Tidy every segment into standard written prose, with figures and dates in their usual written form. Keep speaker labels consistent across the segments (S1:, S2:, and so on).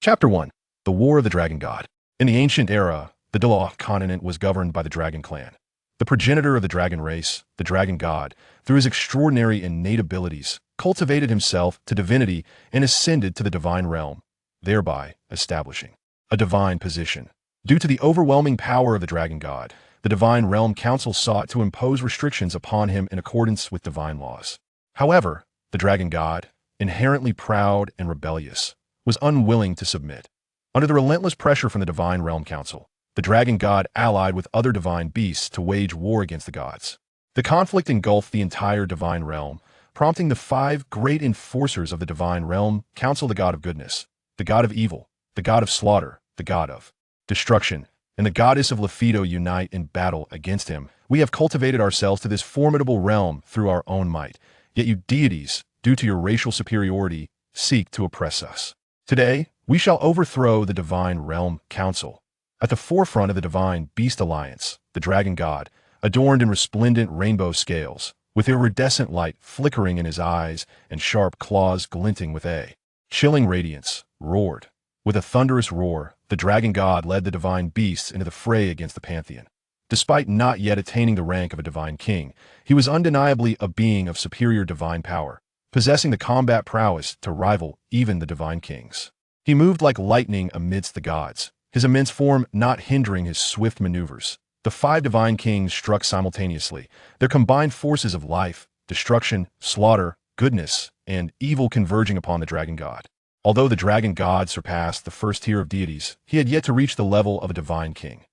S1: Chapter 1. The War of the Dragon God. In the ancient era, the Douluo Continent was governed by the Dragon Clan. The progenitor of the dragon race, the Dragon God, through his extraordinary innate abilities, cultivated himself to divinity and ascended to the divine realm, thereby establishing a divine position. Due to the overwhelming power of the Dragon God, the Divine Realm Council sought to impose restrictions upon him in accordance with divine laws. However, the Dragon God, inherently proud and rebellious, was unwilling to submit. Under the relentless pressure from the Divine Realm Council, the Dragon God allied with other divine beasts to wage war against the gods. The conflict engulfed the entire divine realm, prompting the five great enforcers of the Divine Realm Council: the God of Goodness, the God of Evil, the God of Slaughter, the God of Destruction, and the Goddess of Lephido unite in battle against him. We have cultivated ourselves to this formidable realm through our own might, yet you deities, due to your racial superiority, seek to oppress us. Today, we shall overthrow the Divine Realm Council. At the forefront of the Divine Beast Alliance, the Dragon God, adorned in resplendent rainbow scales, with iridescent light flickering in his eyes and sharp claws glinting with a chilling radiance, roared. With a thunderous roar, the Dragon God led the divine beasts into the fray against the Pantheon. Despite not yet attaining the rank of a divine king, he was undeniably a being of superior divine power, possessing the combat prowess to rival even the divine kings. He moved like lightning amidst the gods, his immense form not hindering his swift maneuvers. The five divine kings struck simultaneously, their combined forces of life, destruction, slaughter, goodness, and evil converging upon the Dragon God. Although the Dragon God surpassed the first tier of deities, he had yet to reach the level of a divine king.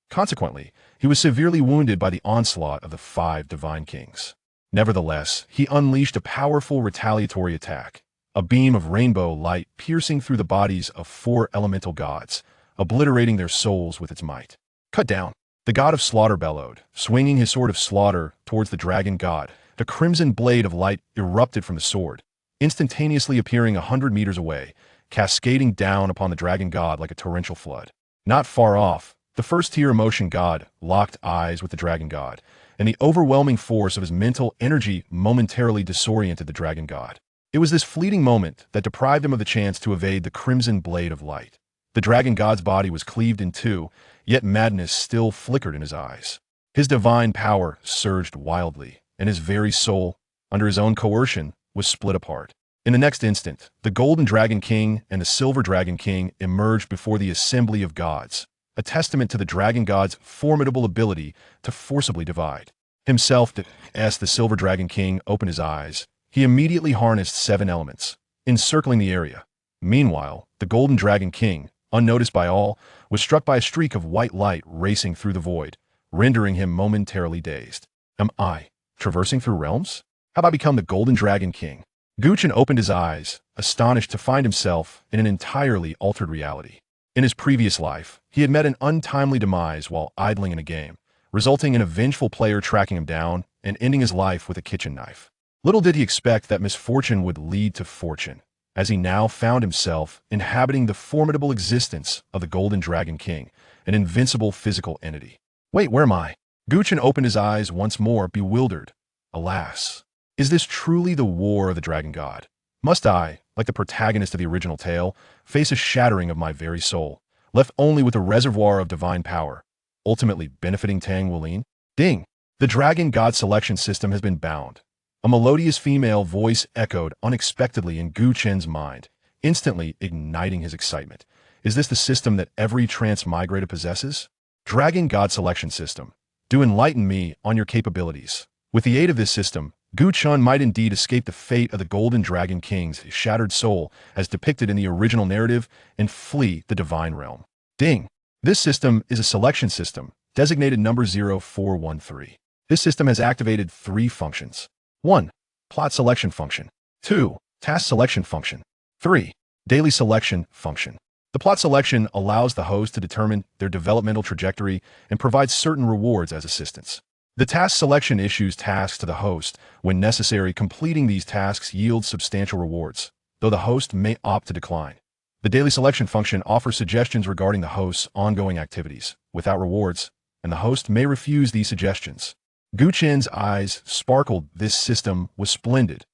S1: Consequently, he was severely wounded by the onslaught of the five divine kings. Nevertheless, he unleashed a powerful retaliatory attack, a beam of rainbow light piercing through the bodies of four elemental gods, obliterating their souls with its might. Cut down. The God of Slaughter bellowed, swinging his sword of slaughter towards the Dragon God. The crimson blade of light erupted from the sword, instantaneously appearing 100 meters away, cascading down upon the Dragon God like a torrential flood. Not far off, the first-tier emotion god locked eyes with the Dragon God, and the overwhelming force of his mental energy momentarily disoriented the Dragon God. It was this fleeting moment that deprived him of the chance to evade the crimson blade of light. The Dragon God's body was cleaved in two, yet madness still flickered in his eyes. His divine power surged wildly, and his very soul, under his own coercion, was split apart. In the next instant, the Golden Dragon King and the Silver Dragon King emerged before the assembly of gods, a testament to the Dragon God's formidable ability to forcibly divide. Himself, as the Silver Dragon King opened his eyes, he immediately harnessed 7 elements, encircling the area. Meanwhile, the Golden Dragon King, unnoticed by all, was struck by a streak of white light racing through the void, rendering him momentarily dazed. Am I traversing through realms? Have I become the Golden Dragon King? Gu Chen opened his eyes, astonished to find himself in an entirely altered reality. In his previous life, he had met an untimely demise while idling in a game, resulting in a vengeful player tracking him down and ending his life with a kitchen knife. Little did he expect that misfortune would lead to fortune, as he now found himself inhabiting the formidable existence of the Golden Dragon King, an invincible physical entity. Wait, where am I? Gu Chen opened his eyes once more, bewildered. Alas, is this truly the war of the Dragon God? Must I, like the protagonist of the original tale, face a shattering of my very soul, left only with a reservoir of divine power, ultimately benefiting Tang Wulin? Ding! The Dragon God selection system has been bound. A melodious female voice echoed unexpectedly in Gu Chen's mind, instantly igniting his excitement. Is this the system that every transmigrator possesses? Dragon God selection system. Do enlighten me on your capabilities. With the aid of this system, Gu Chen might indeed escape the fate of the Golden Dragon King's shattered soul as depicted in the original narrative and flee the divine realm. Ding! This system is a selection system, designated number 0413. This system has activated 3 functions. 1. Plot selection function. 2. Task selection function. 3. Daily selection function. The plot selection allows the host to determine their developmental trajectory and provides certain rewards as assistance. The task selection issues tasks to the host. When necessary, completing these tasks yields substantial rewards, though the host may opt to decline. The daily selection function offers suggestions regarding the host's ongoing activities, without rewards, and the host may refuse these suggestions. Gu Chen's eyes sparkled. This system was splendid.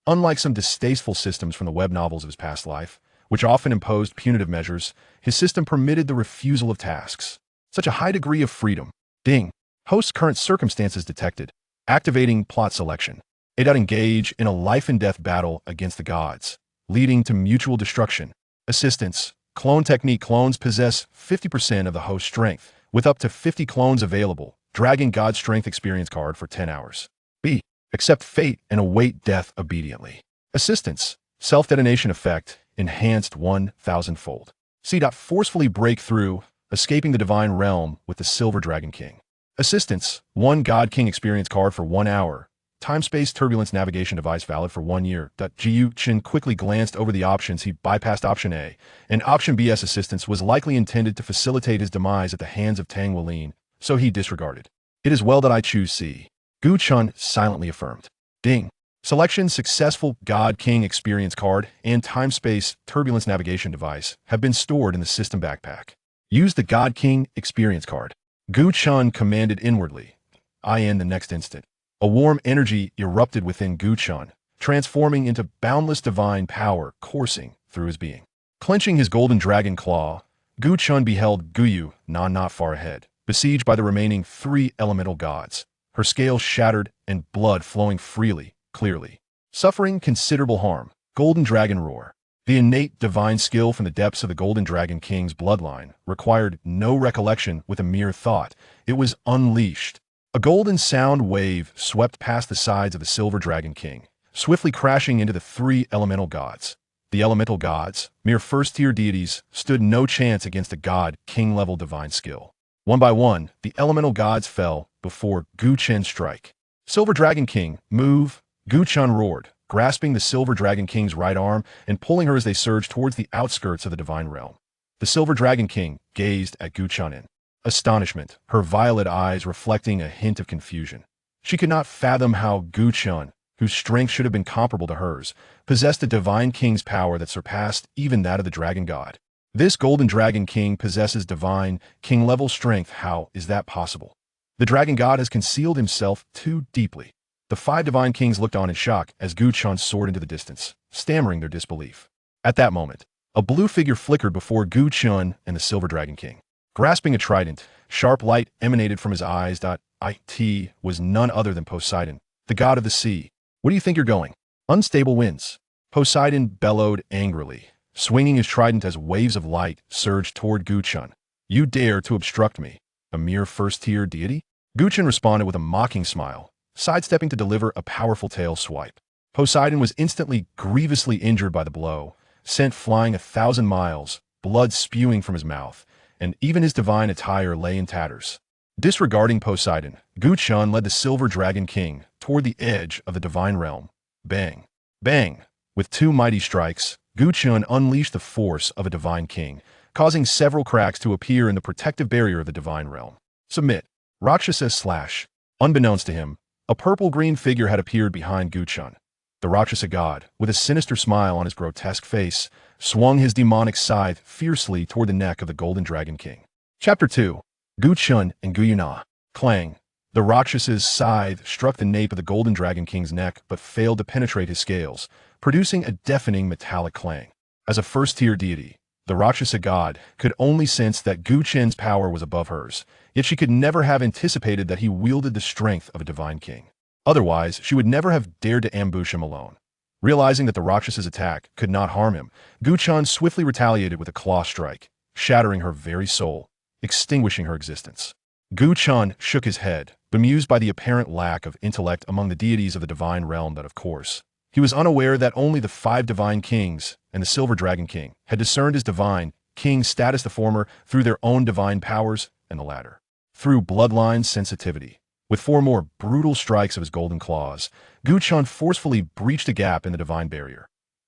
S1: Unlike some distasteful systems from the web novels of his past life, which often imposed punitive measures, his system permitted the refusal of tasks. Such a high degree of freedom. Ding. Host current circumstances detected. Activating plot selection. It would engage in a life-and-death battle against the gods, leading to mutual destruction. Assistance. Clone technique. Clones possess 50% of the host strength, with up to 50 clones available. Dragon God Strength Experience card for 10 hours. B. Accept fate and await death obediently. Assistance. Self-detonation effect. Enhanced 1,000-fold. C. Forcefully break through, escaping the divine realm with the Silver Dragon King. Assistance. 1 God King Experience card for 1 hour. Time-space turbulence navigation device valid for 1 year. Gu Chen quickly glanced over the options. He bypassed option A, and option B's assistance was likely intended to facilitate his demise at the hands of Tang Weilin, so he disregarded. It is well that I choose C. Gu Chen silently affirmed. Ding. Selection successful. God King Experience card and time-space turbulence navigation device have been stored in the system backpack. Use the God King Experience card. Gu Chen commanded inwardly. In the next instant, a warm energy erupted within Gu Chen, transforming into boundless divine power coursing through his being. Clenching his golden dragon claw, Gu Chen beheld Gu Yue Na not far ahead, besieged by the remaining 3 elemental gods, her scales shattered and blood flowing freely, clearly. Suffering considerable harm. Golden Dragon Roar. The innate divine skill from the depths of the Golden Dragon King's bloodline required no recollection with a mere thought. It was unleashed. A golden sound wave swept past the sides of the Silver Dragon King, swiftly crashing into the 3 elemental gods. The elemental gods, mere first-tier deities, stood no chance against a god king-level divine skill. One by one, the elemental gods fell before Gu Chen's strike. Silver Dragon King, move! Gu Chen roared, grasping the Silver Dragon King's right arm and pulling her as they surged towards the outskirts of the divine realm. The Silver Dragon King gazed at Gu Chen in astonishment, her violet eyes reflecting a hint of confusion. She could not fathom how Gu Chen, whose strength should have been comparable to hers, possessed a divine king's power that surpassed even that of the dragon god. This Golden Dragon King possesses divine, king-level strength. How is that possible? The dragon god has concealed himself too deeply. The 5 divine kings looked on in shock as Gu Chen soared into the distance, stammering their disbelief. At that moment, a blue figure flickered before Gu Chen and the Silver Dragon King. Grasping a trident, sharp light emanated from his eyes. It was none other than Poseidon, the god of the sea. Where do you think you're going? Unstable winds. Poseidon bellowed angrily, swinging his trident as waves of light surged toward Gu Chen. You dare to obstruct me, a mere first-tier deity? Gu Chen responded with a mocking smile, sidestepping to deliver a powerful tail swipe. Poseidon was instantly grievously injured by the blow, sent flying 1,000 miles, blood spewing from his mouth, and even his divine attire lay in tatters. Disregarding Poseidon, Gu Chen led the Silver Dragon King toward the edge of the divine realm. Bang! Bang! With 2 mighty strikes, Gu Chen unleashed the force of a divine king, causing several cracks to appear in the protective barrier of the divine realm. Submit. Rakshasa slash. Unbeknownst to him, a purple-green figure had appeared behind Gu Chen. The Rakshasa god, with a sinister smile on his grotesque face, swung his demonic scythe fiercely toward the neck of the Golden Dragon King. Chapter 2. Gu Chen and Gu Yue Na. Clang. The Rakshasa's scythe struck the nape of the Golden Dragon King's neck but failed to penetrate his scales, producing a deafening metallic clang. As a first-tier deity, the Rakshasa god could only sense that Gu Chen's power was above hers, yet she could never have anticipated that he wielded the strength of a divine king. Otherwise, she would never have dared to ambush him alone. Realizing that the Rakshas's attack could not harm him, Gu Chen swiftly retaliated with a claw strike, shattering her very soul, extinguishing her existence. Gu Chen shook his head, bemused by the apparent lack of intellect among the deities of the divine realm. That, of course, he was unaware that only the 5 divine kings and the Silver Dragon King had discerned his divine king status, the former through their own divine powers and the latter through bloodline sensitivity. With 4 more brutal strikes of his golden claws, Gu Chen forcefully breached a gap in the divine barrier.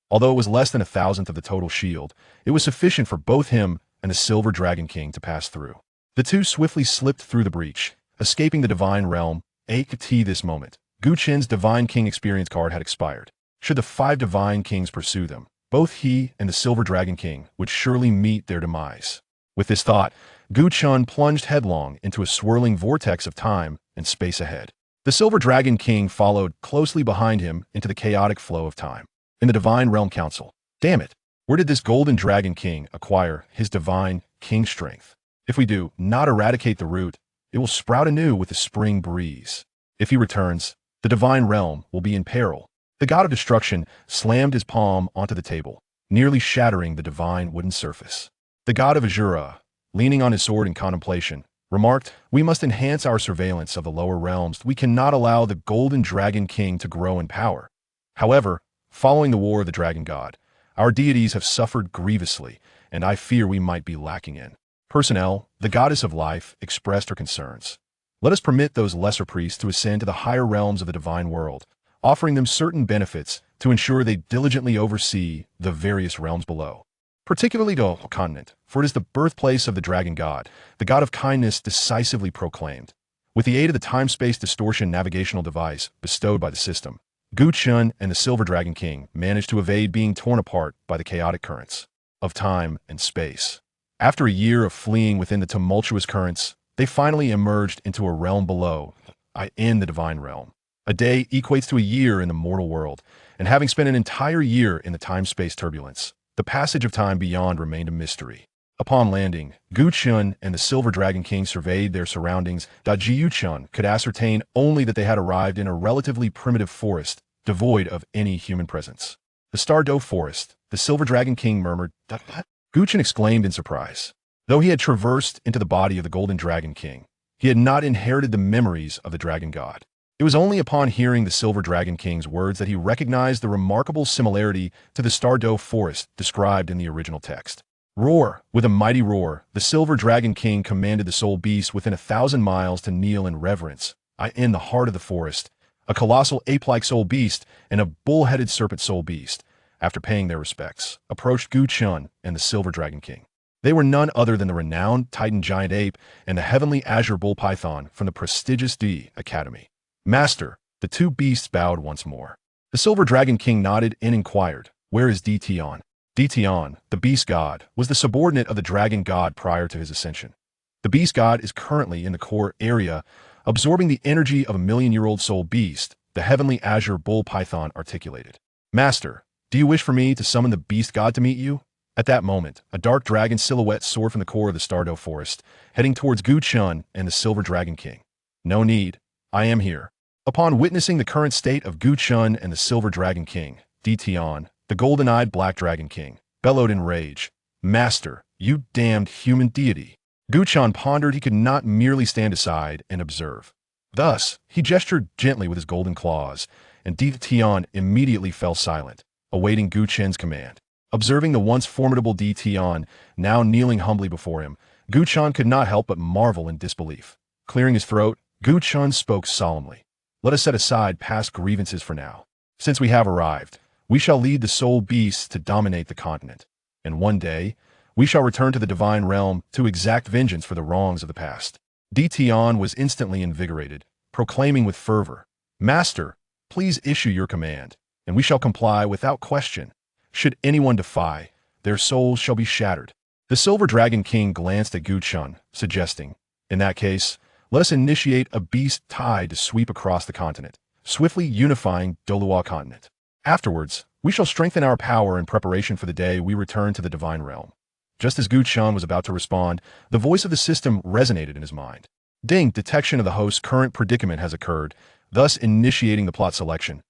S1: Although it was less than 1,000th of the total shield, it was sufficient for both him and the Silver Dragon King to pass through. The 2 swiftly slipped through the breach, escaping the divine realm. This moment, Gu Chen's Divine King Experience card had expired. Should the 5 divine kings pursue them, both he and the Silver Dragon King would surely meet their demise. With this thought, Gu Chen plunged headlong into a swirling vortex of time and space ahead. The Silver Dragon King followed closely behind him into the chaotic flow of time. In the Divine Realm Council. Damn it! Where did this golden dragon king acquire his divine king strength? If we do not eradicate the root, it will sprout anew with the spring breeze. If he returns, the divine realm will be in peril. The god of destruction slammed his palm onto the table, nearly shattering the divine wooden surface. The god of Azura, leaning on his sword in contemplation, remarked, "We must enhance our surveillance of the lower realms. We cannot allow the golden dragon king to grow in power." However, following the war of the dragon god, our deities have suffered grievously, and I fear we might be lacking in personnel. The goddess of life expressed her concerns. "Let us permit those lesser priests to ascend to the higher realms of the divine world, offering them certain benefits to ensure they diligently oversee the various realms below. Particularly Douluo Continent, for it is the birthplace of the dragon god, the god of kindness decisively proclaimed. With the aid of the time-space distortion navigational device bestowed by the system, Gu Chen and the Silver Dragon King managed to evade being torn apart by the chaotic currents of time and space. After a year of fleeing within the tumultuous currents, they finally emerged into a realm below, in the divine realm. A day equates to a year in the mortal world, and having spent an entire year in the time-space turbulence, the passage of time beyond remained a mystery. Upon landing, Gu Chen and the Silver Dragon King surveyed their surroundings. Gu Chen could ascertain only that they had arrived in a relatively primitive forest, devoid of any human presence. "The Continent.Due forest," the Silver Dragon King murmured. Gu Chen exclaimed in surprise. Though he had traversed into the body of the Golden Dragon King, he had not inherited the memories of the Dragon God. It was only upon hearing the Silver Dragon King's words that he recognized the remarkable similarity to the Continent.Due forest described in the original text. "Roar!" With a mighty roar, the Silver Dragon King commanded the soul beast within 1,000 miles to kneel in reverence. In the heart of the forest, a colossal ape-like soul beast and a bull-headed serpent soul beast, after paying their respects, approached Gu Chen and the Silver Dragon King. They were none other than the renowned Titan giant ape and the heavenly azure bull python from the prestigious Shrek Academy. "Master," the two beasts bowed once more. The Silver Dragon King nodded and inquired, "Where is To? To, the beast god, was the subordinate of the dragon god prior to his ascension. The beast god is currently in the core area, absorbing the energy of a million-year-old soul beast," the heavenly azure bull python articulated. "Master, do you wish for me to summon the beast god to meet you?" At that moment, a dark dragon silhouette soared from the core of the Continent.Due forest, heading towards Gu Chen and the Silver Dragon King. "No need. I am here." Upon witnessing the current state of Gu Chen and the Silver Dragon King, To, the golden-eyed Black Dragon King, bellowed in rage, "Master, you damned human deity." Gu Chen pondered he could not merely stand aside and observe. Thus, he gestured gently with his golden claws, and To immediately fell silent, awaiting Gu Chen's command. Observing the once formidable To now kneeling humbly before him, Gu Chen could not help but marvel in disbelief. Clearing his throat, Gu Chen spoke solemnly. "Let us set aside past grievances for now. Since we have arrived, we shall lead the soul beasts to dominate the continent. And one day, we shall return to the divine realm to exact vengeance for the wrongs of the past." To was instantly invigorated, proclaiming with fervor, "Master, please issue your command, and we shall comply without question. Should anyone defy, their souls shall be shattered." The Silver Dragon King glanced at Gu Chen, suggesting, "In that case, let us initiate a beast tide to sweep across the continent, swiftly unifying Douluo Continent. Afterwards, we shall strengthen our power in preparation for the day we return to the divine realm." Just as Gu Chen was about to respond, the voice of the system resonated in his mind. "Ding, detection of the host's current predicament has occurred, thus initiating the plot selection.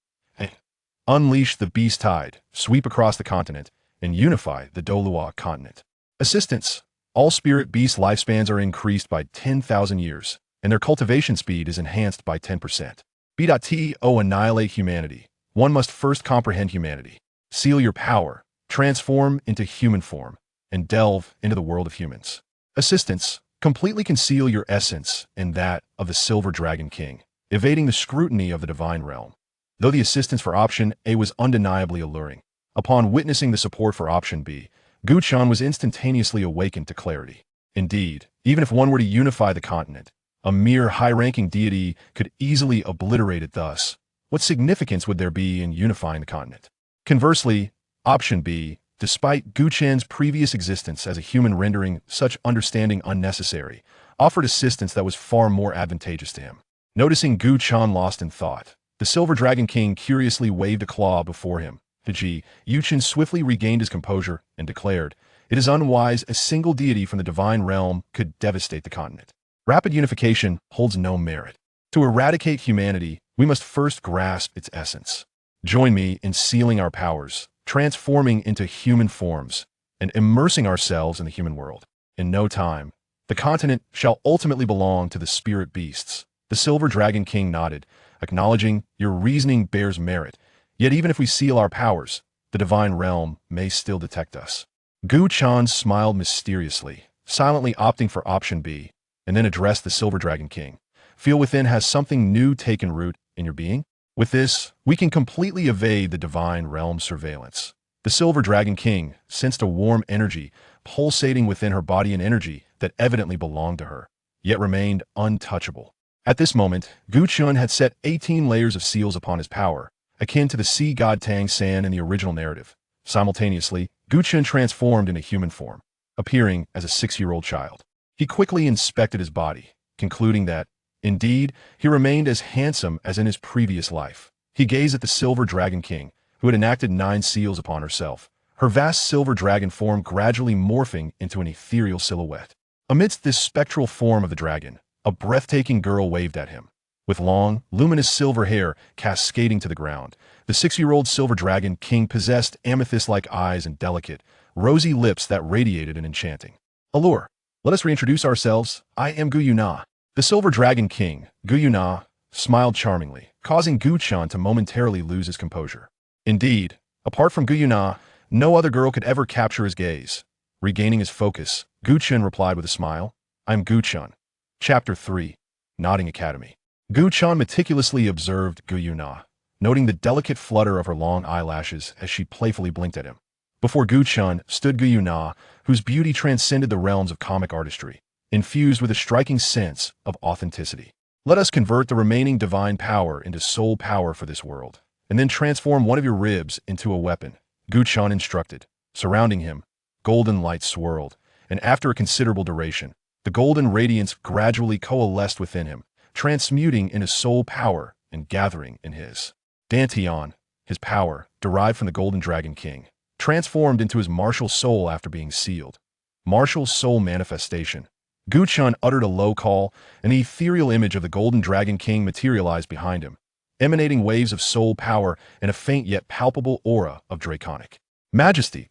S1: Unleash the beast tide, sweep across the continent, and unify the Douluo Continent. Assistance. All spirit beast lifespans are increased by 10,000 years, and their cultivation speed is enhanced by 10%. To annihilate humanity. One must first comprehend humanity. Seal your power, transform into human form, and delve into the world of humans. Assistance. Completely conceal your essence and that of the Silver Dragon King, evading the scrutiny of the divine realm." Though the assistance for option A was undeniably alluring, upon witnessing the support for option B, Gu Chen was instantaneously awakened to clarity. Indeed, even if one were to unify the continent, a mere high-ranking deity could easily obliterate it. Thus, what significance would there be in unifying the continent? Conversely, option B, despite Gu Chen's previous existence as a human rendering such understanding unnecessary, offered assistance that was far more advantageous to him. Noticing Gu Chen lost in thought, the Silver Dragon King curiously waved a claw before him, Gu Chen swiftly regained his composure and declared, "It is unwise a single deity from the divine realm could devastate the continent. Rapid unification holds no merit. To eradicate humanity, we must first grasp its essence. Join me in sealing our powers, transforming into human forms, and immersing ourselves in the human world. In no time, the continent shall ultimately belong to the spirit beasts." The Silver Dragon King nodded, acknowledging, "Your reasoning bears merit. Yet even if we seal our powers, the divine realm may still detect us." Gu Chen smiled mysteriously, silently opting for option B, and then addressed the Silver Dragon King. "Feel within has something new taken root in your being? With this, we can completely evade the divine realm surveillance." The Silver Dragon King sensed a warm energy pulsating within her body, an energy that evidently belonged to her, yet remained untouchable. At this moment, Gu Chen had set 18 layers of seals upon his power, akin to the sea god Tang San in the original narrative. Simultaneously, Gu Chen transformed into human form, appearing as a 6-year-old child. He quickly inspected his body, concluding that, indeed, he remained as handsome as in his previous life. He gazed at the Silver Dragon King, who had enacted 9 seals upon herself, her vast silver dragon form gradually morphing into an ethereal silhouette. Amidst this spectral form of the dragon, a breathtaking girl waved at him. With long, luminous silver hair cascading to the ground, the 6-year-old Silver Dragon King possessed amethyst-like eyes and delicate, rosy lips that radiated an enchanting allure. "Let us reintroduce ourselves. I am Gu Yue Na." The Silver Dragon King, Gu Yue Na, smiled charmingly, causing Gu Chen to momentarily lose his composure. Indeed, apart from Gu Yue Na, no other girl could ever capture his gaze. Regaining his focus, Gu Chen replied with a smile, "I'm Gu Chen." Chapter 3. Nodding Academy. Gu Chen meticulously observed Gu Yue Na, noting the delicate flutter of her long eyelashes as she playfully blinked at him. Before Gu Chen stood Gu Yue Na, whose beauty transcended the realms of comic artistry, infused with a striking sense of authenticity. "Let us convert the remaining divine power into soul power for this world, and then transform one of your ribs into a weapon," Gu Chen instructed. Surrounding him, golden light swirled, and after a considerable duration, the golden radiance gradually coalesced within him, transmuting into soul power and gathering in his Dantian. His power, derived from the Golden Dragon King, transformed into his martial soul after being sealed. Martial soul manifestation. Gu Chen uttered a low call, and the ethereal image of the Golden Dragon King materialized behind him, emanating waves of soul power and a faint yet palpable aura of draconic majesty.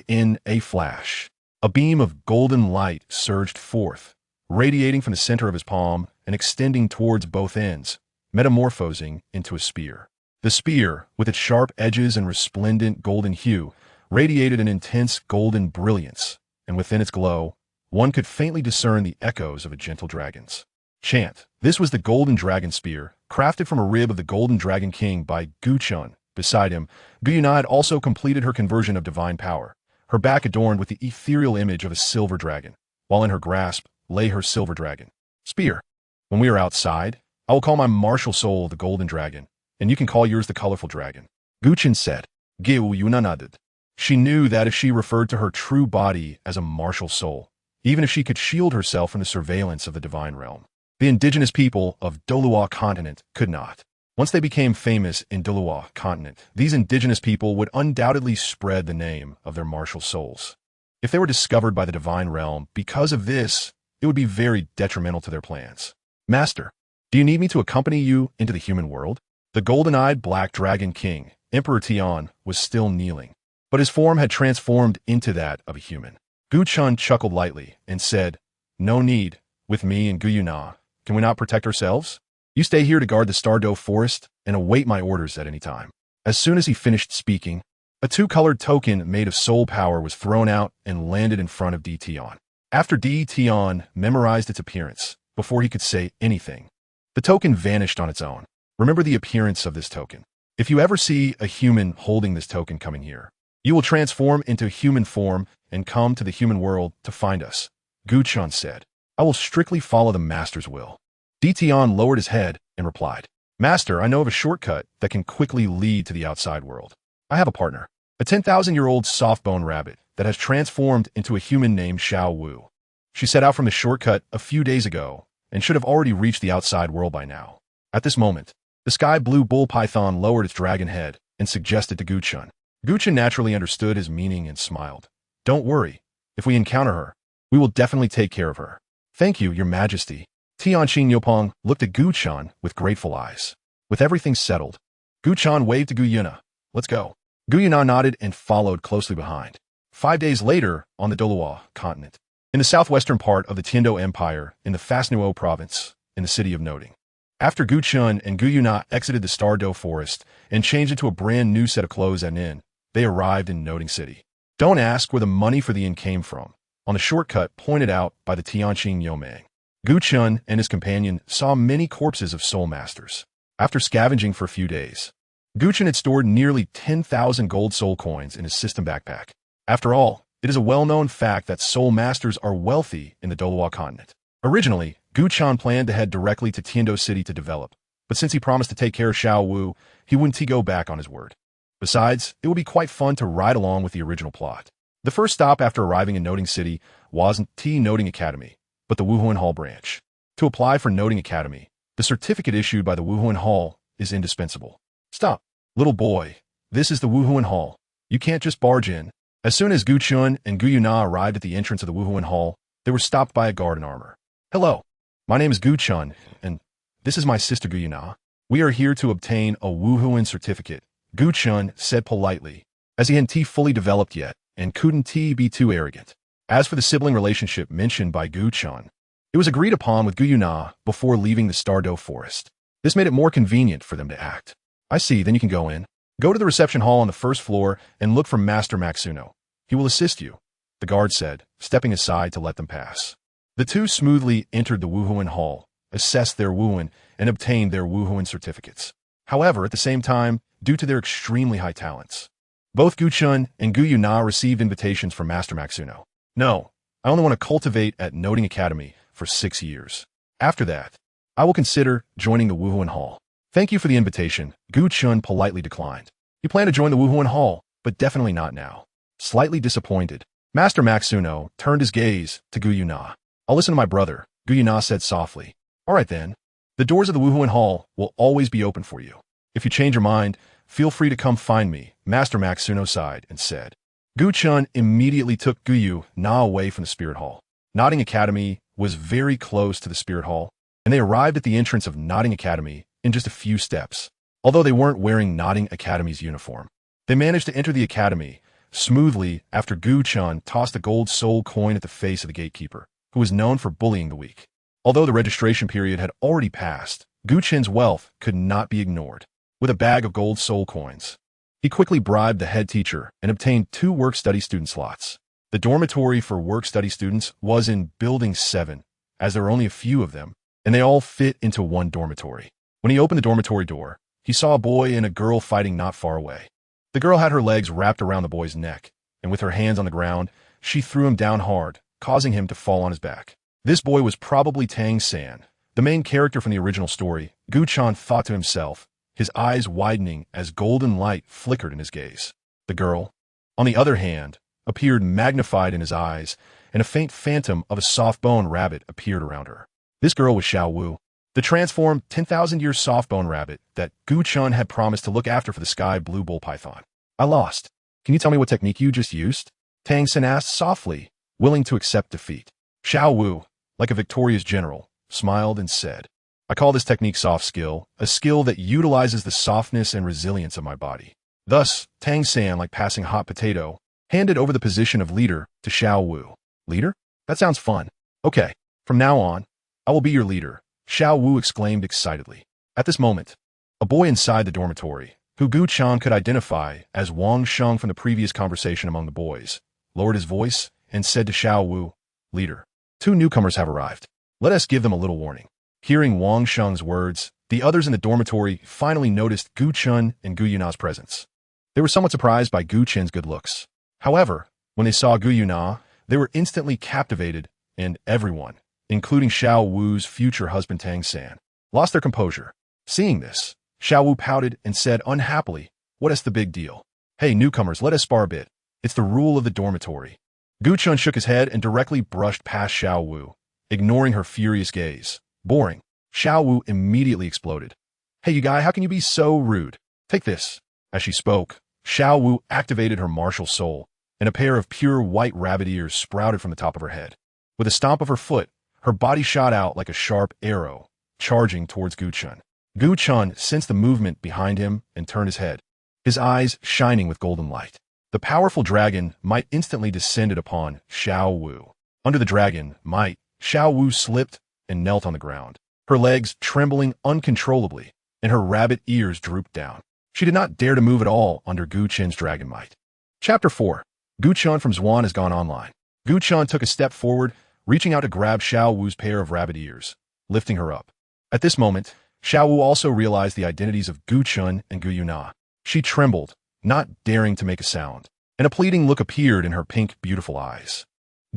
S1: In a flash, a beam of golden light surged forth, radiating from the center of his palm and extending towards both ends, metamorphosing into a spear. The spear, with its sharp edges and resplendent golden hue, radiated an intense golden brilliance, and within its glow, one could faintly discern the echoes of a gentle dragon's chant. This was the Golden Dragon Spear, crafted from a rib of the Golden Dragon King by Gu Chen. Beside him, Gu Yue Na had also completed her conversion of divine power, her back adorned with the ethereal image of a silver dragon, while in her grasp lay her silver dragon spear. "When we are outside, I will call my martial soul the Golden Dragon, and you can call yours the Colorful Dragon," Gu Chen said. Gu Yue Na nodded. She knew that if she referred to her true body as a martial soul, even if she could shield herself from the surveillance of the divine realm, the indigenous people of Douluo Continent could not. Once they became famous in Douluo Continent, these indigenous people would undoubtedly spread the name of their martial souls. If they were discovered by the divine realm because of this, it would be very detrimental to their plans. "Master, do you need me to accompany you into the human world?" The golden-eyed Black Dragon King, Emperor Tian, was still kneeling, but his form had transformed into that of a human. Gu Chen chuckled lightly and said, "No need. With me and Gu Yue Na, can we not protect ourselves? You stay here to guard the Star-Do forest and await my orders at any time." As soon as he finished speaking, a 2-colored token made of soul power was thrown out and landed in front of Tian. After Tian memorized its appearance, before he could say anything, the token vanished on its own. Remember the appearance of this token. If you ever see a human holding this token coming here, you will transform into human form and come to the human world to find us, Gu Chen said. "I will strictly follow the master's will." Tian lowered his head and replied, "Master, I know of a shortcut that can quickly lead to the outside world. I have a partner, a 10,000-year-old soft-bone rabbit that has transformed into a human named Xiao Wu. She set out from the shortcut a few days ago and should have already reached the outside world by now." At this moment, the sky blue bull python lowered its dragon head and suggested to Gu Chen, Gu Chen naturally understood his meaning and smiled. Don't worry. If we encounter her, we will definitely take care of her. Thank you, Your Majesty. Tianqing Yopeng looked at Gu Chen with grateful eyes. With everything settled, Gu Chen waved to Gu Yue Na. Let's go. Gu Yue Na nodded and followed closely behind. 5 days later, on the Douluo Continent, in the southwestern part of the Tiando Empire, in the Fasnuo province, in the city of Noting. After Gu Chen and Gu Yue Na exited the Star-Do forest and changed into a brand new set of clothes and inn, they arrived in Noting City. Don't ask where the money for the inn came from. On the shortcut pointed out by the Tianqing Yomeng, Gu Chen and his companion saw many corpses of soul masters. After scavenging for a few days, Gu Chen had stored nearly 10,000 gold soul coins in his system backpack. After all, it is a well-known fact that soul masters are wealthy in the Douluo Continent. Originally, Gu Chen planned to head directly to Tiando City to develop, but since he promised to take care of Xiao Wu, he wouldn't go back on his word. Besides, it would be quite fun to ride along with the original plot. The first stop after arriving in Noting City wasn't Noting Academy, but the Wuhuan Hall branch. To apply for Noting Academy, the certificate issued by the Wuhuan Hall is indispensable. Stop. Little boy, this is the Wuhuan Hall. You can't just barge in. As soon as Gu Chen and Gu Yue Na arrived at the entrance of the Wuhuan Hall, they were stopped by a guard in armor. Hello, my name is Gu Chen, and this is my sister Gu Yue Na. We are here to obtain a Wuhuan certificate, Gu Chen said politely, as he hadn't fully developed yet and couldn't be too arrogant. As for the sibling relationship mentioned by Gu Chen, it was agreed upon with Gu Yue Na before leaving the Star-Do forest. This made it more convenient for them to act. I see, then you can go in. Go to the reception hall on the first floor and look for Master Maxuno. He will assist you, the guard said, stepping aside to let them pass. The two smoothly entered the Wuhuan Hall, assessed their Wuhuan, and obtained their Wuhuan certificates. However, at the same time, due to their extremely high talents, both Gu Chen and Gu Yue Na received invitations from Master Maxuno. No, I only want to cultivate at Noting Academy for 6 years. After that, I will consider joining the Wuhuan Hall. Thank you for the invitation, Gu Chen politely declined. He planned to join the Wuhuan Hall, but definitely not now. Slightly disappointed, Master Maxuno turned his gaze to Gu Yue Na. I'll listen to my brother, Gu Yue Na said softly. All right then. The doors of the Wuhuan Hall will always be open for you. If you change your mind, feel free to come find me, Master Maxuno sighed and said. Gu Chen immediately took Gu Yue Na away from the Spirit Hall. Noting Academy was very close to the Spirit Hall, and they arrived at the entrance of Noting Academy in just a few steps. Although they weren't wearing Noting Academy's uniform, they managed to enter the academy smoothly after Gu Chen tossed a gold soul coin at the face of the gatekeeper, who was known for bullying the weak. Although the registration period had already passed, Gu Chen's wealth could not be ignored. With a bag of gold soul coins, he quickly bribed the head teacher and obtained 2 work-study student slots. The dormitory for work-study students was in Building 7, as there were only a few of them, and they all fit into one dormitory. When he opened the dormitory door, he saw a boy and a girl fighting not far away. The girl had her legs wrapped around the boy's neck, and with her hands on the ground, she threw him down hard, causing him to fall on his back. This boy was probably Tang San, the main character from the original story. Gu Chen thought to himself, his eyes widening as golden light flickered in his gaze. The girl, on the other hand, appeared magnified in his eyes, and a faint phantom of a soft-bone rabbit appeared around her. This girl was Xiao Wu, the transformed 10,000-year soft-bone rabbit that Gu Chen had promised to look after for the sky blue bull python. I lost. Can you tell me what technique you just used? Tang San asked softly, willing to accept defeat. Xiao Wu, like a victorious general, smiled and said, I call this technique soft skill, a skill that utilizes the softness and resilience of my body. Thus, Tang San, like passing hot potato, handed over the position of leader to Xiao Wu. Leader? That sounds fun. Okay, from now on, I will be your leader, Xiao Wu exclaimed excitedly. At this moment, a boy inside the dormitory, who Gu Chen could identify as Wang Sheng from the previous conversation among the boys, lowered his voice and said to Xiao Wu, Leader, 2 newcomers have arrived. Let us give them a little warning. Hearing Wang Sheng's words, the others in the dormitory finally noticed Gu Chen and Gu Yue Na's presence. They were somewhat surprised by Gu Chen's good looks. However, when they saw Gu Yue Na, they were instantly captivated, and everyone, including Xiao Wu's future husband Tang San, lost their composure. Seeing this, Xiao Wu pouted and said unhappily, What is the big deal? Hey, newcomers, let us spar a bit. It's the rule of the dormitory. Gu Chen shook his head and directly brushed past Xiao Wu, ignoring her furious gaze. Boring. Xiao Wu immediately exploded. Hey, you guy, how can you be so rude? Take this. As she spoke, Xiao Wu activated her martial soul, and a pair of pure white rabbit ears sprouted from the top of her head. With a stomp of her foot, her body shot out like a sharp arrow, charging towards Gu Chen. Gu Chen sensed the movement behind him and turned his head, his eyes shining with golden light. The powerful dragon might instantly descended upon Xiao Wu. Under the dragon might, Xiao Wu slipped and knelt on the ground, her legs trembling uncontrollably, and her rabbit ears drooped down. She did not dare to move at all under Gu Chen's dragon might. Chapter 4. Gu Chen from Zhuan has gone online. Gu Chen took a step forward, reaching out to grab Xiao Wu's pair of rabbit ears, lifting her up. At this moment, Xiao Wu also realized the identities of Gu Chen and Gu Yue Na. She trembled, not daring to make a sound, and a pleading look appeared in her pink, beautiful eyes.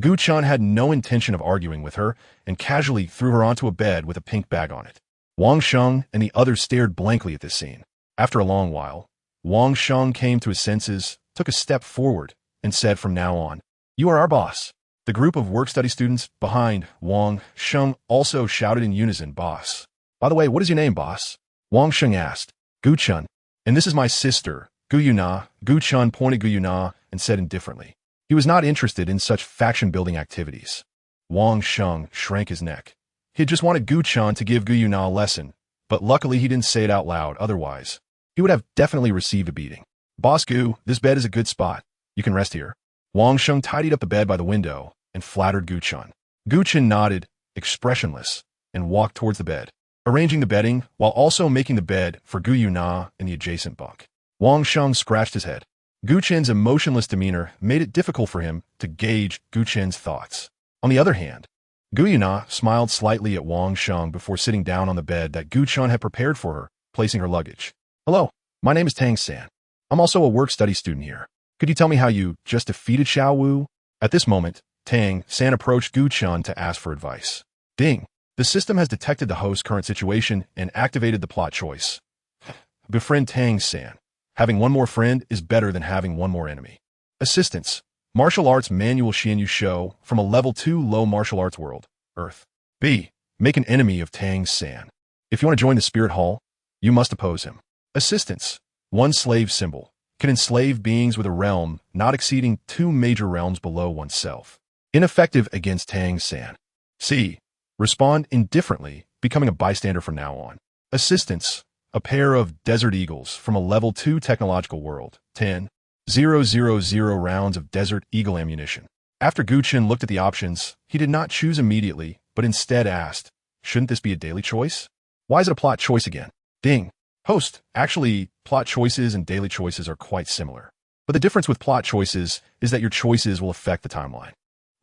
S1: Gu Chen had no intention of arguing with her and casually threw her onto a bed with a pink bag on it. Wang Sheng and the others stared blankly at this scene. After a long while, Wang Sheng came to his senses, took a step forward, and said, "From now on, you are our boss." The group of work-study students behind Wang Sheng also shouted in unison, "Boss." "By the way, what is your name, boss?" Wang Sheng asked. "Gu Chen. And this is my sister, Gu Yue Na." Gu Chen pointed Gu Yue Na and said indifferently. He was not interested in such faction-building activities. Wang Sheng shrank his neck. He had just wanted Gu Chen to give Gu Yue Na a lesson, but luckily he didn't say it out loud, otherwise he would have definitely received a beating. "Boss Gu, this bed is a good spot. You can rest here." Wang Sheng tidied up the bed by the window and flattered Gu Chen. Gu Chen nodded, expressionless, and walked towards the bed, arranging the bedding while also making the bed for Gu Yue Na in the adjacent bunk. Wang Sheng scratched his head. Gu Chen's emotionless demeanor made it difficult for him to gauge Gu Chen's thoughts. On the other hand, Gu Yue Na smiled slightly at Wang Sheng before sitting down on the bed that Gu Chen had prepared for her, placing her luggage. "Hello, my name is Tang San. I'm also a work-study student here. Could you tell me how you just defeated Xiao Wu?" At this moment, Tang San approached Gu Chen to ask for advice. Ding! The system has detected the host's current situation and activated the plot choice. Befriend Tang San. Having one more friend is better than having one more enemy. Assistance. Martial Arts Manual Xianyu Show from a Level 2 Low Martial Arts World, Earth. B. Make an enemy of Tang San. If you want to join the Spirit Hall, you must oppose him. Assistance. One slave symbol. Can enslave beings with a realm not exceeding 2 major realms below oneself. Ineffective against Tang San. C. Respond indifferently, becoming a bystander from now on. Assistance. A pair of desert eagles from a Level 2 technological world. 10,000 rounds of desert eagle ammunition. After Gu Chen looked at the options, he did not choose immediately, but instead asked, "Shouldn't this be a daily choice? Why is it a plot choice again?" Ding. Host, actually, plot choices and daily choices are quite similar. But the difference with plot choices is that your choices will affect the timeline.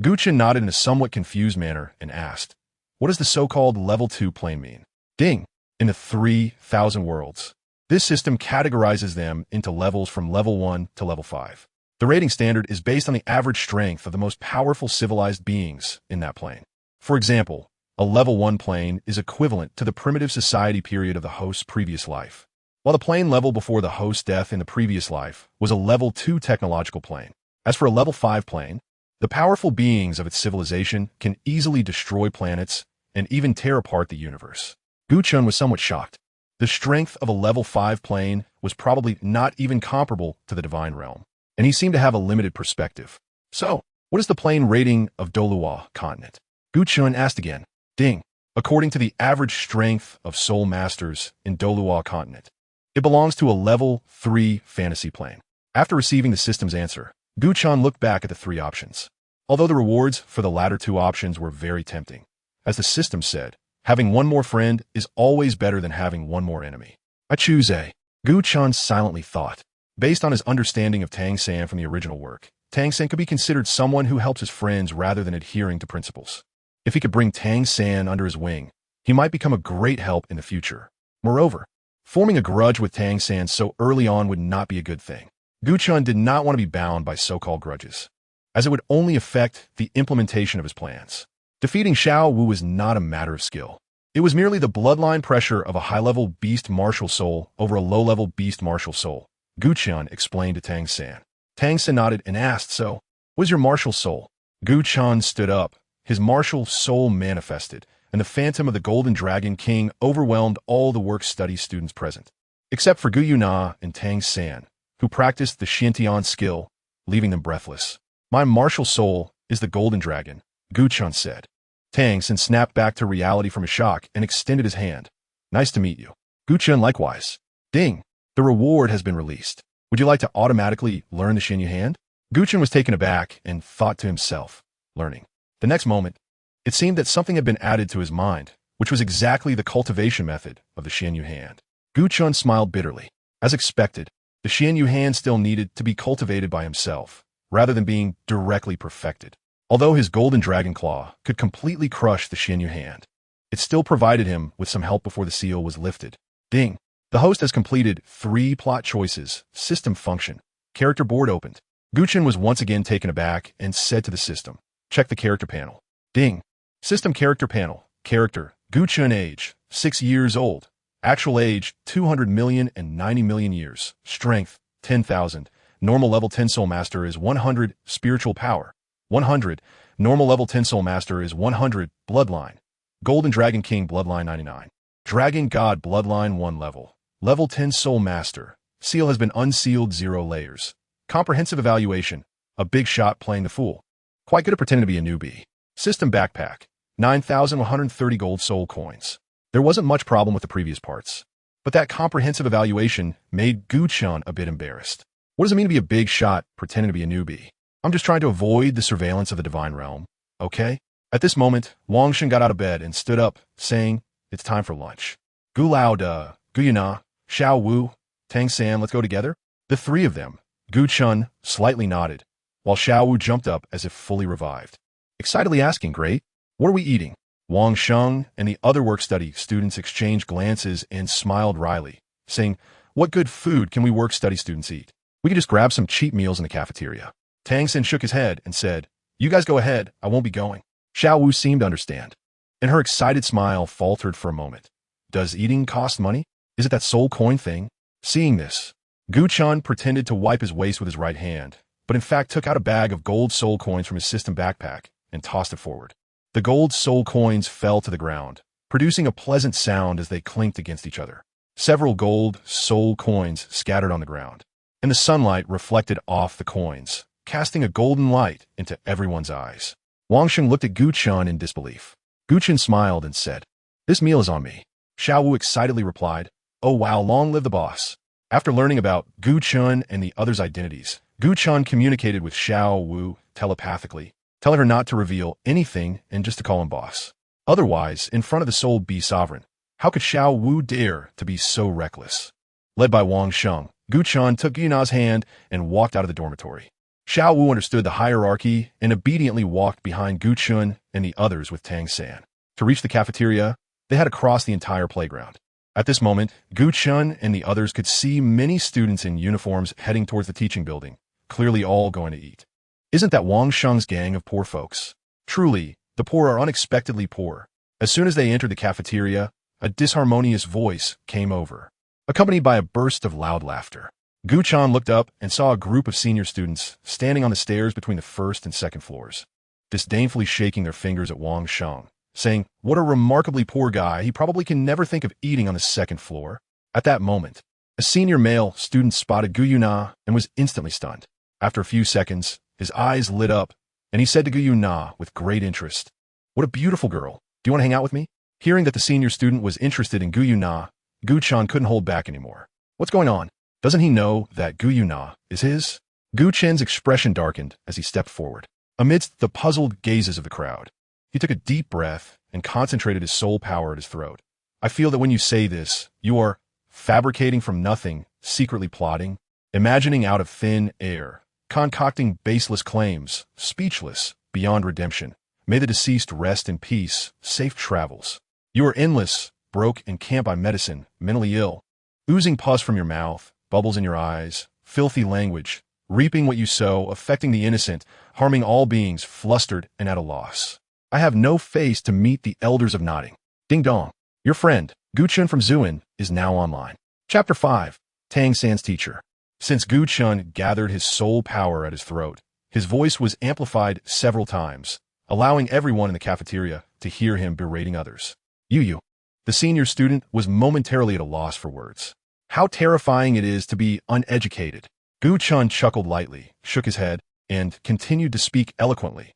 S1: Gu Chen nodded in a somewhat confused manner and asked, "What does the so-called Level 2 plane mean?" Ding. In the 3,000 worlds. This system categorizes them into levels from Level 1 to Level 5. The rating standard is based on the average strength of the most powerful civilized beings in that plane. For example, a Level 1 plane is equivalent to the primitive society period of the host's previous life, while the plane level before the host's death in the previous life was a Level 2 technological plane. As for a Level 5 plane, the powerful beings of its civilization can easily destroy planets and even tear apart the universe. Gu Chen was somewhat shocked. The strength of a Level 5 plane was probably not even comparable to the divine realm, and he seemed to have a limited perspective. "So, what is the plane rating of Douluo Continent?" Gu Chen asked again. Ding. According to the average strength of soul masters in Douluo Continent, it belongs to a Level 3 fantasy plane. After receiving the system's answer, Gu Chen looked back at the 3 options. Although the rewards for the latter 2 options were very tempting, as the system said, having one more friend is always better than having one more enemy. "I choose A." Gu Chen silently thought. Based on his understanding of Tang San from the original work, Tang San could be considered someone who helps his friends rather than adhering to principles. If he could bring Tang San under his wing, he might become a great help in the future. Moreover, forming a grudge with Tang San so early on would not be a good thing. Gu Chen did not want to be bound by so-called grudges, as it would only affect the implementation of his plans. Defeating Xiao Wu was not a matter of skill. It was merely the bloodline pressure of a high-level beast martial soul over a low-level beast martial soul, Gu Chen explained to Tang San. Tang San nodded and asked, "So, what is your martial soul?" Gu Chen stood up. His martial soul manifested, and the phantom of the Golden Dragon King overwhelmed all the work-study students present. Except for Gu Yue Na and Tang San, who practiced the Xiantian skill, leaving them breathless. My martial soul is the golden dragon, Gu Chen said. Tang San snapped back to reality from his shock and extended his hand. Nice to meet you. Gu Chen likewise. Ding! The reward has been released. Would you like to automatically learn the Xinyu hand? Gu Chen was taken aback and thought to himself, learning. The next moment, it seemed that something had been added to his mind, which was exactly the cultivation method of the Xinyu hand. Gu Chen smiled bitterly. As expected, the Xinyu hand still needed to be cultivated by himself, rather than being directly perfected. Although his golden dragon claw could completely crush the Xinyu hand, it still provided him with some help before the seal was lifted. Ding! The host has completed 3 plot choices. System function. Character board opened. Gu Chen was once again taken aback and said to the system, check the character panel. Ding! System character panel. Character, Gu Chen age, 6 years old. Actual age, 200 million and 90 million years. Strength, 10,000. Normal level 10 Soul Master is 100. Spiritual power, 100. Normal level 10 Soul Master is 100. Bloodline, Golden Dragon King Bloodline 99. Dragon God Bloodline 1 level. Level 10 Soul Master. Seal has been unsealed 0 layers. Comprehensive evaluation. A big shot playing the fool. Quite good at pretending to be a newbie. System backpack. 9,130 gold soul coins. There wasn't much problem with the previous parts, but that comprehensive evaluation made Gu Chen a bit embarrassed. What does it mean to be a big shot pretending to be a newbie? I'm just trying to avoid the surveillance of the divine realm, okay? At this moment, Wang Shen got out of bed and stood up, saying, it's time for lunch. Gu Yue Na, Xiao Wu, Tang San, let's go together? The 3 of them, Gu Chen, slightly nodded, while Xiao Wu jumped up as if fully revived. Excitedly asking, great, what are we eating? Wang Sheng and the other work-study students exchanged glances and smiled wryly, saying, what good food can we work-study students eat? We could just grab some cheap meals in the cafeteria. Tang San shook his head and said, you guys go ahead, I won't be going. Xiao Wu seemed to understand, and her excited smile faltered for a moment. Does eating cost money? Is it that soul coin thing? Seeing this, Gu Chen pretended to wipe his waist with his right hand, but in fact took out a bag of gold soul coins from his system backpack and tossed it forward. The gold soul coins fell to the ground, producing a pleasant sound as they clinked against each other. Several gold soul coins scattered on the ground, and the sunlight reflected off the coins, casting a golden light into everyone's eyes. Wang Sheng looked at Gu Chen in disbelief. Gu Chen smiled and said, this meal is on me. Xiao Wu excitedly replied, oh wow, long live the boss. After learning about Gu Chen and the others' identities, Gu Chen communicated with Xiao Wu telepathically, telling her not to reveal anything and just to call him boss. Otherwise, in front of the Soul Bee Sovereign, how could Xiao Wu dare to be so reckless? Led by Wang Sheng, Gu Chen took Gu Yuna's hand and walked out of the dormitory. Xiao Wu understood the hierarchy and obediently walked behind Gu Chen and the others with Tang San. To reach the cafeteria, they had to cross the entire playground. At this moment, Gu Chen and the others could see many students in uniforms heading towards the teaching building, clearly all going to eat. Isn't that Wang Sheng's gang of poor folks? Truly, the poor are unexpectedly poor. As soon as they entered the cafeteria, a disharmonious voice came over, accompanied by a burst of loud laughter. Gu Chen looked up and saw a group of senior students standing on the stairs between the first and second floors, disdainfully shaking their fingers at Wang Sheng, saying, what a remarkably poor guy, he probably can never think of eating on the second floor. At that moment, a senior male student spotted Gu Yue Na and was instantly stunned. After a few seconds, his eyes lit up, and he said to Gu Yue Na with great interest, what a beautiful girl. Do you want to hang out with me? Hearing that the senior student was interested in Gu Yue Na, Gu Chen couldn't hold back anymore. What's going on? Doesn't he know that Gu Yue Na is his? Gu Chen's expression darkened as he stepped forward. Amidst the puzzled gazes of the crowd, he took a deep breath and concentrated his soul power at his throat. I feel that when you say this, you are fabricating from nothing, secretly plotting, imagining out of thin air, concocting baseless claims, speechless, beyond redemption. May the deceased rest in peace, safe travels. You are endless, broke and can't buy medicine, mentally ill, oozing pus from your mouth, bubbles in your eyes, filthy language, reaping what you sow, affecting the innocent, harming all beings, flustered and at a loss. I have no face to meet the elders of nodding. Ding dong. Your friend, Gu Chen from Zuin, is now online. Chapter 5, Tang San's Teacher. Since Gu Chen gathered his soul power at his throat, his voice was amplified several times, allowing everyone in the cafeteria to hear him berating others. Yu. The senior student was momentarily at a loss for words. How terrifying it is to be uneducated. Gu Chen chuckled lightly, shook his head, and continued to speak eloquently.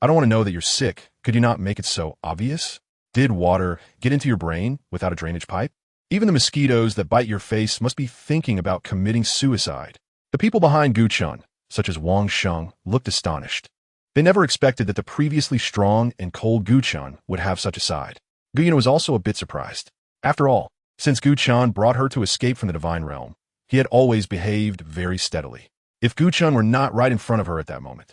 S1: I don't want to know that you're sick. Could you not make it so obvious? Did water get into your brain without a drainage pipe? Even the mosquitoes that bite your face must be thinking about committing suicide. The people behind Gu Chen, such as Wang Sheng, looked astonished. They never expected that the previously strong and cold Gu Chen would have such a side. Gu Yue Na was also a bit surprised. After all, since Gu Chen brought her to escape from the divine realm, he had always behaved very steadily. If Gu Chen were not right in front of her at that moment,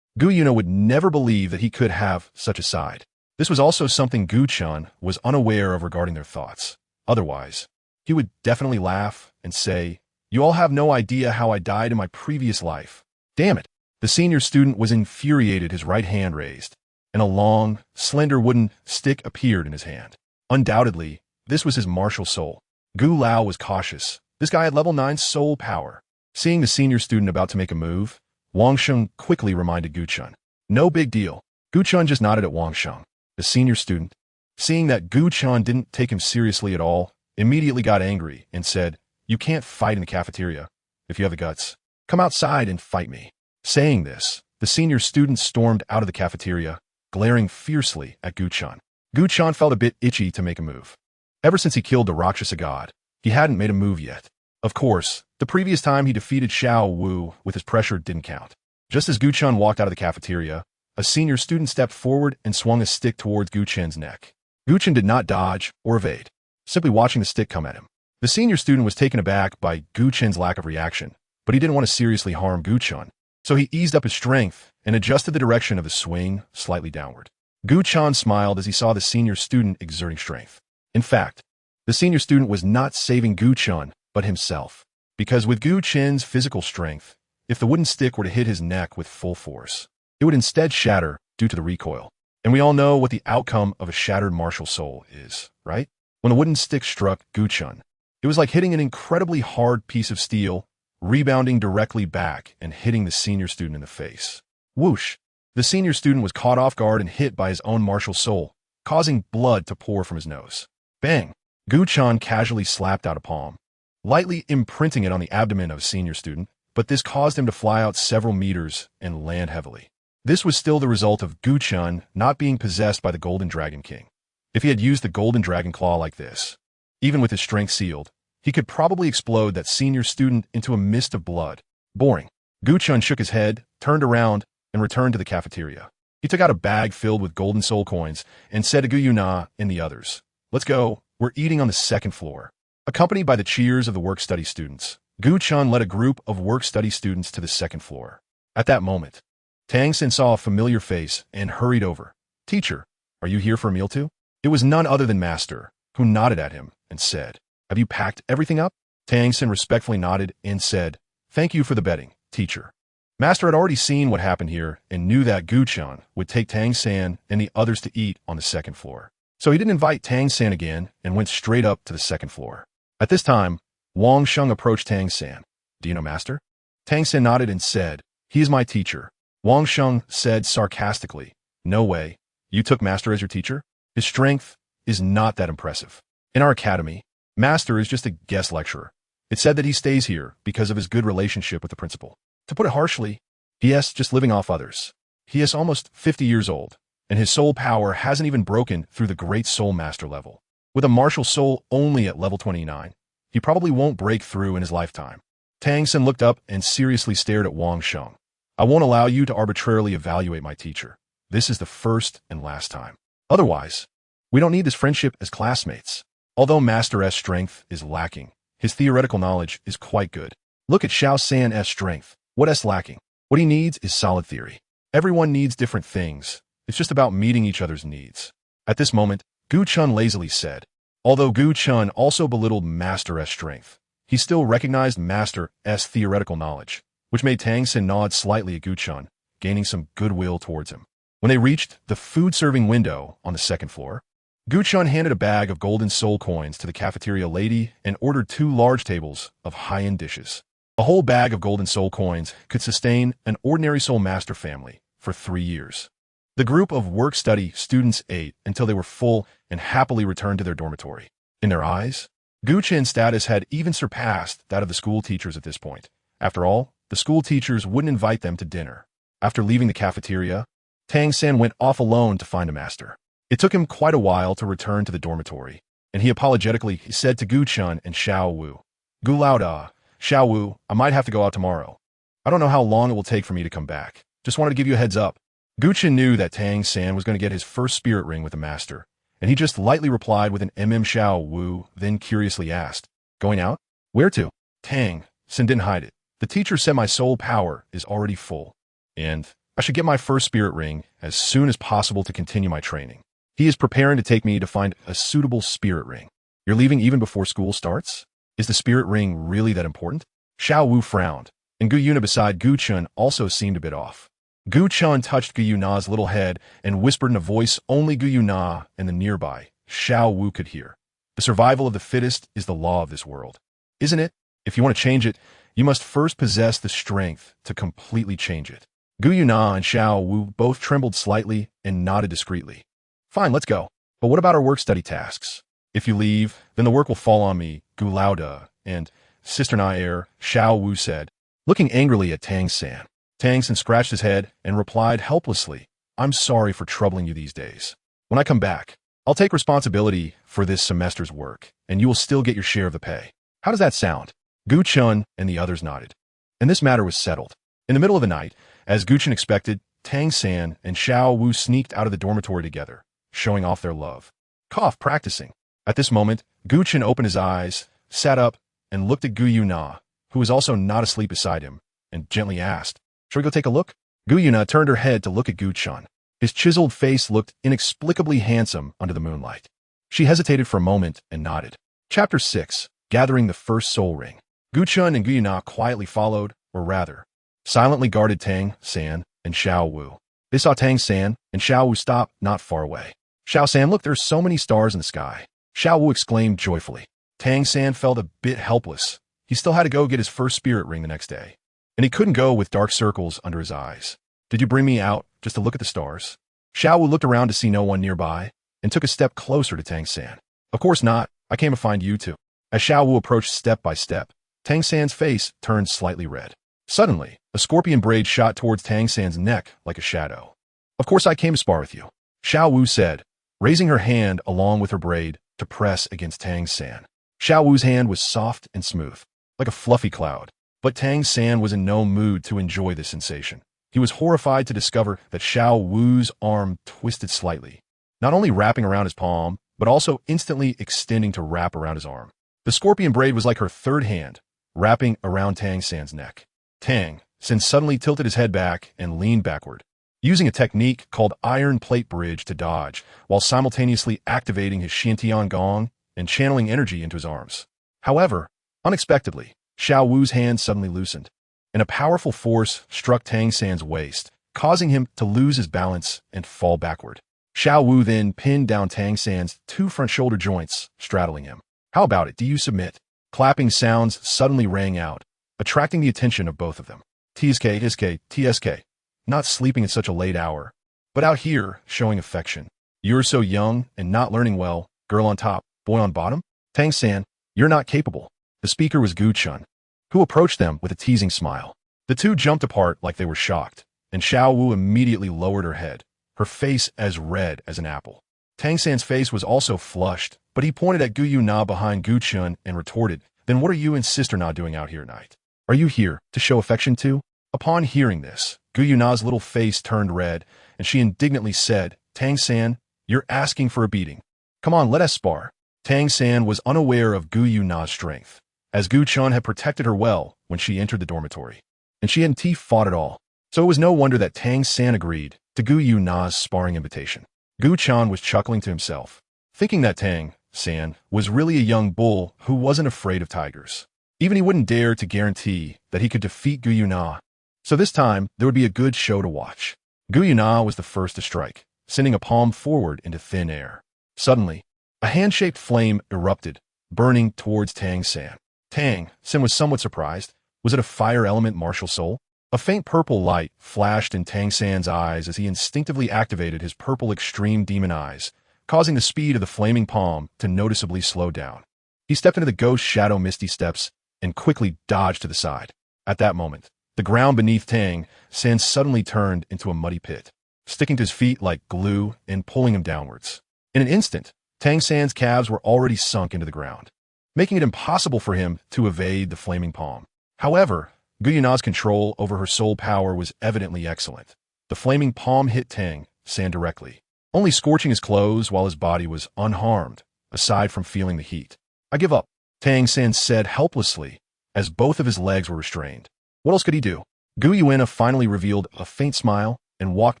S1: Gu Yue Na would never believe that he could have such a side. This was also something Gu Chen was unaware of regarding their thoughts. Otherwise, he would definitely laugh and say, "You all have no idea how I died in my previous life." Damn it. The senior student was infuriated, his right hand raised, and a long, slender wooden stick appeared in his hand. Undoubtedly, this was his martial soul. Gu Lao was cautious. This guy had level 9 soul power. Seeing the senior student about to make a move, Wang Sheng quickly reminded Gu Chen. No big deal. Gu Chen just nodded at Wang Sheng. The senior student, seeing that Gu Chen didn't take him seriously at all, immediately got angry and said, "You can't fight in the cafeteria. If you have the guts, come outside and fight me." Saying this, the senior student stormed out of the cafeteria, glaring fiercely at Gu Chen. Gu Chen felt a bit itchy to make a move. Ever since he killed the Rakshasa god, he hadn't made a move yet. Of course, the previous time he defeated Xiao Wu with his pressure didn't count. Just as Gu Chen walked out of the cafeteria, a senior student stepped forward and swung a stick towards Gu Chen's neck. Gu Chen did not dodge or evade, simply watching the stick come at him. The senior student was taken aback by Gu Chen's lack of reaction, but he didn't want to seriously harm Gu Chen, so he eased up his strength and adjusted the direction of the swing slightly downward. Gu Chen smiled as he saw the senior student exerting strength. In fact, the senior student was not saving Gu Chen, but himself. Because with Gu Chen's physical strength, if the wooden stick were to hit his neck with full force, it would instead shatter due to the recoil. And we all know what the outcome of a shattered martial soul is, right? When the wooden stick struck Gu Chen, it was like hitting an incredibly hard piece of steel, rebounding directly back and hitting the senior student in the face. Whoosh! The senior student was caught off guard and hit by his own martial soul, causing blood to pour from his nose. Bang! Gu Chen casually slapped out a palm, lightly imprinting it on the abdomen of a senior student, but this caused him to fly out several meters and land heavily. This was still the result of Gu Chen not being possessed by the Golden Dragon King. If he had used the Golden Dragon Claw like this, even with his strength sealed, he could probably explode that senior student into a mist of blood. Boring. Gu Chen shook his head, turned around, and returned to the cafeteria. He took out a bag filled with golden soul coins and said to Gu Yue Na and the others, "Let's go, we're eating on the second floor." Accompanied by the cheers of the work-study students, Gu Chen led a group of work-study students to the second floor. At that moment, Tang San saw a familiar face and hurried over. "Teacher, are you here for a meal too?" It was none other than Master, who nodded at him and said, "Have you packed everything up?" Tang San respectfully nodded and said, "Thank you for the betting, teacher." Master had already seen what happened here and knew that Gu Chen would take Tang San and the others to eat on the second floor. So he didn't invite Tang San again and went straight up to the second floor. At this time, Wang Sheng approached Tang San. "Do you know Master?" Tang San nodded and said, "He is my teacher." Wang Sheng said sarcastically, "No way. You took Master as your teacher? His strength is not that impressive. In our academy, Master is just a guest lecturer. It's said that he stays here because of his good relationship with the principal. To put it harshly, he is just living off others. He is almost 50 years old, and his soul power hasn't even broken through the Great Soul Master level. With a martial soul only at level 29, he probably won't break through in his lifetime." Tang San looked up and seriously stared at Wang Sheng. "I won't allow you to arbitrarily evaluate my teacher. This is the first and last time. Otherwise, we don't need this friendship as classmates." Although Master S' strength is lacking, his theoretical knowledge is quite good. Look at Xiao San S' strength. What S lacking? What he needs is solid theory. Everyone needs different things. It's just about meeting each other's needs. At this moment, Gu Chen lazily said. Although Gu Chen also belittled Master S' strength, he still recognized Master S' theoretical knowledge, which made Tang San nod slightly at Gu Chen, gaining some goodwill towards him. When they reached the food-serving window on the second floor, Gu Chen handed a bag of golden soul coins to the cafeteria lady and ordered 2 large tables of high-end dishes. A whole bag of golden soul coins could sustain an ordinary soul master family for 3 years. The group of work-study students ate until they were full and happily returned to their dormitory. In their eyes, Gu Chen's status had even surpassed that of the school teachers at this point. After all, the the school teachers wouldn't invite them to dinner. After leaving the cafeteria, Tang San went off alone to find a master. It took him quite a while to return to the dormitory, and he apologetically said to Gu Chen and Xiao Wu, "Gu Lao Da, Xiao Wu, I might have to go out tomorrow. I don't know how long it will take for me to come back. Just wanted to give you a heads up." Gu Chen knew that Tang San was going to get his first spirit ring with the master, and he just lightly replied with an Xiao Wu, then curiously asked, "Going out? Where to?" Tang San didn't hide it. "The teacher said my soul power is already full, and I should get my first spirit ring as soon as possible to continue my training. He is preparing to take me to find a suitable spirit ring." "You're leaving even before school starts? Is the spirit ring really that important?" Xiao Wu frowned, and Gu Yue Na beside Gu Chen also seemed a bit off. Gu Chen touched Gu Yue Na's little head and whispered in a voice only Gu Yue Na and the nearby Xiao Wu could hear, "The survival of the fittest is the law of this world. Isn't it? If you want to change it, you must first possess the strength to completely change it." Gu Yue Na and Xiao Wu both trembled slightly and nodded discreetly. "Fine, let's go. But what about our work-study tasks? If you leave, then the work will fall on me, Gu Lao Da, and Sister Na Air," Xiao Wu said, looking angrily at Tang San. Tang San scratched his head and replied helplessly, "I'm sorry for troubling you these days. When I come back, I'll take responsibility for this semester's work, and you will still get your share of the pay. How does that sound?" Gu Chen and the others nodded, and this matter was settled. In the middle of the night, as Gu Chen expected, Tang San and Xiao Wu sneaked out of the dormitory together, showing off their love. Practicing. At this moment, Gu Chen opened his eyes, sat up, and looked at Gu Yue Na, who was also not asleep beside him, and gently asked, "Shall we go take a look?" Gu Yue Na turned her head to look at Gu Chen. His chiseled face looked inexplicably handsome under the moonlight. She hesitated for a moment and nodded. Chapter 6. Gathering the First Soul Ring. Gu Chen and Gu Yue Na quietly followed, or rather, silently guarded Tang San and Xiao Wu. They saw Tang San and Xiao Wu stop not far away. "Xiao San, look, there's so many stars in the sky," Xiao Wu exclaimed joyfully. Tang San felt a bit helpless. He still had to go get his first spirit ring the next day, and he couldn't go with dark circles under his eyes. "Did you bring me out just to look at the stars?" Xiao Wu looked around to see no one nearby and took a step closer to Tang San. "Of course not. I came to find you too." As Xiao Wu approached step by step, Tang San's face turned slightly red. Suddenly, a scorpion braid shot towards Tang San's neck like a shadow. "Of course I came to spar with you," Xiao Wu said, raising her hand along with her braid to press against Tang San. Xiao Wu's hand was soft and smooth, like a fluffy cloud, but Tang San was in no mood to enjoy this sensation. He was horrified to discover that Xiao Wu's arm twisted slightly, not only wrapping around his palm, but also instantly extending to wrap around his arm. The scorpion braid was like her third hand, wrapping around Tang San's neck. Tang San suddenly tilted his head back and leaned backward, using a technique called iron plate bridge to dodge, while simultaneously activating his Shantian Gong and channeling energy into his arms. However, unexpectedly, Xiao Wu's hand suddenly loosened, and a powerful force struck Tang San's waist, causing him to lose his balance and fall backward. Xiao Wu then pinned down Tang San's two front shoulder joints, straddling him. "How about it? Do you submit?" Clapping sounds suddenly rang out, attracting the attention of both of them. TSK, not sleeping at such a late hour, but out here showing affection. "You're so young and not learning well, girl on top, boy on bottom? Tang San, you're not capable." The speaker was Gu Chen, who approached them with a teasing smile. The two jumped apart like they were shocked, and Xiao Wu immediately lowered her head, her face as red as an apple. Tang San's face was also flushed, but he pointed at Gu Yue Na behind Gu Chen and retorted, "Then what are you and Sister Na doing out here tonight? Are you here to show affection too?" Upon hearing this, Gu Yue Na's little face turned red, and she indignantly said, "Tang San, you're asking for a beating. Come on, let us spar." Tang San was unaware of Gu Yue Na's strength, as Gu Chen had protected her well when she entered the dormitory, and she hadn't fought at all. So it was no wonder that Tang San agreed to Gu Yue Na's sparring invitation. Gu Chen was chuckling to himself, thinking that Tang San was really a young bull who wasn't afraid of tigers. Even he wouldn't dare to guarantee that he could defeat Gu Yue Na. So this time, there would be a good show to watch. Gu Yue Na was the first to strike, sending a palm forward into thin air. Suddenly, a hand-shaped flame erupted, burning towards Tang San. Tang San was somewhat surprised. Was it a fire element martial soul? A faint purple light flashed in Tang San's eyes as he instinctively activated his purple extreme demon eyes, causing the speed of the flaming palm to noticeably slow down. He stepped into the ghost shadow misty steps and quickly dodged to the side. At that moment, The ground beneath Tang San suddenly turned into a muddy pit, sticking to his feet like glue and pulling him downwards. In an instant, Tang San's calves were already sunk into the ground, making it impossible for him to evade the flaming palm. However, Gu Yue Na's control over her soul power was evidently excellent. The flaming palm hit Tang San directly, only scorching his clothes while his body was unharmed, aside from feeling the heat. "I give up," Tang San said helplessly, as both of his legs were restrained. What else could he do? Gu Yue Na finally revealed a faint smile and walked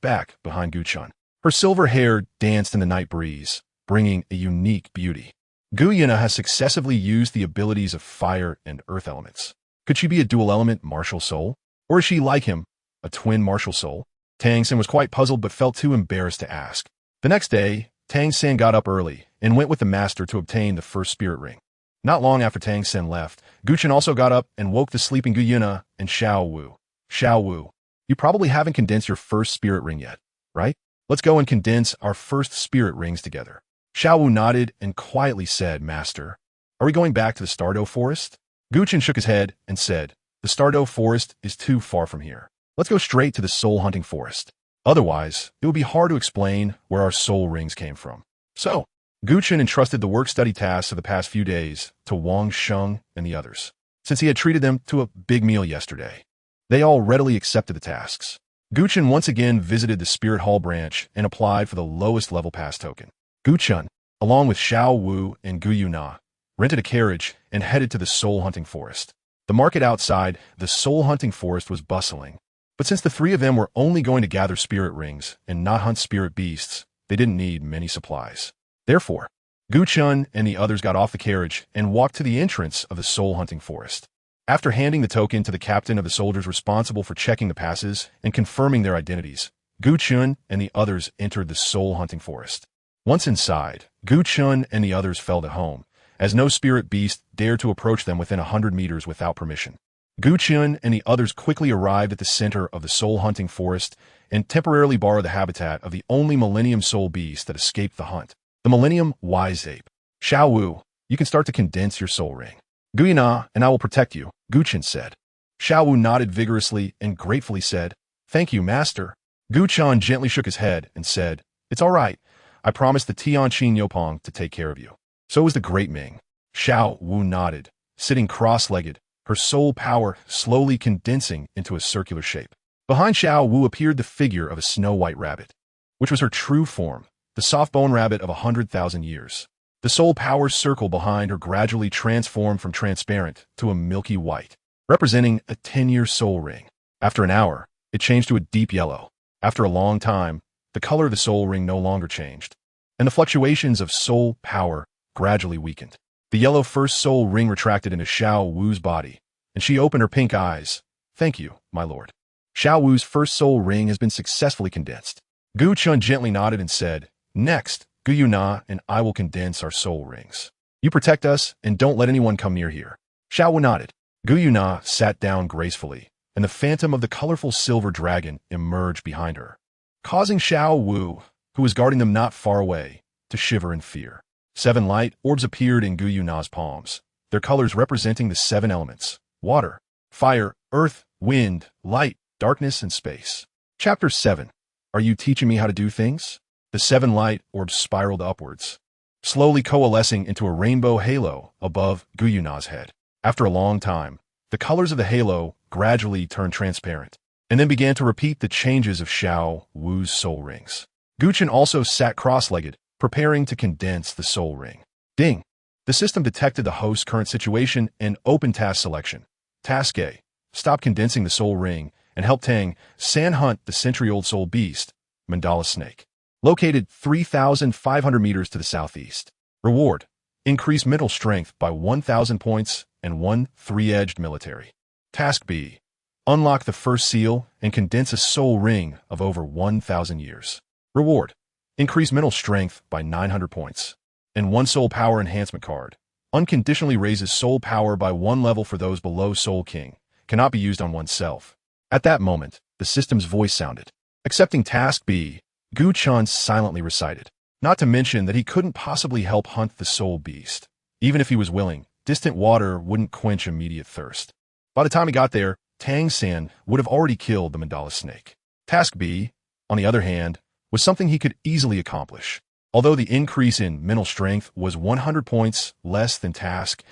S1: back behind Gu Chen. Her silver hair danced in the night breeze, bringing a unique beauty. Gu Yue Na has successively used the abilities of fire and earth elements. Could she be a dual-element martial soul? Or is she, like him, a twin martial soul? Tang San was quite puzzled but felt too embarrassed to ask. The next day, Tang San got up early and went with the master to obtain the first spirit ring. Not long after Tang San left, Gu Chen also got up and woke the sleeping Gu Yue Na and Xiao Wu. "Xiao Wu, you probably haven't condensed your first spirit ring yet, right? Let's go and condense our first spirit rings together." Xiao Wu nodded and quietly said, "Master, are we going back to the Stardo Forest?" Gu Chen shook his head and said, "The Stardo Forest is too far from here. Let's go straight to the Soul Hunting Forest. Otherwise, it would be hard to explain where our soul rings came from." So, Gu Chen entrusted the work-study tasks of the past few days to Wang Sheng and the others, since he had treated them to a big meal yesterday. They all readily accepted the tasks. Gu Chen once again visited the Spirit Hall branch and applied for the lowest level pass token. Gu Chen, along with Xiao Wu and Gu Yue Na, rented a carriage and headed to the Soul Hunting Forest. The market outside the Soul Hunting Forest was bustling, but since the three of them were only going to gather spirit rings and not hunt spirit beasts, they didn't need many supplies. Therefore, Gu Chen and the others got off the carriage and walked to the entrance of the Soul Hunting Forest. After handing the token to the captain of the soldiers responsible for checking the passes and confirming their identities, Gu Chen and the others entered the Soul Hunting Forest. Once inside, Gu Chen and the others felt at home, as no spirit beast dared to approach them within 100 meters without permission. Gu Chen and the others quickly arrived at the center of the Soul Hunting Forest and temporarily borrowed the habitat of the only Millennium Soul beast that escaped the hunt, the Millennium Wise Ape. "Xiao Wu, you can start to condense your soul ring. Gu Yue Na and I will protect you," Gu Chen said. Xiao Wu nodded vigorously and gratefully said, "Thank you, master." Gu Chen gently shook his head and said, "It's all right. I promised the Tianqin Yopeng to take care of you." So was the Great Ming. Xiao Wu nodded, sitting cross-legged, her soul power slowly condensing into a circular shape. Behind Xiao Wu appeared the figure of a snow-white rabbit, which was her true form, the soft-bone rabbit of 100,000 years. The soul power circle behind her gradually transformed from transparent to a milky white, representing a 10-year soul ring. After an hour, it changed to a deep yellow. After a long time, the color of the soul ring no longer changed, and the fluctuations of soul power gradually weakened. The yellow first soul ring retracted into Xiao Wu's body, and she opened her pink eyes. "Thank you, my lord. Xiao Wu's first soul ring has been successfully condensed." Gu Chen gently nodded and said, "Next, Gu Yue Na and I will condense our soul rings. You protect us and don't let anyone come near here." Xiao Wu nodded. Gu Yue Na sat down gracefully, and the phantom of the colorful silver dragon emerged behind her, causing Xiao Wu, who was guarding them not far away, to shiver in fear. 7 light orbs appeared in Gu Yue Na's palms, their colors representing the 7 elements: water, fire, earth, wind, light, darkness, and space. Chapter 7. Are you teaching me how to do things? The 7 light orbs spiraled upwards, slowly coalescing into a rainbow halo above Gu Yue Na's head. After a long time, the colors of the halo gradually turned transparent, and then began to repeat the changes of Xiao Wu's soul rings. Gu Chen also sat cross-legged, preparing to condense the soul ring. Ding! The system detected the host's current situation and opened task selection. Task A: stop condensing the soul ring and help Tang San hunt the century-old soul beast, Mandala Snake, located 3,500 meters to the southeast. Reward: increase mental strength by 1,000 points and 1 3-edged military. Task B: unlock the first seal and condense a soul ring of over 1,000 years. Reward: increase mental strength by 900 points and 1 soul power enhancement card. Unconditionally raises soul power by 1 level for those below Soul King. Cannot be used on oneself. At that moment, the system's voice sounded. Accepting Task B, Gu Chen silently recited. Not to mention that he couldn't possibly help hunt the soul beast. Even if he was willing, distant water wouldn't quench immediate thirst. By the time he got there, Tang San would have already killed the mandala snake. Task B, on the other hand, was something he could easily accomplish. Although the increase in mental strength was 100 points less than task,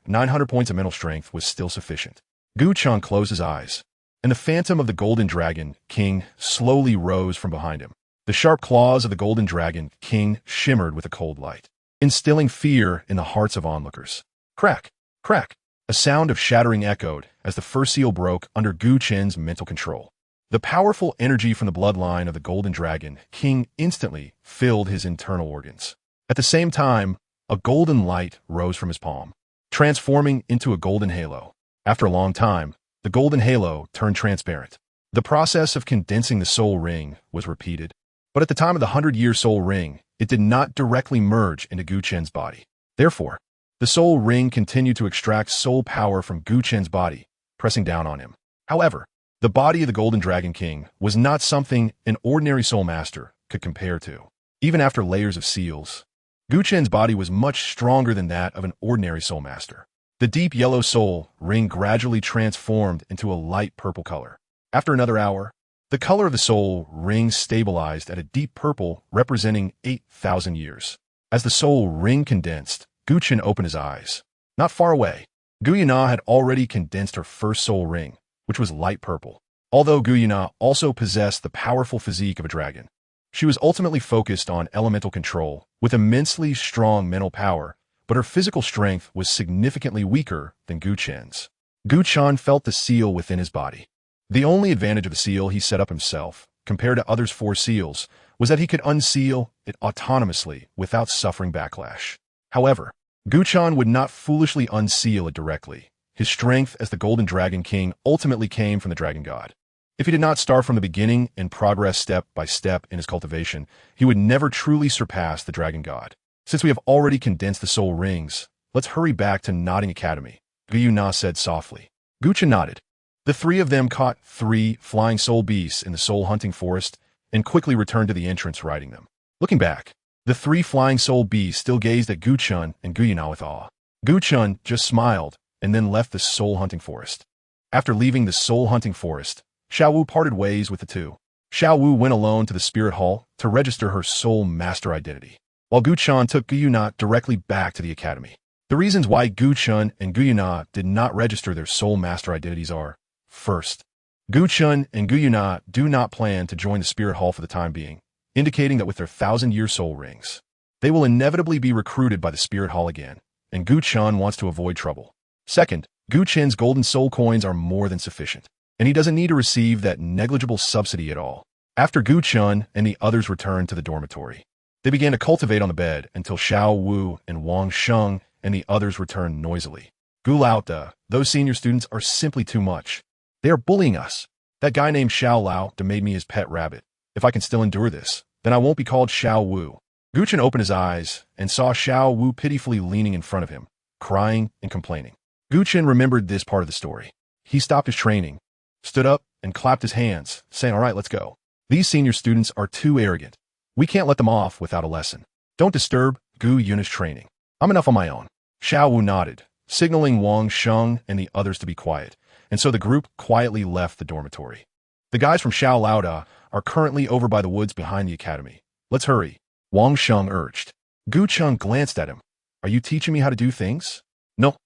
S1: 900 points of mental strength was still sufficient. Gu Chen closed his eyes, and the phantom of the Golden Dragon King slowly rose from behind him. The sharp claws of the Golden Dragon King shimmered with a cold light, instilling fear in the hearts of onlookers. Crack! Crack! A sound of shattering echoed as the first seal broke under Gu Chen's mental control. The powerful energy from the bloodline of the Golden Dragon King instantly filled his internal organs. At the same time, a golden light rose from his palm, transforming into a golden halo. After a long time, the golden halo turned transparent. The process of condensing the soul ring was repeated, but at the time of the 100-year soul ring, it did not directly merge into Gu Chen's body. Therefore, the soul ring continued to extract soul power from Gu Chen's body, pressing down on him. However, the body of the Golden Dragon King was not something an ordinary soul master could compare to. Even after layers of seals, Gu Chen's body was much stronger than that of an ordinary soul master. The deep yellow soul ring gradually transformed into a light purple color. After another hour, the color of the soul ring stabilized at a deep purple representing 8,000 years. As the soul ring condensed, Gu Chen opened his eyes. Not far away, Gu Yue Na had already condensed her first soul ring, which was light purple. Although Gu Yue Na also possessed the powerful physique of a dragon, she was ultimately focused on elemental control with immensely strong mental power, but her physical strength was significantly weaker than Gu Chen's. Gu Chen felt the seal within his body. The only advantage of the seal he set up himself, compared to others' 4 seals, was that he could unseal it autonomously without suffering backlash. However, Gu Chen would not foolishly unseal it directly. His strength as the Golden Dragon King ultimately came from the Dragon God. If he did not start from the beginning and progress step by step in his cultivation, he would never truly surpass the Dragon God. Since we have already condensed the soul rings, let's hurry back to Nodding Academy, Gu Yue Na said softly. Gu Chen nodded. The 3 of them caught 3 flying soul beasts in the soul hunting forest and quickly returned to the entrance riding them. Looking back, the 3 flying soul beasts still gazed at Gu Chen and Gu Yue Na with awe. Gu Chen just smiled and then left the soul hunting forest. After leaving the soul hunting forest, Xiao Wu parted ways with the 2. Xiao Wu went alone to the spirit hall to register her soul master identity, while Gu Chen took Gu Yue Na directly back to the academy. The reasons why Gu Chen and Gu Yue Na did not register their soul master identities are: first, Gu Chen and Gu Yue Na do not plan to join the spirit hall for the time being, indicating that with their 1,000-year soul rings, they will inevitably be recruited by the spirit hall again, and Gu Chen wants to avoid trouble. Second, Gu Chen's golden soul coins are more than sufficient, and he doesn't need to receive that negligible subsidy at all. After Gu Chen and the others returned to the dormitory, they began to cultivate on the bed until Xiao Wu and Wang Sheng and the others returned noisily. Gu Lao, those senior students are simply too much. They are bullying us. That guy named Xiao Lao made me his pet rabbit. If I can still endure this, then I won't be called Xiao Wu. Gu Chen opened his eyes and saw Xiao Wu pitifully leaning in front of him, crying and complaining. Gu Chen remembered this part of the story. He stopped his training, stood up, and clapped his hands, saying, "All right, let's go. These senior students are too arrogant. We can't let them off without a lesson. Don't disturb Gu Yue Na's training. I'm enough on my own." Xiao Wu nodded, signaling Wang Sheng and the others to be quiet, and so the group quietly left the dormitory. "The guys from Xiao Lao are currently over by the woods behind the academy. Let's hurry," Wang Sheng urged. Gu Chen glanced at him. "Are you teaching me how to do things?" No.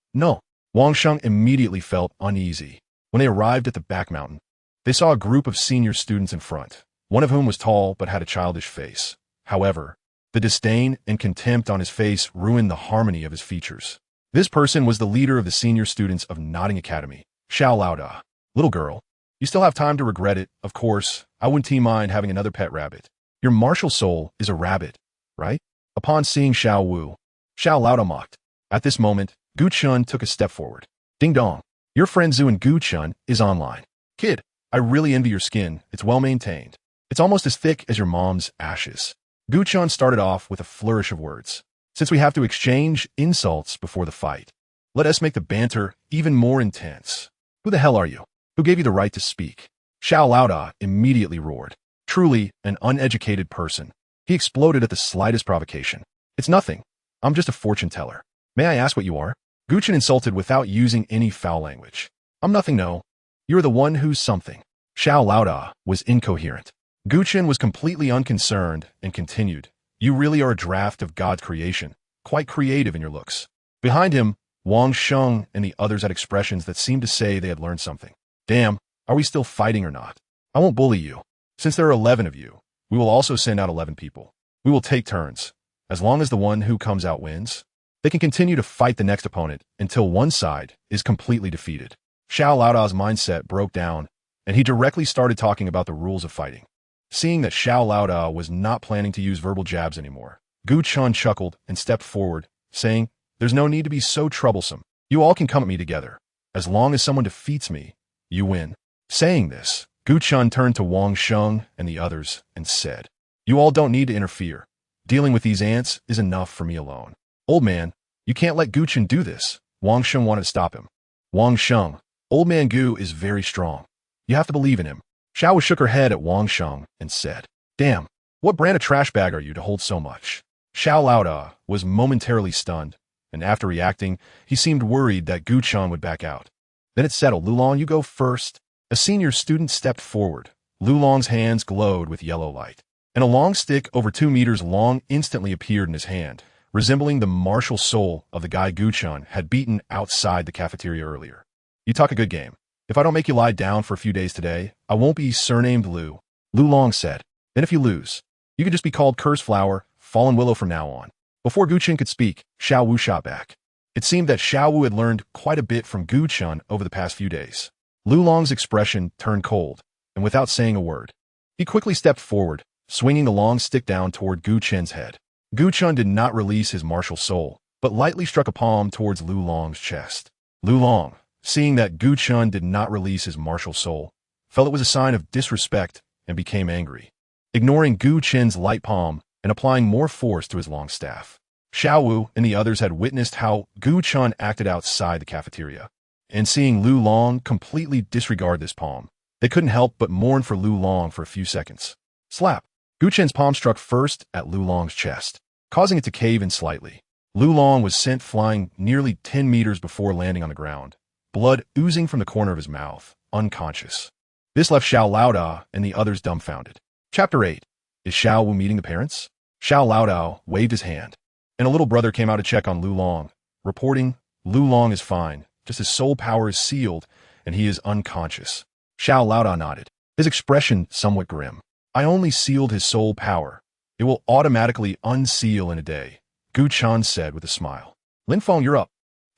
S1: Wang Sheng immediately felt uneasy. When they arrived at the back mountain, they saw a group of senior students in front, one of whom was tall but had a childish face. However, the disdain and contempt on his face ruined the harmony of his features. This person was the leader of the senior students of Nodding Academy, Xiao Lao. "Little girl, you still have time to regret it. Of course, I wouldn't mind having another pet rabbit. Your martial soul is a rabbit, right?" Upon seeing Xiao Wu, Xiao Lao mocked. At this moment, Gu Chen took a step forward. "Ding dong. Your friend Zhu and Gu Chen is online. Kid, I really envy your skin. It's well maintained. It's almost as thick as your mom's ashes." Gu Chen started off with a flourish of words. "Since we have to exchange insults before the fight, let us make the banter even more intense. Who the hell are you? Who gave you the right to speak?" Xiao Lao immediately roared. Truly an uneducated person. He exploded at the slightest provocation. "It's nothing. I'm just a fortune teller. May I ask what you are?" Gu Chen insulted without using any foul language. "I'm nothing, no. You're the one who's something. Xiao Laoda was incoherent. Gu Chen was completely unconcerned and continued, you really are a draft of God's creation, quite creative in your looks. Behind him, Wang Sheng and the others had expressions that seemed to say they had learned something. Damn, are we still fighting or not? I won't bully you. Since there are 11 of you, we will also send out 11 people. We will take turns. As long as the one who comes out wins, they can continue to fight the next opponent until one side is completely defeated. Xiao Laoda's mindset broke down, and he directly started talking about the rules of fighting. Seeing that Xiao Laoda was not planning to use verbal jabs anymore, Gu Chen chuckled and stepped forward, saying, there's no need to be so troublesome. You all can come at me together. As long as someone defeats me, you win. Saying this, Gu Chen turned to Wang Sheng and the others and said, you all don't need to interfere. Dealing with these ants is enough for me alone. Old man, you can't let Gu Chen do this. Wang Sheng wanted to stop him. Wang Sheng, old man Gu is very strong. You have to believe in him. Xiao shook her head at Wang Sheng and said, damn, what brand of trash bag are you to hold so much? Xiao Laoda was momentarily stunned, and after reacting, he seemed worried that Gu Chen would back out. Then it settled. Lulong, you go first. A senior student stepped forward. Lulong's hands glowed with yellow light, and a long stick over 2 meters long instantly appeared in his hand, resembling the martial soul of the guy Gu Chen had beaten outside the cafeteria earlier. You talk a good game. If I don't make you lie down for a few days today, I won't be surnamed Lu. Lulong said. Then if you lose, you could just be called Curse Flower, Fallen Willow from now on. Before Gu Chen could speak, Xiao Wu shot back. It seemed that Xiao Wu had learned quite a bit from Gu Chen over the past few days. Lulong's expression turned cold, and without saying a word, he quickly stepped forward, swinging the long stick down toward Gu Chen's head. Gu Chen did not release his martial soul, but lightly struck a palm towards Lulong's chest. Lulong, seeing that Gu Chen did not release his martial soul, felt it was a sign of disrespect and became angry, ignoring Gu Chen's light palm and applying more force to his long staff. Xiao Wu and the others had witnessed how Gu Chen acted outside the cafeteria, and seeing Lulong completely disregard this palm, they couldn't help but mourn for Lulong for a few seconds. Slap! Gu Chen's palm struck first at Lulong's chest, causing it to cave in slightly. Lulong was sent flying nearly 10 meters before landing on the ground, blood oozing from the corner of his mouth, unconscious. This left Xiao Laoda and the others dumbfounded. Chapter 8. Is Xiao Wu meeting the parents? Xiao Laoda waved his hand, and a little brother came out to check on Lulong, reporting, Lulong is fine, just his soul power is sealed, and he is unconscious. Xiao Laoda nodded, his expression somewhat grim. I only sealed his soul power. It will automatically unseal in a day, Gu Chen said with a smile. Lin Feng, you're up.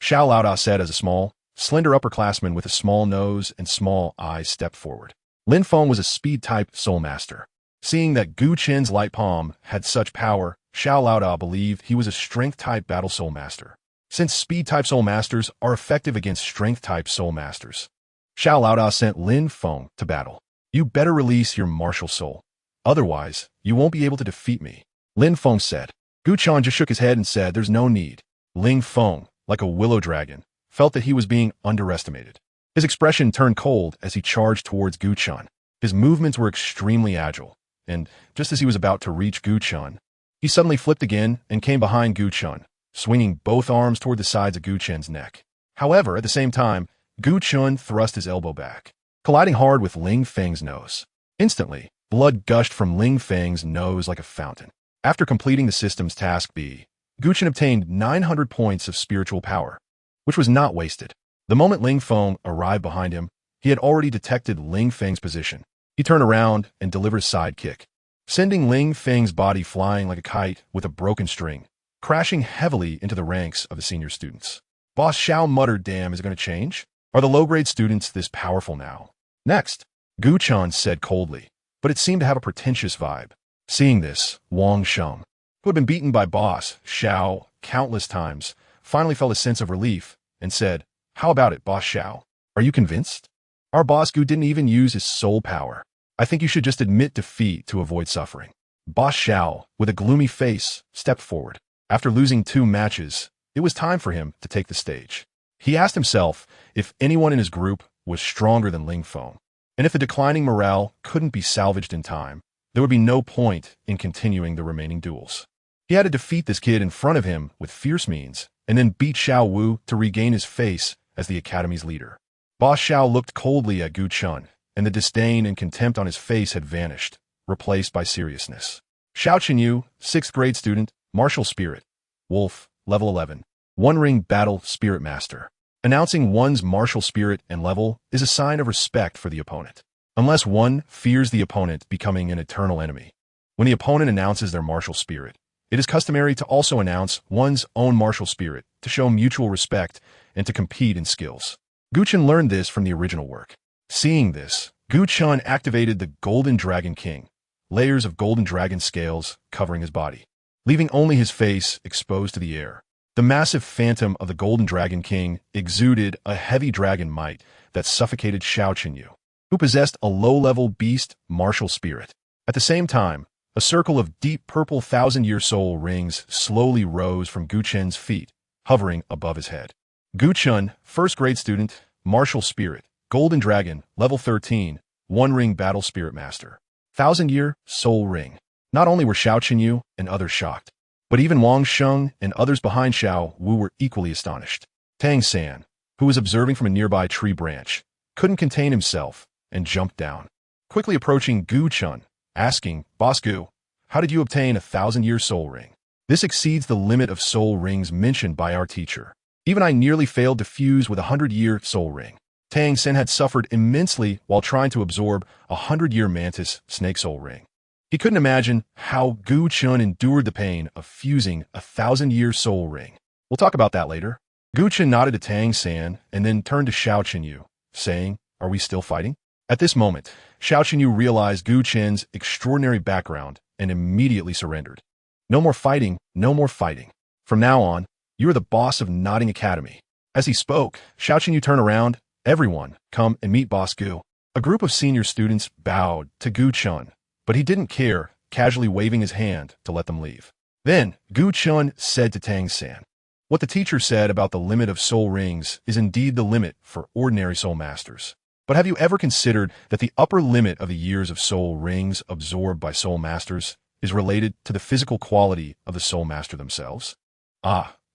S1: Xiao Laoda said as a small, slender upperclassman with a small nose and small eyes stepped forward. Lin Feng was a speed-type soul master. Seeing that Gu Chen's light palm had such power, Xiao Laoda believed he was a strength-type battle soul master, since speed-type soul masters are effective against strength-type soul masters. Xiao Laoda sent Lin Feng to battle. You better release your martial soul. Otherwise, you won't be able to defeat me, Lin Feng said. Gu Chen just shook his head and said, there's no need. Lin Feng, like a willow dragon, felt that he was being underestimated. His expression turned cold as he charged towards Gu Chen. His movements were extremely agile, and just as he was about to reach Gu Chen, he suddenly flipped again and came behind Gu Chen, swinging both arms toward the sides of Gu Chen's neck. However, at the same time, Gu Chen thrust his elbow back, colliding hard with Ling Feng's nose. Instantly, blood gushed from Ling Feng's nose like a fountain. After completing the system's task B, Gu Chen obtained 900 points of spiritual power, which was not wasted. The moment Ling Feng arrived behind him, he had already detected Ling Feng's position. He turned around and delivered a side kick, sending Ling Feng's body flying like a kite with a broken string, crashing heavily into the ranks of the senior students. Boss Xiao muttered, damn, is it going to change? Are the low-grade students this powerful now? Next, Gu Chen said coldly, but it seemed to have a pretentious vibe. Seeing this, Wang Sheng, who had been beaten by Boss Xiao countless times, finally felt a sense of relief and said, how about it, Boss Xiao? Are you convinced? Our boss Gu didn't even use his soul power. I think you should just admit defeat to avoid suffering. Boss Xiao, with a gloomy face, stepped forward. After losing 2 matches, it was time for him to take the stage. He asked himself if anyone in his group was stronger than Ling Feng, and if the declining morale couldn't be salvaged in time, there would be no point in continuing the remaining duels. He had to defeat this kid in front of him with fierce means, and then beat Xiao Wu to regain his face as the academy's leader. Boss Xiao looked coldly at Gu Chen, and the disdain and contempt on his face had vanished, replaced by seriousness. Xiao Chenyu, 6th grade student, martial spirit. Wolf, level 11. One-ring battle spirit master. Announcing one's martial spirit and level is a sign of respect for the opponent, unless one fears the opponent becoming an eternal enemy. When the opponent announces their martial spirit, it is customary to also announce one's own martial spirit to show mutual respect and to compete in skills. Gu Chen learned this from the original work. Seeing this, Gu Chen activated the Golden Dragon King, layers of golden dragon scales covering his body, leaving only his face exposed to the air. The massive phantom of the Golden Dragon King exuded a heavy dragon might that suffocated Xiao Chenyu, who possessed a low-level beast martial spirit. At the same time, a circle of deep purple thousand-year soul rings slowly rose from Gu Chen's feet, hovering above his head. Gu Chen, 1st grade student, martial spirit, Golden Dragon, level 13, one-ring battle spirit master. Thousand-year soul ring. Not only were Xiao Chenyu and others shocked, but even Wang Sheng and others behind Xiao Wu were equally astonished. Tang San, who was observing from a nearby tree branch, couldn't contain himself and jumped down, quickly approaching Gu Chen, asking, "Boss Gu, how did you obtain a thousand-year soul ring? This exceeds the limit of soul rings mentioned by our teacher. Even I nearly failed to fuse with a 100-year soul ring." Tang San had suffered immensely while trying to absorb a 100-year mantis snake soul ring. He couldn't imagine how Gu Chen endured the pain of fusing a 1,000-year soul ring. We'll talk about that later. Gu Chen nodded to Tang San and then turned to Xiao Chenyu, saying, "Are we still fighting?" At this moment, Xiao Chenyu realized Gu Chen's extraordinary background and immediately surrendered. "No more fighting, no more fighting. From now on, you are the boss of Nodding Academy." As he spoke, Xiao Chenyu turned around. "Everyone, come and meet Boss Gu." A group of senior students bowed to Gu Chen, but he didn't care, casually waving his hand to let them leave. Then, Gu Chen said to Tang San, "What the teacher said about the limit of soul rings is indeed the limit for ordinary soul masters. But have you ever considered that the upper limit of the years of soul rings absorbed by soul masters is related to the physical quality of the soul master themselves?"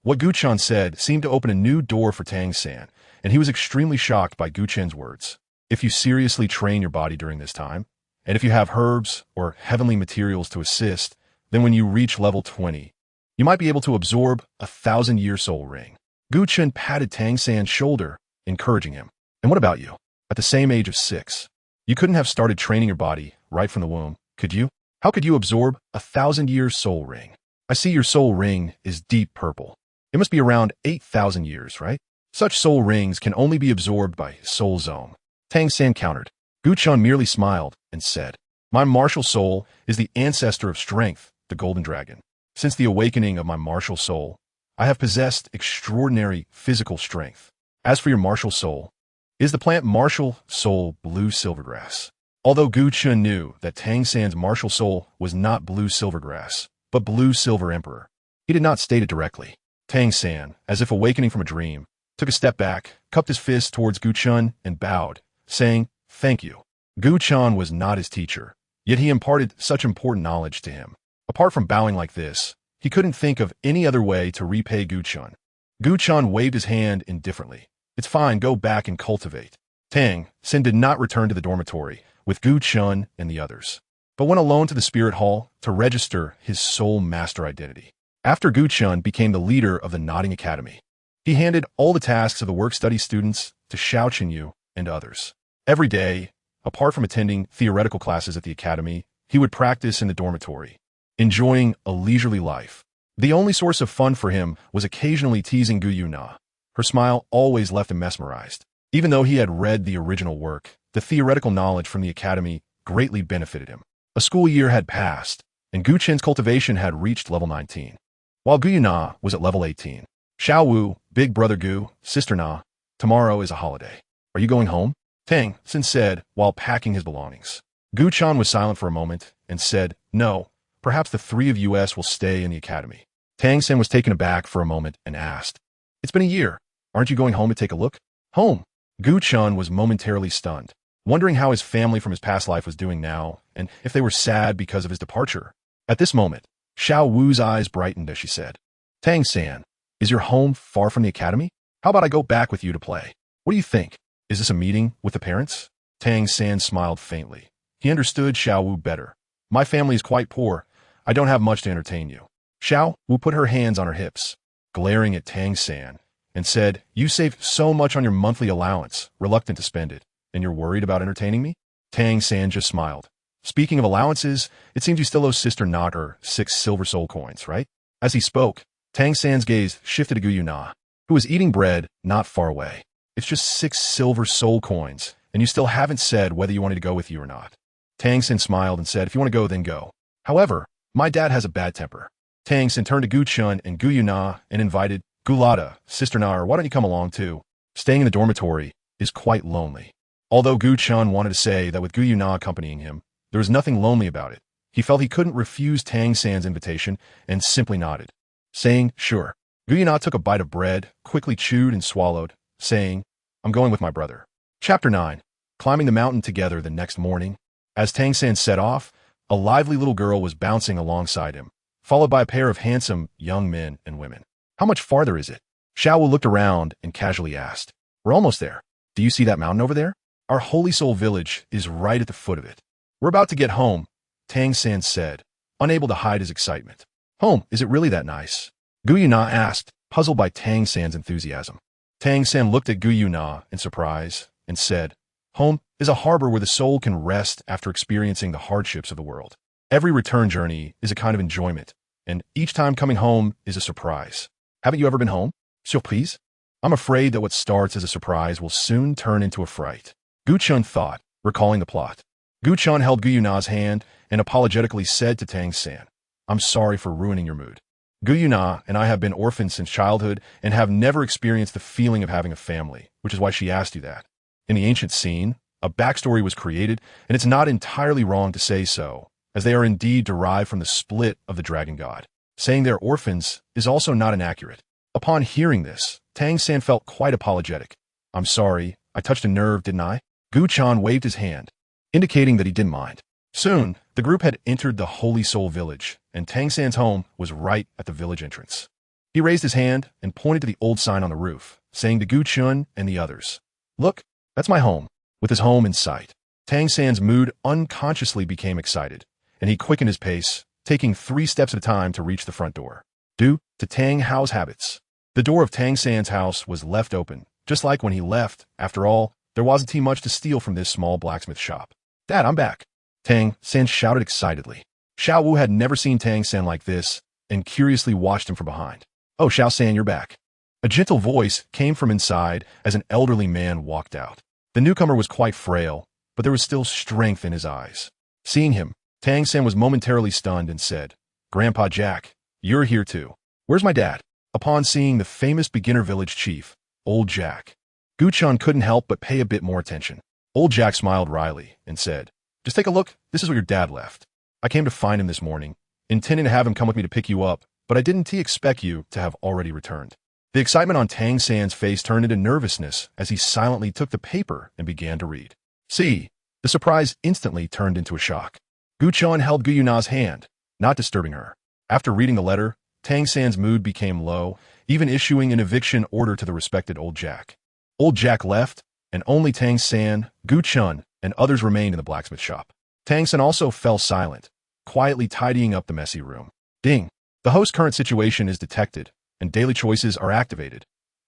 S1: What Gu Chen said seemed to open a new door for Tang San, and he was extremely shocked by Gu Chen's words. If you seriously train your body during this time, and if you have herbs or heavenly materials to assist, then when you reach level 20, you might be able to absorb a 1,000-year soul ring. Gu Chen patted Tang San's shoulder, encouraging him. "And what about you? At the same age of 6, you couldn't have started training your body right from the womb, could you? How could you absorb a 1,000-year soul ring? I see your soul ring is deep purple. It must be around 8,000 years, right? Such soul rings can only be absorbed by soul zone." Tang San countered. Gu Chen merely smiled and said, "My martial soul is the ancestor of strength, the Golden Dragon. Since the awakening of my martial soul, I have possessed extraordinary physical strength. As for your martial soul, is the plant martial soul blue silvergrass?" Although Gu Chen knew that Tang San's martial soul was not blue silvergrass, but blue silver emperor, he did not state it directly. Tang San, as if awakening from a dream, took a step back, cupped his fist towards Gu Chen, and bowed, saying, "Thank you." Gu Chen was not his teacher, yet he imparted such important knowledge to him. Apart from bowing like this, he couldn't think of any other way to repay Gu Chen. Gu Chen waved his hand indifferently. "It's fine, go back and cultivate." Tang San did not return to the dormitory with Gu Chen and the others, but went alone to the spirit hall to register his soul master identity. After Gu Chen became the leader of the Nodding Academy, he handed all the tasks of the work-study students to Xiao Chenyu and others. Every day, apart from attending theoretical classes at the academy, he would practice in the dormitory, enjoying a leisurely life. The only source of fun for him was occasionally teasing Gu Yue Na. Her smile always left him mesmerized. Even though he had read the original work, the theoretical knowledge from the academy greatly benefited him. A school year had passed, and Gu Chen's cultivation had reached level 19, while Gu Yue Na was at level 18. "Xiao Wu, big brother Gu, sister Na, tomorrow is a holiday. Are you going home?" Tang San said while packing his belongings. Gu Chen was silent for a moment and said, "No, perhaps the three of us will stay in the academy." Tang San was taken aback for a moment and asked, "It's been a year. Aren't you going home to take a look?" "Home?" Gu Chen was momentarily stunned, wondering how his family from his past life was doing now and if they were sad because of his departure. At this moment, Xiao Wu's eyes brightened as she said, "Tang San, is your home far from the academy? How about I go back with you to play? What do you think? Is this a meeting with the parents? Tang San smiled faintly. He understood Xiao Wu better. My family is quite poor. I don't have much to entertain you. Xiao Wu put her hands on her hips, glaring at Tang San, and said, You save so much on your monthly allowance, reluctant to spend it, and you're worried about entertaining me? Tang San just smiled. Speaking of allowances, it seems you still owe Sister Not her 6 silver soul coins, right? As he spoke, Tang San's gaze shifted to Gu Yue Na, who was eating bread not far away. It's just 6 silver soul coins, and you still haven't said whether you wanted to go with you or not. Tang San smiled and said, If you want to go, then go. However, my dad has a bad temper. Tang San turned to Gu Chen and Gu Yue Na and invited, Gulada, Sister Na, why don't you come along too? Staying in the dormitory is quite lonely. Although Gu Chen wanted to say that with Gu Yue Na accompanying him, there was nothing lonely about it. He felt he couldn't refuse Tang San's invitation and simply nodded, saying, Sure. Gu Yue Na took a bite of bread, quickly chewed and swallowed, saying, I'm going with my brother. Chapter 9. Climbing the mountain together the next morning. As Tang San set off, a lively little girl was bouncing alongside him, followed by a pair of handsome young men and women. How much farther is it? Xiao Wu looked around and casually asked. We're almost there. Do you see that mountain over there? Our Holy Soul village is right at the foot of it. We're about to get home, Tang San said, unable to hide his excitement. Home, is it really that nice? Gu Yue Na asked, puzzled by Tang San's enthusiasm. Tang San looked at Gu Yue Na in surprise and said, Home is a harbor where the soul can rest after experiencing the hardships of the world. Every return journey is a kind of enjoyment, and each time coming home is a surprise. Haven't you ever been home? Surprise? I'm afraid that what starts as a surprise will soon turn into a fright. Gu Chen thought, recalling the plot. Gu Chen held Gu Yue Na's hand and apologetically said to Tang San, I'm sorry for ruining your mood. Gu Yue Na and I have been orphans since childhood and have never experienced the feeling of having a family, which is why she asked you that. In the ancient scene, a backstory was created, and it's not entirely wrong to say so, as they are indeed derived from the split of the dragon god. Saying they're orphans is also not inaccurate. Upon hearing this, Tang San felt quite apologetic. I'm sorry, I touched a nerve, didn't I? Gu Chen waved his hand, indicating that he didn't mind. Soon, the group had entered the Holy Soul village, and Tang San's home was right at the village entrance. He raised his hand and pointed to the old sign on the roof, saying to Gu Chen and the others, Look, that's my home. With his home in sight, Tang San's mood unconsciously became excited, and he quickened his pace, taking 3 steps at a time to reach the front door. Due to Tang Hao's habits, the door of Tang San's house was left open, just like when he left. After all, there wasn't too much to steal from this small blacksmith shop. Dad, I'm back. Tang San shouted excitedly. Xiao Wu had never seen Tang San like this and curiously watched him from behind. Oh, Xiao San, you're back. A gentle voice came from inside as an elderly man walked out. The newcomer was quite frail, but there was still strength in his eyes. Seeing him, Tang San was momentarily stunned and said, Grandpa Jack, you're here too. Where's my dad? Upon seeing the famous beginner village chief, Old Jack, Gu Chen couldn't help but pay a bit more attention. Old Jack smiled wryly and said, Just take a look. This is where your dad left. I came to find him this morning, intending to have him come with me to pick you up, but I didn't expect you to have already returned. The excitement on Tang San's face turned into nervousness as he silently took the paper and began to read. See, the surprise instantly turned into a shock. Gu Chen held Gu Yue Na's hand, not disturbing her. After reading the letter, Tang San's mood became low, even issuing an eviction order to the respected Old Jack. Old Jack left, and only Tang San, Gu Chen, and others remained in the blacksmith shop. Tang San also fell silent, quietly tidying up the messy room. Ding! The host's current situation is detected, and daily choices are activated.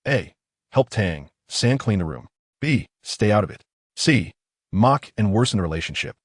S1: A. Help Tang San clean the room. B. Stay out of it. C. Mock and worsen the relationship.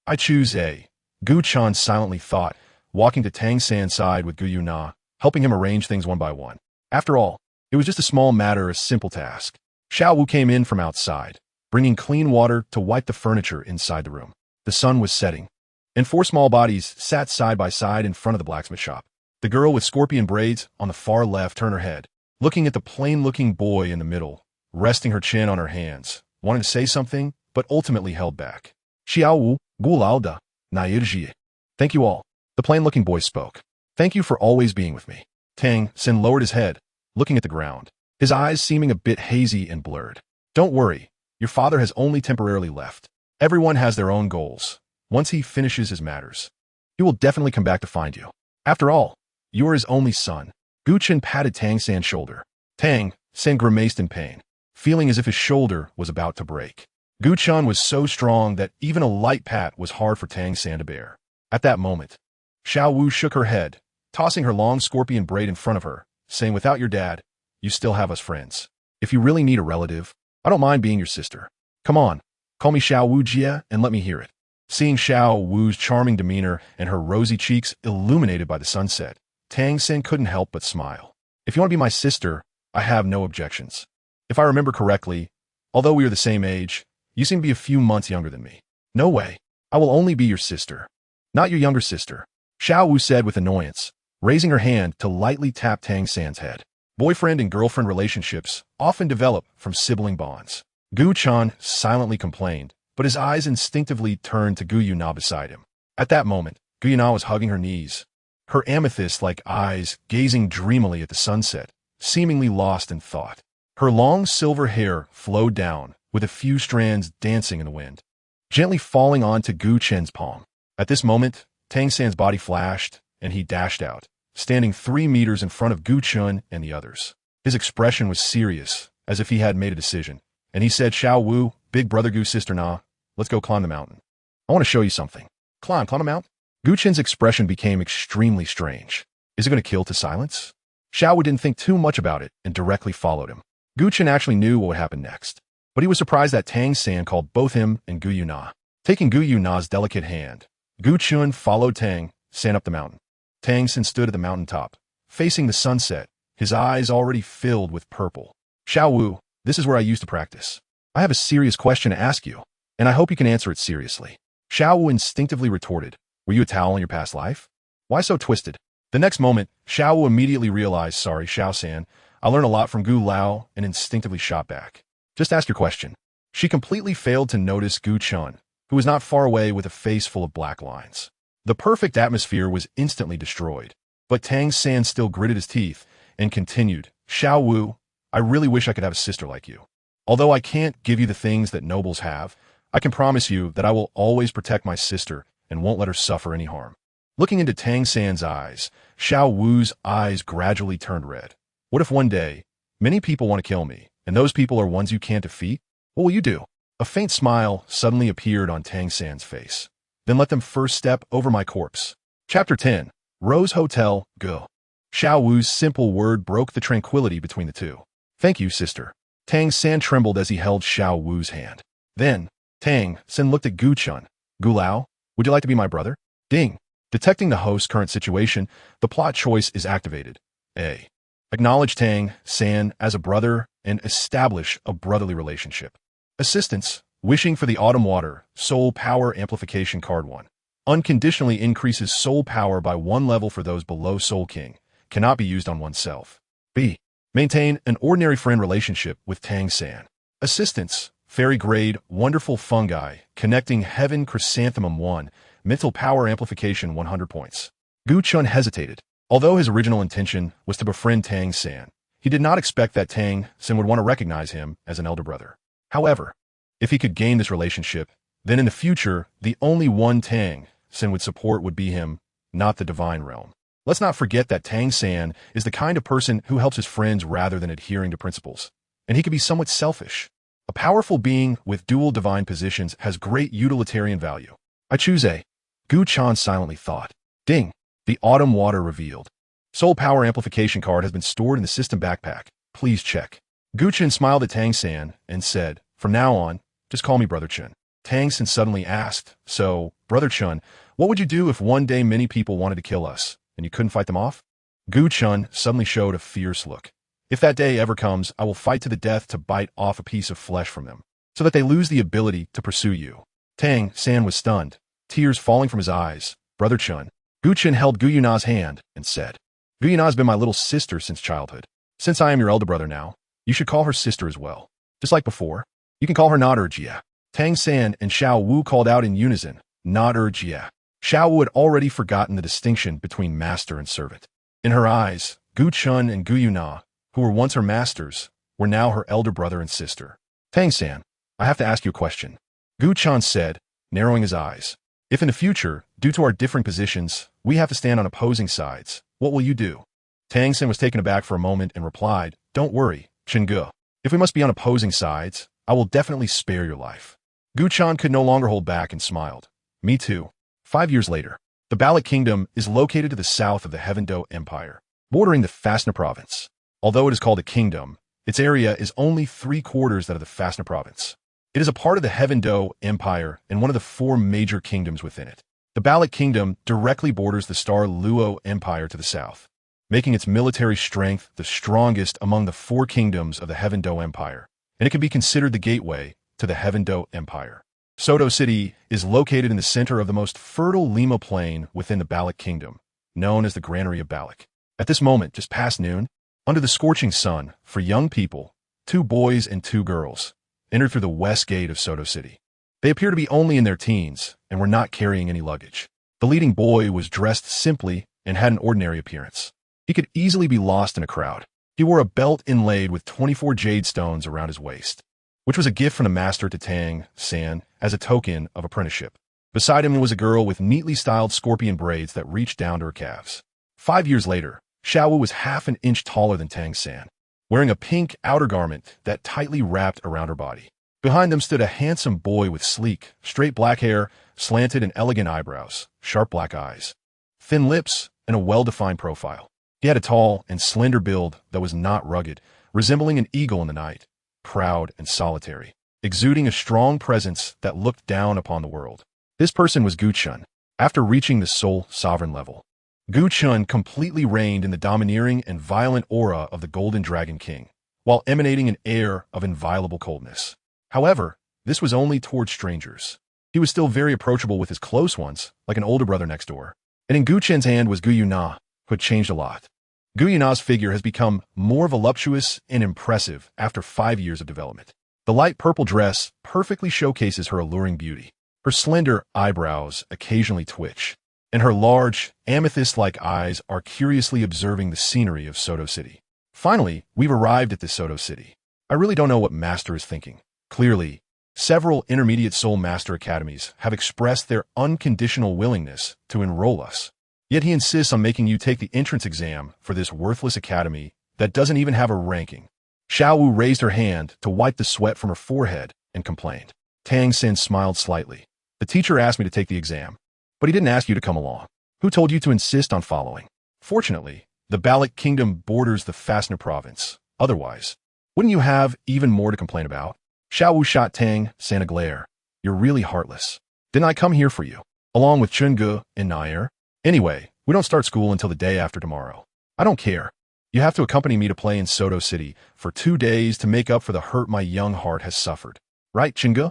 S1: I choose A. Gu Chen silently thought, walking to Tang San's side with Gu Yue Na, helping him arrange things one by one. After all, it was just a small matter, a simple task. Xiao Wu came in from outside, bringing clean water to wipe the furniture inside the room. The sun was setting, and 4 small bodies sat side by side in front of the blacksmith shop. The girl with scorpion braids on the far left turned her head, looking at the plain-looking boy in the middle, resting her chin on her hands, wanting to say something, but ultimately held back. Xiao Wu, Gulao Nairji. Thank you all. The plain-looking boy spoke. Thank you for always being with me. Tang San lowered his head, looking at the ground, his eyes seeming a bit hazy and blurred. Don't worry, your father has only temporarily left. Everyone has their own goals. Once he finishes his matters, he will definitely come back to find you. After all, you are his only son. Gu Chen patted Tang San's shoulder. Tang San grimaced in pain. feeling as if his shoulder was about to break. Gu Chen was so strong that even a light pat was hard for Tang San to bear. At that moment, Xiao Wu shook her head, tossing her long scorpion braid in front of her, saying, "Without your dad, you still have us friends. If you really need a relative, I don't mind being your sister. Come on, call me Xiao Wu Jie and let me hear it." Seeing Xiao Wu's charming demeanor and her rosy cheeks illuminated by the sunset, Tang San couldn't help but smile. "If you want to be my sister, I have no objections. If I remember correctly, although we are the same age, you seem to be a few months younger than me." "No way. I will only be your sister, not your younger sister," Xiao Wu said with annoyance, raising her hand to lightly tap Tang San's head. Boyfriend and girlfriend relationships often develop from sibling bonds. Gu Chen silently complained, but his eyes instinctively turned to Gu Yue Na beside him. At that moment, Gu Yue Na was hugging her knees, her amethyst-like eyes gazing dreamily at the sunset, seemingly lost in thought. Her long silver hair flowed down, with a few strands dancing in the wind, gently falling onto Gu Chen's palm. At this moment, Tang San's body flashed, and he dashed out, standing 3 meters in front of Gu Chen and the others. His expression was serious, as if he had made a decision, and he said, "Xiao Wu, big brother Gu sister Na, let's go climb the mountain. I want to show you something." Climb a mountain?" Gu Chen's expression became extremely strange. Is it going to kill to silence? Xiao Wu didn't think too much about it and directly followed him. Gu Chen actually knew what would happen next, but he was surprised that Tang San called both him and Gu Yue Na. Taking Gu Yue Na's delicate hand, Gu Chen followed Tang San up the mountain. Tang San stood at the mountaintop, facing the sunset, his eyes already filled with purple. "Xiao Wu, this is where I used to practice. I have a serious question to ask you, and I hope you can answer it seriously." Xiao Wu instinctively retorted, "Were you a towel in your past life? Why so twisted?" The next moment, Xiao Wu immediately realized, "Sorry, Xiao San, I learned a lot from Gu Lao," and instinctively shot back. "Just ask your question." She completely failed to notice Gu Chen, who was not far away with a face full of black lines. The perfect atmosphere was instantly destroyed, but Tang San still gritted his teeth and continued, "Xiao Wu, I really wish I could have a sister like you. Although I can't give you the things that nobles have, I can promise you that I will always protect my sister and won't let her suffer any harm." Looking into Tang San's eyes, Xiao Wu's eyes gradually turned red. "What if one day, many people want to kill me, and those people are ones you can't defeat? What will you do?" A faint smile suddenly appeared on Tang San's face. "Then let them first step over my corpse." Chapter 10. Rose Hotel, Gu. Xiao Wu's simple word broke the tranquility between the two. "Thank you, sister." Tang San trembled as he held Xiao Wu's hand. Then, Tang San looked at Gu Chen. "Gu Lao, would you like to be my brother?" Ding. Detecting the host's current situation, the plot choice is activated. A. Acknowledge Tang San as a brother and establish a brotherly relationship. Assistance. Wishing for the Autumn Water, Soul Power Amplification Card 1. Unconditionally increases soul power by 1 level for those below Soul King. Cannot be used on oneself. B. Maintain an ordinary friend relationship with Tang San. Assistance. Fairy Grade, Wonderful Fungi, Connecting Heaven Chrysanthemum 1, Mental Power Amplification 100 points. Gu Chen hesitated. Although his original intention was to befriend Tang San, he did not expect that Tang San would want to recognize him as an elder brother. However, if he could gain this relationship, then in the future, the only one Tang San would support would be him, not the divine realm. Let's not forget that Tang San is the kind of person who helps his friends rather than adhering to principles, and he can be somewhat selfish. A powerful being with dual divine positions has great utilitarian value. I choose A. Gu Chen silently thought. Ding. The Autumn Water revealed. Soul Power Amplification card has been stored in the system backpack. Please check. Gu Chen smiled at Tang San and said, "From now on, just call me Brother Chen." Tang San suddenly asked, "So, Brother Chen, what would you do if one day many people wanted to kill us, and you couldn't fight them off?" Gu Chen suddenly showed a fierce look. "If that day ever comes, I will fight to the death to bite off a piece of flesh from them, so that they lose the ability to pursue you." Tang San was stunned, tears falling from his eyes. "Brother Chen." Gu Chen held Gu Yue Na's hand and said, "Gu Yue Na has been my little sister since childhood. Since I am your elder brother now, you should call her sister as well. Just like before, you can call her not Jia." Tang San and Xiao Wu called out in unison, not Jia. Xiao Wu had already forgotten the distinction between master and servant. In her eyes, Gu Chen and Gu Yue Na, who were once her masters, were now her elder brother and sister. "Tang San, I have to ask you a question," Gu Chen said, narrowing his eyes. "If in the future, due to our differing positions, we have to stand on opposing sides, what will you do?" Tang San was taken aback for a moment and replied, "Don't worry, Chen Gu. If we must be on opposing sides, I will definitely spare your life. Gu Chen could no longer hold back and smiled. Me too. 5 years later, the Balik Kingdom is located to the south of the Heaven-Do Empire, bordering the Fasna province. Although it is called a kingdom, its area is only 3/4 that of the Fasna province. It is a part of the Heaven-Do Empire and one of the 4 major kingdoms within it. The Balik Kingdom directly borders the Star Luo Empire to the south, making its military strength the strongest among the 4 kingdoms of the Heaven-Do Empire, and it can be considered the gateway to the Heaven-Do Empire. To City is located in the center of the most fertile Lima plain within the Balik Kingdom, known as the Granary of Balik. At this moment, just past noon, under the scorching sun, for young people, 2 boys and 2 girls, entered through the west gate of To City. They appear to be only in their teens and were not carrying any luggage. The leading boy was dressed simply and had an ordinary appearance. He could easily be lost in a crowd. He wore a belt inlaid with 24 jade stones around his waist, which was a gift from the master to Tang San as a token of apprenticeship. Beside him was a girl with neatly styled scorpion braids that reached down to her calves. 5 years later, Xiaowu was half an inch taller than Tang San, wearing a pink outer garment that tightly wrapped around her body. Behind them stood a handsome boy with sleek, straight black hair, slanted and elegant eyebrows, sharp black eyes, thin lips, and a well-defined profile. He had a tall and slender build that was not rugged, resembling an eagle in the night, proud and solitary, exuding a strong presence that looked down upon the world. This person was Gu Chen. After reaching the sole sovereign level, Gu Chen completely reigned in the domineering and violent aura of the Golden Dragon King, while emanating an air of inviolable coldness. However, this was only towards strangers. He was still very approachable with his close ones, like an older brother next door. And in Gu Chen's hand was Gu Yue Na, who had changed a lot. Gu Yue Na's figure has become more voluptuous and impressive after 5 years of development. The light purple dress perfectly showcases her alluring beauty. Her slender eyebrows occasionally twitch, and her large, amethyst-like eyes are curiously observing the scenery of To City. Finally, we've arrived at this To City. I really don't know what Master is thinking. Clearly, several intermediate soul master academies have expressed their unconditional willingness to enroll us. Yet he insists on making you take the entrance exam for this worthless academy that doesn't even have a ranking. Xiaowu raised her hand to wipe the sweat from her forehead and complained. Tang San smiled slightly. The teacher asked me to take the exam, but he didn't ask you to come along. Who told you to insist on following? Fortunately, the Balik Kingdom borders the Fasna province. Otherwise, wouldn't you have even more to complain about? Xiaowu shot Tang San a glare. You're really heartless. Didn't I come here for you, along with Gu and Nair? Anyway, we don't start school until the day after tomorrow. I don't care. You have to accompany me to play in To City for 2 days to make up for the hurt my young heart has suffered. Right, Gu?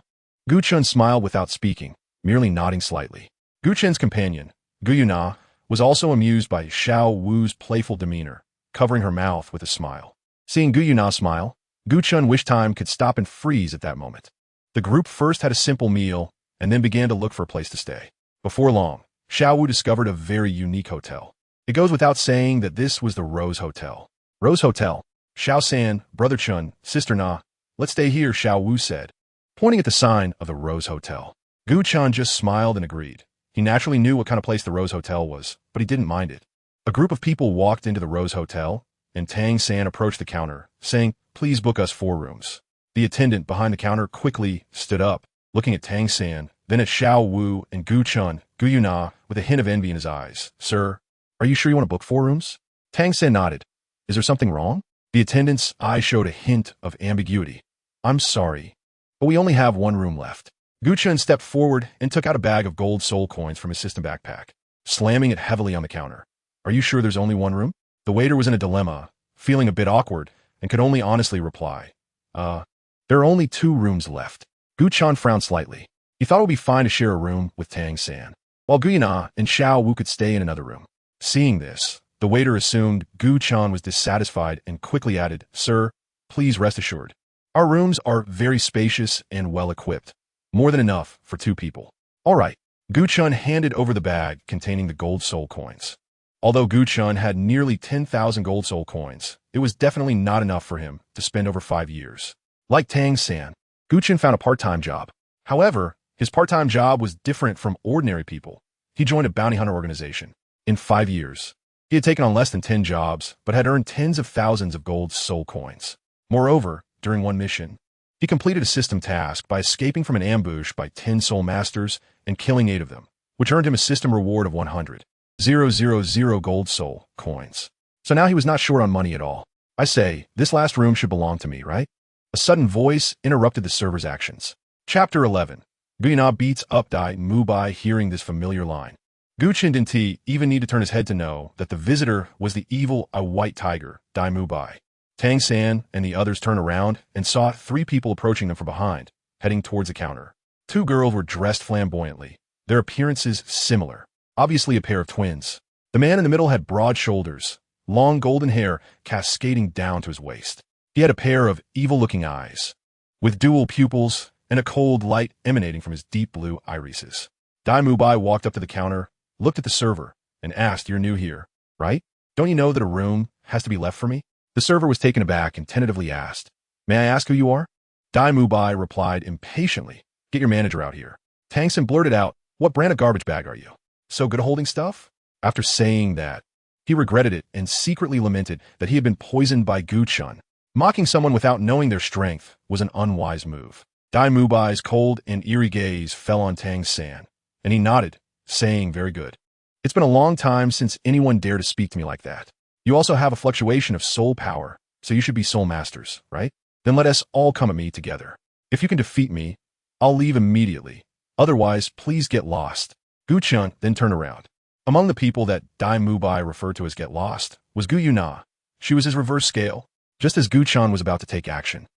S1: Gu Chen smiled without speaking, merely nodding slightly. Gu Chen's companion, Gu Yue Na, was also amused by Xiaowu's playful demeanor, covering her mouth with a smile. Seeing Gu Yue Na smile, Gu Chen wished time could stop and freeze at that moment. The group first had a simple meal and then began to look for a place to stay. Before long, Xiaowu discovered a very unique hotel. It goes without saying that this was the Rose Hotel. Rose Hotel. Xiao San, Brother Chun, Sister Na, let's stay here, Xiaowu said, pointing at the sign of the Rose Hotel. Gu Chen just smiled and agreed. He naturally knew what kind of place the Rose Hotel was, but he didn't mind it. A group of people walked into the Rose Hotel, and Tang San approached the counter, saying, "Please book us 4 rooms." The attendant behind the counter quickly stood up, looking at Tang San, then at Xiaowu and Gu Chen, Gu Yue Na, with a hint of envy in his eyes. "Sir, are you sure you want to book 4 rooms?" Tang San nodded. "Is there something wrong?" The attendant's eye showed a hint of ambiguity. "I'm sorry, but we only have 1 room left." Gu Chen stepped forward and took out a bag of gold soul coins from his system backpack, slamming it heavily on the counter. "Are you sure there's only 1 room?" The waiter was in a dilemma, feeling a bit awkward, and could only honestly reply, there are only 2 rooms left." Gu Chen frowned slightly. He thought it would be fine to share a room with Tang San, while Gu Yue Na and Xiaowu could stay in another room. Seeing this, the waiter assumed Gu Chen was dissatisfied and quickly added, "Sir, please rest assured. Our rooms are very spacious and well-equipped. More than enough for 2 people. All right." Gu Chen handed over the bag containing the gold soul coins. Although Gu Chen had nearly 10,000 gold soul coins, it was definitely not enough for him to spend over 5 years. Like Tang San, Gu Chen found a part-time job. However, his part-time job was different from ordinary people. He joined a bounty hunter organization. In 5 years, he had taken on less than 10 jobs, but had earned tens of thousands of gold soul coins. Moreover, during one mission. He completed a system task by escaping from an ambush by 10 soul masters and killing 8 of them, which earned him a system reward of 100,000 gold soul coins. So now he was not short on money at all. I say, this last room should belong to me, right? A sudden voice interrupted the server's actions. Chapter 11. Gu Yue Na beats up Dai Mu by hearing this familiar line. Gu Chen didn't even need to turn his head to know that the visitor was the evil white tiger, Dai Mu Bai. Tang San and the others turned around and saw 3 people approaching them from behind, heading towards the counter. 2 girls were dressed flamboyantly, their appearances similar, obviously a pair of twins. The man in the middle had broad shoulders, long golden hair cascading down to his waist. He had a pair of evil-looking eyes, with dual pupils and a cold light emanating from his deep blue irises. Dai Mu Bai walked up to the counter, looked at the server, and asked, "You're new here, right? Don't you know that a room has to be left for me?" The server was taken aback and tentatively asked, "May I ask who you are?" Dai Mu Bai replied impatiently, "Get your manager out here." Tang San blurted out, "What brand of garbage bag are you? So good at holding stuff?" After saying that, he regretted it and secretly lamented that he had been poisoned by Gu Chen. Mocking someone without knowing their strength was an unwise move. Dai Mu Bai's cold and eerie gaze fell on Tang San, and he nodded, saying, "Very good. It's been a long time since anyone dared to speak to me like that. You also have a fluctuation of soul power, so you should be soul masters, right? Then let us all come at me together. If you can defeat me, I'll leave immediately. Otherwise, please get lost." Gu Chen then turned around. Among the people that Dai Mu Bai referred to as get lost was Gu Yue Na. She was his reverse scale. Just as Gu Chen was about to take action,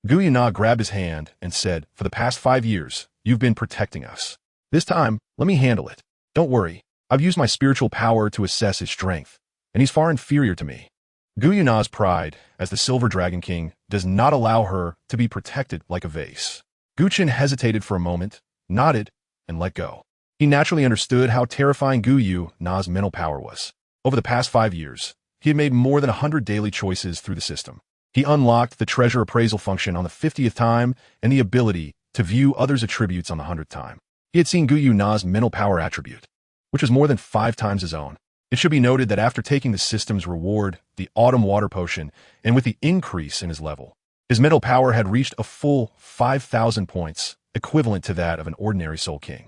S1: Gu Yue Na grabbed his hand and said, "For the past 5 years, you've been protecting us. This time, let me handle it. Don't worry, I've used my spiritual power to assess his strength, and he's far inferior to me." Gu Yue Na's pride, as the Silver Dragon King, does not allow her to be protected like a vase. Gu Chen hesitated for a moment, nodded, and let go. He naturally understood how terrifying Gu Yue Na's mental power was. Over the past 5 years, he had made more than 100 daily choices through the system. He unlocked the treasure appraisal function on the 50th time and the ability to view others' attributes on the 100th time. He had seen Gu Yue Na's mental power attribute, which was more than 5 times his own. It should be noted that after taking the system's reward, the Autumn Water Potion, and with the increase in his level, his mental power had reached a full 5,000 points, equivalent to that of an ordinary Soul King.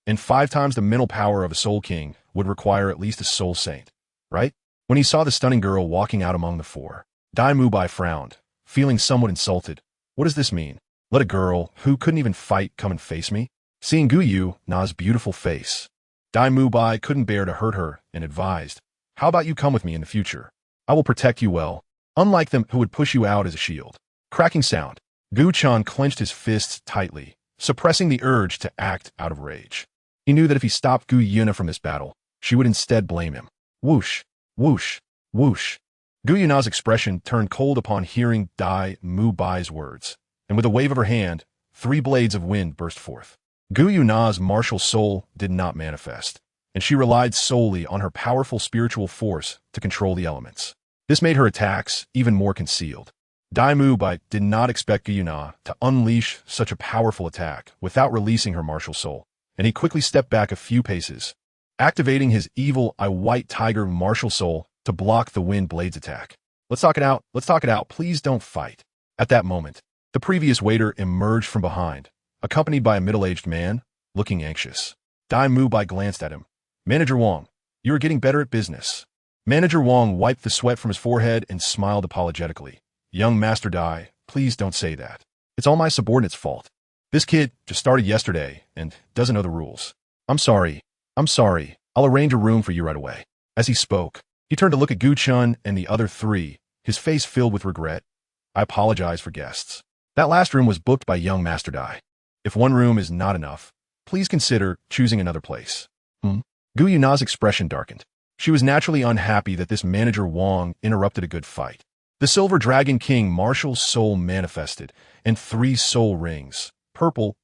S1: And 5 times the mental power of a Soul King would require at least a Soul Saint, right? When he saw the stunning girl walking out among the 4, Dai Mu Bai frowned, feeling somewhat insulted. What does this mean? Let a girl who couldn't even fight come and face me? Seeing Gu Yue Na's beautiful face, Dai Mu Bai couldn't bear to hurt her and advised, "How about you come with me in the future? I will protect you well, unlike them who would push you out as a shield." Cracking sound. Gu Chen clenched his fists tightly, suppressing the urge to act out of rage. He knew that if he stopped Gu Yue Na from this battle, she would instead blame him. Whoosh, whoosh, whoosh. Gu Yue Na's expression turned cold upon hearing Dai Mu Bai's words, and with a wave of her hand, 3 blades of wind burst forth. Gu Yue Na's martial soul did not manifest, and she relied solely on her powerful spiritual force to control the elements. This made her attacks even more concealed. Dai Mu Bai did not expect Gu Yue Na to unleash such a powerful attack without releasing her martial soul, and he quickly stepped back a few paces, activating his evil white tiger martial soul to block the wind blade's attack. Let's talk it out, please don't fight." At that moment, the previous waiter emerged from behind, accompanied by a middle-aged man, looking anxious. Dai Mu Bai glanced at him. "Manager Wong, you are getting better at business." Manager Wong wiped the sweat from his forehead and smiled apologetically. "Young Master Dai, please don't say that. It's all my subordinate's fault. This kid just started yesterday and doesn't know the rules. I'm sorry. I'll arrange a room for you right away." As he spoke, he turned to look at Gu Chen and the other 3, his face filled with regret. "I apologize for guests. That last room was booked by young Master Dai. If one room is not enough, please consider choosing another place." Gu Yue Na's expression darkened. She was naturally unhappy that this Manager Wong interrupted a good fight. The Silver Dragon King martial soul manifested, and 3 soul rings, purple,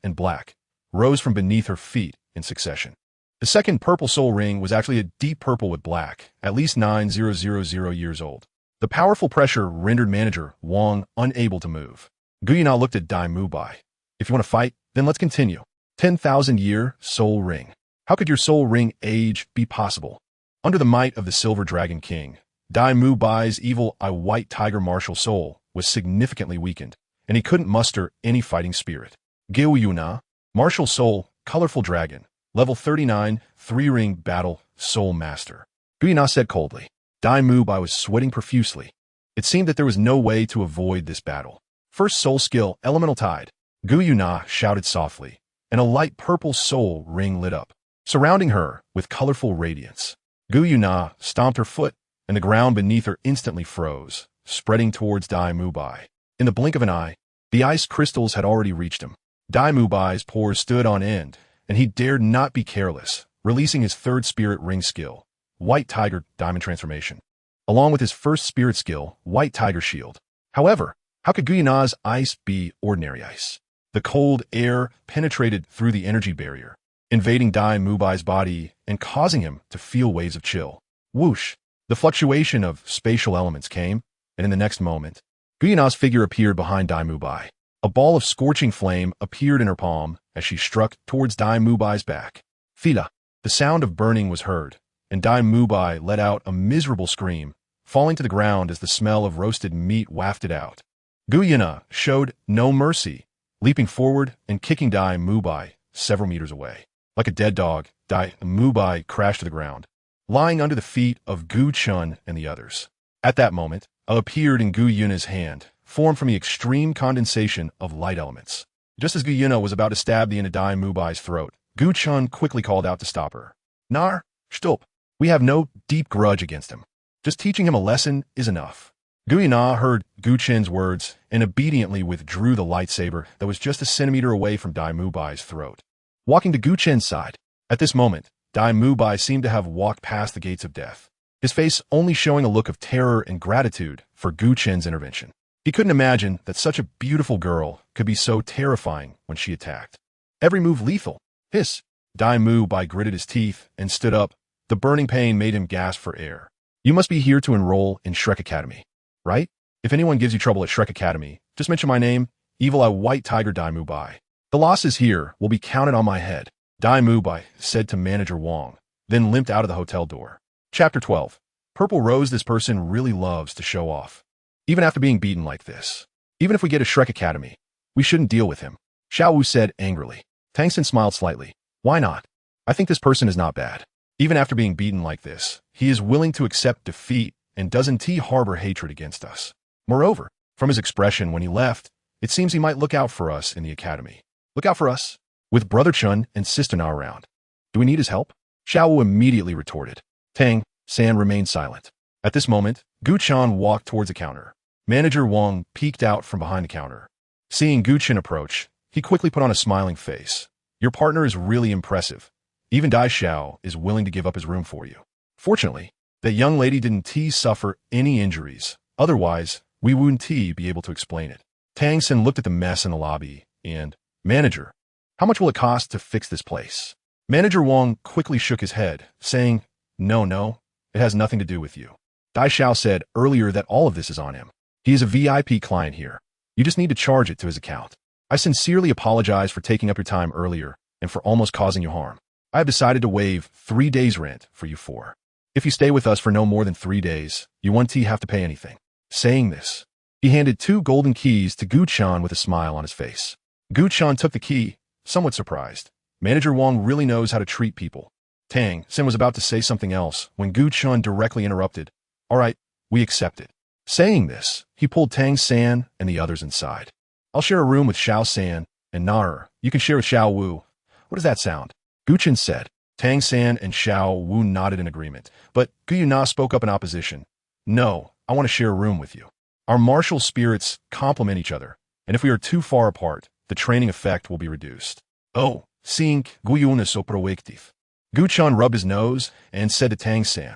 S1: and black, rose from beneath her feet in succession. The second purple soul ring was actually a deep purple with black, at least 9,000 years old. The powerful pressure rendered Manager Wong unable to move. Gu Yue Na looked at Dai Mu Bai. "If you want to fight, then let's continue." 10,000-year soul ring. How could your soul ring age be possible? Under the might of the Silver Dragon King, Dai Mu Bai's evil white tiger martial soul was significantly weakened, and he couldn't muster any fighting spirit. Gu Yue Na, martial soul, colorful dragon, level 39, 3-ring battle, soul master. Gu Yue Na said coldly. Dai Mubai was sweating profusely. It seemed that there was no way to avoid this battle. First soul skill, elemental tide. Gu Yue Na shouted softly, and a light purple soul ring lit up, surrounding her with colorful radiance. Gu Yue Na stomped her foot, and the ground beneath her instantly froze, spreading towards Dai Mubai. In the blink of an eye, the ice crystals had already reached him. Dai Mubai's pores stood on end, and he dared not be careless, releasing his third spirit ring skill, White Tiger Diamond Transformation, along with his first spirit skill, White Tiger Shield. However, how could Gu Yue Na's ice be ordinary ice? The cold air penetrated through the energy barrier, invading Dai Mubai's body and causing him to feel waves of chill. Whoosh! The fluctuation of spatial elements came, and in the next moment, Gu Yue Na's figure appeared behind Dai Mubai. A ball of scorching flame appeared in her palm as she struck towards Dai Mubai's back. Fila! The sound of burning was heard, and Dai Mubai let out a miserable scream, falling to the ground as the smell of roasted meat wafted out. Gu Yue Na showed no mercy, leaping forward and kicking Dai Mubai several meters away. Like a dead dog, Dai Mubai crashed to the ground, lying under the feet of Gu Chen and the others. At that moment, appeared in Gu Yue Na's hand, formed from the extreme condensation of light elements. Just as Gu Yue Na was about to stab the end of Dai Mubai's throat, Gu Chen quickly called out to stop her. Nar, stop. We have no deep grudge against him. Just teaching him a lesson is enough. Gu Yue Na heard Gu Chen's words and obediently withdrew the lightsaber that was just a centimeter away from Dai Mubai's throat. Walking to Gu Chen's side. At this moment, Dai Mubai seemed to have walked past the gates of death, his face only showing a look of terror and gratitude for Gu Chen's intervention. He couldn't imagine that such a beautiful girl could be so terrifying when she attacked. Every move lethal. Hiss! Dai Mubai gritted his teeth and stood up. The burning pain made him gasp for air. You must be here to enroll in Shrek Academy, right? If anyone gives you trouble at Shrek Academy, just mention my name, Evil Eye White Tiger Dai Mubai. The losses here will be counted on my head, Dai Mubai said to Manager Wong, then limped out of the hotel door. Chapter 12. Purple Rose. This person really loves to show off. Even after being beaten like this. Even if we get a Shrek Academy, we shouldn't deal with him, Xiao Wu said angrily. Tang San smiled slightly. Why not? I think this person is not bad. Even after being beaten like this, he is willing to accept defeat and doesn't harbor hatred against us. Moreover, from his expression when he left, it seems he might look out for us in the academy. Look out for us? With Brother Chun and Sister Na around. Do we need his help? Xiao Wu immediately retorted. Tang San remained silent. At this moment, Gu Chen walked towards the counter. Manager Wong peeked out from behind the counter. Seeing Gu Chen approach, he quickly put on a smiling face. Your partner is really impressive. Even Dai Xiao is willing to give up his room for you. Fortunately, that young lady didn't suffer any injuries. Otherwise, we wouldn't be able to explain it. Tang San looked at the mess in the lobby and, Manager, how much will it cost to fix this place? Manager Wong quickly shook his head, saying, No, it has nothing to do with you. Dai Xiao said earlier that all of this is on him. He is a VIP client here. You just need to charge it to his account. I sincerely apologize for taking up your time earlier and for almost causing you harm. I have decided to waive 3 days' rent for you 4. If you stay with us for no more than 3 days, you won't have to pay anything. Saying this, he handed 2 golden keys to Gu Chen with a smile on his face. Gu Chen took the key, somewhat surprised. Manager Wong really knows how to treat people. Tang San was about to say something else when Gu Chen directly interrupted. All right, we accept it. Saying this, he pulled Tang San and the others inside. I'll share a room with Xiao San and Nar. You can share with Xiao Wu. What does that sound? Gu Chen said. Tang San and Xiao Wu nodded in agreement, but Gu Yue Na spoke up in opposition. No, I want to share a room with you. Our martial spirits complement each other, and if we are too far apart, the training effect will be reduced. Oh, seeing Gu Yue Na so proactive. Gu Chen rubbed his nose and said to Tang San,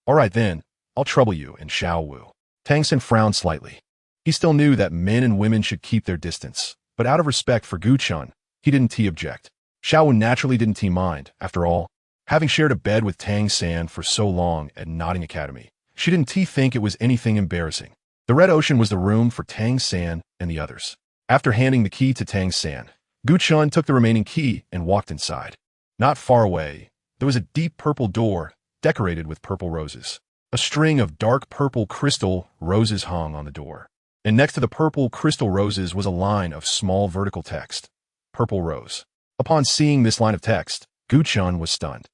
S1: All right then, I'll trouble you and Xiao Wu. Tang San frowned slightly. He still knew that men and women should keep their distance, but out of respect for Gu Chen, he didn't object. Xiao Wu naturally didn't mind. After all, having shared a bed with Tang San for so long at Nodding Academy, she didn't think it was anything embarrassing. The Red Ocean was the room for Tang San and the others. After handing the key to Tang San, Gu Chen took the remaining key and walked inside. Not far away, there was a deep purple door decorated with purple roses. A string of dark purple crystal roses hung on the door. and next to the purple crystal roses was a line of small vertical text. Purple rose. Upon seeing this line of text, Gu Chen was stunned.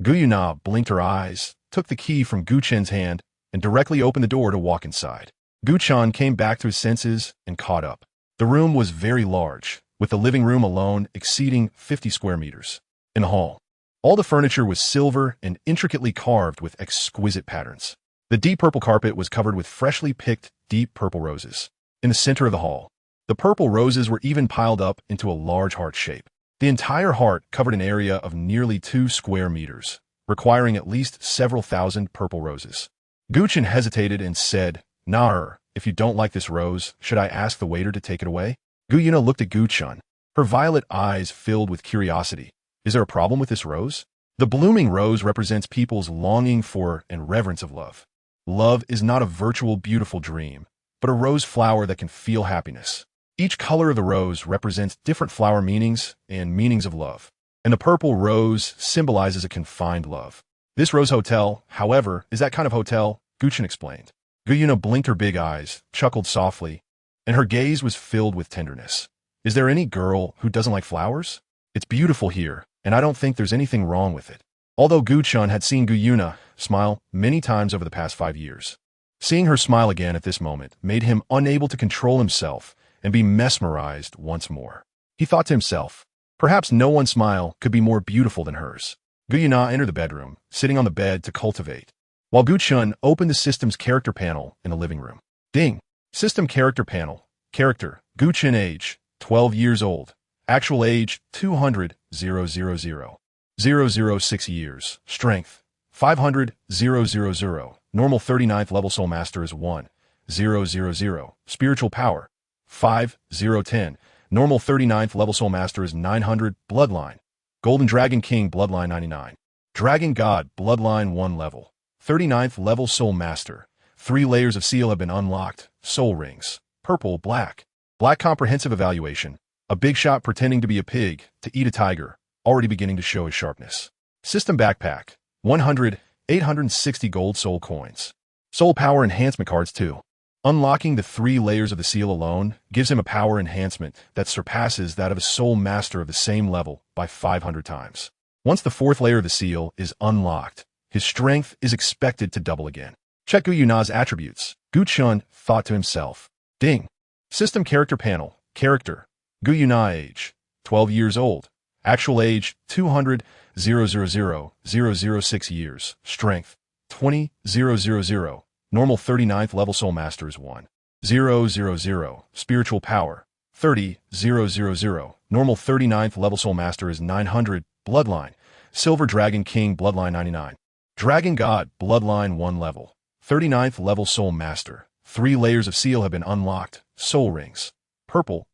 S1: Gu Yue Na blinked her eyes, took the key from Gu Chen's hand, and directly opened the door to walk inside. Gu Chen came back to his senses and caught up. The room was very large, with the living room alone exceeding 50 square meters. In the hall, all the furniture was silver and intricately carved with exquisite patterns. The deep purple carpet was covered with freshly picked deep purple roses. In the center of the hall, the purple roses were even piled up into a large heart shape. The entire heart covered an area of nearly 2 square meters, requiring at least several thousand purple roses. Gu Chen hesitated and said, "Nah, if you don't like this rose, should I ask the waiter to take it away?" Gu Yue Na looked at Gu Chen. Her violet eyes filled with curiosity. "Is there a problem with this rose?" The blooming rose represents people's longing for and reverence of love. Love is not a virtual, beautiful dream, but a rose flower that can feel happiness. Each color of the rose represents different flower meanings and meanings of love, and the purple rose symbolizes a confined love. This rose hotel, however, is that kind of hotel, Gu Chen explained. Gu Yue Na blinked her big eyes, chuckled softly, and her gaze was filled with tenderness. "Is there any girl who doesn't like flowers? It's beautiful here, and I don't think there's anything wrong with it." Although Gu Chen had seen Gu Yue Na smile many times over the past 5 years, seeing her smile again at this moment made him unable to control himself and be mesmerized once more. He thought to himself, perhaps no one's smile could be more beautiful than hers. Gu Yue Na entered the bedroom, sitting on the bed to cultivate, while Gu Chen opened the system's character panel in the living room. Ding! System character panel. Character, Gu Chen age, 12 years old. Actual age, 200,000,006 years. Strength, 500,000. Normal 39th level Soul Master is 1,000. Spiritual power, 5,010. Normal 39th level Soul Master is 900. Bloodline, Golden Dragon King Bloodline 99. Dragon God Bloodline 1 level. 39th level Soul Master. 3 layers of seal have been unlocked. Soul rings. Purple, black. Black comprehensive evaluation. A big shot pretending to be a pig to eat a tiger, already beginning to show his sharpness. System backpack. 860 gold soul coins. Soul power enhancement cards too. Unlocking the 3 layers of the seal alone gives him a power enhancement that surpasses that of a soul master of the same level by 500 times. Once the 4th layer of the seal is unlocked, his strength is expected to double again. Check Gu Yue Na's attributes. Gu Chen thought to himself. Ding. System character panel. Character, Gu Yue Na age, 12 years old. Actual age, 200,000,006 years. Strength, 20,000. Normal 39th level Soul Master is 1,000. Spiritual power, 30,000. Normal 39th level Soul Master is 900. Bloodline, Silver Dragon King Bloodline 99. Dragon God Bloodline 1 level. 39th level Soul Master. 3 layers of seal have been unlocked. Soul rings. Purple.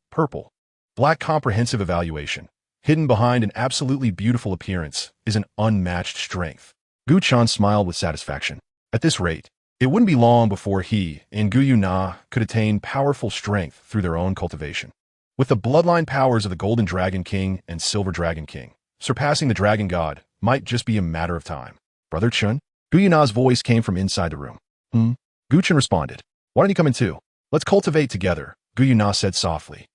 S1: Black comprehensive evaluation. Hidden behind an absolutely beautiful appearance is an unmatched strength. Gu Chen smiled with satisfaction. At this rate, it wouldn't be long before he and Gu Yue Na could attain powerful strength through their own cultivation. With the bloodline powers of the Golden Dragon King and Silver Dragon King, surpassing the Dragon God might just be a matter of time. "Brother Chen?" Gu Yue Na's voice came from inside the room. Gu Chen responded. "Why don't you come in too? Let's cultivate together," Gu Yue Na said softly.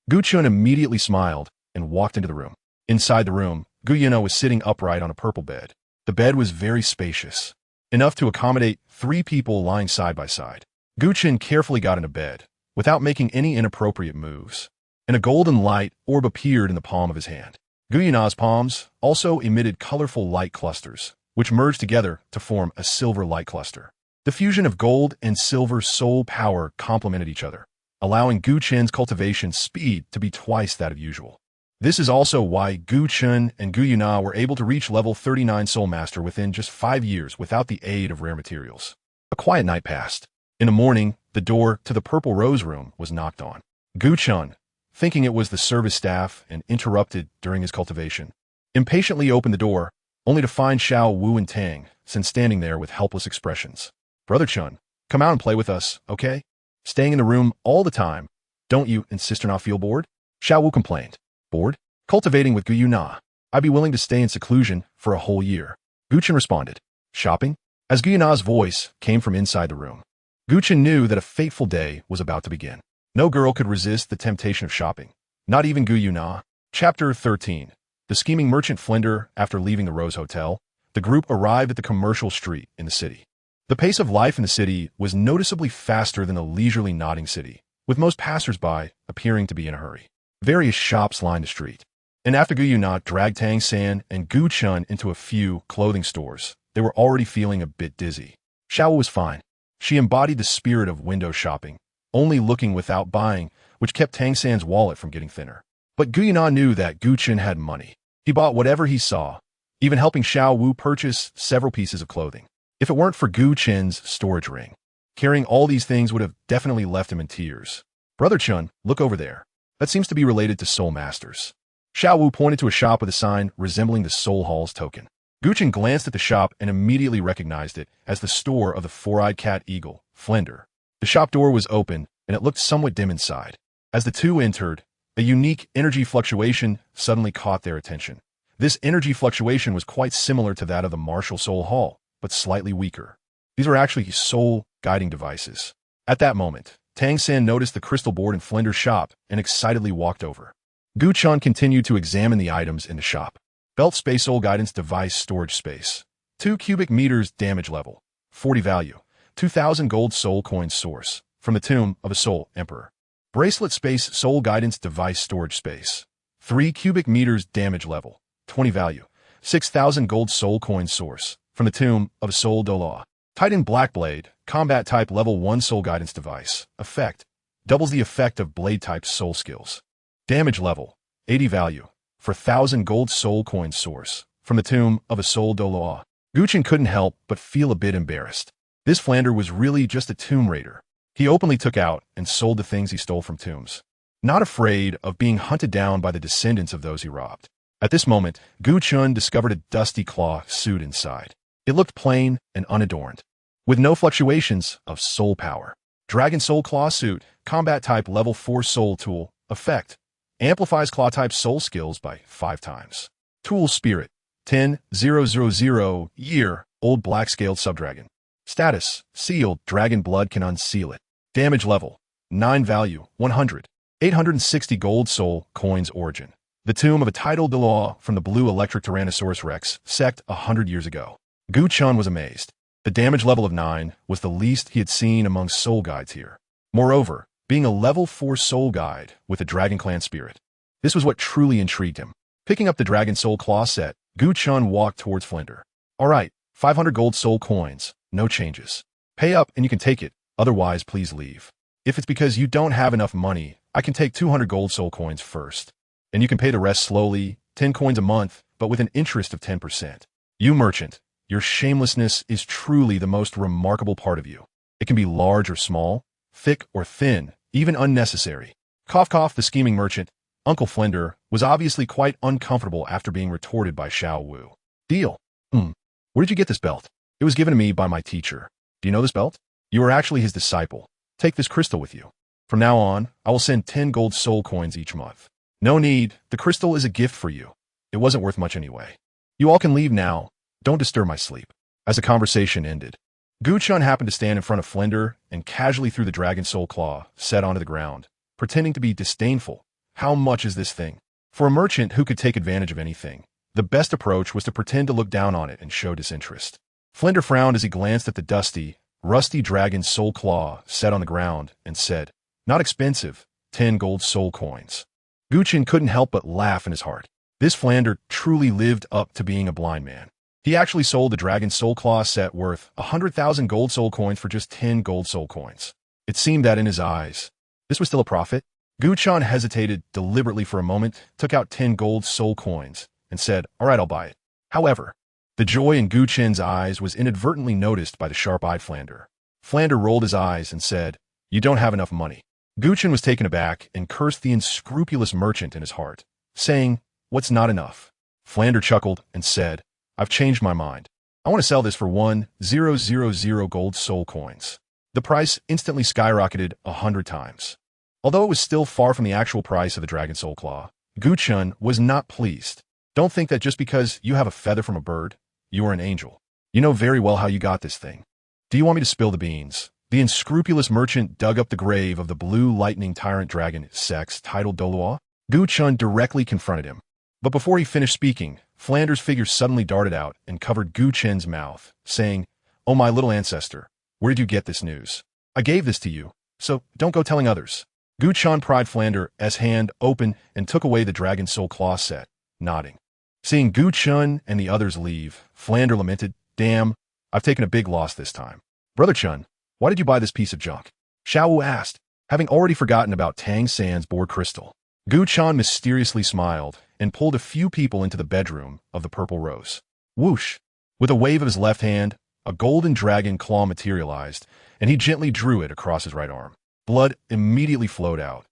S1: Gu Chen immediately smiled and walked into the room. Inside the room, Gu Yue Na was sitting upright on a purple bed. The bed was very spacious, enough to accommodate 3 people lying side by side. Gu Chen carefully got into bed, without making any inappropriate moves, and a golden light orb appeared in the palm of his hand. Gu Yue Na's palms also emitted colorful light clusters, which merged together to form a silver light cluster. The fusion of gold and silver soul power complemented each other, allowing Gu Chen's cultivation speed to be twice that of usual. This is also why Gu Chen and Gu Yue Na were able to reach level 39 Soul Master within just 5 years without the aid of rare materials. A quiet night passed. In the morning, the door to the Purple Rose Room was knocked on. Gu Chen, thinking it was the service staff and interrupted during his cultivation, impatiently opened the door, only to find Xiao Wu and Tang San standing there with helpless expressions. "Brother Chen, come out and play with us, okay? Staying in the room all the time. Don't you and sister not feel bored?" Xiao Wu complained. "Bored? Cultivating with Gu Yue Na. I'd be willing to stay in seclusion for a whole year." Gu Chen responded. "Shopping?" As Gu Yue Na's voice came from inside the room, Gu Chen knew that a fateful day was about to begin. No girl could resist the temptation of shopping. Not even Gu Yue Na. Chapter 13. The scheming merchant Flinder. After leaving the Rose Hotel, the group arrived at the commercial street in the city. The pace of life in the city was noticeably faster than the leisurely nodding city, with most passers-by appearing to be in a hurry. Various shops lined the street. And after Gu Yue Na dragged Tang San and Gu Chen into a few clothing stores, they were already feeling a bit dizzy. Xiao was fine. She embodied the spirit of window shopping, only looking without buying, which kept Tang San's wallet from getting thinner. But Gu Yue Na knew that Gu Chen had money. He bought whatever he saw, even helping Xiao Wu purchase several pieces of clothing. If it weren't for Gu Chen's storage ring, carrying all these things would have definitely left him in tears. Brother Chun, look over there. That seems to be related to Soul Masters. Xiao Wu pointed to a shop with a sign resembling the Soul Hall's token. Gu Chen glanced at the shop and immediately recognized it as the store of the four-eyed cat eagle, Flinder. The shop door was open, and it looked somewhat dim inside. As the two entered, a unique energy fluctuation suddenly caught their attention. This energy fluctuation was quite similar to that of the Martial Soul Hall, but slightly weaker. These were actually soul guiding devices. At that moment, Tang San noticed the crystal board in Flinder's shop and excitedly walked over. Gu Chen continued to examine the items in the shop. Belt Space Soul Guidance Device Storage Space. 2 cubic meters damage level. 40 value. 2,000 gold soul coins source. From the tomb of a soul emperor. Bracelet Space Soul Guidance Device Storage Space. 3 cubic meters damage level. 20 value. 6,000 gold soul coins source. From the tomb of a soul Douluo. Titan Black Blade. Combat type level 1 soul guidance device. Effect. Doubles the effect of blade type soul skills. Damage level. 80 value. For 1,000 gold soul coins source. From the tomb of a soul Douluo. Gu Chen couldn't help but feel a bit embarrassed. This Flander was really just a tomb raider. He openly took out and sold the things he stole from tombs, not afraid of being hunted down by the descendants of those he robbed. At this moment, Gu Chen discovered a dusty claw suit inside. It looked plain and unadorned, with no fluctuations of soul power. Dragon Soul Claw Suit, Combat Type Level 4 Soul Tool, Effect. Amplifies Claw Type Soul Skills by 5 times. Tool Spirit, 10,000 Year, Old Black Scaled Subdragon. Status, Sealed, Dragon Blood can unseal it. Damage Level, 9 value, 100. 860 gold soul coins origin. The tomb of a tidal Douluo from the blue electric Tyrannosaurus Rex, sect 100 years ago. Gu Chen was amazed. The damage level of 9 was the least he had seen among soul guides here. Moreover, being a level 4 soul guide with a Dragon Clan spirit, this was what truly intrigued him. Picking up the Dragon Soul Claw set, Gu Chen walked towards Flinder. Alright, 500 gold soul coins, no changes. Pay up and you can take it, otherwise please leave. If it's because you don't have enough money, I can take 200 gold soul coins first. And you can pay the rest slowly, 10 coins a month, but with an interest of 10%. You merchant, your shamelessness is truly the most remarkable part of you. It can be large or small, thick or thin, even unnecessary. Cough cough, the scheming merchant, Uncle Flinder, was obviously quite uncomfortable after being retorted by Xiao Wu. Deal. Where did you get this belt? It was given to me by my teacher. Do you know this belt? You are actually his disciple. Take this crystal with you. From now on, I will send 10 gold soul coins each month. No need, the crystal is a gift for you. It wasn't worth much anyway. You all can leave now. Don't disturb my sleep. As the conversation ended, Gu Chen happened to stand in front of Flinder and casually threw the Dragon Soul Claw set onto the ground, pretending to be disdainful. How much is this thing? For a merchant who could take advantage of anything, the best approach was to pretend to look down on it and show disinterest. Flinder frowned as he glanced at the dusty, rusty Dragon Soul Claw set on the ground and said, "Not expensive, 10 gold soul coins." Gu Chen couldn't help but laugh in his heart. This Flander truly lived up to being a blind man. He actually sold the Dragon Soul Claw set worth 100,000 gold soul coins for just 10 gold soul coins. It seemed that in his eyes, this was still a profit. Gu Chen hesitated deliberately for a moment, took out 10 gold soul coins, and said, "Alright, I'll buy it." However, the joy in Gu Chen's eyes was inadvertently noticed by the sharp-eyed Flander. Flander rolled his eyes and said, "You don't have enough money." Gu Chen was taken aback and cursed the unscrupulous merchant in his heart, saying, "What's not enough?" Flander chuckled and said, "I've changed my mind. I want to sell this for 1,000 gold soul coins." The price instantly skyrocketed 100 times. Although it was still far from the actual price of the Dragon Soul Claw, Gu Chen was not pleased. Don't think that just because you have a feather from a bird, you are an angel. You know very well how you got this thing. Do you want me to spill the beans? The unscrupulous merchant dug up the grave of the blue lightning tyrant dragon sex titled Douluo. Gu Chen directly confronted him. But before he finished speaking, Flanders' figure suddenly darted out and covered Gu Chen's mouth, saying, "Oh, my little ancestor, where did you get this news? I gave this to you, so don't go telling others." Gu Chen pried Flanders' hand open and took away the dragon soul claw set, nodding. Seeing Gu Chen and the others leave, Flanders lamented, "Damn, I've taken a big loss this time." "Brother Chen, why did you buy this piece of junk?" Xiao Wu asked, having already forgotten about Tang San's board crystal. Gu Chen mysteriously smiled and pulled a few people into the bedroom of the Purple Rose. Whoosh! With a wave of his left hand, a golden dragon claw materialized, and he gently drew it across his right arm. Blood immediately flowed out,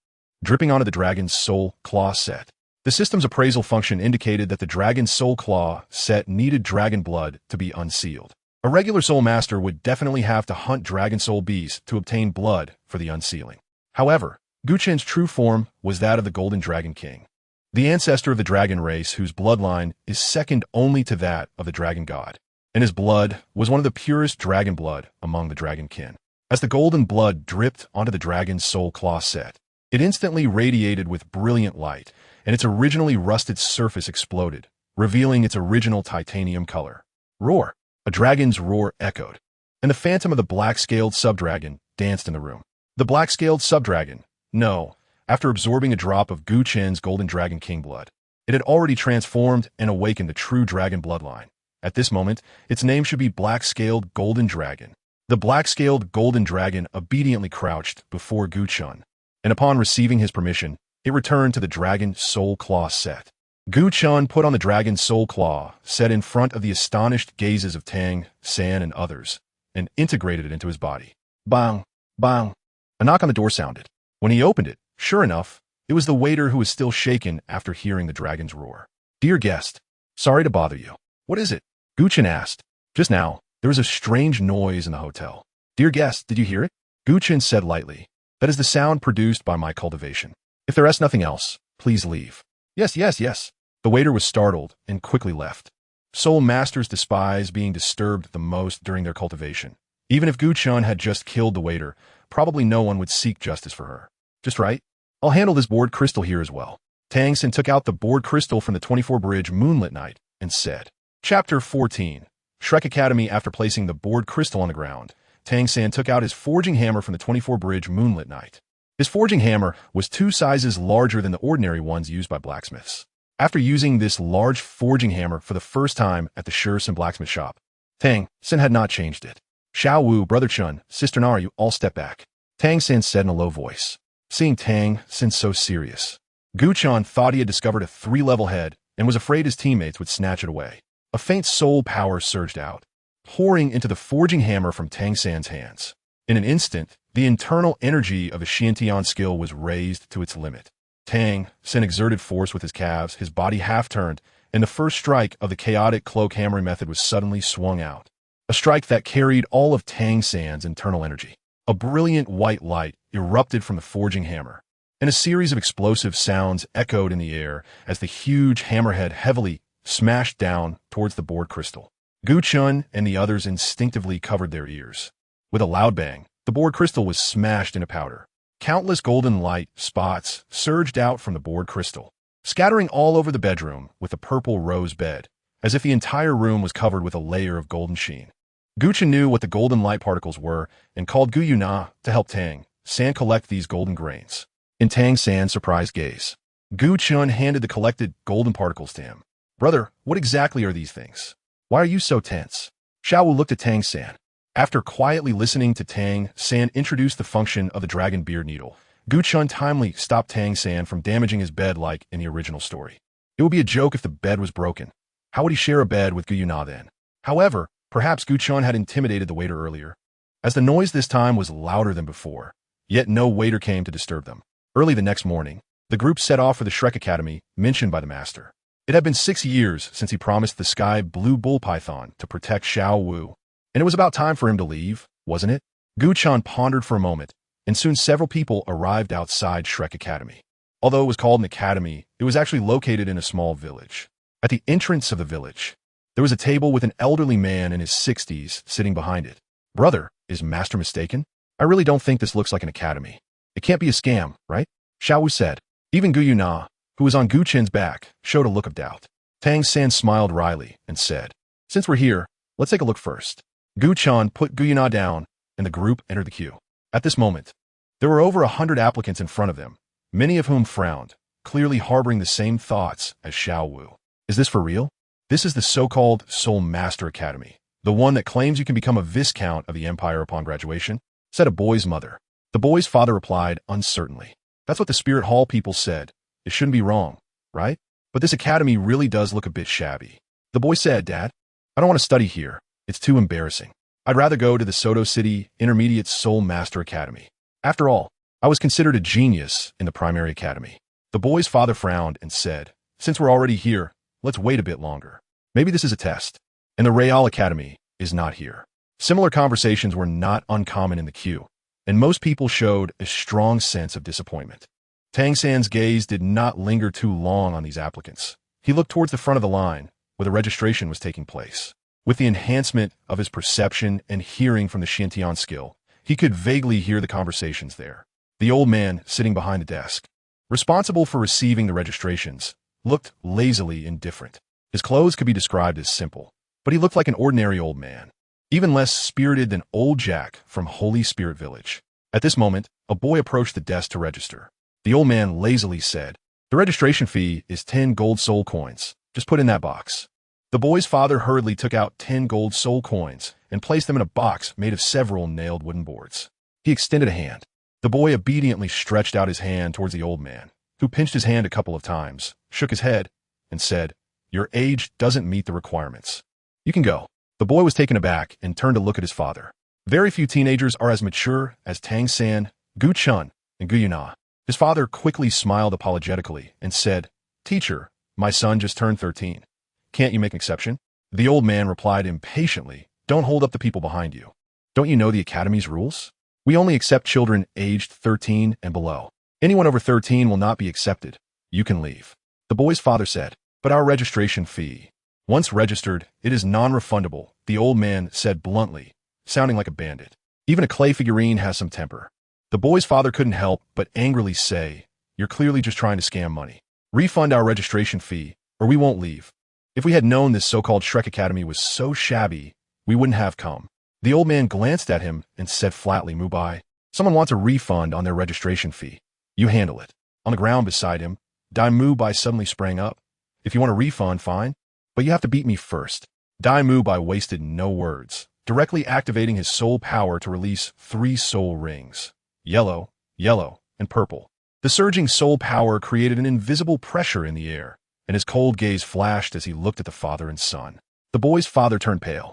S1: dripping onto the dragon's soul claw set. The system's appraisal function indicated that the dragon's soul claw set needed dragon blood to be unsealed. A regular soul master would definitely have to hunt dragon soul beasts to obtain blood for the unsealing. However, Gu Chen's true form was that of the Golden Dragon King, the ancestor of the dragon race whose bloodline is second only to that of the dragon god, and his blood was one of the purest dragon blood among the dragon kin. As the golden blood dripped onto the dragon's soul claw set, it instantly radiated with brilliant light, and its originally rusted surface exploded, revealing its original titanium color. Roar! A dragon's roar echoed, and the phantom of the black-scaled subdragon danced in the room. The black-scaled subdragon, no, after absorbing a drop of Gu Chen's Golden Dragon King blood, it had already transformed and awakened the true dragon bloodline. At this moment, its name should be Black-Scaled Golden Dragon. The Black-Scaled Golden Dragon obediently crouched before Gu Chen, and upon receiving his permission, it returned to the Dragon Soul Claw set. Gu Chen put on the Dragon's Soul Claw set in front of the astonished gazes of Tang San and others, and integrated it into his body. Bang! Bang! A knock on the door sounded. When he opened it, sure enough, it was the waiter who was still shaken after hearing the dragon's roar. "Dear guest, sorry to bother you." "What is it?" Gu Chen asked. "Just now, there was a strange noise in the hotel." "Dear guest, did you hear it?" Gu Chen said lightly. "That is the sound produced by my cultivation. If there is nothing else, please leave." "Yes, yes, yes." The waiter was startled and quickly left. Soul masters despise being disturbed the most during their cultivation. Even if Gu Chen had just killed the waiter, probably no one would seek justice for her. "Just right. I'll handle this board crystal here as well." Tang San took out the board crystal from the 24 Bridge moonlit night and said. Chapter 14. Shrek Academy. After placing the board crystal on the ground, Tang San took out his forging hammer from the 24 Bridge moonlit night. His forging hammer was 2 sizes larger than the ordinary ones used by blacksmiths. After using this large forging hammer for the first time at the Shrek blacksmith shop, Tang San had not changed it. "Xiao Wu, Brother Chen, Sister Na, you all step back," Tang San said in a low voice. Seeing Tang San so serious, Gu Chen thought he had discovered a 3-level head and was afraid his teammates would snatch it away. A faint soul power surged out, pouring into the forging hammer from Tang San's hands. In an instant, the internal energy of the Xiantian skill was raised to its limit. Tang San exerted force with his calves, his body half-turned, and the first strike of the chaotic cloak hammering method was suddenly swung out. A strike that carried all of Tang San's internal energy. A brilliant white light erupted from the forging hammer, and a series of explosive sounds echoed in the air as the huge hammerhead heavily smashed down towards the board crystal. Gu Chen and the others instinctively covered their ears. With a loud bang, the board crystal was smashed into powder. Countless golden light spots surged out from the board crystal, scattering all over the bedroom with the purple rose bed, as if the entire room was covered with a layer of golden sheen. Gu Chen knew what the golden light particles were and called Gu Yue Na to help Tang San collect these golden grains. In Tang San's surprised gaze, Gu Chen handed the collected golden particles to him. "Brother, what exactly are these things? Why are you so tense?" Xiao Wu looked at Tang San. After quietly listening to Tang San introduce the function of the dragon beard needle, Gu Chen timely stopped Tang San from damaging his bed like in the original story. It would be a joke if the bed was broken. How would he share a bed with Gu Yue Na then? However, perhaps Gu Chen had intimidated the waiter earlier, as the noise this time was louder than before, yet no waiter came to disturb them. Early the next morning, the group set off for the Shrek Academy mentioned by the master. It had been 6 years since he promised the sky blue bull python to protect Xiao Wu, and it was about time for him to leave, wasn't it? Gu Chen pondered for a moment, and soon several people arrived outside Shrek Academy. Although it was called an academy, it was actually located in a small village. At the entrance of the village, there was a table with an elderly man in his 60s sitting behind it. "Brother, is master mistaken?" I really don't think this looks like an academy. It can't be a scam, right? Xiao Wu said. Even Gu Yue Na, who was on Gu Chen's back, showed a look of doubt. Tang San smiled wryly and said, since we're here, let's take a look first. Gu Chen put Gu Yue Na down, and the group entered the queue. At this moment, there were over 100 applicants in front of them, many of whom frowned, clearly harboring the same thoughts as Xiao Wu. Is this for real? This is the so-called Soul Master Academy, the one that claims you can become a Viscount of the Empire upon graduation, said a boy's mother. The boy's father replied uncertainly. That's what the Spirit Hall people said. It shouldn't be wrong, right? But this academy really does look a bit shabby. The boy said, Dad, I don't want to study here. It's too embarrassing. I'd rather go to the Soto City Intermediate Soul Master Academy. After all, I was considered a genius in the primary academy. The boy's father frowned and said, since we're already here, let's wait a bit longer. Maybe this is a test. And the Real Academy is not here. Similar conversations were not uncommon in the queue, and most people showed a strong sense of disappointment. Tang San's gaze did not linger too long on these applicants. He looked towards the front of the line, where the registration was taking place. With the enhancement of his perception and hearing from the Xiantian skill, he could vaguely hear the conversations there. The old man, sitting behind the desk, responsible for receiving the registrations, looked lazily indifferent. His clothes could be described as simple, but he looked like an ordinary old man, even less spirited than Old Jack from Holy Spirit Village. At this moment, a boy approached the desk to register. The old man lazily said, the registration fee is 10 gold soul coins. Just put in that box. The boy's father hurriedly took out 10 gold soul coins and placed them in a box made of several nailed wooden boards. He extended a hand. The boy obediently stretched out his hand towards the old man, who pinched his hand a couple of times, shook his head, and said, your age doesn't meet the requirements. You can go. The boy was taken aback and turned to look at his father. Very few teenagers are as mature as Tang San, Gu Chen, and Gu Yue Na. His father quickly smiled apologetically and said, Teacher, my son just turned 13. Can't you make an exception? The old man replied impatiently, don't hold up the people behind you. Don't you know the academy's rules? We only accept children aged 13 and below. Anyone over 13 will not be accepted. You can leave. The boy's father said, but our registration fee. Once registered, it is non-refundable, the old man said bluntly, sounding like a bandit. Even a clay figurine has some temper. The boy's father couldn't help but angrily say, you're clearly just trying to scam money. Refund our registration fee, or we won't leave. If we had known this so-called Shrek Academy was so shabby, we wouldn't have come. The old man glanced at him and said flatly, Mubai, someone wants a refund on their registration fee. You handle it. On the ground beside him, Dai Mubai suddenly sprang up. If you want a refund, fine, but you have to beat me first. Dai Mubai wasted no words, directly activating his soul power to release 3 soul rings. Yellow, yellow, and purple. The surging soul power created an invisible pressure in the air, and his cold gaze flashed as he looked at the father and son. The boy's father turned pale,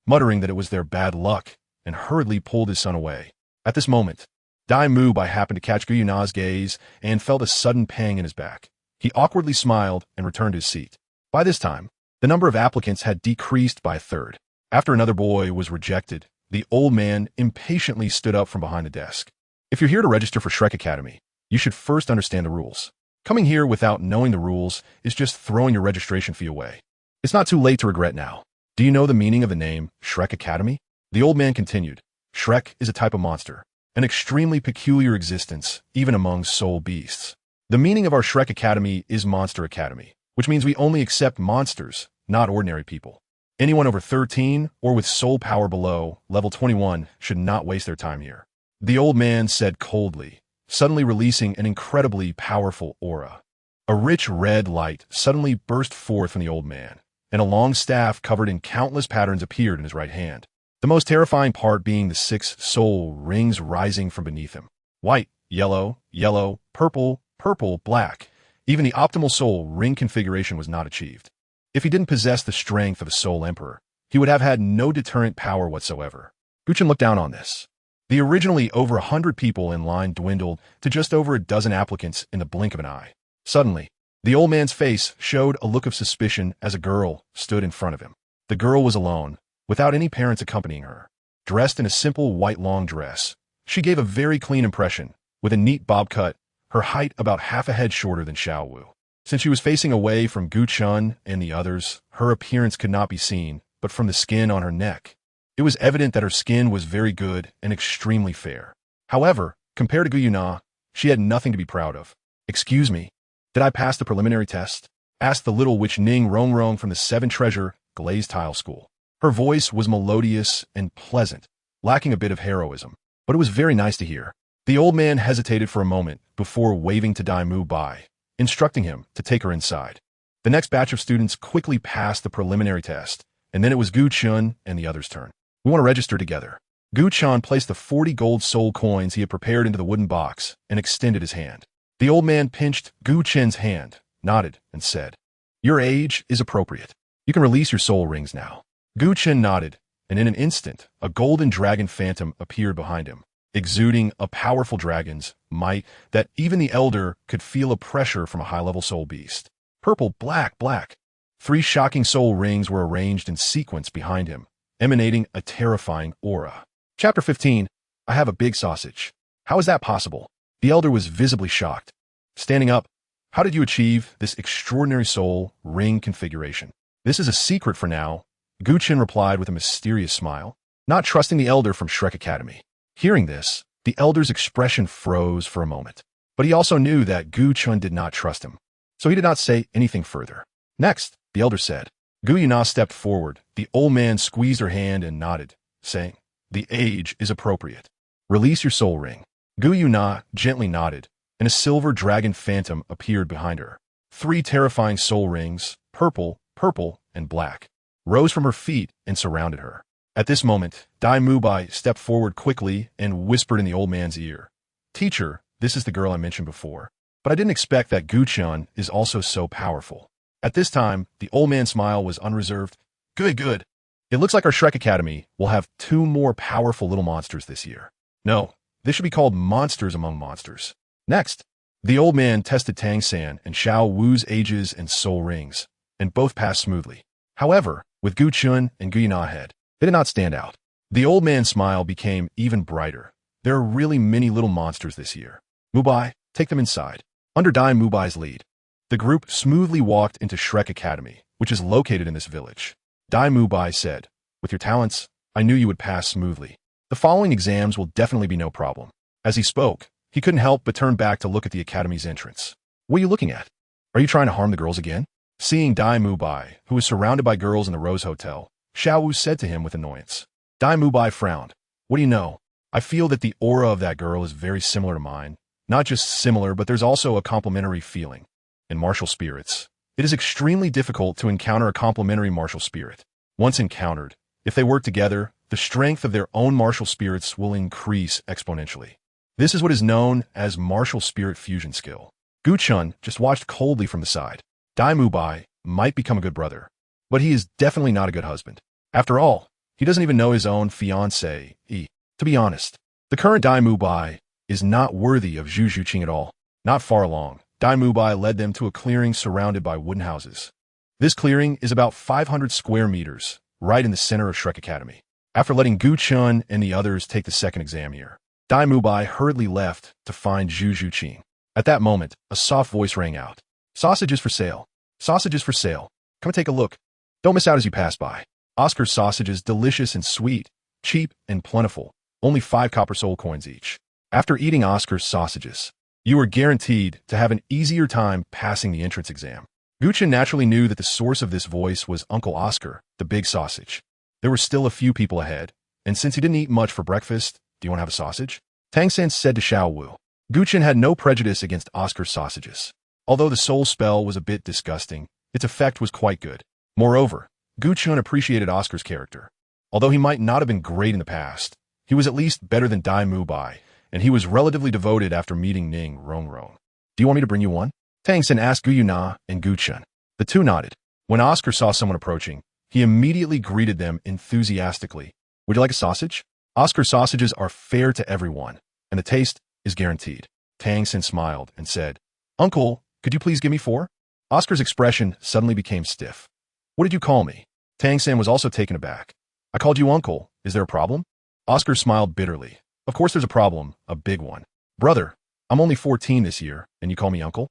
S1: muttering that it was their bad luck, and hurriedly pulled his son away. At this moment, Dai Mubai happened to catch Gu Yue Na's gaze and felt a sudden pang in his back. He awkwardly smiled and returned to his seat. By this time, the number of applicants had decreased by a third. After another boy was rejected, the old man impatiently stood up from behind the desk. If you're here to register for Shrek Academy, you should first understand the rules. Coming here without knowing the rules is just throwing your registration fee away. It's not too late to regret now. Do you know the meaning of the name Shrek Academy? The old man continued. Shrek is a type of monster, an extremely peculiar existence, even among soul beasts. The meaning of our Shrek Academy is Monster Academy, which means we only accept monsters, not ordinary people. Anyone over 13 or with soul power below level 21 should not waste their time here. The old man said coldly, suddenly releasing an incredibly powerful aura. A rich red light suddenly burst forth from the old man, and a long staff covered in countless patterns appeared in his right hand. The most terrifying part being the 6 soul rings rising from beneath him. White, yellow, yellow, purple, purple, black. Even the optimal soul ring configuration was not achieved. If he didn't possess the strength of a soul emperor, he would have had no deterrent power whatsoever. Gu Chen looked down on this. The originally over 100 people in line dwindled to just over a dozen applicants in the blink of an eye. Suddenly, the old man's face showed a look of suspicion as a girl stood in front of him. The girl was alone, without any parents accompanying her. Dressed in a simple white long dress, she gave a very clean impression, with a neat bob cut, her height about half a head shorter than Xiao Wu. Since she was facing away from Gu Chen and the others, her appearance could not be seen, but from the skin on her neck, It was evident that her skin was very good and extremely fair. However, compared to Gu Yue Na, she had nothing to be proud of. "Excuse me, did I pass the preliminary test?" asked the little witch Ning Rongrong from the Seven Treasure Glazed Tile School. Her voice was melodious and pleasant, lacking a bit of heroism, but it was very nice to hear. The old man hesitated for a moment before waving to Dai Mu Bai, instructing him to take her inside. The next batch of students quickly passed the preliminary test, and then it was Gu Chen and the others' turn. "We want to register together." Gu Chen placed the 40 gold soul coins he had prepared into the wooden box and extended his hand. The old man pinched Gu Chen's hand, nodded, and said, "Your age is appropriate. You can release your soul rings now." Gu Chen nodded, and in an instant, a golden dragon phantom appeared behind him, exuding a powerful dragon's might that even the elder could feel a pressure from a high-level soul beast. Purple, black, black. 3 shocking soul rings were arranged in sequence behind him, emanating a terrifying aura. Chapter 15. I have a big sausage. How is that possible? The elder was visibly shocked. Standing up, how did you achieve this extraordinary soul ring configuration? This is a secret for now, Gu Chen replied with a mysterious smile, not trusting the elder from Shrek Academy. Hearing this, the elder's expression froze for a moment, but he also knew that Gu Chen did not trust him, so he did not say anything further. Next, the elder said. Gu Yue Na stepped forward. The old man squeezed her hand and nodded, saying, "The age is appropriate. Release your soul ring." Gu Yue Na gently nodded, and a silver dragon phantom appeared behind her. 3 terrifying soul rings, purple, purple, and black, rose from her feet and surrounded her. At this moment, Dai Mu Bai stepped forward quickly and whispered in the old man's ear, "Teacher, this is the girl I mentioned before, but I didn't expect that Gu Chen is also so powerful." At this time, the old man's smile was unreserved. "Good, good. It looks like our Shrek Academy will have 2 more powerful little monsters this year. No, this should be called Monsters Among Monsters." Next, the old man tested Tang San and Xiao Wu's ages and soul rings, and both passed smoothly. However, with Gu Chen and Gu Yue Na ahead, they did not stand out. The old man's smile became even brighter. There are really many little monsters this year. Mu Bai, take them inside. Under Dai Mu Bai's lead, the group smoothly walked into Shrek Academy, which is located in this village. Dai Mu Bai said, "With your talents, I knew you would pass smoothly. The following exams will definitely be no problem." As he spoke, he couldn't help but turn back to look at the academy's entrance. "What are you looking at? Are you trying to harm the girls again?" Seeing Dai Mu Bai, who was surrounded by girls in the Rose Hotel, Xiao Wu said to him with annoyance. Dai Mu Bai frowned. "What do you know? I feel that the aura of that girl is very similar to mine. Not just similar, but there's also a complementary feeling. In martial spirits, it is extremely difficult to encounter a complementary martial spirit. Once encountered, if they work together, the strength of their own martial spirits will increase exponentially. This is what is known as martial spirit fusion skill." Gu Chen just watched coldly from the side. Dai Mu Bai might become a good brother, but he is definitely not a good husband. After all, he doesn't even know his own fiancée. To be honest, the current Dai Mu Bai is not worthy of Zhu Zhuqing at all. Not far along, Dai Mu Bai led them to a clearing surrounded by wooden houses. This clearing is about 500 square meters, right in the center of Shrek Academy. After letting Gu Chen and the others take the second exam year, Dai Mu Bai hurriedly left to find Zhu Zhuqing. At that moment, a soft voice rang out. "Sausages for sale. Sausages for sale. Come and take a look. Don't miss out as you pass by. Oscar's sausages, delicious and sweet, cheap and plentiful, only 5 copper soul coins each. After eating Oscar's sausages, you are guaranteed to have an easier time passing the entrance exam." Gu Chen naturally knew that the source of this voice was Uncle Oscar, the big sausage. There were still a few people ahead, and since he didn't eat much for breakfast, "Do you want to have a sausage?" Tang San said to Xiao Wu. Gu Chen had no prejudice against Oscar's sausages. Although the soul spell was a bit disgusting, its effect was quite good. Moreover, Gu Chen appreciated Oscar's character. Although he might not have been great in the past, he was at least better than Dai Mu Bai, and he was relatively devoted after meeting Ning Rongrong. "Do you want me to bring you one?" Tang San asked Gu Yue Na and Gu Chen. The two nodded. When Oscar saw someone approaching, he immediately greeted them enthusiastically. "Would you like a sausage?" Oscar's sausages are fair to everyone, and the taste is guaranteed. Tang San smiled and said, "Uncle, could you please give me 4? Oscar's expression suddenly became stiff. "What did you call me?" Tang San was also taken aback. "I called you uncle. Is there a problem?" Oscar smiled bitterly. "Of course there's a problem, a big one. Brother, I'm only 14 this year, and you call me uncle?"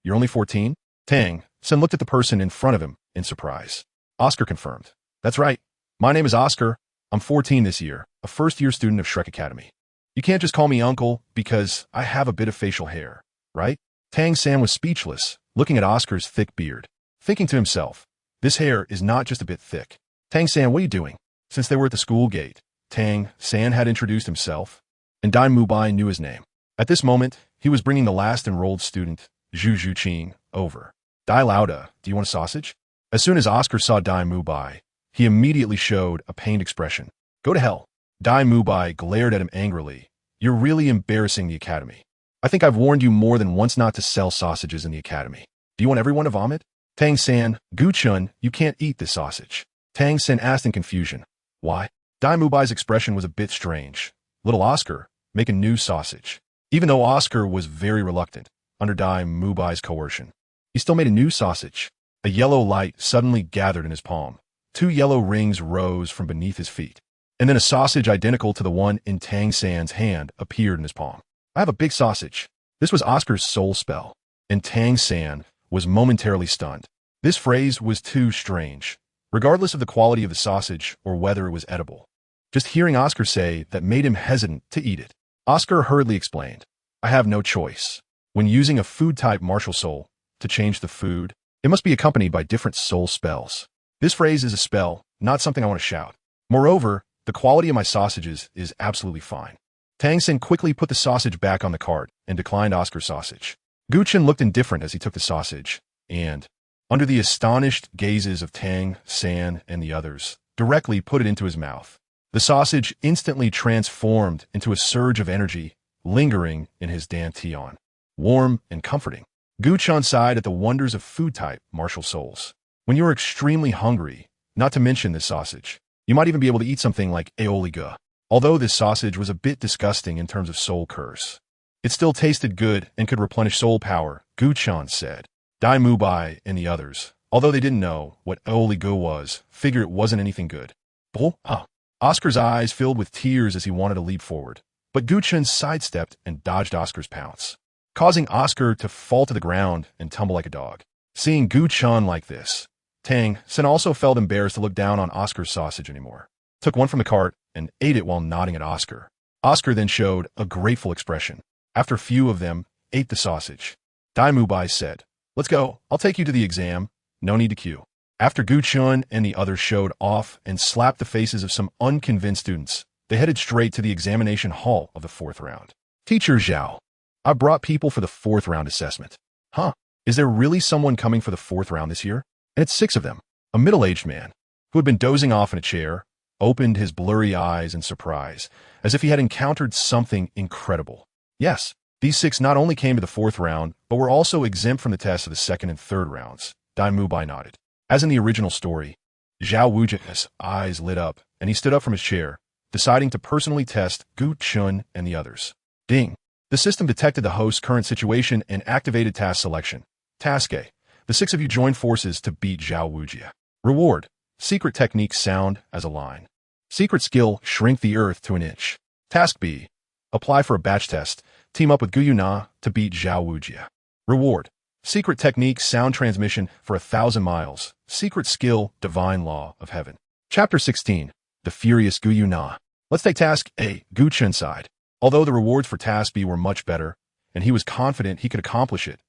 S1: You're only 14? Tang San looked at the person in front of him in surprise. Oscar confirmed. "That's right. My name is Oscar. I'm 14 this year, a first-year student of Shrek Academy. You can't just call me uncle because I have a bit of facial hair, right? Tang San was speechless, looking at Oscar's thick beard, thinking to himself, this hair is not just a bit thick. Tang San, what are you doing? Since they were at the school gate, Tang San had introduced himself, and Dai Mubai knew his name. At this moment, he was bringing the last enrolled student, Gu Chen, over. Dai Lauda, do you want a sausage? As soon as Oscar saw Dai Mubai, he immediately showed a pained expression. Go to hell. Dai Mubai glared at him angrily. You're really embarrassing the academy. I think I've warned you more than once not to sell sausages in the academy. Do you want everyone to vomit? Tang San, Gu Chen, you can't eat this sausage. Tang San asked in confusion. Why? Dai Mubai's expression was a bit strange. Little Oscar, make a new sausage. Even though Oscar was very reluctant, under Dai Mubai's coercion, he still made a new sausage. A yellow light suddenly gathered in his palm. 2 yellow rings rose from beneath his feet. And then a sausage identical to the one in Tang San's hand appeared in his palm. I have a big sausage. This was Oscar's soul spell, and Tang San was momentarily stunned. This phrase was too strange, regardless of the quality of the sausage or whether it was edible. Just hearing Oscar say that made him hesitant to eat it. Oscar hurriedly explained, I have no choice. When using a food-type martial soul to change the food, it must be accompanied by different soul spells. This phrase is a spell, not something I want to shout. Moreover, the quality of my sausages is absolutely fine. Tang San quickly put the sausage back on the cart and declined Oscar's sausage. Gu Chen looked indifferent as he took the sausage, and, under the astonished gazes of Tang San and the others, directly put it into his mouth. The sausage instantly transformed into a surge of energy, lingering in his dantian. Warm and comforting. Gu Chen sighed at the wonders of food-type martial souls. When you are extremely hungry, not to mention this sausage, you might even be able to eat something like aioli gu. Although this sausage was a bit disgusting in terms of soul curse, it still tasted good and could replenish soul power, Gu Chen said. Dai Mubai and the others, although they didn't know what aioli gu was, figured it wasn't anything good. Oscar's eyes filled with tears as he wanted to leap forward, but Gu Chen sidestepped and dodged Oscar's pounce, causing Oscar to fall to the ground and tumble like a dog. Seeing Gu Chen like this, Tang San also felt embarrassed to look down on Oscar's sausage anymore. Took one from the cart and ate it while nodding at Oscar. Oscar then showed a grateful expression. After a few of them ate the sausage, Dai Mubai said, let's go, I'll take you to the exam, no need to queue. After Gu Chen and the others showed off and slapped the faces of some unconvinced students, they headed straight to the examination hall of the 4th round. Teacher Zhao, I brought people for the 4th round assessment. Huh, is there really someone coming for the 4th round this year? And it's 6 of them. A middle-aged man, who had been dozing off in a chair, opened his blurry eyes in surprise, as if he had encountered something incredible. Yes, these 6 not only came to the 4th round, but were also exempt from the tests of the 2nd and 3rd rounds. Dai Mubai nodded. As in the original story, Zhao Wuji's eyes lit up, and he stood up from his chair, deciding to personally test Gu Chen and the others. Ding! The system detected the host's current situation and activated task selection. Task A. The 6 of you join forces to beat Zhao Wuji. Reward. Secret technique sound as a line. Secret skill shrink the earth to an inch. Task B. Apply for a batch test. Team up with Gu Yue Na to beat Zhao Wuji. Reward. Secret technique sound transmission for 1,000 miles. Secret skill divine law of heaven. Chapter 16. The furious Gu Yue Na. Let's take task A, Gu Chen side. Although the rewards for task B were much better, and he was confident he could accomplish it,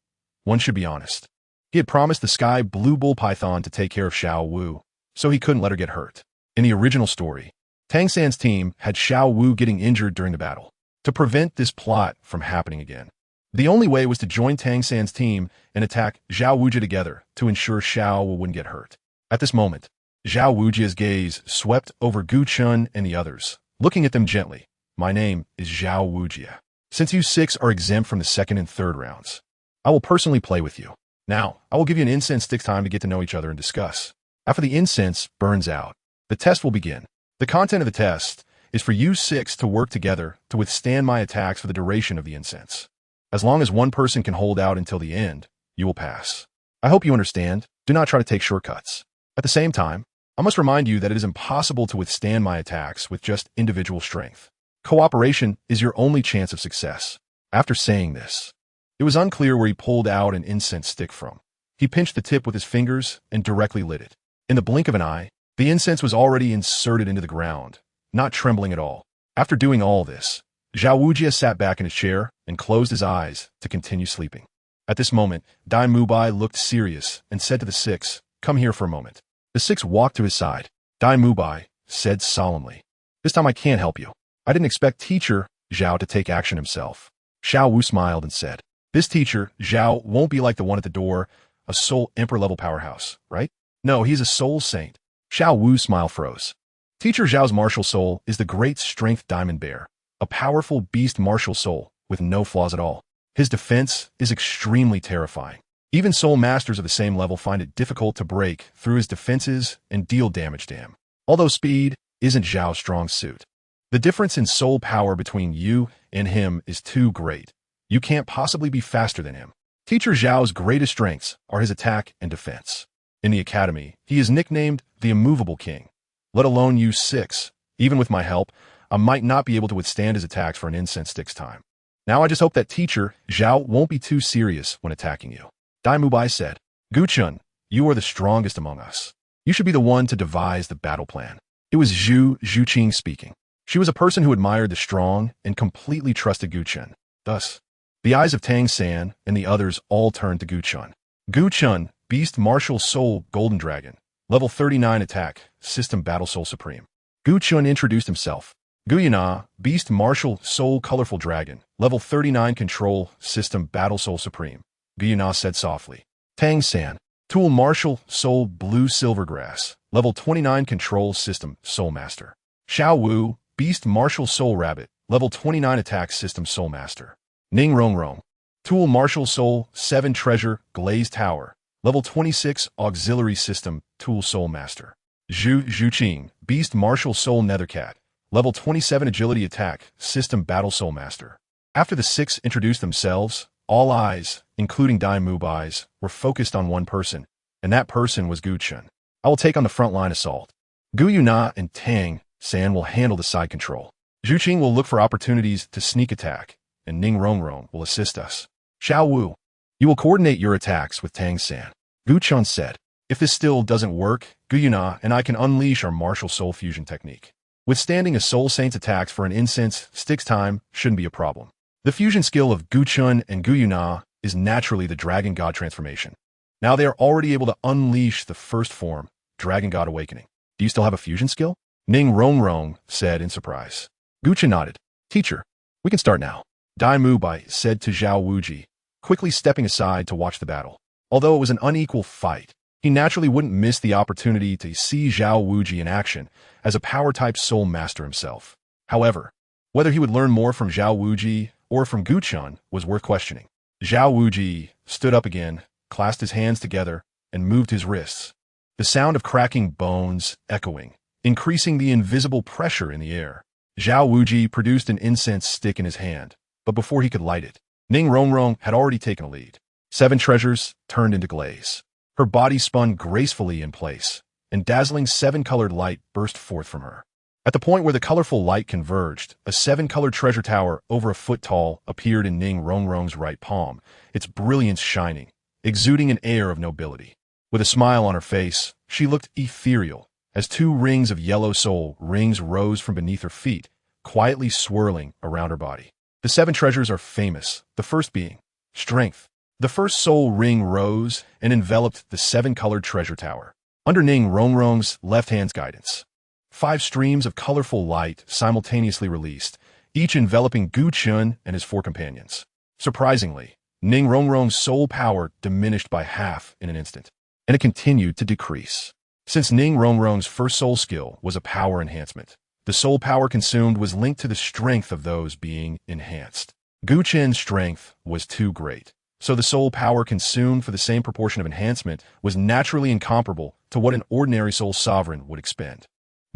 S1: one should be honest. He had promised the sky blue bull python to take care of Xiao Wu, so he couldn't let her get hurt. In the original story, Tang San's team had Xiao Wu getting injured during the battle. To prevent this plot from happening again, the only way was to join Tang San's team and attack Zhao Wuji together to ensure Xiao Wu wouldn't get hurt. At this moment, Zhao Wuji's gaze swept over Gu Chen and the others, looking at them gently. My name is Zhao Wuji. Since you 6 are exempt from the 2nd and 3rd rounds, I will personally play with you. Now, I will give you an incense stick time to get to know each other and discuss. After the incense burns out, the test will begin. The content of the test is for you 6 to work together to withstand my attacks for the duration of the incense. As long as one person can hold out until the end, you will pass. I hope you understand. Do not try to take shortcuts. At the same time, I must remind you that it is impossible to withstand my attacks with just individual strength. Cooperation is your only chance of success. After saying this, it was unclear where he pulled out an incense stick from. He pinched the tip with his fingers and directly lit it. In the blink of an eye, the incense was already inserted into the ground, not trembling at all. After doing all this, Zhao Wujie sat back in his chair and closed his eyes to continue sleeping. At this moment, Dai Mubai looked serious and said to the six, "Come here for a moment." The six walked to his side. Dai Mubai said solemnly, "This time I can't help you. I didn't expect teacher Zhao to take action himself." Xiao Wu smiled and said, "This teacher, Zhao, won't be like the one at the door, a soul emperor-level powerhouse, right? No, he's a soul saint." Xiao Wu's smile froze. Teacher Zhao's martial soul is the great strength diamond bear, a powerful beast martial soul with no flaws at all. His defense is extremely terrifying. Even soul masters of the same level find it difficult to break through his defenses and deal damage to him. Although speed isn't Zhao's strong suit, the difference in soul power between you and him is too great. You can't possibly be faster than him. Teacher Zhao's greatest strengths are his attack and defense. In the academy, he is nicknamed the Immovable King. Let alone you six. Even with my help, I might not be able to withstand his attacks for an incense stick's time. Now I just hope that teacher Zhao won't be too serious when attacking you." Dai Mubai said, "Gu Chen, you are the strongest among us. You should be the one to devise the battle plan." It was Zhu Zhuqing speaking. She was a person who admired the strong and completely trusted Gu Chen. Thus, the eyes of Tang San and the others all turned to Gu Chen. Gu Chen, Beast Martial Soul Golden Dragon, Level 39 Attack, System Battle Soul Supreme. Gu Chen introduced himself. Gu Yue Na, Beast Martial Soul Colorful Dragon, Level 39 Control, System Battle Soul Supreme. Gu Yue Na said softly. Tang San, Tool Martial Soul Blue Silvergrass, Level 29 Control System Soul Master. Xiao Wu, Beast Martial Soul Rabbit, Level 29 Attack System Soul Master. Ning Rongrong, Tool Martial Soul 7 Treasure Glazed Tower, Level 26 Auxiliary System Tool Soul Master. Zhu Zhuqing, Beast Martial Soul Nethercat, Level 27 Agility Attack System Battle Soul Master. After the six introduced themselves, all eyes, including Dai Mubai's, were focused on one person, and that person was Gu Chen. I will take on the front line assault. Gu Yue Na and Tang San will handle the side control. Zhuqing will look for opportunities to sneak attack, and Ning Rongrong will assist us. Xiao Wu, you will coordinate your attacks with Tang San. Gu Chen said. If this still doesn't work, Gu Yue Na and I can unleash our martial soul fusion technique. Withstanding a soul saint's attacks for an incense stick's time shouldn't be a problem. The fusion skill of Gu Chen and Gu Yue Na is naturally the Dragon God transformation. Now they are already able to unleash the first form, Dragon God Awakening. Do you still have a fusion skill? Ning Rongrong said in surprise. Gu Chen nodded. Teacher, we can start now. Dai Mubai said to Zhao Wuji, quickly stepping aside to watch the battle. Although it was an unequal fight, he naturally wouldn't miss the opportunity to see Zhao Wuji in action as a power-type soul master himself. However, whether he would learn more from Zhao Wuji or from Gu Chen was worth questioning. Zhao Wuji stood up again, clasped his hands together, and moved his wrists. The sound of cracking bones echoing, increasing the invisible pressure in the air. Zhao Wuji produced an incense stick in his hand, but before he could light it, Ning Rongrong had already taken a lead. 7 treasures turned into glaze. Her body spun gracefully in place, and dazzling 7-colored light burst forth from her. At the point where the colorful light converged, a 7-colored treasure tower over a foot tall appeared in Ning Rongrong's right palm, its brilliance shining, exuding an air of nobility. With a smile on her face, she looked ethereal, as 2 rings of yellow soul rings rose from beneath her feet, quietly swirling around her body. The 7 treasures are famous, the first being strength. The first soul ring rose and enveloped the 7-colored treasure tower. Under Ning Rongrong's left hand's guidance, 5 streams of colorful light simultaneously released, each enveloping Gu Chen and his 4 companions. Surprisingly, Ning Rongrong's soul power diminished by half in an instant, and it continued to decrease. Since Ning Rongrong's first soul skill was a power enhancement, the soul power consumed was linked to the strength of those being enhanced. Gu Chen's strength was too great, so the soul power consumed for the same proportion of enhancement was naturally incomparable to what an ordinary soul sovereign would expend.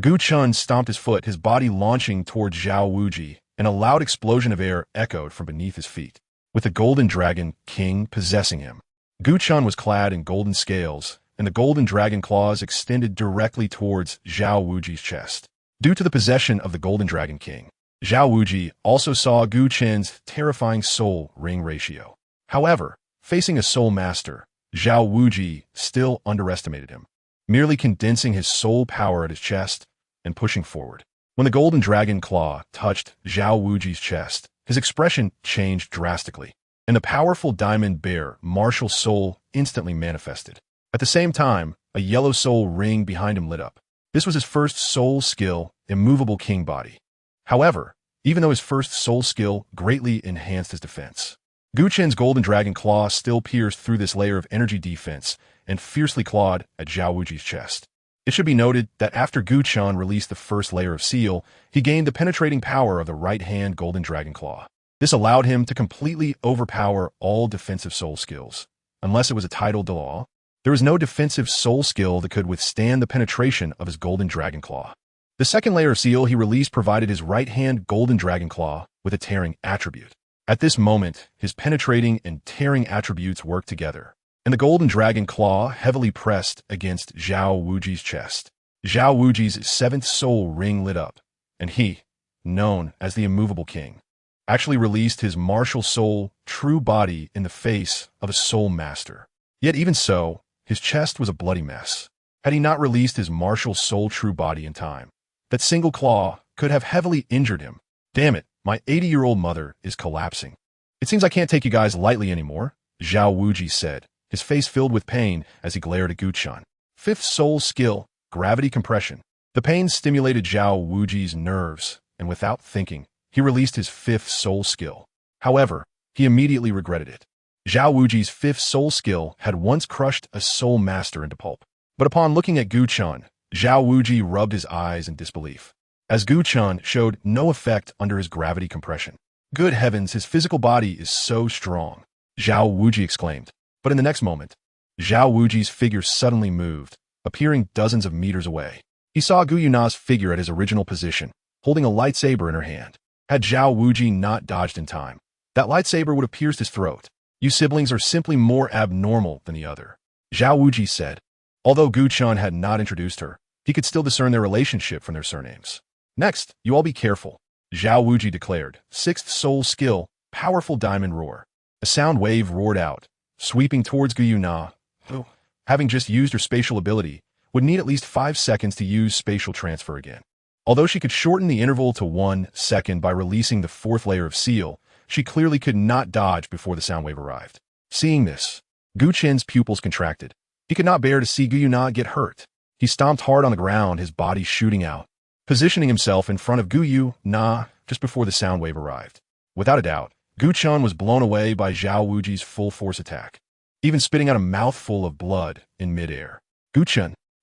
S1: Gu Chen stomped his foot, his body launching towards Zhao Wuji, and a loud explosion of air echoed from beneath his feet. With the Golden Dragon King possessing him, Gu Chen was clad in golden scales, and the golden dragon claws extended directly towards Zhao Wuji's chest. Due to the possession of the Golden Dragon King, Zhao Wuji also saw Gu Chen's terrifying soul ring ratio. However, facing a soul master, Zhao Wuji still underestimated him, merely condensing his soul power at his chest and pushing forward. When the golden dragon claw touched Zhao Wuji's chest, his expression changed drastically, and the powerful diamond bear martial soul instantly manifested. At the same time, a yellow soul ring behind him lit up. This was his first soul skill, immovable king body. However, even though his first soul skill greatly enhanced his defense, Gu Chen's golden dragon claw still pierced through this layer of energy defense and fiercely clawed at Zhao Wuji's chest. It should be noted that after Gu Chen released the first layer of seal, he gained the penetrating power of the right-hand golden dragon claw. This allowed him to completely overpower all defensive soul skills. Unless it was a title Douluo, there was no defensive soul skill that could withstand the penetration of his golden dragon claw. The second layer of seal he released provided his right-hand golden dragon claw with a tearing attribute. At this moment, his penetrating and tearing attributes worked together, and the golden dragon claw heavily pressed against Zhao Wuji's chest. Zhao Wuji's seventh soul ring lit up, and he, known as the immovable king, actually released his martial soul true body in the face of a soul master. Yet even so, his chest was a bloody mess. Had he not released his martial soul true body in time, that single claw could have heavily injured him. Damn it, my 80-year-old mother is collapsing. It seems I can't take you guys lightly anymore, Zhao Wuji said, his face filled with pain as he glared at Gu Chen. Fifth soul skill, gravity compression. The pain stimulated Zhao Wuji's nerves, and without thinking, he released his fifth soul skill. However, he immediately regretted it. Zhao Wuji's fifth soul skill had once crushed a soul master into pulp. But upon looking at Gu Chen, Zhao Wuji rubbed his eyes in disbelief, as Gu Chen showed no effect under his gravity compression. Good heavens, his physical body is so strong, Zhao Wuji exclaimed. But in the next moment, Zhao Wuji's figure suddenly moved, appearing dozens of meters away. He saw Gu Yue Na's figure at his original position, holding a lightsaber in her hand. Had Zhao Wuji not dodged in time, that lightsaber would have pierced his throat. You siblings are simply more abnormal than the other, Zhao Wuji said. Although Gu Chen had not introduced her, he could still discern their relationship from their surnames. Next, you all be careful, Zhao Wuji declared. Sixth soul skill, powerful diamond roar. A sound wave roared out, sweeping towards Gu Yue Na, who, having just used her spatial ability, would need at least 5 seconds to use spatial transfer again. Although she could shorten the interval to 1 second by releasing the fourth layer of seal, she clearly could not dodge before the sound wave arrived. Seeing this, Gu Chen's pupils contracted. He could not bear to see Gu Yue Na get hurt. He stomped hard on the ground, his body shooting out, positioning himself in front of Gu Yue Na just before the sound wave arrived. Without a doubt, Gu Chen was blown away by Zhao Wuji's full force attack, even spitting out a mouthful of blood in midair. Gu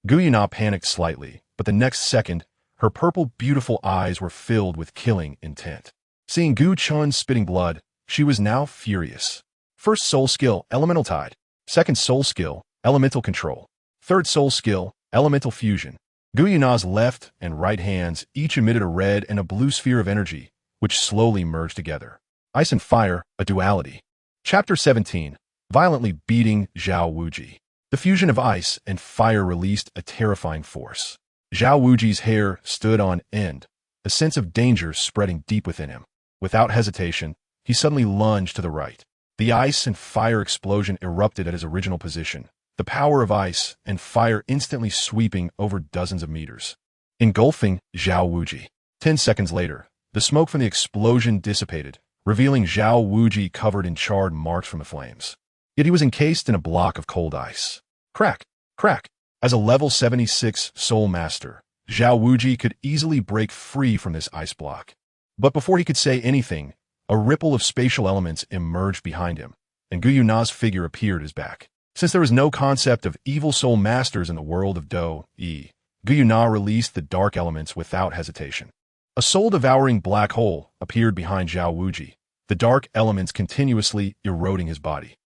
S1: Yue Na panicked slightly, but the next second, her purple, beautiful eyes were filled with killing intent. Seeing Gu Chen spitting blood, she was now furious. First soul skill, elemental tide. Second soul skill, elemental control. Third soul skill, elemental fusion. Gu Yue Na's left and right hands each emitted a red and a blue sphere of energy, which slowly merged together. Ice and fire, a duality. Chapter 17, violently beating Zhao Wuji. The fusion of ice and fire released a terrifying force. Zhao Wuji's hair stood on end, a sense of danger spreading deep within him. Without hesitation, he suddenly lunged to the right. The ice and fire explosion erupted at his original position, the power of ice and fire instantly sweeping over dozens of meters, engulfing Zhao Wuji. 10 seconds later, the smoke from the explosion dissipated, revealing Zhao Wuji covered in charred marks from the flames. Yet he was encased in a block of cold ice. Crack! Crack! As a level 76 soul master, Zhao Wuji could easily break free from this ice block. But before he could say anything, a ripple of spatial elements emerged behind him, and Gu Yue Na's figure appeared at his back. Since there was no concept of evil soul masters in the world of Gu Yue Na released the dark elements without hesitation. A soul-devouring black hole appeared behind Zhao Wuji, the dark elements continuously eroding his body.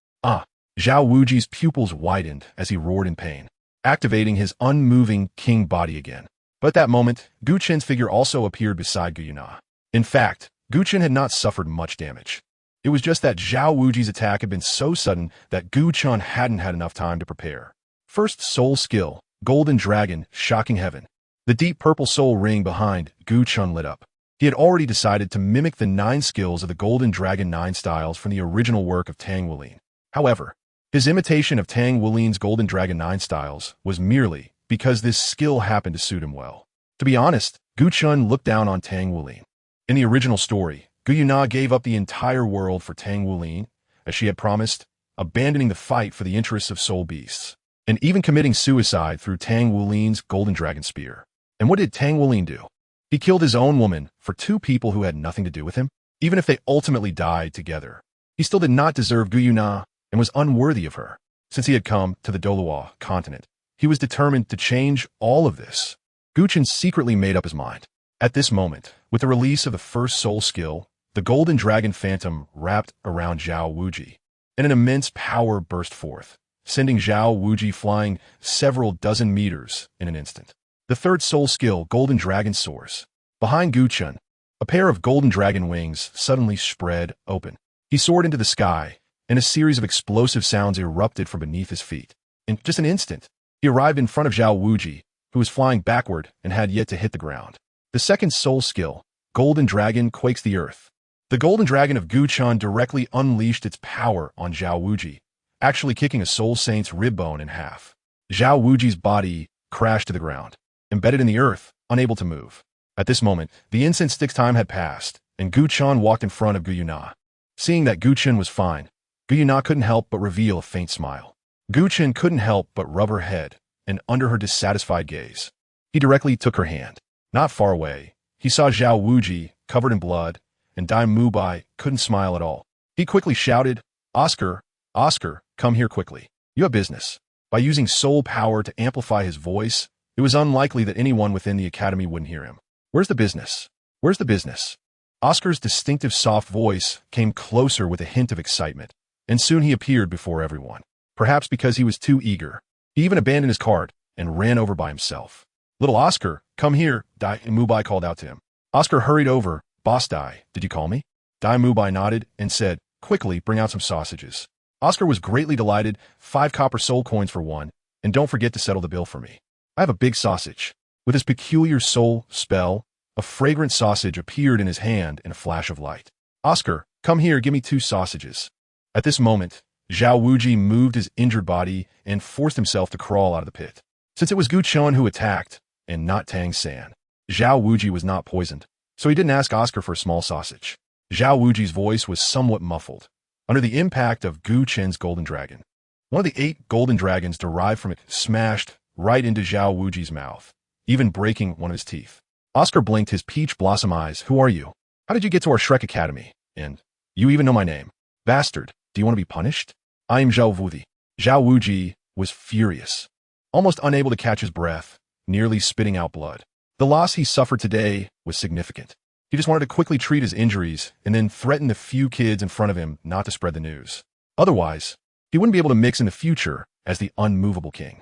S1: Zhao Wuji's pupils widened as he roared in pain, activating his unmoving king body again. But at that moment, Gu Chen's figure also appeared beside Gu Yue Na. In fact, Gu Chen had not suffered much damage. It was just that Zhao Wuji's attack had been so sudden that Gu Chen hadn't had enough time to prepare. First soul skill, Golden Dragon, Shocking Heaven. The deep purple soul ring behind Gu Chen lit up. He had already decided to mimic the 9 skills of the Golden Dragon 9 styles from the original work of Tang Wuling. However, his imitation of Tang Wuling's Golden Dragon 9 styles was merely because this skill happened to suit him well. To be honest, Gu Chen looked down on Tang Wulin. In the original story, Gu Yue Na gave up the entire world for Tang Wulin, as she had promised, abandoning the fight for the interests of soul beasts, and even committing suicide through Tang Wulin's golden dragon spear. And what did Tang Wulin do? He killed his own woman for two people who had nothing to do with him, even if they ultimately died together. He still did not deserve Gu Yue Na and was unworthy of her. Since he had come to the Douluo Continent, he was determined to change all of this. Gu Chen secretly made up his mind. At this moment, with the release of the first soul skill, the golden dragon phantom wrapped around Zhao Wuji, and an immense power burst forth, sending Zhao Wuji flying several dozen meters in an instant. The third soul skill, golden dragon soars. Behind Gu Chen, a pair of golden dragon wings suddenly spread open. He soared into the sky, and a series of explosive sounds erupted from beneath his feet. In just an instant, he arrived in front of Zhao Wuji, who was flying backward and had yet to hit the ground. The second soul skill, Golden Dragon, quakes the earth. The Golden Dragon of Gu Chen directly unleashed its power on Zhao Wuji, actually kicking a soul saint's rib bone in half. Zhao Wuji's body crashed to the ground, embedded in the earth, unable to move. At this moment, the incense stick's time had passed, and Gu Chen walked in front of Gu Yue Na. Seeing that Gu Chen was fine, Gu Yue Na couldn't help but reveal a faint smile. Gu Chen couldn't help but rub her head, and under her dissatisfied gaze, he directly took her hand. Not far away, he saw Zhao Wuji, covered in blood, and Dai Mubai couldn't smile at all. He quickly shouted, "Oscar, Oscar, come here quickly. You have business." By using soul power to amplify his voice, it was unlikely that anyone within the academy wouldn't hear him. "Where's the business? Where's the business?" Oscar's distinctive soft voice came closer with a hint of excitement, and soon he appeared before everyone. Perhaps because he was too eager, he even abandoned his cart and ran over by himself. "Little Oscar, come here," Dai Mubai called out to him. Oscar hurried over. "Boss Dai, did you call me?" Dai Mubai nodded and said, "Quickly, bring out some sausages." Oscar was greatly delighted. 5 copper soul coins for one, and don't forget to settle the bill for me. "I have a big sausage." With his peculiar soul spell, a fragrant sausage appeared in his hand in a flash of light. "Oscar, come here, give me 2 sausages." At this moment, Zhao Wuji moved his injured body and forced himself to crawl out of the pit. Since it was Gu Chen who attacked, and not Tang San, Zhao Wuji was not poisoned, so he didn't ask Oscar for a small sausage. Zhao Wuji's voice was somewhat muffled, under the impact of Gu Chen's golden dragon. One of the 8 golden dragons derived from it smashed right into Zhao Wuji's mouth, even breaking one of his teeth. Oscar blinked his peach blossom eyes. "Who are you? How did you get to our Shrek Academy? And you even know my name? Bastard, do you want to be punished?" "I am Zhao Wuji." Zhao Wuji was furious, almost unable to catch his breath, nearly spitting out blood. The loss he suffered today was significant. He just wanted to quickly treat his injuries and then threaten the few kids in front of him not to spread the news. Otherwise, he wouldn't be able to mix in the future as the unmovable king.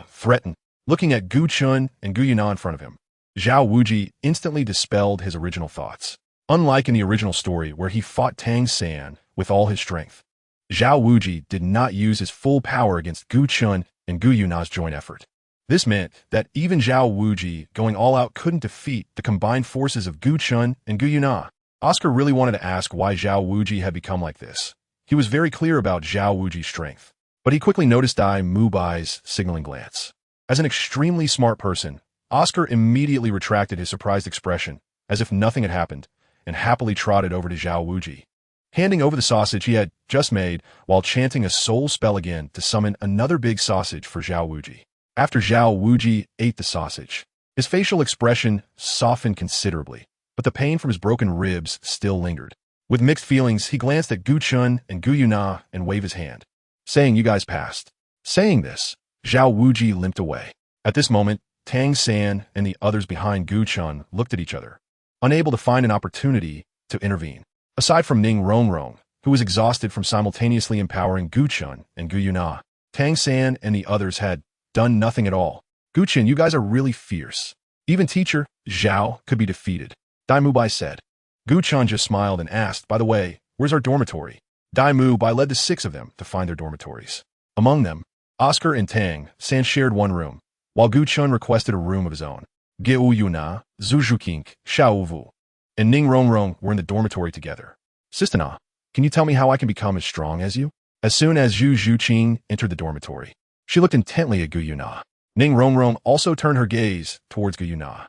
S1: Threaten. Looking at Gu Chen and Gu Yue Na in front of him, Zhao Wuji instantly dispelled his original thoughts. Unlike in the original story where he fought Tang San with all his strength, Zhao Wuji did not use his full power against Gu Chen and Gu Yue Na's joint effort. This meant that even Zhao Wuji going all out couldn't defeat the combined forces of Gu Chen and Gu Yue Na. Oscar really wanted to ask why Zhao Wuji had become like this. He was very clear about Zhao Wuji's strength, but he quickly noticed Dai Mubai's signaling glance. As an extremely smart person, Oscar immediately retracted his surprised expression, as if nothing had happened, and happily trotted over to Zhao Wuji, handing over the sausage he had just made while chanting a soul spell again to summon another big sausage for Zhao Wuji. After Zhao Wuji ate the sausage, his facial expression softened considerably, but the pain from his broken ribs still lingered. With mixed feelings, he glanced at Gu Chen and Gu Yue Na and waved his hand, saying, "You guys passed." Saying this, Zhao Wuji limped away. At this moment, Tang San and the others behind Gu Chen looked at each other, unable to find an opportunity to intervene. Aside from Ning Rongrong, who was exhausted from simultaneously empowering Gu Chen and Gu Yue Na, Tang San and the others had done nothing at all. "Gu Chen, you guys are really fierce. Even teacher Zhao could be defeated," Dai Mubai said. Gu Chen just smiled and asked, "By the way, where's our dormitory?" Dai Mubai led the 6 of them to find their dormitories. Among them, Oscar and Tang San shared one room, while Gu Chen requested a room of his own. Gu Yue Na, Zhu Zhuqing, Xiao Wu, and Ning Rongrong were in the dormitory together. "Sister Na, can you tell me how I can become as strong as you?" As soon as Zhu Zhuqing entered the dormitory, she looked intently at Gu Yue Na. Ning Rongrong also turned her gaze towards Gu Yue Na.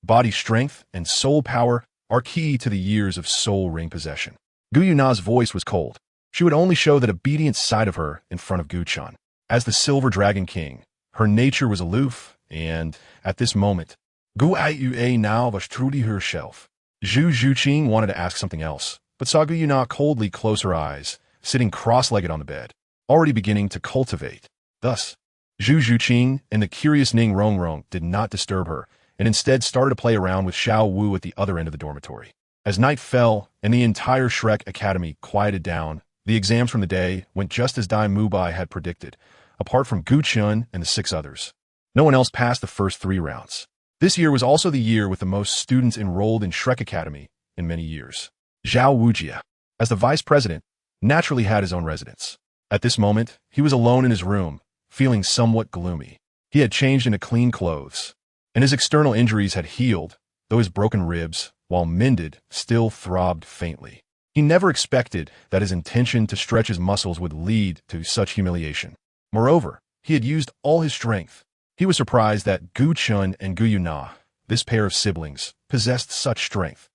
S1: body strength, and soul power are key to the years of soul ring possession. Gu Yue Na's voice was cold. She would only show that obedient side of her in front of Gu Chen. As the Silver Dragon King, her nature was aloof, and, at this moment, Gu Yue Na was truly herself. Zhu Zhuqing wanted to ask something else, but saw Gu Yue Na coldly close her eyes, sitting cross-legged on the bed, already beginning to cultivate. Thus, Zhu Zhuqing and the curious Ning Rongrong did not disturb her, and instead started to play around with Xiao Wu at the other end of the dormitory. As night fell and the entire Shrek Academy quieted down, the exams from the day went just as Dai Mubai had predicted, apart from Gu Chen and the 6 others. No one else passed the first 3 rounds. This year was also the year with the most students enrolled in Shrek Academy in many years. Zhao Wujia, as the vice president, naturally had his own residence. At this moment, he was alone in his room, feeling somewhat gloomy. He had changed into clean clothes, and his external injuries had healed, though his broken ribs, while mended, still throbbed faintly. He never expected that his intention to stretch his muscles would lead to such humiliation. Moreover, he had used all his strength. He was surprised that Gu Chen and Gu Yue Na, this pair of siblings, possessed such strength.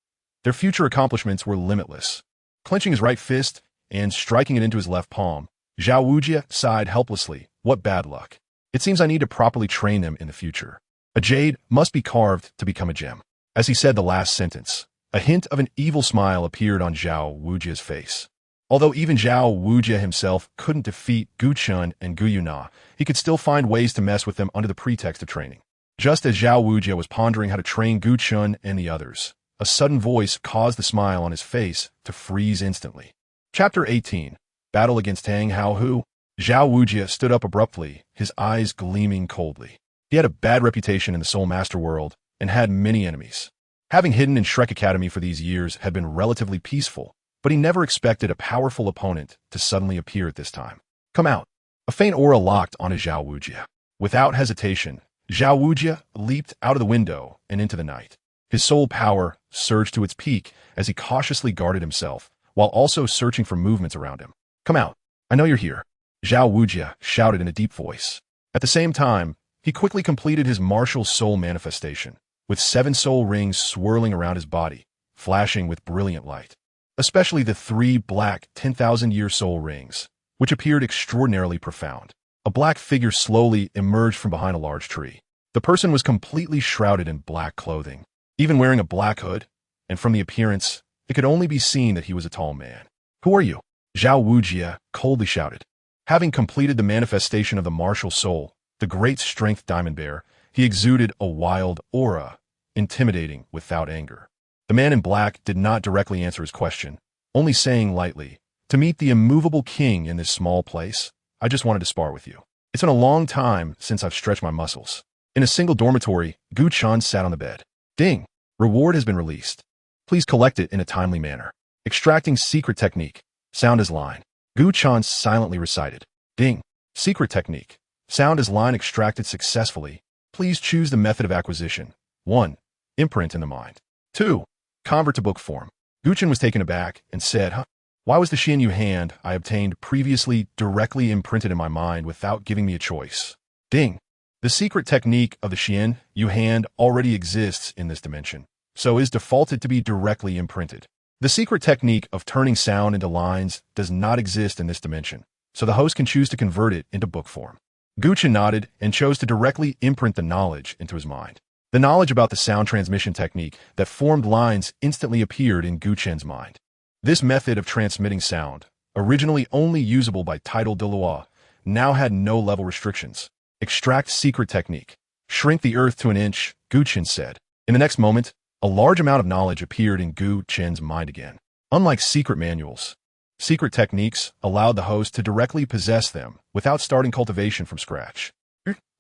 S1: Their future accomplishments were limitless. Clenching his right fist and striking it into his left palm, Zhao Wujia sighed helplessly. What bad luck. It seems I need to properly train them in the future. A jade must be carved to become a gem. As he said the last sentence, a hint of an evil smile appeared on Zhao Wujia's face. Although even Zhao Wujia himself couldn't defeat Gu Chen and Gu Yue Na, he could still find ways to mess with them under the pretext of training. Just as Zhao Wujia was pondering how to train Gu Chen and the others, a sudden voice caused the smile on his face to freeze instantly. Chapter 18. Battle against Tang Haohu. Zhao Wujia stood up abruptly, his eyes gleaming coldly. He had a bad reputation in the Soul Master world and had many enemies. Having hidden in Shrek Academy for these years had been relatively peaceful, but he never expected a powerful opponent to suddenly appear at this time. Come out. A faint aura locked onto Zhao Wujia. Without hesitation, Zhao Wujia leaped out of the window and into the night. His soul power surged to its peak as he cautiously guarded himself, while also searching for movements around him. Come out. I know you're here. Zhao Wujia shouted in a deep voice. At the same time, he quickly completed his martial soul manifestation, with 7 soul rings swirling around his body, flashing with brilliant light. Especially the 3 black 10,000-year soul rings, which appeared extraordinarily profound. A black figure slowly emerged from behind a large tree. The person was completely shrouded in black clothing, even wearing a black hood, and from the appearance, it could only be seen that he was a tall man. Who are you? Zhao Wujia coldly shouted. Having completed the manifestation of the martial soul, the great strength diamond bear, he exuded a wild aura, intimidating without anger. The man in black did not directly answer his question, only saying lightly, to meet the immovable king in this small place, I just wanted to spar with you. It's been a long time since I've stretched my muscles. In a single dormitory, Gu Chen sat on the bed. Ding! Reward has been released. Please collect it in a timely manner. Extracting secret technique. Sound as line. Gu Chen silently recited. Ding! Secret technique. Sound as line extracted successfully. Please choose the method of acquisition. 1. Imprint in the mind. 2. Convert to book form. Gu Chen was taken aback and said, Why was the Xian Yu hand I obtained previously directly imprinted in my mind without giving me a choice? Ding! The secret technique of the Xian Yu hand already exists in this dimension, so is defaulted to be directly imprinted. The secret technique of turning sound into lines does not exist in this dimension, so the host can choose to convert it into book form. Gu Chen nodded and chose to directly imprint the knowledge into his mind. The knowledge about the sound transmission technique that formed lines instantly appeared in Gu Chen's mind. This method of transmitting sound, originally only usable by title Douluo, now had no level restrictions. Extract secret technique. Shrink the earth to an inch, Gu Chen said. In the next moment, a large amount of knowledge appeared in Gu Chen's mind again. Unlike secret manuals, secret techniques allowed the host to directly possess them without starting cultivation from scratch.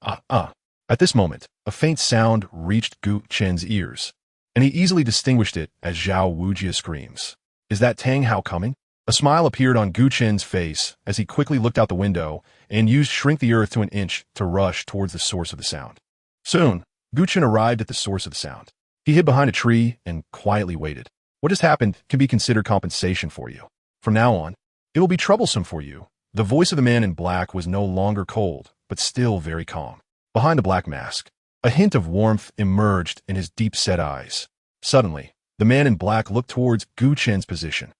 S1: At this moment, a faint sound reached Gu Chen's ears, and he easily distinguished it as Zhao Wujia's screams. Is that Tang Hao coming? A smile appeared on Gu Chen's face as he quickly looked out the window and used Shrink the Earth to an inch to rush towards the source of the sound. Soon, Gu Chen arrived at the source of the sound. He hid behind a tree and quietly waited. What has happened can be considered compensation for you. From now on, it will be troublesome for you. The voice of the man in black was no longer cold, but still very calm. Behind the black mask, A hint of warmth emerged in his deep-set eyes. Suddenly, the man in black looked towards Gu Chen's position.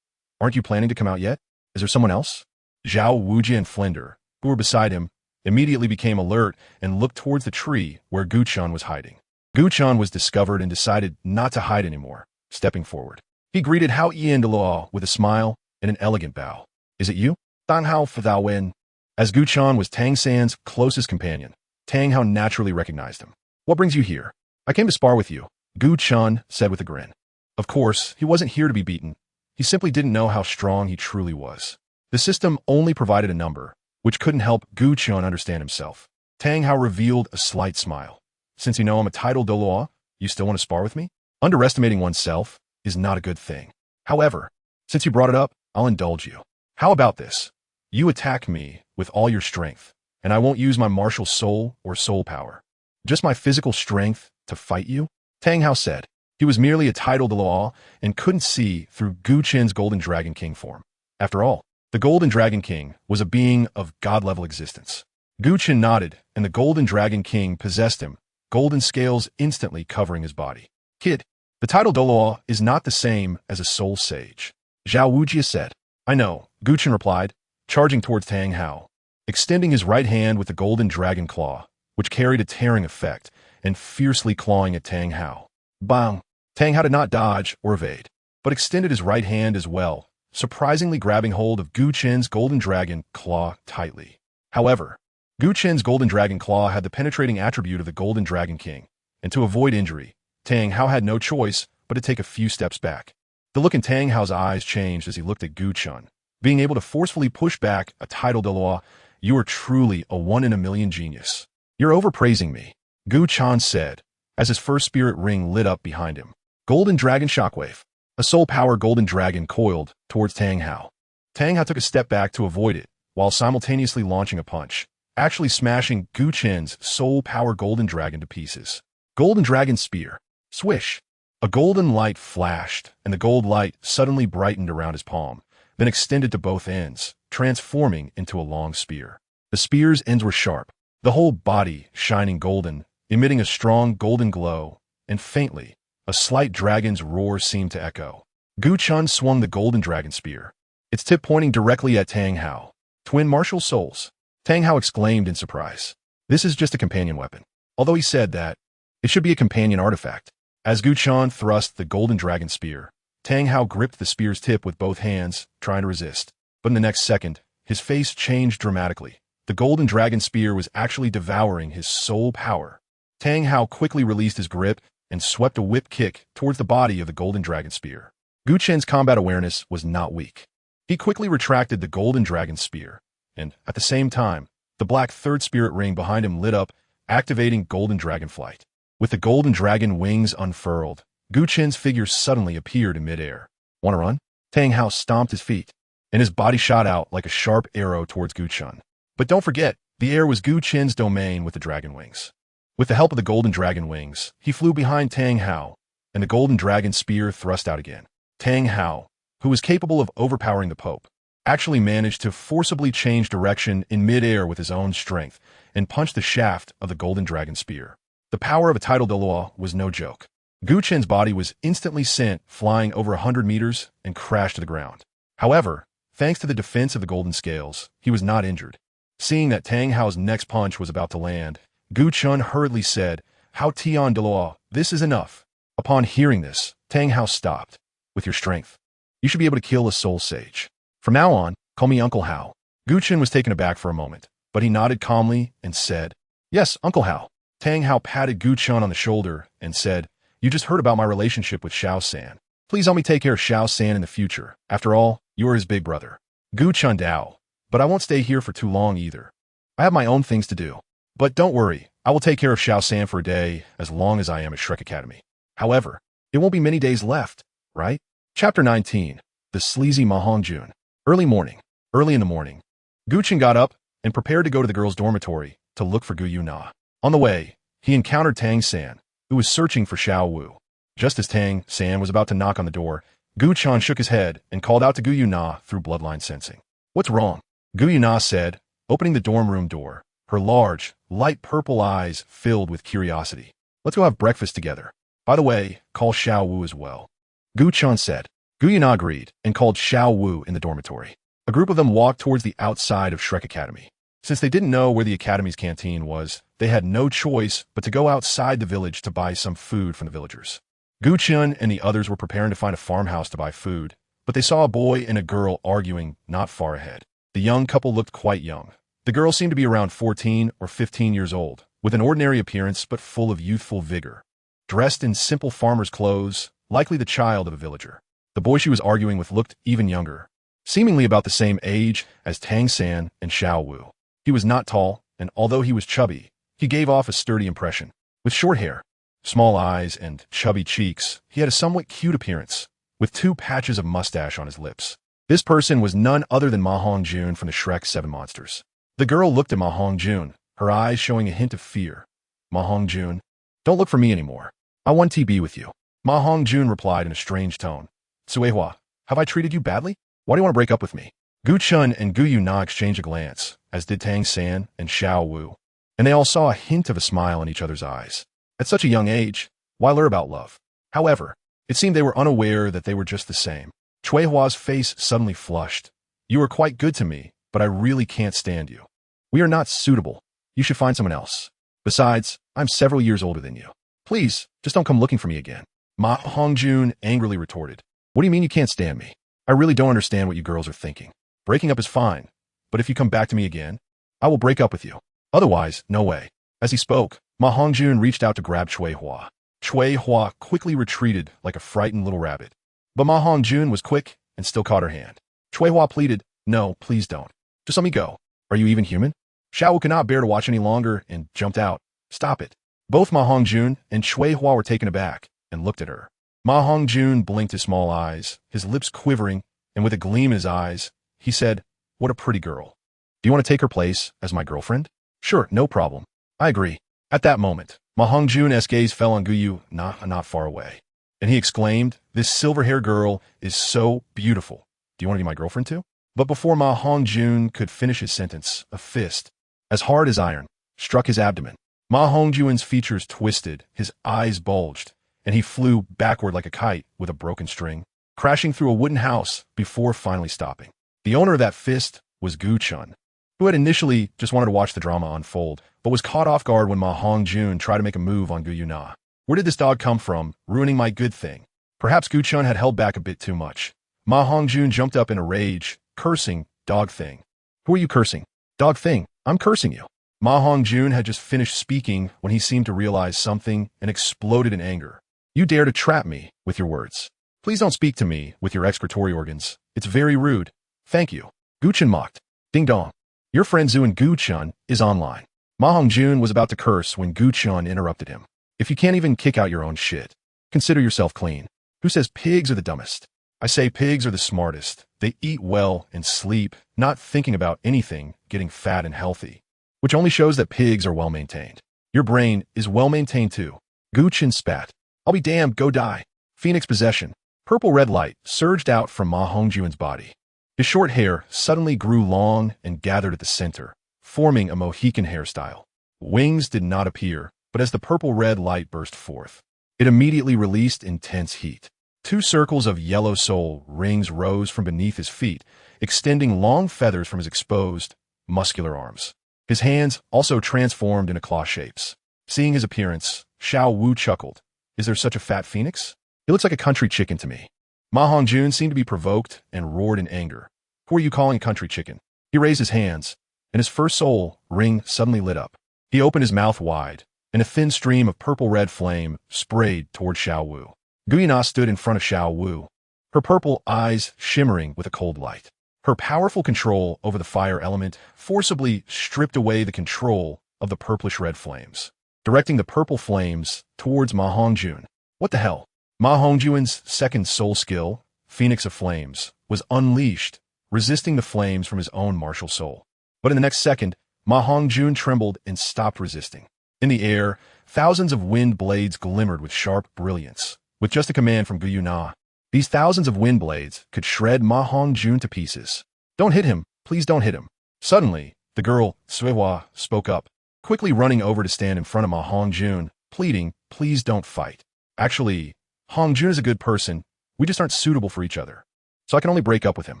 S1: Aren't you planning to come out yet? Is there someone else? Zhao Wuji and Flinder, who were beside him, immediately became alert and looked towards the tree where Gu Chen was hiding. Gu Chen was discovered and decided not to hide anymore, stepping forward. He greeted Hao Yi Douluo with a smile and an elegant bow. Is it you? Dan Hao Fadao Wen. As Gu Chen was Tang San's closest companion, Tang Hao naturally recognized him. What brings you here? I came to spar with you, Gu Chen said with a grin. Of course, he wasn't here to be beaten. He simply didn't know how strong he truly was. The system only provided a number, which couldn't help Gu Chen understand himself. Tang Hao revealed a slight smile. Since you know I'm a titled Douluo, you still want to spar with me? Underestimating oneself is not a good thing. However, since you brought it up, I'll indulge you. How about this? You attack me with all your strength, and I won't use my martial soul or soul power. Just my physical strength to fight you? Tang Hao said. He was merely a titled Douluo and couldn't see through Gu Chen's Golden Dragon King form. After all, the Golden Dragon King was a being of god-level existence. Gu Chen nodded, and the Golden Dragon King possessed him, golden scales instantly covering his body. Kid, the title Douluo is not the same as a soul sage. Zhao Wujia said. I know, Gu Chen replied, charging towards Tang Hao, extending his right hand with the Golden Dragon Claw, which carried a tearing effect, and fiercely clawing at Tang Hao. Bang! Tang Hao did not dodge or evade, but extended his right hand as well, surprisingly grabbing hold of Gu Chen's Golden Dragon Claw tightly. However, Gu Chen's Golden Dragon Claw had the penetrating attribute of the Golden Dragon King, and to avoid injury, Tang Hao had no choice but to take a few steps back. The look in Tang Hao's eyes changed as he looked at Gu Chen. Being able to forcefully push back a title Douluo, you are truly a one-in-a-million genius. You're overpraising me, Gu Chen said, as his first spirit ring lit up behind him. Golden Dragon Shockwave. A soul-power golden dragon coiled towards Tang Hao. Tang Hao took a step back to avoid it, while simultaneously launching a punch, actually smashing Gu Chen's soul-power golden dragon to pieces. Golden Dragon Spear. Swish. A golden light flashed, and the gold light suddenly brightened around his palm, then extended to both ends, transforming into a long spear. The spear's ends were sharp, the whole body shining golden, emitting a strong golden glow, and faintly, a slight dragon's roar seemed to echo. Gu Chen swung the golden dragon spear, its tip pointing directly at Tang Hao. Twin martial souls. Tang Hao exclaimed in surprise. This is just a companion weapon. Although he said that, it should be a companion artifact. As Gu Chen thrust the golden dragon spear, Tang Hao gripped the spear's tip with both hands, trying to resist. But in the next second, his face changed dramatically. The golden dragon spear was actually devouring his soul power. Tang Hao quickly released his grip and swept a whip kick towards the body of the golden dragon spear. Gu Chen's combat awareness was not weak. He quickly retracted the golden dragon spear, and, at the same time, the black third spirit ring behind him lit up, activating golden dragon flight. With the golden dragon wings unfurled, Gu Chen's figure suddenly appeared in midair. Want to run? Tang Hao stomped his feet, and his body shot out like a sharp arrow towards Gu Chen. But don't forget, the air was Gu Chen's domain with the dragon wings. With the help of the golden dragon wings, he flew behind Tang Hao, and the golden dragon spear thrust out again. Tang Hao, who was capable of overpowering the Pope, actually managed to forcibly change direction in midair with his own strength and punched the shaft of the golden dragon spear. The power of a title Douluo was no joke. Gu Chen's body was instantly sent flying over 100 meters and crashed to the ground. However, thanks to the defense of the golden scales, he was not injured. Seeing that Tang Hao's next punch was about to land, Gu Chen hurriedly said, Hao Tian Douluo, this is enough. Upon hearing this, Tang Hao stopped. With your strength, you should be able to kill a soul sage. From now on, call me Uncle Hao. Gu Chen was taken aback for a moment, but he nodded calmly and said, Yes, Uncle Hao. Tang Hao patted Gu Chen on the shoulder and said, You just heard about my relationship with Xiao San. Please help me take care of Xiao San in the future. After all, you are his big brother. Gu Chen Dao. But I won't stay here for too long either. I have my own things to do. But don't worry, I will take care of Xiao San for a day as long as I am at Shrek Academy. However, it won't be many days left, right? Chapter 19. The Sleazy Mahongjun. Early in the morning, Gu Chen got up and prepared to go to the girls' dormitory to look for Gu Yue Na. On the way, he encountered Tang San, who was searching for Xiao Wu. Just as Tang San was about to knock on the door, Gu Chen shook his head and called out to Gu Yue Na through bloodline sensing. What's wrong? Gu Yue Na said, opening the dorm room door, her large, light purple eyes filled with curiosity. Let's go have breakfast together. By the way, call Xiao Wu as well. Gu Chen said. Gu Yue Na agreed and called Xiao Wu in the dormitory. A group of them walked towards the outside of Shrek Academy. Since they didn't know where the academy's canteen was, they had no choice but to go outside the village to buy some food from the villagers. Gu Chen and the others were preparing to find a farmhouse to buy food, but they saw a boy and a girl arguing not far ahead. The young couple looked quite young. The girl seemed to be around 14 or 15 years old, with an ordinary appearance but full of youthful vigor. Dressed in simple farmer's clothes, likely the child of a villager. The boy she was arguing with looked even younger, seemingly about the same age as Tang San and Xiao Wu. He was not tall, and although he was chubby, he gave off a sturdy impression. With short hair, small eyes, and chubby cheeks, he had a somewhat cute appearance, with 2 patches of mustache on his lips. This person was none other than Ma Hongjun from the Shrek 7 Monsters. The girl looked at Ma Hongjun, her eyes showing a hint of fear. Ma Hongjun, don't look for me anymore. I want to be with you. Ma Hongjun replied in a strange tone. Suehua, have I treated you badly? Why do you want to break up with me? Gu Chen and Gu Yue Na exchanged a glance, as did Tang San and Xiao Wu, and they all saw a hint of a smile in each other's eyes. At such a young age, why learn about love? However, it seemed they were unaware that they were just the same. Chuehua's face suddenly flushed. You are quite good to me, but I really can't stand you. We are not suitable. You should find someone else. Besides, I'm several years older than you. Please, just don't come looking for me again. Ma Hongjun angrily retorted. What do you mean you can't stand me? I really don't understand what you girls are thinking. Breaking up is fine, but if you come back to me again, I will break up with you. Otherwise, no way. As he spoke, Ma Hongjun reached out to grab Chuehua. Chuehua quickly retreated like a frightened little rabbit. But Ma Hongjun was quick and still caught her hand. Chuehua pleaded, no, please don't. Just let me go. Are you even human? Xiao could not bear to watch any longer and jumped out. Stop it. Both Ma Hongjun and Chuehua were taken aback and looked at her. Ma Hongjun blinked his small eyes, his lips quivering, and with a gleam in his eyes, he said, what a pretty girl. Do you want to take her place as my girlfriend? Sure, no problem. I agree. At that moment, Ma Hongjun's gaze fell on Gu Yue Na not far away, and he exclaimed, this silver-haired girl is so beautiful. Do you want to be my girlfriend too? But before Ma Hongjun could finish his sentence, a fist, as hard as iron, struck his abdomen. Ma Hongjun's features twisted, his eyes bulged, and he flew backward like a kite with a broken string, crashing through a wooden house before finally stopping. The owner of that fist was Gu Chen, who had initially just wanted to watch the drama unfold, but was caught off guard when Ma Hongjun tried to make a move on Gu Yue Na. Where did this dog come from, ruining my good thing? Perhaps Gu Chen had held back a bit too much. Ma Hongjun jumped up in a rage, cursing, dog thing. Who are you cursing? Dog thing, I'm cursing you. Ma Hongjun had just finished speaking when he seemed to realize something and exploded in anger. You dare to trap me with your words. Please don't speak to me with your excretory organs. It's very rude. Thank you. Gu Chen mocked. Ding dong. Your friend Zhu and Gu Chen is online. Ma Hongjun was about to curse when Gu Chen interrupted him. If you can't even kick out your own shit, consider yourself clean. Who says pigs are the dumbest? I say pigs are the smartest. They eat well and sleep, not thinking about anything, getting fat and healthy, which only shows that pigs are well maintained. Your brain is well maintained too. Gu Chen spat. I'll be damned, go die. Phoenix possession. Purple-red light surged out from Ma Hongjun's body. His short hair suddenly grew long and gathered at the center, forming a Mohican hairstyle. Wings did not appear, but as the purple-red light burst forth, it immediately released intense heat. 2 circles of yellow soul rings rose from beneath his feet, extending long feathers from his exposed, muscular arms. His hands also transformed into claw shapes. Seeing his appearance, Xiao Wu chuckled. Is there such a fat phoenix? It looks like a country chicken to me. Ma Hongjun seemed to be provoked and roared in anger. Who are you calling a country chicken? He raised his hands, and his first soul ring suddenly lit up. He opened his mouth wide, and a thin stream of purple-red flame sprayed toward Xiao Wu. Gu Yue Na stood in front of Xiao Wu, her purple eyes shimmering with a cold light. Her powerful control over the fire element forcibly stripped away the control of the purplish-red flames, directing the purple flames towards Ma Hongjun. What the hell? Ma Hongjun's second soul skill, Phoenix of Flames, was unleashed, resisting the flames from his own martial soul. But in the next second, Ma Hongjun trembled and stopped resisting. In the air, thousands of wind blades glimmered with sharp brilliance. With just a command from Gu Yue Na, these thousands of wind blades could shred Ma Hongjun to pieces. Don't hit him, please don't hit him. Suddenly, The girl, Suihua, spoke up, quickly running over to stand in front of Ma Hongjun, pleading, please don't fight. Actually, Hongjun is a good person. We just aren't suitable for each other. So I can only break up with him.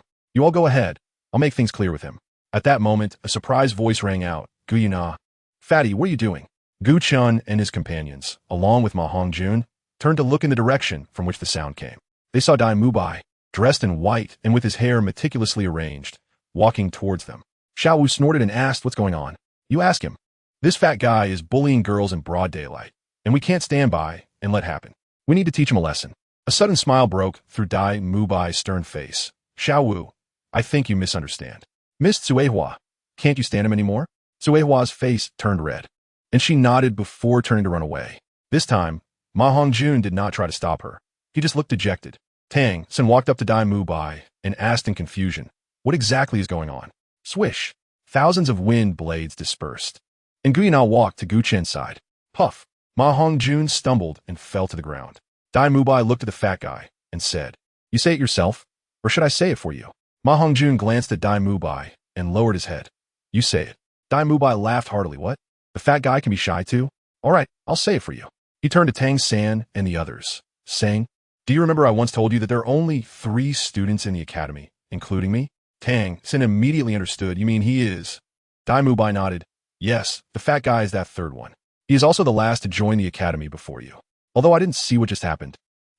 S1: You all go ahead. I'll make things clear with him. At that moment, a surprised voice rang out. Gu Yue Na. Fatty, what are you doing? Gu Chen and his companions, along with Ma Hongjun, turned to look in the direction from which the sound came. They saw Dai Mubai, dressed in white and with his hair meticulously arranged, walking towards them. Xiao Wu snorted and asked, what's going on? You ask him. This fat guy is bullying girls in broad daylight, and we can't stand by and let happen. We need to teach him a lesson. A sudden smile broke through Dai Mubai's stern face. Xiao Wu, I think you misunderstand. Miss Suihua, can't you stand him anymore? Suihua's face turned red, and she nodded before turning to run away. This time, Ma Hongjun did not try to stop her. He just looked dejected. Tang San walked up to Dai Mubai and asked in confusion, what exactly is going on? Swish. Thousands of wind blades dispersed. And Gu Yue Na walked to Gu Chen's side. Puff. Ma Hongjun stumbled and fell to the ground. Dai Mubai looked at the fat guy and said, you say it yourself, or should I say it for you? Ma Hongjun glanced at Dai Mubai and lowered his head. You say it. Dai Mubai laughed heartily. What? The fat guy can be shy too? All right, I'll say it for you. He turned to Tang San and the others, saying, do you remember I once told you that there are only 3 students in the academy, including me? Tang San immediately understood. You mean he is? Dai Mubai nodded. Yes, the fat guy is that 3rd one. He is also the last to join the academy before you. Although I didn't see what just happened.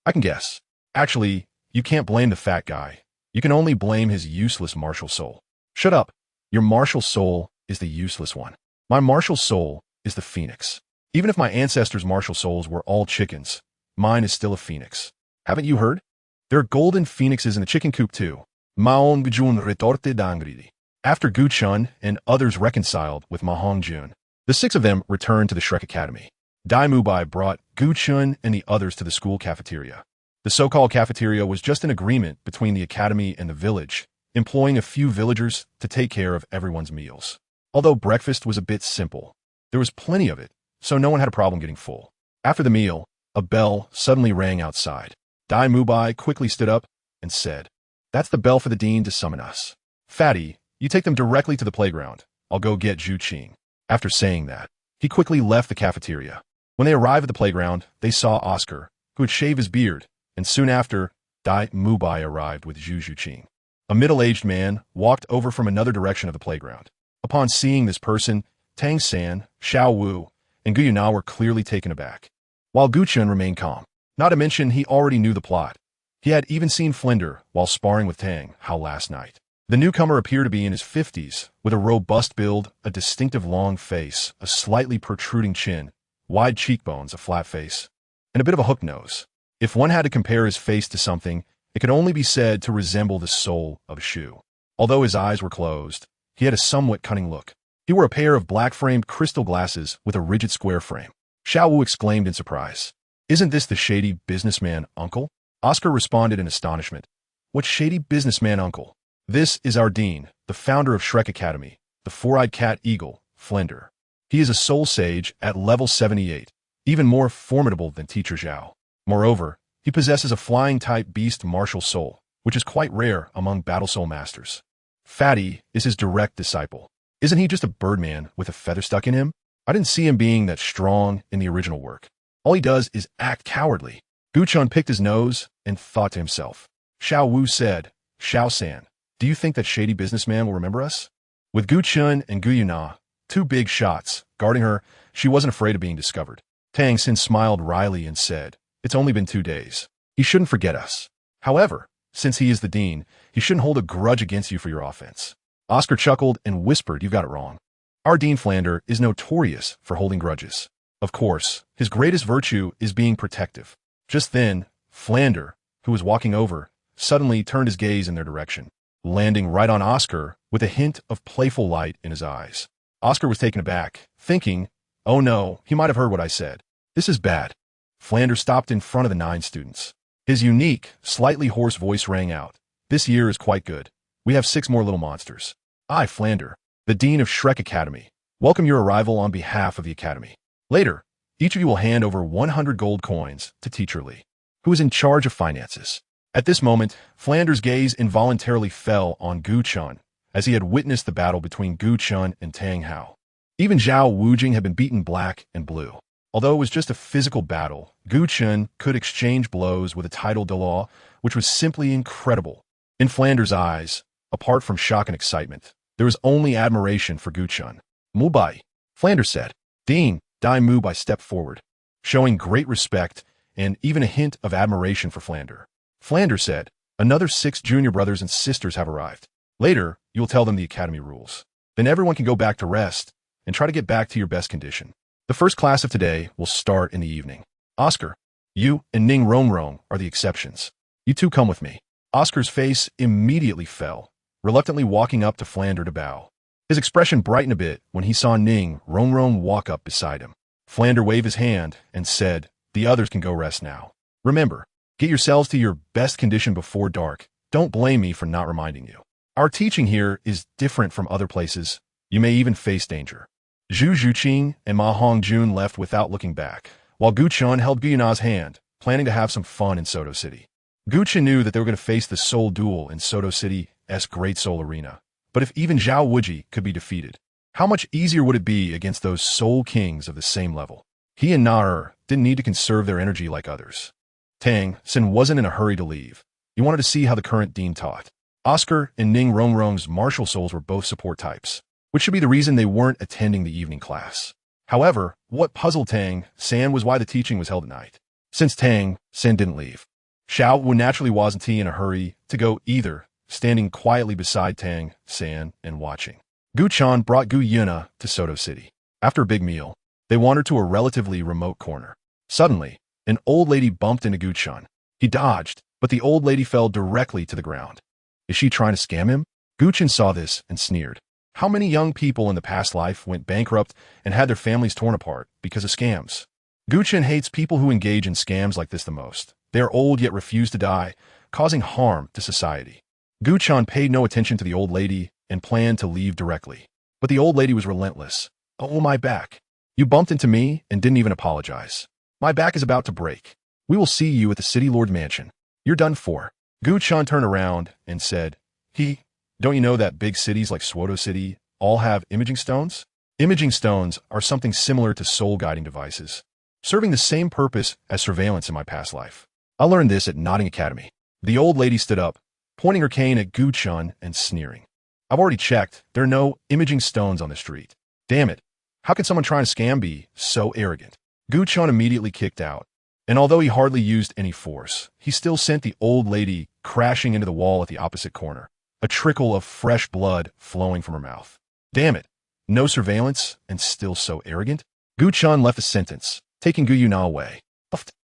S1: I can guess. Actually, you can't blame the fat guy. You can only blame his useless martial soul. Shut up. Your martial soul is the useless one. My martial soul is the phoenix. Even if my ancestors' martial souls were all chickens, mine is still a phoenix. Haven't you heard? There are golden phoenixes in the chicken coop too. Maon Gujun retorte dangridi. After Gu Chen and others reconciled with Ma Hongjun, the 6 of them returned to the Shrek Academy. Dai Mubai brought Gu Chen and the others to the school cafeteria. The so-called cafeteria was just an agreement between the academy and the village, employing a few villagers to take care of everyone's meals. Although breakfast was a bit simple, there was plenty of it, so no one had a problem getting full. After the meal, a bell suddenly rang outside. Dai Mubai quickly stood up and said, that's the bell for the dean to summon us. Fatty, you take them directly to the playground. I'll go get Zhu Qing. After saying that, he quickly left the cafeteria. When they arrived at the playground, they saw Oscar, who had shaved his beard, and soon after, Dai Mubai arrived with Zhu Qing. A middle-aged man walked over from another direction of the playground. Upon seeing this person, Tang San, Xiao Wu, and Gu Yue Na were clearly taken aback, while Gu Chen remained calm. Not to mention, he already knew the plot. He had even seen Flinder, while sparring with Tang Hao last night. The newcomer appeared to be in his 50s, with a robust build, a distinctive long face, a slightly protruding chin, wide cheekbones, a flat face, and a bit of a hook nose. If one had to compare his face to something, it could only be said to resemble the sole of a shoe. Although his eyes were closed, he had a somewhat cunning look. He wore a pair of black-framed crystal glasses with a rigid square frame. Xiao Wu exclaimed in surprise. Isn't this the shady businessman uncle? Oscar responded in astonishment. What shady businessman uncle? This is our dean, the founder of Shrek Academy, the four-eyed cat eagle, Flinder. He is a soul sage at level 78, even more formidable than Teacher Zhao. Moreover, he possesses a flying-type beast martial soul, which is quite rare among battle soul masters. Fatty is his direct disciple. Isn't he just a birdman with a feather stuck in him? I didn't see him being that strong in the original work. All he does is act cowardly. Gu Chen picked his nose and thought to himself. Xiao Wu said, Xiao San, do you think that shady businessman will remember us? With Gu Chen and Gu Yue Na, 2 big shots, guarding her, she wasn't afraid of being discovered. Tang San smiled wryly and said, it's only been 2 days. He shouldn't forget us. However, since he is the dean, he shouldn't hold a grudge against you for your offense. Oscar chuckled and whispered, you've got it wrong. Our Dean Flander is notorious for holding grudges. Of course, his greatest virtue is being protective. Just then, Flander, who was walking over, suddenly turned his gaze in their direction, landing right on Oscar with a hint of playful light in his eyes. Oscar was taken aback, thinking, oh no, he might have heard what I said. This is bad. Flander stopped in front of the 9 students. His unique, slightly hoarse voice rang out. This year is quite good. We have 6 more little monsters. I, Flander, the Dean of Shrek Academy, welcome your arrival on behalf of the Academy. Later, each of you will hand over 100 gold coins to Teacher Lee, who is in charge of finances. At this moment, Flander's gaze involuntarily fell on Gu Chen, as he had witnessed the battle between Gu Chen and Tang Hao. Even Zhao Wujing had been beaten black and blue. Although it was just a physical battle, Gu Chen could exchange blows with a title Douluo, which was simply incredible. In Flanders' eyes, apart from shock and excitement, there was only admiration for Gu Chen. Mubai, Flanders said. Dean, Dai Mubai stepped forward, showing great respect and even a hint of admiration for Flanders. Flanders said, another 6 junior brothers and sisters have arrived. Later, you will tell them the academy rules. Then everyone can go back to rest and try to get back to your best condition. The first class of today will start in the evening. Oscar, you and Ning Rongrong are the exceptions. You two come with me. Oscar's face immediately fell, reluctantly walking up to Flanders to bow. His expression brightened a bit when he saw Ning Rongrong walk up beside him. Flanders waved his hand and said, the others can go rest now. Remember, get yourselves to your best condition before dark. Don't blame me for not reminding you. Our teaching here is different from other places. You may even face danger. Zhu Zhuqing and Ma Hongjun left without looking back, while Gu Chen held Gu Yue Na's hand, planning to have some fun in Soto City. Gu Chen knew that they were going to face the soul duel in Soto City's Great Soul Arena. But if even Zhao Wuji could be defeated, how much easier would it be against those soul kings of the same level? He and Na didn't need to conserve their energy like others. Tang San wasn't in a hurry to leave. He wanted to see how the current dean taught. Oscar and Ning Rongrong's martial souls were both support types, which should be the reason they weren't attending the evening class. However, what puzzled Tang San was why the teaching was held at night. Since Tang San didn't leave, Xiao Wu naturally wasn't in a hurry to go either, standing quietly beside Tang San and watching. Gu Chen brought Gu Yue Na to Soto City. After a big meal, they wandered to a relatively remote corner. Suddenly, an old lady bumped into Gu Chen. He dodged, but the old lady fell directly to the ground. Is she trying to scam him? Gu Chen saw this and sneered. How many young people in the past life went bankrupt and had their families torn apart because of scams? Gu Chen hates people who engage in scams like this the most. They are old yet refuse to die, causing harm to society. Gu Chen paid no attention to the old lady and planned to leave directly. But the old lady was relentless. Oh, my back. You bumped into me and didn't even apologize. My back is about to break. We will see you at the City Lord Mansion. You're done for. Gu Chen turned around and said, don't you know that big cities like Soto City all have imaging stones? Imaging stones are something similar to soul guiding devices, serving the same purpose as surveillance in my past life. I learned this at Notting Academy. The old lady stood up, pointing her cane at Gu Chen and sneering. I've already checked. There are no imaging stones on the street. Damn it. How can someone trying to scam be so arrogant? Gu Chen immediately kicked out, and although he hardly used any force, he still sent the old lady crashing into the wall at the opposite corner, a trickle of fresh blood flowing from her mouth. Damn it. No surveillance and still so arrogant? Gu Chen left the sentence, taking Gu Yue Na away.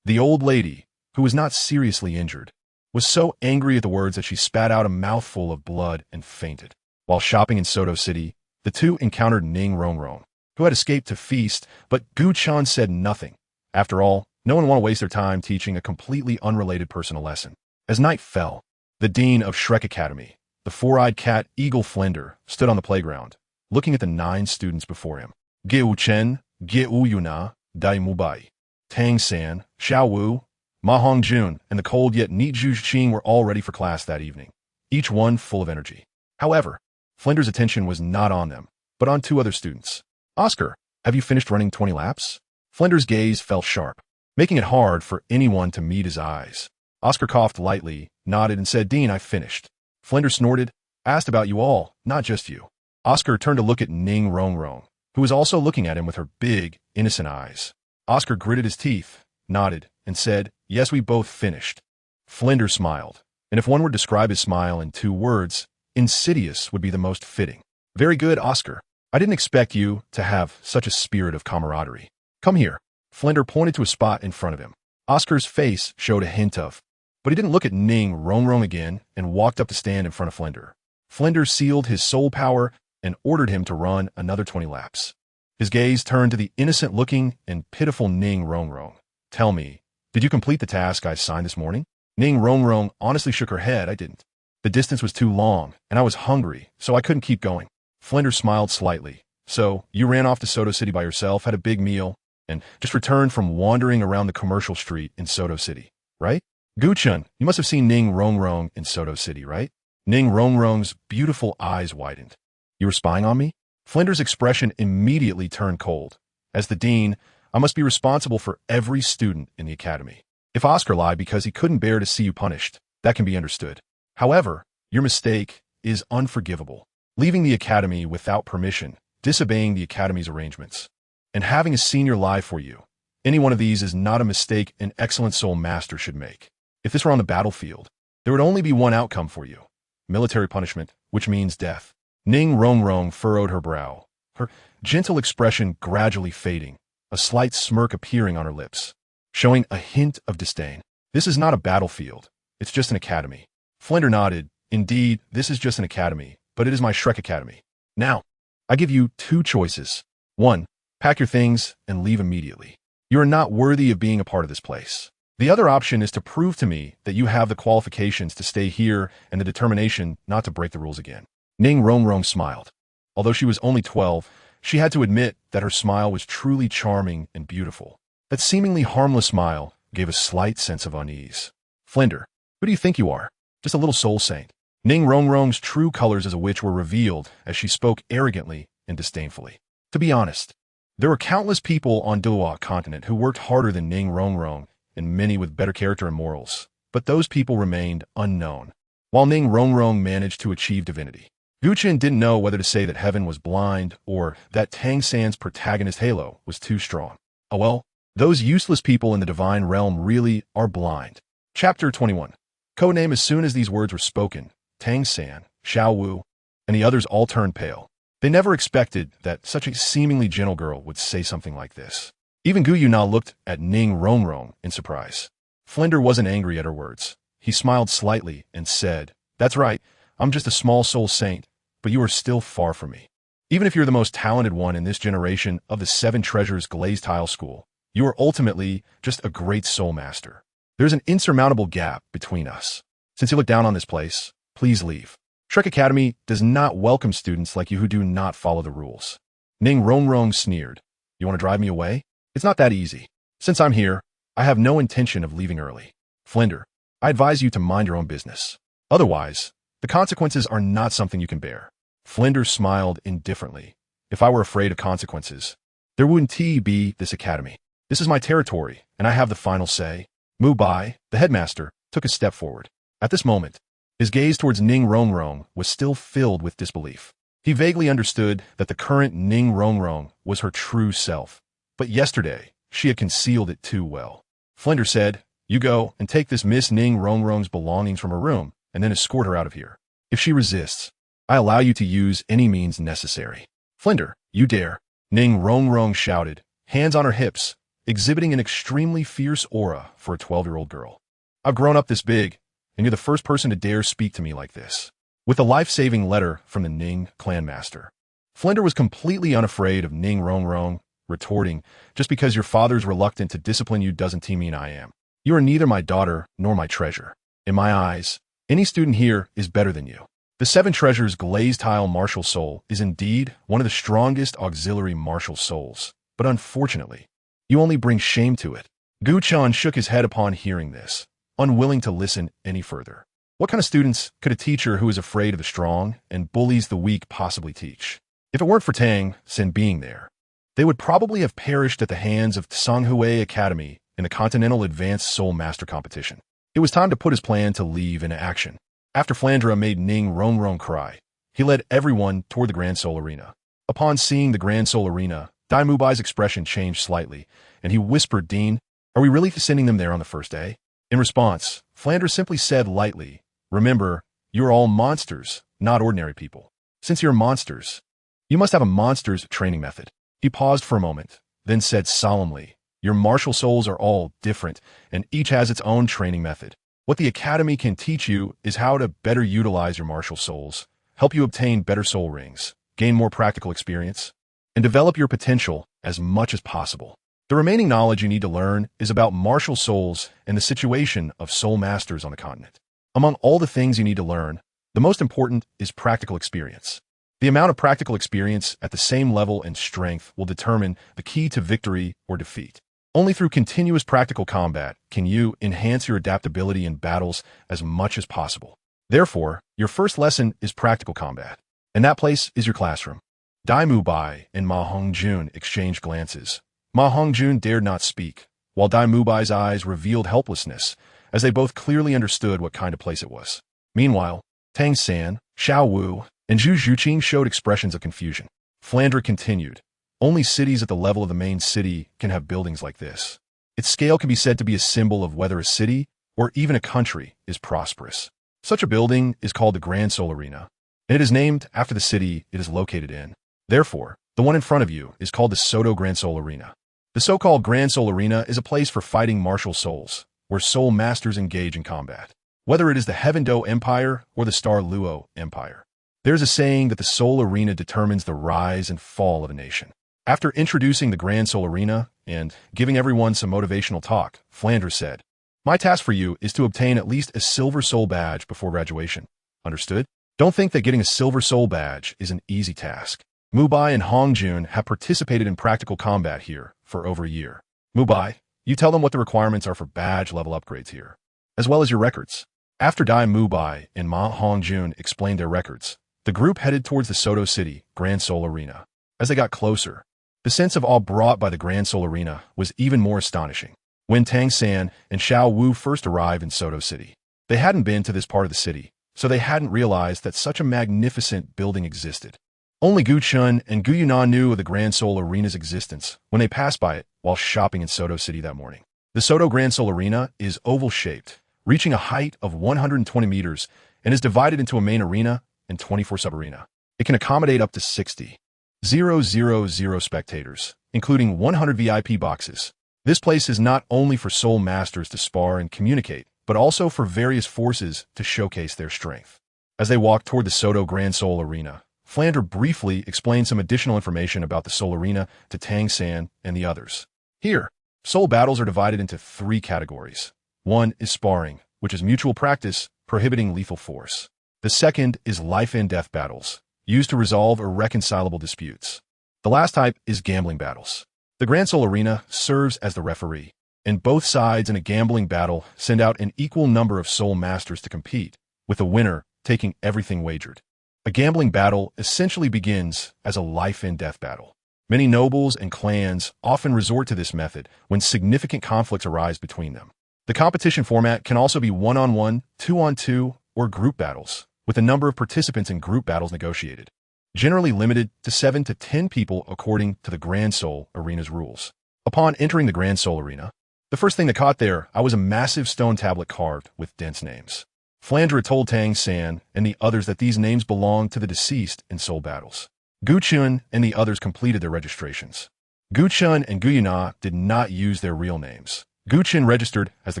S1: The old lady, who was not seriously injured, was so angry at the words that she spat out a mouthful of blood and fainted. While shopping in Soto City, the two encountered Ning Rongrong, who had escaped to feast, but Gu Chen said nothing. After all, no one wanted to waste their time teaching a completely unrelated person a lesson. As night fell, the dean of Shrek Academy, the four-eyed cat Eagle Flinder, stood on the playground, looking at the 9 students before him. Gu Chen, Gu Yue Na, Dai Mubai, Tang San, Xiao Wu, Ma Hongjun, and the cold yet neat Zhu Zhuqing were all ready for class that evening, each one full of energy. However, Flinder's attention was not on them, but on 2 other students. Oscar, have you finished running 20 laps? Flinder's gaze fell sharp, making it hard for anyone to meet his eyes. Oscar coughed lightly, nodded, and said, Dean, I've finished. Flinder snorted, asked about you all, not just you. Oscar turned to look at Ning Rongrong, who was also looking at him with her big, innocent eyes. Oscar gritted his teeth, nodded, and said, yes, we both finished. Flinder smiled, and if one were to describe his smile in 2 words, insidious would be the most fitting. Very good, Oscar. I didn't expect you to have such a spirit of camaraderie. Come here. Flinder pointed to a spot in front of him. Oscar's face showed a hint of, but he didn't look at Ning Rongrong again and walked up to stand in front of Flinder. Flinder sealed his soul power and ordered him to run another 20 laps. His gaze turned to the innocent-looking and pitiful Ning Rongrong. Tell me, did you complete the task I assigned this morning? Ning Rongrong honestly shook her head. I didn't. The distance was too long, and I was hungry, so I couldn't keep going. Flinder smiled slightly. So, you ran off to Soto City by yourself, had a big meal, and just returned from wandering around the commercial street in Soto City, right? Gu Chen, you must have seen Ning Rongrong in Soto City, right? Ning Rongrong's beautiful eyes widened. You were spying on me? Flinder's expression immediately turned cold. As the dean, I must be responsible for every student in the academy. If Oscar lied because he couldn't bear to see you punished, that can be understood. However, your mistake is unforgivable. Leaving the academy without permission, disobeying the academy's arrangements, and having a senior lie for you. Any one of these is not a mistake an excellent soul master should make. If this were on the battlefield, there would only be one outcome for you. Military punishment, which means death. Ning Rongrong furrowed her brow, her gentle expression gradually fading, a slight smirk appearing on her lips, showing a hint of disdain. This is not a battlefield. It's just an academy. Flinder nodded. Indeed, this is just an academy, but it is my Shrek Academy. Now, I give you two choices. 1. Pack your things and leave immediately. You are not worthy of being a part of this place. The other option is to prove to me that you have the qualifications to stay here and the determination not to break the rules again. Ning Rongrong smiled. Although she was only 12, she had to admit that her smile was truly charming and beautiful. That seemingly harmless smile gave a slight sense of unease. Flinder, who do you think you are? Just a little soul saint. Ning Rongrong's true colors as a witch were revealed as she spoke arrogantly and disdainfully. To be honest, there were countless people on Douluo Continent who worked harder than Ning Rongrong, and many with better character and morals, but those people remained unknown, while Ning Rongrong managed to achieve divinity. Gu Chen didn't know whether to say that heaven was blind or that Tang San's protagonist halo was too strong. Oh well, those useless people in the divine realm really are blind. Chapter 21. Codename. As soon as these words were spoken, Tang San, Xiao Wu, and the others all turned pale. They never expected that such a seemingly gentle girl would say something like this. Even Gu Yue Na looked at Ning Rongrong in surprise. Flinder wasn't angry at her words. He smiled slightly and said, "That's right, I'm just a small soul saint, but you are still far from me. Even if you're the most talented one in this generation of the Seven Treasures Glazed Tile School, you are ultimately just a great soul master. There's an insurmountable gap between us. Since you look down on this place, please leave. Shrek Academy does not welcome students like you who do not follow the rules." Ning Rongrong sneered. "You want to drive me away? It's not that easy. Since I'm here, I have no intention of leaving early. Flinder, I advise you to mind your own business. Otherwise, the consequences are not something you can bear." Flinder smiled indifferently. "If I were afraid of consequences, there wouldn't be this academy. This is my territory, and I have the final say." Mu Bai, the headmaster, took a step forward. At this moment, his gaze towards Ning Rongrong was still filled with disbelief. He vaguely understood that the current Ning Rongrong was her true self, but yesterday she had concealed it too well. Flinder said, "You go and take this Miss Ning Rongrong's belongings from her room, and then escort her out of here. If she resists, I allow you to use any means necessary." "Flinder, you dare!" Ning Rongrong shouted, hands on her hips, exhibiting an extremely fierce aura for a 12-year-old girl. "I've grown up this big, and you're the first person to dare speak to me like this." With a life-saving letter from the Ning clan master, Flinder was completely unafraid of Ning Rongrong, retorting, "Just because your father's reluctant to discipline you doesn't mean I am. You are neither my daughter nor my treasure. In my eyes, any student here is better than you. The Seven Treasures Glazed Tile Martial Soul is indeed one of the strongest auxiliary martial souls, but unfortunately, you only bring shame to it." Gu Chen shook his head upon hearing this, unwilling to listen any further. What kind of students could a teacher who is afraid of the strong and bullies the weak possibly teach? If it weren't for Tang San being there, they would probably have perished at the hands of Songhui Academy in the Continental Advanced Soul Master Competition. It was time to put his plan to leave into action. After Flandra made Ning Rongrong cry, he led everyone toward the Grand Soul Arena. Upon seeing the Grand Soul Arena, Dai Mubai's expression changed slightly, and he whispered, "Dean, are we really sending them there on the first day?" In response, Flanders simply said lightly, "Remember, you're all monsters, not ordinary people. Since you're monsters, you must have a monster's training method." He paused for a moment, then said solemnly, "Your martial souls are all different, and each has its own training method. What the Academy can teach you is how to better utilize your martial souls, help you obtain better soul rings, gain more practical experience, and develop your potential as much as possible. The remaining knowledge you need to learn is about martial souls and the situation of soul masters on the continent. Among all the things you need to learn, the most important is practical experience. The amount of practical experience at the same level and strength will determine the key to victory or defeat. Only through continuous practical combat can you enhance your adaptability in battles as much as possible. Therefore, your first lesson is practical combat, and that place is your classroom. Dai Mu Bai and Ma Hongjun exchanged glances. Ma Hongjun dared not speak, while Dai Mu Bai's eyes revealed helplessness, as they both clearly understood what kind of place it was. Meanwhile, Tang San, Xiao Wu, and Zhu Zhuqing showed expressions of confusion. Flandre continued. Only cities at the level of the main city can have buildings like this. Its scale can be said to be a symbol of whether a city, or even a country, is prosperous. Such a building is called the Grand Seoul Arena, and it is named after the city it is located in. Therefore, the one in front of you is called the Soto Grand Seoul Arena. The so-called Grand Seoul Arena is a place for fighting martial souls, where soul masters engage in combat. Whether it is the Heaven-Do Empire or the Star Luo Empire. There is a saying that the Seoul Arena determines the rise and fall of a nation. After introducing the Grand Seoul Arena and giving everyone some motivational talk, Flandre said, "My task for you is to obtain at least a Silver Soul badge before graduation. Understood? Don't think that getting a Silver Soul badge is an easy task. Mubai and Hongjun have participated in practical combat here for over a year. Mubai, you tell them what the requirements are for badge level upgrades here, as well as your records." After Dai Mubai and Ma Hongjun explained their records, the group headed towards the Soto City Grand Seoul Arena. As they got closer, the sense of awe brought by the Grand Seoul Arena was even more astonishing. When Tang San and Xiao Wu first arrived in Soto City, they hadn't been to this part of the city, so they hadn't realized that such a magnificent building existed. Only Gu Chen and Gu Yue Na knew of the Grand Seoul Arena's existence when they passed by it while shopping in Soto City that morning. The Soto Grand Seoul Arena is oval-shaped, reaching a height of 120 meters, and is divided into a main arena and 24 sub-arena. It can accommodate up to 60,000 spectators, including 100 VIP boxes. This place is not only for soul masters to spar and communicate, but also for various forces to showcase their strength. As they walked toward the Soto Grand Seoul Arena, Flandre briefly explained some additional information about the Seoul Arena to Tang San and the others. Here, soul battles are divided into 3 categories. One is sparring, which is mutual practice, prohibiting lethal force. The second is life and death battles, used to resolve irreconcilable disputes. The last type is gambling battles. The Grand Seoul Arena serves as the referee, and both sides in a gambling battle send out an equal number of soul masters to compete, with the winner taking everything wagered. A gambling battle essentially begins as a life and death battle. Many nobles and clans often resort to this method when significant conflicts arise between them. The competition format can also be 1-on-1, 2-on-2, or group battles, with a number of participants in group battles negotiated, generally limited to 7 to 10 people according to the Grand Seoul Arena's rules. Upon entering the Grand Seoul Arena, the first thing that caught their eye was a massive stone tablet carved with dense names. Flandre told Tang San and the others that these names belonged to the deceased in soul battles. Gu Chen and the others completed their registrations. Gu Chen and Gu Yue Na did not use their real names. Gu Chen registered as the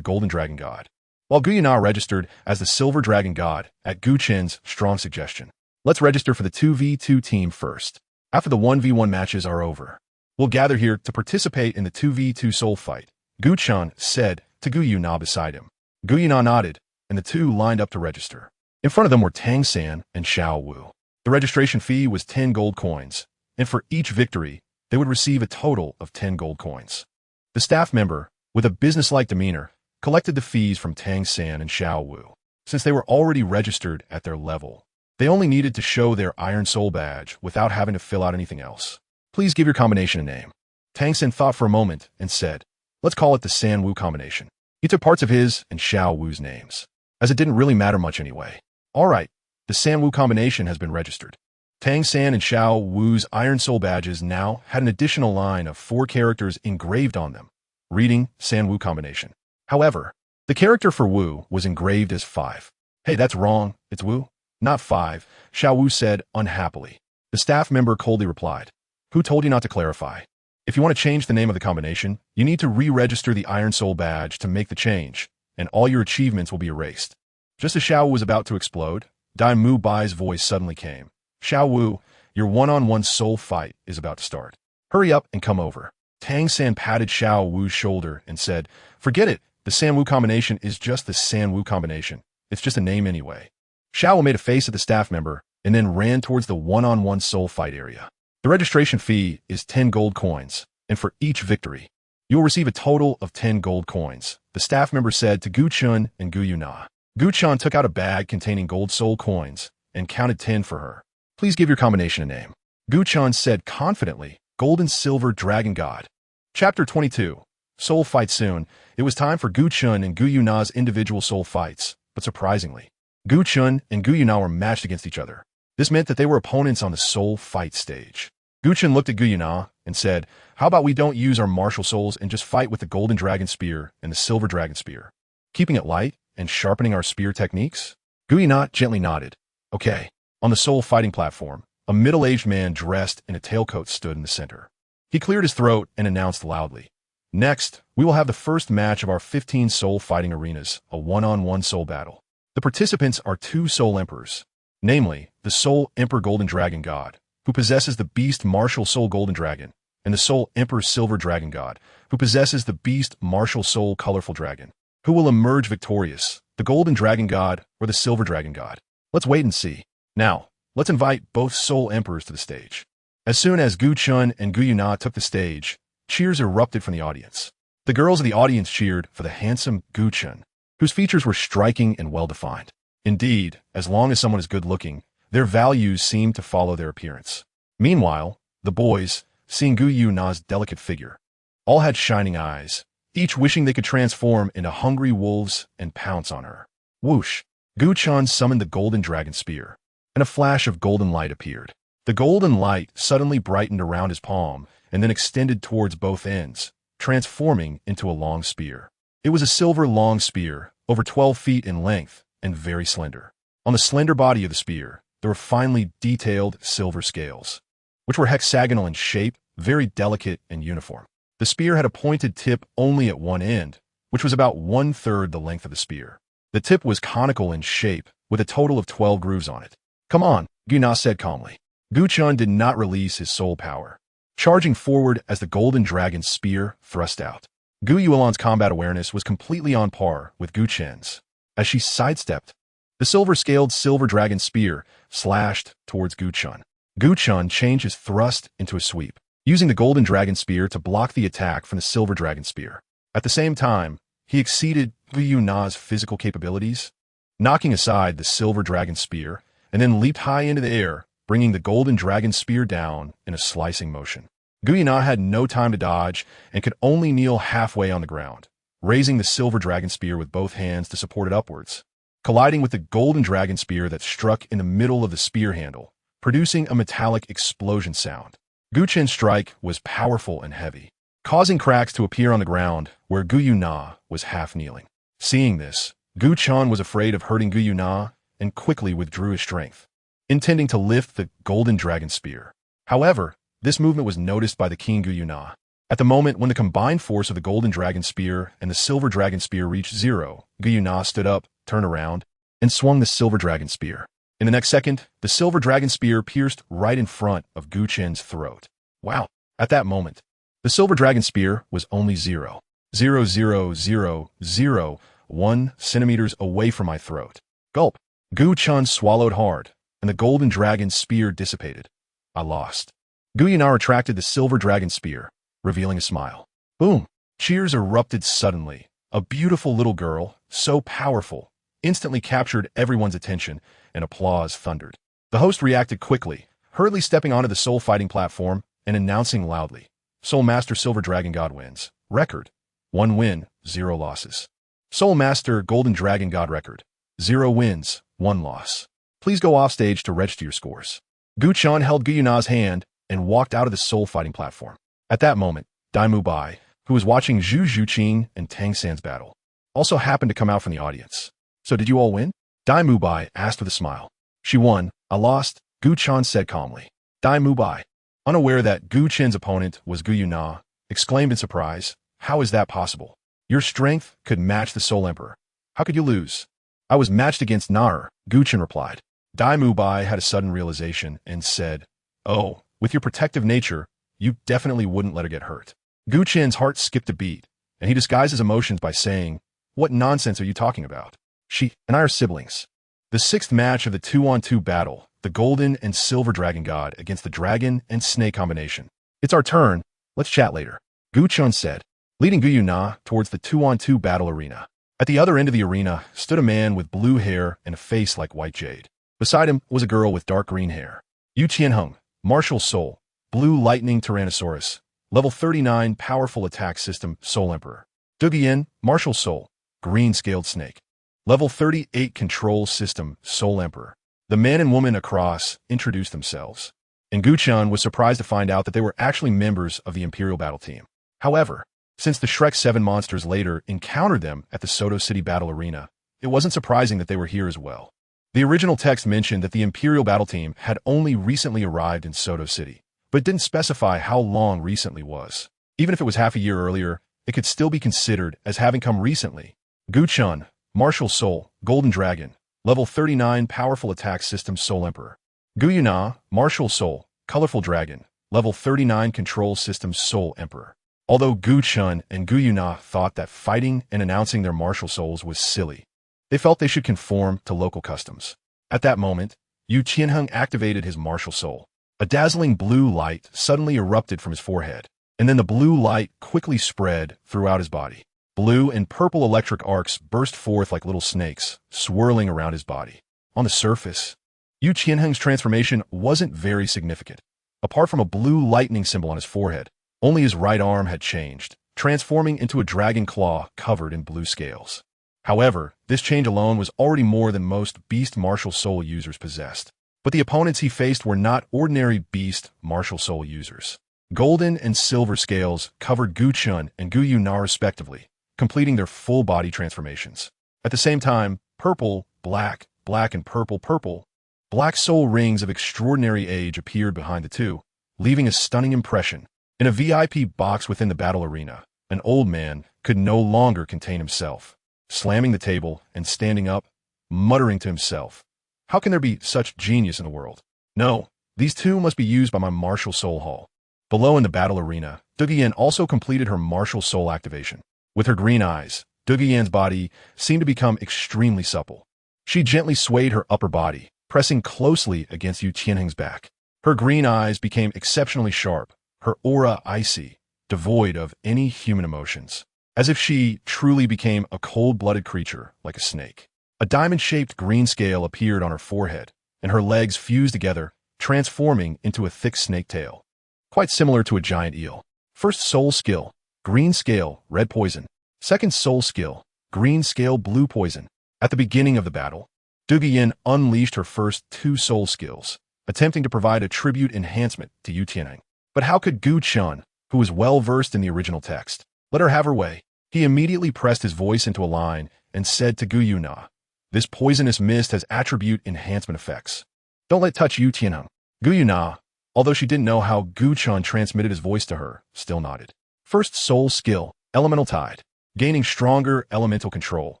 S1: Golden Dragon God, while Gu Yue Na registered as the Silver Dragon God at Gu Chen's strong suggestion. Let's register for the 2v2 team first. After the 1v1 matches are over, we'll gather here to participate in the 2v2 soul fight, Gu Chen said to Gu Yue Na beside him. Gu Yue Na nodded, and the two lined up to register. In front of them were Tang San and Xiao Wu. The registration fee was 10 gold coins, and for each victory, they would receive a total of 10 gold coins. The staff member, with a business-like demeanor, collected the fees from Tang San and Xiao Wu. Since they were already registered at their level, they only needed to show their Iron Soul badge without having to fill out anything else. Please give your combination a name. Tang San thought for a moment and said, "Let's call it the San Wu combination." He took parts of his and Xiao Wu's names, as it didn't really matter much anyway. All right, the San Wu combination has been registered. Tang San and Xiao Wu's Iron Soul badges now had an additional line of 4 characters engraved on them, reading San Wu combination. However, the character for Wu was engraved as 5. Hey, that's wrong. It's Wu, not 5, Xiao Wu said unhappily. The staff member coldly replied, "Who told you not to clarify? If you want to change the name of the combination, you need to re-register the Iron Soul badge to make the change, and all your achievements will be erased." Just as Xiao Wu was about to explode, Dai Mu Bai's voice suddenly came. "Xiao Wu, your one-on-one soul fight is about to start. Hurry up and come over." Tang San patted Xiao Wu's shoulder and said, "Forget it. The San Wu combination is just the San Wu combination. It's just a name anyway." Xiao Wu made a face at the staff member and then ran towards the one-on-one soul fight area. The registration fee is 10 gold coins, and for each victory, you will receive a total of 10 gold coins, the staff member said to Gu Chen and Gu Yue Na. Gu Chen took out a bag containing gold soul coins and counted 10 for her. Please give your combination a name. Gu Chen said confidently, Gold and Silver Dragon God. Chapter 22. Soul Fight Soon. It was time for Gu Chen and Gu Yue Na's individual soul fights, but surprisingly, Gu Chen and Gu Yue Na were matched against each other. This meant that they were opponents on the soul fight stage. Gu Chen looked at Gu Yue Na and said, how about we don't use our martial souls and just fight with the golden dragon spear and the silver dragon spear, keeping it light and sharpening our spear techniques? Gu Yue Na gently nodded. Okay. On the soul fighting platform, a middle-aged man dressed in a tailcoat stood in the center. He cleared his throat and announced loudly, next, we will have the first match of our 15 soul fighting arenas, a one-on-one soul battle. The participants are two soul emperors, namely, the soul emperor golden dragon god, who possesses the beast martial soul golden dragon, and the soul emperor silver dragon god, who possesses the beast martial soul colorful dragon. Who will emerge victorious, the golden dragon god or the silver dragon god? Let's wait and see. Now, let's invite both soul emperors to the stage. As soon as Gu Chen and Gu Yue Na took the stage, cheers erupted from the audience. The girls of the audience cheered for the handsome Gu Chen, whose features were striking and well-defined. Indeed, as long as someone is good-looking, their values seem to follow their appearance. Meanwhile, the boys, seeing Gu Yue Na's delicate figure, all had shining eyes, each wishing they could transform into hungry wolves and pounce on her. Whoosh! Gu Chen summoned the golden dragon spear, and a flash of golden light appeared. The golden light suddenly brightened around his palm and then extended towards both ends, transforming into a long spear. It was a silver long spear, over 12 feet in length and very slender. On the slender body of the spear, there were finely detailed silver scales, which were hexagonal in shape, very delicate and uniform. The spear had a pointed tip only at one end, which was about 1/3 the length of the spear. The tip was conical in shape, with a total of 12 grooves on it. Come on, Gu Yue Na said calmly. Gu Chen did not release his soul power, charging forward as the golden dragon spear thrust out. Gu Yue Na's combat awareness was completely on par with Gu Chen's. As she sidestepped, the silver-scaled silver dragon spear slashed towards Gu Chen. Gu Chen changed his thrust into a sweep, using the golden dragon spear to block the attack from the silver dragon spear. At the same time, he exceeded Gu Yue Na's physical capabilities, knocking aside the silver dragon spear, and then leaped high into the air, bringing the golden dragon spear down in a slicing motion. Gu Yue Na had no time to dodge and could only kneel halfway on the ground, raising the silver dragon spear with both hands to support it upwards, colliding with the golden dragon spear that struck in the middle of the spear handle, producing a metallic explosion sound. Gu Chen's strike was powerful and heavy, causing cracks to appear on the ground where Gu Yue Na was half kneeling. Seeing this, Gu Chen was afraid of hurting Gu Yue Na and quickly withdrew his strength, intending to lift the golden dragon spear. However, this movement was noticed by the king Gu Yue Na. At the moment when the combined force of the golden dragon spear and the silver dragon spear reached zero, Gu Yue Na stood up, turned around, and swung the silver dragon spear. In the next second, the silver dragon spear pierced right in front of Gu Chen's throat. Wow! At that moment, the silver dragon spear was only 0.00001 centimeters away from my throat. Gulp! Gu Chen swallowed hard, and the golden dragon spear dissipated. I lost. Gu Yue Na retracted the silver dragon spear, revealing a smile. Boom! Cheers erupted suddenly. A beautiful little girl, so powerful, instantly captured everyone's attention, and applause thundered. The host reacted quickly, hurriedly stepping onto the soul fighting platform and announcing loudly, Soul Master Silver Dragon God wins. Record: 1 win, 0 losses. Soul Master Golden Dragon God record: 0 wins, 1 loss. Please go off stage to register your scores. Gu Chen held Gu Yue Na's hand and walked out of the soul fighting platform. At that moment, Dai Mu Bai, who was watching Zhu Zhuqing and Tang San's battle, also happened to come out from the audience. So did you all win? Dai Mu Bai asked with a smile. She won. I lost, Gu Chen said calmly. Dai Mu Bai, unaware that Gu Chen's opponent was Gu Yue Na, exclaimed in surprise, how is that possible? Your strength could match the Soul Emperor. How could you lose? I was matched against Nar, Gu Chen replied. Dai Mu Bai had a sudden realization and said, oh, with your protective nature, you definitely wouldn't let her get hurt. Gu Chen's heart skipped a beat, and he disguised his emotions by saying, what nonsense are you talking about? She and I are siblings. The 6th match of the 2-on-2 battle, the Golden and Silver Dragon God against the Dragon and Snake combination. It's our turn. Let's chat later, Gu Chen said, leading Gu Yue Na towards the 2-on-2 battle arena. At the other end of the arena stood a man with blue hair and a face like white jade. Beside him was a girl with dark green hair. Yu Qianheng, Martial Soul, Blue Lightning Tyrannosaurus, Level 39 Powerful Attack System Soul Emperor. Gu Yue Na, Martial Soul, Green Scaled Snake, Level 38 Control System Soul Emperor. The man and woman across introduced themselves, and Gu Chen was surprised to find out that they were actually members of the Imperial Battle Team. However, since the Shrek 7 monsters later encountered them at the Soto City Battle Arena, it wasn't surprising that they were here as well. The original text mentioned that the Imperial Battle Team had only recently arrived in Soto City, but didn't specify how long recently was. Even if it was half a year earlier, it could still be considered as having come recently. Gu Chen, Martial Soul, Golden Dragon, Level 39 Powerful Attack System Soul Emperor. Gu Yue Na, Martial Soul, Colorful Dragon, Level 39 Control System Soul Emperor. Although Gu Chen and Gu Yue Na thought that fighting and announcing their martial souls was silly, they felt they should conform to local customs. At that moment, Yu Qianheng activated his martial soul. A dazzling blue light suddenly erupted from his forehead, and then the blue light quickly spread throughout his body. Blue and purple electric arcs burst forth like little snakes, swirling around his body. On the surface, Yu Qianheng's transformation wasn't very significant. Apart from a blue lightning symbol on his forehead, only his right arm had changed, transforming into a dragon claw covered in blue scales. However, this change alone was already more than most beast martial soul users possessed. But the opponents he faced were not ordinary beast martial soul users. Golden and silver scales covered Gu Chen and Gu Yue Na respectively, completing their full body transformations. At the same time, purple, black, and purple, black soul rings of extraordinary age appeared behind the two, leaving a stunning impression. In a VIP box within the battle arena, an old man could no longer contain himself, slamming the table and standing up, muttering to himself, "How can there be such genius in the world? No, these two must be used by my martial soul hall." Below in the battle arena, Gu Yan also completed her martial soul activation. With her green eyes, Gu Yan's body seemed to become extremely supple. She gently swayed her upper body, pressing closely against Yu Qianheng's back. Her green eyes became exceptionally sharp, her aura icy, devoid of any human emotions, as if she truly became a cold-blooded creature like a snake. A diamond-shaped green scale appeared on her forehead, and her legs fused together, transforming into a thick snake tail, quite similar to a giant eel. First soul skill, green scale, red poison. Second soul skill, green scale, blue poison. At the beginning of the battle, Gu Yan unleashed her first two soul skills, attempting to provide a tribute enhancement to Yu Qianheng. But how could Gu Chen, who was well-versed in the original text, let her have her way? He immediately pressed his voice into a line and said to Gu Yue Na, "This poisonous mist has attribute enhancement effects. Don't let touch Yu Qianheng." Gu Yue Na, although she didn't know how Gu Chen transmitted his voice to her, still nodded. First soul skill, Elemental Tide. Gaining stronger elemental control,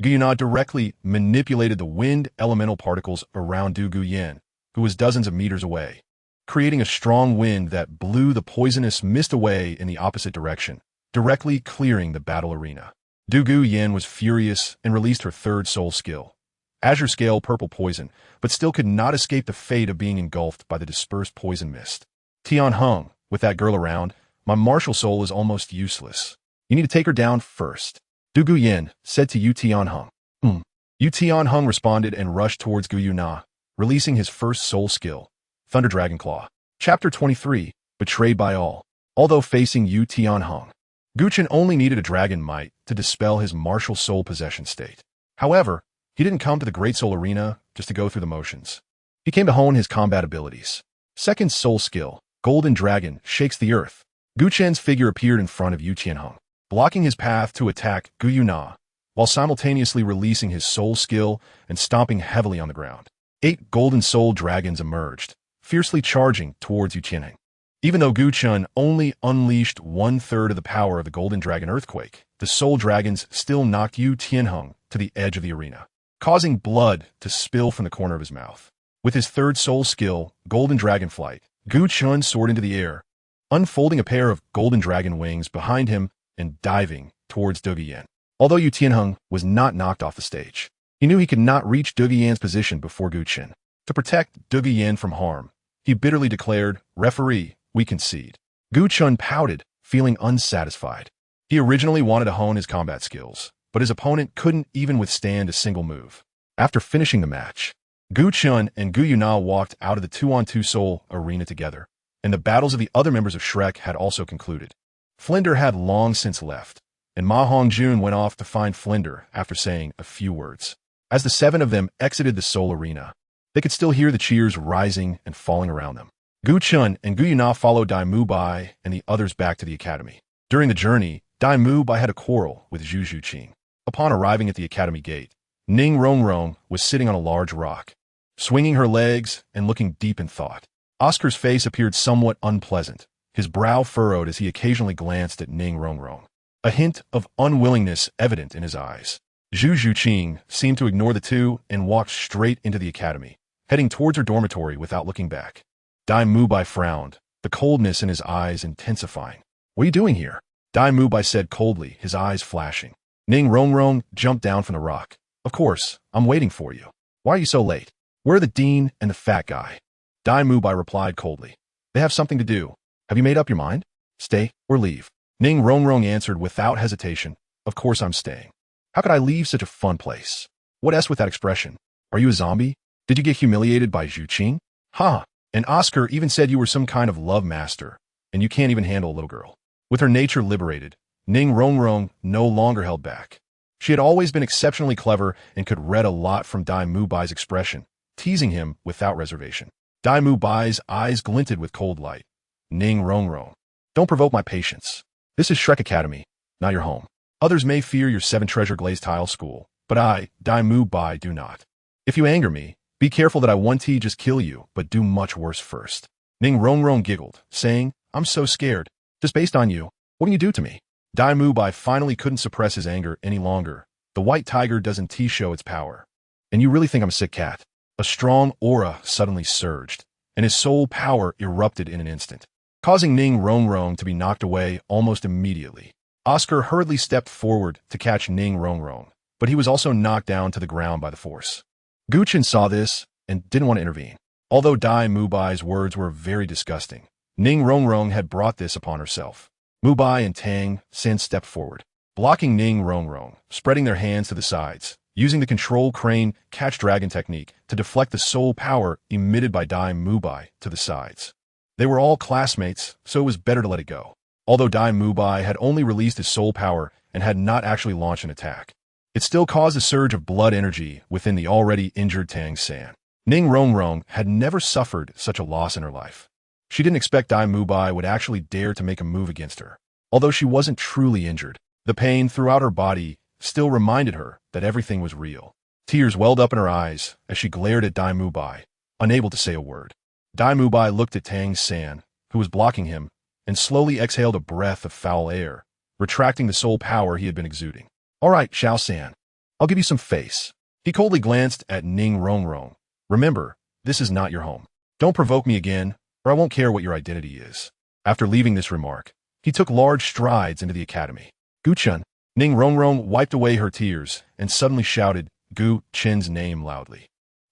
S1: Gu Yue Na directly manipulated the wind elemental particles around Gu Yan, who was dozens of meters away, creating a strong wind that blew the poisonous mist away in the opposite direction, directly clearing the battle arena. Gu Yan was furious and released her third soul skill, Azure Scale Purple Poison, but still could not escape the fate of being engulfed by the dispersed poison mist. Tianheng, with that girl around, my martial soul is almost useless. You need to take her down first. Gu Yan said to Yu Tianheng. Yu Tianheng responded and rushed towards Gu Yue Na, releasing his first soul skill, Thunder Dragon Claw. Chapter 23, Betrayed by All. Although facing Yu Tianheng, Gu Chen only needed a dragon might to dispel his martial soul possession state. However, he didn't come to the Great Soul Arena just to go through the motions. He came to hone his combat abilities. Second soul skill, Golden Dragon, Shakes the Earth. Gu Chen's figure appeared in front of Yu Tianheng, blocking his path to attack Gu Yue Na, while simultaneously releasing his soul skill and stomping heavily on the ground. 8 golden soul dragons emerged, fiercely charging towards Yu Tianheng. Even though Gu Chen only unleashed 1/3 of the power of the Golden Dragon Earthquake, the soul dragons still knocked Yu Tianheng to the edge of the arena, causing blood to spill from the corner of his mouth. With his third soul skill, Golden Dragon Flight, Gu Chen soared into the air, unfolding a pair of golden dragon wings behind him and diving towards Gu Yan. Although Yu Tianheng was not knocked off the stage, he knew he could not reach Gu Yan's position before Gu Chen. To protect Gu Yan from harm, he bitterly declared, "Referee, we concede." Gu Chen pouted, feeling unsatisfied. He originally wanted to hone his combat skills, but his opponent couldn't even withstand a single move. After finishing the match, Gu Chen and Gu Yue Na walked out of the 2-on-2 Seoul arena together, and the battles of the other members of Shrek had also concluded. Flinder had long since left, and Ma Hongjun went off to find Flinder after saying a few words. As the 7 of them exited the Seoul arena, they could still hear the cheers rising and falling around them. Gu Chen and Gu Yue Na followed Dai Mu Bai and the others back to the academy. During the journey, Dai Mu Bai had a quarrel with Zhu Zhuqing. Upon arriving at the academy gate, Ning Rongrong was sitting on a large rock, swinging her legs and looking deep in thought. Oscar's face appeared somewhat unpleasant, his brow furrowed as he occasionally glanced at Ning Rongrong, a hint of unwillingness evident in his eyes. Zhu Zhuqing seemed to ignore the two and walked straight into the academy, heading towards her dormitory without looking back. Dai Mu Bai frowned, the coldness in his eyes intensifying. "What are you doing here?" Dai Mu Bai said coldly, his eyes flashing. Ning Rongrong jumped down from the rock. "Of course, I'm waiting for you. Why are you so late? Where are the dean and the fat guy?" Dai Mu Bai replied coldly. "They have something to do. Have you made up your mind? Stay or leave?" Ning Rongrong answered without hesitation. "Of course I'm staying. How could I leave such a fun place? What S with that expression? Are you a zombie? Did you get humiliated by Zhu Qing? Ha! And Oscar even said you were some kind of love master, and you can't even handle a little girl." With her nature liberated, Ning Rongrong no longer held back. She had always been exceptionally clever and could read a lot from Dai Mu Bai's expression, teasing him without reservation. Dai Mu Bai's eyes glinted with cold light. "Ning Rongrong, don't provoke my patience. This is Shrek Academy, not your home. Others may fear your 7-treasure glazed tile school, but I, Dai Mu Bai, do not. If you anger me, be careful that I won't just kill you, but do much worse first." Ning Rongrong giggled, saying, "I'm so scared. Just based on you, what can you do to me?" Dai Mu Bai finally couldn't suppress his anger any longer. The white tiger doesn't show its power. "And you really think I'm a sick cat?" A strong aura suddenly surged, and his soul power erupted in an instant, causing Ning Rongrong to be knocked away almost immediately. Oscar hurriedly stepped forward to catch Ning Rongrong, but he was also knocked down to the ground by the force. Gu Chen saw this and didn't want to intervene. Although Dai Mu Bai's words were very disgusting, Ning Rongrong had brought this upon herself. Mu Bai and Tang San stepped forward, blocking Ning Rongrong, spreading their hands to the sides, using the control crane catch dragon technique to deflect the soul power emitted by Dai Mu Bai to the sides. They were all classmates, so it was better to let it go. Although Dai Mu Bai had only released his soul power and had not actually launched an attack, it still caused a surge of blood energy within the already injured Tang San. Ning Rongrong had never suffered such a loss in her life. She didn't expect Dai Mu Bai would actually dare to make a move against her. Although she wasn't truly injured, the pain throughout her body still reminded her that everything was real. Tears welled up in her eyes as she glared at Dai Mu Bai, unable to say a word. Dai Mu Bai looked at Tang San, who was blocking him, and slowly exhaled a breath of foul air, retracting the soul power he had been exuding. "All right, Xiao San, I'll give you some face." He coldly glanced at Ning Rongrong. "Remember, this is not your home. Don't provoke me again, or I won't care what your identity is." After leaving this remark, he took large strides into the academy. "Gu Chen." Ning Rongrong wiped away her tears and suddenly shouted Gu Chen's name loudly.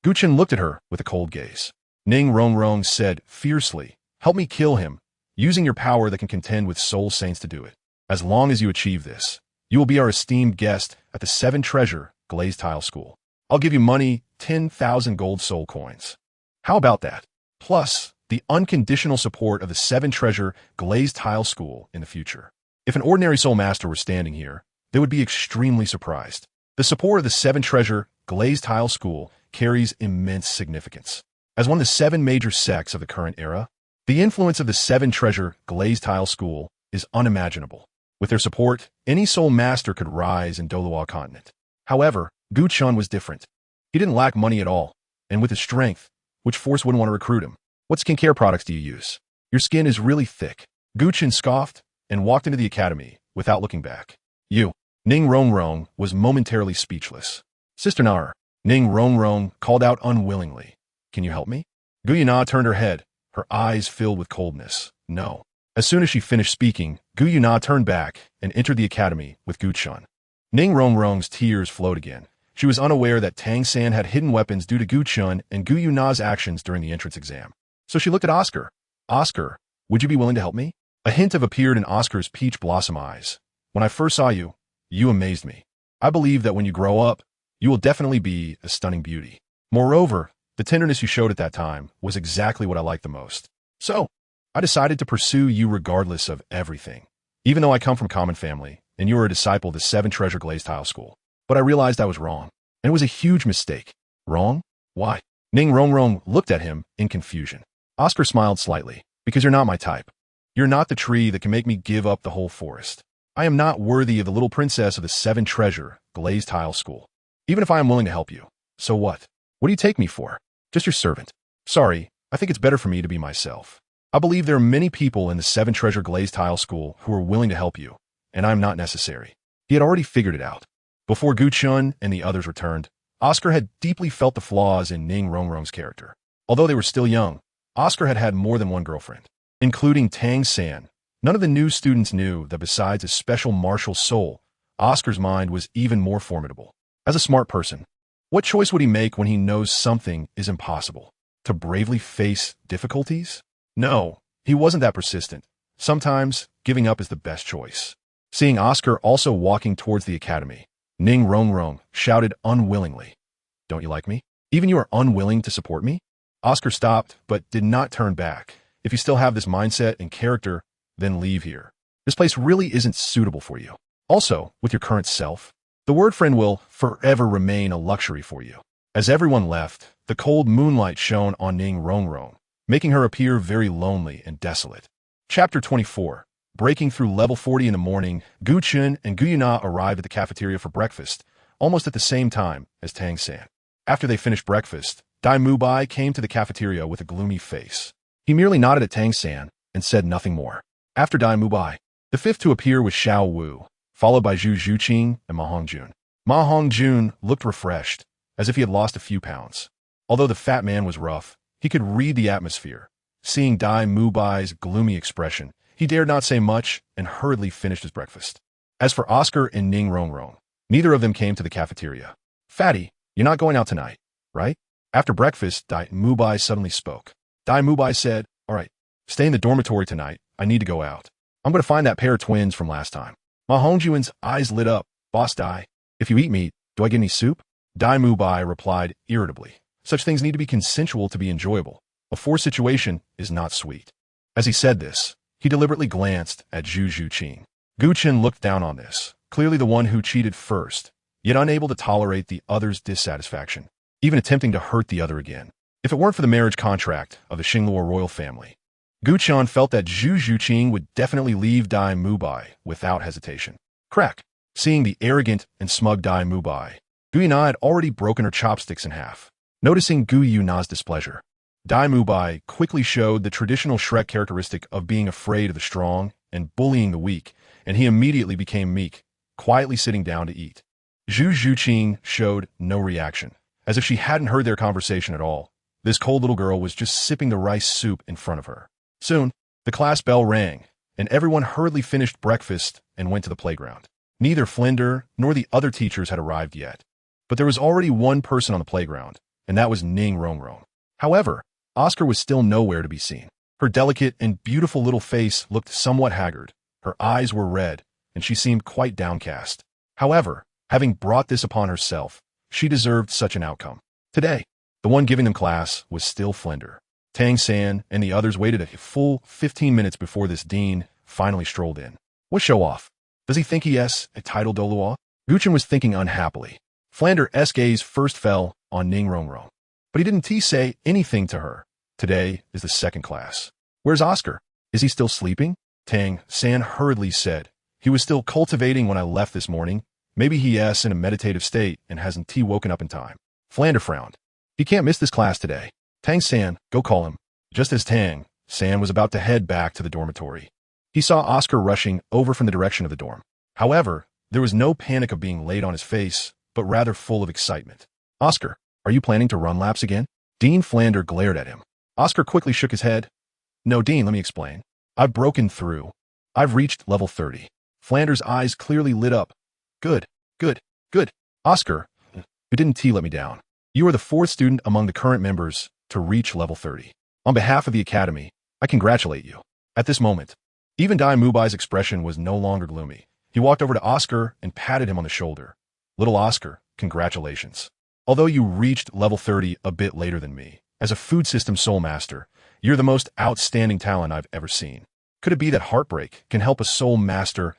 S1: Gu Chen looked at her with a cold gaze. Ning Rongrong said fiercely, "Help me kill him, using your power that can contend with soul saints to do it. As long as you achieve this, you will be our esteemed guest at the 7-treasure glazed tile school. I'll give you money, 10,000 gold soul coins. How about that? Plus, the unconditional support of the 7-treasure glazed tile school in the future." If an ordinary soul master were standing here, they would be extremely surprised. The support of the 7-treasure glazed tile school carries immense significance. As one of the 7 major sects of the current era, the influence of the 7-treasure glazed tile school is unimaginable. With their support, any soul master could rise in Douluo Continent. However, Gu Chen was different. He didn't lack money at all, and with his strength, which force wouldn't want to recruit him? "What skincare products do you use? Your skin is really thick." Gu Chen scoffed and walked into the academy without looking back. "You." Ning Rongrong was momentarily speechless. "Sister Nar," Ning Rongrong called out unwillingly. "Can you help me?" Gu Yue Na turned her head, her eyes filled with coldness. "No." As soon as she finished speaking, Gu Yue Na turned back and entered the academy with Gu Chen. Ning Rongrong's tears flowed again. She was unaware that Tang San had hidden weapons due to Gu Chen and Gu Yue Na's actions during the entrance exam. So she looked at Oscar. "Oscar, would you be willing to help me?" A hint of appeared in Oscar's peach blossom eyes. "When I first saw you, you amazed me. I believe that when you grow up, you will definitely be a stunning beauty. Moreover, the tenderness you showed at that time was exactly what I liked the most. So, I decided to pursue you regardless of everything. Even though I come from common family, and you were a disciple of the Seven Treasure Glazed Tile School. But I realized I was wrong. And it was a huge mistake. Wrong? Why? Ning Rongrong looked at him in confusion. Oscar smiled slightly. Because you're not my type. You're not the tree that can make me give up the whole forest. I am not worthy of the little princess of the Seven Treasure Glazed Tile School. Even if I am willing to help you. So what? What do you take me for? Just your servant. Sorry, I think it's better for me to be myself. I believe there are many people in the Seven Treasure Glazed Tile School who are willing to help you, and I'm not necessary. He had already figured it out. Before Gu Chen and the others returned, Oscar had deeply felt the flaws in Ning Rongrong's character. Although they were still young, Oscar had had more than one girlfriend, including Tang San. None of the new students knew that besides a special martial soul, Oscar's mind was even more formidable. As a smart person, what choice would he make when he knows something is impossible? To bravely face difficulties? No, he wasn't that persistent. Sometimes, giving up is the best choice. Seeing Oscar also walking towards the academy, Ning Rongrong shouted unwillingly, "Don't you like me? Even you are unwilling to support me?" Oscar stopped, but did not turn back. If you still have this mindset and character, then leave here. This place really isn't suitable for you. Also, with your current self, the word friend will forever remain a luxury for you. As everyone left, the cold moonlight shone on Ning Rongrong, making her appear very lonely and desolate. Chapter 24. Breaking through level 40 in the morning, Gu Chen and Gu Yue Na arrived at the cafeteria for breakfast, almost at the same time as Tang San. After they finished breakfast, Dai Mubai came to the cafeteria with a gloomy face. He merely nodded at Tang San and said nothing more. After Dai Mubai, the fifth to appear was Xiao Wu, followed by Zhu Zhuqing and Ma Hongjun. Ma Hongjun looked refreshed, as if he had lost a few pounds. Although the fat man was rough, he could read the atmosphere. Seeing Dai Mubai's gloomy expression, he dared not say much and hurriedly finished his breakfast. As for Oscar and Ning Rongrong, neither of them came to the cafeteria. "Fatty, you're not going out tonight, right?" After breakfast, Dai Mubai suddenly spoke. Dai Mubai said, "All right, stay in the dormitory tonight. I need to go out. I'm going to find that pair of twins from last time." Ma Hongjun's eyes lit up. "Boss Dai, if you eat meat, do I get any soup?" Dai Mubai replied irritably. "Such things need to be consensual to be enjoyable. A forced situation is not sweet." As he said this, he deliberately glanced at Zhu Zhuqing. Gu Chen looked down on this, clearly the one who cheated first, yet unable to tolerate the other's dissatisfaction, even attempting to hurt the other again. If it weren't for the marriage contract of the Xingluo royal family, Gu Chen felt that Zhu Zhuqing would definitely leave Dai Mubai without hesitation. Crack! Seeing the arrogant and smug Dai Mubai, Gu Yue Na had already broken her chopsticks in half. Noticing Gu Yue Na's displeasure, Dai Mubai quickly showed the traditional Shrek characteristic of being afraid of the strong and bullying the weak, and he immediately became meek, quietly sitting down to eat. Zhu Zhuqing showed no reaction, as if she hadn't heard their conversation at all. This cold little girl was just sipping the rice soup in front of her. Soon, the class bell rang, and everyone hurriedly finished breakfast and went to the playground. Neither Flinder nor the other teachers had arrived yet, but there was already one person on the playground, and that was Ning Rongrong. However, Oscar was still nowhere to be seen. Her delicate and beautiful little face looked somewhat haggard, her eyes were red, and she seemed quite downcast. However, having brought this upon herself, she deserved such an outcome. Today, the one giving them class was still Flinder. Tang San and the others waited a full 15 minutes before this dean finally strolled in. What show off? Does he think he has a title Douluo? Gu Chen was thinking unhappily. Flander's gaze first fell on Ning Rongrong, but he didn't say anything to her. Today is the second class. Where's Oscar? Is he still sleeping? Tang San hurriedly said. He was still cultivating when I left this morning. Maybe he is in a meditative state and hasn't woken up in time. Flander frowned. He can't miss this class today. Tang San, go call him. Just as Tang San was about to head back to the dormitory, he saw Oscar rushing over from the direction of the dorm. However, there was no panic of being laid on his face, but rather full of excitement. "Oscar, are you planning to run laps again?" Dean Flander glared at him. Oscar quickly shook his head. "No, Dean, let me explain. I've broken through. I've reached level 30. Flander's eyes clearly lit up. Good, good, good. Oscar, you didn't let me down. You are the fourth student among the current members to reach level 30. On behalf of the academy, I congratulate you." At this moment, even Dai Mubai's expression was no longer gloomy. He walked over to Oscar and patted him on the shoulder. Little Oscar, congratulations. Although you reached level 30 a bit later than me, as a food system soul master, you're the most outstanding talent I've ever seen. Could it be that heartbreak can help a soul master's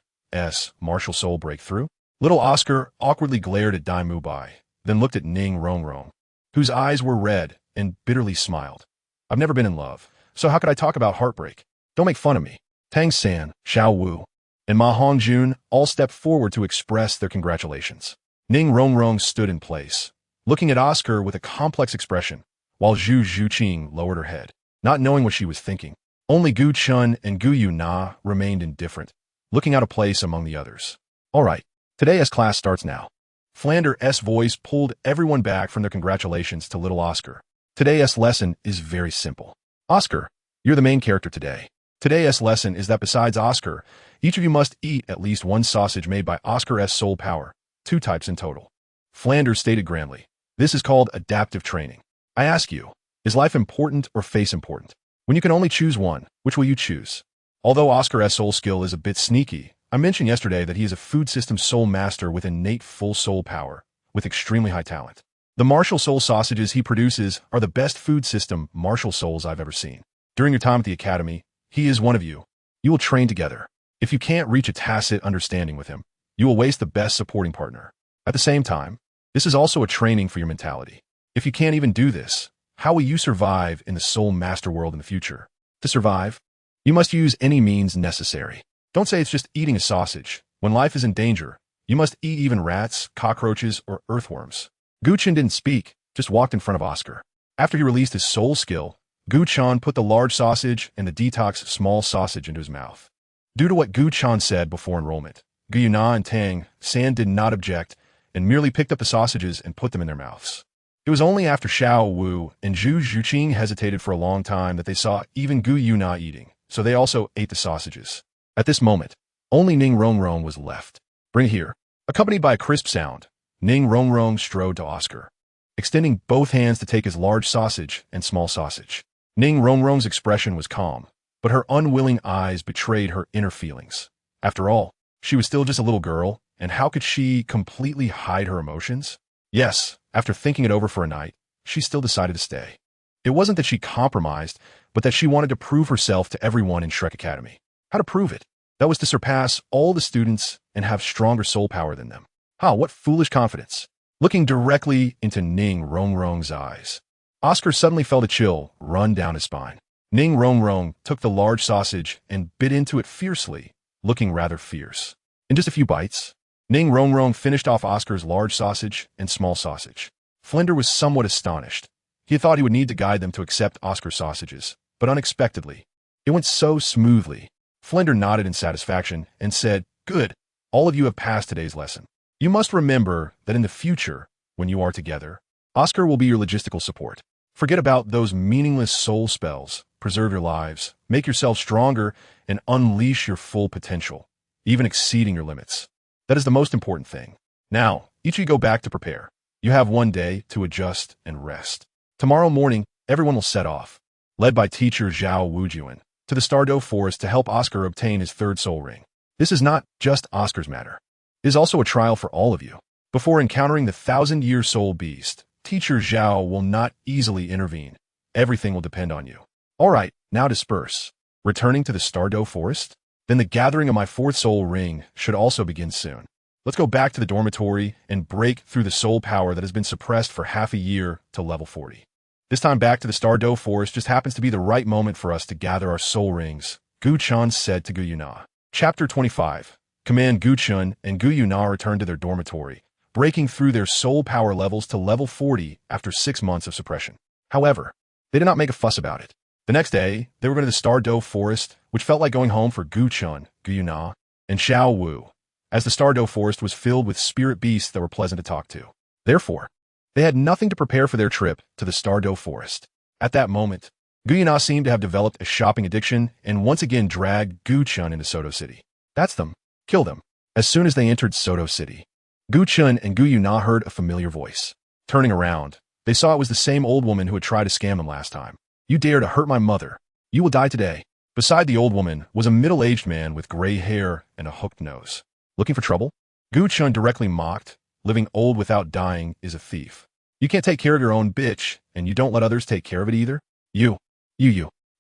S1: martial soul break through? Little Oscar awkwardly glared at Dai Mubai, then looked at Ning Rongrong, whose eyes were red and bitterly smiled. I've never been in love, so how could I talk about heartbreak? Don't make fun of me. Tang San, Xiao Wu, and Ma Hongjun all stepped forward to express their congratulations. Ning Rongrong stood in place, looking at Oscar with a complex expression, while Zhu Zhuqing lowered her head, not knowing what she was thinking. Only Gu Chen and Gu Yue Na remained indifferent, looking out of place among the others. All right, today's class starts now. Flander's voice pulled everyone back from their congratulations to little Oscar. Today's lesson is very simple. Oscar, you're the main character today. Today's lesson is that besides Oscar, each of you must eat at least one sausage made by Oscar's soul power, 2 types in total. Flanders stated grandly, this is called adaptive training. I ask you, is life important or face important? When you can only choose one, which will you choose? Although Oscar's soul skill is a bit sneaky, I mentioned yesterday that he is a food system soul master with innate full soul power, with extremely high talent. The martial soul sausages he produces are the best food system martial souls I've ever seen. During your time at the academy, he is one of you. You will train together. If you can't reach a tacit understanding with him, you will waste the best supporting partner. At the same time, this is also a training for your mentality. If you can't even do this, how will you survive in the soul master world in the future? To survive, you must use any means necessary. Don't say it's just eating a sausage. When life is in danger, you must eat even rats, cockroaches, or earthworms. Gu Chen didn't speak, just walked in front of Oscar. After he released his soul skill, Gu Chen put the large sausage and the detox small sausage into his mouth. Due to what Gu Chen said before enrollment, Gu Yue Na and Tang San did not object and merely picked up the sausages and put them in their mouths. It was only after Xiao Wu and Zhu Zhuqing hesitated for a long time that they saw even Gu Yue Na eating, so they also ate the sausages. At this moment, only Ning Rongrong was left. Bring it here. Accompanied by a crisp sound, Ning Rongrong strode to Oscar, extending both hands to take his large sausage and small sausage. Ning Rongrong's expression was calm, but her unwilling eyes betrayed her inner feelings. After all, she was still just a little girl, and how could she completely hide her emotions? Yes, after thinking it over for a night, she still decided to stay. It wasn't that she compromised, but that she wanted to prove herself to everyone in Shrek Academy. How to prove it? That was to surpass all the students and have stronger soul power than them. What foolish confidence. Looking directly into Ning Rongrong's eyes, Oscar suddenly felt a chill run down his spine. Ning Rongrong took the large sausage and bit into it fiercely, looking rather fierce. In just a few bites, Ning Rongrong finished off Oscar's large sausage and small sausage. Flinder was somewhat astonished. He had thought he would need to guide them to accept Oscar's sausages, but unexpectedly, it went so smoothly. Flinder nodded in satisfaction and said, "Good, all of you have passed today's lesson. You must remember that in the future, when you are together, Oscar will be your logistical support. Forget about those meaningless soul spells, preserve your lives, make yourself stronger, and unleash your full potential, even exceeding your limits. That is the most important thing. Now, each of you go back to prepare. You have one day to adjust and rest. Tomorrow morning, everyone will set off, led by teacher Zhao Wujuan, to the Douluo Forest to help Oscar obtain his 3rd soul ring. This is not just Oscar's matter. It is also a trial for all of you. Before encountering the 1,000-year soul beast, teacher Zhao will not easily intervene. Everything will depend on you. All right, now disperse. Returning to the Douluo Forest? Then the gathering of my 4th soul ring should also begin soon. Let's go back to the dormitory and break through the soul power that has been suppressed for half a year to level 40. This time back to the Douluo Forest just happens to be the right moment for us to gather our soul rings, Gu Chen said to Gu Yue Na. Chapter 25. Command Gu Chen and Gu Yue Na returned to their dormitory, breaking through their soul power levels to level 40 after 6 months of suppression. However, they did not make a fuss about it. The next day, they were going to the Douluo Forest, which felt like going home for Gu Chen, Gu Yue Na, and Xiao Wu, as the Douluo Forest was filled with spirit beasts that were pleasant to talk to. Therefore, they had nothing to prepare for their trip to the Douluo Forest. At that moment, Gu Yue Na seemed to have developed a shopping addiction and once again dragged Gu Chen into Soto City. That's them. Kill them. As soon as they entered Soto City, Gu Chen and Gu Yue Na heard a familiar voice. Turning around, they saw it was the same old woman who had tried to scam them last time. You dare to hurt my mother. You will die today. Beside the old woman was a middle-aged man with gray hair and a hooked nose. Looking for trouble? Gu Chen directly mocked, living old without dying is a thief. You can't take care of your own bitch, and you don't let others take care of it either? You.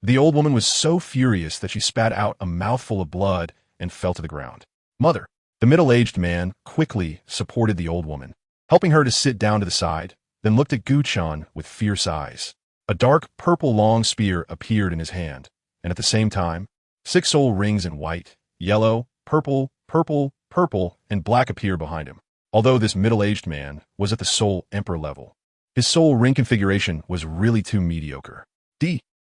S1: The old woman was so furious that she spat out a mouthful of blood and fell to the ground. Mother. The middle-aged man quickly supported the old woman, helping her to sit down to the side, then looked at Gu Chen with fierce eyes. A dark purple long spear appeared in his hand, and at the same time, 6 soul rings in white, yellow, purple, and black appeared behind him. Although this middle-aged man was at the soul emperor level, his soul ring configuration was really too mediocre.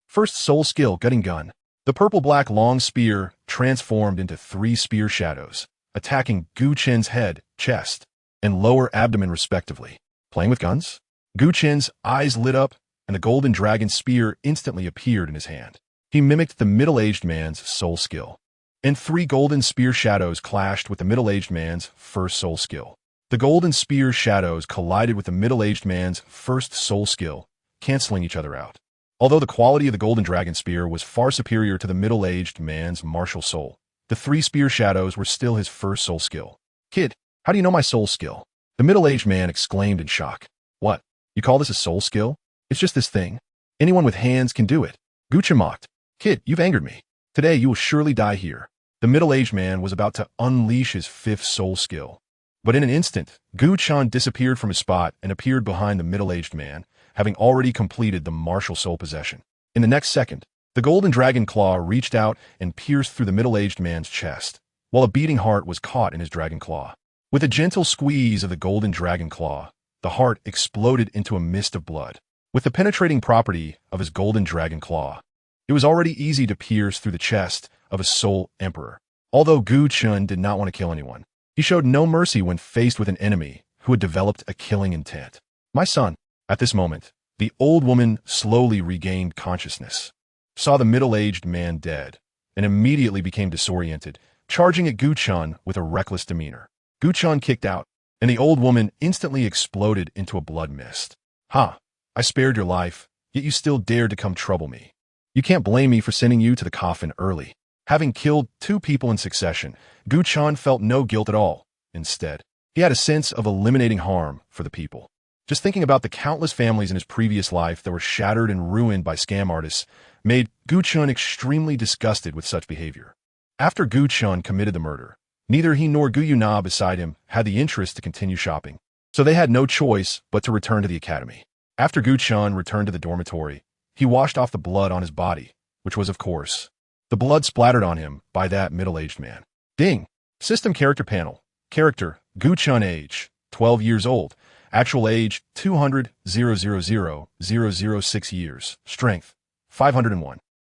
S1: First soul skill, gutting gun. The purple-black long spear transformed into 3 spear shadows, attacking Gu Chen's head, chest, and lower abdomen respectively. Playing with guns? Gu Chen's eyes lit up, and the golden dragon spear instantly appeared in his hand. He mimicked the middle-aged man's soul skill, and 3 golden spear shadows clashed with the middle-aged man's first soul skill. The golden spear shadows collided with the middle-aged man's first soul skill, canceling each other out. Although the quality of the golden dragon spear was far superior to the middle-aged man's martial soul, the 3 spear shadows were still his first soul skill. Kid, how do you know my soul skill? The middle-aged man exclaimed in shock. What? You call this a soul skill? It's just this thing. Anyone with hands can do it. Gu Chen mocked. Kid, you've angered me. Today you will surely die here. The middle-aged man was about to unleash his 5th soul skill. But in an instant, Gu Chen disappeared from his spot and appeared behind the middle-aged man, having already completed the martial soul possession. In the next second, the golden dragon claw reached out and pierced through the middle-aged man's chest, while a beating heart was caught in his dragon claw. With a gentle squeeze of the golden dragon claw, the heart exploded into a mist of blood. With the penetrating property of his golden dragon claw, it was already easy to pierce through the chest of a soul emperor. Although Gu Chen did not want to kill anyone, he showed no mercy when faced with an enemy who had developed a killing intent. My son. At this moment, the old woman slowly regained consciousness, saw the middle-aged man dead, and immediately became disoriented, charging at Gu Chen with a reckless demeanor. Gu Chen kicked out, and the old woman instantly exploded into a blood mist. Ha! I spared your life, yet you still dared to come trouble me. You can't blame me for sending you to the coffin early. Having killed 2 people in succession, Gu Chen felt no guilt at all. Instead, he had a sense of eliminating harm for the people. Just thinking about the countless families in his previous life that were shattered and ruined by scam artists made Gu Chen extremely disgusted with such behavior. After Gu Chen committed the murder, neither he nor Gu Yue Na beside him had the interest to continue shopping, so they had no choice but to return to the academy. After Gu Chen returned to the dormitory, he washed off the blood on his body, which was, of course, the blood splattered on him by that middle-aged man. Ding! System character panel. Character, Gu Chen age, 12 years old. Actual age, 200,006 years. Strength, 501.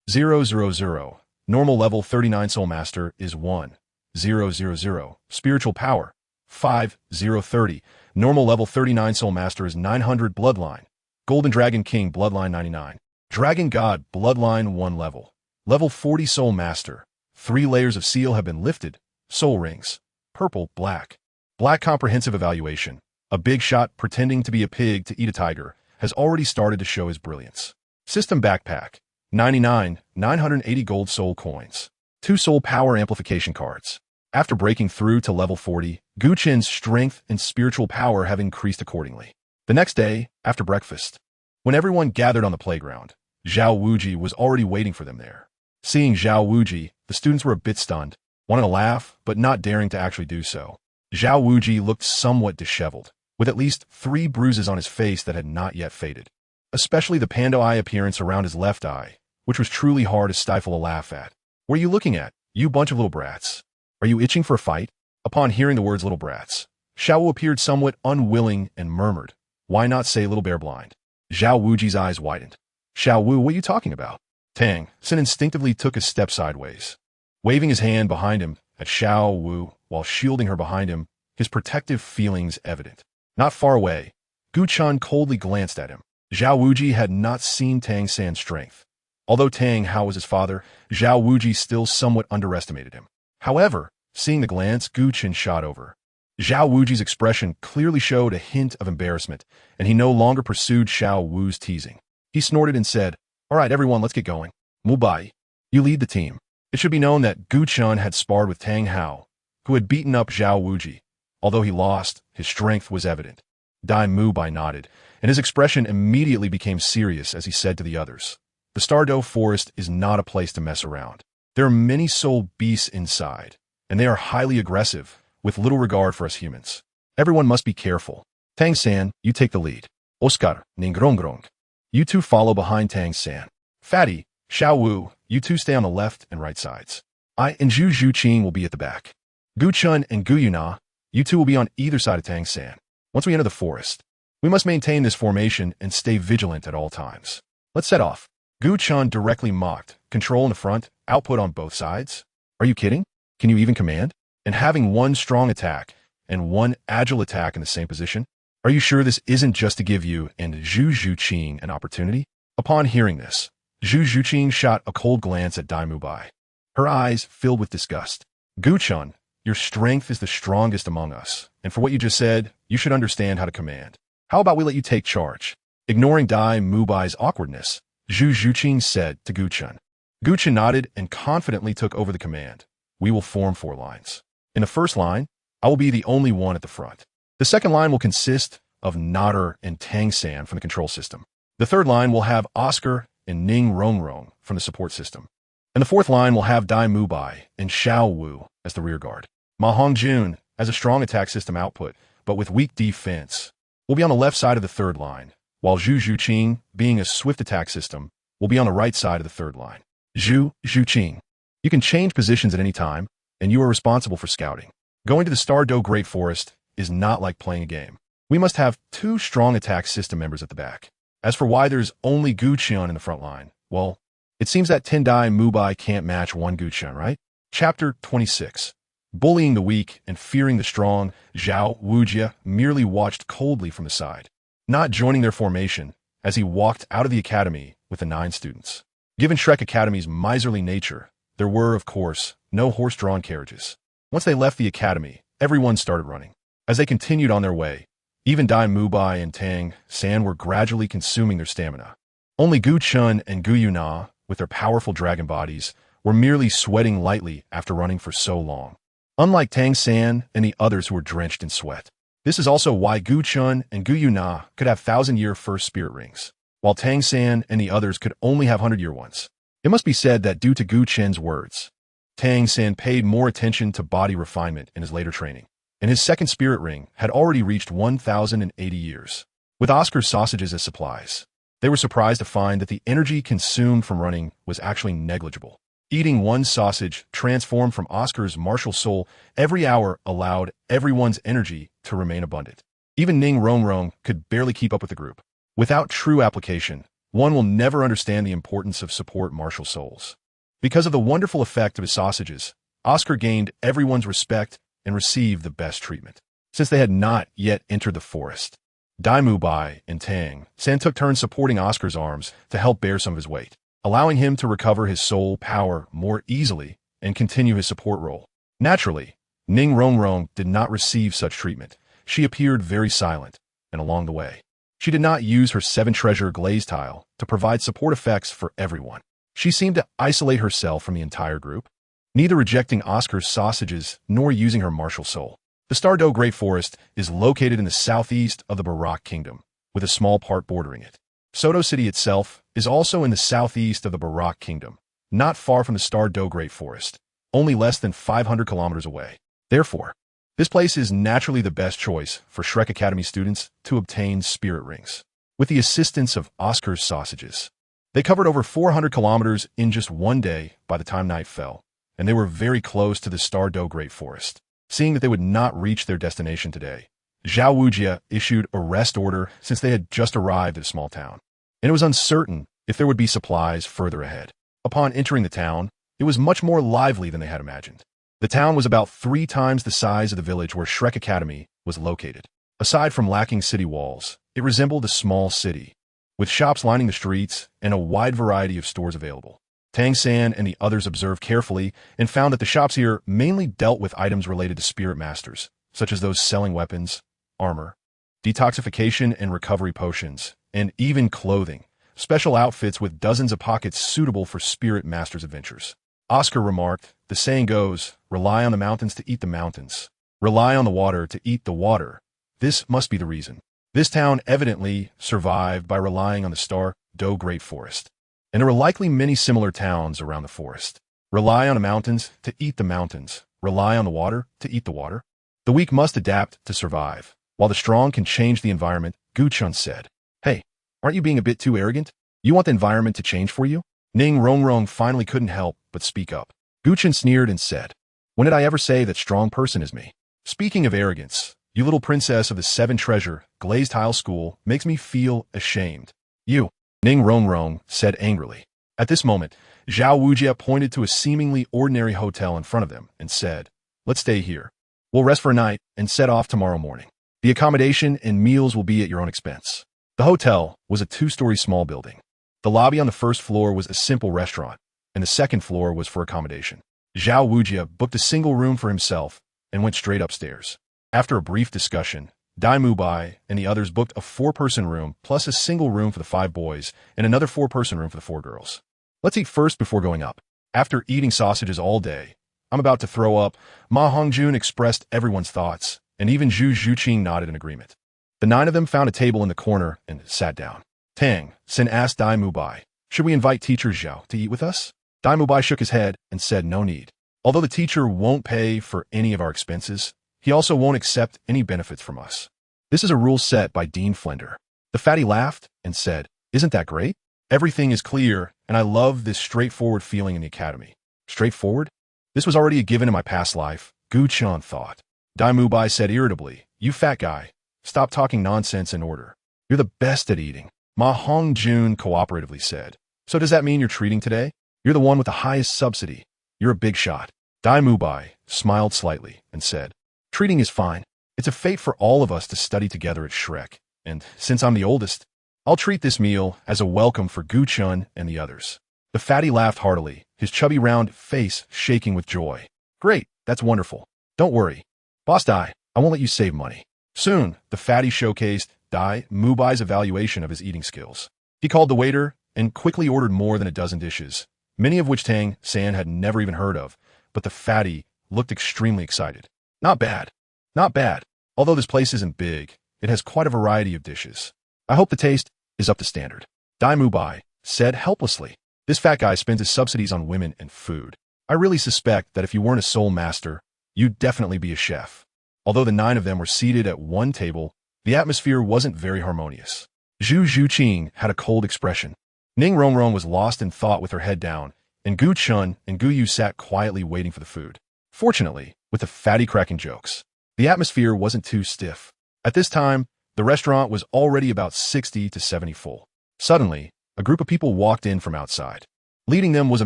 S1: 000. Normal level 39 Soul Master is 1,000. Spiritual power, 5,030. Normal level 39 Soul Master is 900. Bloodline, Golden Dragon King Bloodline 99. Dragon God Bloodline 1 level. Level 40 Soul Master. 3 layers of seal have been lifted. Soul rings, purple, black. Black comprehensive evaluation. A big shot pretending to be a pig to eat a tiger has already started to show his brilliance. System backpack, 980 gold soul coins. 2 soul power amplification cards. After breaking through to level 40, Gu Chen's strength and spiritual power have increased accordingly. The next day, after breakfast, when everyone gathered on the playground, Zhao Wuji was already waiting for them there. Seeing Zhao Wuji, the students were a bit stunned, wanting to laugh, but not daring to actually do so. Zhao Wuji looked somewhat disheveled, with at least 3 bruises on his face that had not yet faded, especially the panda eye appearance around his left eye, which was truly hard to stifle a laugh at. What are you looking at, you bunch of little brats? Are you itching for a fight? Upon hearing the words little brats, Xiao Wu appeared somewhat unwilling and murmured, why not say little bear blind? Zhao Wuji's eyes widened. Xiao Wu, what are you talking about? Tang San instinctively took a step sideways, waving his hand behind him at Xiao Wu while shielding her behind him, his protective feelings evident. Not far away, Gu Chen coldly glanced at him. Zhao Wuji had not seen Tang San's strength. Although Tang Hao was his father, Zhao Wuji still somewhat underestimated him. However, seeing the glance Gu Chen shot over, Zhao Wuji's expression clearly showed a hint of embarrassment, and he no longer pursued Xiao Wu's teasing. He snorted and said, all right, everyone, let's get going. Mubai, you lead the team. It should be known that Gu Chen had sparred with Tang Hao, who had beaten up Zhao Wuji, Although he lost, his strength was evident. Dai Mubai nodded, and his expression immediately became serious as he said to the others, "The Star-Do Forest is not a place to mess around. There are many soul beasts inside, and they are highly aggressive, with little regard for us humans. Everyone must be careful. Tang San, you take the lead. Oscar, Ningrongrong, you two follow behind Tang San. Fatty, Xiao Wu, you two stay on the left and right sides. I and Zhu Zhuqing will be at the back. Gu Chen and Gu Yue Na, you two will be on either side of Tang San. Once we enter the forest, we must maintain this formation and stay vigilant at all times. Let's set off." Gu Chen directly mocked, "Control in the front, output on both sides? Are you kidding? Can you even command? And having one strong attack and one agile attack in the same position? Are you sure this isn't just to give you and Zhu Zhuqing an opportunity?" Upon hearing this, Zhu Zhuqing shot a cold glance at Dai Mubai. Her eyes filled with disgust. "Gu Chen, your strength is the strongest among us, and for what you just said, you should understand how to command. How about we let you take charge?" Ignoring Dai Mubai's awkwardness, Zhu Zhuqing said to Gu Chen. Gu Chen nodded and confidently took over the command. "We will form 4 lines. In the first line, I will be the only one at the front. The second line will consist of Nader and Tang San from the control system. The third line will have Oscar and Ning Rongrong from the support system. And the fourth line will have Dai Mubai and Xiao Wu as the rear guard. Ma Hongjun as a strong attack system output, but with weak defense, will be on the left side of the third line, while Zhu Zhuqing, being a swift attack system, will be on the right side of the third line. Zhu Zhuqing, you can change positions at any time, and you are responsible for scouting. Going to the Star-Do Great Forest is not like playing a game. We must have 2 strong attack system members at the back. As for why there's only Gu Chen in the front line, well, it seems that Tendai Mubai can't match one Gu Chen, right? Chapter 26. Bullying the weak and fearing the strong, Zhao Wujia merely watched coldly from the side, not joining their formation as he walked out of the academy with the 9 students. Given Shrek Academy's miserly nature, there were, of course, no horse-drawn carriages. Once they left the academy, everyone started running. As they continued on their way, even Dai Mubai and Tang San were gradually consuming their stamina. Only Gu Chen and Gu Yue Na, with their powerful dragon bodies, were merely sweating lightly after running for so long. Unlike Tang San and the others who were drenched in sweat. This is also why Gu Chen and Gu Yue Na could have 1,000-year first spirit rings, while Tang San and the others could only have 100-year ones. It must be said that due to Gu Chen's words, Tang San paid more attention to body refinement in his later training, and his second spirit ring had already reached 1,080 years. With Oscar's sausages as supplies, they were surprised to find that the energy consumed from running was actually negligible. Eating one sausage transformed from Oscar's martial soul every hour allowed everyone's energy to remain abundant. Even Ning Rongrong could barely keep up with the group. Without true application, one will never understand the importance of support martial souls. Because of the wonderful effect of his sausages, Oscar gained everyone's respect and received the best treatment. Since they had not yet entered the forest, Dai Mubai and Tang San took turns supporting Oscar's arms to help bear some of his weight, allowing him to recover his soul power more easily and continue his support role. Naturally, Ning Rongrong did not receive such treatment. She appeared very silent, and along the way, she did not use her 7-treasure glaze tile to provide support effects for everyone. She seemed to isolate herself from the entire group, neither rejecting Oscar's sausages nor using her martial soul. The Star-Do Great Forest is located in the southeast of the Barak Kingdom, with a small part bordering it. Soto City itself is also in the southeast of the Barak Kingdom, not far from the Star-Do Great Forest, only less than 500 kilometers away. Therefore, this place is naturally the best choice for Shrek Academy students to obtain spirit rings. With the assistance of Oscar's sausages, they covered over 400 kilometers in just one day by the time night fell, and they were very close to the Star-Do Great Forest. Seeing that they would not reach their destination today, Zhao Wujia issued a rest order since they had just arrived at a small town, and it was uncertain if there would be supplies further ahead. Upon entering the town, it was much more lively than they had imagined. The town was about 3 times the size of the village where Shrek Academy was located. Aside from lacking city walls, it resembled a small city, with shops lining the streets and a wide variety of stores available. Tang San and the others observed carefully and found that the shops here mainly dealt with items related to spirit masters, such as those selling weapons, armor, detoxification and recovery potions, and even clothing, special outfits with dozens of pockets suitable for spirit masters' adventures. Oscar remarked, "The saying goes, rely on the mountains to eat the mountains." Rely on the water to eat the water. This must be the reason. This town evidently survived by relying on the Star-Do Great Forest. And there were likely many similar towns around the forest. Rely on the mountains to eat the mountains. Rely on the water to eat the water. The weak must adapt to survive, while the strong can change the environment, Gu Chen said. Hey, aren't you being a bit too arrogant? You want the environment to change for you? Ning Rongrong finally couldn't help but speak up. Gu Chen sneered and said, when did I ever say that strong person is me? Speaking of arrogance, you little princess of the seven treasure, glazed tile school, makes me feel ashamed. You, Ning Rongrong said angrily. At this moment, Zhao Wujie pointed to a seemingly ordinary hotel in front of them and said, let's stay here. We'll rest for a night and set off tomorrow morning. The accommodation and meals will be at your own expense. The hotel was a two-story small building. The lobby on the first floor was a simple restaurant, and the second floor was for accommodation. Zhao Wujie booked a single room for himself and went straight upstairs. After a brief discussion, Dai Mubai and the others booked a four-person room plus a single room for the 5 boys and another four-person room for the 4 girls. Let's eat first before going up. After eating sausages all day, I'm about to throw up. Ma Hongjun expressed everyone's thoughts, and even Zhu Zhuqing nodded in agreement. The 9 of them found a table in the corner and sat down. Tang San asked Dai Mubai, should we invite teacher Zhao to eat with us? Dai Mubai shook his head and said no need. Although the teacher won't pay for any of our expenses, he also won't accept any benefits from us. This is a rule set by Dean Flender. The fatty laughed and said, isn't that great? Everything is clear, and I love this straightforward feeling in the academy. Straightforward? This was already a given in my past life, Gu Chen thought. Dai Mubai said irritably, you fat guy, stop talking nonsense in order. You're the best at eating. Ma Hongjun cooperatively said. So does that mean you're treating today? You're the one with the highest subsidy. You're a big shot. Dai Mubai smiled slightly and said, treating is fine. It's a fate for all of us to study together at Shrek, and since I'm the oldest, I'll treat this meal as a welcome for Gu Chen and the others. The fatty laughed heartily, his chubby round face shaking with joy. Great, that's wonderful. Don't worry. Boss Dai, I won't let you save money. Soon, the fatty showcased Dai Mubai's evaluation of his eating skills. He called the waiter and quickly ordered more than a dozen dishes, many of which Tang San had never even heard of, but the fatty looked extremely excited. Not bad. Not bad. Although this place isn't big, it has quite a variety of dishes. I hope the taste is up to standard. Dai Mubai said helplessly. This fat guy spends his subsidies on women and food. I really suspect that if you weren't a soul master, you'd definitely be a chef. Although the 9 of them were seated at one table, the atmosphere wasn't very harmonious. Zhu Zhuqing had a cold expression. Ning Rongrong was lost in thought with her head down, and Gu Chen and Gu Yu sat quietly waiting for the food. Fortunately, with the fatty cracking jokes, the atmosphere wasn't too stiff. At this time, the restaurant was already about 60 to 70 full. Suddenly, a group of people walked in from outside. Leading them was a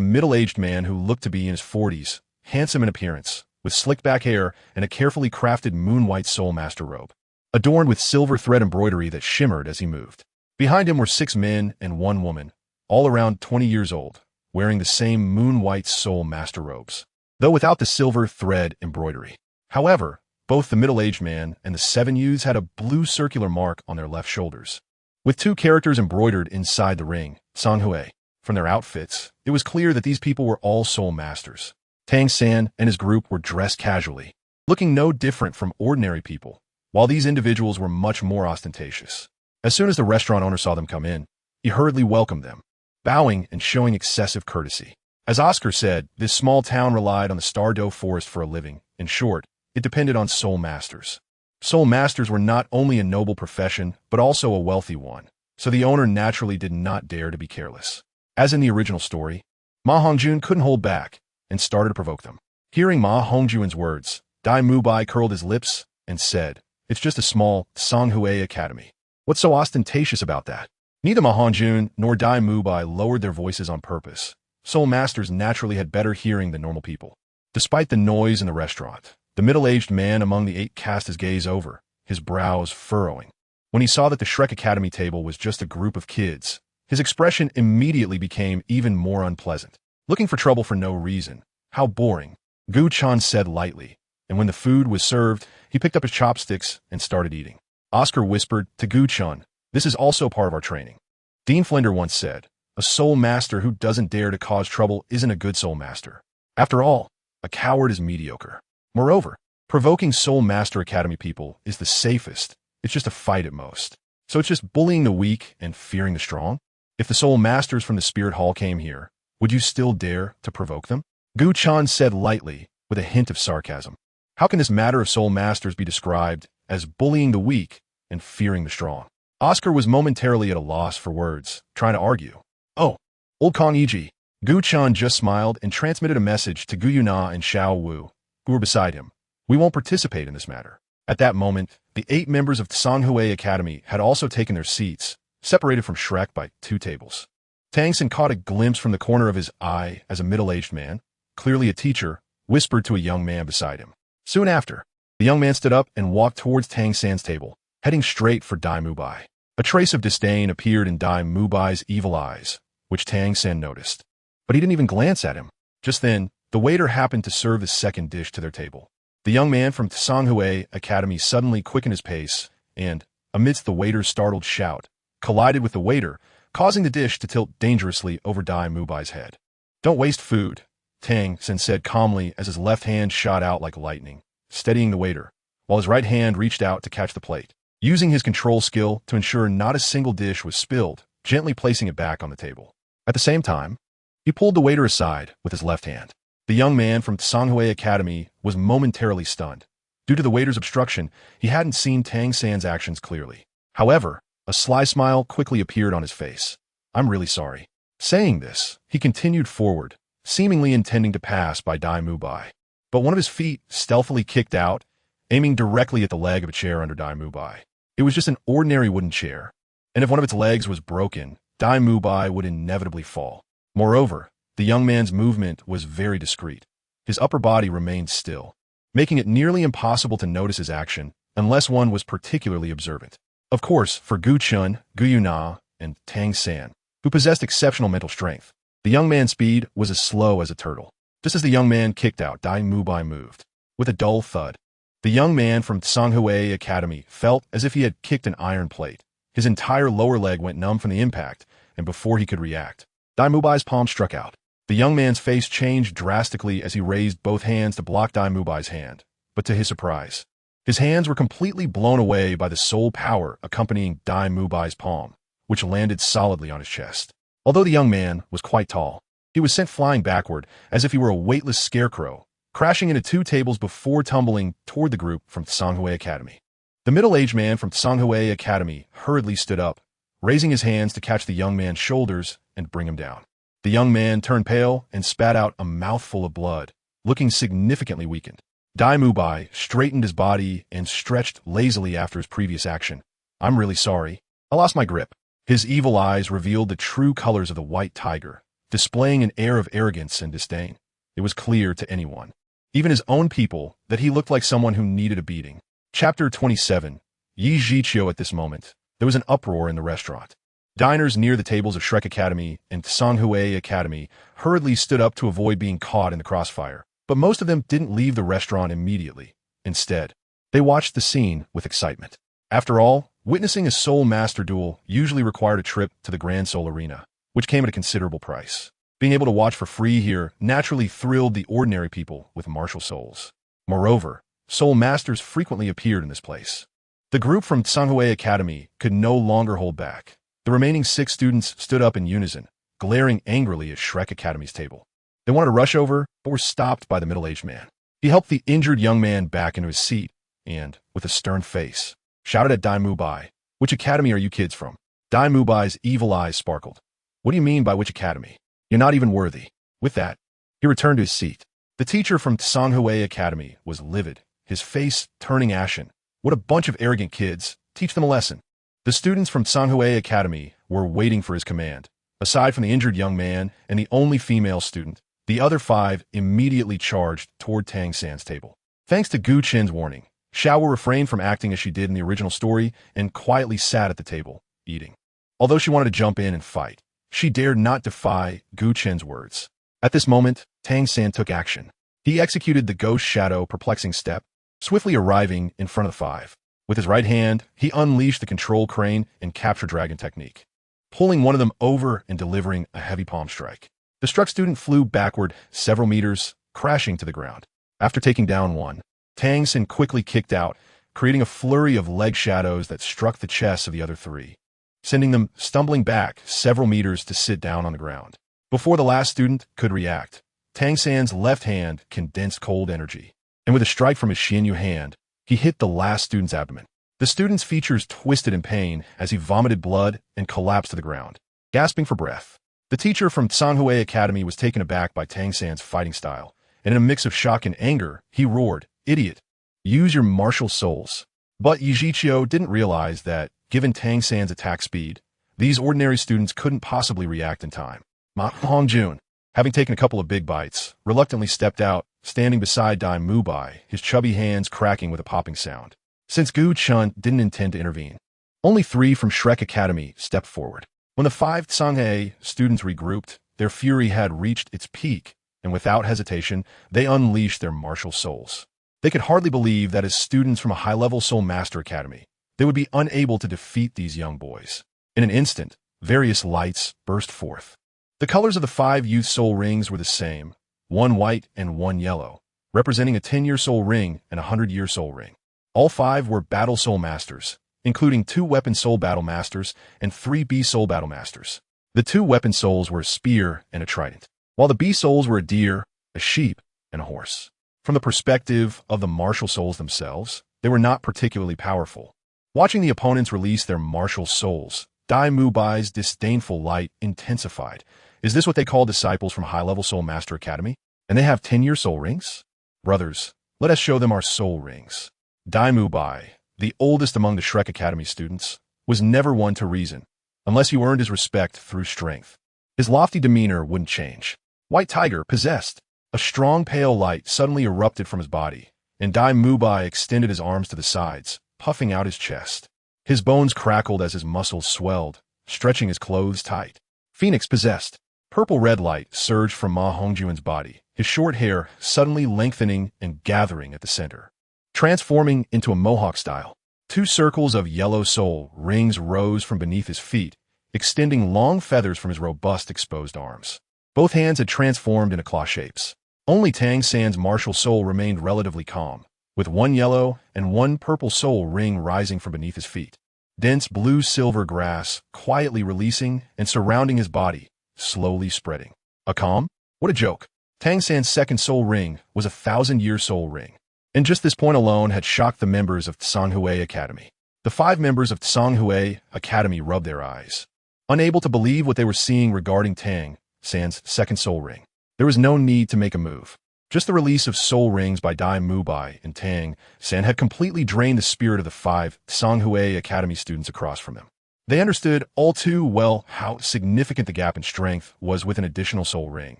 S1: middle-aged man who looked to be in his 40s, handsome in appearance, with slicked back hair and a carefully crafted moon-white soul master robe, adorned with silver thread embroidery that shimmered as he moved. Behind him were 6 men and 1 woman, all around 20 years old, wearing the same moon-white soul master robes, though without the silver thread embroidery. However, both the middle-aged man and the 7 youths had a blue circular mark on their left shoulders, with 2 characters embroidered inside the ring, Sanghui. From their outfits, it was clear that these people were all soul masters. Tang San and his group were dressed casually, looking no different from ordinary people, while these individuals were much more ostentatious. As soon as the restaurant owner saw them come in, he hurriedly welcomed them, bowing and showing excessive courtesy. As Oscar said, this small town relied on the Star-Do forest for a living. In short, it depended on soul masters. Soul masters were not only a noble profession, but also a wealthy one, so the owner naturally did not dare to be careless. As in the original story, Ma Hongjun couldn't hold back and started to provoke them. Hearing Ma Hongjun's words, Dai Mubai curled his lips and said, it's just a small Sanghui Academy. What's so ostentatious about that? Neither Ma Hongjun nor Dai Mubai lowered their voices on purpose. Soul masters naturally had better hearing than normal people. Despite the noise in the restaurant, the middle-aged man among the 8 cast his gaze over, his brows furrowing. When he saw that the Shrek Academy table was just a group of kids, his expression immediately became even more unpleasant. Looking for trouble for no reason. How boring, Gu Chen said lightly, and when the food was served, he picked up his chopsticks and started eating. Oscar whispered to Gu Chen, this is also part of our training. Dean Flender once said, a soul master who doesn't dare to cause trouble isn't a good soul master. After all, a coward is mediocre. Moreover, Provoking Soul Master Academy people is the safest. It's just a fight at most. So it's just bullying the weak and fearing the strong? If the Soul Masters from the Spirit Hall came here, would you still dare to provoke them? Gu Chen said lightly, with a hint of sarcasm. How can this matter of Soul Masters be described as bullying the weak and fearing the strong? Oscar was momentarily at a loss for words, trying to argue. Oh, old Kong Yi. Gu Chen just smiled and transmitted a message to Gu Yue Na and Xiao Wu, who were beside him. We won't participate in this matter. At that moment, the 8 members of Tsanghui Academy had also taken their seats, separated from Shrek by 2 tables. Tang San caught a glimpse from the corner of his eye as a middle-aged man, clearly a teacher, whispered to a young man beside him. Soon after, the young man stood up and walked towards Tang San's table, heading straight for Dai Mubai. A trace of disdain appeared in Dai Mubai's evil eyes, which Tang San noticed. But he didn't even glance at him. Just then, the waiter happened to serve the second dish to their table. The young man from Tsanghui Academy suddenly quickened his pace and, amidst the waiter's startled shout, collided with the waiter, causing the dish to tilt dangerously over Dai Mubai's head. Don't waste food, Tang San said calmly as his left hand shot out like lightning, steadying the waiter, while his right hand reached out to catch the plate, using his control skill to ensure not a single dish was spilled, gently placing it back on the table. At the same time, he pulled the waiter aside with his left hand. The young man from Tsanghui Academy was momentarily stunned. Due to the waiter's obstruction, he hadn't seen Tang San's actions clearly. However, a sly smile quickly appeared on his face. I'm really sorry. Saying this, he continued forward, seemingly intending to pass by Dai Mubai. But one of his feet stealthily kicked out, aiming directly at the leg of a chair under Dai Mubai. It was just an ordinary wooden chair, and if one of its legs was broken, Dai Mubai would inevitably fall. Moreover, the young man's movement was very discreet. His upper body remained still, making it nearly impossible to notice his action unless one was particularly observant. Of course, for Gu Chen, Gu Yue Na, and Tang San, who possessed exceptional mental strength, the young man's speed was as slow as a turtle. Just as the young man kicked out, Dai Mubai moved. With a dull thud, the young man from Tsanghui Academy felt as if he had kicked an iron plate. His entire lower leg went numb from the impact, and before he could react, Dai Mubai's palm struck out. The young man's face changed drastically as he raised both hands to block Dai Mubai's hand, but to his surprise, his hands were completely blown away by the soul power accompanying Dai Mubai's palm, which landed solidly on his chest. Although the young man was quite tall, he was sent flying backward as if he were a weightless scarecrow, crashing into 2 tables before tumbling toward the group from Tsanghui Academy. The middle-aged man from Tsanghui Academy hurriedly stood up, raising his hands to catch the young man's shoulders and bring him down. The young man turned pale and spat out a mouthful of blood, looking significantly weakened. Dai Mubai straightened his body and stretched lazily after his previous action. I'm really sorry. I lost my grip. His evil eyes revealed the true colors of the white tiger, displaying an air of arrogance and disdain. It was clear to anyone, even his own people, that he looked like someone who needed a beating. Chapter 27. Yi Zhiqiu. At this moment, there was an uproar in the restaurant. Diners near the tables of Shrek Academy and Tsanghui Academy hurriedly stood up to avoid being caught in the crossfire, but most of them didn't leave the restaurant immediately. Instead, they watched the scene with excitement. After all, witnessing a Soul Master duel usually required a trip to the Grand Soul Arena, which came at a considerable price. Being able to watch for free here naturally thrilled the ordinary people with martial souls. Moreover, Soul Masters frequently appeared in this place. The group from Tsanghui Academy could no longer hold back. The remaining 6 students stood up in unison, glaring angrily at Shrek Academy's table. They wanted to rush over, but were stopped by the middle-aged man. He helped the injured young man back into his seat and, with a stern face, shouted at Dai Mubai, "Which academy are you kids from?" Dai Mubai's evil eyes sparkled. "What do you mean by which academy? You're not even worthy." With that, he returned to his seat. The teacher from Tsanghui Academy was livid, his face turning ashen. What a bunch of arrogant kids. Teach them a lesson. The students from Tsanghui Academy were waiting for his command. Aside from the injured young man and the only female student, the other 5 immediately charged toward Tang San's table. Thanks to Gu Chen's warning, Xiao refrained from acting as she did in the original story and quietly sat at the table, eating. Although she wanted to jump in and fight, she dared not defy Gu Chen's words. At this moment, Tang San took action. He executed the ghost shadow perplexing step, swiftly arriving in front of the 5. With his right hand, he unleashed the control crane and capture dragon technique, pulling one of them over and delivering a heavy palm strike. The struck student flew backward several meters, crashing to the ground. After taking down one, Tang San quickly kicked out, creating a flurry of leg shadows that struck the chests of the other three, sending them stumbling back several meters to sit down on the ground. Before the last student could react, Tang San's left hand condensed cold energy, and with a strike from his Xianyu hand, he hit the last student's abdomen. The student's features twisted in pain as he vomited blood and collapsed to the ground, gasping for breath. The teacher from Tsanghui Academy was taken aback by Tang San's fighting style, and in a mix of shock and anger, he roared, "Idiot! Use your martial souls." But Yi Zhiqiu didn't realize that, given Tang San's attack speed, these ordinary students couldn't possibly react in time. Ma Hongjun, having taken a couple of big bites, reluctantly stepped out, standing beside Dai Mubai, his chubby hands cracking with a popping sound. Since Gu Chen didn't intend to intervene, only 3 from Shrek Academy stepped forward. When the 5 Tsanghe students regrouped, their fury had reached its peak, and without hesitation, they unleashed their martial souls. They could hardly believe that as students from a high-level Soul Master Academy, they would be unable to defeat these young boys. In an instant, various lights burst forth. The colors of the 5 youth soul rings were the same, 1 white and 1 yellow, representing a 10-year soul ring and a 100-year soul ring. All 5 were battle soul masters, including 2 weapon soul battle masters and 3 bee soul battle masters. The 2 weapon souls were a spear and a trident, while the bee souls were a deer, a sheep, and a horse. From the perspective of the martial souls themselves, they were not particularly powerful. Watching the opponents release their martial souls, Dai Mubai's disdainful light intensified. Is this what they call disciples from high-level Soul Master Academy? And they have 10-year soul rings? Brothers, let us show them our soul rings. Dai Mubai, the oldest among the Shrek Academy students, was never one to reason, unless you earned his respect through strength. His lofty demeanor wouldn't change. White Tiger possessed. A strong pale light suddenly erupted from his body, and Dai Mubai extended his arms to the sides, puffing out his chest. His bones crackled as his muscles swelled, stretching his clothes tight. Phoenix possessed. Purple-red light surged from Ma Hongjuan's body, his short hair suddenly lengthening and gathering at the center, transforming into a mohawk style. 2 circles of yellow soul rings rose from beneath his feet, extending long feathers from his robust exposed arms. Both hands had transformed into claw shapes. Only Tang San's martial soul remained relatively calm, with 1 yellow and 1 purple soul ring rising from beneath his feet. Dense blue-silver grass quietly releasing and surrounding his body, slowly spreading. A calm? What a joke. Tang San's second soul ring was a 1,000-year soul ring, and just this point alone had shocked the members of Tsanghui Academy. The 5 members of Tsanghui Academy rubbed their eyes, unable to believe what they were seeing regarding Tang San's second soul ring. There was no need to make a move. Just the release of soul rings by Dai Mubai and Tang San had completely drained the spirit of the 5 Tsanghui Academy students across from them. They understood all too well how significant the gap in strength was with an additional soul ring,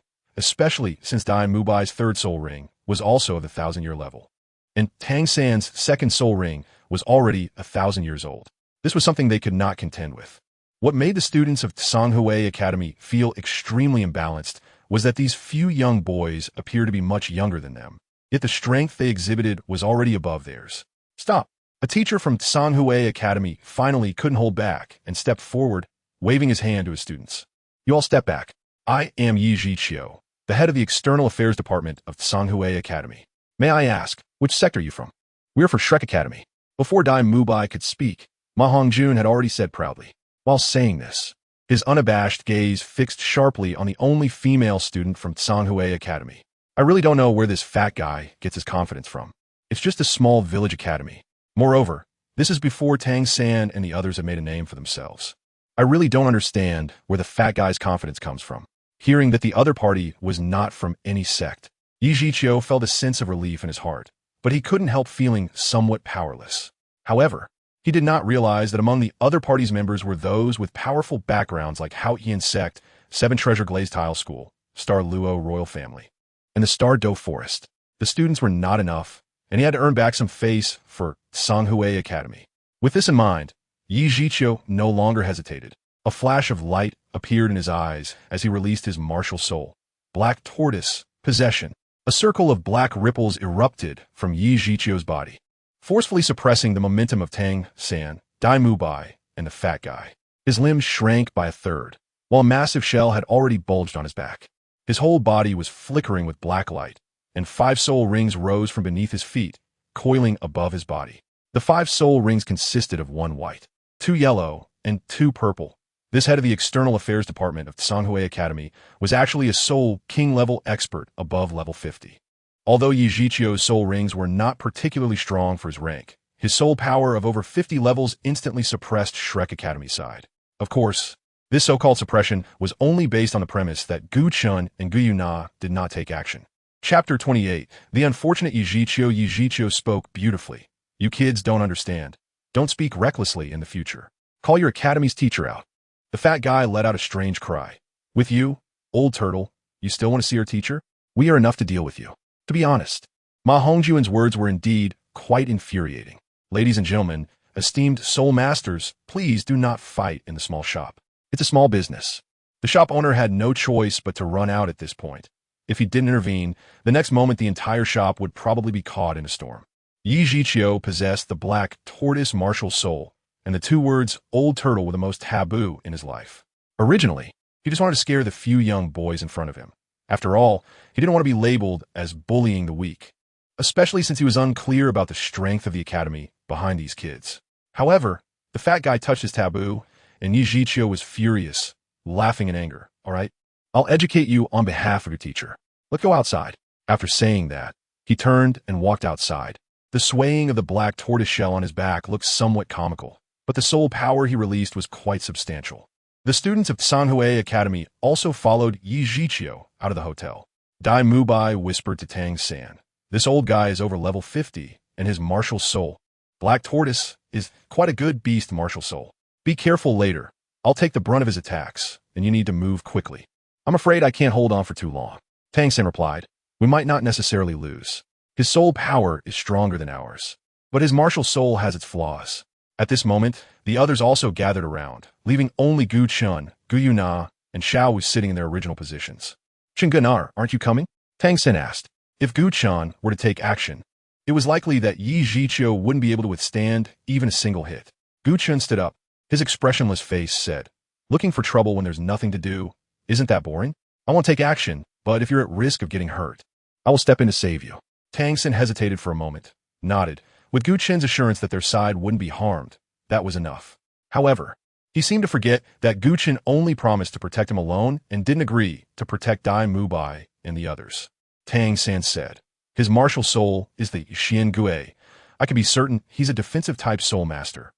S1: especially since Dai Mubai's third soul ring was also of the 1,000-year level, and Tang San's second soul ring was already 1,000 years old. This was something they could not contend with. What made the students of Tsanghui Academy feel extremely imbalanced was that these few young boys appeared to be much younger than them, yet the strength they exhibited was already above theirs. Stop! A teacher from Tsanghui Academy finally couldn't hold back and stepped forward, waving his hand to his students. You all step back. I am Yi Zhiqiu, the head of the External Affairs Department of Tsanghui Academy. May I ask, which sector are you from? We're for Shrek Academy. Before Dai Mubai could speak, Ma Hongjun had already said proudly. While saying this, his unabashed gaze fixed sharply on the only female student from Tsanghui Academy. I really don't know where this fat guy gets his confidence from. It's just a small village academy. Moreover, this is before Tang San and the others have made a name for themselves. I really don't understand where the fat guy's confidence comes from. Hearing that the other party was not from any sect, Yi Zhiqiu felt a sense of relief in his heart, but he couldn't help feeling somewhat powerless. However, he did not realize that among the other party's members were those with powerful backgrounds like Hao Yian Sect, 7 Treasure Glazed Tile School, Star Luo Royal Family, and the Star Do Forest. The students were not enough, and he had to earn back some face for Tsanghui Academy. With this in mind, Yi Zhiqiu no longer hesitated. A flash of light appeared in his eyes as he released his martial soul. Black Tortoise, Possession. A circle of black ripples erupted from Yi Zhiqiu's body, forcefully suppressing the momentum of Tang San, Dai Mubai, and the fat guy. His limbs shrank by a third, while a massive shell had already bulged on his back. His whole body was flickering with black light, and 5 soul rings rose from beneath his feet, coiling above his body. The 5 soul rings consisted of 1 white, 2 yellow, and 2 purple. This head of the External Affairs Department of Shanghai Academy was actually a soul king-level expert above level 50. Although Yi Zhiqiu's soul rings were not particularly strong for his rank, his soul power of over 50 levels instantly suppressed Shrek Academy's side. Of course, this so-called suppression was only based on the premise that Gu Chen and Gu Yue Na did not take action. Chapter 28. The unfortunate Yi Zhiqiu. Yi Zhiqiu spoke beautifully. You kids don't understand. Don't speak recklessly in the future. Call your academy's teacher out. The fat guy let out a strange cry. With you, old turtle, you still want to see our teacher? We are enough to deal with you. To be honest, Ma Hongjuan's words were indeed quite infuriating. Ladies and gentlemen, esteemed soul masters, please do not fight in the small shop. It's a small business. The shop owner had no choice but to run out at this point. If he didn't intervene, the next moment the entire shop would probably be caught in a storm. Yi Zhiqiu possessed the black tortoise martial soul, and the 2 words old turtle were the most taboo in his life. Originally, he just wanted to scare the few young boys in front of him. After all, he didn't want to be labeled as bullying the weak, especially since he was unclear about the strength of the academy behind these kids. However, the fat guy touched his taboo, and Yi Zhiqiu was furious, laughing in anger. All right, I'll educate you on behalf of your teacher. Let's go outside. After saying that, he turned and walked outside. The swaying of the black tortoise shell on his back looked somewhat comical, but the soul power he released was quite substantial. The students of Shanghai Academy also followed Yi Zhiqiu out of the hotel. Dai Mubai whispered to Tang San, "This old guy is over level 50, and his martial soul, Black Tortoise, is quite a good beast martial soul. Be careful later. I'll take the brunt of his attacks, and you need to move quickly." "I'm afraid I can't hold on for too long," Tang San replied. "We might not necessarily lose. His soul power is stronger than ours, but his martial soul has its flaws." At this moment, the others also gathered around, leaving only Gu Chen, Gu Yue Na, and Xiao Wu sitting in their original positions. "Gu, aren't you coming?" Tang San asked. If Gu Chen were to take action, it was likely that Yi Zhiqiu wouldn't be able to withstand even a single hit. Gu Chen stood up. His expressionless face said, "Looking for trouble when there's nothing to do, isn't that boring? I won't take action, but if you're at risk of getting hurt, I will step in to save you." Tang San hesitated for a moment, nodded. With Gu Chen's assurance that their side wouldn't be harmed, that was enough. However, he seemed to forget that Gu Chen only promised to protect him alone and didn't agree to protect Dai Mubai and the others. Tang San said, "His martial soul is the Xian Gue. I can be certain he's a defensive-type soul master,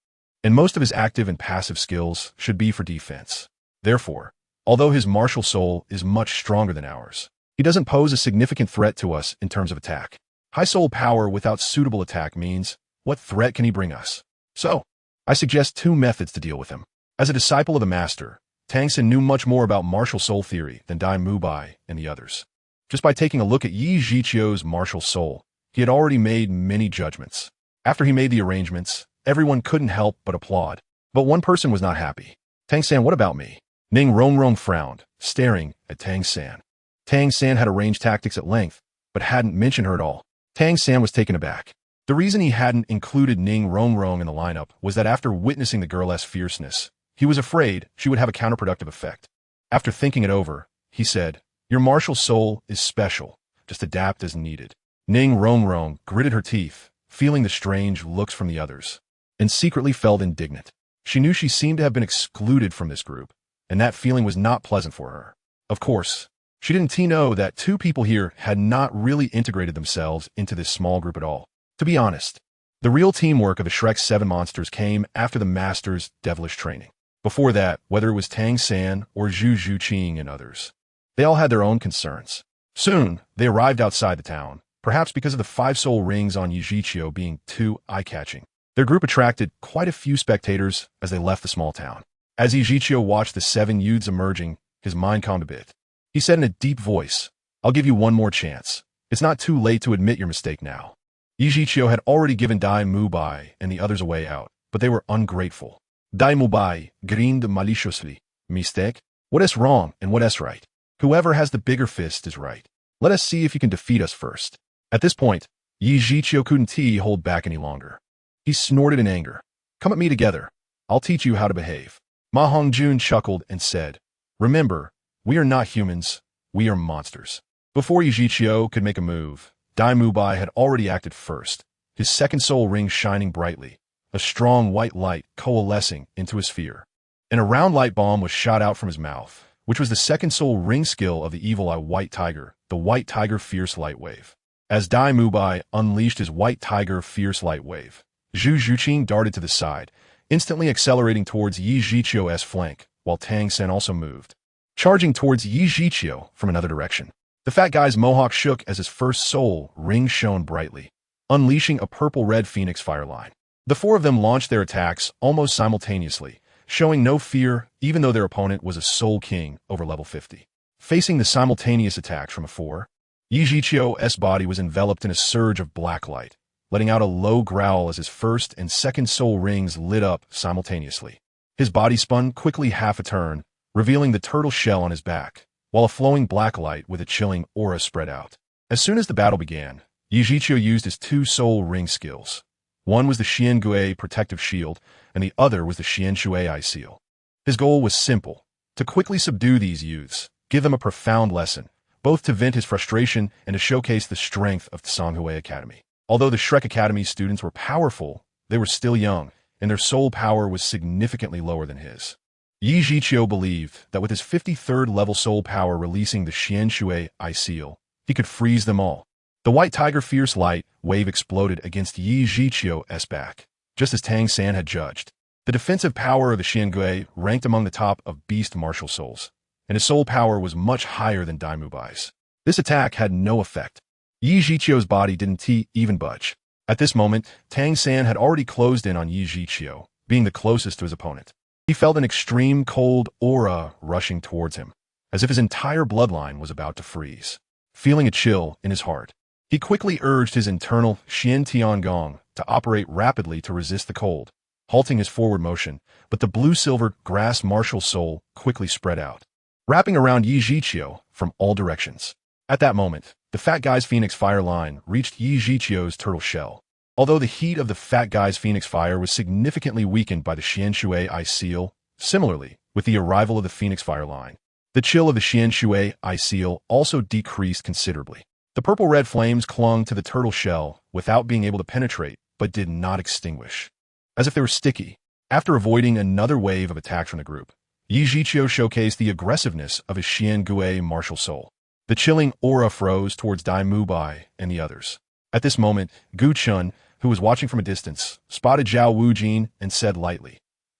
S1: and most of his active and passive skills should be for defense. Therefore, although his martial soul is much stronger than ours, he doesn't pose a significant threat to us in terms of attack. High soul power without suitable attack means, what threat can he bring us? So, I suggest 2 methods to deal with him." As a disciple of the master, Tang San knew much more about martial soul theory than Dai Mubai and the others. Just by taking a look at Yi Zhiqiu's martial soul, he had already made many judgments. After he made the arrangements, everyone couldn't help but applaud. But one person was not happy. "Tang San, what about me?" Ning Rongrong frowned, staring at Tang San. Tang San had arranged tactics at length, but hadn't mentioned her at all. Tang San was taken aback. The reason he hadn't included Ning Rongrong in the lineup was that after witnessing the girl's fierceness, he was afraid she would have a counterproductive effect. After thinking it over, he said, "Your martial soul is special. Just adapt as needed." Ning Rongrong gritted her teeth, feeling the strange looks from the others, and secretly felt indignant. She knew she seemed to have been excluded from this group, and that feeling was not pleasant for her. Of course, she didn't know that 2 people here had not really integrated themselves into this small group at all. To be honest, the real teamwork of the Shrek 7 monsters came after the master's devilish training. Before that, whether it was Tang San or Zhu Zhuqing and others, they all had their own concerns. Soon, they arrived outside the town, perhaps because of the 5 soul rings on Yi Zhiqiu being too eye-catching. Their group attracted quite a few spectators as they left the small town. As Yi Zhiqiu watched the 7 youths emerging, his mind calmed a bit. He said in a deep voice, "I'll give you one more chance. It's not too late to admit your mistake now." Yi Zhiqiu had already given Dai Mubai and the others a way out, but they were ungrateful. Dai Mubai grinned maliciously. "Mistake? What is wrong and what is right? Whoever has the bigger fist is right. Let us see if you can defeat us first." At this point, Yi Zhiqiu couldn't hold back any longer. He snorted in anger. "Come at me together. I'll teach you how to behave." Ma Hongjun chuckled and said, "Remember, we are not humans, we are monsters." Before Yi Zhiqiu could make a move, Dai Mubai had already acted first. his second soul ring shining brightly, a strong white light coalescing into his sphere. And a round light bomb was shot out from his mouth, which was the second soul ring skill of the evil eye white tiger, the white tiger fierce light wave. As Dai Mubai unleashed his white tiger fierce light wave, Zhu Zhuqing darted to the side, instantly accelerating towards Yi Zhiqiu's flank, while Tang San also moved, charging towards Yi Zhiqiu from another direction. The fat guy's mohawk shook as his first soul ring shone brightly, unleashing a purple-red phoenix fire line. The four of them launched their attacks almost simultaneously, showing no fear even though their opponent was a soul king over level 50. Facing the simultaneous attacks from afore, Yi Zhiqiu's body was enveloped in a surge of black light, letting out a low growl as his first and second soul rings lit up simultaneously. His body spun quickly half a turn, revealing the turtle shell on his back, while a flowing black light with a chilling aura spread out. As soon as the battle began, Yi Zhiqiu used his two soul ring skills. One was the Xian Gui protective shield, and the other was the Xian Shui Eye seal. His goal was simple, to quickly subdue these youths, give them a profound lesson, both to vent his frustration and to showcase the strength of the Songhui Academy. Although the Shrek Academy students were powerful, they were still young, and their soul power was significantly lower than his. Yi Zhiqiu believed that with his 53rd level soul power releasing the Xian Shui Eye seal, he could freeze them all. The white tiger fierce light wave exploded against Yi Zhiqiu's back, just as Tang San had judged. The defensive power of the Xian Gui ranked among the top of beast martial souls, and his soul power was much higher than Dai Mubai's. This attack had no effect. Yi Zhiqiu's body didn't even budge. At this moment, Tang San had already closed in on Yi Zhiqiu, being the closest to his opponent. He felt an extreme cold aura rushing towards him, as if his entire bloodline was about to freeze. Feeling a chill in his heart, he quickly urged his internal Xian Tiangong to operate rapidly to resist the cold, halting his forward motion, but the blue-silver grass martial soul quickly spread out, wrapping around Yi Zhiqiu from all directions. At that moment, the fat guy's phoenix fire line reached Yi Zhiqiu's turtle shell. Although the heat of the fat guy's phoenix fire was significantly weakened by the Xian Shui Eye seal, similarly, with the arrival of the phoenix fire line, the chill of the Xian Shui Eye seal also decreased considerably. The purple-red flames clung to the turtle shell without being able to penetrate, but did not extinguish. As if they were sticky, after avoiding another wave of attacks from the group, Yi Zhiqiu showcased the aggressiveness of his Xian Gui martial soul. The chilling aura froze towards Dai Mubai and the others. At this moment, Gu Chen, who was watching from a distance, spotted Zhao Wujin and said lightly,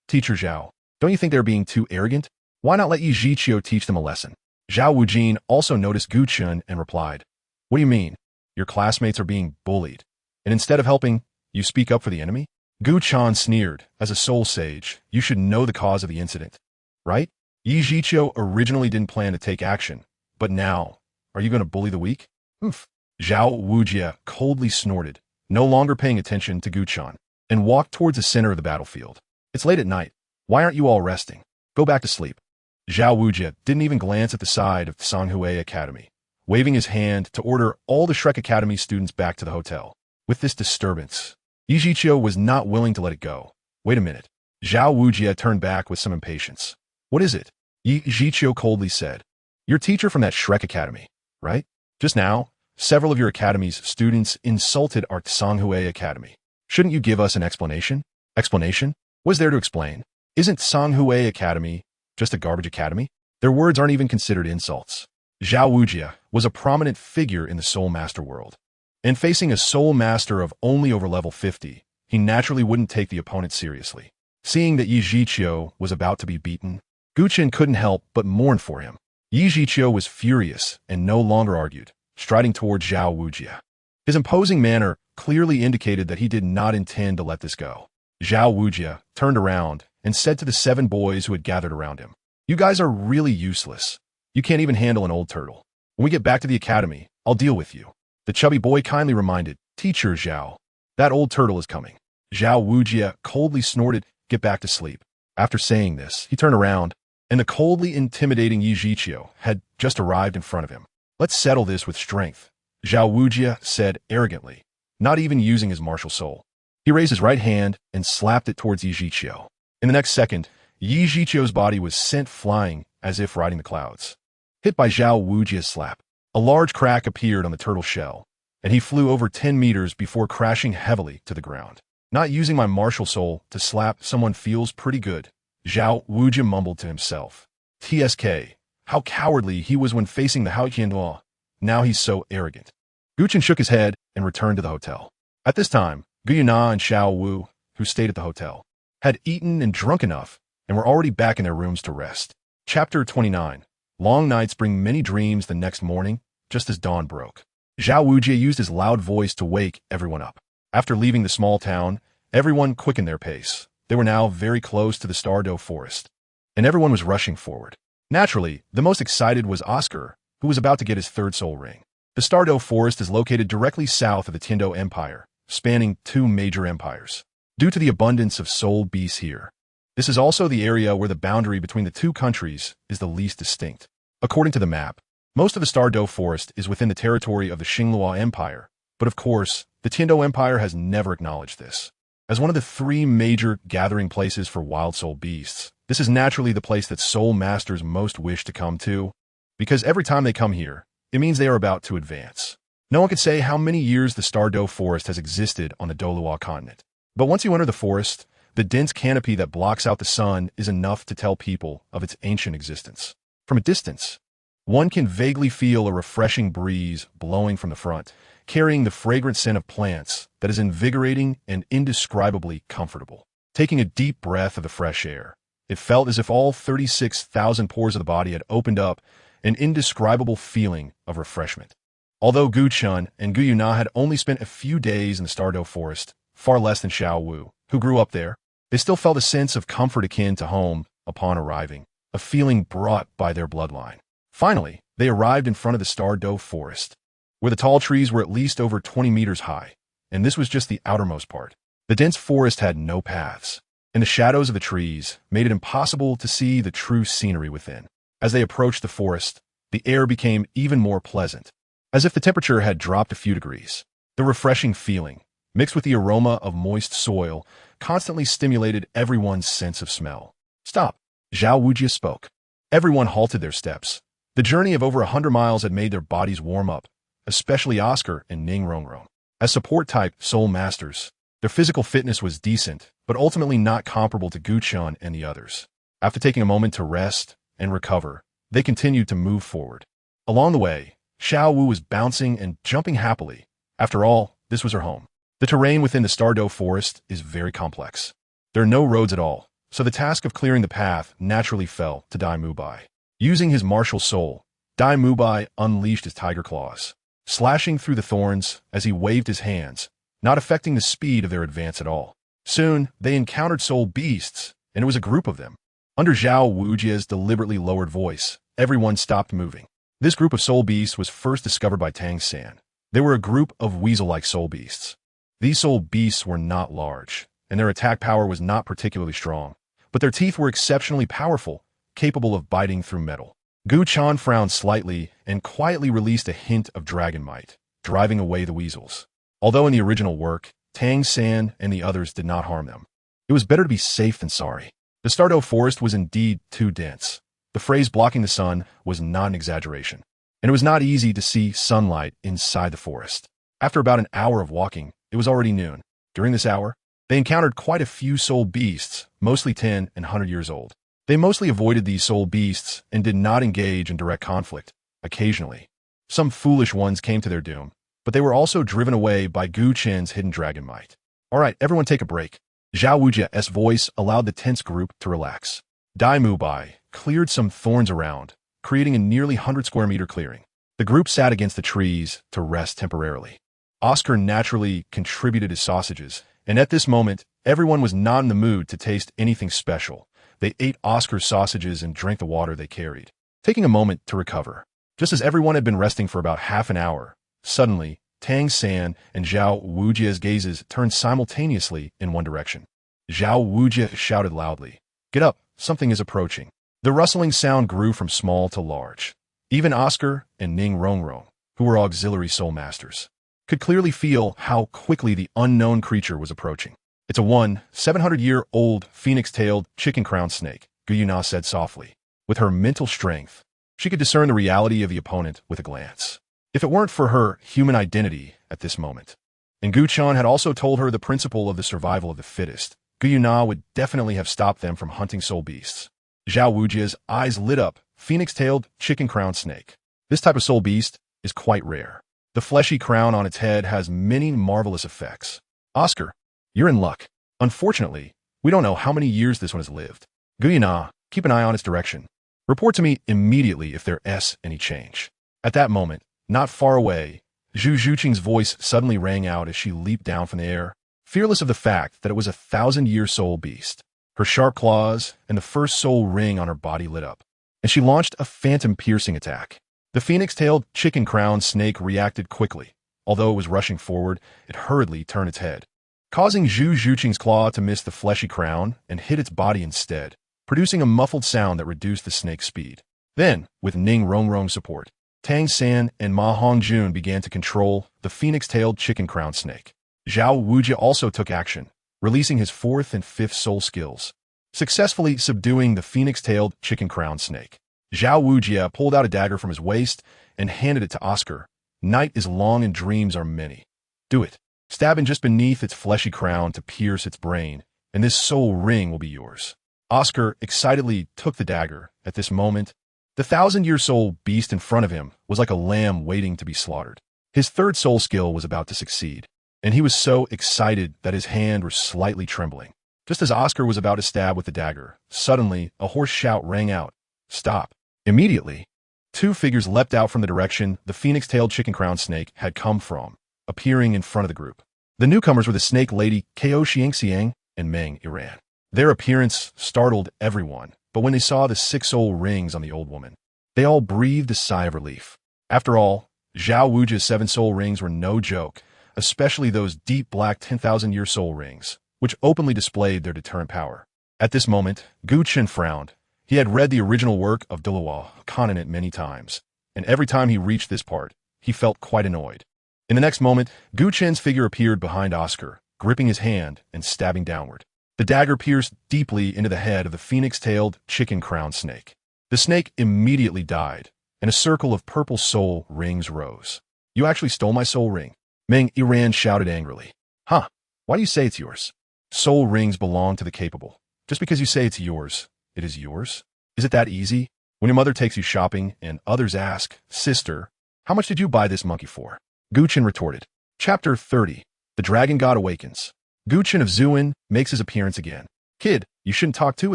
S1: "Teacher Zhao, don't you think they're being too arrogant? Why not let Yi Zhiqiu teach them a lesson?" Zhao Wujin also noticed Gu Chen and replied, "What do you mean? Your classmates are being bullied, and instead of helping, you speak up for the enemy?" Gu Chen sneered, "As a soul sage, you should know the cause of the incident, right? Yi Zhiqiu originally didn't plan to take action, but now, are you going to bully the weak?" "Oof." Zhao Wujia coldly snorted, no longer paying attention to Gu Chen, and walked towards the center of the battlefield. "It's late at night. Why aren't you all resting? Go back to sleep." Zhao Wujia didn't even glance at the side of the Songhui Academy, waving his hand to order all the Shrek Academy students back to the hotel. With this disturbance, Yi Zhiqiu was not willing to let it go. "Wait a minute." Zhao Wujia turned back with some impatience. "What is it?" Yi Zhiqiu coldly said. "Your teacher from that Shrek Academy, right? Just now, several of your academy's students insulted our Songhui Academy. Shouldn't you give us an explanation?" "Explanation? What's there to explain? Isn't Songhui Academy just a garbage academy? Their words aren't even considered insults." Zhao Wujia was a prominent figure in the Soul Master world, and facing a Soul Master of only over level 50, he naturally wouldn't take the opponent seriously. Seeing that Yi Zhiqiu was about to be beaten, Gu Chen couldn't help but mourn for him. Yi Zhiqiu was furious and no longer argued, striding towards Zhao Wujia. His imposing manner clearly indicated that he did not intend to let this go. Zhao Wujia turned around and said to the 7 boys who had gathered around him, "You guys are really useless. You can't even handle an old turtle. When we get back to the academy, I'll deal with you." The chubby boy kindly reminded, "Teacher Zhao, that old turtle is coming." Zhao Wujia coldly snorted, "Get back to sleep." After saying this, he turned around, and the coldly intimidating Yi Zhiqiu had just arrived in front of him. "Let's settle this with strength," Zhao Wujia said arrogantly, not even using his martial soul. He raised his right hand and slapped it towards Yi Zhiqiu. In the next second, Yi Zhiqiu's body was sent flying as if riding the clouds. Hit by Zhao Wujia's slap, a large crack appeared on the turtle shell, and he flew over 10 meters before crashing heavily to the ground. Not using my martial soul to slap someone feels pretty good, Zhao Wujie mumbled to himself. TSK, how cowardly he was when facing the Haotian. Now he's so arrogant. Gu Chen shook his head and returned to the hotel. At this time, Gu Yue Na and Xiao Wu, who stayed at the hotel, had eaten and drunk enough and were already back in their rooms to rest. Chapter 29. Long nights bring many dreams the next morning, just as dawn broke. Zhao Wujie used his loud voice to wake everyone up. After leaving the small town, everyone quickened their pace. They were now very close to the Continent.Due forest, and everyone was rushing forward. Naturally, the most excited was Oscar, who was about to get his third soul ring. The Continent.Due forest is located directly south of the Tindo Empire, spanning two major empires. Due to the abundance of soul beasts here, this is also the area where the boundary between the two countries is the least distinct. According to the map, most of the Continent.Due forest is within the territory of the Xinglua Empire, but of course, the Tindo Empire has never acknowledged this. As one of the three major gathering places for wild soul beasts, this is naturally the place that soul masters most wish to come to, because every time they come here, it means they are about to advance. No one can say how many years the Continent.Due forest has existed on the Douluo Continent, but once you enter the forest, the dense canopy that blocks out the sun is enough to tell people of its ancient existence. From a distance, one can vaguely feel a refreshing breeze blowing from the front, carrying the fragrant scent of plants that is invigorating and indescribably comfortable. Taking a deep breath of the fresh air, it felt as if all 36,000 pores of the body had opened up, an indescribable feeling of refreshment. Although Gu Chen and Gu Yue Na had only spent a few days in the Continent.Due forest, far less than Xiao Wu, who grew up there, they still felt a sense of comfort akin to home upon arriving, a feeling brought by their bloodline. Finally, they arrived in front of the Continent.Due forest, where the tall trees were at least over 20 meters high, and this was just the outermost part. The dense forest had no paths, and the shadows of the trees made it impossible to see the true scenery within. As they approached the forest, the air became even more pleasant, as if the temperature had dropped a few degrees. The refreshing feeling, mixed with the aroma of moist soil, constantly stimulated everyone's sense of smell. Stop, Zhao Wujie spoke. Everyone halted their steps. The journey of over 100 miles had made their bodies warm up, especially Oscar and Ning Rongrong. As support-type soul masters, their physical fitness was decent, but ultimately not comparable to Gu Chen and the others. After taking a moment to rest and recover, they continued to move forward. Along the way, Xiao Wu was bouncing and jumping happily. After all, this was her home. The terrain within the Continent.Due forest is very complex. There are no roads at all, so the task of clearing the path naturally fell to Dai Mubai. Using his martial soul, Dai Mubai unleashed his tiger claws, slashing through the thorns as he waved his hands, not affecting the speed of their advance at all. Soon, they encountered soul beasts, and it was a group of them. Under Zhao Wujie's deliberately lowered voice, everyone stopped moving. This group of soul beasts was first discovered by Tang San. They were a group of weasel-like soul beasts. These soul beasts were not large, and their attack power was not particularly strong, but their teeth were exceptionally powerful, capable of biting through metal. Gu Chen frowned slightly and quietly released a hint of dragon might, driving away the weasels. Although in the original work, Tang San and the others did not harm them. It was better to be safe than sorry. The Continent.Due forest was indeed too dense. The phrase blocking the sun was not an exaggeration, and it was not easy to see sunlight inside the forest. After about an hour of walking, it was already noon. During this hour, they encountered quite a few soul beasts, mostly 10 and 100 years old. They mostly avoided these soul beasts and did not engage in direct conflict. Occasionally, some foolish ones came to their doom, but they were also driven away by Gu Chen's hidden dragon might. All right, everyone take a break. Zhao Wujie's voice allowed the tense group to relax. Dai Mubai cleared some thorns around, creating a nearly 100 square meter clearing. The group sat against the trees to rest temporarily. Oscar naturally contributed his sausages, and at this moment, everyone was not in the mood to taste anything special. They ate Oscar's sausages and drank the water they carried, taking a moment to recover. Just as everyone had been resting for about half an hour, suddenly, Tang San and Zhao Wujie's gazes turned simultaneously in one direction. Zhao Wujie shouted loudly, "Get up, something is approaching." The rustling sound grew from small to large. Even Oscar and Ning Rongrong, who were auxiliary soul masters, could clearly feel how quickly the unknown creature was approaching. "It's a 700-year-old phoenix-tailed chicken-crowned snake," Gu Yue Na said softly. With her mental strength, she could discern the reality of the opponent with a glance. if it weren't for her human identity at this moment. And Gu Chen had also told her the principle of the survival of the fittest. Gu Yue Na would definitely have stopped them from hunting soul beasts. Zhao Wujia's eyes lit up, phoenix-tailed, chicken-crowned snake. This type of soul beast is quite rare. The fleshy crown on its head has many marvelous effects. Oscar, you're in luck. Unfortunately, we don't know how many years this one has lived. Gu Yue Na, keep an eye on its direction. Report to me immediately if there's any change. At that moment, not far away, Zhu Zhuqing's voice suddenly rang out as she leaped down from the air, fearless of the fact that it was a 1,000-year soul beast. Her sharp claws and the first soul ring on her body lit up, and she launched a phantom-piercing attack. The phoenix-tailed, chicken-crowned snake reacted quickly. Although it was rushing forward, it hurriedly turned its head, causing Zhu Zhuqing's claw to miss the fleshy crown and hit its body instead, producing a muffled sound that reduced the snake's speed. Then, with Ning Rongrong's support, Tang San and Ma Hongjun began to control the phoenix-tailed chicken-crowned snake. Zhao Wujia also took action, releasing his 4th and 5th soul skills, successfully subduing the phoenix-tailed chicken-crowned snake. Zhao Wujia pulled out a dagger from his waist and handed it to Oscar. Night is long and dreams are many. Do it. Stab in just beneath its fleshy crown to pierce its brain, and this soul ring will be yours. Oscar excitedly took the dagger. At this moment, the 1,000-year soul beast in front of him was like a lamb waiting to be slaughtered. His 3rd soul skill was about to succeed, and he was so excited that his hand was slightly trembling. Just as Oscar was about to stab with the dagger, suddenly a hoarse shout rang out. Stop. Immediately, 2 figures leapt out from the direction the phoenix-tailed chicken-crowned snake had come from, appearing in front of the group. The newcomers were the snake lady Ko Xiangxiang and Meng Iran. Their appearance startled everyone, but when they saw the 6 soul rings on the old woman, they all breathed a sigh of relief. After all, Zhao Wujia's 7 soul rings were no joke, especially those deep black 10,000-year soul rings, which openly displayed their deterrent power. At this moment, Gu Chen frowned. He had read the original work of Douluo Continent many times, and every time he reached this part, he felt quite annoyed. In the next moment, Gu Chen's figure appeared behind Oscar, gripping his hand and stabbing downward. The dagger pierced deeply into the head of the phoenix-tailed, chicken-crowned snake. The snake immediately died, and a circle of purple soul rings rose. You actually stole my soul ring? Meng Iran shouted angrily. Huh? Why do you say it's yours? Soul rings belong to the capable. Just because you say it's yours, it is yours? Is it that easy? When your mother takes you shopping and others ask, Sister, how much did you buy this monkey for? Gu Chen retorted. Chapter 30. The Dragon God Awakens. Gu Chen of Zuin makes his appearance again. Kid, you shouldn't talk too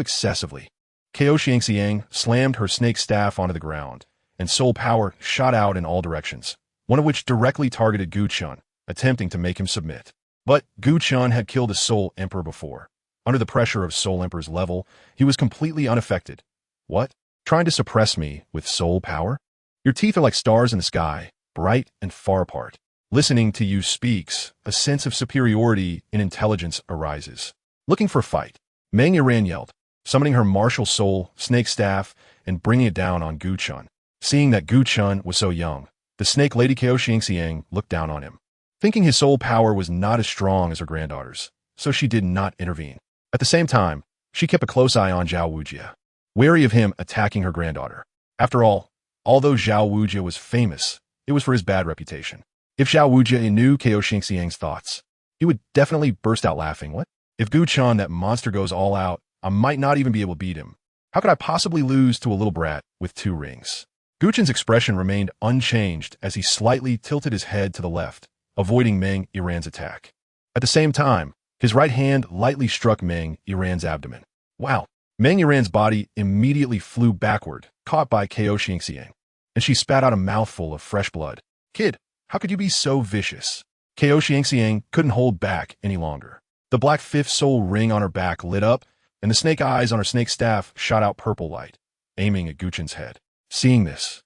S1: excessively. Ko Xiangxiang slammed her snake staff onto the ground, and soul power shot out in all directions, one of which directly targeted Gu Chen, attempting to make him submit. But Gu Chen had killed a Soul Emperor before. Under the pressure of Soul Emperor's level, he was completely unaffected. What? Trying to suppress me with soul power? Your teeth are like stars in the sky, bright and far apart. Listening to you speaks, a sense of superiority in intelligence arises. Looking for a fight, Meng Iran yelled, summoning her martial soul, snake staff, and bringing it down on Gu Chen. Seeing that Gu Chen was so young, the snake lady Ko Xiangxiang looked down on him, thinking his soul power was not as strong as her granddaughter's, so she did not intervene. At the same time, she kept a close eye on Zhao Wujia, wary of him attacking her granddaughter. After all, although Zhao Wujia was famous, it was for his bad reputation. If Zhao Wujia knew Ko Xiangxiang's thoughts, he would definitely burst out laughing. What? If Gu Chen, that monster, goes all out, I might not even be able to beat him. How could I possibly lose to a little brat with 2 rings? Gu Chen's expression remained unchanged as he slightly tilted his head to the left, avoiding Meng Iran's attack. At the same time, his right hand lightly struck Meng Iran's abdomen. Wow! Meng Iran's body immediately flew backward, caught by Ko Xiangxiang, and she spat out a mouthful of fresh blood. Kid, how could you be so vicious? Ko Xiangxiang couldn't hold back any longer. The black 5th soul ring on her back lit up, and the snake eyes on her snake staff shot out purple light, aiming at Gu Chen's head. Seeing this,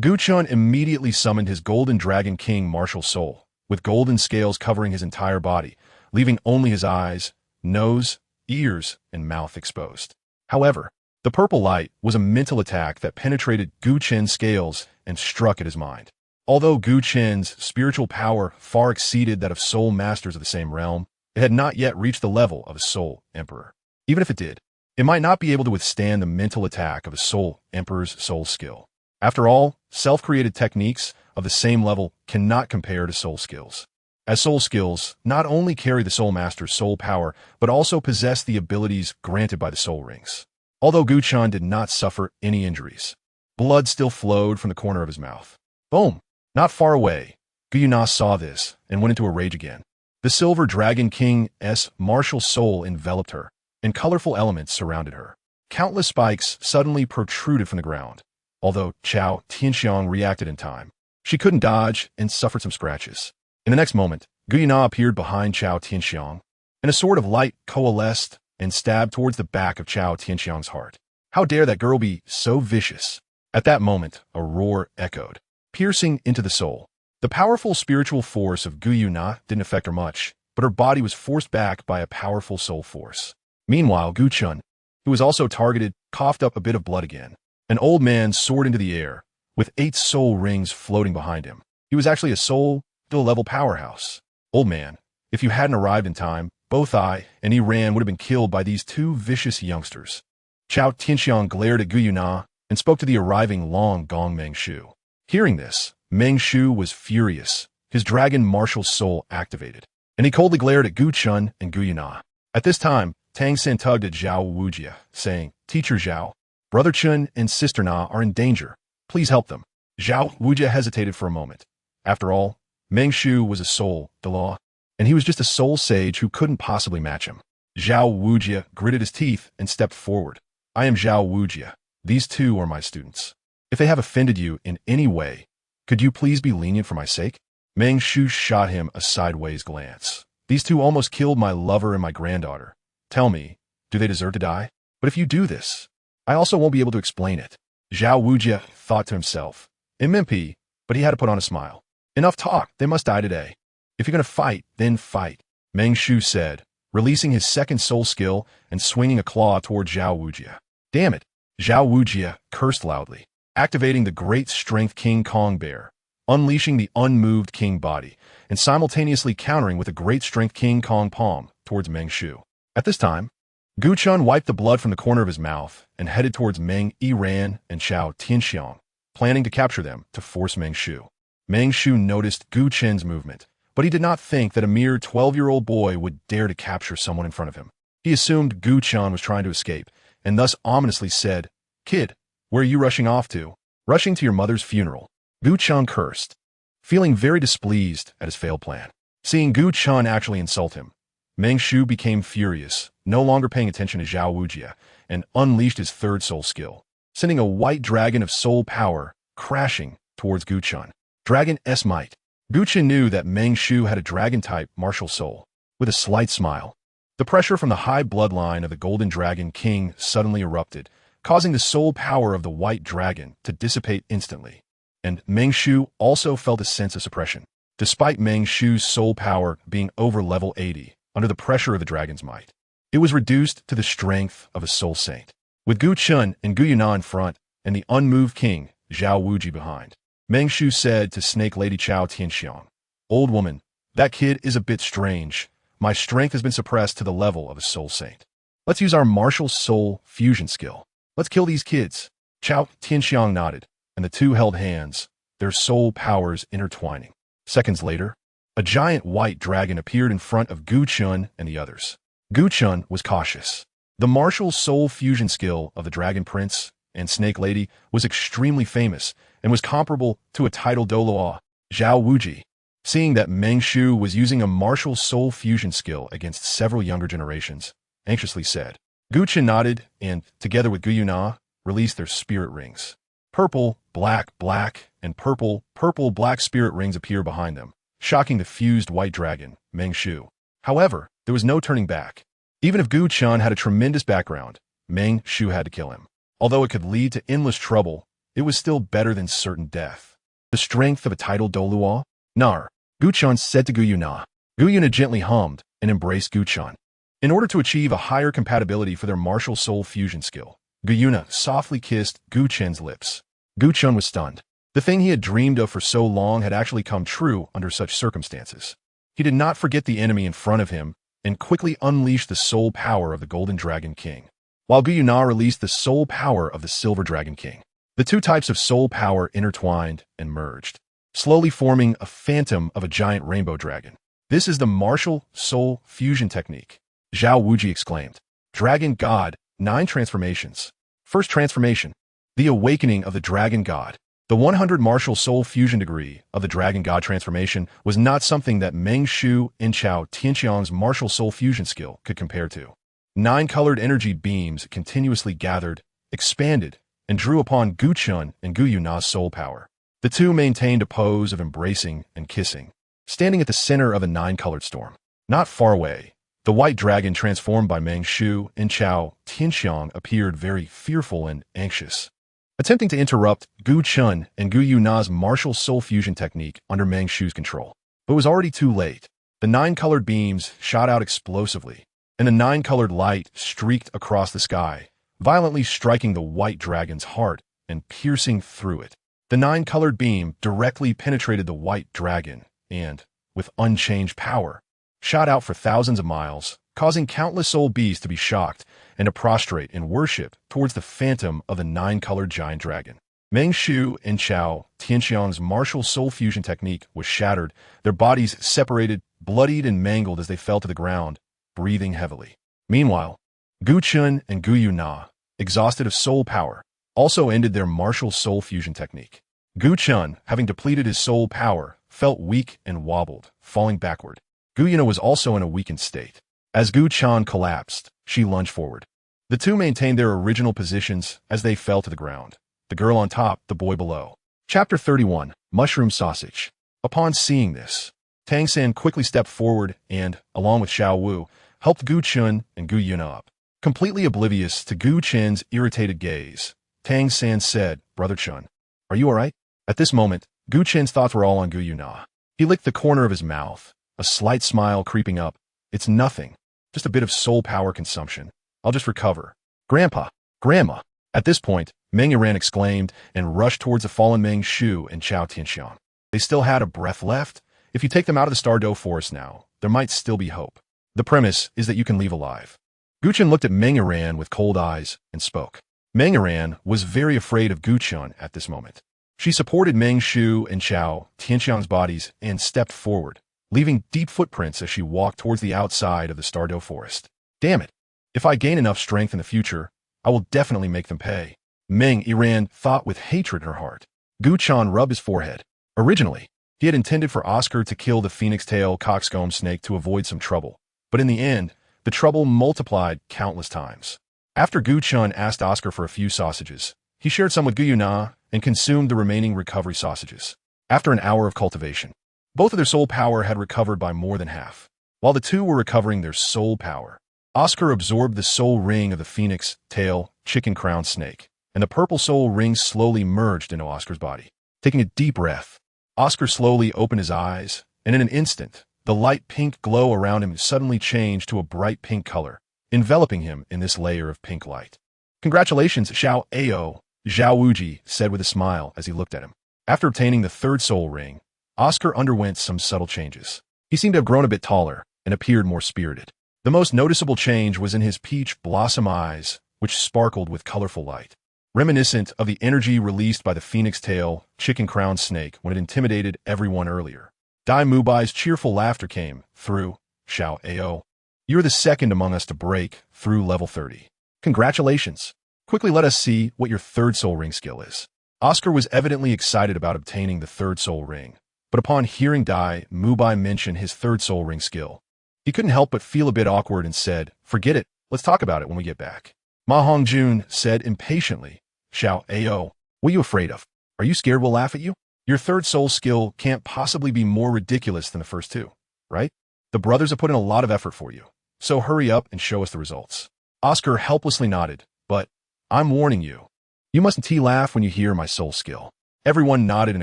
S1: Gu Chen immediately summoned his Golden Dragon King martial soul, with golden scales covering his entire body, leaving only his eyes, nose, ears, and mouth exposed. However, the purple light was a mental attack that penetrated Gu Chen's scales and struck at his mind. Although Gu Chen's spiritual power far exceeded that of soul masters of the same realm, it had not yet reached the level of a soul emperor. Even if it did, it might not be able to withstand the mental attack of a soul emperor's soul skill. After all, self-created techniques of the same level cannot compare to soul skills. As soul skills not only carry the Soul Master's soul power, but also possess the abilities granted by the soul rings. Although Gu Chen did not suffer any injuries, blood still flowed from the corner of his mouth. Boom! Not far away, Gu Yue Na saw this and went into a rage again. The Silver Dragon King's martial soul enveloped her, and colorful elements surrounded her. Countless spikes suddenly protruded from the ground. Although Chao Tianxiang reacted in time, she couldn't dodge and suffered some scratches. In the next moment, Gu Yue Na appeared behind Chao Tianxiang, and a sword of light coalesced and stabbed towards the back of Chao Tianxiang's heart. How dare that girl be so vicious? At that moment, a roar echoed, piercing into the soul. The powerful spiritual force of Gu Yue Na didn't affect her much, but her body was forced back by a powerful soul force. Meanwhile, Gu Chen, who was also targeted, coughed up a bit of blood again. An old man soared into the air, with 8 soul rings floating behind him. He was actually a soul-level powerhouse. Old man, if you hadn't arrived in time, both I and Iran would have been killed by these 2 vicious youngsters. Chao Tianxiang glared at Gu Yue Na and spoke to the arriving Long Gong Meng Shu. Hearing this, Meng Shu was furious. His dragon martial soul activated, and he coldly glared at Gu Chen and Gu Yue Na. At this time, Tang San tugged at Zhao Wujia, saying, "Teacher Zhao, Brother Chen and Sister Na are in danger. Please help them." Zhao Wujia hesitated for a moment. After all, Meng Shu was a soul, Douluo, and he was just a soul sage who couldn't possibly match him. Zhao Wujia gritted his teeth and stepped forward. "I am Zhao Wujia. These 2 are my students. If they have offended you in any way, could you please be lenient for my sake?" Meng Shu shot him a sideways glance. "These 2 almost killed my lover and my granddaughter. Tell me, do they deserve to die? But if you do this, I also won't be able to explain it." Zhao Wujia thought to himself. It might be, but he had to put on a smile. "Enough talk, they must die today. If you're going to fight, then fight," Meng Shu said, releasing his second soul skill and swinging a claw toward Zhao Wujia. "Damn it!" Zhao Wujia cursed loudly, activating the Great Strength King Kong Bear, unleashing the unmoved King Body, and simultaneously countering with a Great Strength King Kong Palm towards Meng Shu. At this time, Gu Chen wiped the blood from the corner of his mouth and headed towards Meng Yiran and Chao Tianxiang, planning to capture them to force Meng Shu. Meng Shu noticed Gu Chen's movement, but he did not think that a mere 12-year-old boy would dare to capture someone in front of him. He assumed Gu Chen was trying to escape, and thus ominously said, "Kid, where are you rushing off to?" "Rushing to your mother's funeral." Gu Chen cursed, feeling very displeased at his failed plan. Seeing Gu Chen actually insult him, Meng Shu became furious, no longer paying attention to Zhao Wujia, and unleashed his third soul skill, sending a white dragon of soul power crashing towards Gu Chen. Dragon S Might. Gu Chen knew that Meng Shu had a dragon-type martial soul. With a slight smile, the pressure from the high bloodline of the Golden Dragon King suddenly erupted, causing the soul power of the white dragon to dissipate instantly. And Meng Shu also felt a sense of suppression. Despite Meng Shu's soul power being over level 80, under the pressure of the dragon's might, it was reduced to the strength of a soul saint. With Gu Chen and Gu Yue Na in front, and the unmoved king, Zhao Wuji, behind, Meng Shu said to Snake Lady Chao Tianxiang, "Old woman, that kid is a bit strange. My strength has been suppressed to the level of a soul saint. Let's use our martial soul fusion skill. Let's kill these kids." Chao Tianxiang nodded, and the 2 held hands, their soul powers intertwining. Seconds later, a giant white dragon appeared in front of Gu Chen and the others. Gu Chen was cautious. The martial soul fusion skill of the Dragon Prince and Snake Lady was extremely famous and was comparable to a title Douluo. Zhao Wuji, seeing that Meng Shu was using a martial soul fusion skill against several younger generations, anxiously said. Gu Chen nodded and, together with Gu Yue Na, released their spirit rings. Purple, black, black, and purple, black spirit rings appear behind them, shocking the fused white dragon, Meng Shu. However, there was no turning back. Even if Gu Chen had a tremendous background, Meng Shu had to kill him. Although it could lead to endless trouble, it was still better than certain death. The strength of a title Douluo? Nar, Gu Chen said to Gu Yue Na. Gu Yue Na gently hummed and embraced Gu Chen. In order to achieve a higher compatibility for their martial soul fusion skill, Gu Yue Na softly kissed Gu Chen's lips. Gu Chen was stunned. The thing he had dreamed of for so long had actually come true under such circumstances. He did not forget the enemy in front of him and quickly unleashed the soul power of the Golden Dragon King, while Gu Yue Na released the soul power of the Silver Dragon King. The 2 types of soul power intertwined and merged. slowly forming a phantom of a giant rainbow dragon. This is the martial soul fusion technique, Zhao Wuji exclaimed. Dragon God, 9 transformations. First transformation, the awakening of the Dragon God. The 100 martial soul fusion degree of the Dragon God transformation was not something that Meng Shu and Chao Tianxiang's martial soul fusion skill could compare to. 9 colored energy beams continuously gathered, expanded, and drew upon Gu Chen and Gu Yue Na's soul power. The two maintained a pose of embracing and kissing, standing at the center of a 9-colored storm. Not far away, the white dragon transformed by Meng Shu and Chao Tianxiang appeared very fearful and anxious, attempting to interrupt Gu Chen and Gu Yue Na's martial soul fusion technique under Meng Shu's control. But it was already too late. The 9-colored beams shot out explosively, and the 9-colored light streaked across the sky, violently striking the white dragon's heart and piercing through it. The 9-colored beam directly penetrated the white dragon and, with unchanged power, shot out for thousands of miles, causing countless soul beasts to be shocked and to prostrate in worship towards the phantom of the 9-colored giant dragon. Meng Shu and Chao Tianxiang's martial soul fusion technique was shattered, their bodies separated, bloodied and mangled as they fell to the ground, breathing heavily. Meanwhile, Gu Chen and Gu Yue Na, exhausted of soul power, also ended their martial soul fusion technique. Gu Chen, having depleted his soul power, felt weak and wobbled, falling backward. Gu Yue Na was also in a weakened state. As Gu Chen collapsed, she lunged forward. The two maintained their original positions as they fell to the ground. The girl on top, the boy below. Chapter 31, Mushroom Sausage. Upon seeing this, Tang San quickly stepped forward and, along with Xiao Wu, helped Gu Chen and Gu Yue Na up. Completely oblivious to Gu Chen's irritated gaze, Tang San said, "Brother Chen, are you all right?" At this moment, Gu Chen's thoughts were all on Gu Yue Na. He licked the corner of his mouth, a slight smile creeping up. "It's nothing. Just a bit of soul power consumption. I'll just recover." "Grandpa! Grandma!" At this point, Meng Yuran exclaimed and rushed towards the fallen Meng Shu and Chao Tianxiang. They still had a breath left. If you take them out of the Star-Do forest now, there might still be hope. The premise is that you can leave alive. Gu Chen looked at Meng Yuran with cold eyes and spoke. Meng Yuran was very afraid of Gu Chen at this moment. She supported Meng Shu and Chao Tianxiang's bodies and stepped forward, leaving deep footprints as she walked towards the outside of the Star-Do forest. "Damn it. If I gain enough strength in the future, I will definitely make them pay." Meng Yuran thought with hatred in her heart. Gu Chen rubbed his forehead. Originally, he had intended for Oscar to kill the phoenix-tail coxcomb snake to avoid some trouble, but in the end, the trouble multiplied countless times. After Gu Chen asked Oscar for a few sausages, he shared some with Gu Yue Na and consumed the remaining recovery sausages. After an hour of cultivation, both of their soul power had recovered by more than half. While the two were recovering their soul power, Oscar absorbed the soul ring of the phoenix, tail, chicken crown snake, and the purple soul ring slowly merged into Oscar's body. Taking a deep breath, Oscar slowly opened his eyes, and in an instant, the light pink glow around him suddenly changed to a bright pink color, enveloping him in this layer of pink light. "Congratulations, Xiao Ao," Zhao Wuji said with a smile as he looked at him. After obtaining the third soul ring, Oscar underwent some subtle changes. He seemed to have grown a bit taller and appeared more spirited. The most noticeable change was in his peach blossom eyes, which sparkled with colorful light, reminiscent of the energy released by the phoenix tail, chicken crown snake when it intimidated everyone earlier. Dai Mubai's cheerful laughter came through. "Xiao Ao, you're the second among us to break through level 30. Congratulations. Quickly let us see what your third soul ring skill is." Oscar was evidently excited about obtaining the third soul ring, but upon hearing Dai Mubai mention his third soul ring skill, he couldn't help but feel a bit awkward and said, "Forget it, let's talk about it when we get back." Ma Hongjun said impatiently, "Xiao Ao, what are you afraid of? Are you scared we'll laugh at you? Your third soul skill can't possibly be more ridiculous than the first two, right? The brothers have put in a lot of effort for you, so hurry up and show us the results." Oscar helplessly nodded, "But I'm warning you. You mustn't laugh when you hear my soul skill." Everyone nodded in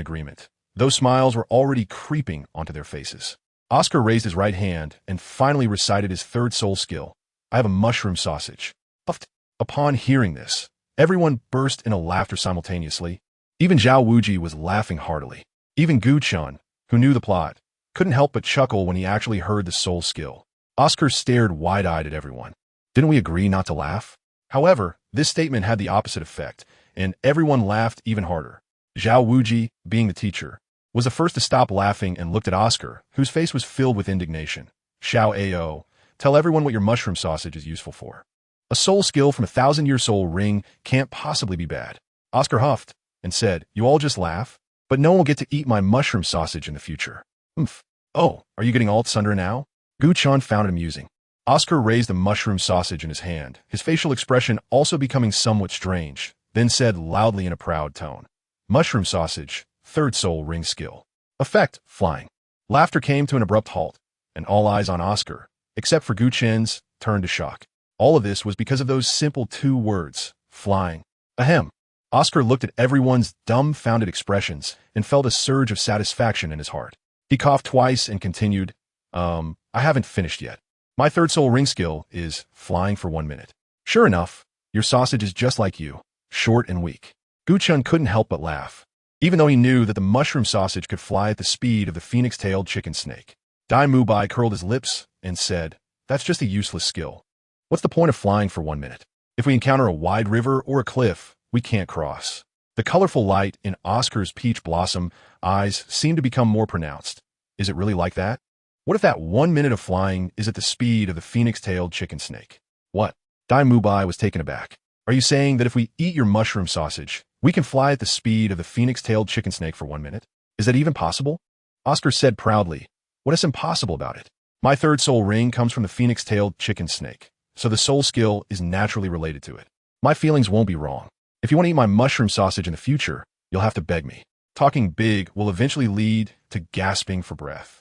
S1: agreement. Those smiles were already creeping onto their faces. Oscar raised his right hand and finally recited his third soul skill. "I have a mushroom sausage." Puffed. Upon hearing this, everyone burst into laughter simultaneously. Even Zhao Wuji was laughing heartily. Even Gu Chen, who knew the plot, couldn't help but chuckle when he actually heard the soul skill. Oscar stared wide-eyed at everyone. Didn't we agree not to laugh? However, this statement had the opposite effect, and everyone laughed even harder. Zhao Wuji, being the teacher, was the first to stop laughing and looked at Oscar, whose face was filled with indignation. Xiao Ao, tell everyone what your mushroom sausage is useful for. A soul skill from a 1,000-year soul ring can't possibly be bad. Oscar huffed and said, you all just laugh? But no one will get to eat my mushroom sausage in the future. Oomph. Oh, are you getting all thunder now? Gu Chen found it amusing. Oscar raised the mushroom sausage in his hand, his facial expression also becoming somewhat strange, then said loudly in a proud tone, mushroom sausage, third soul ring skill. Effect, flying. Laughter came to an abrupt halt, and all eyes on Oscar, except for Gu Chen's, turned to shock. All of this was because of those simple 2 words, flying. Ahem. Oscar looked at everyone's dumbfounded expressions and felt a surge of satisfaction in his heart. He coughed twice and continued, I haven't finished yet. My third soul ring skill is flying for 1 minute. Sure enough, your sausage is just like you, short and weak. Gu Chen couldn't help but laugh, even though he knew that the mushroom sausage could fly at the speed of the phoenix-tailed chicken snake. Dai Mubai curled his lips and said, that's just a useless skill. What's the point of flying for 1 minute? If we encounter a wide river or a cliff, we can't cross. The colorful light in Oscar's peach blossom eyes seemed to become more pronounced. Is it really like that? What if that 1 minute of flying is at the speed of the phoenix-tailed chicken snake? What? Dai Mubai was taken aback. Are you saying that if we eat your mushroom sausage, we can fly at the speed of the phoenix-tailed chicken snake for 1 minute? Is that even possible? Oscar said proudly, what is impossible about it? My third soul ring comes from the phoenix-tailed chicken snake, so the soul skill is naturally related to it. My feelings won't be wrong. If you want to eat my mushroom sausage in the future, you'll have to beg me. Talking big will eventually lead to gasping for breath.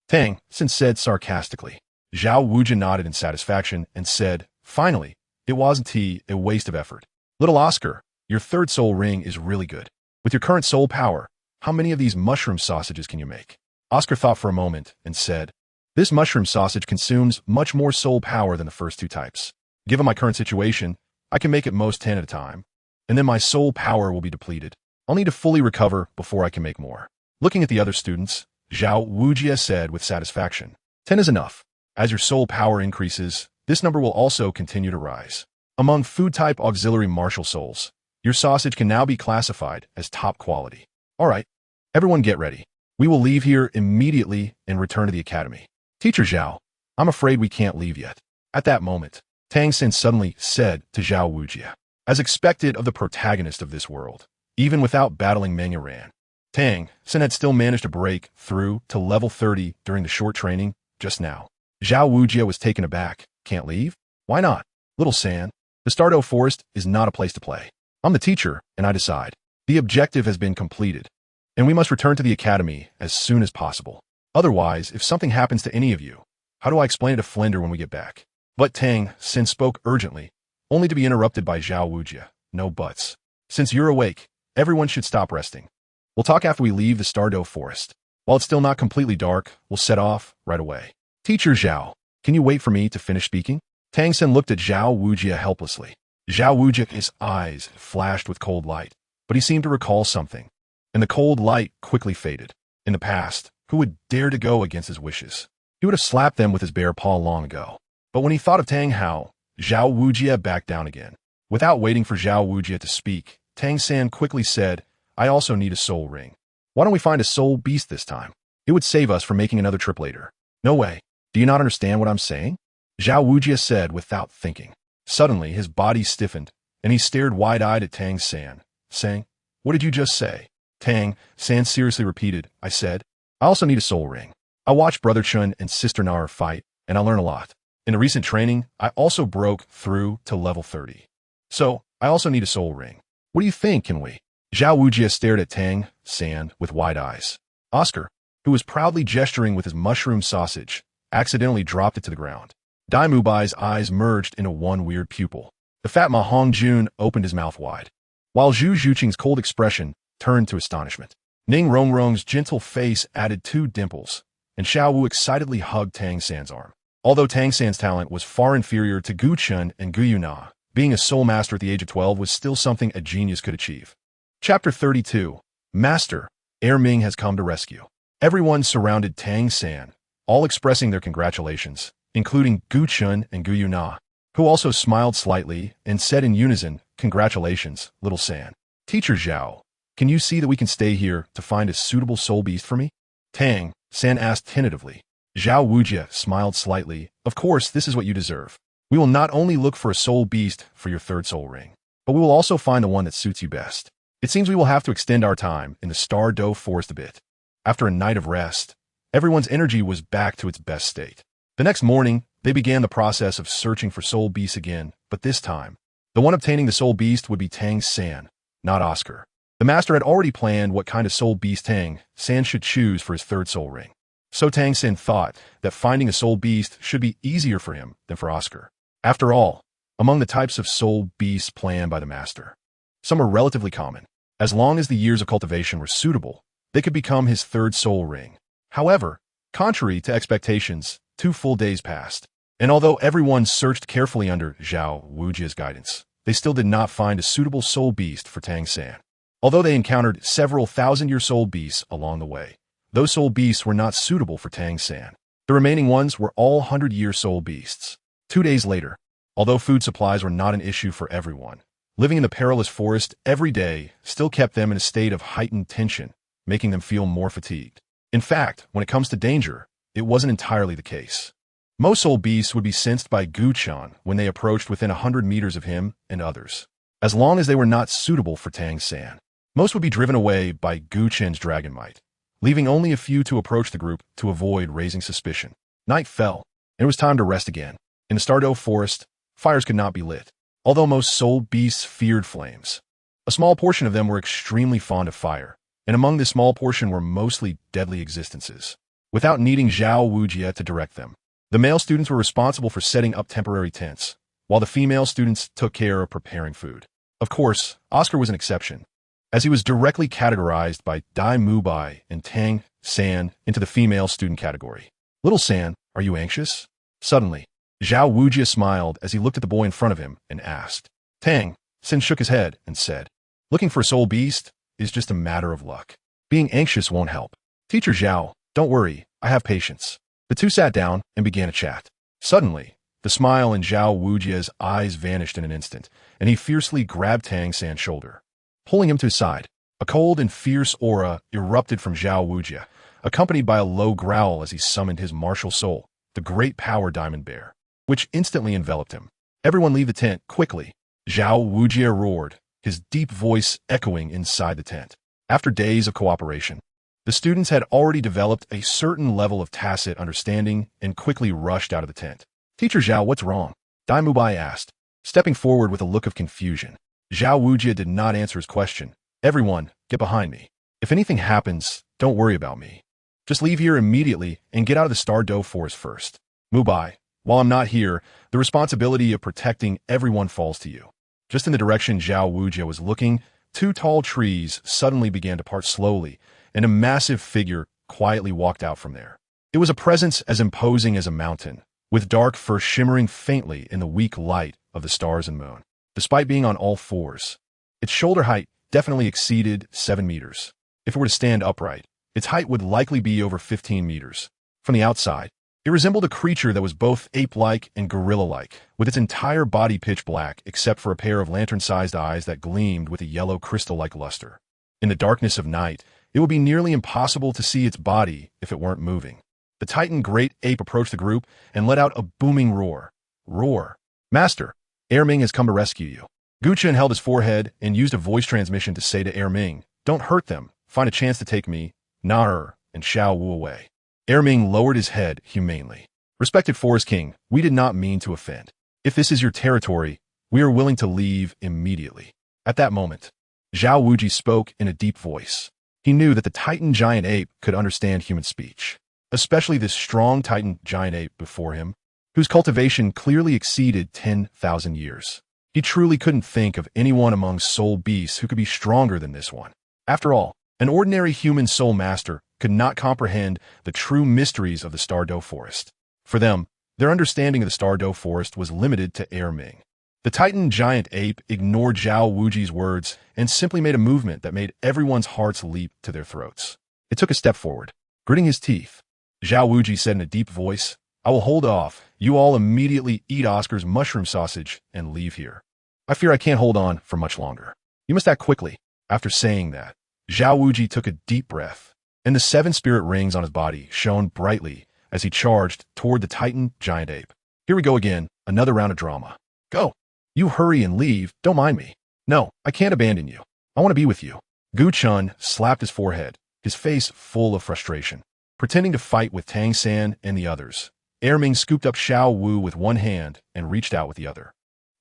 S1: Tang San said sarcastically. Zhao Wujia nodded in satisfaction and said, finally, it wasn't a waste of effort. Little Oscar, your third soul ring is really good. With your current soul power, how many of these mushroom sausages can you make? Oscar thought for a moment and said, this mushroom sausage consumes much more soul power than the first 2 types. Given my current situation, I can make at most 10 at a time, and then my soul power will be depleted. I'll need to fully recover before I can make more. Looking at the other students, Zhao Wujia said with satisfaction, 10 is enough. As your soul power increases, this number will also continue to rise. Among food-type auxiliary martial souls, your sausage can now be classified as top quality. All right, everyone get ready. We will leave here immediately and return to the academy. Teacher Zhao, I'm afraid we can't leave yet. At that moment, Tang San suddenly said to Zhao Wujia, as expected of the protagonist of this world, even without battling Meng Ran, Tang San had still managed to break through to level 30 during the short training just now. Zhao Wujia was taken aback. Can't leave? Why not? Little San, the Douluo Forest is not a place to play. I'm the teacher, and I decide. The objective has been completed, and we must return to the academy as soon as possible. Otherwise, if something happens to any of you, how do I explain it to Flinder when we get back? But Tang San spoke urgently, only to be interrupted by Zhao Wujia. No buts. Since you're awake, everyone should stop resting. We'll talk after we leave the Douluo Forest. While it's still not completely dark, we'll set off right away. Teacher Zhao, can you wait for me to finish speaking? Tang San looked at Zhao Wujia helplessly. Zhao Wujia's eyes flashed with cold light, but he seemed to recall something, and the cold light quickly faded. In the past, who would dare to go against his wishes? He would have slapped them with his bare paw long ago. But when he thought of Tang Hao, Zhao Wujia backed down again. Without waiting for Zhao Wujia to speak, Tang San quickly said, I also need a soul ring. Why don't we find a soul beast this time? It would save us from making another trip later. No way. Do you not understand what I'm saying? Zhao Wujia said without thinking. Suddenly, his body stiffened, and he stared wide-eyed at Tang San, saying, what did you just say? Tang San seriously repeated, I said, I also need a soul ring. I watched Brother Chun and Sister Nara fight, and I learned a lot. In the recent training, I also broke through to level 30. So, I also need a soul ring. What do you think, can we? Zhao Wujia stared at Tang San with wide eyes. Oscar, who was proudly gesturing with his mushroom sausage, accidentally dropped it to the ground. Dai Mubai's eyes merged into one weird pupil. The fat Ma Hongjun opened his mouth wide, while Zhu Zhuqing's cold expression turned to astonishment. Ning Rongrong's gentle face added 2 dimples, and Xiao Wu excitedly hugged Tang San's arm. Although Tang San's talent was far inferior to Gu Chen and Gu Yue Na, being a soul master at the age of 12 was still something a genius could achieve. Chapter 32. Master, Air Ming has come to rescue. Everyone surrounded Tang San, all expressing their congratulations, including Gu Chen and Gu Yue Na, who also smiled slightly and said in unison, congratulations, little San. Teacher Zhao, Can you see that we can stay here to find a suitable soul beast for me? Tang San asked tentatively. Zhao Wujie smiled slightly. Of course, this is what you deserve. We will not only look for a soul beast for your third soul ring, but we will also find the one that suits you best. It seems we will have to extend our time in the Do forest a bit. After a night of rest, everyone's energy was back to its best state. The next morning, they began the process of searching for soul beasts again, but this time, the one obtaining the soul beast would be Tang San, not Oscar. The master had already planned what kind of soul beast Tang San should choose for his third soul ring. So Tang San thought that finding a soul beast should be easier for him than for Oscar. After all, among the types of soul beasts planned by the master, some are relatively common. As long as the years of cultivation were suitable, they could become his third soul ring. However, contrary to expectations, 2 full days passed, and although everyone searched carefully under Zhao Wujie's guidance, they still did not find a suitable soul beast for Tang San. Although they encountered several thousand-year soul beasts along the way, those soul beasts were not suitable for Tang San. The remaining ones were all 100-year soul beasts. 2 days later, although food supplies were not an issue for everyone, living in the perilous forest every day still kept them in a state of heightened tension, making them feel more fatigued. In fact, when it comes to danger, it wasn't entirely the case. Most soul beasts would be sensed by Gu Chen when they approached within 100 meters of him and others, as long as they were not suitable for Tang San. Most would be driven away by Gu Chen's dragon might, leaving only a few to approach the group to avoid raising suspicion. Night fell, and it was time to rest again. In the Do forest, fires could not be lit, although most soul beasts feared flames. A small portion of them were extremely fond of fire, and among this small portion were mostly deadly existences. Without needing Zhao Wujie to direct them, the male students were responsible for setting up temporary tents, while the female students took care of preparing food. Of course, Oscar was an exception, as he was directly categorized by Dai Mubai and Tang San into the female student category. Little San, are you anxious? Suddenly, Zhao Wujie smiled as he looked at the boy in front of him and asked. Tang San shook his head and said, looking for a soul beast is just a matter of luck. Being anxious won't help. Teacher Zhao, don't worry, I have patience. The two sat down and began a chat. Suddenly, the smile in Zhao Wujie's eyes vanished in an instant, and he fiercely grabbed Tang San's shoulder, pulling him to his side. A cold and fierce aura erupted from Zhao Wujie, accompanied by a low growl as he summoned his martial soul, the great power diamond bear, which instantly enveloped him. Everyone leave the tent, quickly. Zhao Wujie roared, his deep voice echoing inside the tent. After days of cooperation, the students had already developed a certain level of tacit understanding and quickly rushed out of the tent. Teacher Zhao, what's wrong? Dai Mubai asked, stepping forward with a look of confusion. Zhao Wujie did not answer his question. Everyone, get behind me. If anything happens, don't worry about me. Just leave here immediately and get out of the Do forest first. Mubai, while I'm not here, the responsibility of protecting everyone falls to you. Just in the direction Zhao Wujie was looking, 2 tall trees suddenly began to part slowly, and a massive figure quietly walked out from there. It was a presence as imposing as a mountain, with dark fur shimmering faintly in the weak light of the stars and moon. Despite being on all fours, its shoulder height definitely exceeded 7 meters. If it were to stand upright, its height would likely be over 15 meters. From the outside, it resembled a creature that was both ape-like and gorilla-like, with its entire body pitch black except for a pair of lantern-sized eyes that gleamed with a yellow crystal-like luster. In the darkness of night, it would be nearly impossible to see its body if it weren't moving. The Titan great ape approached the group and let out a booming roar. Roar. Master, Ming has come to rescue you. Gu Chen held his forehead and used a voice transmission to say to Ming, don't hurt them. Find a chance to take me, Na and Xiao Wu away. Ming lowered his head humanely. Respected Forest King, we did not mean to offend. If this is your territory, we are willing to leave immediately. At that moment, Zhao Wujie spoke in a deep voice. He knew that the Titan giant ape could understand human speech, especially this strong Titan giant ape before him, whose cultivation clearly exceeded 10,000 years. He truly couldn't think of anyone among soul beasts who could be stronger than this one. After all, an ordinary human soul master could not comprehend the true mysteries of the Do forest. For them, their understanding of the Do forest was limited to Ming. The Titan giant ape ignored Zhao Wujie's words and simply made a movement that made everyone's hearts leap to their throats. It took a step forward, gritting his teeth. Zhao Wujie said in a deep voice, I will hold off. You all immediately eat Oscar's mushroom sausage and leave here. I fear I can't hold on for much longer. You must act quickly. After saying that, Zhao Wuji took a deep breath, and the 7 spirit rings on his body shone brightly as he charged toward the Titan giant ape. Here we go again, another round of drama. Go. You hurry and leave, don't mind me. No, I can't abandon you. I want to be with you. Gu Chen slapped his forehead, his face full of frustration. Pretending to fight with Tang San and the others, Erming scooped up Xiao Wu with one hand and reached out with the other.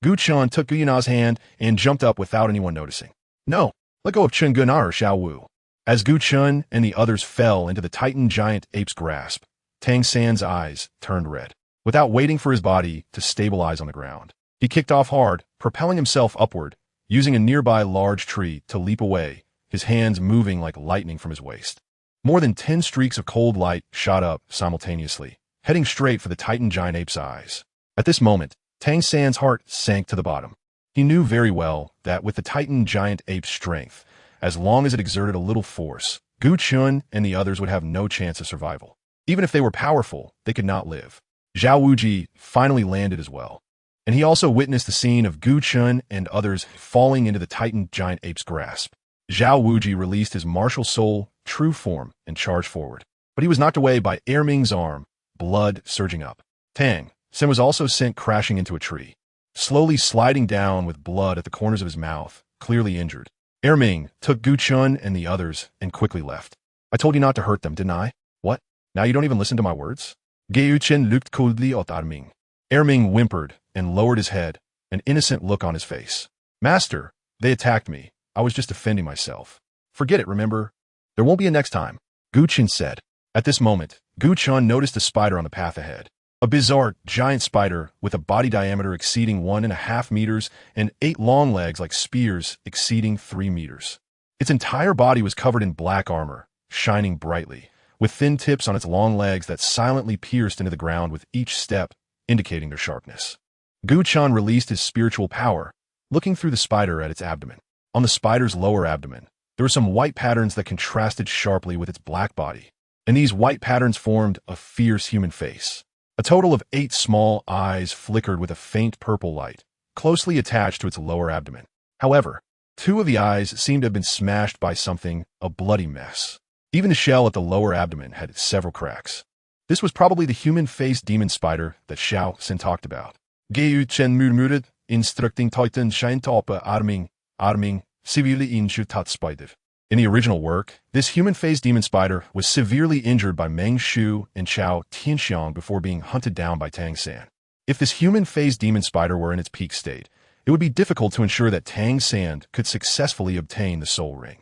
S1: Gu Chen took Gu Yue Na's hand and jumped up without anyone noticing. No, let go of Chen Gu Na or Xiao Wu. As Gu Chen and the others fell into the Titan giant ape's grasp, Tang San's eyes turned red. Without waiting for his body to stabilize on the ground, he kicked off hard, propelling himself upward, using a nearby large tree to leap away, his hands moving like lightning from his waist. More than 10 streaks of cold light shot up simultaneously, heading straight for the Titan giant ape's eyes. At this moment, Tang San's heart sank to the bottom. He knew very well that with the Titan giant ape's strength, as long as it exerted a little force, Gu Chen and the others would have no chance of survival. Even if they were powerful, they could not live. Zhao Wuji finally landed as well, and he also witnessed the scene of Gu Chen and others falling into the Titan giant ape's grasp. Zhao Wuji released his martial soul, true form, and charged forward, but he was knocked away by Erming's arm, blood surging up. Tang San was also sent crashing into a tree, slowly sliding down with blood at the corners of his mouth, clearly injured. Erming took Gu Chen and the others and quickly left. I told you not to hurt them, didn't I? What? Now you don't even listen to my words? Gu Chen looked coldly at Erming. Erming whimpered and lowered his head, an innocent look on his face. Master, they attacked me. I was just defending myself. Forget it, remember? There won't be a next time, Gu Chen said. At this moment, Gu Chen noticed a spider on the path ahead. A bizarre, giant spider with a body diameter exceeding 1.5 meters and 8 long legs like spears exceeding 3 meters. Its entire body was covered in black armor, shining brightly, with thin tips on its long legs that silently pierced into the ground with each step, indicating their sharpness. Gu Chen released his spiritual power, looking through the spider at its abdomen. On the spider's lower abdomen, there were some white patterns that contrasted sharply with its black body, and these white patterns formed a fierce human face. A total of 8 small eyes flickered with a faint purple light, closely attached to its lower abdomen. However, 2 of the eyes seemed to have been smashed by something, a bloody mess. Even the shell at the lower abdomen had several cracks. This was probably the human-faced demon spider that Xiao Xin talked about. Gu Chen murmured, instructing Titan Schein Taupe Arming, severely injured spider. In the original work, this human-faced demon spider was severely injured by Meng Shu and Chao Tianxiang before being hunted down by Tang San. If this human-faced demon spider were in its peak state, it would be difficult to ensure that Tang San could successfully obtain the soul ring.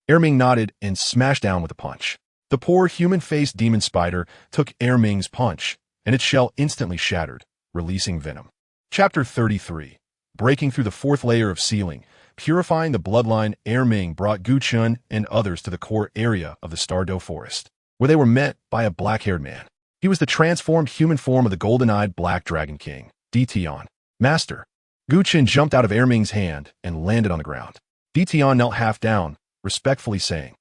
S1: Erming nodded and smashed down with a punch. The poor human-faced demon spider took Erming's punch, and its shell instantly shattered, releasing venom. Chapter 33. Breaking through the 4th layer of sealing, purifying the bloodline, Erming brought Gu Chen and others to the core area of the Star-Do Forest, where they were met by a black-haired man. He was the transformed human form of the golden-eyed Black Dragon King, Dtion. Master. Gu Chen jumped out of Erming's hand and landed on the ground. Dtion knelt half down, respectfully saying,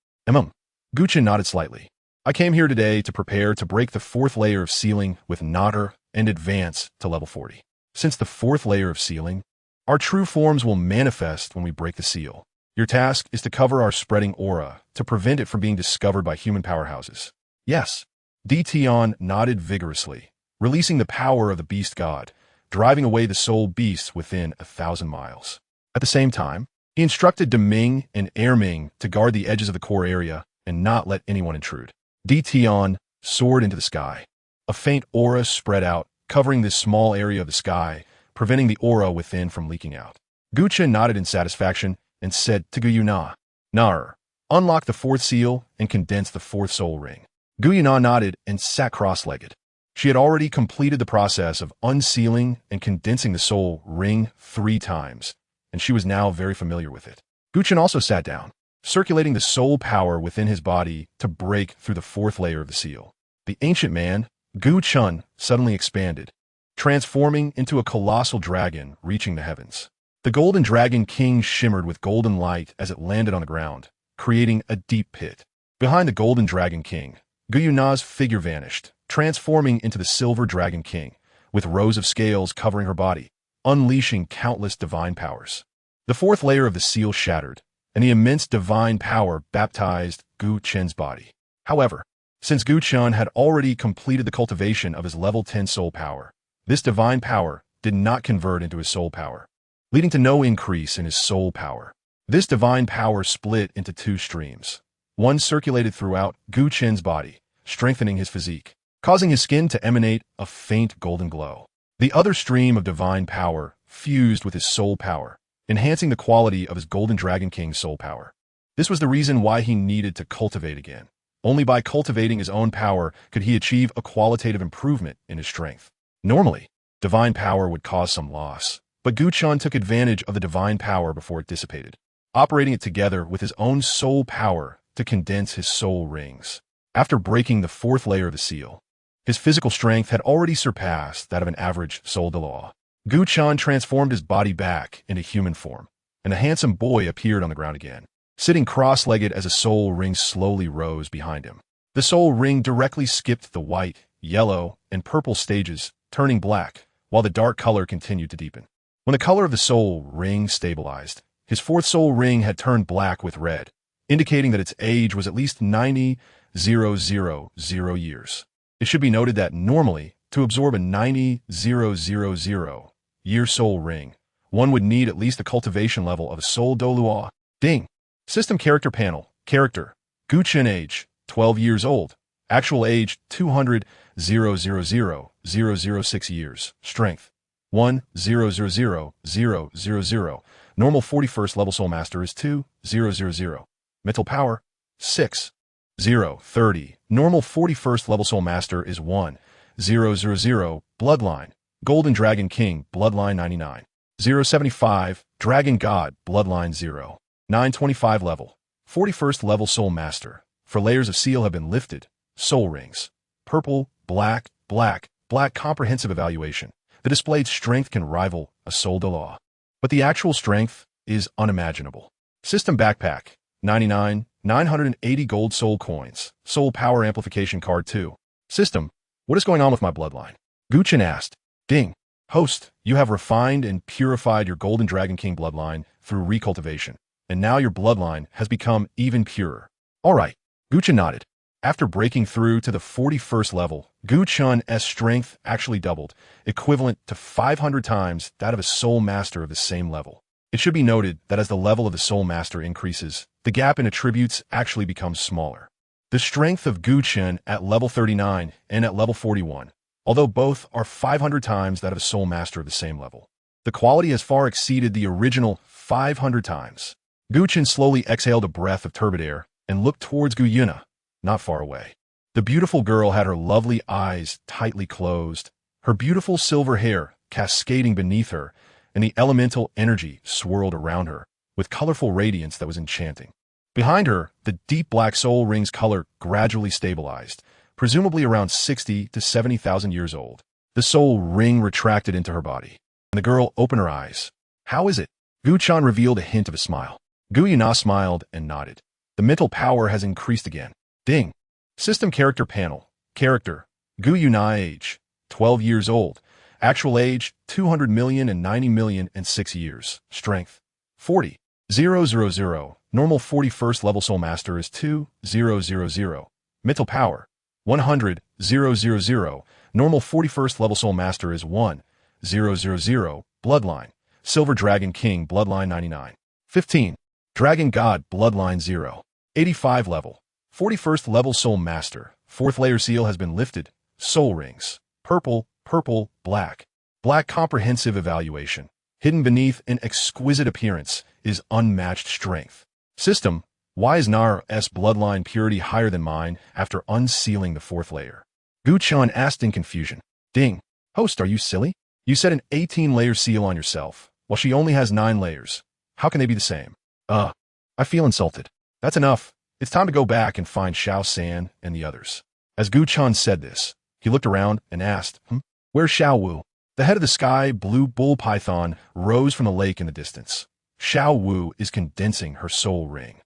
S1: Gu Chen nodded slightly. I came here today to prepare to break the 4th layer of sealing with Nodder and advance to level 40. Since the 4th layer of sealing, our true forms will manifest when we break the seal. Your task is to cover our spreading aura to prevent it from being discovered by human powerhouses. Yes. Dtion nodded vigorously, releasing the power of the beast god, driving away the soul beasts within 1,000 miles. At the same time, he instructed Deming and Erming to guard the edges of the core area and not let anyone intrude. Dtion soared into the sky. A faint aura spread out, covering this small area of the sky, preventing the aura within from leaking out. Gu Chen nodded in satisfaction and said to Gu Yue Na, Nar, unlock the 4th seal and condense the 4th soul ring. Gu Yue Na nodded and sat cross-legged. She had already completed the process of unsealing and condensing the soul ring 3 times, and she was now very familiar with it. Gu Chen also sat down, circulating the soul power within his body to break through the 4th layer of the seal. The ancient man, Gu Chen, suddenly expanded, transforming into a colossal dragon reaching the heavens. The golden dragon king shimmered with golden light as it landed on the ground, creating a deep pit. Behind the golden dragon king, Gu Yue Na's figure vanished, transforming into the silver dragon king, with rows of scales covering her body, unleashing countless divine powers. The 4th layer of the seal shattered, and the immense divine power baptized Gu Chen's body. However, since Gu Chen had already completed the cultivation of his level 10 soul power, this divine power did not convert into his soul power, leading to no increase in his soul power. This divine power split into two streams. One circulated throughout Gu Chen's body, strengthening his physique, causing his skin to emanate a faint golden glow. The other stream of divine power fused with his soul power, enhancing the quality of his Golden Dragon King's soul power. This was the reason why he needed to cultivate again. Only by cultivating his own power could he achieve a qualitative improvement in his strength. Normally, divine power would cause some loss, but Gu Chen took advantage of the divine power before it dissipated, operating it together with his own soul power to condense his soul rings. After breaking the fourth layer of the seal, his physical strength had already surpassed that of an average soldier. Gu Chen transformed his body back into human form, and a handsome boy appeared on the ground again, sitting cross-legged as a soul ring slowly rose behind him. The soul ring directly skipped the white, yellow, and purple stages, turning black, while the dark color continued to deepen. When the color of the soul ring stabilized, his fourth soul ring had turned black with red, indicating that its age was at least 90,000 years. It should be noted that normally, to absorb a 90,000-year soul ring, one would need at least a cultivation level of a soul Douluo. Ding! System Character Panel. Character. Gu Chen age, 12 years old. Actual age, 200,000,006 years. Strength, 1,000,000. Normal 41st level Soul Master is 2,000. Mental Power, 6,030. Normal 41st level Soul Master is 1,000. Bloodline, Golden Dragon King, Bloodline 99. 075, Dragon God, Bloodline 0. 925 level, 41st level Soul Master. For layers of seal have been lifted. Soul rings. Purple, black, black, black comprehensive evaluation. The displayed strength can rival a soul Douluo, but the actual strength is unimaginable. System Backpack, 99, 980 gold soul coins. Soul Power Amplification Card 2. System, what is going on with my bloodline? Gu Chen asked. Ding. Host, you have refined and purified your Golden Dragon King bloodline through recultivation, and now your bloodline has become even purer. All right. Gu Chen nodded. After breaking through to the 41st level, Gu Chen's strength actually doubled, equivalent to 500 times that of a Soul Master of the same level. It should be noted that as the level of the Soul Master increases, the gap in attributes actually becomes smaller. The strength of Gu Chen at level 39 and at level 41, although both are 500 times that of a Soul Master of the same level, the quality has far exceeded the original 500 times. Gu Chen slowly exhaled a breath of turbid air and looked towards Gu Yue Na, not far away. The beautiful girl had her lovely eyes tightly closed, her beautiful silver hair cascading beneath her, and the elemental energy swirled around her with colorful radiance that was enchanting. Behind her, the deep black soul ring's color gradually stabilized, presumably around 60 to 70,000 years old. The soul ring retracted into her body, and the girl opened her eyes. How is it? Gu Chen revealed a hint of a smile. Gu Yue Na smiled and nodded. The mental power has increased again. Ding. System Character Panel. Character. Gu Yue Na age, 12 years old. Actual age, 200,090,006 years. Strength, 40,000. Normal 41st level Soul Master is 2,000. Mental Power, 100,000. Normal 41st level Soul Master is 1,000. Bloodline, Silver Dragon King, Bloodline 99. 15. Dragon God, Bloodline 0. 85 level. 41st level Soul Master. 4th layer seal has been lifted. Soul rings. Purple, purple, black. Black comprehensive evaluation. Hidden beneath an exquisite appearance is unmatched strength. System, why is Nar's bloodline purity higher than mine after unsealing the 4th layer? Gu Chen asked in confusion. Ding. Host, are you silly? You set an 18-layer seal on yourself, while she only has 9 layers. How can they be the same? I feel insulted. That's enough. It's time to go back and find Xiao San and the others. As Gu Chen said this, he looked around and asked, Where's Xiao Wu? The head of the sky blue bull python rose from the lake in the distance. Xiao Wu is condensing her soul ring,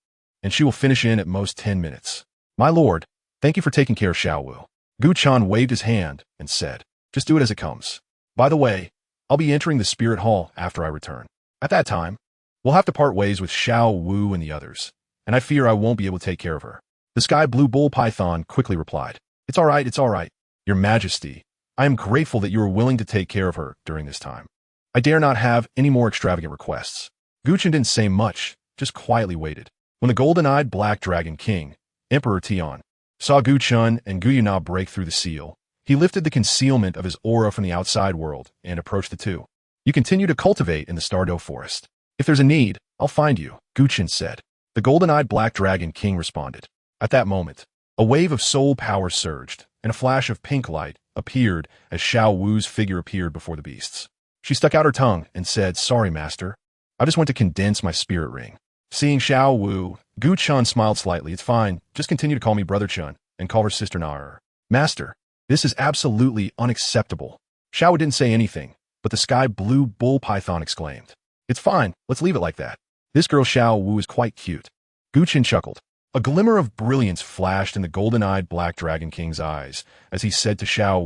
S1: and she will finish in at most 10 minutes. My lord, thank you for taking care of Xiao Wu. Gu Chen waved his hand and said, Just do it as it comes. By the way, I'll be entering the spirit hall after I return. At that time, We'll have to part ways with Xiao Wu and the others, and I fear I won't be able to take care of her. The sky blue bull python quickly replied, It's all right, it's all right. Your Majesty, I am grateful that you are willing to take care of her during this time. I dare not have any more extravagant requests. Gu Chen didn't say much, just quietly waited. When the golden-eyed black dragon king, Emperor Tian, saw Gu Chen and Gu Yue Na break through the seal, he lifted the concealment of his aura from the outside world and approached the two. You continue to cultivate in the Stardo forest. If there's a need, I'll find you, Gu Chen said. The golden-eyed black dragon king responded. At that moment, a wave of soul power surged, and a flash of pink light appeared as Xiao Wu's figure appeared before the beasts. She stuck out her tongue and said, Sorry, master. I just went to condense my spirit ring. Seeing Xiao Wu, Gu Chen smiled slightly. It's fine. Just continue to call me Brother Chen and call her Sister Na. Master, this is absolutely unacceptable. Xiao didn't say anything, but the sky blue bull python exclaimed. It's fine. Let's leave it like that. This girl Xiao Wu is quite cute. Gu Chen chuckled. A glimmer of brilliance flashed in the golden-eyed black dragon king's eyes as he said to Xiao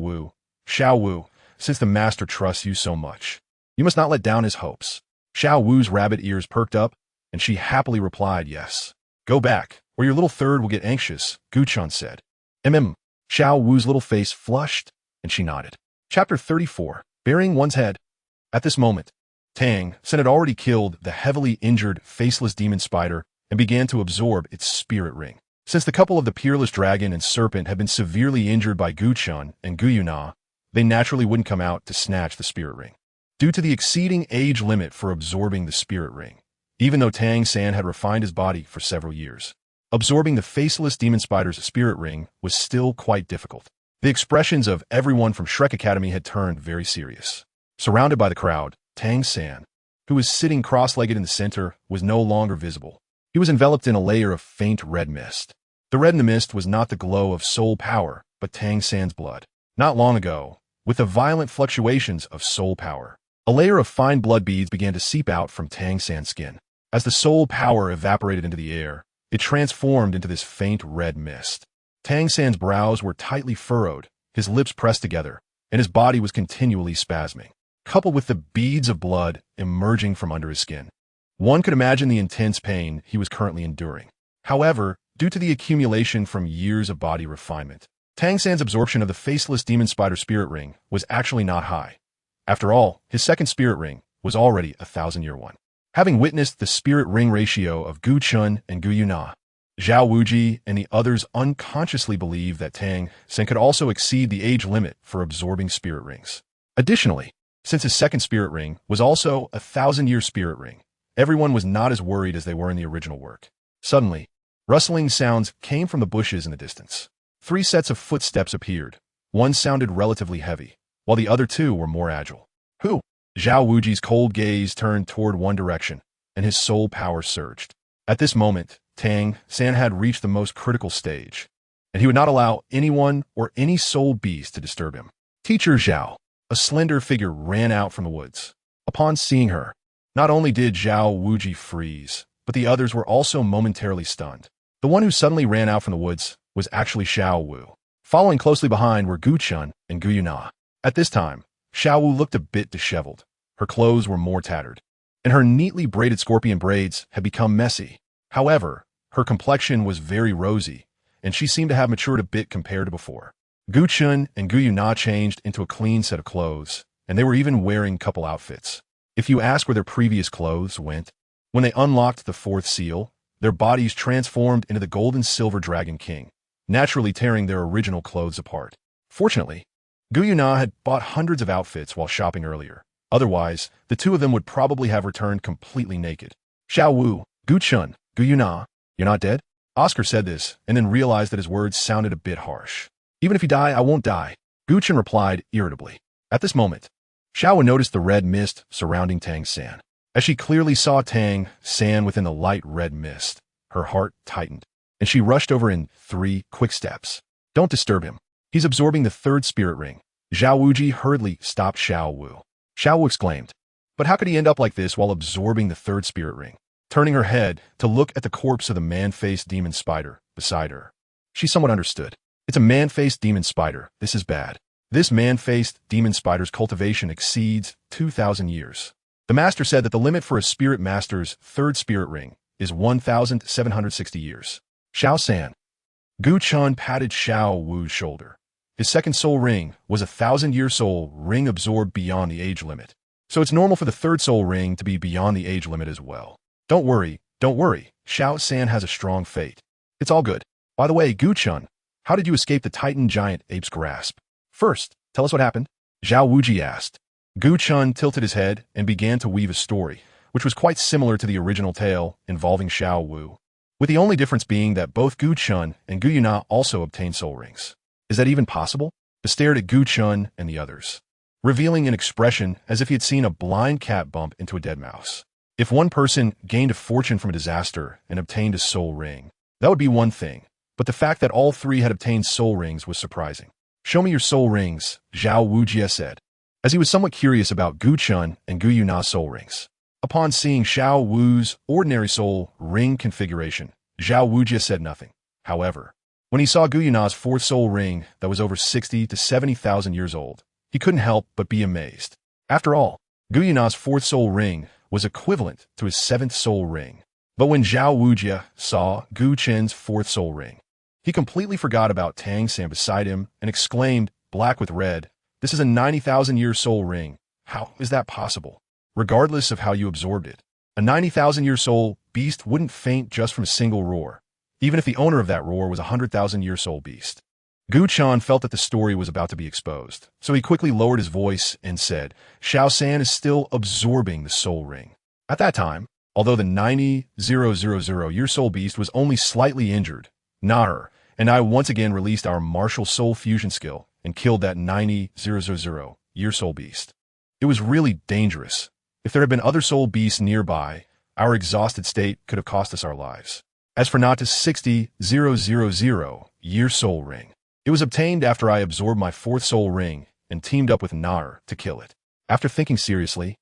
S1: Wu, since the master trusts you so much, you must not let down his hopes. Xiao Wu's rabbit ears perked up, and she happily replied, Yes. Go back, or your little third will get anxious, Gu Chen said. Xiao Wu's little face flushed, and she nodded. Chapter 34, Burying One's Head. At this moment, Tang San had already killed the heavily injured, faceless demon spider and began to absorb its spirit ring. Since the couple of the peerless dragon and serpent had been severely injured by Gu Chen and Gu Yue Na, they naturally wouldn't come out to snatch the spirit ring. Due to the exceeding age limit for absorbing the spirit ring, even though Tang San had refined his body for several years, absorbing the faceless demon spider's spirit ring was still quite difficult. The expressions of everyone from Shrek Academy had turned very serious. Surrounded by the crowd, Tang San, who was sitting cross-legged in the center, was no longer visible. He was enveloped in a layer of faint red mist. The red in the mist was not the glow of soul power, but Tang San's blood. Not long ago, with the violent fluctuations of soul power, a layer of fine blood beads began to seep out from Tang San's skin. As the soul power evaporated into the air, it transformed into this faint red mist. Tang San's brows were tightly furrowed, his lips pressed together, and his body was continually spasming, coupled with the beads of blood emerging from under his skin. One could imagine the intense pain he was currently enduring. However, due to the accumulation from years of body refinement, Tang San's absorption of the faceless demon spider spirit ring was actually not high. After all, his second spirit ring was already a 1,000-year one. Having witnessed the spirit ring ratio of Gu Chen and Gu Yue Na, Zhao Wuji and the others unconsciously believed that Tang San could also exceed the age limit for absorbing spirit rings. Additionally, since his second spirit ring was also a 1,000-year spirit ring, everyone was not as worried as they were in the original work. Suddenly, rustling sounds came from the bushes in the distance. 3 sets of footsteps appeared. One sounded relatively heavy, while the other 2 were more agile. Who? Zhao Wuji's cold gaze turned toward one direction, and his soul power surged. At this moment, Tang San had reached the most critical stage, and he would not allow anyone or any soul beast to disturb him. Teacher Zhao, a slender figure, ran out from the woods. Upon seeing her, not only did Zhao Wuji freeze, but the others were also momentarily stunned. The one who suddenly ran out from the woods was actually Xiao Wu. Following closely behind were Gu Chen and Gu Yue Na. At this time, Xiao Wu looked a bit disheveled. Her clothes were more tattered, and her neatly braided scorpion braids had become messy. However, her complexion was very rosy, and she seemed to have matured a bit compared to before. Gu Chen and Gu Yue Na changed into a clean set of clothes, and they were even wearing couple outfits. If you ask where their previous clothes went, when they unlocked the 4th seal, their bodies transformed into the golden silver dragon king, naturally tearing their original clothes apart. Fortunately, Gu Yue Na had bought hundreds of outfits while shopping earlier. Otherwise, the 2 of them would probably have returned completely naked. Xiao Wu, Gu Chen, Gu Yue Na, you're not dead? Oscar said this, and then realized that his words sounded a bit harsh. Even if you die, I won't die, Gu Chen replied irritably. At this moment, Xiao Wu noticed the red mist surrounding Tang San. As she clearly saw Tang San within the light red mist, her heart tightened, and she rushed over in 3 quick steps. Don't disturb him. He's absorbing the 3rd spirit ring. Zhao Wuji hurriedly stopped Xiao Wu. Xiao Wu exclaimed, but how could he end up like this while absorbing the 3rd spirit ring? Turning her head to look at the corpse of the man-faced demon spider beside her, she somewhat understood. It's a man-faced demon spider. This is bad. This man-faced demon spider's cultivation exceeds 2,000 years. The master said that the limit for a spirit master's third spirit ring is 1,760 years. Xiao San. Gu Chen patted Xiao Wu's shoulder. His second soul ring was a 1,000-year soul ring absorbed beyond the age limit. So it's normal for the third soul ring to be beyond the age limit as well. Don't worry. Xiao San has a strong fate. It's all good. By the way, Gu Chen, how did you escape the Titan giant ape's grasp? First, tell us what happened. Zhao Wuji asked. Gu Chen tilted his head and began to weave a story, which was quite similar to the original tale involving Xiao Wu, with the only difference being that both Gu Chen and Gu Yue Na also obtained soul rings. Is that even possible? He stared at Gu Chen and the others, revealing an expression as if he had seen a blind cat bump into a dead mouse. If one person gained a fortune from a disaster and obtained a soul ring, that would be one thing, but the fact that all three had obtained soul rings was surprising. Show me your soul rings, Zhao Wujie said, as he was somewhat curious about Gu Chen and Gu Yue Na's soul rings. Upon seeing Xiao Wu's ordinary soul ring configuration, Zhao Wujie said nothing. However, when he saw Gu Yue Na's fourth soul ring that was over 60 to 70,000 years old, he couldn't help but be amazed. After all, Gu Yue Na's fourth soul ring was equivalent to his seventh soul ring. But when Zhao Wujie saw Gu Chen's fourth soul ring, he completely forgot about Tang San beside him and exclaimed, black with red, "This is a 90,000-year soul ring. How is that possible? Regardless of how you absorbed it, a 90,000-year soul beast wouldn't faint just from a single roar, even if the owner of that roar was a 100,000-year soul beast." Gu Chen felt that the story was about to be exposed, so he quickly lowered his voice and said, Xiao San is still absorbing the soul ring. At that time, although the 90,000-year soul beast was only slightly injured, Naher and I once again released our martial soul fusion skill and killed that 90,000-year soul beast. It was really dangerous. If there had been other soul beasts nearby, our exhausted state could have cost us our lives. As for Nata's 60,000-year soul ring, it was obtained after I absorbed my fourth soul ring and teamed up with Naher to kill it. After thinking seriously,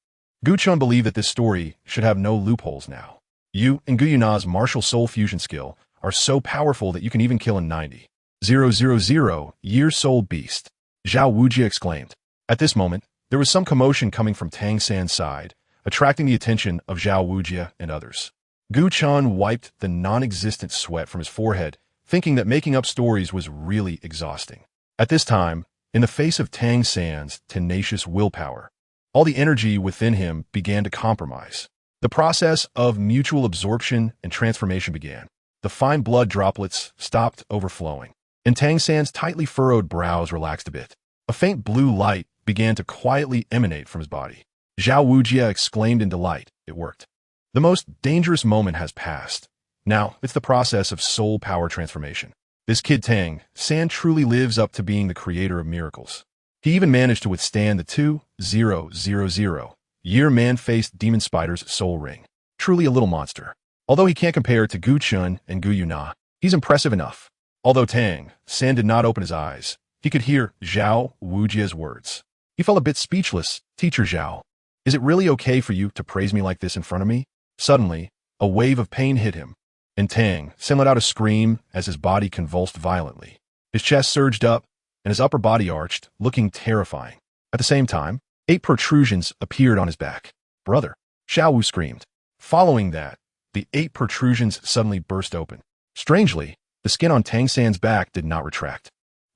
S1: Gu Chen believed that this story should have no loopholes now. You and Gu Yue Na's martial soul fusion skill are so powerful that you can even kill a 90,000-year soul beast, Zhao Wujie exclaimed. At this moment, there was some commotion coming from Tang San's side, attracting the attention of Zhao Wujie and others. Gu Chen wiped the non-existent sweat from his forehead, thinking that making up stories was really exhausting. At this time, in the face of Tang San's tenacious willpower, all the energy within him began to compromise. The process of mutual absorption and transformation began. The fine blood droplets stopped overflowing, and Tang San's tightly furrowed brows relaxed a bit. A faint blue light began to quietly emanate from his body. Zhao Wujie exclaimed in delight. It worked. The most dangerous moment has passed. Now, it's the process of soul power transformation. This kid Tang San truly lives up to being the creator of miracles. He even managed to withstand the 2,000-year man-faced demon spider's soul ring. Truly a little monster. Although he can't compare to Gu Chen and Gu Yue Na, he's impressive enough. Although Tang San did not open his eyes, he could hear Zhao Wujie's words. He felt a bit speechless. Teacher Zhao, is it really okay for you to praise me like this in front of me? Suddenly, a wave of pain hit him, and Tang San let out a scream as his body convulsed violently. His chest surged up, and his upper body arched, looking terrifying. At the same time, 8 protrusions appeared on his back. Brother, Xiao Wu screamed. Following that, the 8 protrusions suddenly burst open. Strangely, the skin on Tang San's back did not retract.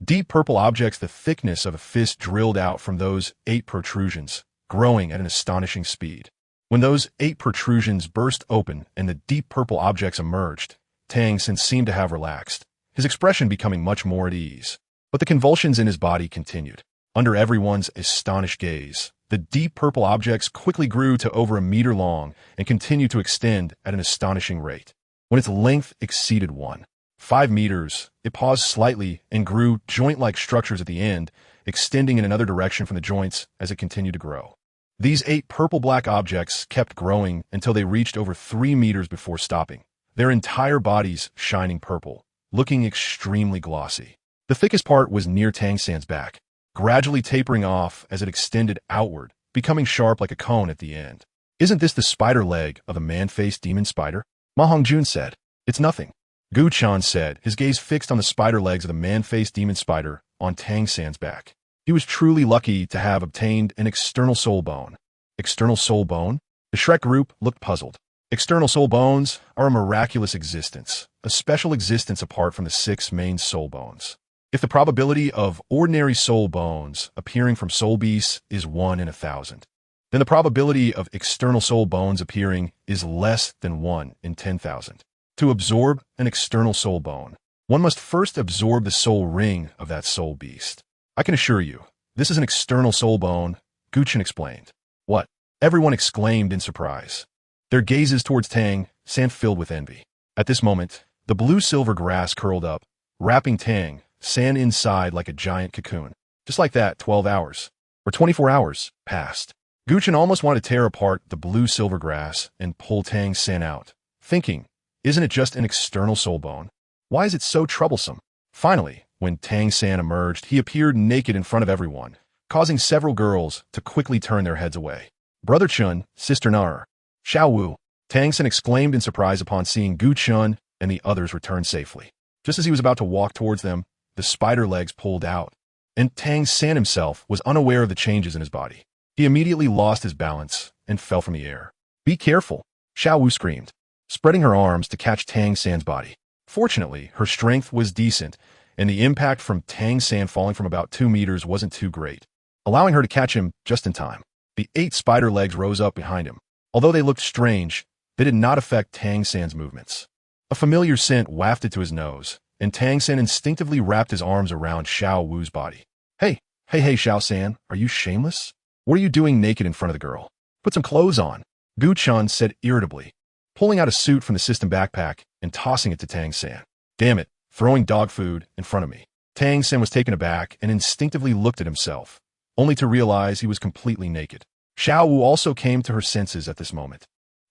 S1: Deep purple objects the thickness of a fist drilled out from those 8 protrusions, growing at an astonishing speed. When those 8 protrusions burst open and the deep purple objects emerged, Tang San seemed to have relaxed, his expression becoming much more at ease. But the convulsions in his body continued. Under everyone's astonished gaze, the deep purple objects quickly grew to over a meter long and continued to extend at an astonishing rate. When its length exceeded 1.5 meters, it paused slightly and grew joint-like structures at the end, extending in another direction from the joints as it continued to grow. These 8 purple-black objects kept growing until they reached over 3 meters before stopping, their entire bodies shining purple, looking extremely glossy. The thickest part was near Tang San's back, gradually tapering off as it extended outward, becoming sharp like a cone at the end. Isn't this the spider leg of a man-faced demon spider? Ma Hongjun said. It's nothing. Gu Chen said, his gaze fixed on the spider legs of the man-faced demon spider on Tang San's back. He was truly lucky to have obtained an external soul bone. External soul bone? The Shrek group looked puzzled. External soul bones are a miraculous existence, a special existence apart from the 6 main soul bones. If the probability of ordinary soul bones appearing from soul beasts is 1 in 1,000, then the probability of external soul bones appearing is less than 1 in 10,000. To absorb an external soul bone, one must first absorb the soul ring of that soul beast. I can assure you, this is an external soul bone, Gu Chen explained. What? Everyone exclaimed in surprise. Their gazes towards Tang San filled with envy. At this moment, the blue-silver grass curled up, wrapping Tang San inside like a giant cocoon. Just like that, 12 hours, or 24 hours, passed. Gu Chen almost wanted to tear apart the blue-silver grass and pull Tang San out, thinking, isn't it just an external soul bone? Why is it so troublesome? Finally, when Tang San emerged, he appeared naked in front of everyone, causing several girls to quickly turn their heads away. Brother Chun, Sister Nar, Xiao Wu, Tang San exclaimed in surprise upon seeing Gu Chen and the others return safely. Just as he was about to walk towards them, the spider legs pulled out, and Tang San himself was unaware of the changes in his body. He immediately lost his balance and fell from the air. Be careful, Xiao Wu screamed, spreading her arms to catch Tang San's body. Fortunately, her strength was decent, and the impact from Tang San falling from about 2 meters wasn't too great, allowing her to catch him just in time. The 8 spider legs rose up behind him. Although they looked strange, they did not affect Tang San's movements. A familiar scent wafted to his nose, and Tang San instinctively wrapped his arms around Xiao Wu's body. Hey, Xiao San, are you shameless? What are you doing naked in front of the girl? Put some clothes on, Gu Chen said irritably, pulling out a suit from the system backpack and tossing it to Tang San. Damn it, throwing dog food in front of me. Tang San was taken aback and instinctively looked at himself, only to realize he was completely naked. Xiao Wu also came to her senses at this moment,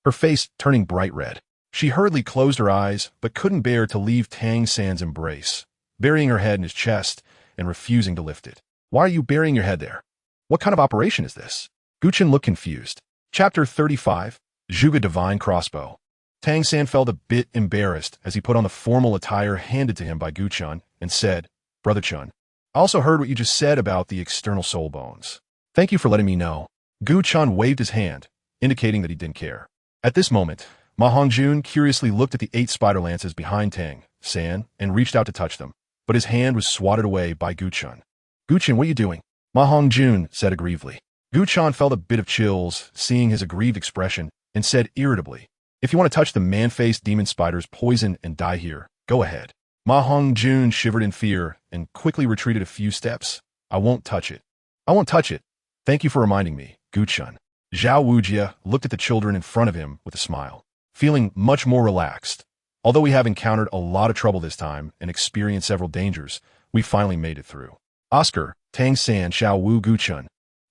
S1: her face turning bright red. She hurriedly closed her eyes, but couldn't bear to leave Tang San's embrace, burying her head in his chest and refusing to lift it. Why are you burying your head there? What kind of operation is this? Gu Chen looked confused. Chapter 35, Zhuge Divine Crossbow. Tang San felt a bit embarrassed as he put on the formal attire handed to him by Gu Chen and said, Brother Chun, I also heard what you just said about the external soul bones. Thank you for letting me know. Gu Chen waved his hand, indicating that he didn't care. At this moment, Ma Hongjun curiously looked at the 8 spider lances behind Tang San and reached out to touch them, but his hand was swatted away by Gu Chen. Gu Chen, what are you doing? Ma Hongjun said aggrievedly. Gu Chen felt a bit of chills seeing his aggrieved expression and said irritably, if you want to touch the man-faced demon spider's poison and die here, go ahead. Ma Hongjun shivered in fear and quickly retreated a few steps. I won't touch it. I won't touch it. Thank you for reminding me, Gu Chen. Zhao Wujia looked at the children in front of him with a smile, feeling much more relaxed. Although we have encountered a lot of trouble this time and experienced several dangers, we finally made it through. Oscar, Tang San, Xiao Wu, Gu Chen,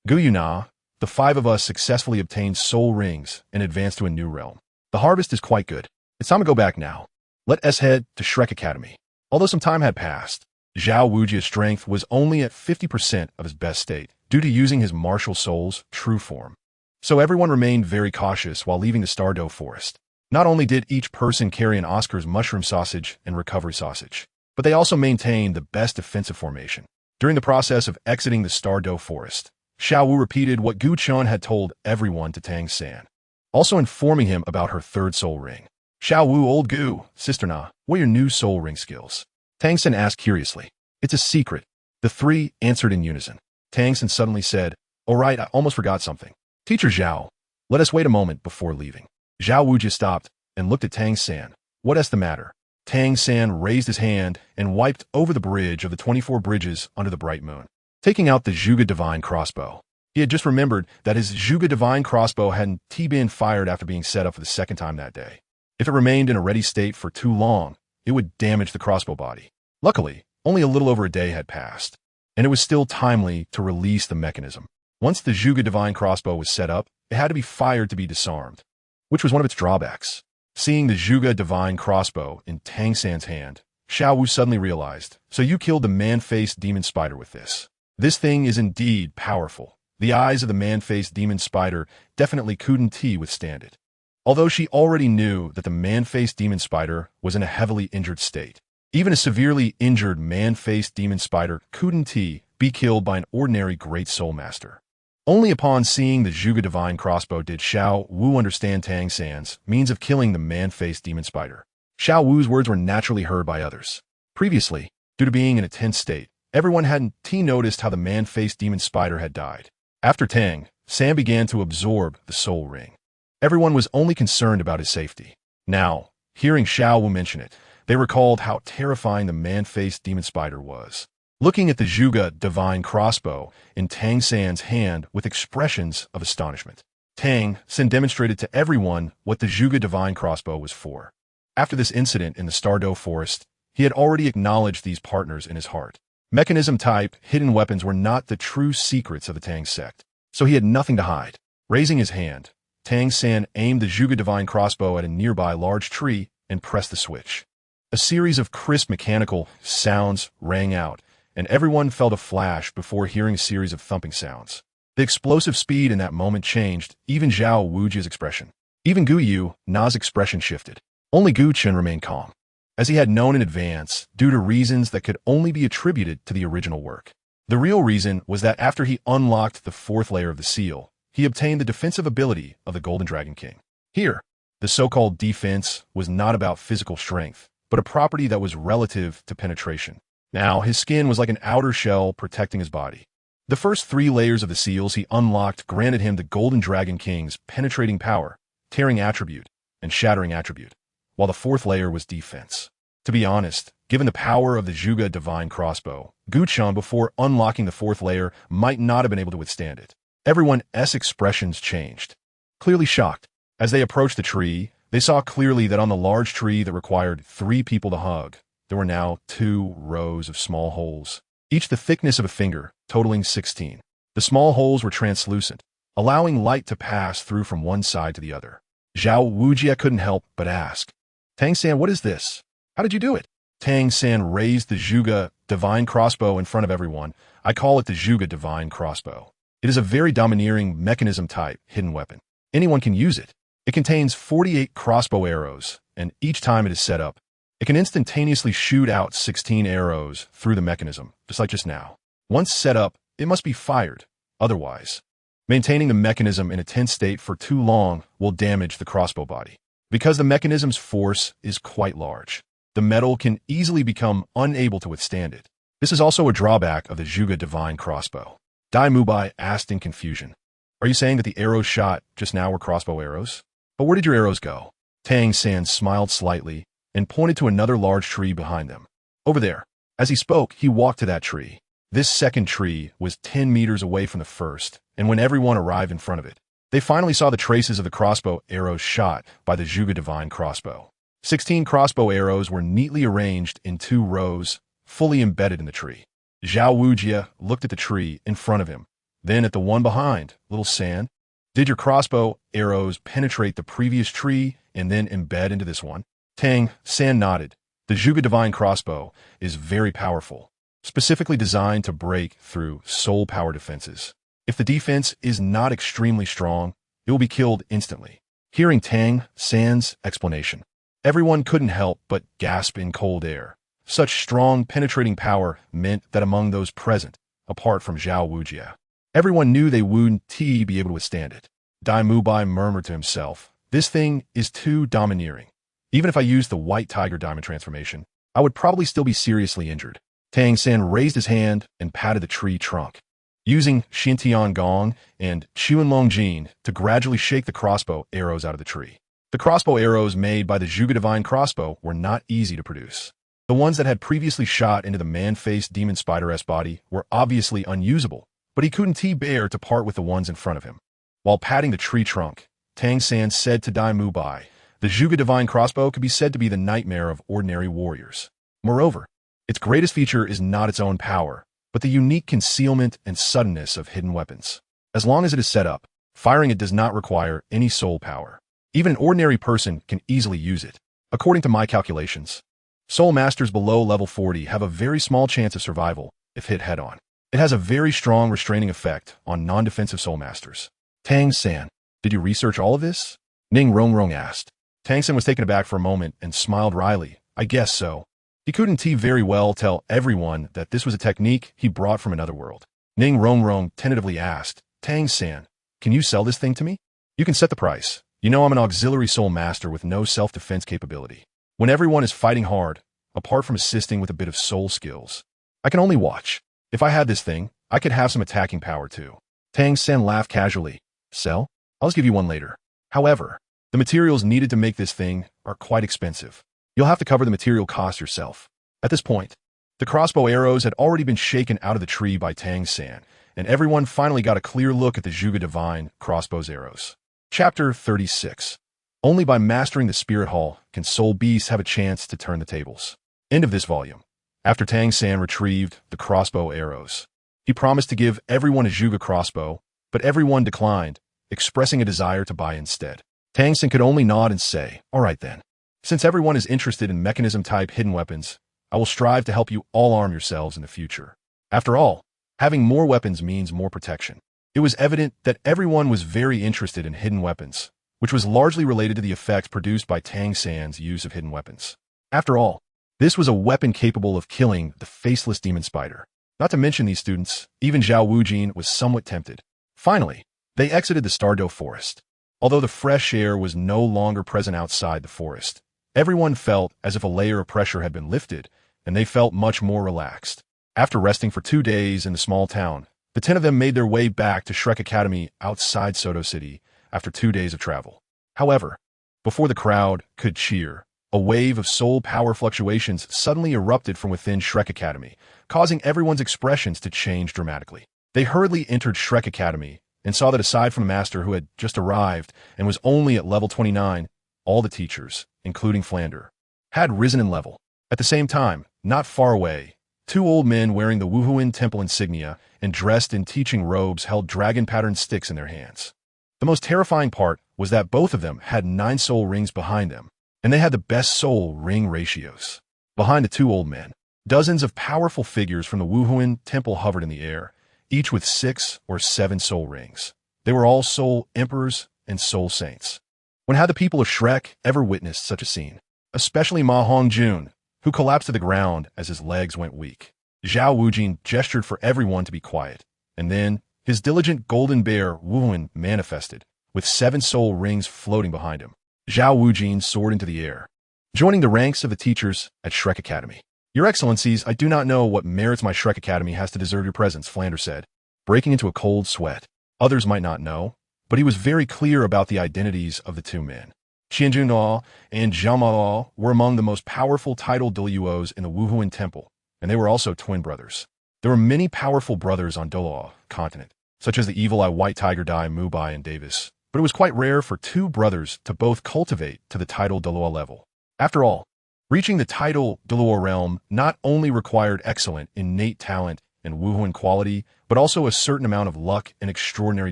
S1: Gu Yue Na, the 5 of us successfully obtained soul rings and advanced to a new realm. The harvest is quite good. It's time to go back now. Let us head to Shrek Academy. Although some time had passed, Zhao Wujia's strength was only at 50% of his best state, due to using his martial soul's true form. So everyone remained very cautious while leaving the Star-Do forest. Not only did each person carry an Oscar's mushroom sausage and recovery sausage, but they also maintained the best defensive formation. During the process of exiting the Star-Do forest, Xiao Wu repeated what Gu Chen had told everyone to Tang San, also informing him about her 3rd soul ring. Xiao Wu, old Gu, Sister Na, what are your new soul ring skills? Tang San asked curiously. It's a secret. The 3 answered in unison. Tang San suddenly said, oh right, I almost forgot something. Teacher Zhao, let us wait a moment before leaving. Zhao Wujia stopped and looked at Tang San. What is the matter? Tang San raised his hand and wiped over the bridge of the 24 bridges under the bright moon, taking out the Zhuge Divine crossbow. He had just remembered that his Zhuge Divine crossbow hadn't been fired after being set up for the 2nd time that day. If it remained in a ready state for too long, it would damage the crossbow body. Luckily, only a little over a day had passed, and it was still timely to release the mechanism. Once the Zhuge Divine crossbow was set up, it had to be fired to be disarmed, which was one of its drawbacks. Seeing the Zhuge Divine crossbow in Tang San's hand, Xiao Wu suddenly realized, so you killed the man-faced demon spider with this. This thing is indeed powerful. The eyes of the man-faced demon spider definitely couldn't withstand it. Although she already knew that the man-faced demon spider was in a heavily injured state, even a severely injured man-faced demon spider couldn't be killed by an ordinary great soul master. Only upon seeing the Zhuge divine crossbow did Xiao Wu understand Tang San's means of killing the man-faced demon spider. Xiao Wu's words were naturally heard by others. Previously, due to being in a tense state, everyone hadn't noticed how the man-faced demon spider had died. After Tang San began to absorb the soul ring, everyone was only concerned about his safety. Now, hearing Xiao Wu mention it, they recalled how terrifying the man-faced demon spider was. Looking at the Zhuge divine crossbow in Tang San's hand with expressions of astonishment, Tang San demonstrated to everyone what the Zhuge divine crossbow was for. After this incident in the Stardo Forest, he had already acknowledged these partners in his heart. Mechanism-type hidden weapons were not the true secrets of the Tang sect, so he had nothing to hide. Raising his hand, Tang San aimed the Zhuge divine crossbow at a nearby large tree and pressed the switch. A series of crisp mechanical sounds rang out, and everyone felt a flash before hearing a series of thumping sounds. The explosive speed in that moment changed even Zhao Wuji's expression. Even Gu Yue Na's expression shifted. Only Gu Chen remained calm, as he had known in advance due to reasons that could only be attributed to the original work. The real reason was that after he unlocked the fourth layer of the seal, he obtained the defensive ability of the Golden Dragon King. Here, the so-called defense was not about physical strength, but a property that was relative to penetration. Now, his skin was like an outer shell protecting his body. The first 3 layers of the seals he unlocked granted him the Golden Dragon King's penetrating power, tearing attribute, and shattering attribute, while the 4th layer was defense. To be honest, given the power of the Zhuge divine crossbow, Gu Chen before unlocking the 4th layer might not have been able to withstand it. Everyone's expressions changed. Clearly shocked. As they approached the tree, they saw clearly that on the large tree that required 3 people to hug, there were now 2 rows of small holes, each the thickness of a finger, totaling 16. The small holes were translucent, allowing light to pass through from one side to the other. Zhao Wujia couldn't help but ask, Tang San, what is this? How did you do it? Tang San raised the Zhuge divine crossbow in front of everyone. I call it the Zhuge divine crossbow. It is a very domineering mechanism-type hidden weapon. Anyone can use it. It contains 48 crossbow arrows, and each time it is set up, it can instantaneously shoot out 16 arrows through the mechanism, just like just now. Once set up, it must be fired. Otherwise, maintaining the mechanism in a tense state for too long will damage the crossbow body. Because the mechanism's force is quite large, the metal can easily become unable to withstand it. This is also a drawback of the Zhuge divine crossbow. Dai Mubai asked in confusion, Are you saying that the arrows shot just now were crossbow arrows? But where did your arrows go? Tang San smiled slightly and pointed to another large tree behind them. Over there. As he spoke, he walked to that tree. This second tree was 10 meters away from the first, and when everyone arrived in front of it, they finally saw the traces of the crossbow arrows shot by the Zhuge divine crossbow. 16 crossbow arrows were neatly arranged in 2 rows, fully embedded in the tree. Zhao Wujia looked at the tree in front of him, then at the one behind. Little San, did your crossbow arrows penetrate the previous tree and then embed into this one? Tang San nodded. The Zhuge divine crossbow is very powerful, specifically designed to break through soul power defenses. If the defense is not extremely strong, it will be killed instantly. Hearing Tang San's explanation, everyone couldn't help but gasp in cold air. Such strong penetrating power meant that among those present, apart from Zhao Wujia, everyone knew they wouldn't be able to withstand it. Dai Mubai murmured to himself, This thing is too domineering. Even if I used the white tiger diamond transformation, I would probably still be seriously injured. Tang San raised his hand and patted the tree trunk, using Xintian Gong and Qianlong Jin to gradually shake the crossbow arrows out of the tree. The crossbow arrows made by the Zhuge divine crossbow were not easy to produce. The ones that had previously shot into the man-faced demon spider's body were obviously unusable, but he couldn't bear to part with the ones in front of him. While patting the tree trunk, Tang San said to Dai Mubai, the Zhuge divine crossbow could be said to be the nightmare of ordinary warriors. Moreover, its greatest feature is not its own power, but the unique concealment and suddenness of hidden weapons. As long as it is set up, firing it does not require any soul power. Even an ordinary person can easily use it. According to my calculations, soul masters below level 40 have a very small chance of survival if hit head-on. It has a very strong restraining effect on non-defensive soul masters. Tang San, did you research all of this? Ning Rongrong asked. Tang San was taken aback for a moment and smiled wryly. I guess so. He couldn't very well tell everyone that this was a technique he brought from another world. Ning Rongrong tentatively asked, Tang San, can you sell this thing to me? You can set the price. You know I'm an auxiliary soul master with no self-defense capability. When everyone is fighting hard, apart from assisting with a bit of soul skills, I can only watch. If I had this thing, I could have some attacking power too. Tang San laughed casually. Sell? I'll just give you one later. However, the materials needed to make this thing are quite expensive. You'll have to cover the material cost yourself. At this point, the crossbow arrows had already been shaken out of the tree by Tang San, and everyone finally got a clear look at the Zhuge Divine crossbow's arrows. Chapter 36. Only by mastering the Spirit Hall can soul beasts have a chance to turn the tables. End of this volume. After Tang San retrieved the crossbow arrows, he promised to give everyone a Zhuge crossbow, but everyone declined, expressing a desire to buy instead. Tang San could only nod and say, "All right then. Since everyone is interested in mechanism-type hidden weapons, I will strive to help you all arm yourselves in the future." After all, having more weapons means more protection. It was evident that everyone was very interested in hidden weapons, which was largely related to the effects produced by Tang San's use of hidden weapons. After all, this was a weapon capable of killing the faceless demon spider. Not to mention these students, even Zhao Wujin was somewhat tempted. Finally, they exited the Stardo forest. Although the fresh air was no longer present outside the forest, everyone felt as if a layer of pressure had been lifted, and they felt much more relaxed. After resting for 2 days in the small town, the 10 of them made their way back to Shrek Academy outside Soto City after 2 days of travel. However, before the crowd could cheer, a wave of soul power fluctuations suddenly erupted from within Shrek Academy, causing everyone's expressions to change dramatically. They hurriedly entered Shrek Academy and saw that aside from the master who had just arrived and was only at level 29, all the teachers, including Flander, had risen in level. At the same time, not far away, 2 old men wearing the Wuhuan Temple insignia and dressed in teaching robes held dragon-patterned sticks in their hands. The most terrifying part was that both of them had 9 soul rings behind them, and they had the best soul ring ratios. Behind the 2 old men, dozens of powerful figures from the Wuhuan Temple hovered in the air, each with 6 or 7 soul rings. They were all soul emperors and soul saints. When had the people of Shrek ever witnessed such a scene? Especially Ma Hongjun, who collapsed to the ground as his legs went weak. Zhao Wujin gestured for everyone to be quiet, and then his diligent golden bear Wuhuan manifested, with 7 soul rings floating behind him. Zhao Wujin soared into the air, joining the ranks of the teachers at Shrek Academy. "Your Excellencies, I do not know what merits my Shrek Academy has to deserve your presence," Flander said, breaking into a cold sweat. Others might not know, but he was very clear about the identities of the 2 men. Qianjun Na and Zhao Ma were among the most powerful titled Douluos in the Wuhuan Temple, and they were also twin brothers. There were many powerful brothers on Douluo Continent, such as the Evil Eye White Tiger Dai Mubai and Davis, but it was quite rare for 2 brothers to both cultivate to the title Douluo level. After all, reaching the title Douluo realm not only required excellent innate talent and Wuhuan quality, but also a certain amount of luck and extraordinary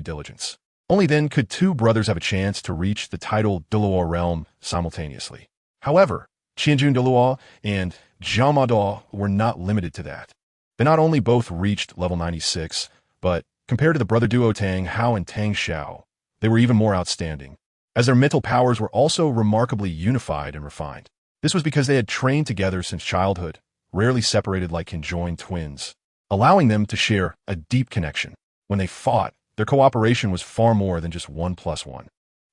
S1: diligence. Only then could 2 brothers have a chance to reach the title Douluo realm simultaneously. However, Qianjun Douluo and Zhao Ma were not limited to that. They not only both reached level 96, but compared to the brother duo Tang Hao and Tang Xiao, they were even more outstanding, as their mental powers were also remarkably unified and refined. This was because they had trained together since childhood, rarely separated like conjoined twins, allowing them to share a deep connection. When they fought, their cooperation was far more than just 1 + 1.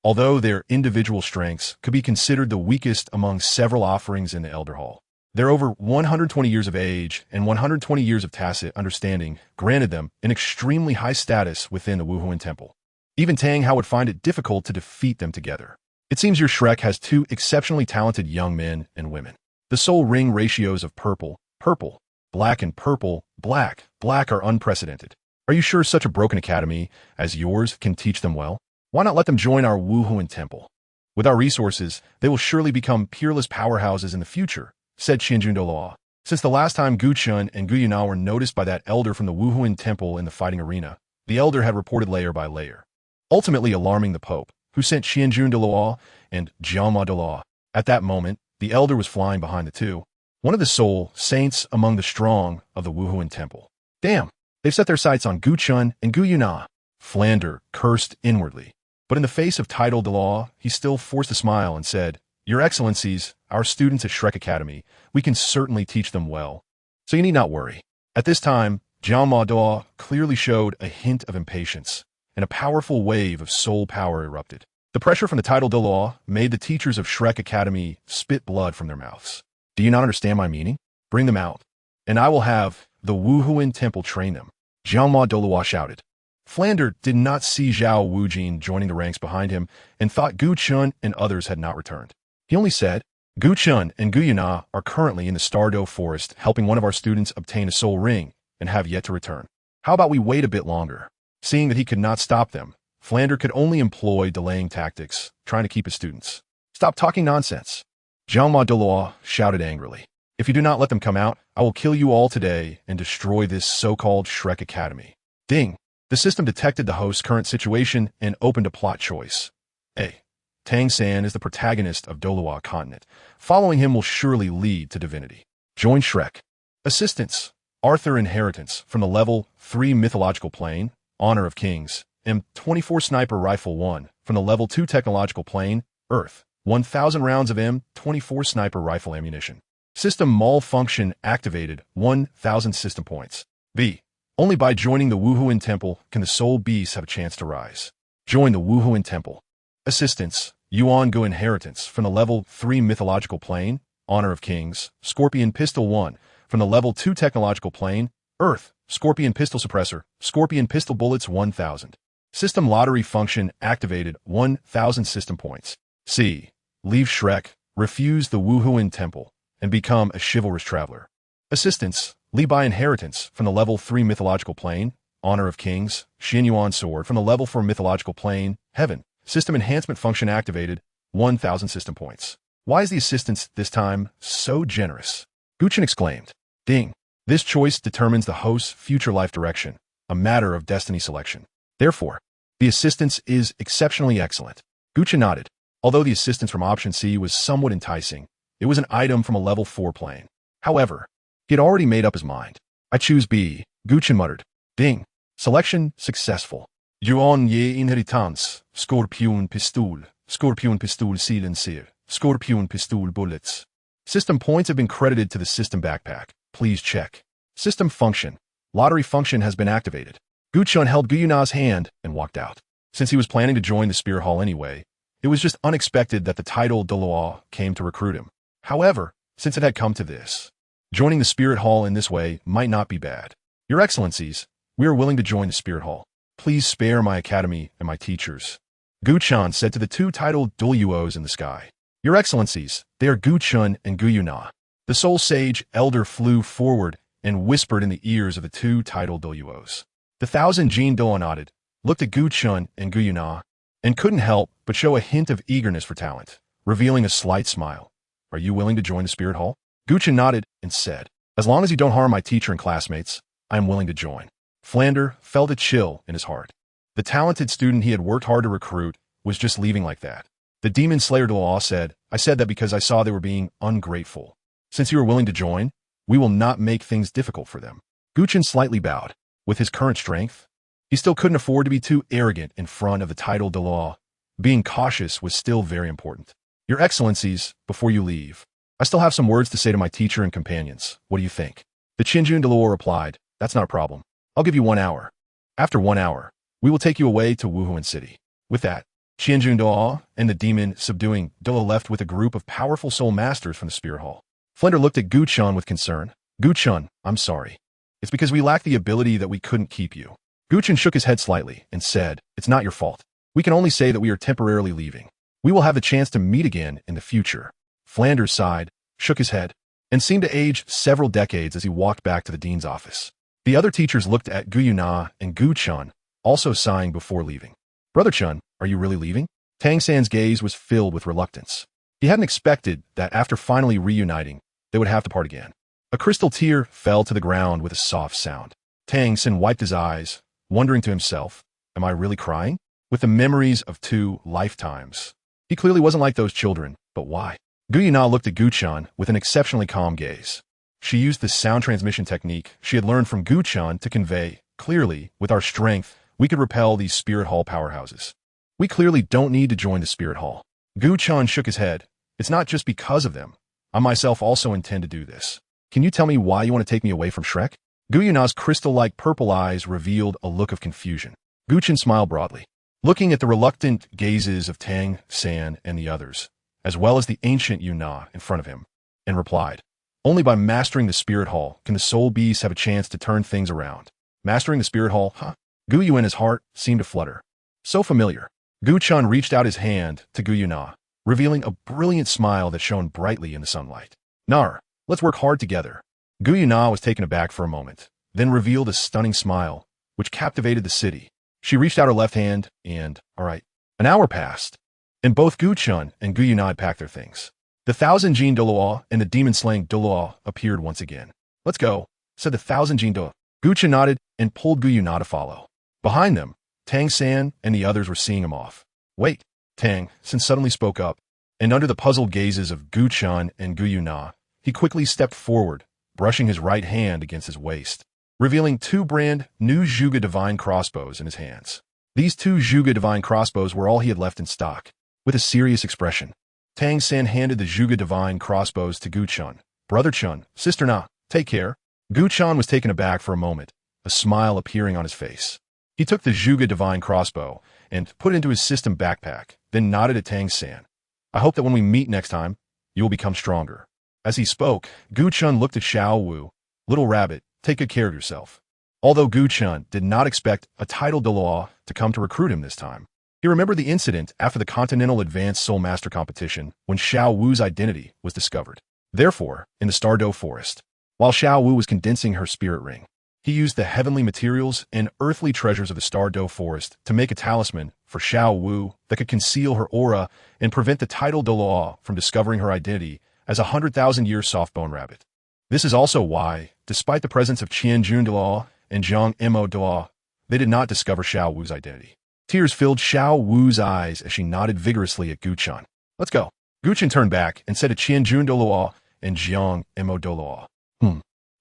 S1: Although their individual strengths could be considered the weakest among several offerings in the Elder Hall, their over 120 years of age and 120 years of tacit understanding granted them an extremely high status within the Wuhuan Temple. Even Tang Hao would find it difficult to defeat them together. It seems your Shrek has 2 exceptionally talented young men and women. The soul ring ratios of purple, purple, black and purple, black, black are unprecedented. Are you sure such a broken academy as yours can teach them well? Why not let them join our Wuhuan Temple? With our resources, they will surely become peerless powerhouses in the future, said Qianjun Douluo. Since the last time Gu Chen and Gu Yue Na were noticed by that elder from the Wuhuan Temple in the fighting arena, the elder had reported layer by layer, ultimately alarming the Pope, who sent Qianjun Douluo and Zhao Ma. At that moment, the elder was flying behind the 2, one of the soul saints among the strong of the Wuhuan Temple. Damn! They've set their sights on Gu Chen and Gu Yue Na. Flander cursed inwardly, but in the face of title Douluo, he still forced a smile and said, "Your Excellencies, our students at Shrek Academy, we can certainly teach them well, so you need not worry." At this time, Zhao Ma clearly showed a hint of impatience, and a powerful wave of soul power erupted. The pressure from the title Douluo made the teachers of Shrek Academy spit blood from their mouths. Do you not understand my meaning? Bring them out, and I will have the Wuhuan Temple train them. Jiangma Douluo shouted. Flander did not see Zhao Wujin joining the ranks behind him and thought Gu Chen and others had not returned. He only said, Gu Chen and Gu Yue Na are currently in the Stardo Forest helping one of our students obtain a soul ring and have yet to return. How about we wait a bit longer? Seeing that he could not stop them, Flander could only employ delaying tactics, trying to keep his students. Stop talking nonsense. Jiangma Douluo shouted angrily. If you do not let them come out, I will kill you all today and destroy this so-called Shrek Academy. Ding! The system detected the host's current situation and opened a plot choice. A. Tang San is the protagonist of Douluo Continent. Following him will surely lead to divinity. Join Shrek. Assistance. Arthur Inheritance from the level 3 Mythological Plane, Honor of Kings. M24 Sniper Rifle 1 from the level 2 Technological Plane, Earth. 1,000 rounds of M24 Sniper Rifle ammunition. System malfunction activated. 1,000 system points. B. Only by joining the Wuhuan Temple can the soul beasts have a chance to rise. Join the Wuhuan Temple. Assistance. Yuan Gu Inheritance from the level 3 Mythological Plane, Honor of Kings. Scorpion Pistol 1 from the level 2 Technological Plane, Earth. Scorpion Pistol Suppressor. Scorpion Pistol Bullets 1,000. System lottery function activated. 1,000 system points. C. Leave Shrek, refuse the Wuhuan Temple, and become a chivalrous traveler. Assistance. Li Bai Inheritance from the level 3 Mythological Plane, Honor of Kings. Xin Yuan Sword from the level 4 Mythological Plane, Heaven. System enhancement function activated. 1,000 system points. Why is the assistance this time so generous? Gu Chen exclaimed. Ding. This choice determines the host's future life direction, a matter of destiny selection. Therefore, the assistance is exceptionally excellent. Gu Chen nodded. Although the assistance from option C was somewhat enticing, it was an item from a level 4 plane. However, he had already made up his mind. I choose B, Gu Chen muttered. Ding. Selection successful. Yuan Ye Inheritance, Scorpion Pistol Silencer, Scorpion Pistol Bullets. System points have been credited to the system backpack. Please check. System function. Lottery function has been activated. Gu Chen held Gu Yue Na's hand and walked out. Since he was planning to join the Spirit Hall anyway, it was just unexpected that the title Douluo came to recruit him. However, since it had come to this, joining the Spirit Hall in this way might not be bad. Your Excellencies, we are willing to join the Spirit Hall. Please spare my academy and my teachers. Gu Chen said to the two titled Douluos in the sky. Your Excellencies, they are Gu Chen and Gu Yue Na. The Soul Sage Elder flew forward and whispered in the ears of the two titled Douluos. The Thousand Jin Douluo nodded, looked at Gu Chen and Gu Yue Na, and couldn't help but show a hint of eagerness for talent, revealing a slight smile. Are you willing to join the Spirit Hall? Gu Chen nodded and said, as long as you don't harm my teacher and classmates, I am willing to join. Flander felt a chill in his heart. The talented student he had worked hard to recruit was just leaving like that. The Demon Slayer Douluo said, I said that because I saw they were being ungrateful. Since you are willing to join, we will not make things difficult for them. Gu Chen slightly bowed. With his current strength, he still couldn't afford to be too arrogant in front of the title Douluo. Being cautious was still very important. Your Excellencies, before you leave, I still have some words to say to my teacher and companions. What do you think? The Qinjun Douluo replied, that's not a problem. I'll give you 1 hour. After 1 hour, we will take you away to Wuhuan City. With that, Qinjun Douluo and the demon subduing Douluo left with a group of powerful soul masters from the Spirit Hall. Flander looked at Gu Chen with concern. Gu Chen, I'm sorry. It's because we lack the ability that we couldn't keep you. Gu Chen shook his head slightly and said, it's not your fault. We can only say that we are temporarily leaving. We will have the chance to meet again in the future. Flander sighed, shook his head, and seemed to age several decades as he walked back to the dean's office. The other teachers looked at Gu Yue Na and Gu Chen, also sighing before leaving. Brother Chen, are you really leaving? Tang San's gaze was filled with reluctance. He hadn't expected that after finally reuniting, they would have to part again. A crystal tear fell to the ground with a soft sound. Tang San wiped his eyes, wondering to himself, am I really crying? With the memories of 2 lifetimes. He clearly wasn't like those children, but why? Gu Yue Na looked at Gu Chen with an exceptionally calm gaze. She used the sound transmission technique she had learned from Gu Chen to convey, clearly, with our strength, we could repel these Spirit Hall powerhouses. We clearly don't need to join the Spirit Hall. Gu Chen shook his head. It's not just because of them. I myself also intend to do this. Can you tell me why you want to take me away from Shrek? Gu Yue Na's crystal-like purple eyes revealed a look of confusion. Gu Chen smiled broadly, looking at the reluctant gazes of Tang San and the others, as well as the ancient Yu Na in front of him, and replied, "Only by mastering the spirit hall can the soul beast have a chance to turn things around." Mastering the spirit hall, huh? Gu Yuena's heart seemed to flutter. So familiar. Gu Chen reached out his hand to Gu Yue Na, revealing a brilliant smile that shone brightly in the sunlight. "Nar, let's work hard together." Gu Yue Na was taken aback for a moment, then revealed a stunning smile, which captivated the city. She reached out her left hand, and, all right. An hour passed, and both Gu Chen and Gu Yue Na had packed their things. The Thousand Jin Douluo and the demon-slaying Douluo appeared once again. "Let's go," said the Thousand Jin Douluo. Gu Chen nodded and pulled Gu Yue Na to follow. Behind them, Tang San and the others were seeing him off. "Wait," Tang San suddenly spoke up, and under the puzzled gazes of Gu Chen and Gu Yue Na, he quickly stepped forward, brushing his right hand against his waist, revealing two brand new Zhuge Divine crossbows in his hands. These two Zhuge Divine crossbows were all he had left in stock. With a serious expression, Tang San handed the Zhuge Divine crossbows to Gu Chen. "Brother Chen, Sister Na, take care." Gu Chen was taken aback for a moment, a smile appearing on his face. He took the Zhuge Divine crossbow and put it into his system backpack, then nodded at Tang San. "I hope that when we meet next time, you will become stronger." As he spoke, Gu Chen looked at Xiao Wu. "Little rabbit, take good care of yourself." Although Gu Chen did not expect a titled Douluo to come to recruit him this time, he remembered the incident after the Continental Advanced Soul Master competition when Xiao Wu's identity was discovered. Therefore, in the Star-Do forest, while Xiao Wu was condensing her spirit ring, he used the heavenly materials and earthly treasures of the Star-Do forest to make a talisman for Xiao Wu that could conceal her aura and prevent the titled Douluo from discovering her identity as a 100,000-year soft-bone rabbit. This is also why, despite the presence of Qianjun Douluo and Zhang Mo Douluo, they did not discover Xiao Wu's identity. Tears filled Xiao Wu's eyes as she nodded vigorously at Gu Chen. "Let's go." Gu Chen turned back and said to Qianjun Douluo and Zhang Mo Douluo,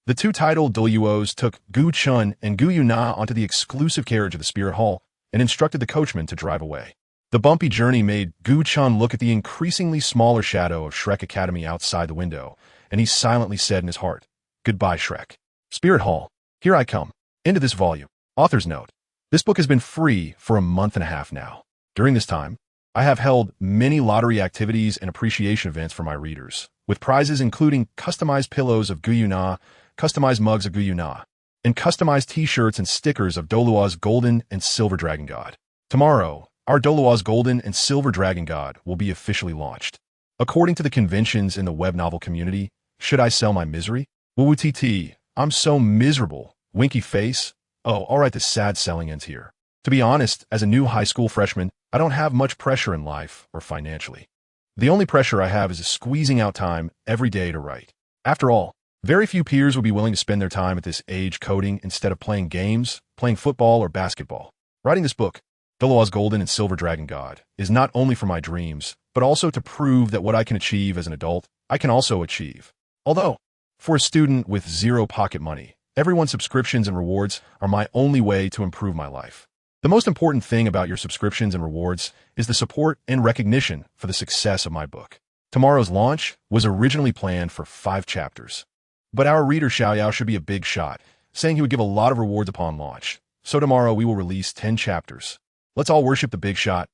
S1: The two titled Douluos took Gu Chen and Gu Yue Na onto the exclusive carriage of the Spirit Hall and instructed the coachman to drive away. The bumpy journey made Gu Chen look at the increasingly smaller shadow of Shrek Academy outside the window, and he silently said in his heart, "Goodbye, Shrek. Spirit Hall, here I come." Into this volume. Author's note. This book has been free for a month and a half now. During this time, I have held many lottery activities and appreciation events for my readers, with prizes including customized pillows of Gu Yue Na, customized mugs of Gu Yue Na, and customized t-shirts and stickers of Douluo's Golden and Silver Dragon God. Tomorrow, our Douluo's Golden and Silver Dragon God will be officially launched. According to the conventions in the web novel community, should I sell my misery? Woo TT, I'm so miserable. Winky face. Oh, alright, the sad selling ends here. To be honest, as a new high school freshman, I don't have much pressure in life or financially. The only pressure I have is squeezing out time every day to write. After all, very few peers will be willing to spend their time at this age coding instead of playing games, playing football, or basketball. Writing this book, Douluo's Golden and Silver Dragon God, is not only for my dreams, but also to prove that what I can achieve as an adult, I can also achieve. Although, for a student with zero pocket money, everyone's subscriptions and rewards are my only way to improve my life. The most important thing about your subscriptions and rewards is the support and recognition for the success of my book. Tomorrow's launch was originally planned for 5 chapters. But our reader Xiaoyao should be a big shot, saying he would give a lot of rewards upon launch. So tomorrow we will release 10 chapters. Let's all worship the big shot.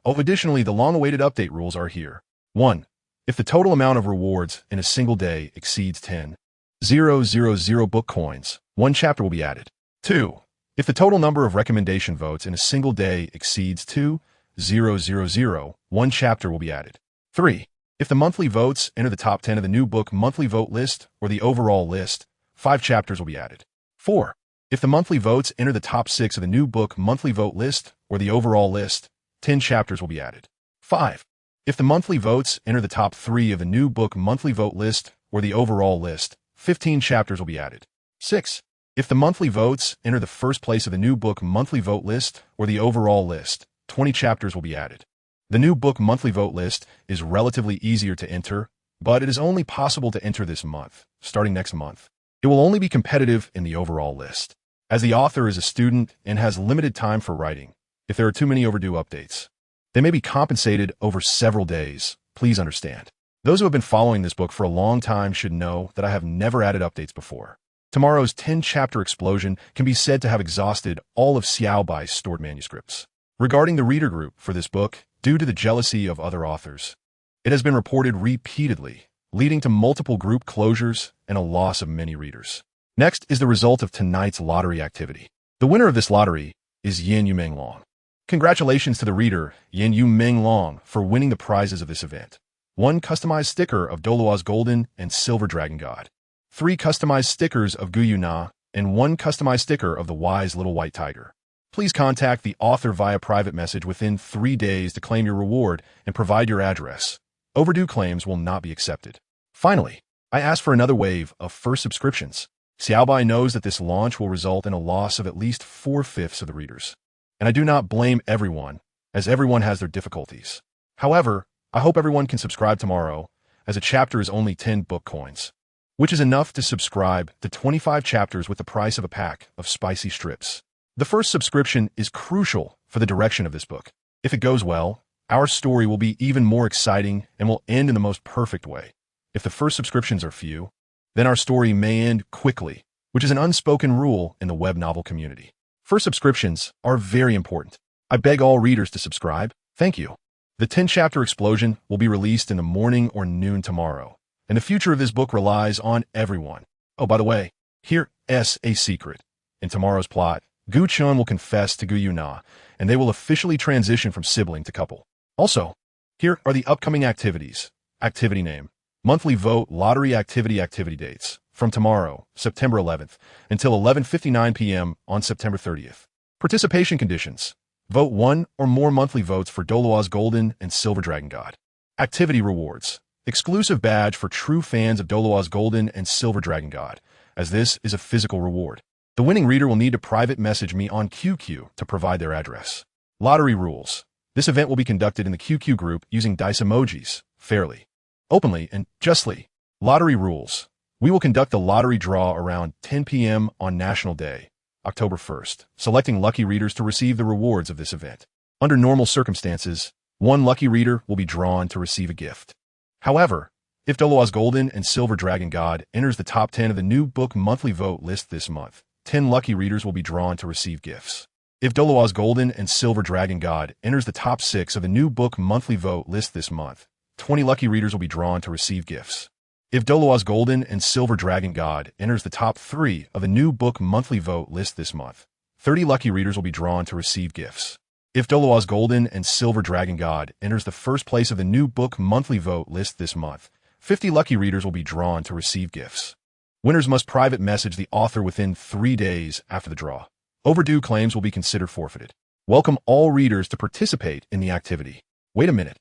S1: Additionally, the long-awaited update rules are here. 1. If the total amount of rewards in a single day exceeds 10,000 book coins, 1 chapter will be added. 2. If the total number of recommendation votes in a single day exceeds 2,000, 1 chapter will be added. 3. If the monthly votes enter the top 10 of the new book monthly vote list or the overall list, 5 chapters will be added. 4. If the monthly votes enter the top 6 of the new book monthly vote list or the overall list, 10 chapters will be added. 5. If the monthly votes enter the top 3 of the new book monthly vote list or the overall list, 15 chapters will be added. 6. If the monthly votes enter the first place of the new book monthly vote list or the overall list, 20 chapters will be added. The new book monthly vote list is relatively easier to enter, but it is only possible to enter this month, starting next month. It will only be competitive in the overall list. As the author is a student and has limited time for writing, if there are too many overdue updates, they may be compensated over several days. Please understand. Those who have been following this book for a long time should know that I have never added updates before. Tomorrow's 10-chapter explosion can be said to have exhausted all of Xiaobai's stored manuscripts. Regarding the reader group for this book, due to the jealousy of other authors, it has been reported repeatedly, leading to multiple group closures and a loss of many readers. Next is the result of tonight's lottery activity. The winner of this lottery is Yin Yu Menglong. Congratulations to the reader, Yin Yu Menglong, for winning the prizes of this event. 1 customized sticker of Douluo's Golden and Silver Dragon God. 3 customized stickers of Gu Yue Na, and 1 customized sticker of the Wise Little White Tiger. Please contact the author via private message within 3 days to claim your reward and provide your address. Overdue claims will not be accepted. Finally, I ask for another wave of first subscriptions. Xiaobai knows that this launch will result in a loss of at least 4/5 of the readers. And I do not blame everyone, as everyone has their difficulties. However, I hope everyone can subscribe tomorrow, as a chapter is only 10 book coins, which is enough to subscribe to 25 chapters with the price of a pack of spicy strips. The first subscription is crucial for the direction of this book. If it goes well, our story will be even more exciting and will end in the most perfect way. If the first subscriptions are few, then our story may end quickly, which is an unspoken rule in the web novel community. First subscriptions are very important. I beg all readers to subscribe. Thank you. The 10-chapter explosion will be released in the morning or noon tomorrow, and the future of this book relies on everyone. Oh, by the way, here's a secret. In tomorrow's plot, Gu Chen will confess to Gu Yue Na, and they will officially transition from sibling to couple. Also, here are the upcoming activities. Activity name: Monthly Vote Lottery Activity dates, from tomorrow, September 11th, until 11:59 p.m. on September 30th. Participation conditions: vote 1 or more monthly votes for Douluo's Golden and Silver Dragon God. Activity rewards: exclusive badge for true fans of Douluo's Golden and Silver Dragon God, as this is a physical reward. The winning reader will need to private message me on QQ to provide their address. Lottery rules: this event will be conducted in the QQ group using dice emojis, fairly, openly, and justly. Lottery rules: we will conduct the lottery draw around 10 p.m. on National Day, October 1st, selecting lucky readers to receive the rewards of this event. Under normal circumstances, 1 lucky reader will be drawn to receive a gift. However, if Douluo's Golden and Silver Dragon God enters the top 10 of the new book monthly vote list this month, 10 lucky readers will be drawn to receive gifts. If Douluo's Golden and Silver Dragon God enters the top 6 of the new book monthly vote list this month, 20 lucky readers will be drawn to receive gifts. If Douluo's Golden and Silver Dragon God enters the top 3 of the new book monthly vote list this month, 30 lucky readers will be drawn to receive gifts. If Douluo's Golden and Silver Dragon God enters the first place of the new book monthly vote list this month, 50 lucky readers will be drawn to receive gifts. Winners must private message the author within 3 days after the draw. Overdue claims will be considered forfeited. Welcome all readers to participate in the activity. Wait a minute.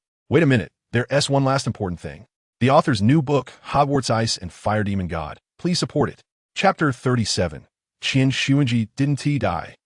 S1: There's one last important thing. The author's new book, Hogwarts Ice and Fire Demon God. Please support it. Chapter 37. Qian Xuanji Didn't He Die?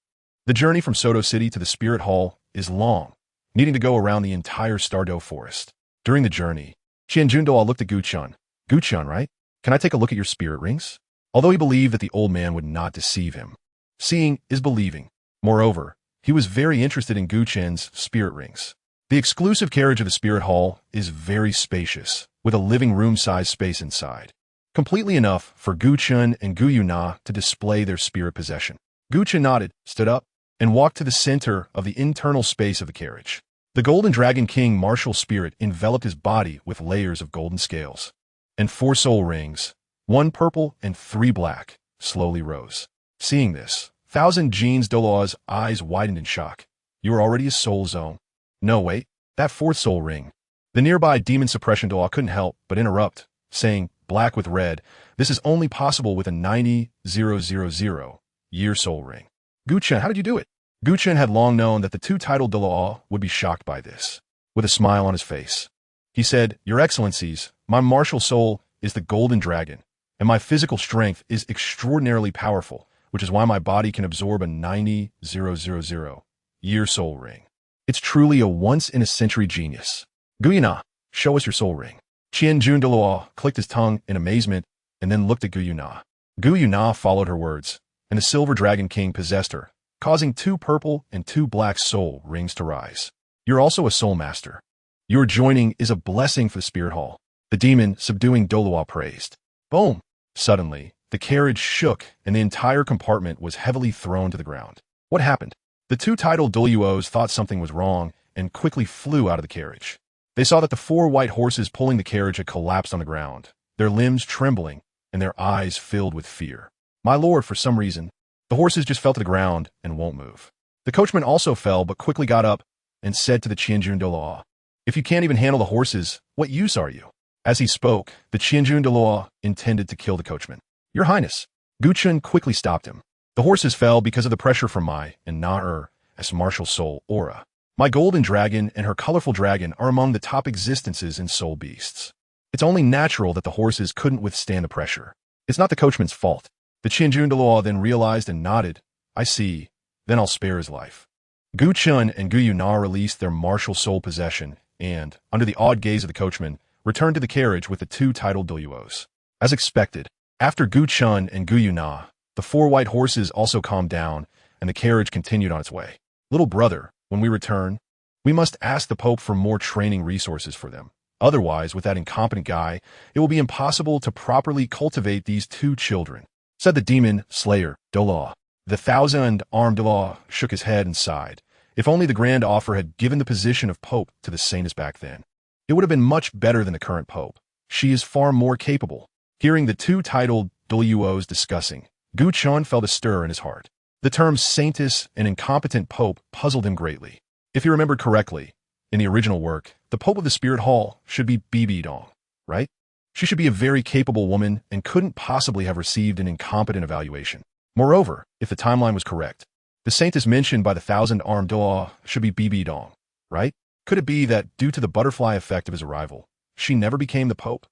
S1: The journey from Soto City to the Spirit Hall is long, needing to go around the entire Stardew Forest. During the journey, Qian Junduo looked at Gu Chen. Gu Chen, right? Can I take a look at your spirit rings? Although he believed that the old man would not deceive him. Seeing is believing. Moreover, he was very interested in Gu Chen's spirit rings. The exclusive carriage of the Spirit Hall is very spacious, with a living room-sized space inside, completely enough for Gu Chen and Gu Yue Na to display their spirit possession. Gu Chen nodded, stood up, and walked to the center of the internal space of the carriage. The Golden Dragon King martial spirit enveloped his body with layers of golden scales, and 4 soul rings, 1 purple and 3 black, slowly rose. Seeing this, 1,000 Jeans Douluo's eyes widened in shock. You are already a soul zone. No, wait, that 4th soul ring. The nearby demon suppression Douluo couldn't help but interrupt, saying, black with red, this is only possible with a 90,000 year soul ring. Gu Chen, how did you do it? Gu Chen had long known that the 2-titled Douluo would be shocked by this. With a smile on his face, he said, Your Excellencies, my martial soul is the Golden Dragon, and my physical strength is extraordinarily powerful, which is why my body can absorb a 90,000 year soul ring. It's truly a once-in-a-century genius. Gu Yue Na, show us your soul ring. Qian Junduo clicked his tongue in amazement and then looked at Gu Yue Na. Gu Yue Na followed her words, and the Silver Dragon King possessed her, causing 2 purple and 2 black soul rings to rise. You're also a soul master. Your joining is a blessing for the Spirit Hall. The demon subduing Douluo praised. Boom! Suddenly, The carriage shook, and the entire compartment was heavily thrown to the ground. What happened? The two titled Douluos thought something was wrong and quickly flew out of the carriage. They saw that the four white horses pulling the carriage had collapsed on the ground, their limbs trembling and their eyes filled with fear. My lord, for some reason, the horses just fell to the ground and won't move. The coachman also fell but quickly got up and said to the Douluo, "If you can't even handle the horses, what use are you?" As he spoke, the Douluo intended to kill the coachman. "Your Highness." Gu Chen quickly stopped him. "The horses fell because of the pressure from my and Na as martial soul aura. My golden dragon and her colorful dragon are among the top existences in soul beasts. It's only natural that the horses couldn't withstand the pressure. It's not the coachman's fault." The Douluo then realized and nodded. "I see. Then I'll spare his life." Gu Chen and Gu Yue Na released their martial soul possession and, under the awed gaze of the coachman, returned to the carriage with the two titled Douluos. As expected, after Gu Chen and Gu Yue Na, the four white horses also calmed down, and the carriage continued on its way. "Little brother, when we return, we must ask the Pope for more training resources for them. Otherwise, with that incompetent guy, it will be impossible to properly cultivate these two children," said the demon slayer, Douluo. The thousand-armed Douluo shook his head and sighed. If only the grand offer had given the position of Pope to the saintess back then. It would have been much better than the current Pope. She is far more capable. Hearing the two titled Douluos discussing, Gu Chen felt a stir in his heart. The terms saintess and incompetent Pope puzzled him greatly. If he remembered correctly, in the original work, the Pope of the Spirit Hall should be Bibi Dong, right? She should be a very capable woman and couldn't possibly have received an incompetent evaluation. Moreover, if the timeline was correct, the saintess mentioned by the thousand-armed Douluo should be Bibi Dong, right? Could it be that, due to the butterfly effect of his arrival, she never became the Pope?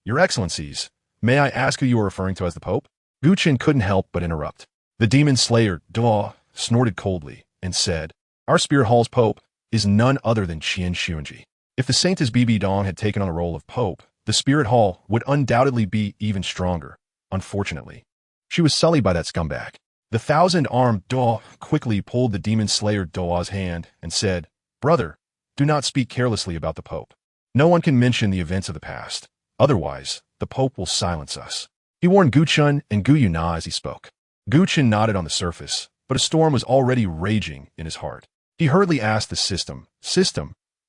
S1: Your Excellencies, may I ask who you are referring to as the Pope? Gu Chen couldn't help but interrupt. The demon slayer, Douluo, snorted coldly and said, "Our Spirit Hall's Pope is none other than Qian Xuanji. If the saintess Bibi Dong had taken on the role of Pope, the Spirit Hall would undoubtedly be even stronger. Unfortunately, she was sullied by that scumbag." The thousand-armed Douluo quickly pulled the demon slayer Douluo's hand and said, "Brother, do not speak carelessly about the Pope. No one can mention the events of the past. Otherwise, the Pope will silence us." He warned Gu Chen and Gu Yue Na as he spoke. Gu Chen nodded on the surface, but a storm was already raging in his heart. He hurriedly asked the system,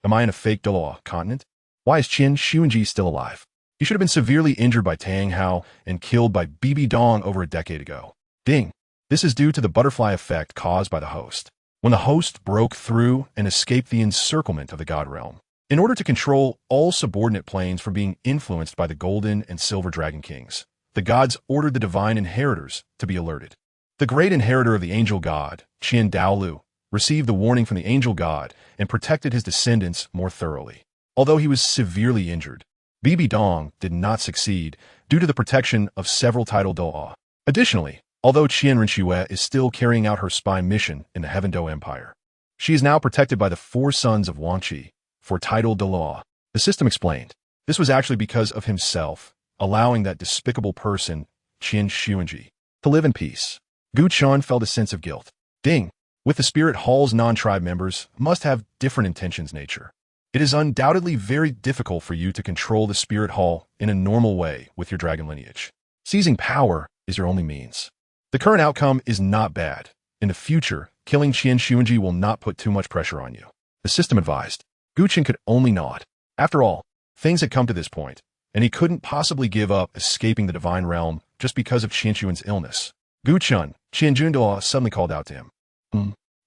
S1: "Am I in a fake Douluo continent? Why is Qian Xuanji still alive? He should have been severely injured by Tang Hao and killed by Bibi Dong over a decade ago. Ding. This is due to the butterfly effect caused by the host. When the host broke through and escaped the encirclement of the God realm, in order to control all subordinate planes from being influenced by the Golden and Silver Dragon Kings, the gods ordered the divine inheritors to be alerted. The great inheritor of the angel god, Qian Douluo, received the warning from the angel god and protected his descendants more thoroughly. Although he was severely injured, Bibi Dong did not succeed due to the protection of several titled Douluo. Additionally, although Qian Rinxue is still carrying out her spy mission in the Heaven-Do Empire, she is now protected by the four sons of Wangqi for titled Douluo. The system explained, this was actually because of himself, allowing that despicable person, Qian Xuanji, to live in peace. Gu Chen felt a sense of guilt. Ding. With the Spirit Hall's non-tribe members must have different intentions nature. It is undoubtedly very difficult for you to control the Spirit Hall in a normal way with your dragon lineage. Seizing power is your only means. The current outcome is not bad. In the future, killing Qian Xuanji will not put too much pressure on you. The system advised. Gu Chen could only nod. After all, things had come to this point, and he couldn't possibly give up escaping the divine realm just because of Qian Xuan's illness. Gu Chen, Qian Douluo suddenly called out to him.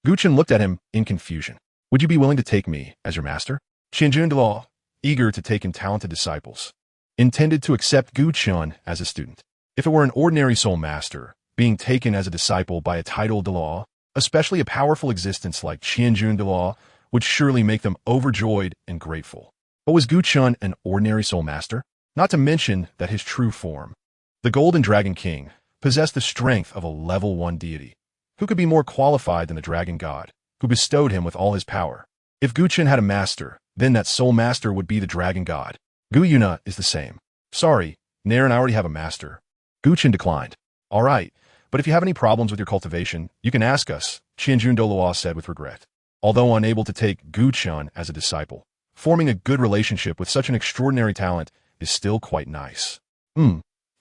S1: Gu Chen looked at him in confusion. "Would you be willing to take me as your master?" Qian Douluo, eager to take in talented disciples, intended to accept Gu Chen as a student. If it were an ordinary soul master, being taken as a disciple by a titled Douluo, especially a powerful existence like Qian Douluo, would surely make them overjoyed and grateful. But was Gu Chen an ordinary soul master? Not to mention that his true form, the Golden Dragon King, possessed the strength of a level 1 deity. Who could be more qualified than the Dragon God, who bestowed him with all his power? If Gu Chen had a master, then that soul master would be the Dragon God. Gu Yue Na is the same. "Sorry, Nair and I already have a master." Gu Chen declined. "All right, but if you have any problems with your cultivation, you can ask us," Qian Douluo said with regret. Although unable to take Gu Chen as a disciple, forming a good relationship with such an extraordinary talent is still quite nice.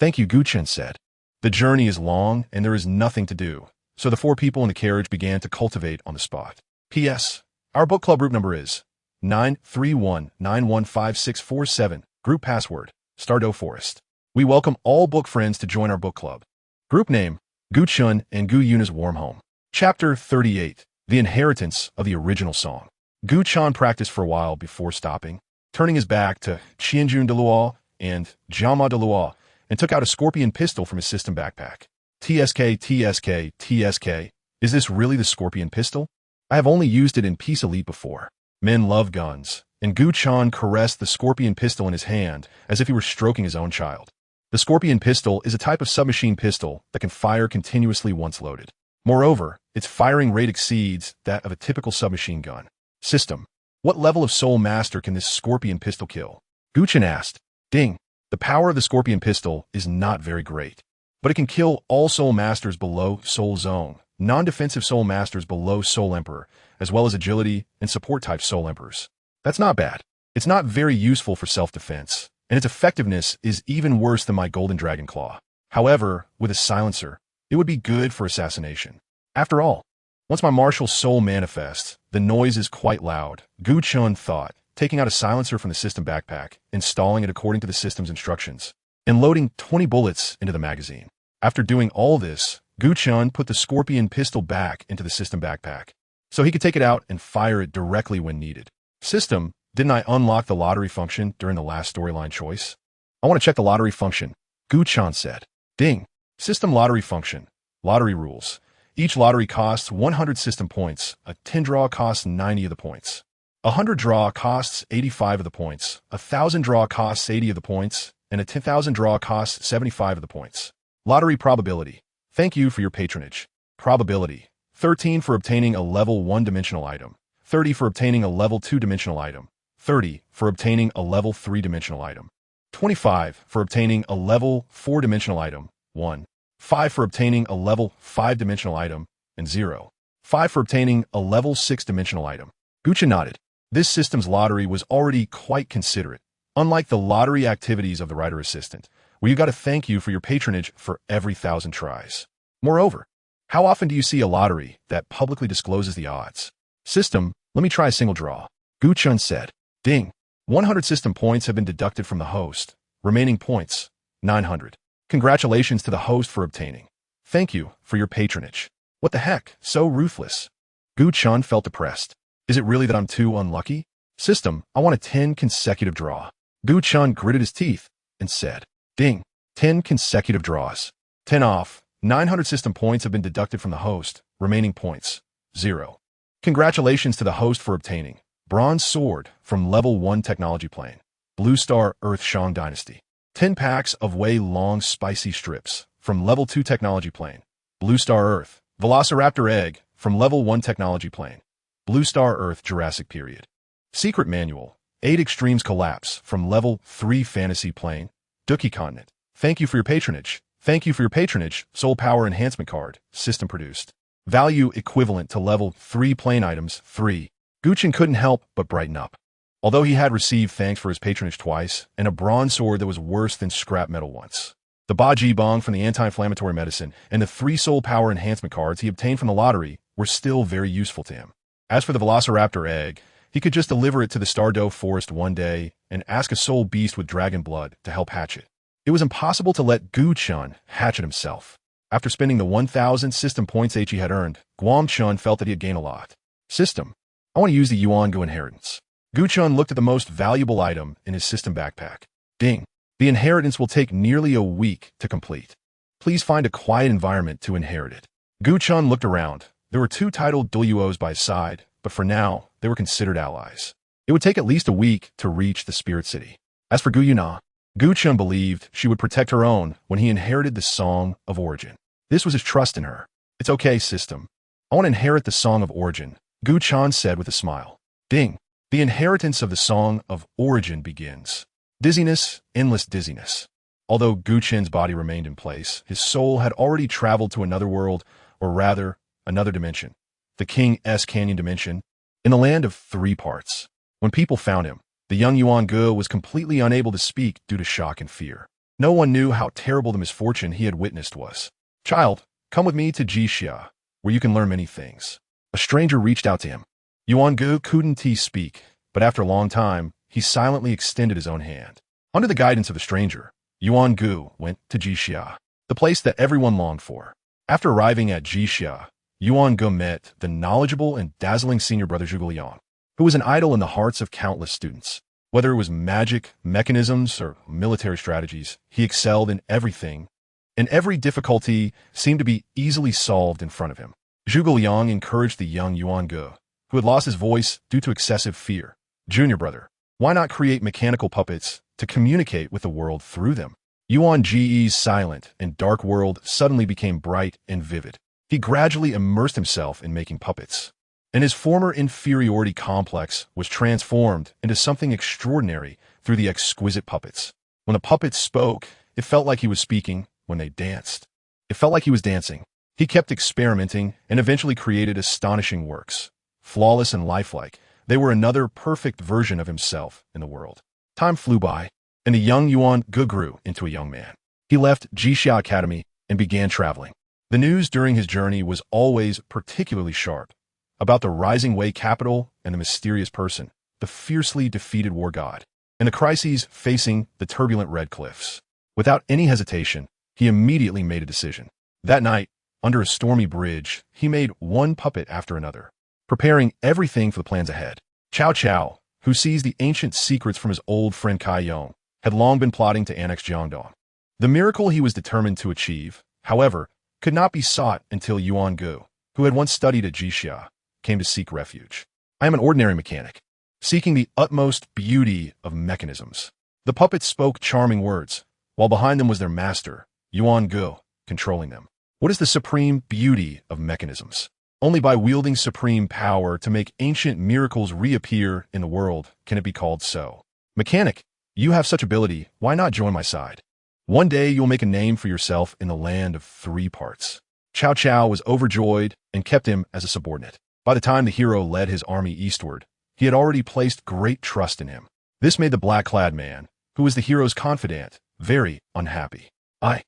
S1: Thank you, Gu Chen said. The journey is long and there is nothing to do, so the four people in the carriage began to cultivate on the spot. P.S. Our book club group number is 931915647. Group password, Stardew Forest. We welcome all book friends to join our book club. Group name, Gu Chen and Gu Yuna's Warm Home. Chapter 38. The Inheritance of the Original Song. Gu Chen practiced for a while before stopping, turning his back to Qianjun Douluo and Jiama Douluo, and took out a scorpion pistol from his system backpack. TSK, TSK, TSK. Is this really the scorpion pistol? I have only used it in Peace Elite before. Men love guns, and Gu Chen caressed the scorpion pistol in his hand as if he were stroking his own child. The scorpion pistol is a type of submachine pistol that can fire continuously once loaded. Moreover, its firing rate exceeds that of a typical submachine gun. System. What level of soul master can this scorpion pistol kill? Gu Chen asked. Ding. The power of the scorpion pistol is not very great, but it can kill all soul masters below soul zone, non-defensive soul masters below soul emperor, as well as agility and support type soul emperors. That's not bad. It's not very useful for self-defense, and its effectiveness is even worse than my golden dragon claw. However, with a silencer, it would be good for assassination. After all, once my martial soul manifests, the noise is quite loud, Gu Chen thought, taking out a silencer from the system backpack, installing it according to the system's instructions, and loading 20 bullets into the magazine. After doing all this, Gu Chen put the scorpion pistol back into the system backpack, so he could take it out and fire it directly when needed. System, didn't I unlock the lottery function during the last storyline choice? I want to check the lottery function, Gu Chen said. Ding. System lottery function. Lottery rules. Each lottery costs 100 system points, a 10 draw costs 90 of the points. 100 draw costs 85 of the points, 1,000 draw costs 80 of the points, and a 10,000 draw costs 75 of the points. Lottery probability. Thank you for your patronage. Probability. 13 for obtaining a level 1-dimensional item, 30 for obtaining a level 2-dimensional item, 30 for obtaining a level 3-dimensional item, 25 for obtaining a level 4-dimensional item, 1, 5 for obtaining a level 5-dimensional item, and 0, 5 for obtaining a level 6-dimensional item. Gu Chen nodded. This system's lottery was already quite considerate, unlike the lottery activities of the writer assistant, where you got to thank you for your patronage for every 1,000 tries. Moreover, how often do you see a lottery that publicly discloses the odds? System, let me try a single draw. Gu Chen said. Ding. 100 system points have been deducted from the host. Remaining points, 900. Congratulations to the host for obtaining. Thank you for your patronage. What the heck, so ruthless. Gu Chen felt depressed. Is it really that I'm too unlucky? System, I want a 10 consecutive draw. Gu Chen gritted his teeth and said, Ding. 10 consecutive draws. 10 off. 900 system points have been deducted from the host. Remaining points, 0. Congratulations to the host for obtaining Bronze Sword from Level 1 Technology Plane. Blue Star Earth Shang Dynasty. 10 packs of Wei Long Spicy Strips from Level 2 Technology Plane. Blue Star Earth. Velociraptor Egg from Level 1 Technology Plane. Blue Star Earth Jurassic Period. Secret Manual. 8 Extremes Collapse from Level 3 Fantasy Plane. Douluo Continent. Thank you for your patronage. Thank you for your patronage. Soul Power Enhancement Card. System produced. Value equivalent to Level 3 plane items 3. Gu Chen couldn't help but brighten up. Although he had received thanks for his patronage twice, and a bronze sword that was worse than scrap metal once. The Ba Ji Bong from the anti-inflammatory medicine and the 3 Soul Power Enhancement cards he obtained from the lottery were still very useful to him. As for the Velociraptor egg, he could just deliver it to the Stardew Forest one day and ask a soul beast with dragon blood to help hatch it. It was impossible to let Gu Chen hatch it himself. After spending the 1,000 system points he had earned, Guam Chen felt that he had gained a lot. System. I want to use the Yuan Gu inheritance. Gu Chen looked at the most valuable item in his system backpack. Ding. The inheritance will take nearly a week to complete. Please find a quiet environment to inherit it. Gu Chen looked around. There were 2 titled Douluos by his side, but for now, they were considered allies. It would take at least a week to reach the Spirit City. As for Gu Yue Na, Gu Chen believed she would protect her own when he inherited the Song of Origin. This was his trust in her. It's okay, system. I want to inherit the Song of Origin, Gu Chen said with a smile. Ding. The inheritance of the Song of Origin begins. Dizziness, endless dizziness. Although Gu Chen's body remained in place, his soul had already traveled to another world, or rather, another dimension. The King's Canyon dimension, in the land of 3 parts. When people found him, the young Yuan Gu was completely unable to speak due to shock and fear. No one knew how terrible the misfortune he had witnessed was. Child, come with me to Jixia, where you can learn many things. A stranger reached out to him. Yuan Gu couldn't speak, but after a long time, he silently extended his own hand. Under the guidance of the stranger, Yuan Gu went to Jixia, the place that everyone longed for. After arriving at Jixia, Yuan Gu met the knowledgeable and dazzling senior brother Zhuge Liang, who was an idol in the hearts of countless students. Whether it was magic, mechanisms, or military strategies, he excelled in everything, and every difficulty seemed to be easily solved in front of him. Zhuge Liang encouraged the young Yuan Gu, who had lost his voice due to excessive fear. Junior brother, why not create mechanical puppets to communicate with the world through them? Yuan Ji's silent and dark world suddenly became bright and vivid. He gradually immersed himself in making puppets, and his former inferiority complex was transformed into something extraordinary through the exquisite puppets. When the puppets spoke, it felt like he was speaking. When they danced, it felt like he was dancing. He kept experimenting and eventually created astonishing works. Flawless and lifelike, they were another perfect version of himself in the world. Time flew by, and the young Yuan Gu grew into a young man. He left Shrek Academy and began traveling. The news during his journey was always particularly sharp, about the rising Wei capital and the mysterious person, the fiercely defeated war god, and the crises facing the turbulent Red Cliffs. Without any hesitation, he immediately made a decision. That night, under a stormy bridge, he made one puppet after another, preparing everything for the plans ahead. Cao Cao, who seized the ancient secrets from his old friend Kai Yong, had long been plotting to annex Jiangdong. The miracle he was determined to achieve, however, could not be sought until Yuan Gu, who had once studied at Jixia, came to seek refuge. I am an ordinary mechanic, seeking the utmost beauty of mechanisms. The puppets spoke charming words, while behind them was their master, Yuan Gu, controlling them. What is the supreme beauty of mechanisms? Only by wielding supreme power to make ancient miracles reappear in the world can it be called so. Mechanic, you have such ability, why not join my side? One day you'll make a name for yourself in the land of three parts. Cao Cao was overjoyed and kept him as a subordinate. By the time the hero led his army eastward, he had already placed great trust in him. This made the black-clad man, who was the hero's confidant, very unhappy. A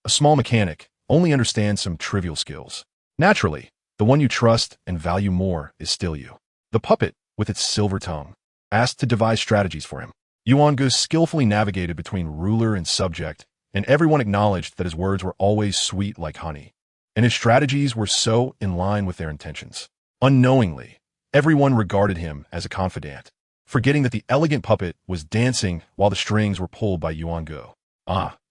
S1: small mechanic, only understands some trivial skills. Naturally, the one you trust and value more is still you. The puppet, with its silver tongue, asked to devise strategies for him. Yuan Gu skillfully navigated between ruler and subject, and everyone acknowledged that his words were always sweet like honey, and his strategies were so in line with their intentions. Unknowingly, everyone regarded him as a confidant, forgetting that the elegant puppet was dancing while the strings were pulled by Yuan Gu.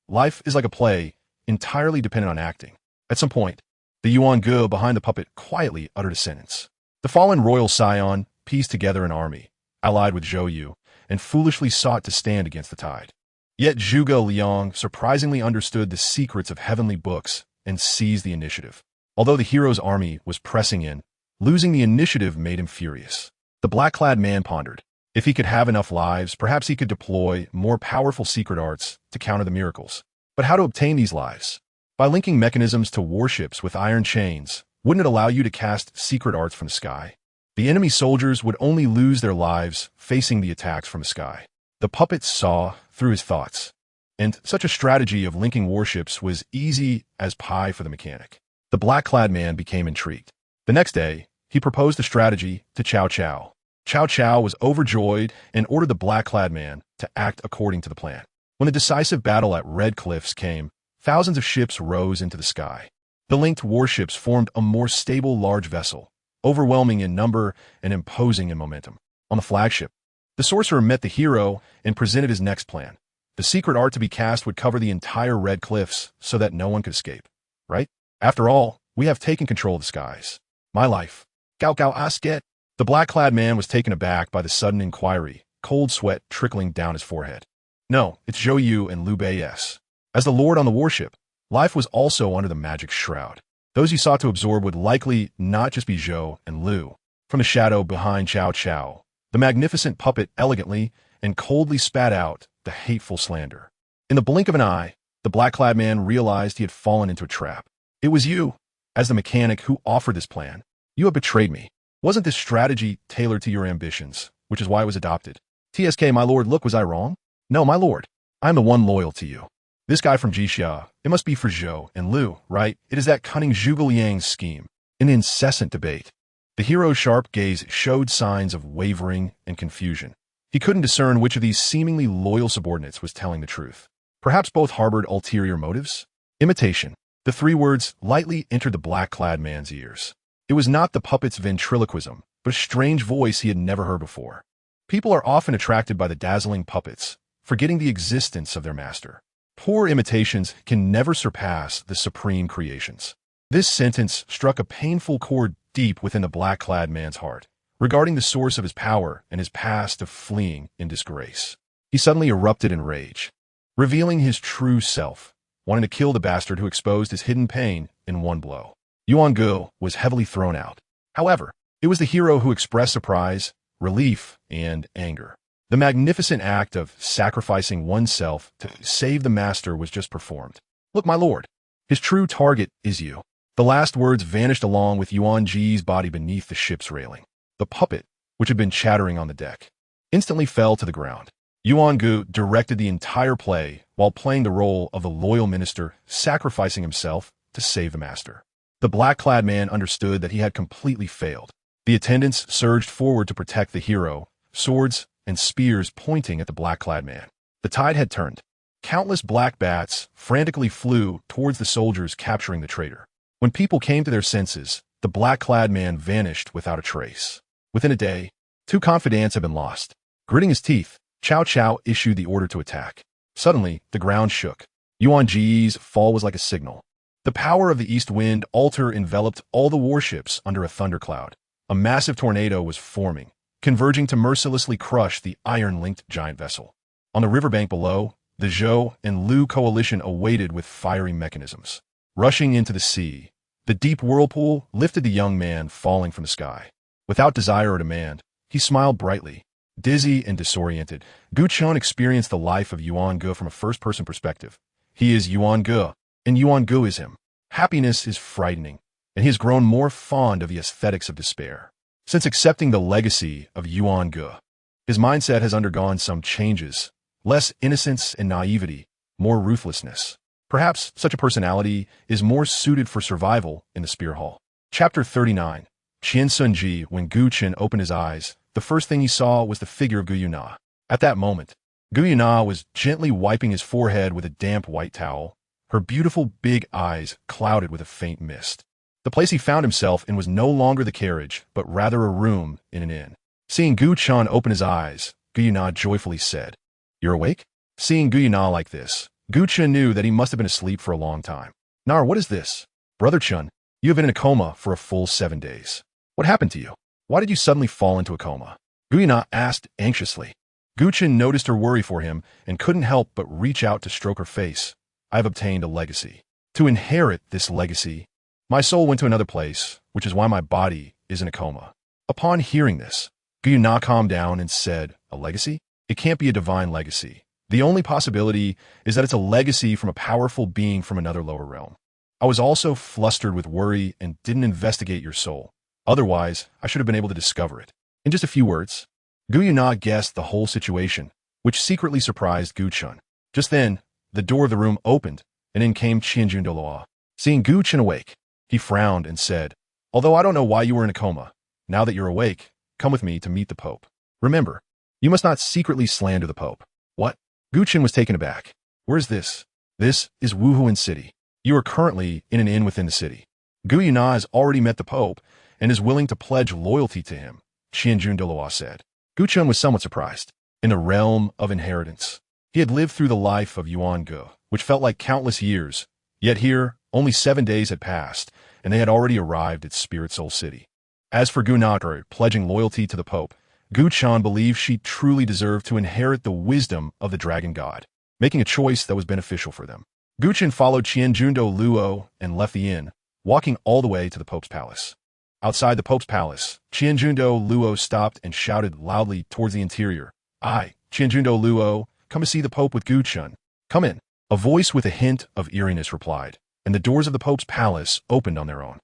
S1: Life is like a play, entirely dependent on acting. At some point, the Yuan Gu behind the puppet quietly uttered a sentence. The fallen royal scion pieced together an army, allied with Zhou Yu, and foolishly sought to stand against the tide. Yet Zhuge Liang surprisingly understood the secrets of heavenly books and seized the initiative. Although the hero's army was pressing in, losing the initiative made him furious. The black-clad man pondered. If he could have enough lives, perhaps he could deploy more powerful secret arts to counter the miracles. But how to obtain these lives? By linking mechanisms to warships with iron chains, wouldn't it allow you to cast secret arts from the sky? The enemy soldiers would only lose their lives facing the attacks from the sky. The puppet saw through his thoughts, and such a strategy of linking warships was easy as pie for the mechanic. The black-clad man became intrigued. The next day, he proposed the strategy to Cao Cao. Cao Cao was overjoyed and ordered the black-clad man to act according to the plan. When the decisive battle at Red Cliffs came, thousands of ships rose into the sky. The linked warships formed a more stable large vessel, overwhelming in number and imposing in momentum. On the flagship, the sorcerer met the hero and presented his next plan. The secret art to be cast would cover the entire Red Cliffs so that no one could escape. Right? After all, we have taken control of the skies. My life. Gao Gao Asket. The black-clad man was taken aback by the sudden inquiry, cold sweat trickling down his forehead. No, it's Zhou Yu and Liu Bei S. As the lord on the warship, life was also under the magic shroud. Those he sought to absorb would likely not just be Zhou and Liu. From the shadow behind Cao Cao, the magnificent puppet elegantly and coldly spat out the hateful slander. In the blink of an eye, the black-clad man realized he had fallen into a trap. It was you, as the mechanic, who offered this plan. You have betrayed me. Wasn't this strategy tailored to your ambitions, which is why it was adopted? TSK, my lord, look, was I wrong? No, my lord, I am the one loyal to you. This guy from Jixia, it must be for Zhou and Lu, right? It is that cunning Zhuge Liang's scheme. An incessant debate. The hero's sharp gaze showed signs of wavering and confusion. He couldn't discern which of these seemingly loyal subordinates was telling the truth. Perhaps both harbored ulterior motives? Imitation. The three words lightly entered the black-clad man's ears. It was not the puppet's ventriloquism, but a strange voice he had never heard before. People are often attracted by the dazzling puppets, forgetting the existence of their master. Poor imitations can never surpass the supreme creations. This sentence struck a painful chord deep within the black-clad man's heart, regarding the source of his power and his past of fleeing in disgrace. He suddenly erupted in rage, revealing his true self, wanting to kill the bastard who exposed his hidden pain in one blow. Yuan Gu was heavily thrown out. However, it was the hero who expressed surprise, relief, and anger. The magnificent act of sacrificing oneself to save the master was just performed. Look, my lord, his true target is you. The last words vanished along with Yuan Ji's body beneath the ship's railing. The puppet, which had been chattering on the deck, instantly fell to the ground. Yuan Gu directed the entire play while playing the role of the loyal minister, sacrificing himself to save the master. The black-clad man understood that he had completely failed. The attendants surged forward to protect the hero, swords and spears pointing at the black-clad man. The tide had turned. Countless black bats frantically flew towards the soldiers capturing the traitor. When people came to their senses, the black-clad man vanished without a trace. Within a day, 2 confidants had been lost. Gritting his teeth, Cao Cao issued the order to attack. Suddenly, the ground shook. Yuan Ji's fall was like a signal. The power of the east wind altar enveloped all the warships under a thundercloud. A massive tornado was forming, converging to mercilessly crush the iron-linked giant vessel. On the riverbank below, the Zhou and Lu coalition awaited with fiery mechanisms. Rushing into the sea, the deep whirlpool lifted the young man falling from the sky. Without desire or demand, he smiled brightly. Dizzy and disoriented, Gu Chen experienced the life of Yuan Gu from a first-person perspective. He is Yuan Gu, and Yuan Gu is him. Happiness is frightening, and he has grown more fond of the aesthetics of despair. Since accepting the legacy of Yuan Gu, his mindset has undergone some changes. Less innocence and naivety, more ruthlessness. Perhaps such a personality is more suited for survival in the Spear Hall. Chapter 39. Qian Sunji. When Gu Chen opened his eyes, the first thing he saw was the figure of Gu Yue Na. At that moment, Gu Yue Na was gently wiping his forehead with a damp white towel, her beautiful big eyes clouded with a faint mist. The place he found himself in was no longer the carriage, but rather a room in an inn. Seeing Gu Chen open his eyes, Gu Yue Na joyfully said, "You're awake?" Seeing Gu Yue Na like this, Gu Chen knew that he must have been asleep for a long time. "Nar, what is this?" "Brother Chen, you have been in a coma for a full 7 days. What happened to you? Why did you suddenly fall into a coma?" Gu Yue Na asked anxiously. Gu Chen noticed her worry for him and couldn't help but reach out to stroke her face. "I have obtained a legacy. To inherit this legacy, my soul went to another place, which is why my body is in a coma." Upon hearing this, Gu Yue Na calmed down and said, "A legacy? It can't be a divine legacy. The only possibility is that it's a legacy from a powerful being from another lower realm. I was also flustered with worry and didn't investigate your soul. Otherwise, I should have been able to discover it." In just a few words, Gu Yue Na guessed the whole situation, which secretly surprised Gu Chen. Just then, the door of the room opened, and in came Qianjun Douluo. Seeing Gu Chen awake, he frowned and said, "Although I don't know why you were in a coma, now that you're awake, come with me to meet the Pope. Remember, you must not secretly slander the Pope." "What?" Gu Chen was taken aback. "Where's this?" "This is Wuhuan City. You are currently in an inn within the city. Gu Yue Na has already met the Pope and is willing to pledge loyalty to him," Qianjun Douluo said. Gu Chen was somewhat surprised. In the realm of inheritance, he had lived through the life of Yuan Gu, which felt like countless years, yet here, only 7 days had passed, and they had already arrived at Spirit Soul City. As for Gu Na pledging loyalty to the Pope, Gu Chen believed she truly deserved to inherit the wisdom of the Dragon God, making a choice that was beneficial for them. Gu Chen followed Qianjun Douluo and left the inn, walking all the way to the Pope's palace. Outside the Pope's palace, Qianjun Douluo stopped and shouted loudly towards the interior, "I, Qianjun Douluo, come to see the Pope with Gu Chen. Come in." A voice with a hint of eeriness replied, and the doors of the Pope's palace opened on their own.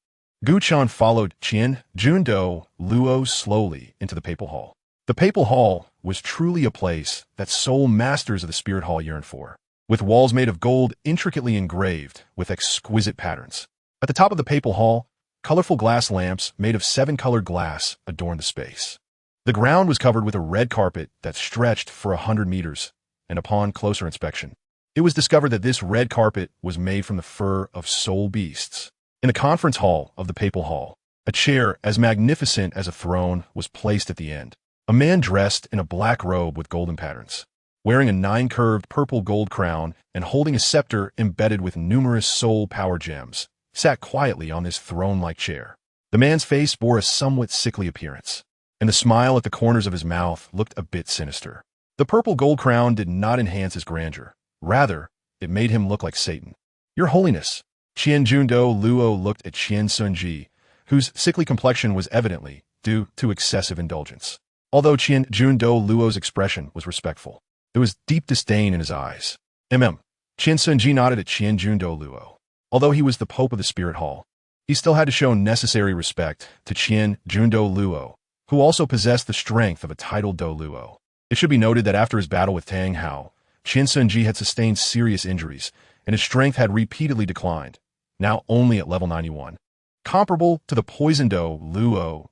S1: Gu Chen followed Qianjun Douluo slowly into the Papal Hall. The Papal Hall was truly a place that sole masters of the Spirit Hall yearned for. with walls made of gold intricately engraved with exquisite patterns. At the top of the papal hall, colorful glass lamps made of 7-colored glass adorned the space. The ground was covered with a red carpet that stretched for 100 meters, and upon closer inspection, it was discovered that this red carpet was made from the fur of soul beasts. In the conference hall of the papal hall, a chair as magnificent as a throne was placed at the end. A man dressed in a black robe with golden patterns, wearing a 9-curved purple gold crown and holding a scepter embedded with numerous soul power gems, sat quietly on this throne-like chair. The man's face bore a somewhat sickly appearance, and the smile at the corners of his mouth looked a bit sinister. The purple gold crown did not enhance his grandeur. Rather, it made him look like Satan. "Your Holiness." Douluo looked at Qian Sunji, whose sickly complexion was evidently due to excessive indulgence. Although Douluo's expression was respectful, there was deep disdain in his eyes. Qian Sunji nodded at Douluo. Although he was the Pope of the Spirit Hall, he still had to show necessary respect to Douluo, who also possessed the strength of a titled Douluo. It should be noted that after his battle with Tang Hao, Qian Sunji had sustained serious injuries, and his strength had repeatedly declined, now only at level 91. Comparable to the poisoned Douluo,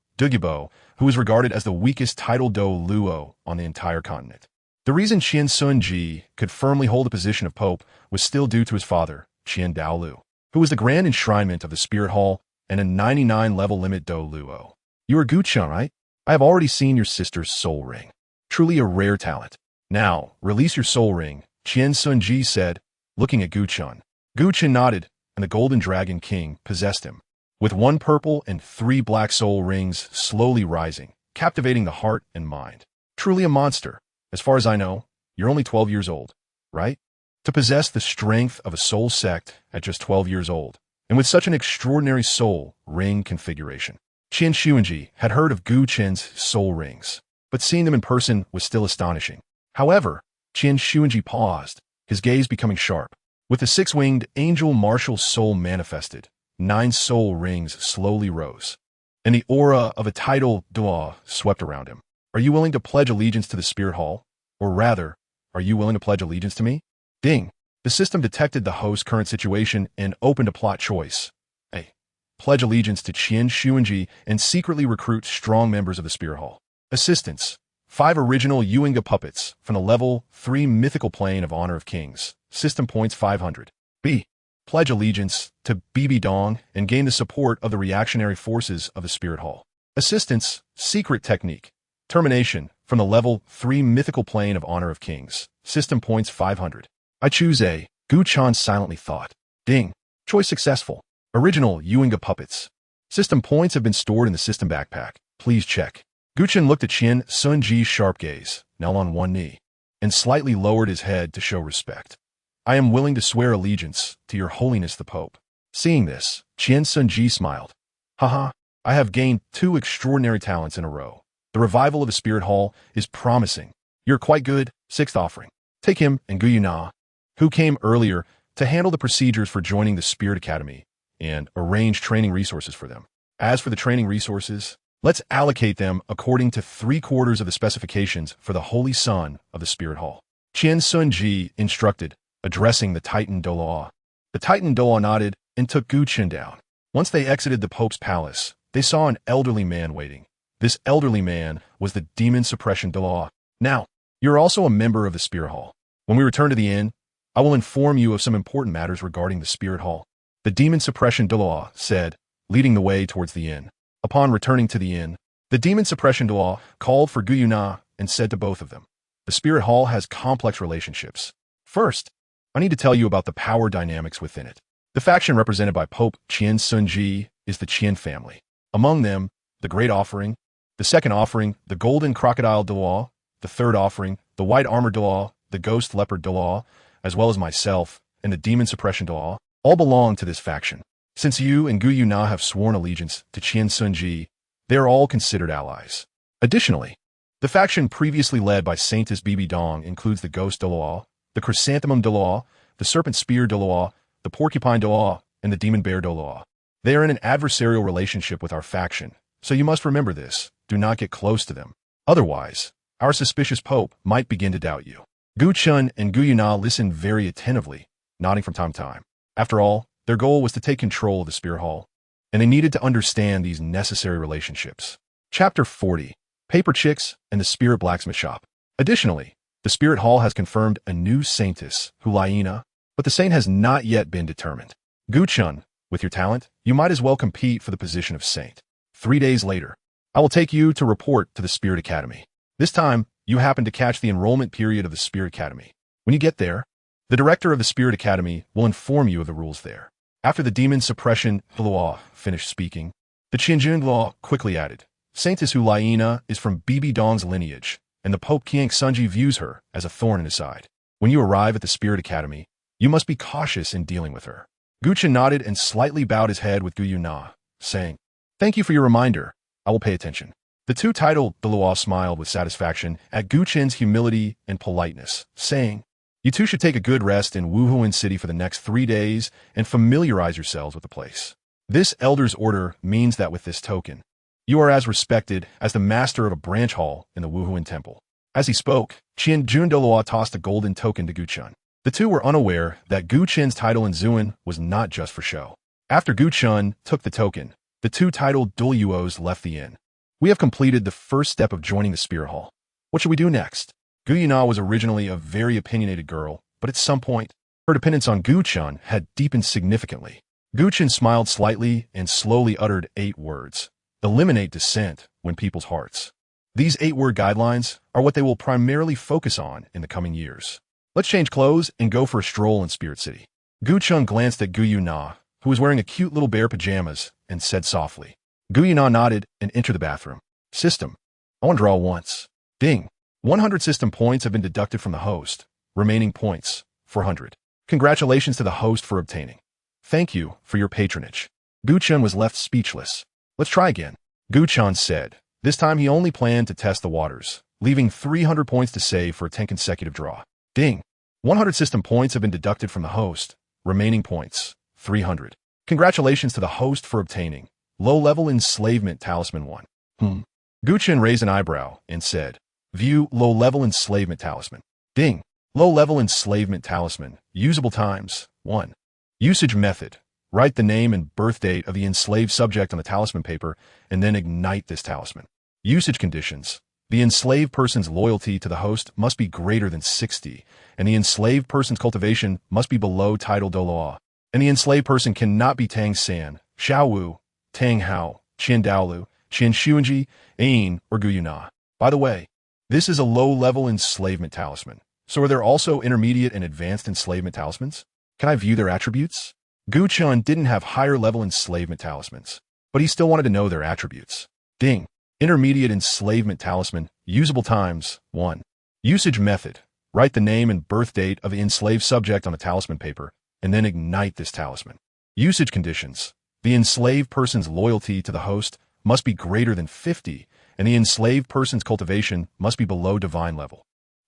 S1: who was regarded as the weakest titled Douluo on the entire continent. The reason Qian Sunji could firmly hold the position of Pope was still due to his father, Qian Douluo, who was the grand enshrinement of the Spirit Hall and a 99 level limit Douluo. "You are Gu Chen, right? I have already seen your sister's soul ring. Truly a rare talent. Now, release your soul ring," Qian Sunji said, looking at Gu Chen. Gu Chen nodded, and the Golden Dragon King possessed him, with 1 purple and 3 black soul rings slowly rising, captivating the heart and mind. Truly a monster. As far as I know, you're only 12 years old, right? To possess the strength of a soul sect at just 12 years old, and with such an extraordinary soul ring configuration. Qian Xuanji had heard of Gu Chen's soul rings, but seeing them in person was still astonishing. However, Qian Xuanji paused, his gaze becoming sharp. With the 6-winged angel martial soul manifested, 9 soul rings slowly rose, and the aura of a title Dua swept around him. "Are you willing to pledge allegiance to the Spirit Hall? Or rather, are you willing to pledge allegiance to me?" Ding! The system detected the host's current situation and opened a plot choice. A. Pledge allegiance to Qian Xuanji and secretly recruit strong members of the Spirit Hall. Assistance: 5 original Yuinga puppets from the level 3 mythical plane of Honor of Kings. System points 500. B. Pledge allegiance to Bibi Dong and gain the support of the reactionary forces of the Spirit Hall. Assistance: Secret Technique. Termination from the level 3 mythical plane of Honor of Kings. System points 500. I choose A. Gu Chen silently thought. Ding. Choice successful. Original Yuinga puppets. System points have been stored in the system backpack. Please check. Gu Chen looked at Qian Sunji's sharp gaze, now on one knee, and slightly lowered his head to show respect. "I am willing to swear allegiance to your holiness the Pope." Seeing this, Qian Sunji smiled. "Haha, I have gained 2 extraordinary talents in a row. The revival of the Spirit Hall is promising. You're quite good." 6th offering. Take him and Gu Yue Na, who came earlier, to handle the procedures for joining the Shrek Academy and arrange training resources for them. As for the training resources, let's allocate them according to 3/4 of the specifications for the Holy Son of the Spirit Hall. Qian Sunji instructed, addressing the Titan Douluo. The Titan Douluo nodded and took Gu Chen down. Once they exited the Pope's palace, they saw an elderly man waiting. This elderly man was the Demon Suppression Douluo. "Now, you're also a member of the Spirit Hall. When we return to the inn, I will inform you of some important matters regarding the Spirit Hall," the Demon Suppression Douluo said, leading the way towards the inn. Upon returning to the inn, the Demon Suppression Douluo called for Gu Yue Na and said to both of them, "The Spirit Hall has complex relationships. First, I need to tell you about the power dynamics within it. The faction represented by Pope Qian Sunji is the Qian family. Among them, the Great Offering, the Second Offering, the Golden Crocodile Douluo, the Third Offering, the White Armor Douluo, the Ghost Leopard Douluo, as well as myself and the Demon Suppression Douluo, all belong to this faction. Since you and Gu Yue Na have sworn allegiance to Qian Sunji, they are all considered allies. Additionally, the faction previously led by Saintess Bibi Dong includes the Ghost Douluo, the Chrysanthemum Douluo, the Serpent Spear Douluo, the Porcupine Douluo, and the Demon Bear Douluo. They are in an adversarial relationship with our faction, so you must remember this. Do not get close to them. Otherwise, our suspicious Pope might begin to doubt you." Gu Chen and Gu Yue Na listened very attentively, nodding from time to time. After all, their goal was to take control of the Spirit Hall, and they needed to understand these necessary relationships. Chapter 40. Paper Chicks and the Spirit Blacksmith Shop. Additionally, the Spirit Hall has confirmed a new saintess, Gu Yue Na, but the saint has not yet been determined. Gu Chen, with your talent, you might as well compete for the position of saint. 3 days later, I will take you to report to the Shrek Academy. This time, you happen to catch the enrollment period of the Shrek Academy. When you get there, the director of the Shrek Academy will inform you of the rules there. After the demon suppression law finished speaking, the Qianjun law quickly added, Saintess Gu Yue Na is from Bibi Dong's lineage, and the Pope Qiang Sunji views her as a thorn in his side. When you arrive at the Shrek Academy, you must be cautious in dealing with her. Gu Chen nodded and slightly bowed his head with Gu Yue Na, saying, Thank you for your reminder. I will pay attention. The two titled Douluo smiled with satisfaction at Gu Chen's humility and politeness, saying, You two should take a good rest in Wuhuan City for the next 3 days and familiarize yourselves with the place. This elder's order means that with this token, you are as respected as the master of a branch hall in the Wuhuan Temple. As he spoke, Qianjun Douluo tossed a golden token to Gu Chen. The two were unaware that Gu Chen's title in Zuan was not just for show. After Gu Chen took the token, the two titled Douluos left the inn. We have completed the first step of joining the Spirit Hall. What should we do next? Gu Yue Na was originally a very opinionated girl, but at some point, her dependence on Gu Chen had deepened significantly. Gu Chen smiled slightly and slowly uttered 8 words. Eliminate dissent when people's hearts. These 8-word guidelines are what they will primarily focus on in the coming years. Let's change clothes and go for a stroll in Spirit City. Gu Chen glanced at Gu Yue Na, who was wearing a cute little bear pajamas, and said softly. Gu Yue Na nodded and entered the bathroom. System. I want to draw once. Ding. 100 system points have been deducted from the host. Remaining points, 400. Congratulations to the host for obtaining. Thank you for your patronage. Gu Chen was left speechless. Let's try again. Gu Chen said. This time he only planned to test the waters, leaving 300 points to save for a 10 consecutive draw. Ding. 100 system points have been deducted from the host. Remaining points, 300. Congratulations to the host for obtaining low-level enslavement talisman 1. Gu Chen raised an eyebrow and said, View low-level enslavement talisman. Ding. Low-level enslavement talisman. Usable times, 1. Usage method. Write the name and birth date of the enslaved subject on the talisman paper and then ignite this talisman. Usage conditions. The enslaved person's loyalty to the host must be greater than 60, and the enslaved person's cultivation must be below title Douluo. And the enslaved person cannot be Tang San, Xiao Wu, Tang Hao, Qian Daolu, Qian Xuanji, Ain, or Gu Yue Na. By the way, this is a low-level enslavement talisman. So are there also intermediate and advanced enslavement talismans? Can I view their attributes? Gu Chen didn't have higher-level enslavement talismans, but he still wanted to know their attributes. Ding. Intermediate enslavement talisman. Usable times, 1. Usage method. Write the name and birth date of the enslaved subject on the talisman paper, and then ignite this talisman. Usage conditions. The enslaved person's loyalty to the host must be greater than 50, and the enslaved person's cultivation must be below divine level.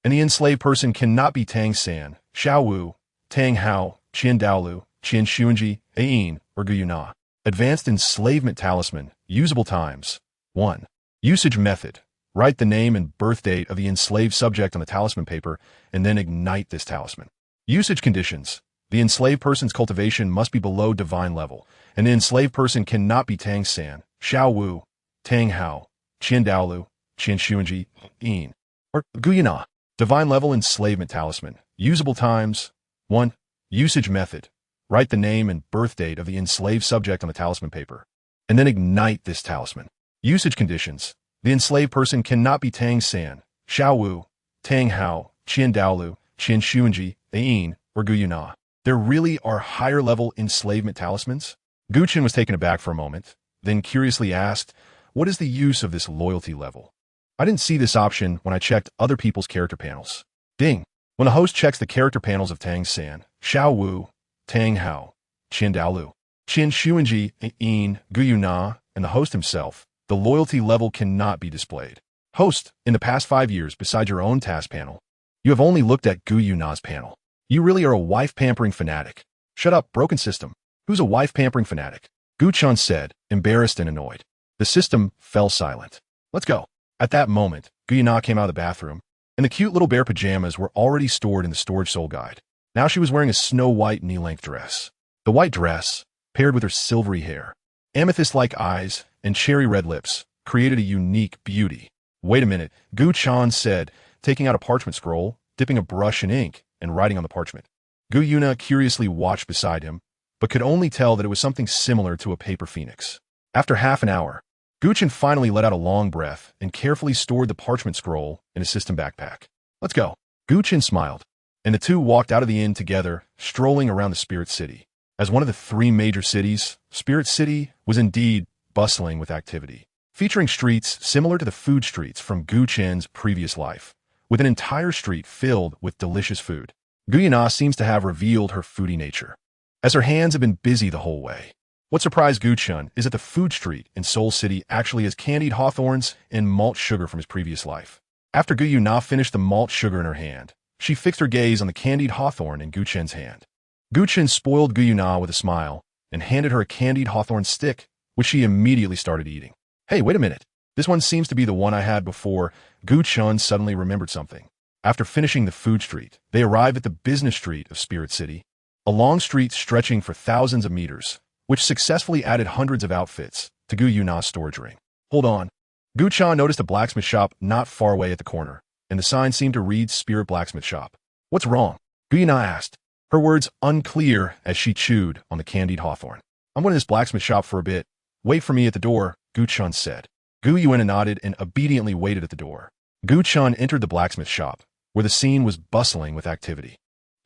S1: And the enslaved person cannot be Tang San, Xiao Wu, Tang Hao, Qian Daolu, Qian Xuanji, Ain, or Gu Yue Na. Advanced enslavement talisman. Usable times, 1. Usage method. Write the name and birth date of the enslaved subject on the talisman paper, and then ignite this talisman. Usage conditions. The enslaved person's cultivation must be below divine level, and the enslaved person cannot be Tang San, Xiao Wu, Tang Hao, Qian Daolu, Qian Xuanji, Ain, or Gu Yue Na. Divine level enslavement talisman. Usable times, 1. Usage method. Write the name and birth date of the enslaved subject on the talisman paper, and then ignite this talisman. Usage conditions. The enslaved person cannot be Tang San, Xiao Wu, Tang Hao, Qian Daolu, Qian Xuanji, Ain, or Gu Yue Na. There really are higher-level enslavement talismans? Gu Chen was taken aback for a moment, then curiously asked, What is the use of this loyalty level? I didn't see this option when I checked other people's character panels. Ding. When the host checks the character panels of Tang San, Xiao Wu, Tang Hao, Qian Daolu, Qian Xuanji, Ain, Gu Yue Na, and the host himself, the loyalty level cannot be displayed. Host, in the past 5 years, beside your own task panel, you have only looked at Gu Yue Na's panel. You really are a wife-pampering fanatic. Shut up, broken system. Who's a wife-pampering fanatic? Gu Chen said, embarrassed and annoyed. The system fell silent. Let's go. At that moment, Gu Yue Na came out of the bathroom, and the cute little bear pajamas were already stored in the storage soul guide. Now she was wearing a snow-white knee-length dress. The white dress, paired with her silvery hair, amethyst-like eyes, and cherry-red lips, created a unique beauty. Wait a minute, Gu Chen said, taking out a parchment scroll, dipping a brush in ink, and writing on the parchment. Gu Yue Na curiously watched beside him, but could only tell that it was something similar to a paper phoenix. After half an hour, Gu Chen finally let out a long breath and carefully stored the parchment scroll in his system backpack. Let's go. Gu Chen smiled, and the two walked out of the inn together, strolling around the Spirit City. As one of the three major cities, Spirit City was indeed bustling with activity, featuring streets similar to the food streets from Gu Chen's previous life, with an entire street filled with delicious food. Gu Yue Na seems to have revealed her foodie nature, as her hands have been busy the whole way. What surprised Gu Chen is that the food street in Seoul City actually has candied hawthorns and malt sugar from his previous life. After Gu Yue Na finished the malt sugar in her hand, she fixed her gaze on the candied hawthorn in Gu Chen's hand. Gu Chen spoiled Gu Yue Na with a smile and handed her a candied hawthorn stick, which she immediately started eating. Hey, wait a minute. This one seems to be the one I had before. Gu Chen suddenly remembered something. After finishing the food street, they arrived at the business street of Spirit City, a long street stretching for thousands of meters, which successfully added hundreds of outfits to Gu Yue Na's storage ring. Hold on. Gu Chen noticed a blacksmith shop not far away at the corner, and the sign seemed to read Spirit Blacksmith Shop. What's wrong? Gu Yue Na asked, her words unclear as she chewed on the candied hawthorn. I'm going to this blacksmith shop for a bit. Wait for me at the door, Gu Chen said. Gu Yue Na nodded and obediently waited at the door. Gu Chen entered the blacksmith shop, where the scene was bustling with activity.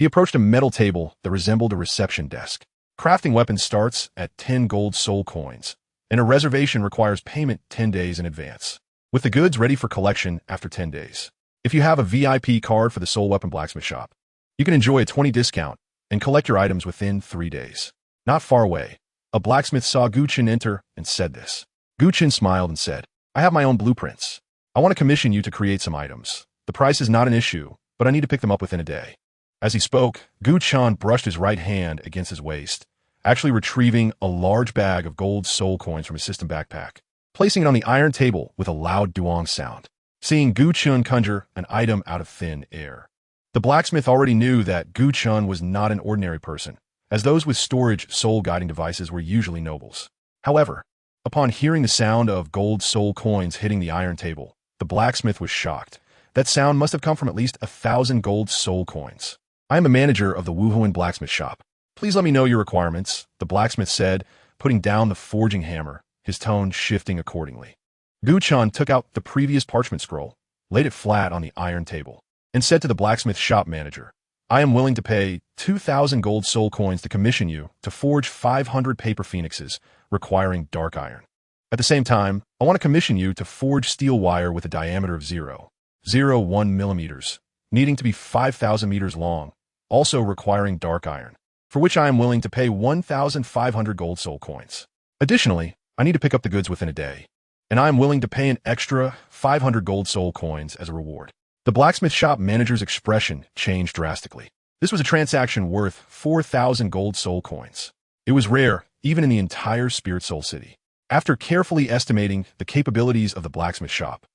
S1: He approached a metal table that resembled a reception desk. Crafting weapons starts at 10 gold soul coins, and a reservation requires payment 10 days in advance, with the goods ready for collection after 10 days. If you have a VIP card for the Soul Weapon Blacksmith Shop, you can enjoy a 20% discount and collect your items within 3 days. Not far away, a blacksmith saw Gu Chen enter and said this. Gu Chen smiled and said, I have my own blueprints. I want to commission you to create some items. The price is not an issue, but I need to pick them up within a day. As he spoke, Gu Chen brushed his right hand against his waist, actually retrieving a large bag of gold soul coins from his system backpack, placing it on the iron table with a loud duong sound. Seeing Gu Chen conjure an item out of thin air, the blacksmith already knew that Gu Chen was not an ordinary person, as those with storage soul guiding devices were usually nobles. However, upon hearing the sound of gold soul coins hitting the iron table, the blacksmith was shocked. That sound must have come from at least 1,000 gold soul coins. I am a manager of the Wuhuan blacksmith shop. Please let me know your requirements, the blacksmith said, putting down the forging hammer, his tone shifting accordingly. Gu Chen took out the previous parchment scroll, laid it flat on the iron table, and said to the blacksmith shop manager, I am willing to pay 2,000 gold soul coins to commission you to forge 500 paper phoenixes requiring dark iron. At the same time, I want to commission you to forge steel wire with a diameter of 0.01 millimeters, needing to be 5,000 meters long, also requiring dark iron, for which I am willing to pay 1,500 gold soul coins. Additionally, I need to pick up the goods within a day, and I am willing to pay an extra 500 gold soul coins as a reward. The blacksmith shop manager's expression changed drastically. This was a transaction worth 4,000 gold soul coins. It was rare, even in the entire Spirit Soul City. After carefully estimating the capabilities of the blacksmith shop,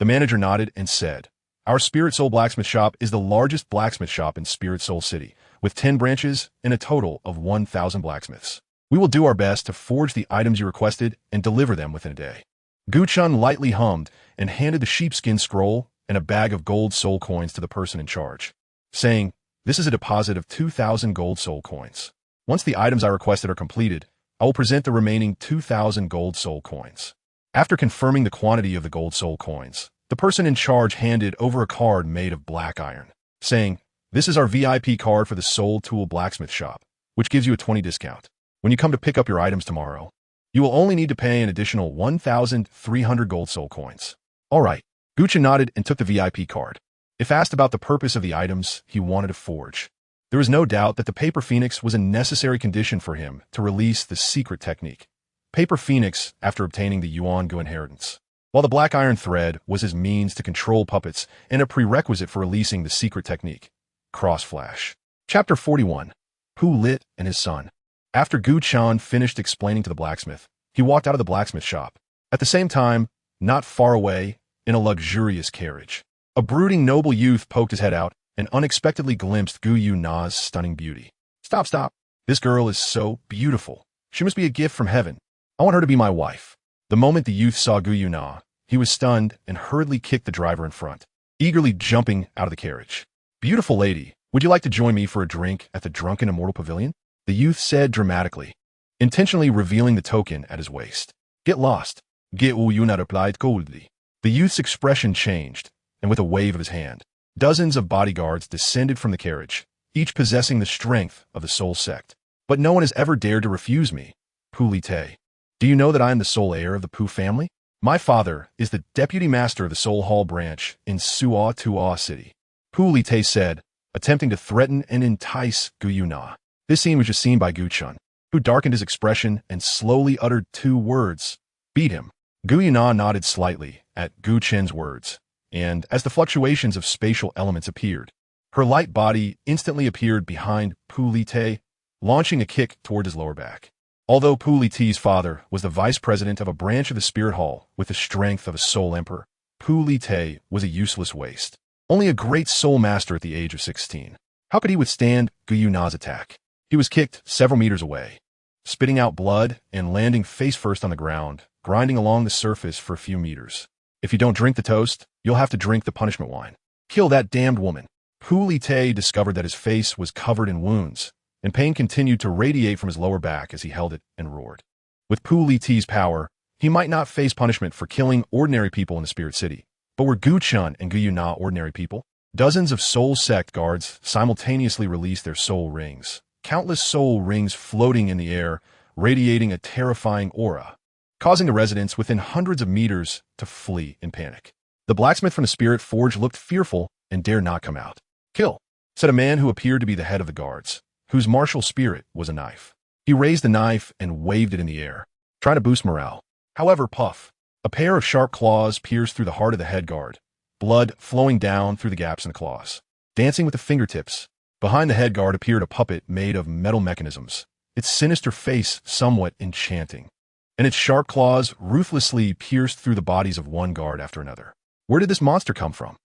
S1: the manager nodded and said, Our Spirit Soul Blacksmith Shop is the largest blacksmith shop in Spirit Soul City, with 10 branches and a total of 1,000 blacksmiths. We will do our best to forge the items you requested and deliver them within a day. Gu Chen lightly hummed and handed the sheepskin scroll and a bag of gold soul coins to the person in charge, saying, This is a deposit of 2,000 gold soul coins. Once the items I requested are completed, I will present the remaining 2,000 gold soul coins. After confirming the quantity of the gold soul coins, the person in charge handed over a card made of black iron, saying, This is our VIP card for the Soul Tool Blacksmith Shop, which gives you a 20% discount. When you come to pick up your items tomorrow, you will only need to pay an additional 1,300 gold soul coins. All right. Gu Chen nodded and took the VIP card. If asked about the purpose of the items he wanted to forge, there was no doubt that the paper phoenix was a necessary condition for him to release the secret technique. Paper phoenix after obtaining the Yuan Gu inheritance, while the black iron thread was his means to control puppets and a prerequisite for releasing the secret technique. Cross Flash. Chapter 41. Pu Lit and his son. After Gu Chen finished explaining to the blacksmith, he walked out of the blacksmith shop. At the same time, not far away, in a luxurious carriage, A brooding noble youth poked his head out and unexpectedly glimpsed Gu Yue Na's stunning beauty. Stop, stop. This girl is so beautiful. She must be a gift from heaven. I want her to be my wife. The moment the youth saw Gu Yue Na, he was stunned and hurriedly kicked the driver in front, eagerly jumping out of the carriage. Beautiful lady, would you like to join me for a drink at the Drunken Immortal Pavilion? The youth said dramatically, intentionally revealing the token at his waist. Get lost. Gu Yue Na replied coldly. The youth's expression changed, and with a wave of his hand, dozens of bodyguards descended from the carriage, each possessing the strength of the soul sect. But no one has ever dared to refuse me. Pu Li Te. Do you know that I am the sole heir of the Pu family? My father is the deputy master of the Soul Hall branch in Suo City. Pu Li Te said, attempting to threaten and entice Gu Yue Na. This scene was just seen by Gu Chen, who darkened his expression and slowly uttered 2 words. Beat him. Gu Yue Na nodded slightly at Gu Chen's words, and as the fluctuations of spatial elements appeared, her light body instantly appeared behind Pu Li Te, launching a kick toward his lower back. Although Pu Li Te's father was the vice president of a branch of the Spirit Hall with the strength of a soul emperor, Pu Li Te was a useless waste. Only a great soul master at the age of 16. How could he withstand Gu Yue Na's attack? He was kicked several meters away, spitting out blood and landing face first on the ground, grinding along the surface for a few meters. If you don't drink the toast, you'll have to drink the punishment wine. Kill that damned woman. Pu Li Te discovered that his face was covered in wounds, and pain continued to radiate from his lower back as he held it and roared. With Pu Li Te's power, he might not face punishment for killing ordinary people in the Spirit City. But were Gu Chen and Gu Yue Na ordinary people? Dozens of soul sect guards simultaneously released their soul rings, countless soul rings floating in the air, radiating a terrifying aura, causing the residents within hundreds of meters to flee in panic. The blacksmith from the Spirit Forge looked fearful and dared not come out. Kill, said a man who appeared to be the head of the guards, whose martial spirit was a knife. He raised the knife and waved it in the air, trying to boost morale. However, puff. A pair of sharp claws pierced through the heart of the head guard, blood flowing down through the gaps in the claws. Dancing with the fingertips, behind the head guard appeared a puppet made of metal mechanisms, its sinister face somewhat enchanting, and its sharp claws ruthlessly pierced through the bodies of one guard after another. Where did this monster come from?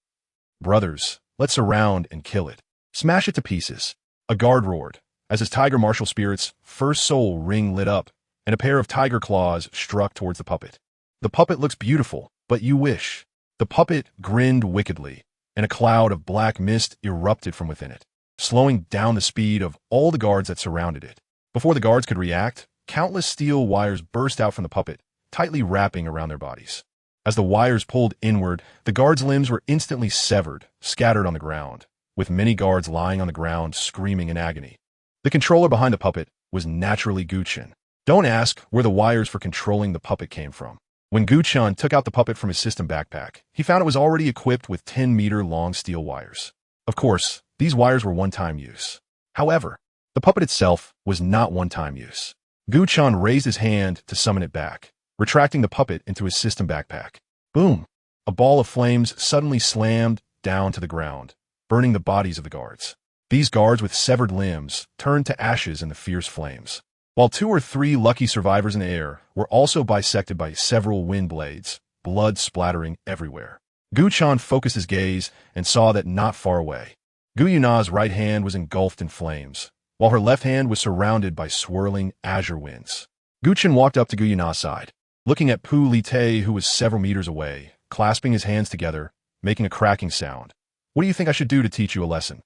S1: Brothers, let's surround and kill it. Smash it to pieces. A guard roared, as his tiger martial spirit's first soul ring lit up, and a pair of tiger claws struck towards the puppet. The puppet looks beautiful, but you wish. The puppet grinned wickedly, and a cloud of black mist erupted from within it, slowing down the speed of all the guards that surrounded it. Before the guards could react, countless steel wires burst out from the puppet, tightly wrapping around their bodies. As the wires pulled inward, the guards' limbs were instantly severed, scattered on the ground, with many guards lying on the ground screaming in agony. The controller behind the puppet was naturally Gu Chen. Don't ask where the wires for controlling the puppet came from. When Gu Chen took out the puppet from his system backpack, he found it was already equipped with 10-meter-long steel wires. Of course, these wires were one-time use. However, the puppet itself was not one-time use. Gu Chen raised his hand to summon it back, retracting the puppet into his system backpack. Boom! A ball of flames suddenly slammed down to the ground, burning the bodies of the guards. These guards with severed limbs turned to ashes in the fierce flames, while 2 or 3 lucky survivors in the air were also bisected by several wind blades, blood splattering everywhere. Gu Chen focused his gaze and saw that not far away, Gu Yue Na's right hand was engulfed in flames, while her left hand was surrounded by swirling azure winds. Gu Chen walked up to Gu Yue Na's side, looking at Pu Li Te, who was several meters away, clasping his hands together, making a cracking sound. What do you think I should do to teach you a lesson?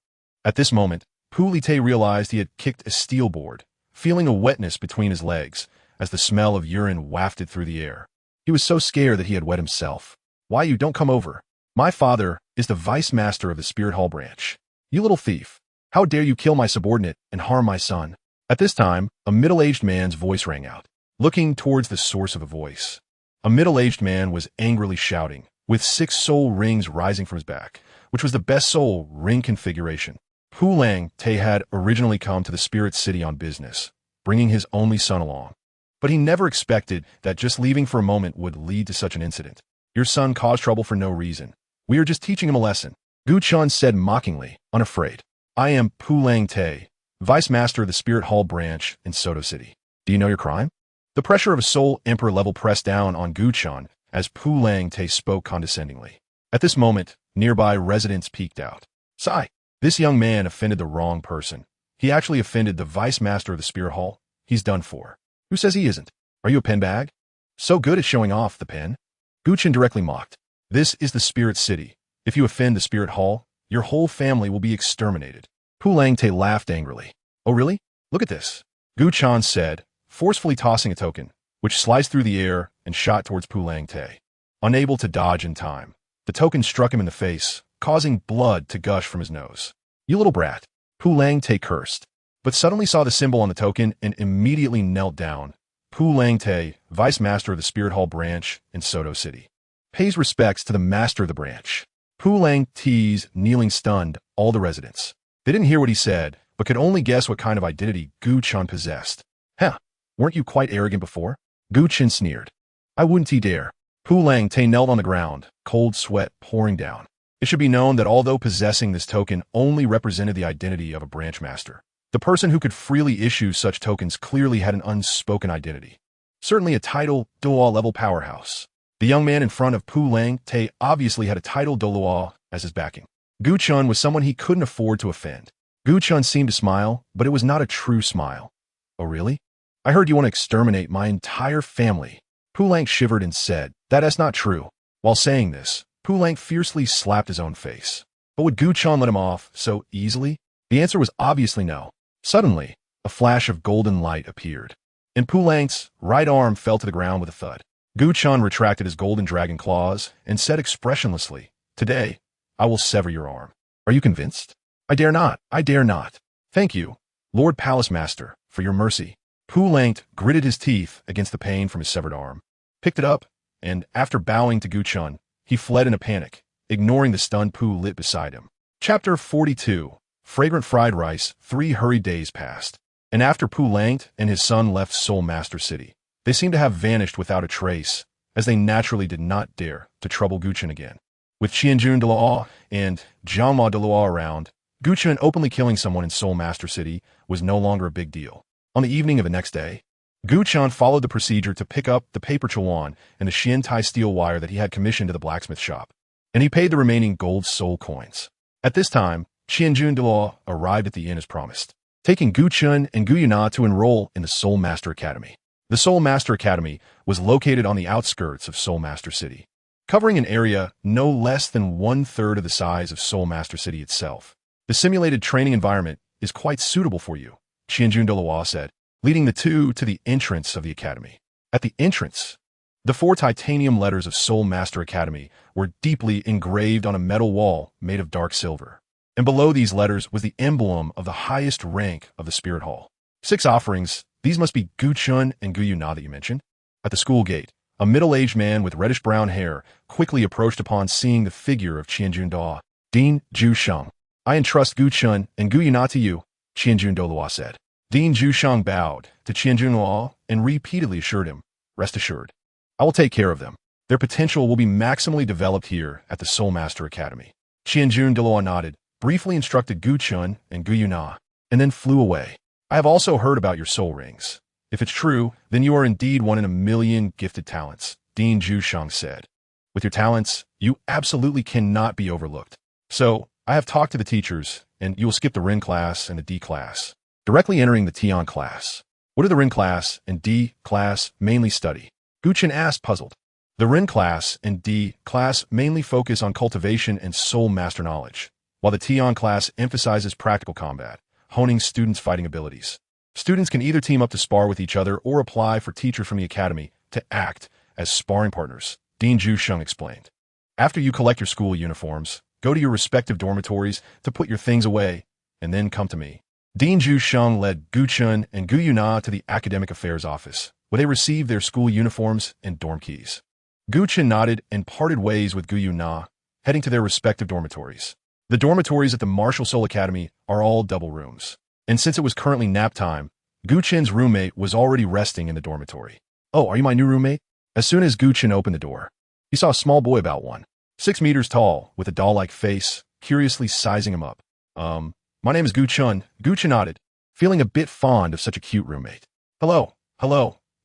S1: At this moment, Pu Li Te realized he had kicked a steel board, feeling a wetness between his legs as the smell of urine wafted through the air. He was so scared that he had wet himself. Why, you don't come over. My father is the vice master of the Spirit Hall branch. You little thief. How dare you kill my subordinate and harm my son? At this time, a middle-aged man's voice rang out, looking towards the source of the voice. A middle-aged man was angrily shouting, with 6 soul rings rising from his back, which was the best soul ring configuration. Pu Lang Te had originally come to the Spirit City on business, bringing his only son along. But he never expected that just leaving for a moment would lead to such an incident. Your son caused trouble for no reason. We are just teaching him a lesson. Gu Chen said mockingly, unafraid. I am Pu Lang Te, Vice Master of the Spirit Hall branch in Soto City. Do you know your crime? The pressure of a soul emperor level pressed down on Gu Chen as Pu Lang Te spoke condescendingly. At this moment, Nearby residents peeked out. Sigh. This young man offended the wrong person. He actually offended the vice master of the spirit hall. He's done for. Who says he isn't? Are you a pen bag? So good at showing off the pen? Gu Chen directly mocked. This is the spirit city. If you offend the spirit hall, your whole family will be exterminated. Pu Langte laughed angrily. Oh really? Look at this. Gu Chen said, forcefully tossing a token, which sliced through the air and shot towards Pu Langte. Unable to dodge in time, the token struck him in the face, causing blood to gush from his nose. You little brat. Pu Langte cursed, but suddenly saw the symbol on the token and immediately knelt down. Pu Langte, vice master of the Spirit Hall branch in Soto City, pays respects to the master of the branch. Pu Langte's kneeling stunned all the residents. They didn't hear what he said, but could only guess what kind of identity Gu Chen possessed. Huh, weren't you quite arrogant before? Gu Chen sneered. I wouldn't dare. Pu Langte knelt on the ground, cold sweat pouring down. It should be known that although possessing this token only represented the identity of a branch master, the person who could freely issue such tokens clearly had an unspoken identity. Certainly a title Douluo level powerhouse. The young man in front of Pu Langte obviously had a title Douluo as his backing. Gu Chen was someone he couldn't afford to offend. Gu Chen seemed to smile, but it was not a true smile. Oh really? I heard you want to exterminate my entire family. Pu Lang shivered and said, that's not true. While saying this, Pu Lang fiercely slapped his own face. But would Gu Chen let him off so easily? The answer was obviously no. Suddenly, a flash of golden light appeared, and Pu Lang's right arm fell to the ground with a thud. Gu Chen retracted his golden dragon claws and said expressionlessly, Today, I will sever your arm. Are you convinced? I dare not. I dare not. Thank you, Lord Palace Master, for your mercy. Pu Lang gritted his teeth against the pain from his severed arm, picked it up, and after bowing to Gu Chen, he fled in a panic, ignoring the stunned Pu lit beside him. Chapter 42. Fragrant fried rice. 3 hurried days passed, and after Pu Lang and his son left Soul Master City, they seemed to have vanished without a trace, as they naturally did not dare to trouble Gu Chen again. With Qianjun Douluo and Jiangma Douluo around, Gu Chen openly killing someone in Soul Master City was no longer a big deal. On the evening of the next day, Gu Chen followed the procedure to pick up the paper chuan and the Xiantai steel wire that he had commissioned to the blacksmith shop, and he paid the remaining gold soul coins. At this time, Qianjun Douluo arrived at the inn as promised, taking Gu Chen and Gu Yue Na to enroll in the Soul Master Academy. The Soul Master Academy was located on the outskirts of Soul Master City, covering an area no less than 1/3 of the size of Soul Master City itself. The simulated training environment is quite suitable for you, Qianjun Douluo said, leading the two to the entrance of the academy. At the entrance, the 4 titanium letters of Soul Master Academy were deeply engraved on a metal wall made of dark silver, and below these letters was the emblem of the highest rank of the Spirit Hall. 6 offerings. These must be Gu Chen and Gu Yue Na that you mentioned. At the school gate, a middle-aged man with reddish-brown hair quickly approached upon seeing the figure of Qianjun Douluo. Dean Zhusheng, I entrust Gu Chen and Gu Yue Na to you, Qianjun Douluo said. Dean Zhusheng bowed to Qianjun Douluo and repeatedly assured him, rest assured, I will take care of them. Their potential will be maximally developed here at the Soul Master Academy. Qianjun Douluo nodded, briefly instructed Gu Chen and Gu Yue Na, and then flew away. I have also heard about your soul rings. If it's true, then you are indeed one in a million gifted talents, Dean Zhusheng said. With your talents, you absolutely cannot be overlooked. So, I have talked to the teachers, and you will skip the Ren class and the D class, directly entering the Tian class. What do the Ren class and D class mainly study? Gu Chen asked, puzzled. The Ren class and D class mainly focus on cultivation and soul master knowledge, while the Tian class emphasizes practical combat, honing students' fighting abilities. Students can either team up to spar with each other or apply for teachers from the academy to act as sparring partners, Dean Zhusheng explained. After you collect your school uniforms, go to your respective dormitories to put your things away, and then come to me. Dean Zhusheng led Gu Chen and Gu Yue Na to the academic affairs office, where they received their school uniforms and dorm keys. Gu Chen nodded and parted ways with Gu Yue Na, heading to their respective dormitories. The dormitories at the Martial Soul Academy are all double rooms, and since it was currently nap time, Gu Chen's roommate was already resting in the dormitory. Oh, are you my new roommate? As soon as Gu Chen opened the door, he saw a small boy about 6 meters tall, with a doll-like face, curiously sizing him up. My name is Gu Chen. Gu Chen nodded, feeling a bit fond of such a cute roommate. Hello.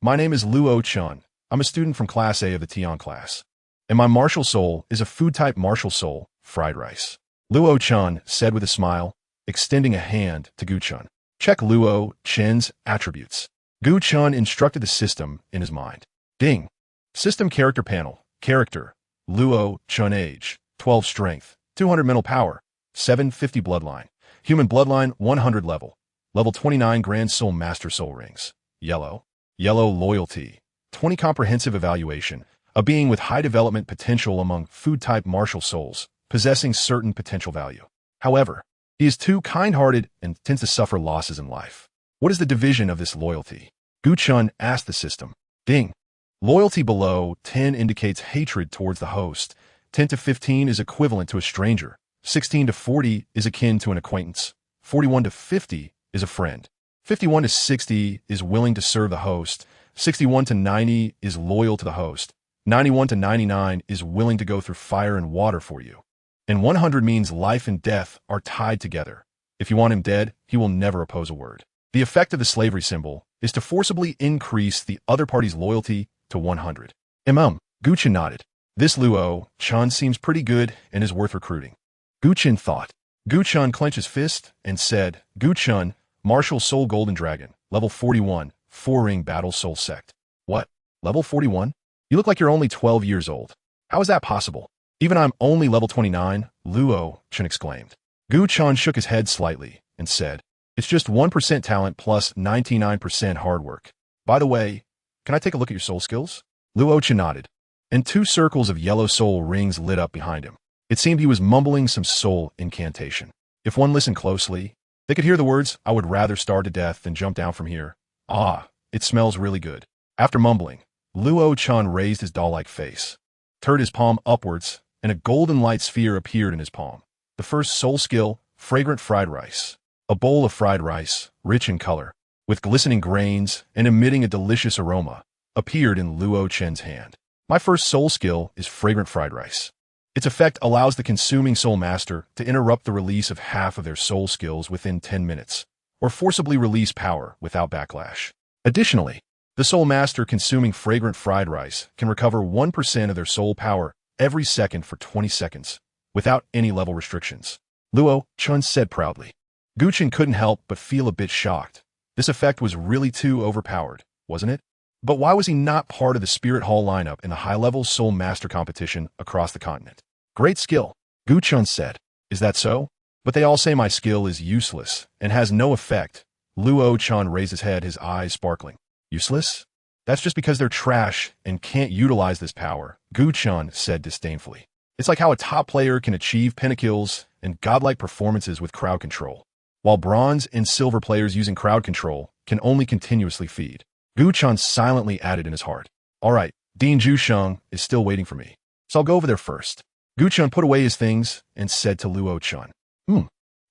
S1: My name is Luo Chen. I'm a student from Class A of the Tian class. And my martial soul is a food-type martial soul, fried rice. Luo Chen said with a smile, extending a hand to Gu Chen. Check Luo Chen's attributes. Gu Chen instructed the system in his mind. Ding. System character panel. Character. Luo Chen age. 12 strength. 200 mental power. 750 bloodline. Human bloodline 100 level. Level 29 Grand Soul Master Soul Rings. Yellow. Yellow loyalty. 20 comprehensive evaluation. A being with high development potential among food-type martial souls, possessing certain potential value. However, he is too kind-hearted and tends to suffer losses in life. What is the division of this loyalty? Gu Chen asked the system. Ding. Loyalty below 10 indicates hatred towards the host. 10 to 15 is equivalent to a stranger. 16 to 40 is akin to an acquaintance. 41 to 50 is a friend. 51 to 60 is willing to serve the host. 61 to 90 is loyal to the host. 91 to 99 is willing to go through fire and water for you. And 100 means life and death are tied together. If you want him dead, he will never oppose a word. The effect of the slavery symbol is to forcibly increase the other party's loyalty to 100. Gu Chen nodded. This Luo Chen seems pretty good and is worth recruiting. Gu Chen thought. Gu Chen clenched his fist and said, Gu Chen, Martial Soul Golden Dragon, level 41, 4-ring battle soul sect. What? Level 41? You look like you're only 12 years old. How is that possible? Even I'm only level 29, Luo Chen exclaimed. Gu Chen shook his head slightly and said, it's just 1% talent plus 99% hard work. By the way, can I take a look at your soul skills? Luo Chen nodded, and 2 circles of yellow soul rings lit up behind him. It seemed he was mumbling some soul incantation. If one listened closely, they could hear the words, I would rather starve to death than jump down from here. Ah, it smells really good. After mumbling, Luo Chen raised his doll-like face, turned his palm upwards, and a golden light sphere appeared in his palm. The first soul skill, fragrant fried rice. A bowl of fried rice, rich in color, with glistening grains and emitting a delicious aroma, appeared in Luo Chen's hand. My first soul skill is fragrant fried rice. Its effect allows the consuming soul master to interrupt the release of half of their soul skills within 10 minutes, or forcibly release power without backlash. Additionally, the soul master consuming fragrant fried rice can recover 1% of their soul power every second for 20 seconds, without any level restrictions. Luo Chen said proudly. Gu Chen couldn't help but feel a bit shocked. This effect was really too overpowered, wasn't it? But why was he not part of the Spirit Hall lineup in the high-level Soul Master competition across the continent? Great skill, Gu Chen said. Is that so? But they all say my skill is useless and has no effect. Luo Chen raised his head, his eyes sparkling. Useless? That's just because they're trash and can't utilize this power, Gu Chen said disdainfully. It's like how a top player can achieve pentakills and godlike performances with crowd control, while bronze and silver players using crowd control can only continuously feed. Gu Chen silently added in his heart. All right, Dean Zhusheng is still waiting for me, so I'll go over there first. Gu Chen put away his things and said to Luo Chen.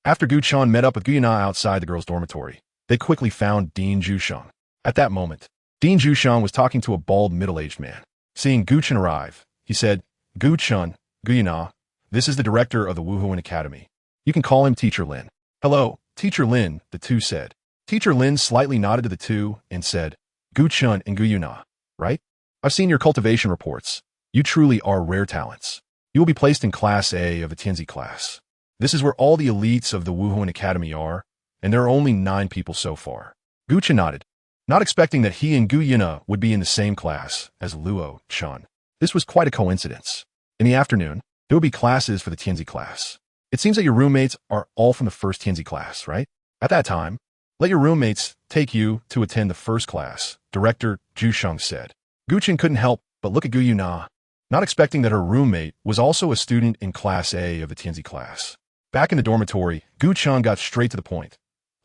S1: After Gu Chen met up with Gu Yue Na outside the girls' dormitory, they quickly found Dean Zhusheng. At that moment, Dean Zhusheng was talking to a bald middle-aged man. Seeing Gu Chen arrive, he said, Gu Chen, Gu Yue Na, this is the director of the Wuhuan Academy. You can call him Teacher Lin. Hello, Teacher Lin, the two said. Teacher Lin slightly nodded to the two and said, Gu Chen and Gu Yue Na, right? I've seen your cultivation reports. You truly are rare talents. You will be placed in Class A of the Tianzi class. This is where all the elites of the Wuhuan Academy are, and there are only 9 people so far. Gu Chen nodded, not expecting that he and Gu Yue Na would be in the same class as Luo Chen. This was quite a coincidence. In the afternoon, there would be classes for the Tianzi class. It seems that your roommates are all from the first Tianzi class, right? At that time, let your roommates take you to attend the first class, Director Zhusheng said. Gu Chen couldn't help but look at Gu Yue Na, not expecting that her roommate was also a student in Class A of the Tianzi class. Back in the dormitory, Gu Chen got straight to the point.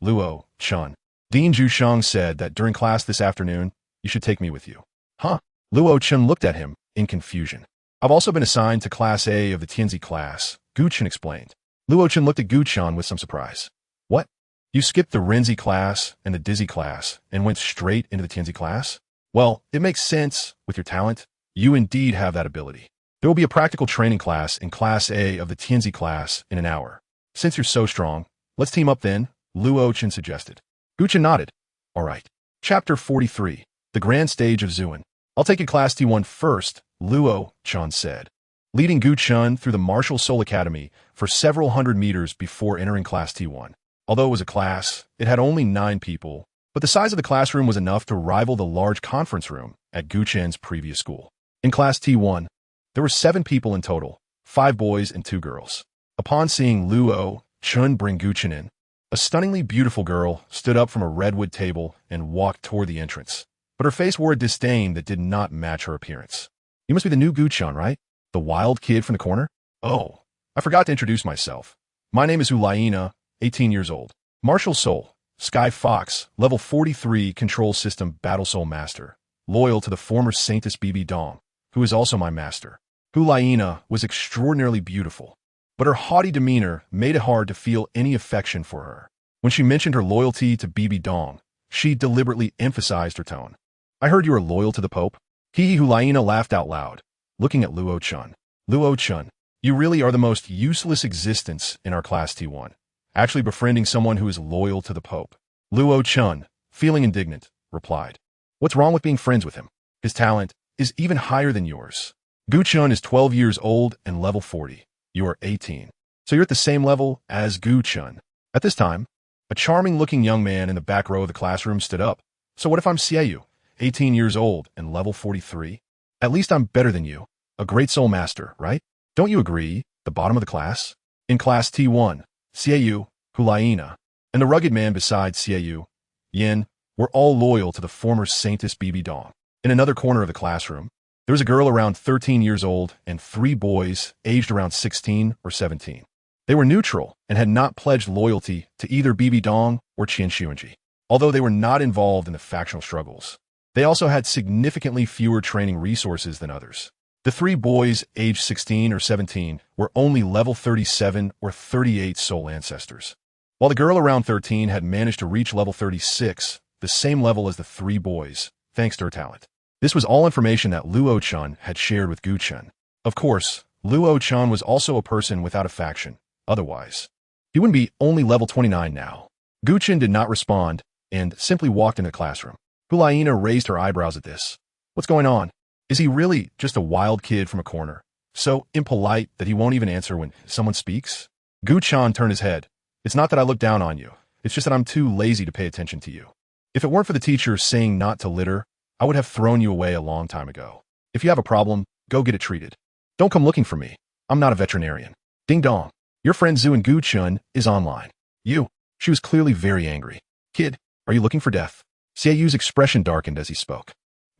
S1: Luo Chen. Dean Zhusheng said that during class this afternoon, you should take me with you. Huh? Luo Chen looked at him in confusion. I've also been assigned to Class A of the Tianzi class, Gu Chen explained. Luo Chen looked at Gu Chen with some surprise. What? You skipped the Renzi class and the Dizzy class and went straight into the Tianzi class? Well, it makes sense with your talent. You indeed have that ability. There will be a practical training class in Class A of the Tianzi class in an hour. Since you're so strong, let's team up then, Luo Chen suggested. Gu Chen nodded. All right. Chapter 43. The Grand Stage of Zuan. I'll take a Class T1 first, Luo Chen said, leading Gu Chen through the Martial Soul Academy for several hundred meters before entering Class T1. Although it was a class, it had only 9 people, but the size of the classroom was enough to rival the large conference room at Gu Chen's previous school. In Class T1, there were 7 people in total, 5 boys and 2 girls. Upon seeing Luo Chen bring Gu Chen in, a stunningly beautiful girl stood up from a redwood table and walked toward the entrance, but her face wore a disdain that did not match her appearance. You must be the new Gu Chen, right? The wild kid from the corner? Oh, I forgot to introduce myself. My name is Gu Yue Na, 18 years old. Martial Soul, Sky Fox, Level 43 Control System Battle Soul Master, loyal to the former Saintess Bibi Dong, who is also my master. Gu Yue Na was extraordinarily beautiful, but her haughty demeanor made it hard to feel any affection for her. When she mentioned her loyalty to Bibi Dong, she deliberately emphasized her tone. I heard you are loyal to the Pope? Gu Yue Na laughed out loud, looking at Luo Chen. Luo Chen, you really are the most useless existence in our Class T1, actually befriending someone who is loyal to the Pope. Luo Chen, feeling indignant, replied, what's wrong with being friends with him? His talent is even higher than yours. Gu Chen is 12 years old and level 40. You are 18. So you're at the same level as Gu Chen. At this time, a charming-looking young man in the back row of the classroom stood up. So what if I'm Xiaoyu, 18 years old and level 43? At least I'm better than you. A great soul master, right? Don't you agree? The bottom of the class? In Class T1, Xiaoyu, Gu Yue Na, and the rugged man beside Xiaoyu, Yin, were all loyal to the former Saintess Bibi Dong. In another corner of the classroom, there was a girl around 13 years old and 3 boys aged around 16 or 17. They were neutral and had not pledged loyalty to either Bibi Dong or Qian Xuanji, although they were not involved in the factional struggles. They also had significantly fewer training resources than others. The 3 boys aged 16 or 17 were only level 37 or 38 soul ancestors, while the girl around 13 had managed to reach level 36, the same level as the 3 boys, thanks to her talent. This was all information that Luo Chen had shared with Gu Chen. Of course, Luo Chen was also a person without a faction. Otherwise, he wouldn't be only level 29 now. Gu Chen did not respond and simply walked into the classroom. Gu Yue Na raised her eyebrows at this. What's going on? Is he really just a wild kid from a corner, so impolite that he won't even answer when someone speaks? Gu Chen turned his head. It's not that I look down on you. It's just that I'm too lazy to pay attention to you. If it weren't for the teacher saying not to litter, I would have thrown you away a long time ago. If you have a problem, go get it treated. Don't come looking for me. I'm not a veterinarian. Ding dong. Your friend Zhu and Gu Chen is online. You. She was clearly very angry. Kid, are you looking for death? Xiaoyu's expression darkened as he spoke.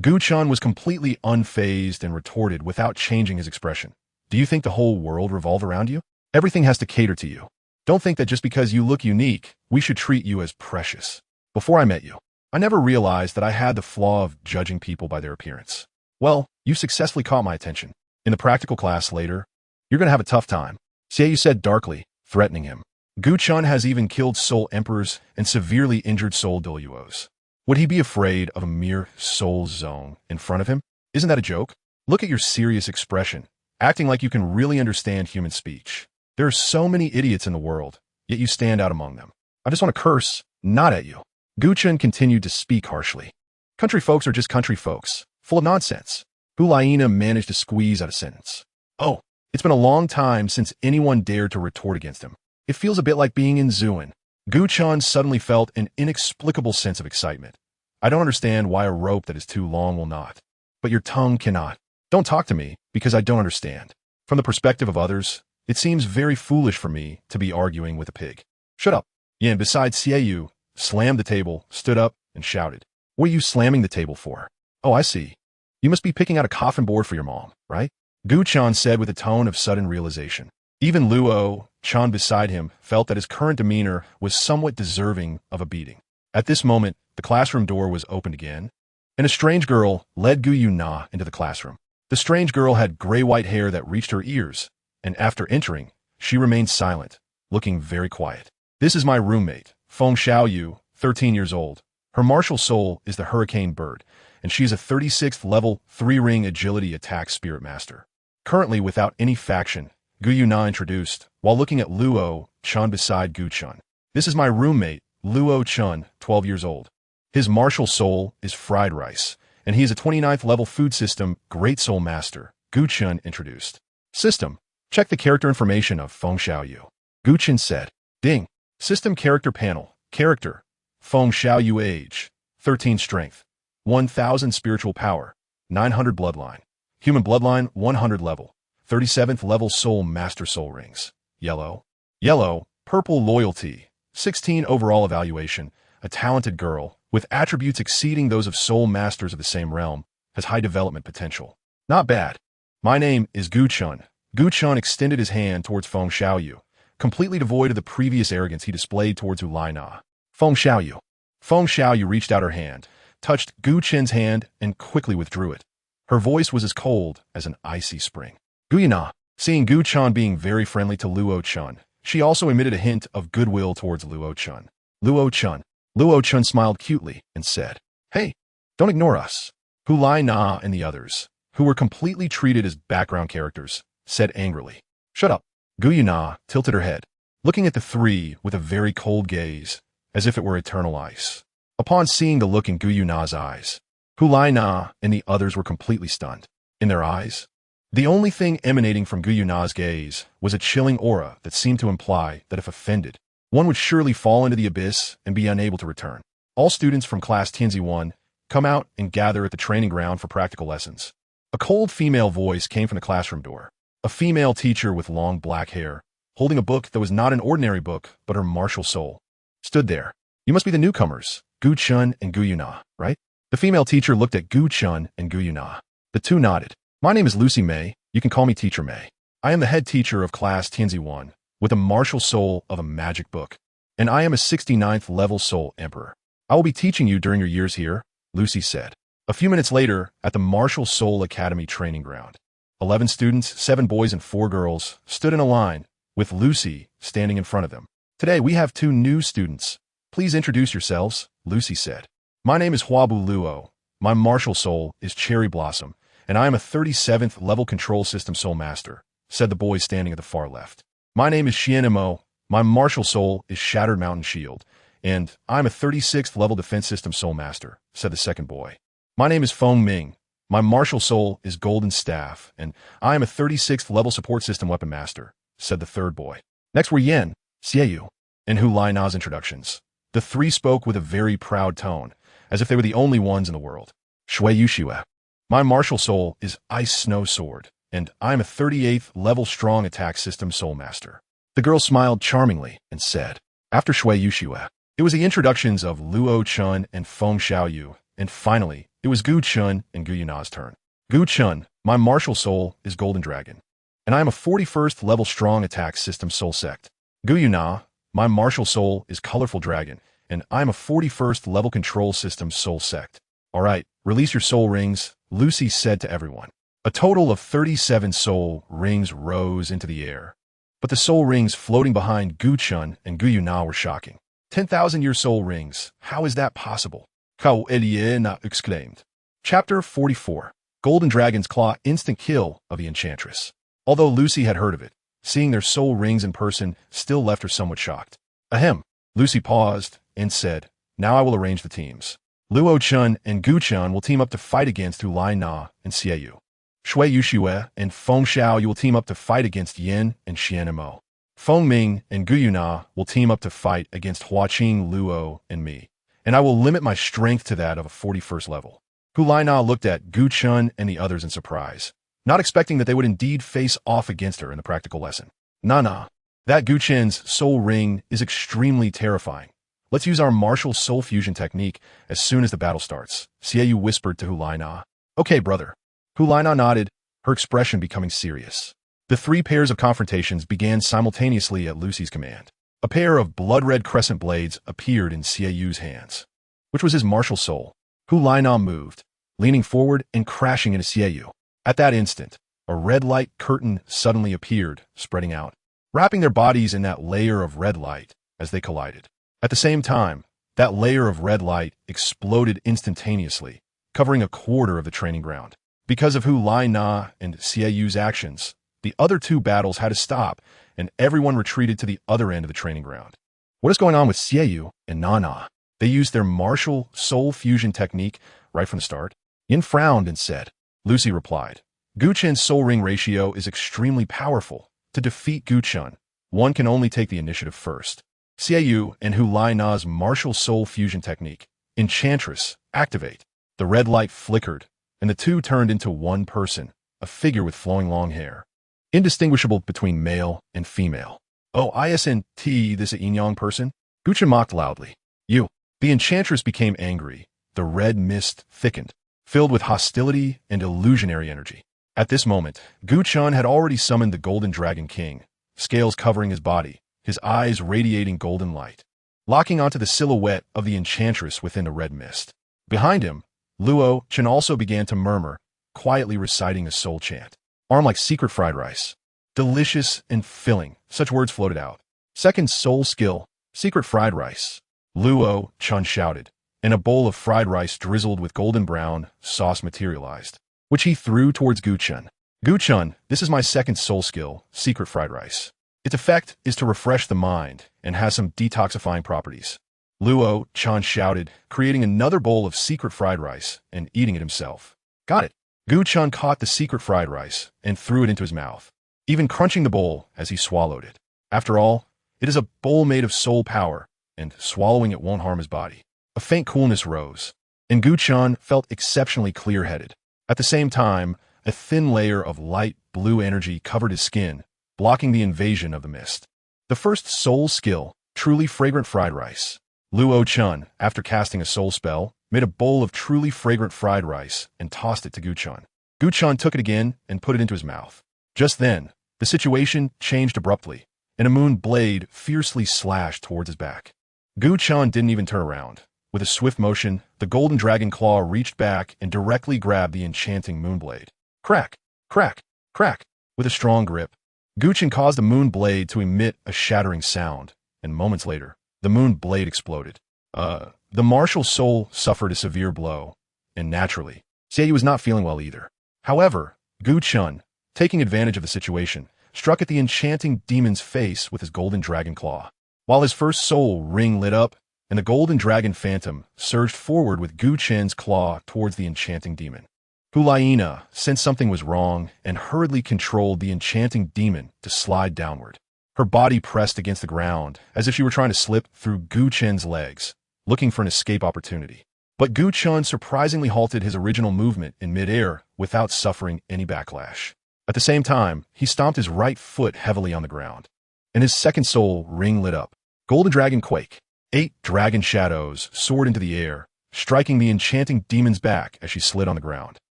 S1: Gu Chen was completely unfazed and retorted without changing his expression. Do you think the whole world revolves around you? Everything has to cater to you. Don't think that just because you look unique, we should treat you as precious. Before I met you, I never realized that I had the flaw of judging people by their appearance. Well, you successfully caught my attention. In the practical class later, you're going to have a tough time, Xiaoyu said darkly, threatening him. Gu Chen has even killed soul emperors and severely injured soul Douluos. Would he be afraid of a mere soul zone in front of him? Isn't that a joke? Look at your serious expression, acting like you can really understand human speech. There are so many idiots in the world, yet you stand out among them. I just want to curse, not at you. Gu Chen continued to speak harshly. Country folks are just country folks, full of nonsense. Gu Yue Na managed to squeeze out a sentence. Oh, it's been a long time since anyone dared to retort against him. It feels a bit like being in Zuin. Gu Chen suddenly felt an inexplicable sense of excitement. I don't understand why a rope that is too long will not. But your tongue cannot. Don't talk to me, because I don't understand. From the perspective of others, it seems very foolish for me to be arguing with a pig. Shut up. Yin, besides Xiaoyu, slammed the table, stood up, and shouted. What are you slamming the table for? Oh, I see. You must be picking out a coffin board for your mom, right? Gu Chen said with a tone of sudden realization. Even Luo Chen beside him felt that his current demeanor was somewhat deserving of a beating. At this moment, the classroom door was opened again, and a strange girl led Gu Yue Na into the classroom. The strange girl had gray-white hair that reached her ears, and after entering, she remained silent, looking very quiet. This is my roommate, Feng Xiaoyu, 13 years old. Her martial soul is the hurricane bird, and she is a 36th level 3-ring agility attack spirit master. Currently without any faction, Gu Yue Na introduced, while looking at Luo Chen beside Gu Chen. This is my roommate, Luo Chen, 12 years old. His martial soul is fried rice, and he is a 29th level food system Great Soul Master, Gu Chen introduced. System. Check the character information of Feng Xiaoyu. Gu Chen said. Ding. System character panel. Character. Feng Xiaoyu age. 13 strength. 1000 spiritual power. 900 bloodline. Human bloodline 100 level. 37th level soul master soul rings. Yellow. Yellow. Purple loyalty. 16 overall evaluation. A talented girl, with attributes exceeding those of soul masters of the same realm, has high development potential. Not bad. My name is Gu Chen. Gu Chen extended his hand towards Feng Xiaoyu, completely devoid of the previous arrogance he displayed towards Gu Yue Na. Feng Xiaoyu. Feng Xiaoyu reached out her hand, touched Gu Chen's hand, and quickly withdrew it. Her voice was as cold as an icy spring. Gu Yue Na. Seeing Gu Chen being very friendly to Luo Chen, she also emitted a hint of goodwill towards Luo Chen. Luo Chen. Luo Chen smiled cutely and said, Hey, don't ignore us. Gu Yue Na and the others, who were completely treated as background characters, said angrily. Shut up. Gu Yue Na tilted her head, looking at the three with a very cold gaze, as if it were eternal ice. Upon seeing the look in Gu Yue Na's eyes, Gu Yue Na and the others were completely stunned. In their eyes, the only thing emanating from Gu Yue Na's gaze was a chilling aura that seemed to imply that if offended, one would surely fall into the abyss and be unable to return. All students from class Tianzi-1 come out and gather at the training ground for practical lessons. A cold female voice came from the classroom door. A female teacher with long black hair, holding a book that was not an ordinary book, but her martial soul, stood there. You must be the newcomers, Gu Chen and Gu Yue Na, right? The female teacher looked at Gu Chen and Gu Yue Na. The two nodded. My name is Lucy May. You can call me Teacher May. I am the head teacher of class Tianzi-1, with a martial soul of a magic book, and I am a 69th level soul emperor. I will be teaching you during your years here, Lucy said. A few minutes later, at the Martial Soul Academy training ground, 11 students, 7 boys and 4 girls, stood in a line, with Lucy standing in front of them. Today we have 2 new students. Please introduce yourselves, Lucy said. My name is Huabu Luo. My martial soul is Cherry Blossom, and I am a 37th level control system soul master, said the boy standing at the far left. My name is Xianmo. My martial soul is Shattered Mountain Shield, and I'm a 36th level defense system soul master, said the second boy. My name is Feng Ming. My martial soul is Golden Staff, and I am a 36th level support system weapon master, said the third boy. Next were Yen, Xiaoyu, and Gu Yue Na's introductions. The 3 spoke with a very proud tone, as if they were the only ones in the world. Shui Yushue. My martial soul is Ice Snow Sword, and I'm a 38th level strong attack system soul master. The girl smiled charmingly and said, after Shui Yushue, it was the introductions of Luo Chen and Feng Xiaoyu, and finally, it was Gu Chen and Gu Yue Na's turn. Gu Chen, my martial soul is Golden Dragon, and I am a 41st level strong attack system soul sect. Gu Yue Na, my martial soul is Colorful Dragon, and I'm a 41st level control system soul sect. All right, release your soul rings, Lucy said to everyone. A total of 37 soul rings rose into the air, but the soul rings floating behind Gu Chen and Gu Yue Na were shocking. 10,000-year soul rings, how is that possible? Gu Yue Na exclaimed. Chapter 44. Golden Dragon's Claw instant kill of the Enchantress. Although Lucy had heard of it, seeing their soul rings in person still left her somewhat shocked. Ahem. Lucy paused and said, now I will arrange the teams. Luo Chen and Gu Chen will team up to fight against Gu Yue Na and Xiaoyu. Shui Yushue and Feng Xiao will team up to fight against Yen and Xianmo. Feng Ming and Gu Yue Na will team up to fight against Huaqing, Luo, and me, and I will limit my strength to that of a 41st level. Gu Yue Na looked at Gu Chen and the others in surprise, not expecting that they would indeed face off against her in the practical lesson. Nah. That Gu Chen's soul ring is extremely terrifying. Let's use our martial soul fusion technique as soon as the battle starts, Xiaoyu whispered to Gu Yue Na. Okay, brother. Gu Yue Na nodded, her expression becoming serious. The 3 pairs of confrontations began simultaneously at Lucy's command. A pair of blood-red crescent blades appeared in Xiaoyu's hands, which was his martial soul. Gu Yue Na moved, leaning forward and crashing into Xiaoyu. At that instant, a red light curtain suddenly appeared, spreading out, wrapping their bodies in that layer of red light as they collided. At the same time, that layer of red light exploded instantaneously, covering a quarter of the training ground. Because of Gu Yue Na and Xiaoyu's actions, the other 2 battles had to stop, and everyone retreated to the other end of the training ground. What is going on with Xiaoyu and Na? They used their martial soul fusion technique right from the start. Yin frowned and said. Lucy replied, Gu Chen's soul ring ratio is extremely powerful. To defeat Gu Chen, one can only take the initiative first. Xiaoyu and Hu Na's martial soul fusion technique, Enchantress, activate. The red light flickered, and the two turned into one person, a figure with flowing long hair, indistinguishable between male and female. Oh, isn't this a yin-yang person? Gu Chen mocked loudly. You. The Enchantress became angry. The red mist thickened, filled with hostility and illusionary energy. At this moment, Gu Chen had already summoned the Golden Dragon King, scales covering his body, his eyes radiating golden light, locking onto the silhouette of the Enchantress within the red mist. Behind him, Luo Chen also began to murmur, quietly reciting a soul chant. Arm like secret fried rice. Delicious and filling, such words floated out. Second soul skill, secret fried rice. Luo Chen shouted, and a bowl of fried rice drizzled with golden brown sauce materialized, which he threw towards Gu Chen. Gu Chen, this is my second soul skill, secret fried rice. Its effect is to refresh the mind and has some detoxifying properties. Luo Chen shouted, creating another bowl of secret fried rice and eating it himself. Got it. Gu Chen caught the secret fried rice and threw it into his mouth, even crunching the bowl as he swallowed it. After all, it is a bowl made of soul power, and swallowing it won't harm his body. A faint coolness rose, and Gu Chen felt exceptionally clear-headed. At the same time, a thin layer of light blue energy covered his skin, blocking the invasion of the mist. The first soul skill, truly fragrant fried rice. Luo Chen, after casting a soul spell, made a bowl of truly fragrant fried rice and tossed it to Gu Chen. Gu Chen took it again and put it into his mouth. Just then, the situation changed abruptly, and a moon blade fiercely slashed towards his back. Gu Chen didn't even turn around. With a swift motion, the golden dragon claw reached back and directly grabbed the enchanting moonblade. Crack, crack, crack. With a strong grip, Gu Chen caused the moon blade to emit a shattering sound, and moments later, the moon blade exploded. The martial soul suffered a severe blow, and naturally, Xiaoyu was not feeling well either. However, Gu Chen, taking advantage of the situation, struck at the enchanting demon's face with his golden dragon claw. While his first soul ring lit up, and the golden dragon phantom surged forward with Gu Chen's claw towards the enchanting demon. Gu Yue Na sensed something was wrong and hurriedly controlled the enchanting demon to slide downward. Her body pressed against the ground as if she were trying to slip through Gu Chen's legs, looking for an escape opportunity. But Gu Chen surprisingly halted his original movement in midair without suffering any backlash. At the same time, he stomped his right foot heavily on the ground, and his second soul ring lit up. Golden Dragon Quake. 8 dragon shadows soared into the air, striking the enchanting demon's back as she slid on the ground,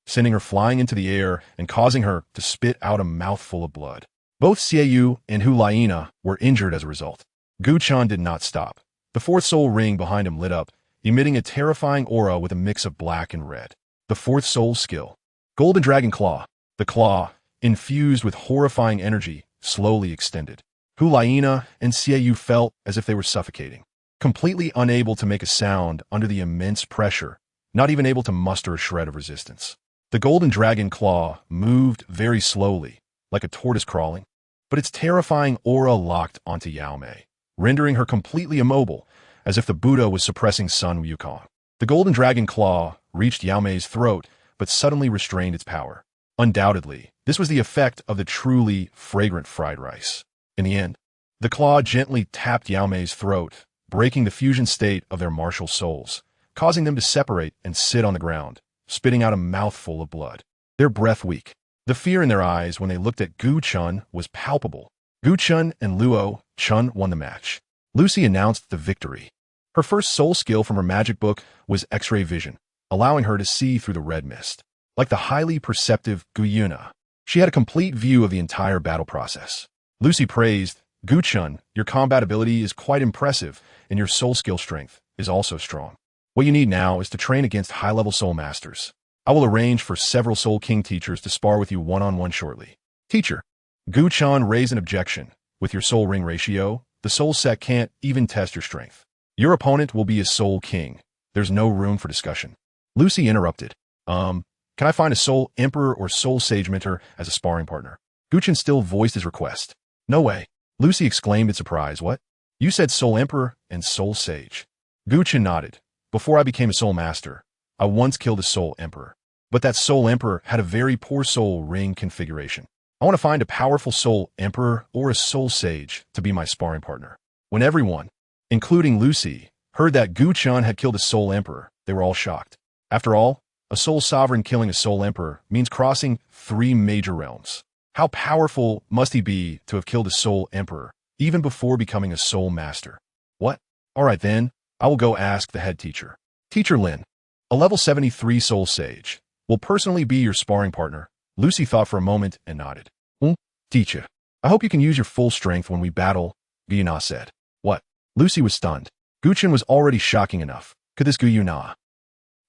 S1: sending her flying into the air and causing her to spit out a mouthful of blood. Both Xiaoyu and Hu Yue Na were injured as a result. Gu Chen did not stop. The fourth soul ring behind him lit up, emitting a terrifying aura with a mix of black and red. The fourth soul skill. Golden Dragon Claw. The claw, infused with horrifying energy, slowly extended. Hu Yue Na and Xiaoyu felt as if they were suffocating, completely unable to make a sound under the immense pressure, not even able to muster a shred of resistance. The golden dragon claw moved very slowly, like a tortoise crawling, but its terrifying aura locked onto Yao Mei, rendering her completely immobile, as if the Buddha was suppressing Sun Wukong. The golden dragon claw reached Yao Mei's throat, but suddenly restrained its power. Undoubtedly, this was the effect of the truly fragrant fried rice. In the end, the claw gently tapped Yao Mei's throat, breaking the fusion state of their martial souls, causing them to separate and sit on the ground, spitting out a mouthful of blood, their breath weak. The fear in their eyes when they looked at Gu Chen was palpable. Gu Chen and Luo Chen won the match. Lucy announced the victory. Her first soul skill from her magic book was X-ray vision, allowing her to see through the red mist. Like the highly perceptive Gu Yue Na, she had a complete view of the entire battle process. Lucy praised, Gu Chen, your combat ability is quite impressive, and your soul skill strength is also strong. What you need now is to train against high-level soul masters. I will arrange for several Soul King teachers to spar with you one-on-one shortly. Teacher, Gu Chen raised an objection. With your soul ring ratio, the soul set can't even test your strength. Your opponent will be a Soul King. There's no room for discussion. Lucy interrupted. Can I find a Soul Emperor or Soul Sage mentor as a sparring partner? Gu Chen still voiced his request. No way. Lucy exclaimed in surprise. What? You said Soul Emperor and Soul Sage. Gu Chen nodded. Before I became a Soul Master, I once killed a Soul Emperor. But that Soul Emperor had a very poor soul ring configuration. I want to find a powerful Soul Emperor or a Soul Sage to be my sparring partner. When everyone, including Lucy, heard that Gu Chen had killed a Soul Emperor, they were all shocked. After all, a Soul Sovereign killing a Soul Emperor means crossing 3 major realms. How powerful must he be to have killed a Soul Emperor, even before becoming a Soul Master? What? Alright then, I will go ask the head teacher. Teacher Lin, a level 73 Soul Sage, will personally be your sparring partner. Lucy thought for a moment and nodded. Teacher, I hope you can use your full strength when we battle, Gu Yue Na said. What? Lucy was stunned. Gu Chen was already shocking enough. Could this Gu Yue Na?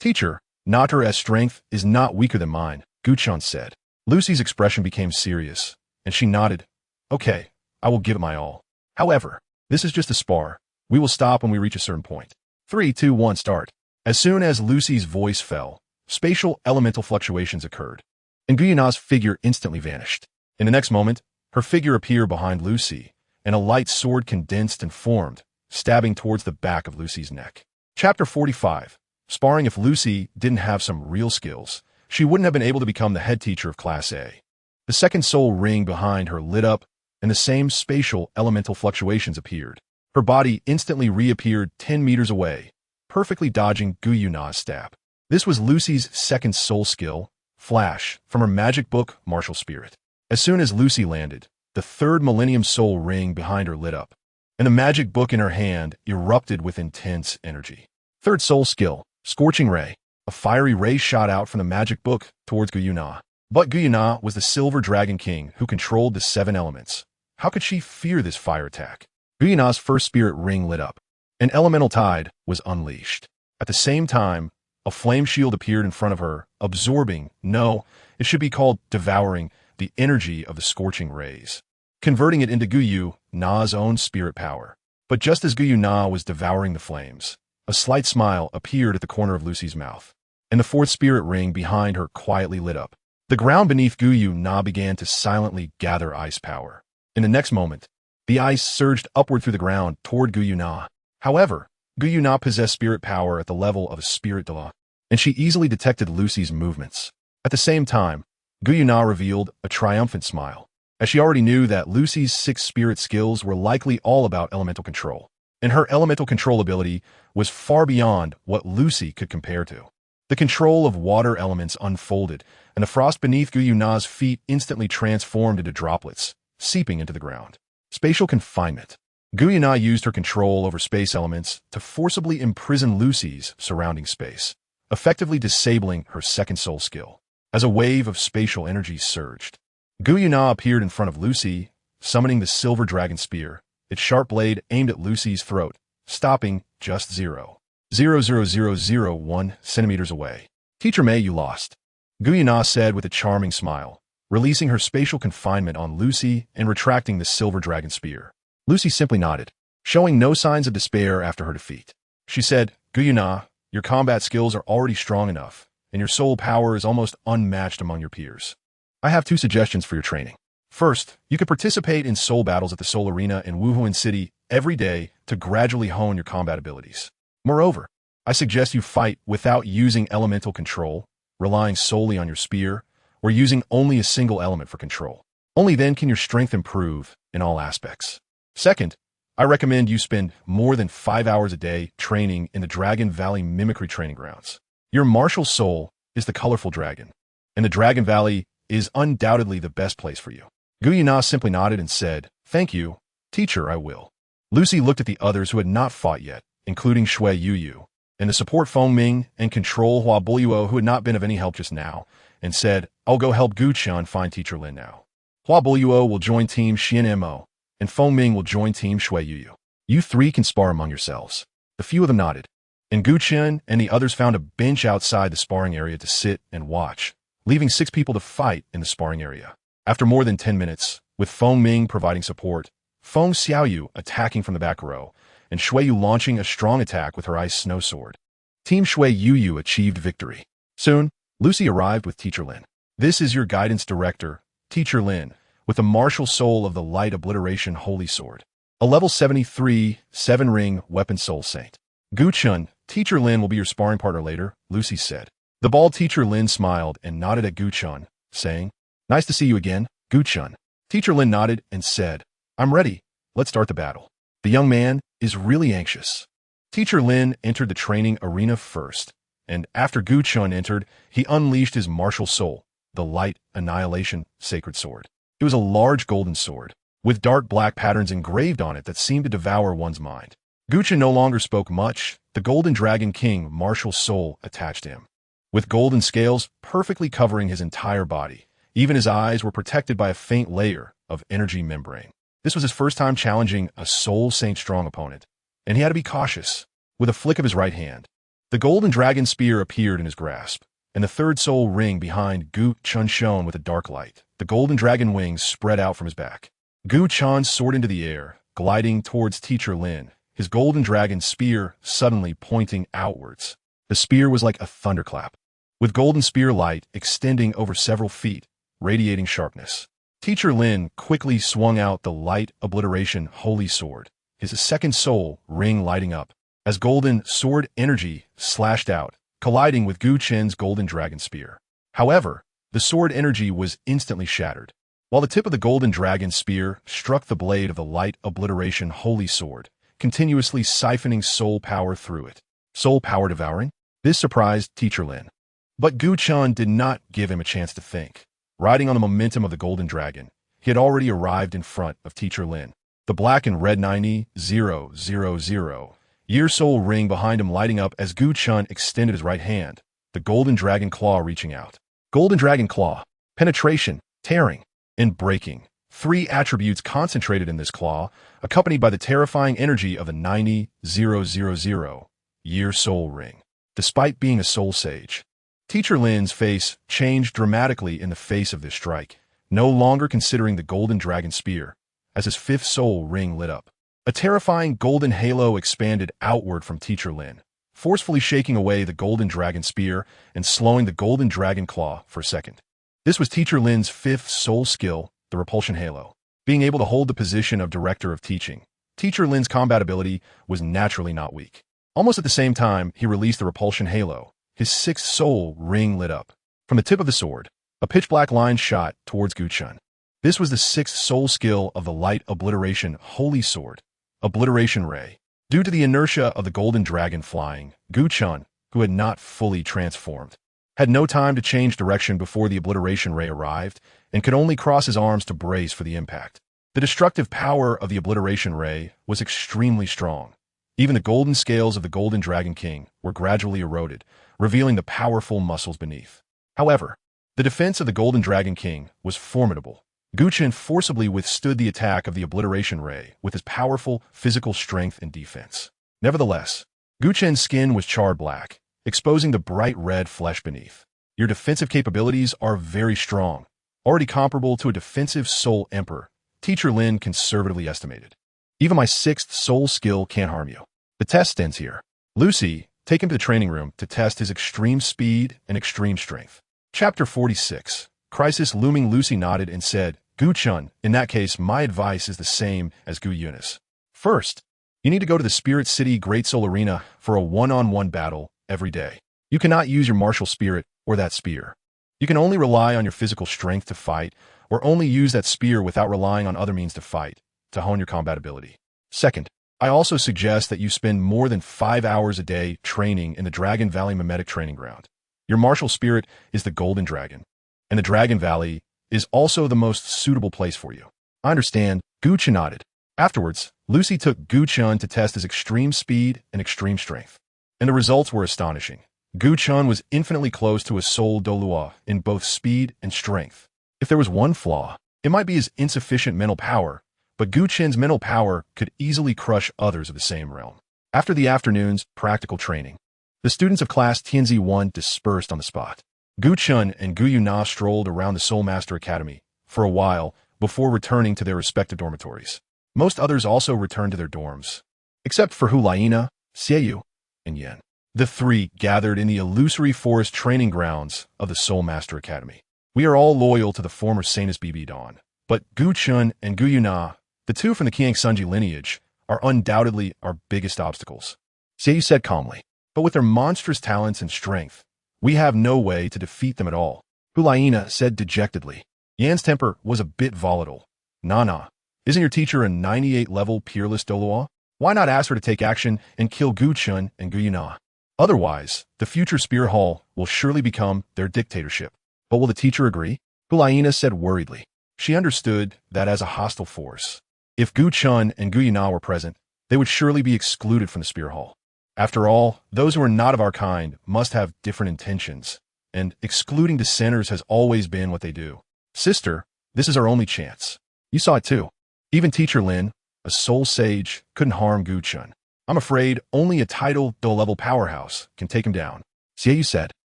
S1: Teacher, not her as strength is not weaker than mine, Gu Chen said. Lucy's expression became serious, and she nodded. Okay, I will give it my all. However, this is just a spar. We will stop when we reach a certain point. 3, 2, 1, start. As soon as Lucy's voice fell, spatial elemental fluctuations occurred, and Gu Yue Na's figure instantly vanished. In the next moment, her figure appeared behind Lucy, and a light sword condensed and formed, stabbing towards the back of Lucy's neck. Chapter 45. Sparring. If Lucy didn't have some real skills, she wouldn't have been able to become the head teacher of Class A. The second soul ring behind her lit up, and the same spatial elemental fluctuations appeared. Her body instantly reappeared 10 meters away, perfectly dodging Gu Yue Na's stab. This was Lucy's second soul skill, Flash, from her magic book, Martial Spirit. As soon as Lucy landed, the third Millennium Soul ring behind her lit up, and the magic book in her hand erupted with intense energy. Third soul skill, Scorching Ray. A fiery ray shot out from the magic book towards Gu Yue Na. But Gu Yue Na was the Silver Dragon King who controlled the 7 elements. How could she fear this fire attack? Gu Yue Na's first spirit ring lit up. An elemental tide was unleashed. At the same time, a flame shield appeared in front of her, absorbing, no, it should be called devouring, the energy of the scorching rays, converting it into Gu Yue Na's own spirit power. But just as Gu Yue Na was devouring the flames, a slight smile appeared at the corner of Lucy's mouth, and the fourth spirit ring behind her quietly lit up. The ground beneath Gu Yue Na began to silently gather ice power. In the next moment, the ice surged upward through the ground toward Gu Yue Na. However, Gu Yue Na possessed spirit power at the level of a spirit Douluo, and she easily detected Lucy's movements. At the same time, Gu Yue Na revealed a triumphant smile, as she already knew that Lucy's 6 spirit skills were likely all about elemental control, and her elemental control ability was far beyond what Lucy could compare to. The control of water elements unfolded, and the frost beneath Gu Yue Na's feet instantly transformed into droplets, seeping into the ground. Spatial confinement. Gu Yue Na used her control over space elements to forcibly imprison Lucy's surrounding space, effectively disabling her second soul skill. As a wave of spatial energy surged, Gu Yue Na appeared in front of Lucy, summoning the Silver Dragon Spear, its sharp blade aimed at Lucy's throat, stopping just 0.00001 centimeters away. Teacher May, you lost, Gu Yue Na said with a charming smile, releasing her spatial confinement on Lucy and retracting the Silver Dragon Spear. Lucy simply nodded, showing no signs of despair after her defeat. She said, Gu Yue Na, your combat skills are already strong enough, and your soul power is almost unmatched among your peers. I have 2 suggestions for your training. First, you could participate in soul battles at the Soul Arena in Wuhuan City every day to gradually hone your combat abilities. Moreover, I suggest you fight without using elemental control, relying solely on your spear, or using only a single element for control. Only then can your strength improve in all aspects. Second, I recommend you spend more than 5 hours a day training in the Dragon Valley Mimicry Training Grounds. Your martial soul is the colorful dragon, and the Dragon Valley is undoubtedly the best place for you. Gu Yue Na simply nodded and said, Thank you, teacher, I will. Lucy looked at the others who had not fought yet, including Shui Yu, and the support Feng Ming and control Hua Boluo who had not been of any help just now, and said, I'll go help Gu Chen find Teacher Lin now. Hua Boluo will join Team Xian Mo, and Feng Ming will join Team Shui Yu. You 3 can spar among yourselves. The few of them nodded, and Gu Chen and the others found a bench outside the sparring area to sit and watch, leaving 6 people to fight in the sparring area. After more than 10 minutes, with Feng Ming providing support, Feng Xiaoyu attacking from the back row, and Shui Yu launching a strong attack with her ice snow sword, Team Shui Yu achieved victory. Soon, Lucy arrived with Teacher Lin. This is your guidance director, Teacher Lin, with the martial soul of the light obliteration holy sword. A level 73, 7-ring weapon soul saint. Gu Chen, Teacher Lin will be your sparring partner later, Lucy said. The bald teacher Lin smiled and nodded at Gu Chen, saying, "Nice to see you again, Gu Chen." Teacher Lin nodded and said, "I'm ready. Let's start the battle." The young man is really anxious. Teacher Lin entered the training arena first, and after Gu Chen entered, he unleashed his martial soul, the light annihilation sacred sword. It was a large golden sword, with dark black patterns engraved on it that seemed to devour one's mind. Gu Chen no longer spoke much. The Golden Dragon King martial soul attached to him. With golden scales perfectly covering his entire body, even his eyes were protected by a faint layer of energy membrane. This was his first time challenging a Soul Saint strong opponent, and he had to be cautious. With a flick of his right hand, the golden dragon spear appeared in his grasp, and the third soul ring behind Gu Chen shone with a dark light. The golden dragon wings spread out from his back. Gu Chen soared into the air, gliding towards Teacher Lin, his golden dragon spear suddenly pointing outwards. The spear was like a thunderclap, with golden spear light extending over several feet, radiating sharpness. Teacher Lin quickly swung out the light obliteration holy sword, his second soul ring lighting up, as golden sword energy slashed out, colliding with Gu Chen's golden dragon spear. However, the sword energy was instantly shattered, while the tip of the golden dragon spear struck the blade of the light obliteration holy sword, continuously siphoning soul power through it. Soul power devouring? This surprised Teacher Lin. But Gu Chen did not give him a chance to think. Riding on the momentum of the golden dragon, he had already arrived in front of Teacher Lin. The black and red 90,000 year soul ring behind him lighting up as Gu Chen extended his right hand, the golden dragon claw reaching out. Golden dragon claw, penetration, tearing, and breaking. Three attributes concentrated in this claw, accompanied by the terrifying energy of the 90,000 year soul ring. Despite being a soul sage, Teacher Lin's face changed dramatically in the face of this strike, no longer considering the golden dragon spear, as his fifth soul ring lit up. A terrifying golden halo expanded outward from Teacher Lin, forcefully shaking away the golden dragon spear and slowing the golden dragon claw for a second. This was Teacher Lin's fifth soul skill, the repulsion halo. Being able to hold the position of director of teaching, Teacher Lin's combat ability was naturally not weak. Almost at the same time he released the repulsion halo, his sixth soul ring lit up. From the tip of the sword, a pitch-black line shot towards Gu Chen. This was the sixth soul skill of the light obliteration holy sword, obliteration ray. Due to the inertia of the golden dragon flying, Gu Chen, who had not fully transformed, had no time to change direction before the obliteration ray arrived and could only cross his arms to brace for the impact. The destructive power of the obliteration ray was extremely strong. Even the golden scales of the golden dragon king were gradually eroded, revealing the powerful muscles beneath. However, the defense of the golden dragon king was formidable. Gu Chen forcibly withstood the attack of the obliteration ray with his powerful physical strength and defense. Nevertheless, Gu Chen's skin was charred black, exposing the bright red flesh beneath. Your defensive capabilities are very strong, already comparable to a defensive soul emperor, Teacher Lin conservatively estimated. Even my sixth soul skill can't harm you. The test ends here. Lucy, take him to the training room to test his extreme speed and extreme strength. Chapter 46. Crisis looming. Lucy nodded and said, Gu Chen, in that case, my advice is the same as Gu Yue Na's. First, you need to go to the Spirit City Great Soul Arena for a one-on-one battle every day. You cannot use your martial spirit or that spear. You can only rely on your physical strength to fight, or only use that spear without relying on other means to fight, to hone your combat ability. Second, I also suggest that you spend more than 5 hours a day training in the Dragon Valley Mimetic Training Ground. Your martial spirit is the Golden Dragon, and the Dragon Valley is also the most suitable place for you. I understand, Gu Chen nodded. Afterwards, Lucy took Gu Chen to test his extreme speed and extreme strength, and the results were astonishing. Gu Chen was infinitely close to a soul Douluo in both speed and strength. If there was one flaw, it might be his insufficient mental power, but Gu Chen's mental power could easily crush others of the same realm. After the afternoon's practical training, the students of Class Tianzi 1 dispersed on the spot. Gu Chen and Gu Yue Na strolled around the Soul Master Academy for a while before returning to their respective dormitories. Most others also returned to their dorms, except for Hu Laina, Xieyu, and Yan. The three gathered in the illusory forest training grounds of the Soul Master Academy. We are all loyal to the former Sanus BB Dawn, but Gu Chen and Gu Yue Na, the two from the Qiang Sunji lineage, are undoubtedly our biggest obstacles. Xieyu said calmly, but with their monstrous talents and strength, We have no way to defeat them at all, Gu Yue Na said dejectedly. Yan's temper was a bit volatile. Nah. Isn't your teacher a 98-level peerless Douluo? Why not ask her to take action and kill Gu Chen and Gu Yue Na? Otherwise, the future Spear Hall will surely become their dictatorship. But will the teacher agree? Gu Yue Na said worriedly. She understood that as a hostile force, if Gu Chen and Gu Yue Na were present, they would surely be excluded from the Spear Hall. After all, those who are not of our kind must have different intentions, and excluding dissenters has always been what they do. Sister, this is our only chance. You saw it too. Even Teacher Lin, a soul sage, couldn't harm Gu Chen. I'm afraid only a title-level powerhouse can take him down. Xiaoyu said.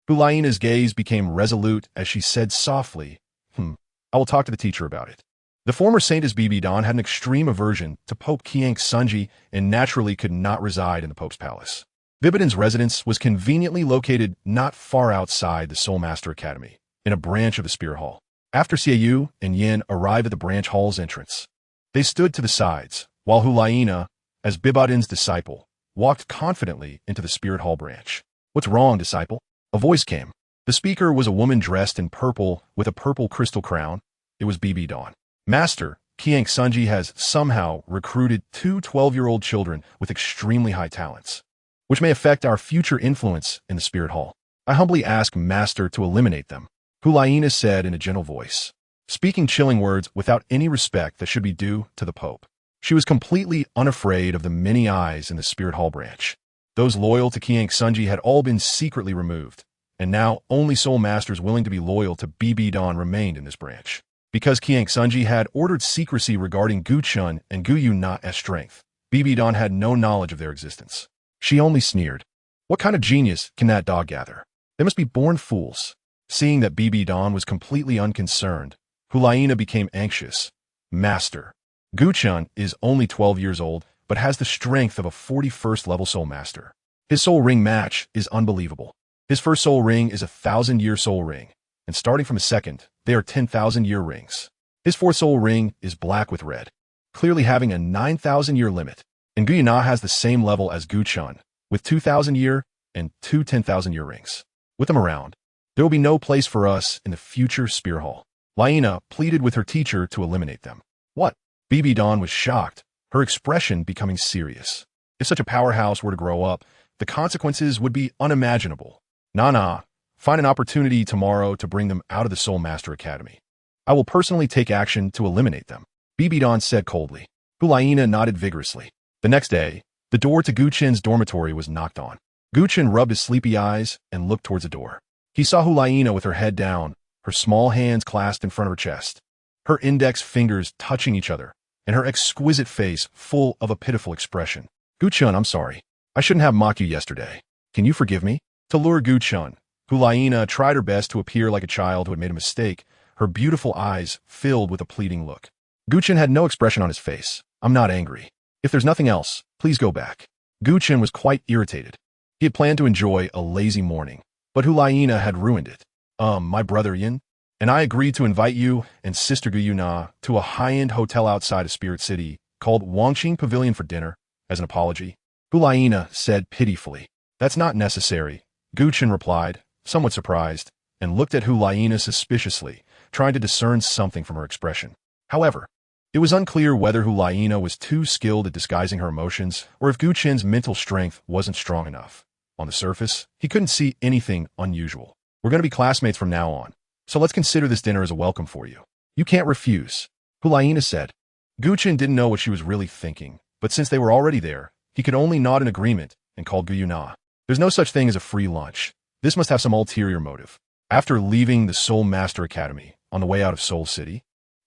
S1: Gu Yue Na's gaze became resolute as she said softly, I will talk to the teacher about it. The former Saintess Bibi-Dan had an extreme aversion to Pope Qiang Sunji and naturally could not reside in the Pope's palace. Bibi-Dan's residence was conveniently located not far outside the Soul Master Academy, in a branch of the Spear Hall. After Xiaoyu and Yin arrived at the branch hall's entrance, they stood to the sides, while Gu Yue Na, as Bibi-Dan's disciple, walked confidently into the Spirit Hall branch. What's wrong, disciple? A voice came. The speaker was a woman dressed in purple with a purple crystal crown. It was Bibi-Dan. Master, Qiang Sunji has somehow recruited two 12-year-old children with extremely high talents, which may affect our future influence in the Spirit Hall. I humbly ask Master to eliminate them, Gu Yue Na said in a gentle voice, speaking chilling words without any respect that should be due to the Pope. She was completely unafraid of the many eyes in the Spirit Hall branch. Those loyal to Qiang Sunji had all been secretly removed, and now only soul masters willing to be loyal to Bibi-Dan remained in this branch. Because Qiang Sunji had ordered secrecy regarding Gu Chen and Gu Yue Na as strength, Bibi-Dan had no knowledge of their existence. She only sneered. What kind of genius can that dog gather? They must be born fools. Seeing that Bibi-Dan was completely unconcerned, Gu Yue Na became anxious. Master, Gu Chen is only 12 years old, but has the strength of a 41st level soul master. His soul ring match is unbelievable. His first soul ring is a 1,000-year soul ring, and starting from his second, they are 10,000-year rings. His fourth soul ring is black with red, clearly having a 9,000-year limit. And Gu Yue Na has the same level as Gu Chen, with 2,000-year and two 10,000-year rings. With them around, there will be no place for us in the future Spear Hall. Gu Yue Na pleaded with her teacher to eliminate them. What? Bibi-Dan was shocked, her expression becoming serious. If such a powerhouse were to grow up, the consequences would be unimaginable. Nah. Find an opportunity tomorrow to bring them out of the Soul Master Academy. I will personally take action to eliminate them, Bibi-Dan said coldly. Gu Yue Na nodded vigorously. The next day, the door to Gu Chen's dormitory was knocked on. Gu Chen rubbed his sleepy eyes and looked towards the door. He saw Gu Yue Na with her head down, her small hands clasped in front of her chest, her index fingers touching each other, and her exquisite face full of a pitiful expression. Gu Chen, I'm sorry. I shouldn't have mocked you yesterday. Can you forgive me? To lure Gu Chen, Gu Yue Na tried her best to appear like a child who had made a mistake, her beautiful eyes filled with a pleading look. Gu Chen had no expression on his face. I'm not angry. If there's nothing else, please go back. Gu Chen was quite irritated. He had planned to enjoy a lazy morning, but Gu Yue Na had ruined it. My brother Yin, and I agreed to invite you and Sister Gu Yue Na to a high-end hotel outside of Spirit City called Wangqing Pavilion for dinner, as an apology. Gu Yue Na said pitifully. That's not necessary, Gu Chen replied, somewhat surprised, and looked at Gu Yue Na suspiciously, trying to discern something from her expression. However, it was unclear whether Gu Yue Na was too skilled at disguising her emotions or if Gu Chen's mental strength wasn't strong enough. On the surface, he couldn't see anything unusual. We're going to be classmates from now on, so let's consider this dinner as a welcome for you. You can't refuse, Gu Yue Na said. Gu Chen didn't know what she was really thinking, but since they were already there, he could only nod in agreement and called Gu Yue Na. There's no such thing as a free lunch. This must have some ulterior motive. After leaving the Soul Master Academy, on the way out of Soul City,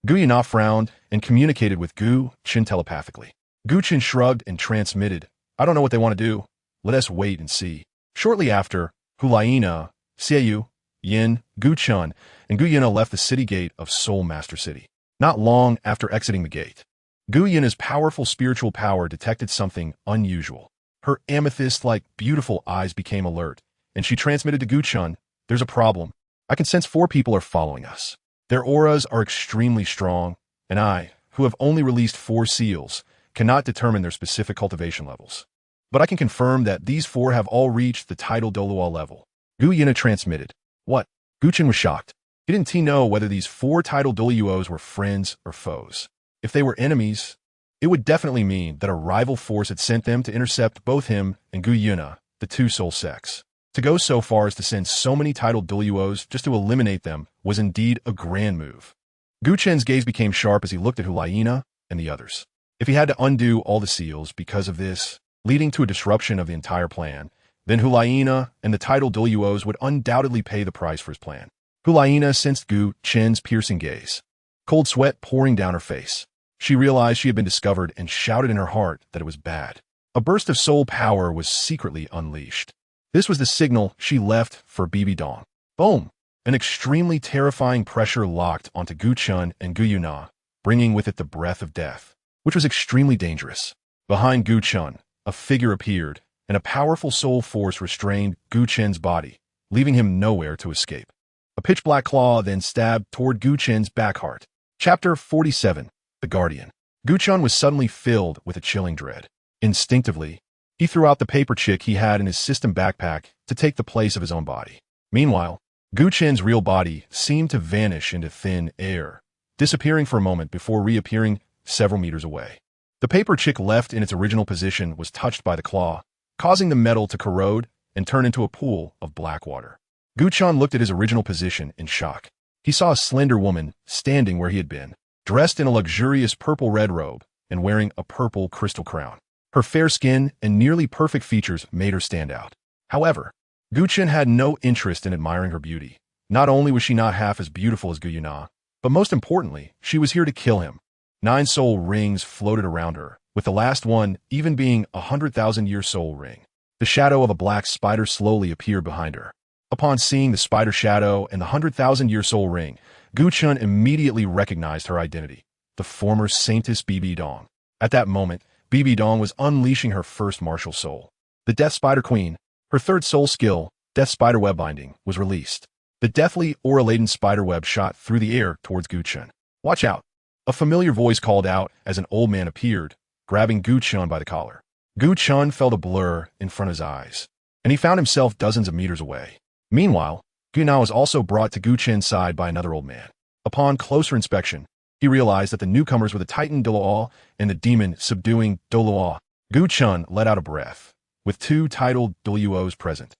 S1: Gu Yue Na frowned and communicated with Gu Chen telepathically. Gu Chen shrugged and transmitted, I don't know what they want to do. Let us wait and see. Shortly after, Gu Yue Na, Xiaoyu, Yin, Gu Chen, and Gu Yue Na left the city gate of Soul Master City. Not long after exiting the gate, Gu Yue Na's powerful spiritual power detected something unusual. Her amethyst-like beautiful eyes became alert, and she transmitted to Gu Chen, there's a problem. I can sense 4 people are following us. Their auras are extremely strong, and I, who have only released 4 seals, cannot determine their specific cultivation levels. But I can confirm that these 4 have all reached the title Douluo level. Gu Yue Na transmitted. What? Gu Chen was shocked. Didn't he know whether these 4 titled Douluos were friends or foes? If they were enemies, it would definitely mean that a rival force had sent them to intercept both him and Gu Yue Na, the 2 soul sects. To go so far as to send so many titled Douluos just to eliminate them was indeed a grand move. Gu Chen's gaze became sharp as he looked at Gu Yue Na and the others. If he had to undo all the seals because of this, leading to a disruption of the entire plan, then Gu Yue Na and the titled Douluos would undoubtedly pay the price for his plan. Gu Yue Na sensed Gu Chen's piercing gaze, cold sweat pouring down her face. She realized she had been discovered and shouted in her heart that it was bad. A burst of soul power was secretly unleashed. This was the signal she left for Bibi Dong. Boom! An extremely terrifying pressure locked onto Gu Chen and Gu Yue Na, bringing with it the breath of death, which was extremely dangerous. Behind Gu Chen, a figure appeared, and a powerful soul force restrained Gu Chen's body, leaving him nowhere to escape. A pitch-black claw then stabbed toward Gu Chen's back heart. Chapter 47. The Guardian. Gu Chen was suddenly filled with a chilling dread. Instinctively, he threw out the paper chick he had in his system backpack to take the place of his own body. Meanwhile, Gu Chen's real body seemed to vanish into thin air, disappearing for a moment before reappearing several meters away. The paper chick left in its original position was touched by the claw, causing the metal to corrode and turn into a pool of black water. Gu Chen looked at his original position in shock. He saw a slender woman standing where he had been, dressed in a luxurious purple-red robe and wearing a purple crystal crown. Her fair skin and nearly perfect features made her stand out. However, Gu Chen had no interest in admiring her beauty. Not only was she not half as beautiful as Gu Yue Na, but most importantly, she was here to kill him. 9 soul rings floated around her, with the last one even being a 100,000-year soul ring. The shadow of a black spider slowly appeared behind her. Upon seeing the spider shadow and the 100,000-year soul ring, Gu Chen immediately recognized her identity, the former Saintess Bibi Dong. At that moment, Bibi Dong was unleashing her first martial soul. The Death Spider Queen, her third soul skill, Death Spider Web Binding, was released. The deathly aura-laden spider web shot through the air towards Gu Chen. Watch out! A familiar voice called out as an old man appeared, grabbing Gu Chen by the collar. Gu Chen felt a blur in front of his eyes, and he found himself dozens of meters away. Meanwhile, Gu Na was also brought to Gu Chen's side by another old man. Upon closer inspection, he realized that the newcomers were the Titan Douluo and the demon subduing Douluo. Gu Chen let out a breath. With 2 titled Douluos present,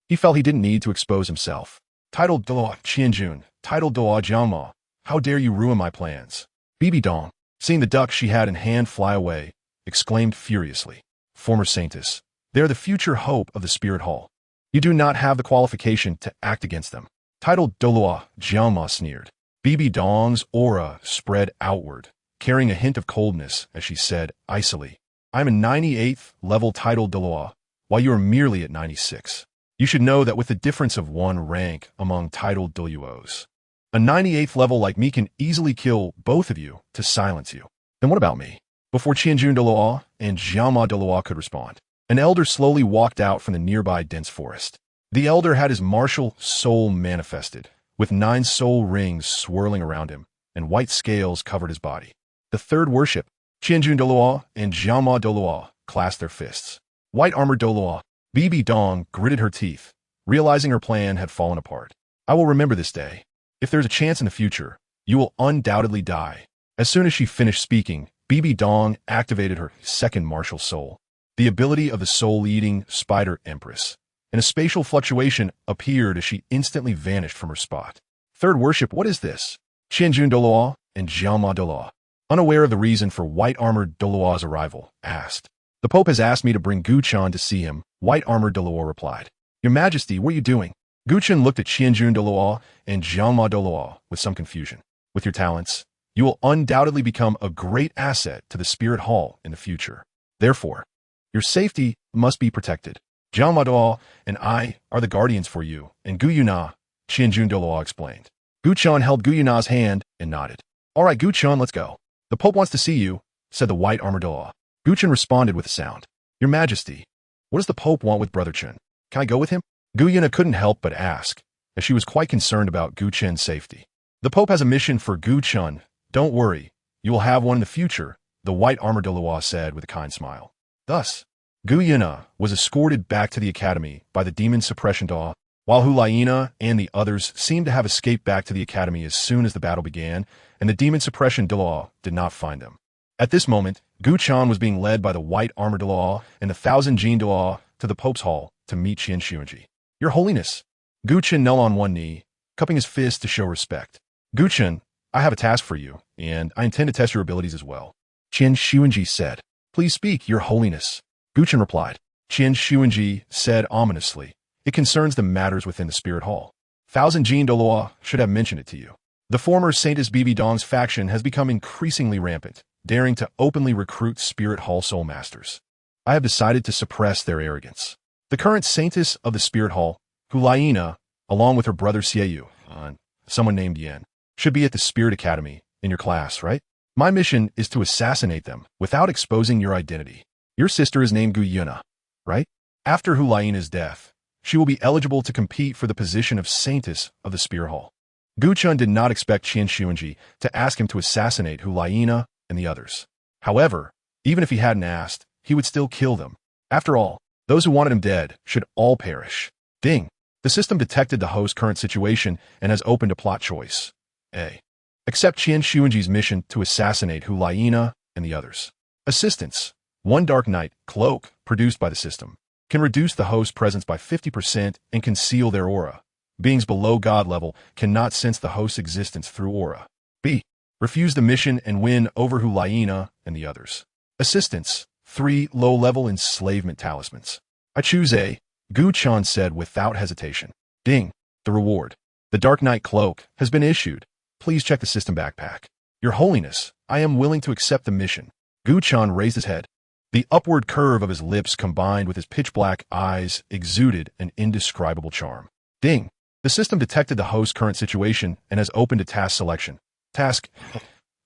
S1: he felt he didn't need to expose himself. Titled Douluo Qianjun, titled Douluo Jiangma, how dare you ruin my plans? Bibi Dong, seeing the duck she had in hand fly away, exclaimed furiously. Former Saintess, they are the future hope of the Spirit Hall. You do not have the qualification to act against them. Titled Douluo Jiangma sneered. Bibi Dong's aura spread outward, carrying a hint of coldness as she said icily, I am a 98th level titled Douluo, while you are merely at 96. You should know that with the difference of 1 rank among titled Douluos, a 98th level like me can easily kill both of you to silence you. Then what about me? Before Qianjun Douluo and Jiangma Douluo could respond, an elder slowly walked out from the nearby dense forest. The elder had his martial soul manifested, with 9 soul rings swirling around him, and white scales covered his body. The third worship, Qianjun Douluo and Jiangma Douluo, clasped their fists. White-armored Douluo, Bibi Dong gritted her teeth, realizing her plan had fallen apart. I will remember this day. If there's a chance in the future, you will undoubtedly die. As soon as she finished speaking, Bibi Dong activated her second martial soul, the ability of the soul-eating Spider Empress, and a spatial fluctuation appeared as she instantly vanished from her spot. Third worship, what is this? Qianjun Douluo and Jiangma Douluo, unaware of the reason for white-armored Douluo's arrival, asked. The Pope has asked me to bring Gu Chen to see him, white-armored Douluo replied. Your Majesty, what are you doing? Gu Chen looked at Qianjun Douluo and Jiangma Douluo with some confusion. With your talents, you will undoubtedly become a great asset to the Spirit Hall in the future. Therefore, your safety must be protected. Jiangma Douluo and I are the guardians for you, and Gu Yue Na, Qianjun Douluo explained. Gu Chen held Gu Yue Na's hand and nodded. All right, Gu Chen, let's go. The Pope wants to see you, said the white-armored Douluo. Gu Chen responded with a sound. Your Majesty, what does the Pope want with Brother Chen? Can I go with him? Gu Yue Na couldn't help but ask, as she was quite concerned about Gu Chen's safety. The Pope has a mission for Gu Chen. Don't worry, you will have one in the future, the white-armored Douluo said with a kind smile. Thus, Gu Yue Na was escorted back to the academy by the demon suppression Douluo. while Gu Yue Na and the others seemed to have escaped back to the academy as soon as the battle began, and the demon suppression Douluo did not find them. At this moment, Gu Chen was being led by the white armored Douluo and the 1,000 Douluo to the Pope's hall to meet Qian Xuanji. Your Holiness! Gu Chen knelt on one knee, cupping his fist to show respect. Gu Chen, I have a task for you, and I intend to test your abilities as well. Qian Xuanji said. Please speak, Your Holiness. Gu Chen replied. Qian Xuanji said ominously. It concerns the matters within the Spirit Hall. 1,000 Douluo should have mentioned it to you. The former Saintess Bibi Dong's faction has become increasingly rampant, daring to openly recruit Spirit Hall Soul Masters. I have decided to suppress their arrogance. The current Saintess of the Spirit Hall, Gu Yue Na, along with her brother Xiaoyu, and someone named Yan, should be at the Spirit Academy in your class, right? My mission is to assassinate them without exposing your identity. Your sister is named Gu Yue Na, right? After Gu Yue Na's death, she will be eligible to compete for the position of Saintess of the Spirit Hall. Gu Chen did not expect Qian Xuanji to ask him to assassinate Gu Yue Na and the others. However, even if he hadn't asked, he would still kill them. After all, those who wanted him dead should all perish. Ding! The system detected the host's current situation and has opened a plot choice. A. Accept Qian Xuanji's mission to assassinate Gu Yue Na and the others. Assistance. One dark night cloak produced by the system can reduce the host's presence by 50% and conceal their aura. Beings below God level cannot sense the host's existence through aura. B. Refuse the mission and win over Gu Yue Na and the others. Assistance. 3 low-level enslavement talismans. I choose A. Gu Chen said without hesitation. Ding. The reward. The Dark Knight Cloak has been issued. Please check the system backpack. Your Holiness, I am willing to accept the mission. Gu Chen raised his head. The upward curve of his lips combined with his pitch-black eyes exuded an indescribable charm. Ding. The system detected the host's current situation and has opened a task selection. Task.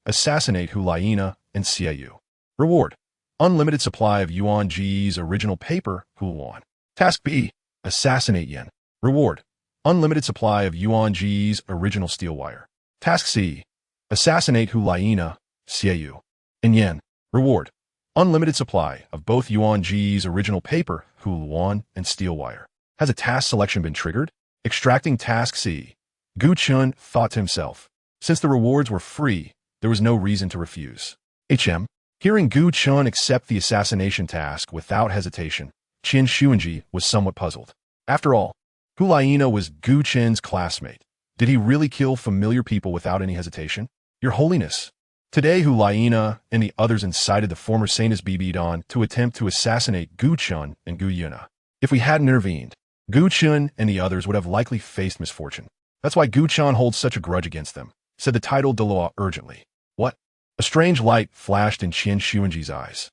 S1: Assassinate Gu Yue Na and Xiaoyu. Reward. Unlimited supply of Yuan Ji's original paper, Huan. Task B. Assassinate Yan. Reward. Unlimited supply of Yuan Ji's original steel wire. Task C. Assassinate Gu Yue Na, Xiaoyu, and Yan. Reward. Unlimited supply of both Yuan Ji's original paper, Huan, and steel wire. Has a task selection been triggered? Extracting Task C. Gu Chen thought to himself. Since the rewards were free, there was no reason to refuse. HM. Hearing Gu Chen accept the assassination task without hesitation, Qian Xuanji was somewhat puzzled. After all, Gu Yue Na was Gu Chen's classmate. Did he really kill familiar people without any hesitation? Your Holiness. Today, Gu Yue Na and the others incited the former Saintess Bibi Dong to attempt to assassinate Gu Chen and Gu Yue Na. If we hadn't intervened, Gu Chen and the others would have likely faced misfortune. That's why Gu Chen holds such a grudge against them, said the titled Douluo urgently. What? A strange light flashed in Qian Xuanji's eyes.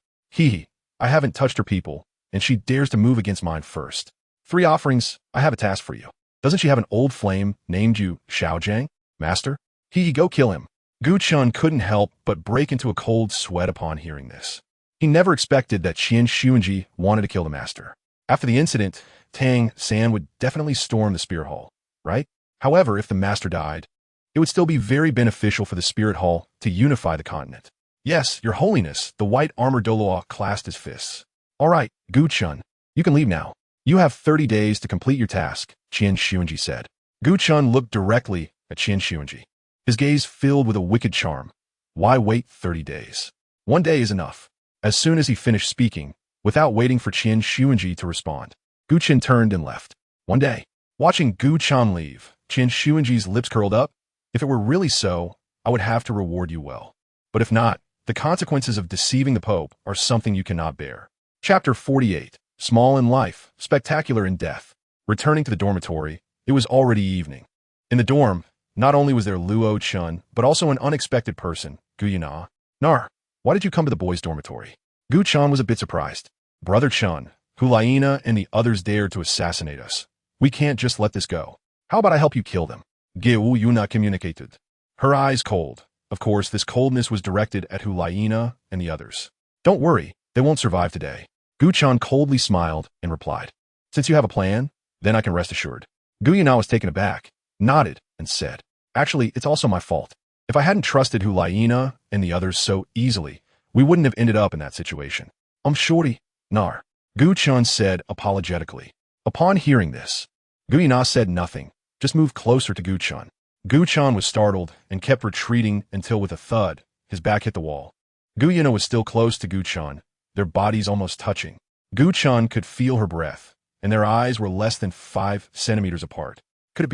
S1: I haven't touched her people, and she dares to move against mine first. 3 offerings, I have a task for you. Doesn't she have an old flame named you Xiaojiang, Master? Go kill him. Gu Chen couldn't help but break into a cold sweat upon hearing this. He never expected that Qian Xuanji wanted to kill the Master. After the incident, Tang San would definitely storm the Spirit Hall, right? However, if the Master died, it would still be very beneficial for the Spirit Hall to unify the continent. Yes, Your Holiness, the white armored Douluo clasped his fists. All right, Gu Chen, you can leave now. You have 30 days to complete your task, Qian Xuanji said. Gu Chen looked directly at Qian Xuanji. His gaze filled with a wicked charm. Why wait 30 days? 1 day is enough. As soon as he finished speaking, without waiting for Qian Xuanji to respond, Gu Chen turned and left. 1 day. Watching Gu Chen leave, Qian Xuanji's lips curled up. If it were really so, I would have to reward you well. But if not, the consequences of deceiving the Pope are something you cannot bear. Chapter 48. Small in life, spectacular in death. Returning to the dormitory, it was already evening. In the dorm, not only was there Luo Chen, but also an unexpected person, Gu Yue Na. Nar, why did you come to the boys' dormitory? Gu Chen was a bit surprised. Brother Chen, Gu Yue Na and the others dared to assassinate us. We can't just let this go. How about I help you kill them? Gu Yue Na communicated. Her eyes cold. Of course, this coldness was directed at Gu Yue Na and the others. Don't worry, they won't survive today. Gu Chen coldly smiled and replied. Since you have a plan, then I can rest assured. Gu Yue Na was taken aback, nodded, and said, Actually, it's also my fault. If I hadn't trusted Gu Yue Na and the others so easily, we wouldn't have ended up in that situation. I'm sorry, Nar. Gu Chen said apologetically. Upon hearing this, Gu Yue Na said nothing, just moved closer to Gu Chen. Gu Chen was startled and kept retreating until with a thud, his back hit the wall. Gu Yue Na was still close to Gu Chen, their bodies almost touching. Gu Chen could feel her breath, and their eyes were less than 5 centimeters apart. Could it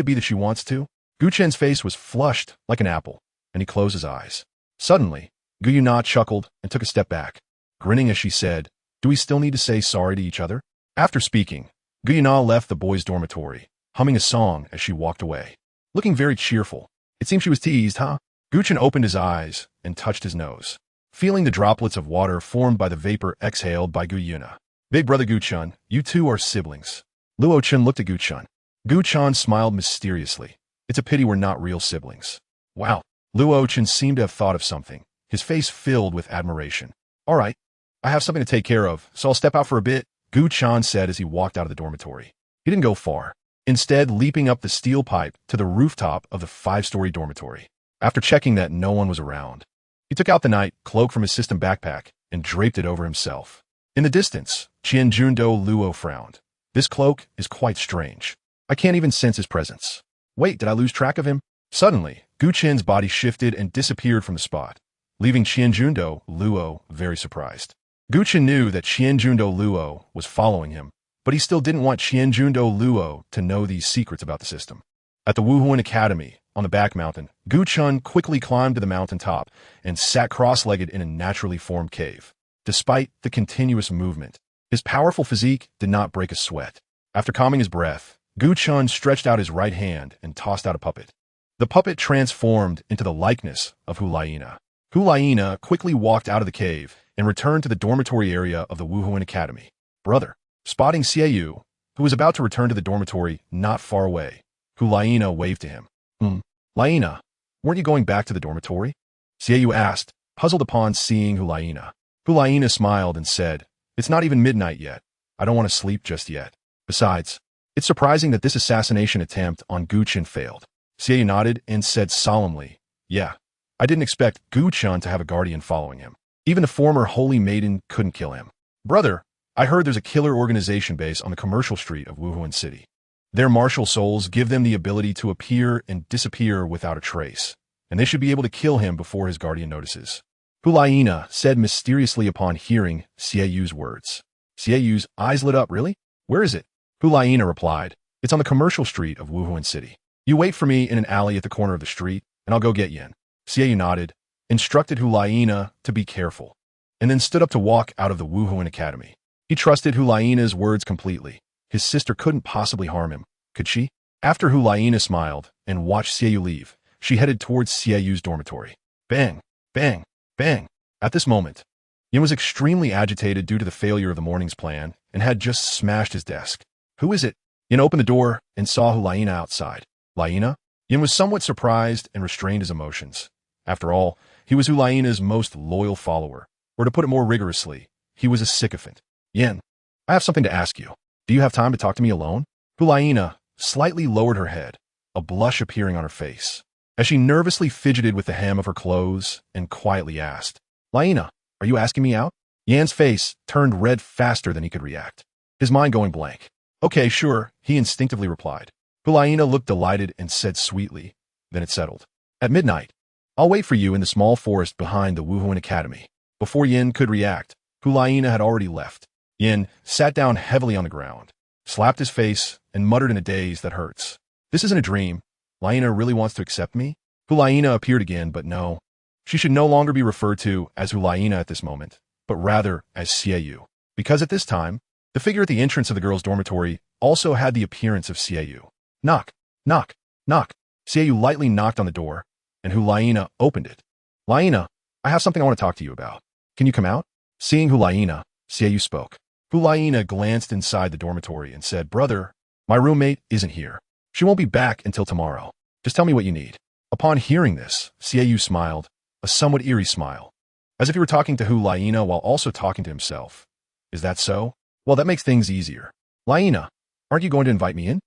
S1: be that she wants to? Gu Chen's face was flushed like an apple, and he closed his eyes. Suddenly, Gu Yue Na chuckled and took a step back, grinning as she said, "Do we still need to say sorry to each other?" After speaking, Gu Yue Na left the boys' dormitory, humming a song as she walked away. Looking very cheerful. It seemed she was teased, huh? Gu Chen opened his eyes and touched his nose, feeling the droplets of water formed by the vapor exhaled by Gu Yue Na. "Big brother Gu Chen, you two are siblings." Luo Chen looked at Gu Chen. Gu Chen smiled mysteriously. "It's a pity we're not real siblings." Wow. Luo Chen seemed to have thought of something, his face filled with admiration. "All right, I have something to take care of, so I'll step out for a bit," Gu Chen said as he walked out of the dormitory. He didn't go far, instead leaping up the steel pipe to the rooftop of the 5-story dormitory. After checking that no one was around, he took out the night cloak from his system backpack and draped it over himself. In the distance, Qianjunde Luo frowned. "This cloak is quite strange. I can't even sense his presence. Wait, did I lose track of him?" Suddenly, Gu Chen's body shifted and disappeared from the spot, leaving Qianjunde Luo very surprised. Gu Chen knew that Qianjunde Luo was following him, but he still didn't want Qianjunde Luo to know these secrets about the system. At the Wuhuan Academy, on the back mountain, Gu Chen quickly climbed to the mountain top and sat cross-legged in a naturally formed cave. Despite the continuous movement, his powerful physique did not break a sweat. After calming his breath, Gu Chen stretched out his right hand and tossed out a puppet. The puppet transformed into the likeness of Gu Yue Na. Gu Yue Na quickly walked out of the cave and returned to the dormitory area of the Wuhuan Academy. "Brother." Spotting Xiaoyu, who was about to return to the dormitory not far away, Gu Yue Na waved to him. Yue Na, weren't you going back to the dormitory?" Xiaoyu asked, puzzled upon seeing Gu Yue Na. Gu Yue Na smiled and said, "It's not even midnight yet. I don't want to sleep just yet. Besides, it's surprising that this assassination attempt on Gu Chen failed." Xiaoyu nodded and said solemnly, "Yeah, I didn't expect Gu Chen to have a guardian following him. Even the former holy maiden couldn't kill him. Brother, I heard there's a killer organization base on the commercial street of Wuhuan City. Their martial souls give them the ability to appear and disappear without a trace, and they should be able to kill him before his guardian notices." Gu Yue Na said mysteriously upon hearing Xiaoyu's words. Xiaoyu's eyes lit up. "Really? Where is it?" Gu Yue Na replied, "It's on the commercial street of Wuhuan City. You wait for me in an alley at the corner of the street, and I'll go get Yin." Xiaoyu nodded, instructed Gu Yue Na to be careful, and then stood up to walk out of the Wuhuan Academy. He trusted Gu Yue Na's words completely. His sister couldn't possibly harm him, could she? After Gu Yue Na smiled and watched Xiaoyu leave, she headed towards Xiaoyu's dormitory. Bang, bang, bang. At this moment, Yin was extremely agitated due to the failure of the morning's plan and had just smashed his desk. "Who is it?" Yin opened the door and saw Gu Yue Na outside. Yue Na? Yin was somewhat surprised and restrained his emotions. After all, he was Gu Yue Na's most loyal follower, or to put it more rigorously, he was a sycophant. "Yin, I have something to ask you. Do you have time to talk to me alone?" Gu Yue Na slightly lowered her head, a blush appearing on her face, as she nervously fidgeted with the hem of her clothes and quietly asked, "Yue Na, are you asking me out?" Yan's face turned red faster than he could react, his mind going blank. "Okay, sure," he instinctively replied. Gu Yue Na looked delighted and said sweetly, then it settled. "At midnight, I'll wait for you in the small forest behind the Wuhuan Academy." Before Yin could react, Gu Yue Na had already left. Yin sat down heavily on the ground, slapped his face, and muttered in a daze that hurts. "This isn't a dream. Yue Na really wants to accept me?" Gu Yue Na appeared again, but no. She should no longer be referred to as Gu Yue Na at this moment, but rather as Xiaoyu, because at this time, the figure at the entrance of the girls' dormitory also had the appearance of Xiaoyu. Knock, knock, knock. Xiaoyu lightly knocked on the door, and Gu Yue Na opened it. "Yue Na, I have something I want to talk to you about. Can you come out?" Seeing Gu Yue Na, Xiaoyu spoke. Gu Yue Na glanced inside the dormitory and said, "Brother, my roommate isn't here. She won't be back until tomorrow. Just tell me what you need." Upon hearing this, Xiaoyu smiled, a somewhat eerie smile, as if he were talking to Gu Yue Na while also talking to himself. "Is that so? Well, that makes things easier. Yue Na, aren't you going to invite me in?"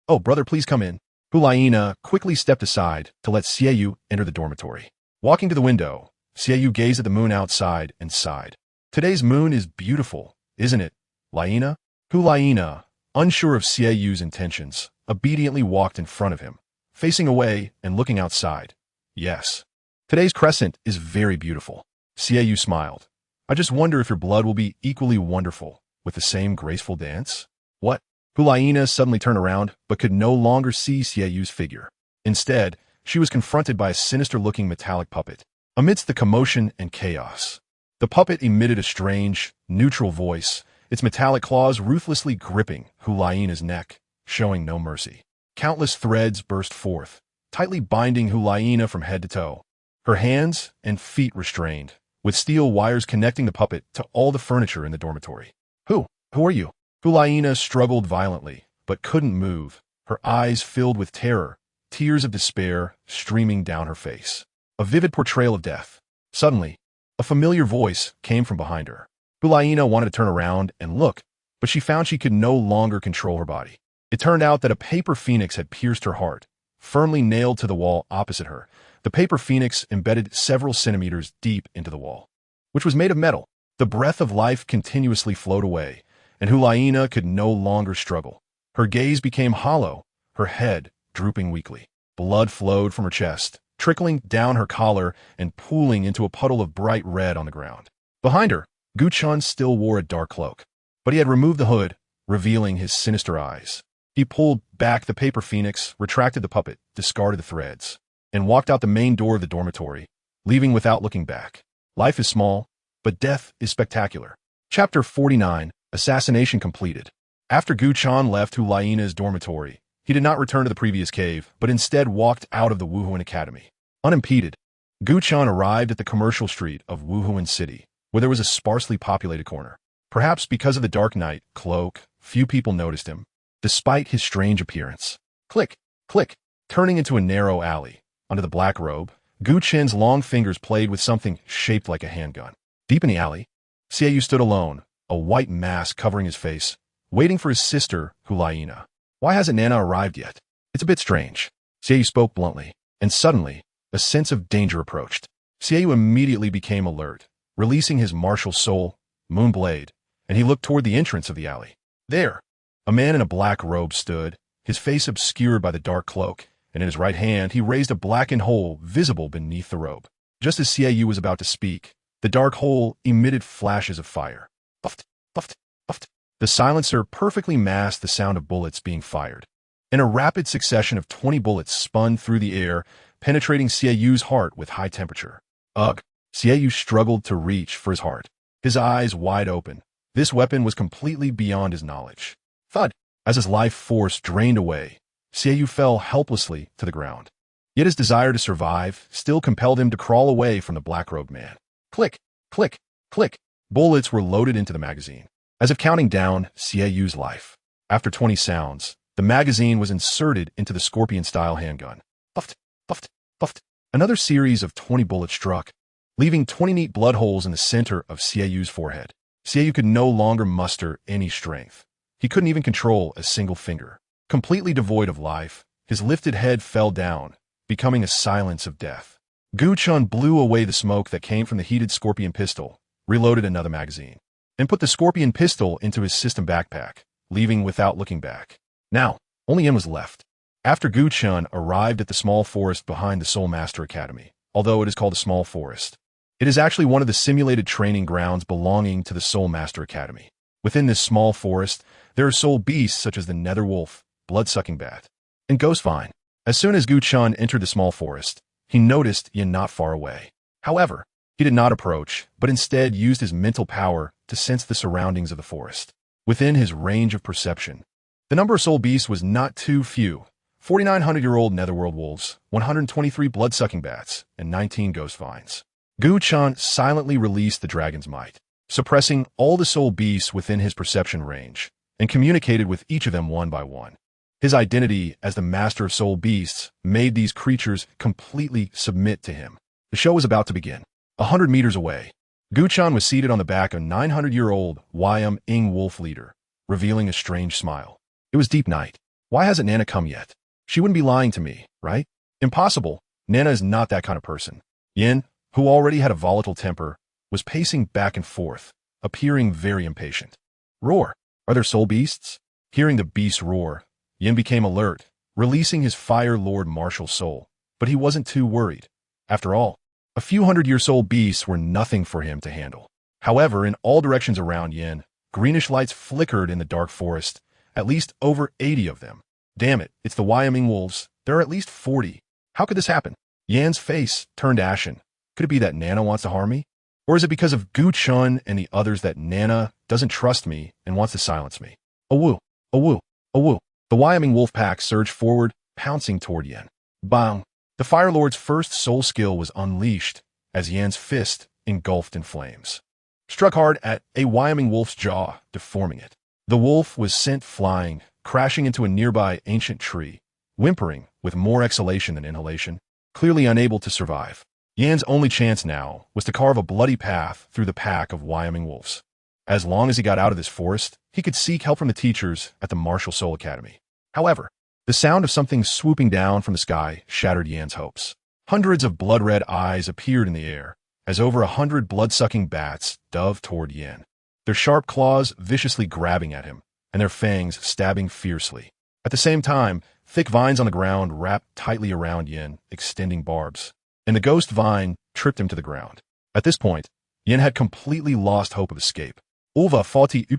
S1: Oh, brother, please come in." Gu Yue Na quickly stepped aside to let Xiaoyu enter the dormitory. Walking to the window, Xiaoyu gazed at the moon outside and sighed. "Today's moon is beautiful, isn't it, Yue Na?" Gu Yue Na unsure of Xie Yu's intentions, obediently walked in front of him, facing away and looking outside. Yes. Today's crescent is very beautiful. Xie Yu smiled. I just wonder if your blood will be equally wonderful, with the same graceful dance? What? Gu Yue Na suddenly turned around, but could no longer see Xie Yu's figure. Instead, she was confronted by a sinister-looking metallic puppet. Amidst the commotion and chaos, the puppet emitted a strange, neutral voice, its metallic claws ruthlessly gripping Gu Yue Na's neck, showing no mercy. Countless threads burst forth, tightly binding Gu Yue Na from head to toe. Her hands and feet restrained, with steel wires connecting the puppet to all the furniture in the dormitory. Who are you? Gu Yue Na struggled violently, but couldn't move, her eyes filled with terror, tears of despair streaming down her face. A vivid portrayal of death. Suddenly, a familiar voice came from behind her. Gu Yue Na wanted to turn around and look, but she found she could no longer control her body. It turned out that a paper phoenix had pierced her heart, firmly nailed to the wall opposite her. The paper phoenix embedded several centimeters deep into the wall, which was made of metal. The breath of life continuously flowed away, and Gu Yue Na could no longer struggle. Her gaze became hollow, her head drooping weakly. Blood flowed from her chest, trickling down her collar and pooling into a puddle of bright red on the ground. Behind her, Gu Chen still wore a dark cloak, but he had removed the hood, revealing his sinister eyes. He pulled back the paper phoenix, retracted the puppet, discarded the threads, and walked out the main door of the dormitory, leaving without looking back. Life is small, but death is spectacular. Chapter 49, Assassination Completed. After Gu Chen left Gu Yue Na's dormitory, he did not return to the previous cave, but instead walked out of the Wuhuan Academy. Unimpeded, Gu Chen arrived at the commercial street of Wuhuan City, where there was a sparsely populated corner. Perhaps because of the dark night cloak, few people noticed him, despite his strange appearance. Click, click, turning into a narrow alley. Under the black robe, Gu Chen's long fingers played with something shaped like a handgun. Deep in the alley, Xie Yu stood alone, a white mask covering his face, waiting for his sister, Gu Yue Na. Why hasn't Nana arrived yet? It's a bit strange. Xie Yu spoke bluntly, and suddenly, a sense of danger approached. Xie Yu immediately became alert, releasing his martial soul, Moonblade, and he looked toward the entrance of the alley. There, a man in a black robe stood, his face obscured by the dark cloak, and in his right hand he raised a blackened hole visible beneath the robe. Just as Xie Yu was about to speak, the dark hole emitted flashes of fire. Puffed, puffed, puffed. The silencer perfectly masked the sound of bullets being fired, and a rapid succession of 20 bullets spun through the air, penetrating Xie Yu's heart with high temperature. Ugh! Xie Yu struggled to reach for his heart, his eyes wide open. This weapon was completely beyond his knowledge. Thud! As his life force drained away, Xie Yu fell helplessly to the ground. Yet his desire to survive still compelled him to crawl away from the black-robed man. Click, click, click. Bullets were loaded into the magazine, as if counting down Xie Yu's life. After 20 sounds, the magazine was inserted into the scorpion-style handgun. Puffed, puffed, puffed. Another series of 20 bullets struck, leaving 20 neat blood holes in the center of Xie Yu's forehead. Xie Yu could no longer muster any strength. He couldn't even control a single finger. Completely devoid of life, his lifted head fell down, becoming a silence of death. Gu Chen blew away the smoke that came from the heated scorpion pistol, reloaded another magazine, and put the scorpion pistol into his system backpack, leaving without looking back. Now, only Yin was left. After Gu Chen arrived at the small forest behind the Soul Master Academy, although it is called a small forest, it is actually one of the simulated training grounds belonging to the Soul Master Academy. Within this small forest, there are soul beasts such as the nether wolf, blood-sucking bat, and ghost vine. As soon as Gu Chen entered the small forest, he noticed Yin not far away. However, he did not approach, but instead used his mental power to sense the surroundings of the forest. Within his range of perception, the number of soul beasts was not too few. 4,900-year-old netherworld wolves, 123 blood-sucking bats, and 19 ghost vines. Gu Chen silently released the dragon's might, suppressing all the soul beasts within his perception range, and communicated with each of them one by one. His identity as the master of soul beasts made these creatures completely submit to him. The show was about to begin. 100 meters away, Gu Chen was seated on the back of a 900-year-old Wyam Ing wolf leader, revealing a strange smile. It was deep night. Why hasn't Nana come yet? She wouldn't be lying to me, right? Impossible. Nana is not that kind of person. Yin, who already had a volatile temper, was pacing back and forth, appearing very impatient. Roar! Are there soul beasts? Hearing the beast roar, Yin became alert, releasing his Fire Lord martial soul. But he wasn't too worried. After all, a few hundred-year-old beasts were nothing for him to handle. However, in all directions around Yin, greenish lights flickered in the dark forest, at least over 80 of them. Damn it, it's the Wyoming wolves. There are at least 40. How could this happen? Yan's face turned ashen. Could it be that Nana wants to harm me? Or is it because of Gu Chen and the others that Nana doesn't trust me and wants to silence me? Awoo, awoo, awoo. The Wyoming wolf pack surged forward, pouncing toward Yin. Bang! The Fire Lord's first soul skill was unleashed as Yan's fist, engulfed in flames, struck hard at a Wyoming wolf's jaw, deforming it. The wolf was sent flying, crashing into a nearby ancient tree, whimpering with more exhalation than inhalation, clearly unable to survive. Yan's only chance now was to carve a bloody path through the pack of Wyoming wolves. As long as he got out of this forest, he could seek help from the teachers at the Martial Soul Academy. However, the sound of something swooping down from the sky shattered Yan's hopes. Hundreds of blood-red eyes appeared in the air as over 100 blood-sucking bats dove toward Yan, their sharp claws viciously grabbing at him and their fangs stabbing fiercely. At the same time, thick vines on the ground wrapped tightly around Yin, extending barbs, and the ghost vine tripped him to the ground. At this point, Yin had completely lost hope of escape. Uva 40 y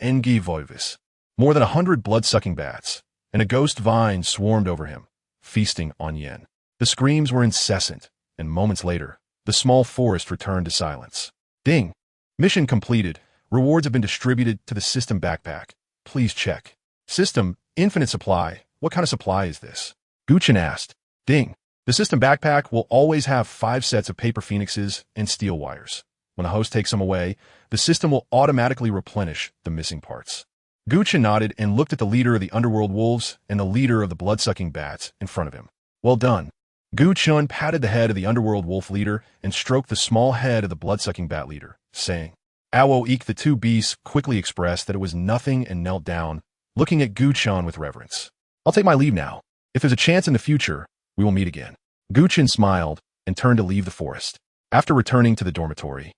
S1: NG Volvis. More than 100 blood-sucking bats, and a ghost vine swarmed over him, feasting on Yin. The screams were incessant, and moments later, the small forest returned to silence. Ding! Mission completed. Rewards have been distributed to the system backpack. Please check. System, infinite supply. What kind of supply is this? Gu Chen asked. Ding! The system backpack will always have 5 sets of paper phoenixes and steel wires. When the host takes them away, the system will automatically replenish the missing parts. Gu Chen nodded and looked at the leader of the underworld wolves and the leader of the blood-sucking bats in front of him. Well done. Gu Chen patted the head of the underworld wolf leader and stroked the small head of the blood-sucking bat leader, saying, Awo Eek. The two beasts quickly expressed that it was nothing and knelt down, looking at Gu Chen with reverence. I'll take my leave now. If there's a chance in the future, we will meet again. Gu Chen smiled and turned to leave the forest. After returning to the dormitory,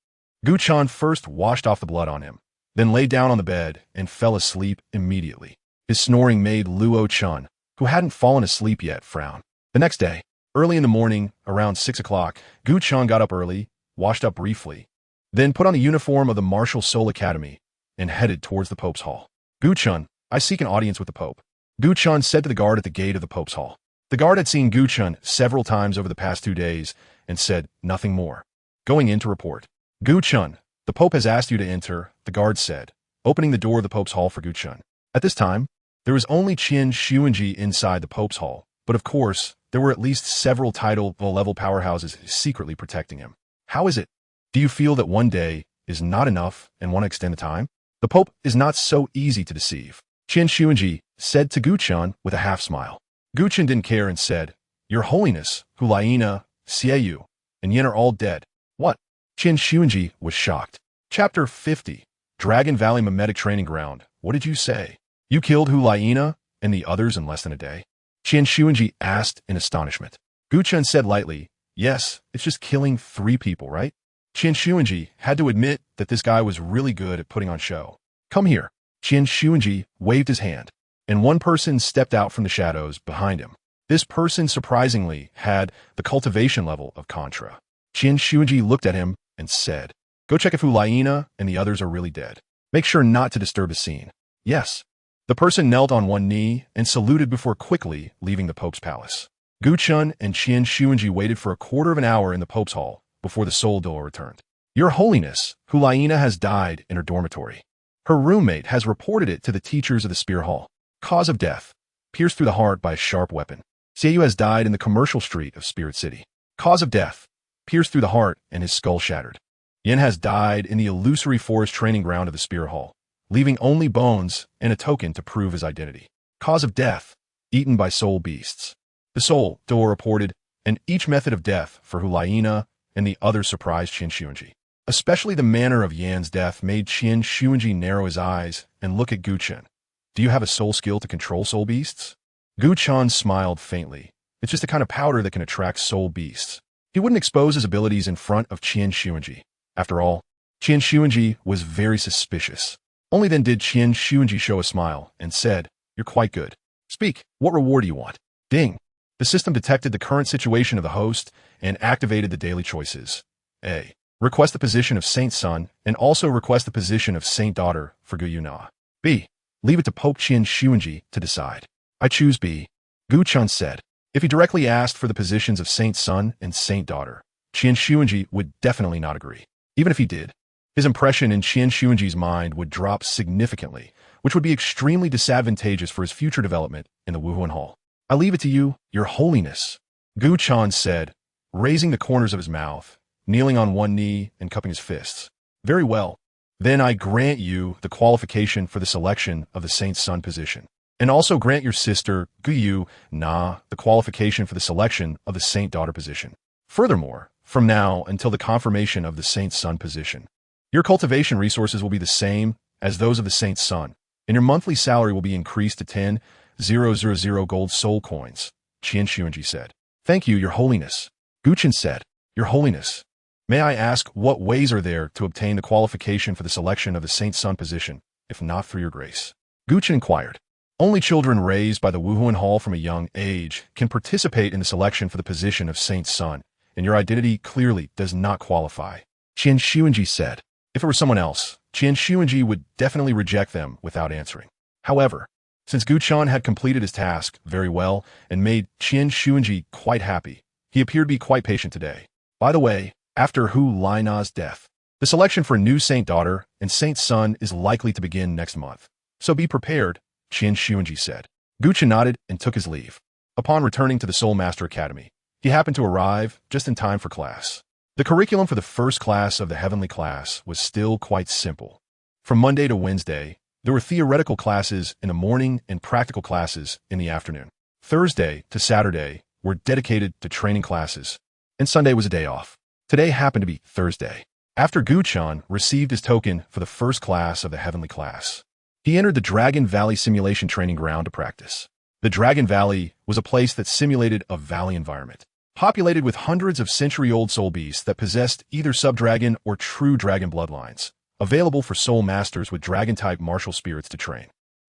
S1: Gu Chen first washed off the blood on him, then lay down on the bed and fell asleep immediately. His snoring made Luo Chen, who hadn't fallen asleep yet, frown. The next day, early in the morning, around 6 o'clock, Gu Chen got up early, washed up briefly, then put on the uniform of the Martial Soul Academy and headed towards the Pope's Hall. Gu Chen, I seek an audience with the Pope. Gu Chen said to the guard at the gate of the Pope's Hall. The guard had seen Gu Chen several times over the past 2 days and said nothing more. Going in to report. Gu Chen, the Pope has asked you to enter, the guard said, opening the door of the Pope's Hall for Gu Chen. At this time, there was only Qin Xuanji inside the Pope's Hall, but of course, there were at least several title-level powerhouses secretly protecting him. How is it? Do you feel that one day is not enough and want to extend the time? The Pope is not so easy to deceive. Qin Xuanji said to Gu Chen with a half-smile. Gu Chen didn't care and said, Your Holiness, Hu Laina, Xieyu, and Yin are all dead. What? Qin Xuanji was shocked. Chapter 50. Dragon Valley Mimetic Training Ground. What did you say? You killed Hu Laina and the others in less than a day? Qin Xuanji asked in astonishment. Gu Chen said lightly, Yes, it's just killing 3 people, right? Qin Xuanji had to admit that this guy was really good at putting on show. Come here. Qin Xuanji waved his hand, and one person stepped out from the shadows behind him. This person surprisingly had the cultivation level of Contra. Qin Xuanji looked at him and said, Go check if Hu Laina and the others are really dead. Make sure not to disturb the scene. Yes. The person knelt on one knee and saluted before quickly leaving the Pope's palace. Gu Chen and Qin Xuanji waited for a quarter of an hour in the Pope's hall before the soul door returned. Your Holiness, Hu Laina has died in her dormitory. Her roommate has reported it to the teachers of the Spear Hall. Cause of death, pierced through the heart by a sharp weapon. Xieyu has died in the commercial street of Spirit City. Cause of death, pierced through the heart and his skull shattered. Yin has died in the illusory forest training ground of the Spear Hall, leaving only bones and a token to prove his identity. Cause of death, eaten by soul beasts. The soul door reported, and each method of death for Hu Laina and the others surprised Qin Xuanji. Especially the manner of Yan's death made Qin Xuanji narrow his eyes and look at Gu Chen. Do you have a soul skill to control soul beasts? Gu Chen smiled faintly. It's just the kind of powder that can attract soul beasts. He wouldn't expose his abilities in front of Qin Xuanji. After all, Qin Xuanji was very suspicious. Only then did Qian Xuanji show a smile and said, "You're quite good. Speak, what reward do you want?" Ding. The system detected the current situation of the host and activated the daily choices. A. Request the position of Saint Son and also request the position of Saint Daughter for Gu Yue Na. B. Leave it to Pope Qian Xuanji to decide. I choose B. Gu Chen said. If he directly asked for the positions of Saint Son and Saint Daughter, Qian Xuanji would definitely not agree. Even if he did, his impression in Qian Xuanji's mind would drop significantly, which would be extremely disadvantageous for his future development in the Wuhuan Hall. I leave it to you, Your Holiness, Gu Chen said, raising the corners of his mouth, kneeling on one knee and cupping his fists. Very well. Then I grant you the qualification for the selection of the Saint Son position, and also grant your sister, Gu Yue Na, the qualification for the selection of the Saint Daughter position. Furthermore, from now until the confirmation of the Saint Son position, your cultivation resources will be the same as those of the Saint Son, and your monthly salary will be increased to 10,000 gold soul coins, Qian Xuanji said. Thank you, Your Holiness, Gu Chen said. Your Holiness, may I ask what ways are there to obtain the qualification for the selection of the Saint Son position, if not through your grace? Gu Chen inquired. Only children raised by the Wuhuan Hall from a young age can participate in the selection for the position of Saint Son, and your identity clearly does not qualify, Qian Xuanji said. If it were someone else, Qian Xuanji would definitely reject them without answering. However, since Gu Chen had completed his task very well and made Qian Xuanji quite happy, he appeared to be quite patient today. By the way, after Hu Laina's death, the selection for a new Saint Daughter and Saint Son is likely to begin next month. So be prepared, Qian Xuanji said. Gu Chen nodded and took his leave. Upon returning to the Soul Master Academy, he happened to arrive just in time for class. The curriculum for the first class of the heavenly class was still quite simple. From Monday to Wednesday, there were theoretical classes in the morning and practical classes in the afternoon. Thursday to Saturday were dedicated to training classes, and Sunday was a day off. Today happened to be Thursday. After Gu Chen received his token for the first class of the heavenly class, he entered the Dragon Valley simulation training ground to practice. The Dragon Valley was a place that simulated a valley environment, populated with hundreds of century-old soul beasts that possessed either sub-dragon or true dragon bloodlines, available for soul masters with dragon-type martial spirits to train.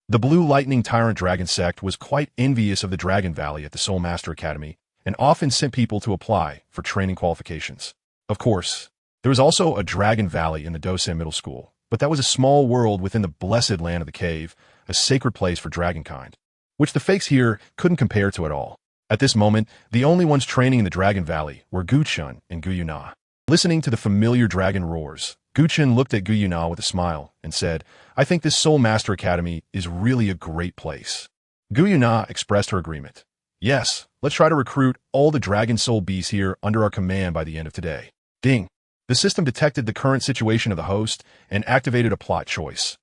S1: The Blue Lightning Tyrant Dragon sect was quite envious of the Dragon Valley at the Soul Master Academy and often sent people to apply for training qualifications. Of course, there was also a Dragon Valley in the Douluo Middle School, but that was a small world within the blessed land of the cave, a sacred place for dragonkind, which the fakes here couldn't compare to at all. At this moment, the only ones training in the Dragon Valley were Gu Chen and Gu Yue Na. Listening to the familiar dragon roars, Gu Chen looked at Gu Yue Na with a smile and said, I think this Soul Master Academy is really a great place. Gu Yue Na expressed her agreement. Yes, let's try to recruit all the dragon soul beasts here under our command by the end of today. Ding. The system detected the current situation of the host and activated a plot choice.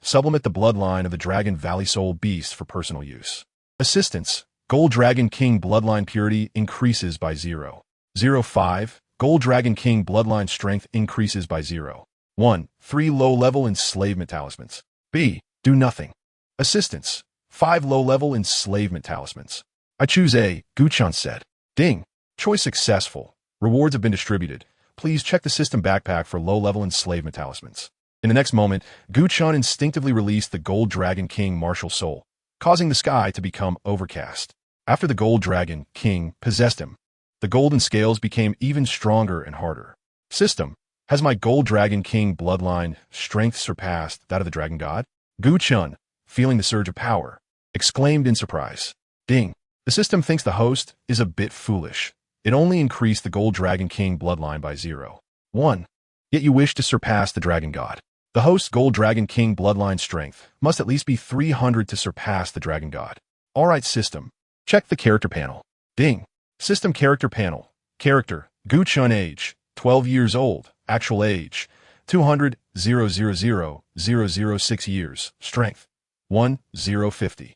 S1: Supplement the bloodline of the Dragon Valley soul beast for personal use. Assistance. Gold Dragon King bloodline purity increases by 0.05. Gold Dragon King bloodline strength increases by 0.1. 3 low-level enslavement talismans. B. Do nothing. Assistance. 5 low-level enslavement talismans. I choose A, Gu Chen said. Ding. Choice successful. Rewards have been distributed. Please check the system backpack for low-level enslavement talismans. In the next moment, Gu Chen instinctively released the Gold Dragon King martial soul, causing the sky to become overcast. After the Gold Dragon King possessed him, the golden scales became even stronger and harder. System. Has my Gold Dragon King bloodline strength surpassed that of the Dragon God? Gu Chen, feeling the surge of power, exclaimed in surprise. Ding. The system thinks the host is a bit foolish. It only increased the Gold Dragon King bloodline by 0.1. Yet you wish to surpass the Dragon God. The host's Gold Dragon King bloodline strength must at least be 300 to surpass the Dragon God. Alright system. Check the character panel. Ding. System character panel. Character. Gu Chen age. 12 years old. Actual age. 200,000,006 years. Strength. 1050.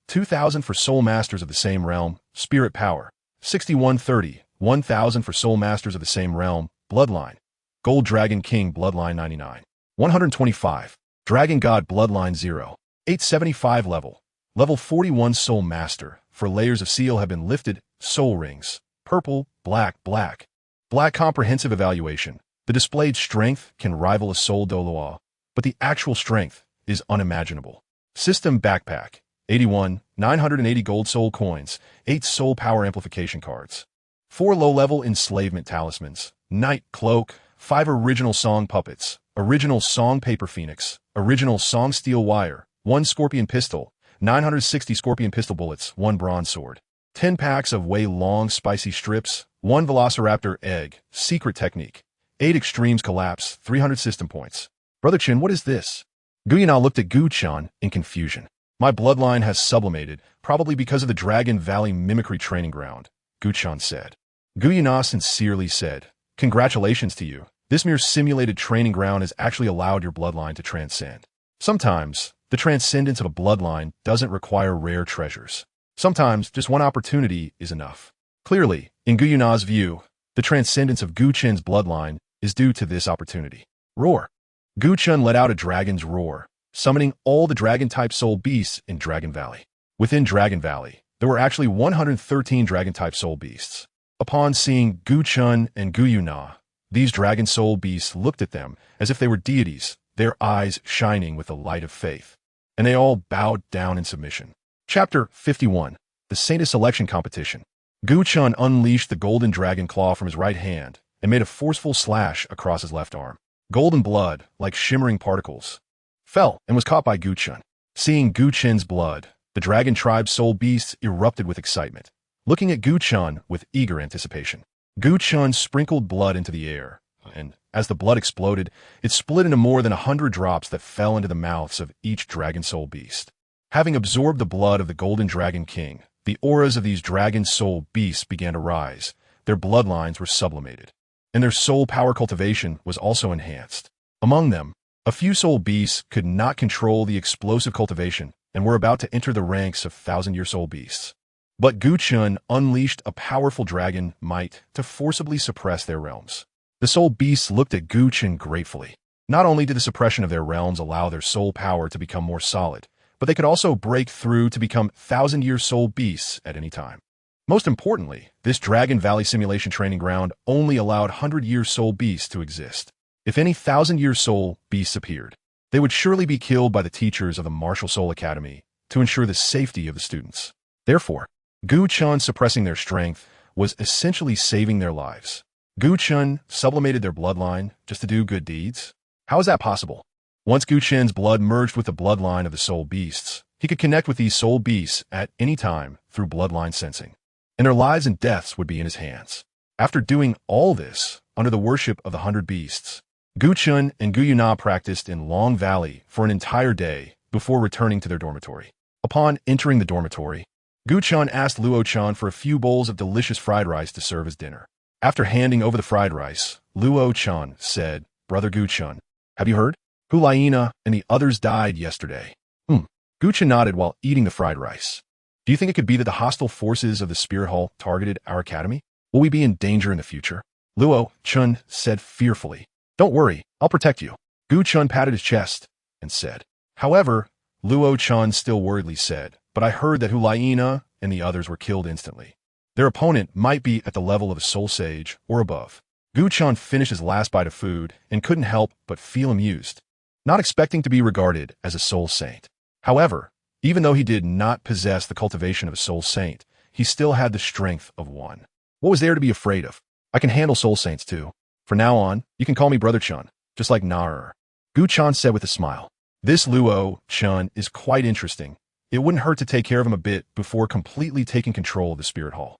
S1: 2,000 for soul masters of the same realm. Spirit power. 6130. 1,000 for soul masters of the same realm. Bloodline. Gold Dragon King bloodline 99. 125. Dragon God bloodline 0. 875 level. Level 41 soul master. For layers of seal have been lifted. Soul rings. Purple, black, black. Black comprehensive evaluation. The The displayed strength can rival a soul Douluo, but the actual strength is unimaginable. System Backpack, 980 gold soul coins, 8 soul power amplification cards, 4 low-level enslavement talismans, Night Cloak, 5 original song puppets, original song paper phoenix, original song steel wire, 1 scorpion pistol, 960 scorpion pistol bullets, 1 bronze sword, 10 packs of way long spicy strips, 1 velociraptor egg, secret technique, 8 extremes collapse, 300 system points. Brother Chen, what is this? Gu Yue Na looked at Gu Chen in confusion. My bloodline has sublimated, probably because of the Dragon Valley mimicry training ground, Gu Chen said. Gu Yue Na sincerely said, congratulations to you. This mere simulated training ground has actually allowed your bloodline to transcend. Sometimes, the transcendence of a bloodline doesn't require rare treasures. Sometimes, just one opportunity is enough. Clearly, in Gu Yue Na's view, the transcendence of Gu Chen's bloodline is due to this opportunity. Roar. Gu Chen let out a dragon's roar, summoning all the dragon-type soul beasts in Dragon Valley. Within Dragon Valley, there were actually 113 dragon-type soul beasts. Upon seeing Gu Chen and Gu Yue Na, these dragon soul beasts looked at them as if they were deities, their eyes shining with the light of faith. And they all bowed down in submission. Chapter 51. The Saintess Selection Competition. Gu Chen unleashed the golden dragon claw from his right hand and made a forceful slash across his left arm. Golden blood, like shimmering particles, fell and was caught by Gu Chen. Seeing Gu Chen's blood, the dragon tribe's soul beasts erupted with excitement, looking at Gu Chen with eager anticipation. Gu Chen sprinkled blood into the air, and as the blood exploded, it split into more than 100 drops that fell into the mouths of each dragon soul beast. Having absorbed the blood of the Golden Dragon King, the auras of these dragon soul beasts began to rise, their bloodlines were sublimated, and their soul power cultivation was also enhanced. Among them, a few soul beasts could not control the explosive cultivation and were about to enter the ranks of thousand-year soul beasts. But Gu Chen unleashed a powerful dragon might to forcibly suppress their realms. The soul beasts looked at Gu Chen gratefully. Not only did the suppression of their realms allow their soul power to become more solid, but they could also break through to become thousand-year soul beasts at any time. Most importantly, this Dragon Valley simulation training ground only allowed 100-year soul beasts to exist. If any thousand-year soul beasts appeared, they would surely be killed by the teachers of the Martial Soul Academy to ensure the safety of the students. Therefore, Gu Chen suppressing their strength was essentially saving their lives. Gu Chen sublimated their bloodline just to do good deeds? How is that possible? Once Gu Chen's blood merged with the bloodline of the soul beasts, he could connect with these soul beasts at any time through bloodline sensing, and their lives and deaths would be in his hands. After doing all this under the worship of the 100 beasts, Gu Chen and Gu Yue Na practiced in Long Valley for an entire day before returning to their dormitory. Upon entering the dormitory, Gu Chen asked Luo Chen for a few bowls of delicious fried rice to serve as dinner. After handing over the fried rice, Luo Chen said, "Brother Gu Chen, have you heard? Yue Na and the others died yesterday." Gu Chen nodded while eating the fried rice. "Do you think it could be that the hostile forces of the Spirit Hall targeted our academy? Will we be in danger in the future?" Luo Chen said fearfully. "Don't worry, I'll protect you." Gu Chen patted his chest and said. However, Luo Chen still worriedly said, "But I heard that Yue Na and the others were killed instantly. Their opponent might be at the level of a soul sage or above." Gu Chen finished his last bite of food and couldn't help but feel amused, not expecting to be regarded as a soul saint. However, even though he did not possess the cultivation of a soul saint, he still had the strength of one. What was there to be afraid of? I can handle soul saints too. From now on, you can call me Brother Chen, just like Naer. Gu Chen said with a smile. This Luo Chen is quite interesting. It wouldn't hurt to take care of him a bit before completely taking control of the Spirit Hall.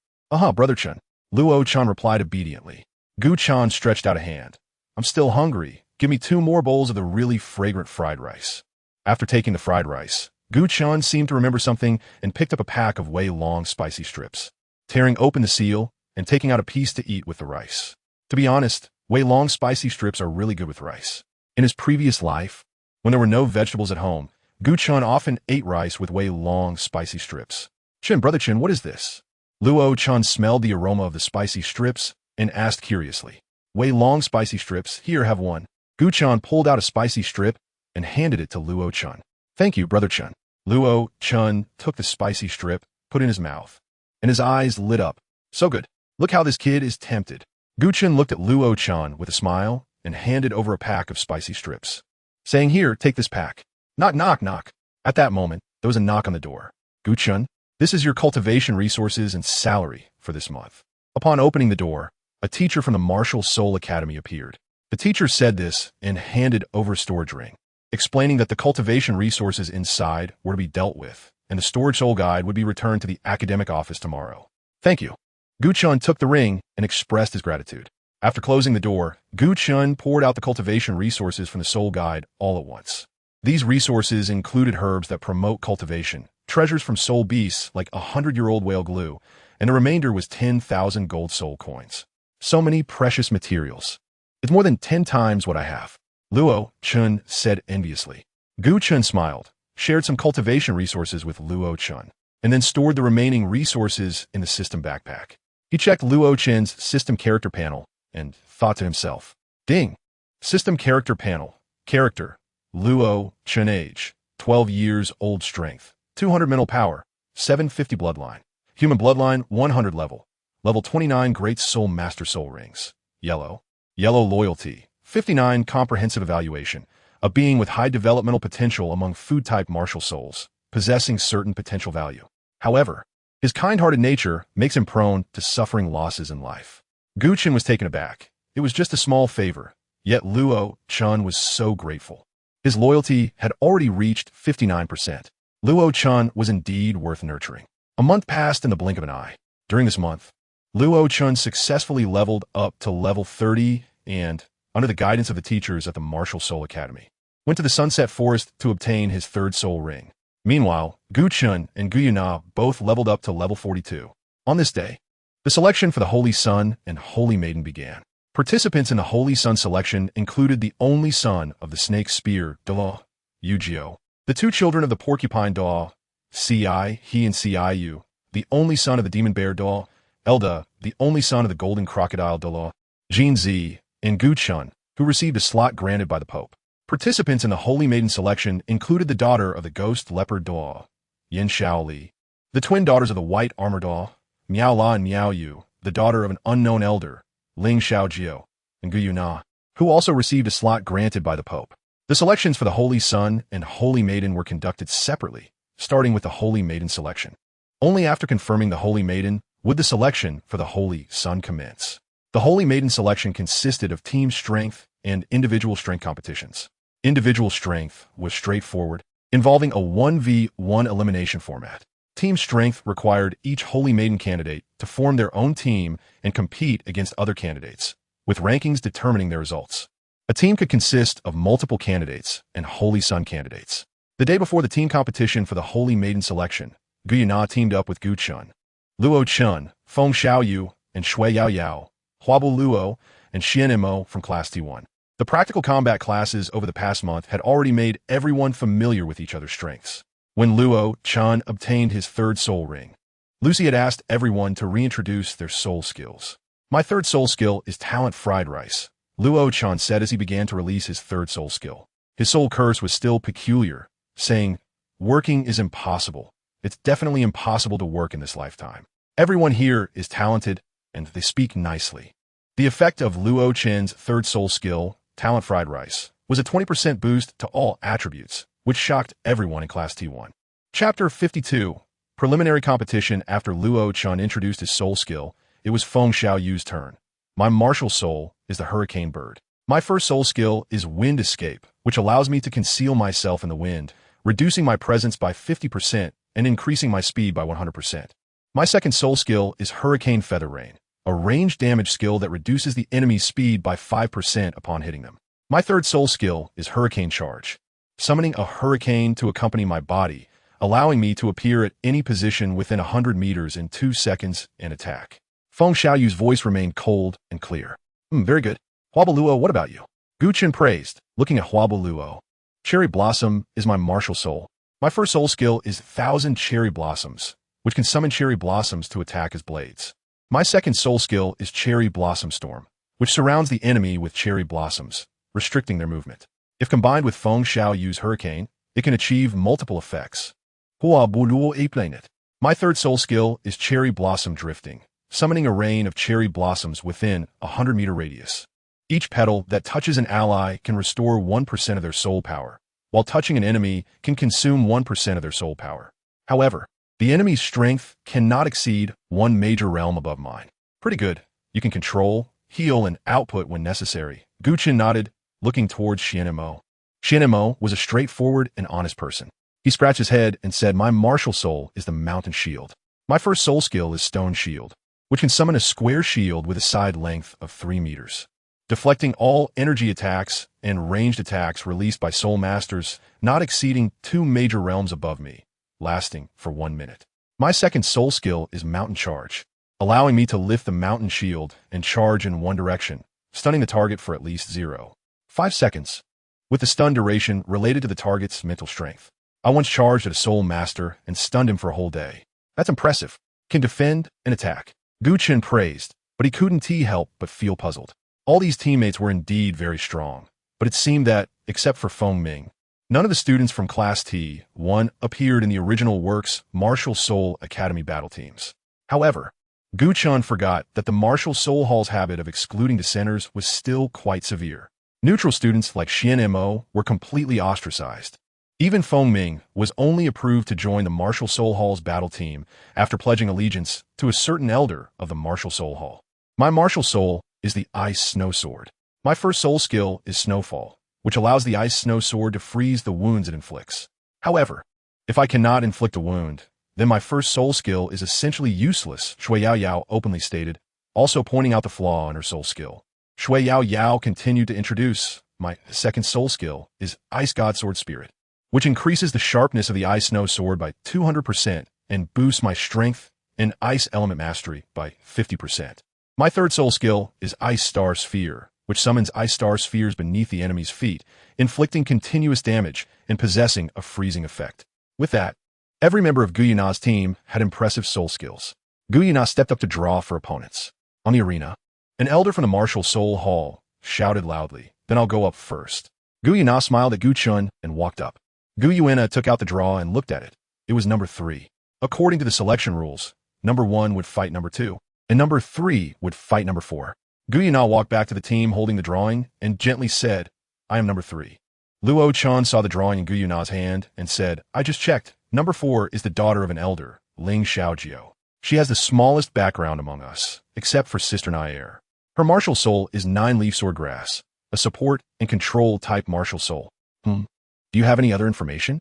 S1: Brother Chen. Luo Chen replied obediently. Gu Chen stretched out a hand. "I'm still hungry. Give me 2 more bowls of the really fragrant fried rice." After taking the fried rice, Gu Chen seemed to remember something and picked up a pack of way long spicy strips, tearing open the seal and taking out a piece to eat with the rice. To be honest, way long spicy strips are really good with rice. In his previous life, when there were no vegetables at home, Gu Chen often ate rice with way long spicy strips. Brother Chen, what is this?" Luo Chen smelled the aroma of the spicy strips and asked curiously. "Way long spicy strips, here, have one." Gu Chen pulled out a spicy strip and handed it to Luo Chen. "Thank you, Brother Chen." Luo Chen took the spicy strip, put it in his mouth, and his eyes lit up. "So good. Look how this kid is tempted." Gu Chen looked at Luo Chen with a smile and handed over a pack of spicy strips, saying, "Here, take this pack." Knock, knock, knock. At that moment, there was a knock on the door. "Gu Chen, this is your cultivation resources and salary for this month." Upon opening the door, a teacher from the Martial Soul Academy appeared. The teacher said this and handed over a storage ring, explaining that the cultivation resources inside were to be dealt with, and the storage soul guide would be returned to the academic office tomorrow. "Thank you." Gu Chen took the ring and expressed his gratitude. After closing the door, Gu Chen poured out the cultivation resources from the soul guide all at once. These resources included herbs that promote cultivation, treasures from soul beasts like 100-year-old whale glue, and the remainder was 10,000 gold soul coins. So many precious materials. It's more than 10 times what I have, Luo Chen said enviously. Gu Chen smiled, shared some cultivation resources with Luo Chen, and then stored the remaining resources in the system backpack. He checked Luo Chen's system character panel and thought to himself, "Ding! System character panel. Character. Luo Chen age. 12 years old strength. 200 mental power. 750 bloodline. Human bloodline 100 level. Level 29 Great Soul Master Soul Rings. Yellow. Yellow loyalty. 59 comprehensive evaluation. A being with high developmental potential among food-type martial souls, possessing certain potential value. However, his kind-hearted nature makes him prone to suffering losses in life." Gu Chen was taken aback. It was just a small favor, yet Luo Chen was so grateful. His loyalty had already reached 59%. Luo Chen was indeed worth nurturing. A month passed in the blink of an eye. During this month, Luo Chen successfully leveled up to level 30 and, under the guidance of the teachers at the Martial Soul Academy, went to the Sunset Forest to obtain his third soul ring. Meanwhile, Gu Chen and Gu Yue Na both leveled up to level 42. On this day, the selection for the Holy Sun and Holy Maiden began. Participants in the Holy Sun selection included the only son of the Snake Spear, Douluo, Yujio, the two children of the Porcupine Douluo, Ci, he and Ciu, the only son of the Demon Bear Douluo, Elda, the only son of the Golden Crocodile Douluo, Jin Zi, and Gu Chen, who received a slot granted by the Pope. Participants in the Holy Maiden selection included the daughter of the Ghost Leopard Douluo, Yin Shaoli, the twin daughters of the White Armor Douluo, Miao La and Miao Yu, the daughter of an unknown elder, Ling Xiaojio, and Gu Yue Na, who also received a slot granted by the Pope. The selections for the Holy Sun and Holy Maiden were conducted separately, starting with the Holy Maiden selection. Only after confirming the Holy Maiden would the selection for the Holy Sun commence. The Holy Maiden selection consisted of team strength and individual strength competitions. Individual strength was straightforward, involving a 1v1 elimination format. Team strength required each Holy Maiden candidate to form their own team and compete against other candidates, with rankings determining their results. A team could consist of multiple candidates and Holy Sun candidates. The day before the team competition for the Holy Maiden selection, Gu Yue Na teamed up with Gu Chen, Luo Chen, Feng Xiaoyu, and Shui Yao Yao, Huabu Luo, and Xian Mo from Class T1. The practical combat classes over the past month had already made everyone familiar with each other's strengths. When Luo Chen obtained his third soul ring, Lucy had asked everyone to reintroduce their soul skills. "My third soul skill is talent fried rice," Luo Chen said as he began to release his third soul skill. His soul curse was still peculiar, saying, "Working is impossible. It's definitely impossible to work in this lifetime. Everyone here is talented, and they speak nicely." The effect of Luo Chen's third soul skill, talent fried rice, was a 20% boost to all attributes, which shocked everyone in Class T1. Chapter 52. Preliminary competition. After Luo Chen introduced his soul skill, it was Feng Xiaoyu's turn. "My martial soul is the hurricane bird. My first soul skill is wind escape, which allows me to conceal myself in the wind, reducing my presence by 50% and increasing my speed by 100%. My second soul skill is hurricane feather rain, a range damage skill that reduces the enemy's speed by 5% upon hitting them. My third soul skill is hurricane charge, summoning a hurricane to accompany my body, allowing me to appear at any position within 100 meters in 2 seconds and attack." Feng Xiaoyu's voice remained cold and clear. Very good. Huabu Luo, what about you?" Gu Chen praised, looking at Huabu Luo. "Cherry Blossom is my martial soul. My first soul skill is 1,000 Cherry Blossoms, which can summon cherry blossoms to attack as blades. My second soul skill is Cherry Blossom Storm, which surrounds the enemy with cherry blossoms, restricting their movement. If combined with Feng Xiaoyu's hurricane, it can achieve multiple effects. Huabu Luo explained it. My third soul skill is Cherry Blossom Drifting, summoning a rain of cherry blossoms within a 100-meter radius. Each petal that touches an ally can restore 1% of their soul power, while touching an enemy can consume 1% of their soul power. However, the enemy's strength cannot exceed one major realm above mine. Pretty good. You can control, heal, and output when necessary. Gu Chen nodded, looking towards Xianmo. Xianmo was a straightforward and honest person. He scratched his head and said, "My martial soul is the mountain shield. My first soul skill is stone shield, which can summon a square shield with a side length of 3 meters, deflecting all energy attacks and ranged attacks released by soul masters not exceeding 2 major realms above me, lasting for 1 minute. My second soul skill is mountain charge, allowing me to lift the mountain shield and charge in one direction, stunning the target for at least 0.5 seconds, with the stun duration related to the target's mental strength. I once charged at a soul master and stunned him for a whole day. That's impressive. Can defend and attack." Gu Chen praised, but he couldn't help but feel puzzled. All these teammates were indeed very strong, but it seemed that, except for Feng Ming, none of the students from Class T1 appeared in the original works Martial Soul Academy battle teams. However, Gu Chen forgot that the Martial Soul Hall's habit of excluding dissenters was still quite severe. Neutral students like Xianmo were completely ostracized. Even Feng Ming was only approved to join the Martial Soul Hall's battle team after pledging allegiance to a certain elder of the Martial Soul Hall. My martial soul is the Ice Snow Sword. My first soul skill is Snowfall, which allows the Ice Snow Sword to freeze the wounds it inflicts. However, if I cannot inflict a wound, then my first soul skill is essentially useless, Shui Yao Yao openly stated, also pointing out the flaw in her soul skill. Shui Yao Yao continued to introduce, "My second soul skill is Ice God Sword Spirit, which increases the sharpness of the Ice Snow Sword by 200% and boosts my strength and Ice Element Mastery by 50%. My third soul skill is Ice Star Sphere, which summons Ice Star Spheres beneath the enemy's feet, inflicting continuous damage and possessing a freezing effect." With that, every member of Gu Yue Na's team had impressive soul skills. Gu Yue Na stepped up to draw for opponents. On the arena, an elder from the Martial Soul Hall shouted loudly, "Then I'll go up first." Gu Yue Na smiled at Gu Chen and walked up. Gu Yue Na took out the draw and looked at it. It was number 3. According to the selection rules, number 1 would fight number 2, and number 3 would fight number 4. Gu Yue Na walked back to the team holding the drawing and gently said, "I am number 3. Luo Chen saw the drawing in Gu Yue Na's hand and said, "I just checked. Number 4 is the daughter of an elder, Ling Xiaojiu. She has the smallest background among us, except for Sister Nair. Her martial soul is 9-leaf swordgrass, a support and control type martial soul." Do you have any other information?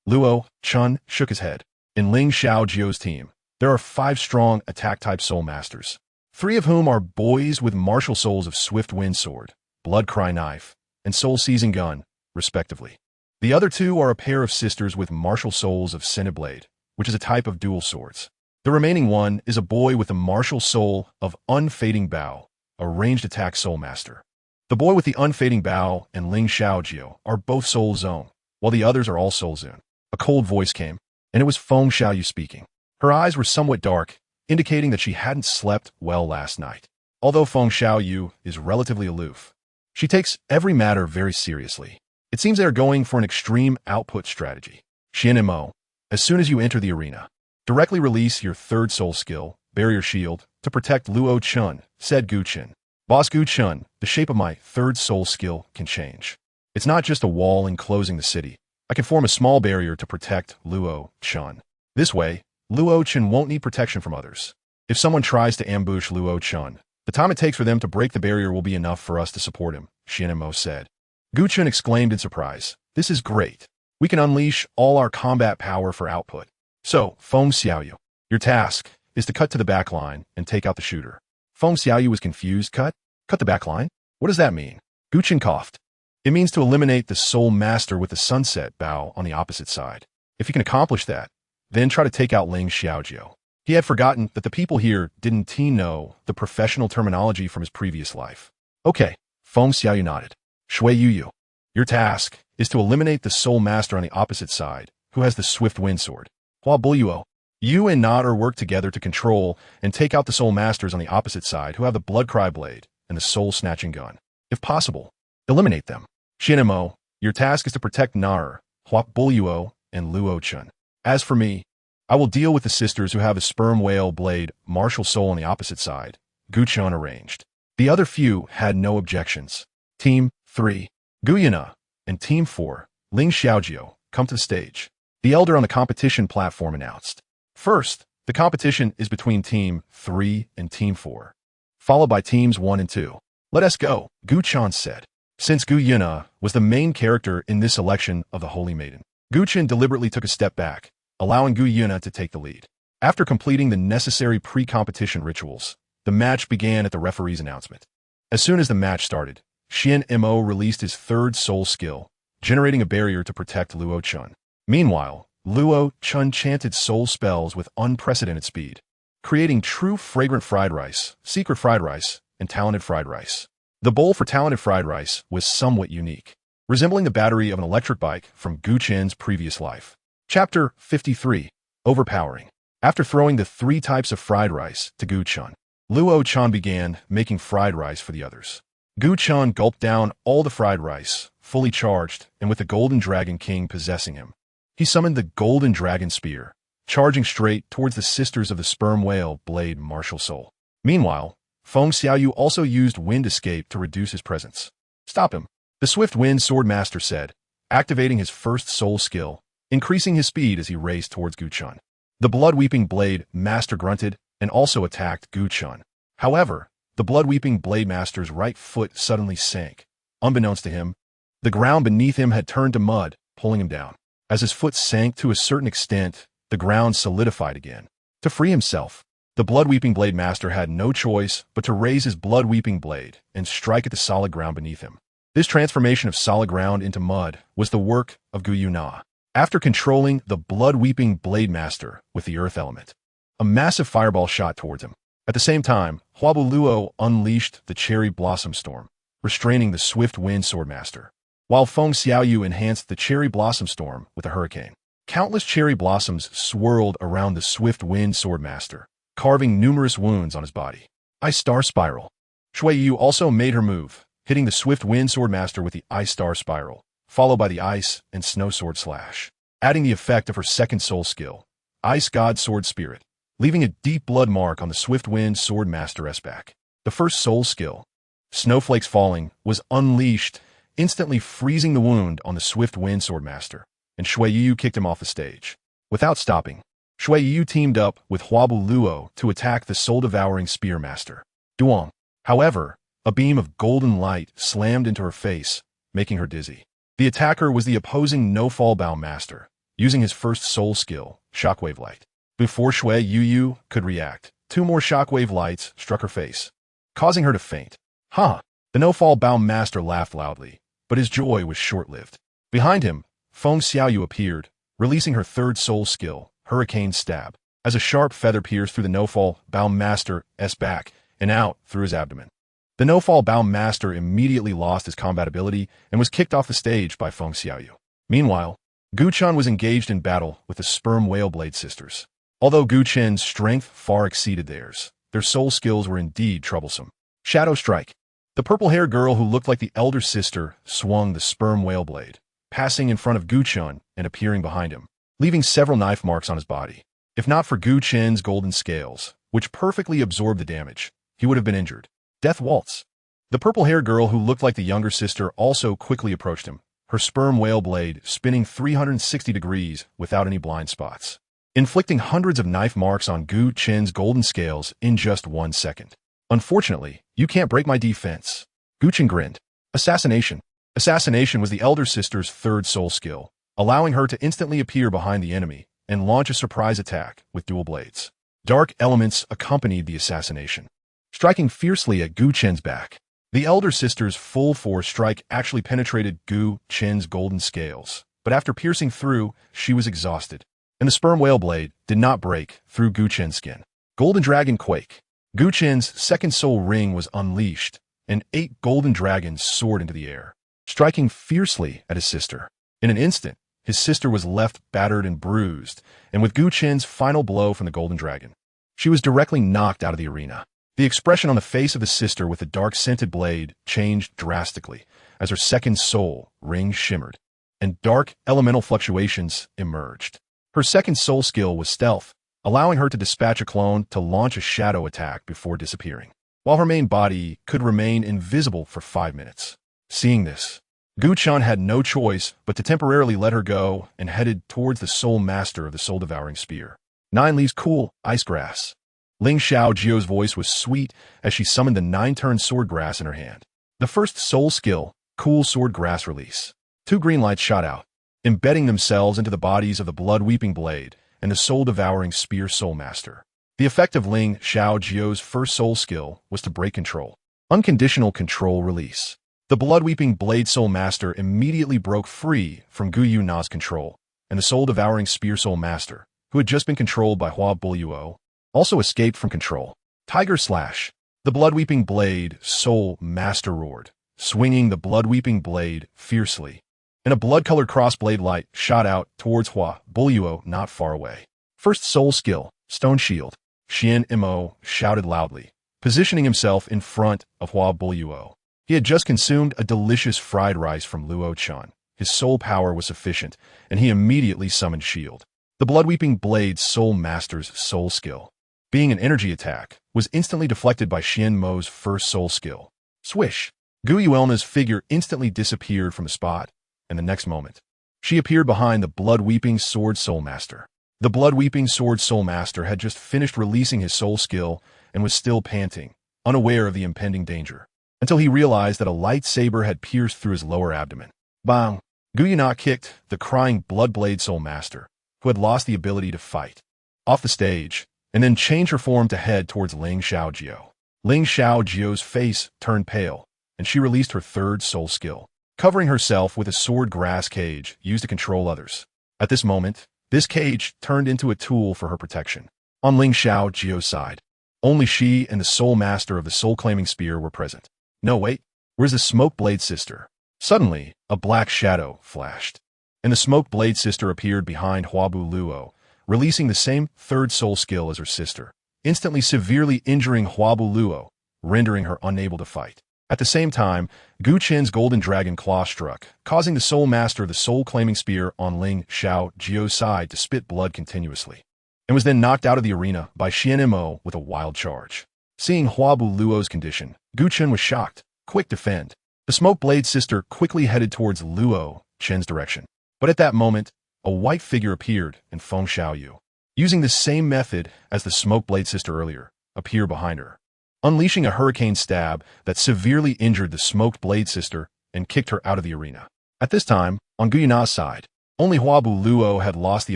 S1: Luo Chen shook his head. In Ling Xiaojiu's team, there are 5 strong attack-type soul masters, 3 of whom are boys with martial souls of Swift Wind Sword, Blood Cry Knife, and Soul Seizing Gun, respectively. The other 2 are a pair of sisters with martial souls of Cineblade, which is a type of dual swords. The remaining one is a boy with the martial soul of Unfading Bow, a ranged attack soul master. The boy with the Unfading Bow and Ling Xiaojiu are both Soul Zone, while the others are all Soul Zone. A cold voice came, and it was Feng Xiaoyu speaking. Her eyes were somewhat dark, indicating that she hadn't slept well last night. Although Feng Xiaoyu is relatively aloof, she takes every matter very seriously. It seems they are going for an extreme output strategy. Xianmo, as soon as you enter the arena, directly release your third soul skill, Barrier Shield, to protect Luo Chen, said Gu Chen. "Boss Gu Chen, the shape of my third soul skill can change. It's not just a wall enclosing the city. I can form a small barrier to protect Luo Chen. This way, Luo Chen won't need protection from others. If someone tries to ambush Luo Chen, the time it takes for them to break the barrier will be enough for us to support him," Xianmo said. Gu Chen exclaimed in surprise, "This is great. We can unleash all our combat power for output. So, Feng Xiaoyu, your task is to cut to the back line and take out the shooter." Feng Xiaoyu was confused. Cut the back line? What does that mean? Gu Chen coughed. "It means to eliminate the soul master with the sunset bow on the opposite side. If you can accomplish that, then try to take out Ling Xiaojiu." He had forgotten that the people here didn't know the professional terminology from his previous life. "Okay," Feng Xiaoyu nodded. "Shui Yu, your task is to eliminate the soul master on the opposite side, who has the Swift Wind Sword. Hua Buyo, you and Nader work together to control and take out the soul masters on the opposite side who have the Blood Cry Blade and the Soul Snatching Gun. If possible, eliminate them. Xianmo, your task is to protect Nader, Hua Buyo, and Luo Chen. As for me, I will deal with the sisters who have a Sperm Whale Blade martial soul on the opposite side," Gu Chen arranged. The other few had no objections. Team 3, Gu Yue Na, and Team 4, Ling Xiaojiu, come to the stage. The elder on the competition platform announced. First, the competition is between Team 3 and Team 4, followed by Teams 1 and 2. Let us go, Gu Chen said. Since Gu Yue Na was the main character in this selection of the Holy Maiden, Gu Chen deliberately took a step back, allowing Gu Yue Na to take the lead. After completing the necessary pre-competition rituals, the match began at the referee's announcement. As soon as the match started, Xian Mo released his third soul skill, generating a barrier to protect Luo Chen. Meanwhile, Luo Chen chanted soul spells with unprecedented speed, creating true fragrant fried rice, secret fried rice, and talented fried rice. The bowl for talented fried rice was somewhat unique, resembling the battery of an electric bike from Gu Chen's previous life. Chapter 53. Overpowering. After throwing the 3 types of fried rice to Gu Chen, Luo Chen began making fried rice for the others. Gu Chen gulped down all the fried rice, fully charged, and with the Golden Dragon King possessing him. He summoned the Golden Dragon Spear, charging straight towards the sisters of the sperm whale blade martial soul. Meanwhile, Feng Xiaoyu also used Wind Escape to reduce his presence. Stop him, the Swift Wind Sword Master said, activating his first soul skill, increasing his speed as he raced towards Gu Chen. The Blood-Weeping Blade Master grunted and also attacked Gu Chen. However, the Blood-Weeping Blade Master's right foot suddenly sank. Unbeknownst to him, the ground beneath him had turned to mud, pulling him down. As his foot sank to a certain extent, the ground solidified again. To free himself, the Blood-Weeping Blade Master had no choice but to raise his Blood-Weeping Blade and strike at the solid ground beneath him. This transformation of solid ground into mud was the work of Gu Yue Na. After controlling the Blood-Weeping Blade Master with the earth element, a massive fireball shot towards him. At the same time, Huabu Luo unleashed the Cherry Blossom Storm, restraining the Swift Wind Sword Master, while Feng Xiaoyu enhanced the Cherry Blossom Storm with a hurricane. Countless cherry blossoms swirled around the Swift Wind Sword Master, carving numerous wounds on his body. Ice Star Spiral. Shui Yu also made her move, hitting the Swift Wind Sword Master with the Ice Star Spiral, followed by the Ice and Snow Sword Slash, adding the effect of her second soul skill, Ice God Sword Spirit, leaving a deep blood mark on the Swift Wind Sword Master's back. The first soul skill, Snowflakes Falling, was unleashed, instantly freezing the wound on the Swift Wind Sword Master, and Shui Yu kicked him off the stage. Without stopping, Shui Yu teamed up with Huabu Luo to attack the soul-devouring Spear Master, Duong. However, a beam of golden light slammed into her face, making her dizzy. The attacker was the opposing no-fall bow master, using his first soul skill, Shockwave Light. Before Shui Yu could react, 2 more shockwave lights struck her face, causing her to faint. Ha! The no-fall bow master laughed loudly, but his joy was short-lived. Behind him, Feng Xiaoyu appeared, releasing her third soul skill, Hurricane Stab, as a sharp feather pierced through the no-fall bow master's back and out through his abdomen. The no-fall bow master immediately lost his combat ability and was kicked off the stage by Feng Xiaoyu. Meanwhile, Gu Chen was engaged in battle with the Sperm Whale Blade sisters. Although Gu Chen's strength far exceeded theirs, their soul skills were indeed troublesome. Shadow Strike. The purple-haired girl who looked like the elder sister swung the Sperm Whale Blade, passing in front of Gu Chen and appearing behind him, leaving several knife marks on his body. If not for Gu Chen's golden scales, which perfectly absorbed the damage, he would have been injured. Death Waltz. The purple-haired girl who looked like the younger sister also quickly approached him, her sperm whale blade spinning 360 degrees without any blind spots, inflicting hundreds of knife marks on Gu Chen's golden scales in just 1 second. Unfortunately, you can't break my defense. Gu Chen grinned. Assassination. Assassination was the elder sister's third soul skill, allowing her to instantly appear behind the enemy and launch a surprise attack with dual blades. Dark elements accompanied the assassination, striking fiercely at Gu Chen's back. The elder sister's full-force strike actually penetrated Gu Chen's golden scales, but after piercing through, she was exhausted, and the sperm whale blade did not break through Gu Chen's skin. Golden Dragon Quake. Gu Chen's second soul ring was unleashed, and 8 golden dragons soared into the air, striking fiercely at his sister. In an instant, his sister was left battered and bruised, and with Gu Chen's final blow from the golden dragon, she was directly knocked out of the arena. The expression on the face of the sister with the dark-scented blade changed drastically as her second soul ring shimmered, and dark elemental fluctuations emerged. Her second soul skill was stealth, allowing her to dispatch a clone to launch a shadow attack before disappearing. while her main body could remain invisible for 5 minutes. Seeing this, Gu Chen had no choice but to temporarily let her go and headed towards the soul master of the soul-devouring spear. 9 leaves cool, ice grass. Ling Xiaojio's voice was sweet as she summoned the 9-turn sword grass in her hand. The first soul skill, cool sword grass release. 2 green lights shot out, embedding themselves into the bodies of the blood-weeping blade and the soul-devouring spear soul master. The effect of Ling Xiaojio's first soul skill was to break control. Unconditional control release. The blood-weeping blade soul master immediately broke free from Gu Yue Na's control, and the soul-devouring spear soul master, who had just been controlled by Hua Buluo, also escaped from control. Tiger Slash. The blood-weeping blade soul master roared, swinging the blood-weeping blade fiercely, and a blood-colored cross-blade light shot out towards Hua Buluo not far away. First soul skill, Stone Shield. Xian Mo shouted loudly, positioning himself in front of Hua Buluo. He had just consumed a delicious fried rice from Luo Chan. His soul power was sufficient, and he immediately summoned Shield. The blood-weeping blade soul master's soul skill, being an energy attack, was instantly deflected by Xian Mo's first soul skill. Swish! Gu Yue Na's figure instantly disappeared from the spot, and the next moment, she appeared behind the blood-weeping sword soul master. The blood-weeping sword soul master had just finished releasing his soul skill and was still panting, unaware of the impending danger, until he realized that a lightsaber had pierced through his lower abdomen. Bang! Gu Yue Na kicked the crying blood-blade soul master, who had lost the ability to fight, off the stage, and then changed her form to head towards Ling Xiaojio. Ling Xiaojio's face turned pale, and she released her third soul skill, covering herself with a sword grass cage used to control others. At this moment, this cage turned into a tool for her protection. On Ling Xiaojio's side, only she and the soul master of the soul-claiming spear were present. No, wait, where's the smoke blade sister? Suddenly, a black shadow flashed, and the smoke blade sister appeared behind Hua Buluo, releasing the same third soul skill as her sister, instantly severely injuring Hua Buluo, rendering her unable to fight. At the same time, Gu Chen's golden dragon claw struck, causing the soul master of the soul-claiming spear on Ling Xiaojio's side to spit blood continuously, and was then knocked out of the arena by Xian Mo with a wild charge. Seeing Hua Buluo's condition, Gu Chen was shocked. Quick defend. The smoke blade sister quickly headed towards Luo Chen's direction, but at that moment, a white figure appeared and Feng Xiaoyu, using the same method as the smoke blade sister earlier, appeared behind her, unleashing a hurricane stab that severely injured the smoked blade sister and kicked her out of the arena. At this time, on Gu Yue Na's side, only Hua Buluo had lost the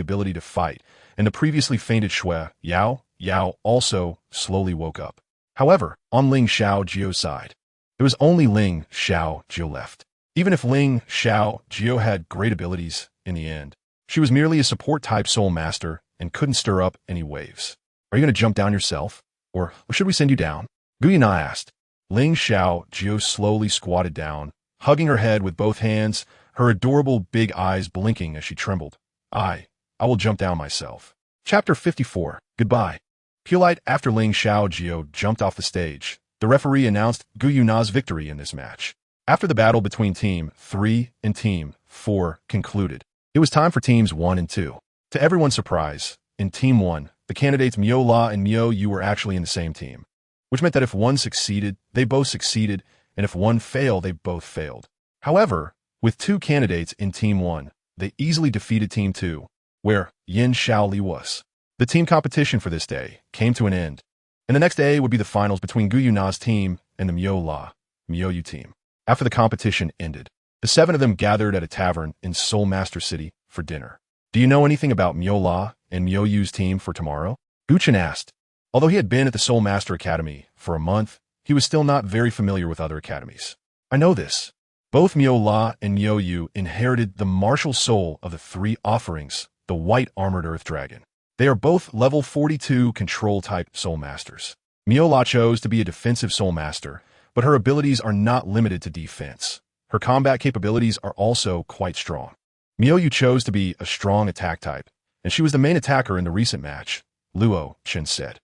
S1: ability to fight, and the previously fainted Shui Yao also slowly woke up. However, on Ling Xiaojio's side, there was only Ling Xiaojio left. Even if Ling Xiaojio had great abilities, in the end, she was merely a support-type soul master and couldn't stir up any waves. Are you going to jump down yourself? Or should we send you down? Gu Yue Na asked. Ling Xiaojio slowly squatted down, hugging her head with both hands, her adorable big eyes blinking as she trembled. I will jump down myself. Chapter 54. Goodbye. Polite. After Ling Xiaojio jumped off the stage, the referee announced Gu Yue Na's victory in this match. After the battle between Team 3 and Team 4 concluded, it was time for Teams 1 and 2. To everyone's surprise, in Team 1, the candidates Miao La and Miao Yu were actually in the same team, which meant that if one succeeded, they both succeeded, and if one failed, they both failed. However, with 2 candidates in Team 1, they easily defeated Team 2, where Yin Xiaoli was. The team competition for this day came to an end, and the next day would be the finals between Gu Yue Na's team and the Miao La, Miao Yu team. After the competition ended, the 7 of them gathered at a tavern in Soul Master City for dinner. Do you know anything about Miao La and Miao Yu's team for tomorrow? Gu Chen asked. Although he had been at the Soul Master Academy for a month, he was still not very familiar with other academies. I know this. Both Miao La and Miao Yu inherited the martial soul of the 3 offerings, the white armored earth dragon. They are both level 42 control-type soul masters. Miao La chose to be a defensive soul master, but her abilities are not limited to defense. Her combat capabilities are also quite strong. Miao Yu chose to be a strong attack type, and she was the main attacker in the recent match, Luo Chen said.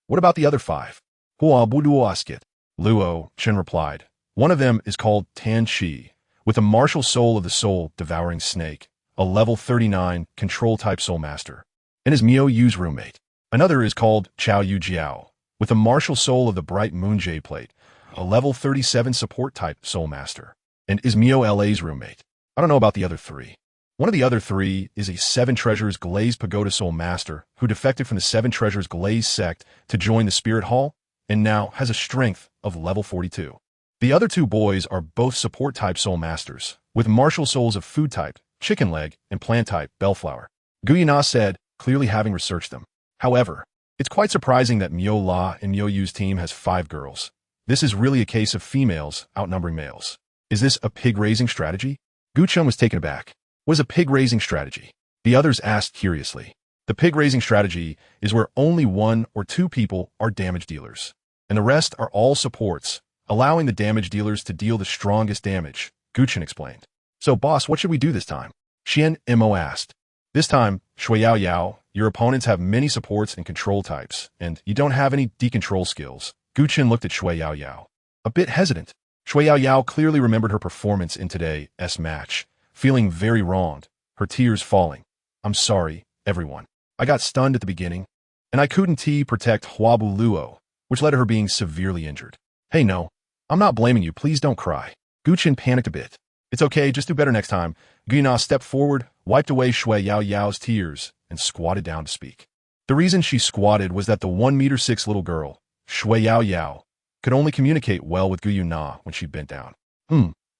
S1: What about the other 5? Hua Buduo. Luo Chen replied. One of them is called Tan Shi, with a martial soul of the soul-devouring snake, a level 39 control-type soul master, and is Miao Yu's roommate. Another is called Chao Yu Jiao, with the martial soul of the bright moon jade plate, a level 37 support type soul master, and is Mio LA's roommate. I don't know about the other three. One of the other three is a Seven Treasures Glaze Pagoda Soul Master who defected from the Seven Treasures Glaze sect to join the Spirit Hall and now has a strength of level 42. The other two boys are both support type soul masters with martial souls of food type, chicken leg, and plant type, bellflower. Gu Yue Na said, clearly having researched them. However, it's quite surprising that Mio La and Mio Yu's team has 5 girls. This is really a case of females outnumbering males. Is this a pig-raising strategy? Gu Chen was taken aback. What is a pig-raising strategy? The others asked curiously. The pig-raising strategy is where only 1 or 2 people are damage dealers, and the rest are all supports, allowing the damage dealers to deal the strongest damage, Gu Chen explained. So, boss, what should we do this time? Xian Mo asked. This time, Shui Yao Yao, your opponents have many supports and control types, and you don't have any decontrol skills. Gu Chen looked at Shui Yao Yao, a bit hesitant. Shui Yao Yao clearly remembered her performance in today's match, feeling very wronged, her tears falling. I'm sorry, everyone. I got stunned at the beginning, and I couldn't protect Huabu Luo, which led to her being severely injured. Hey, no, I'm not blaming you. Please don't cry. Gu Chen panicked a bit. It's okay, just do better next time. Gu Yue Na stepped forward, wiped away Shui Yao Yao's tears, and squatted down to speak. The reason she squatted was that the 1'6" little girl, Shui Yao Yao, could only communicate well with Gu Yue Na when she bent down.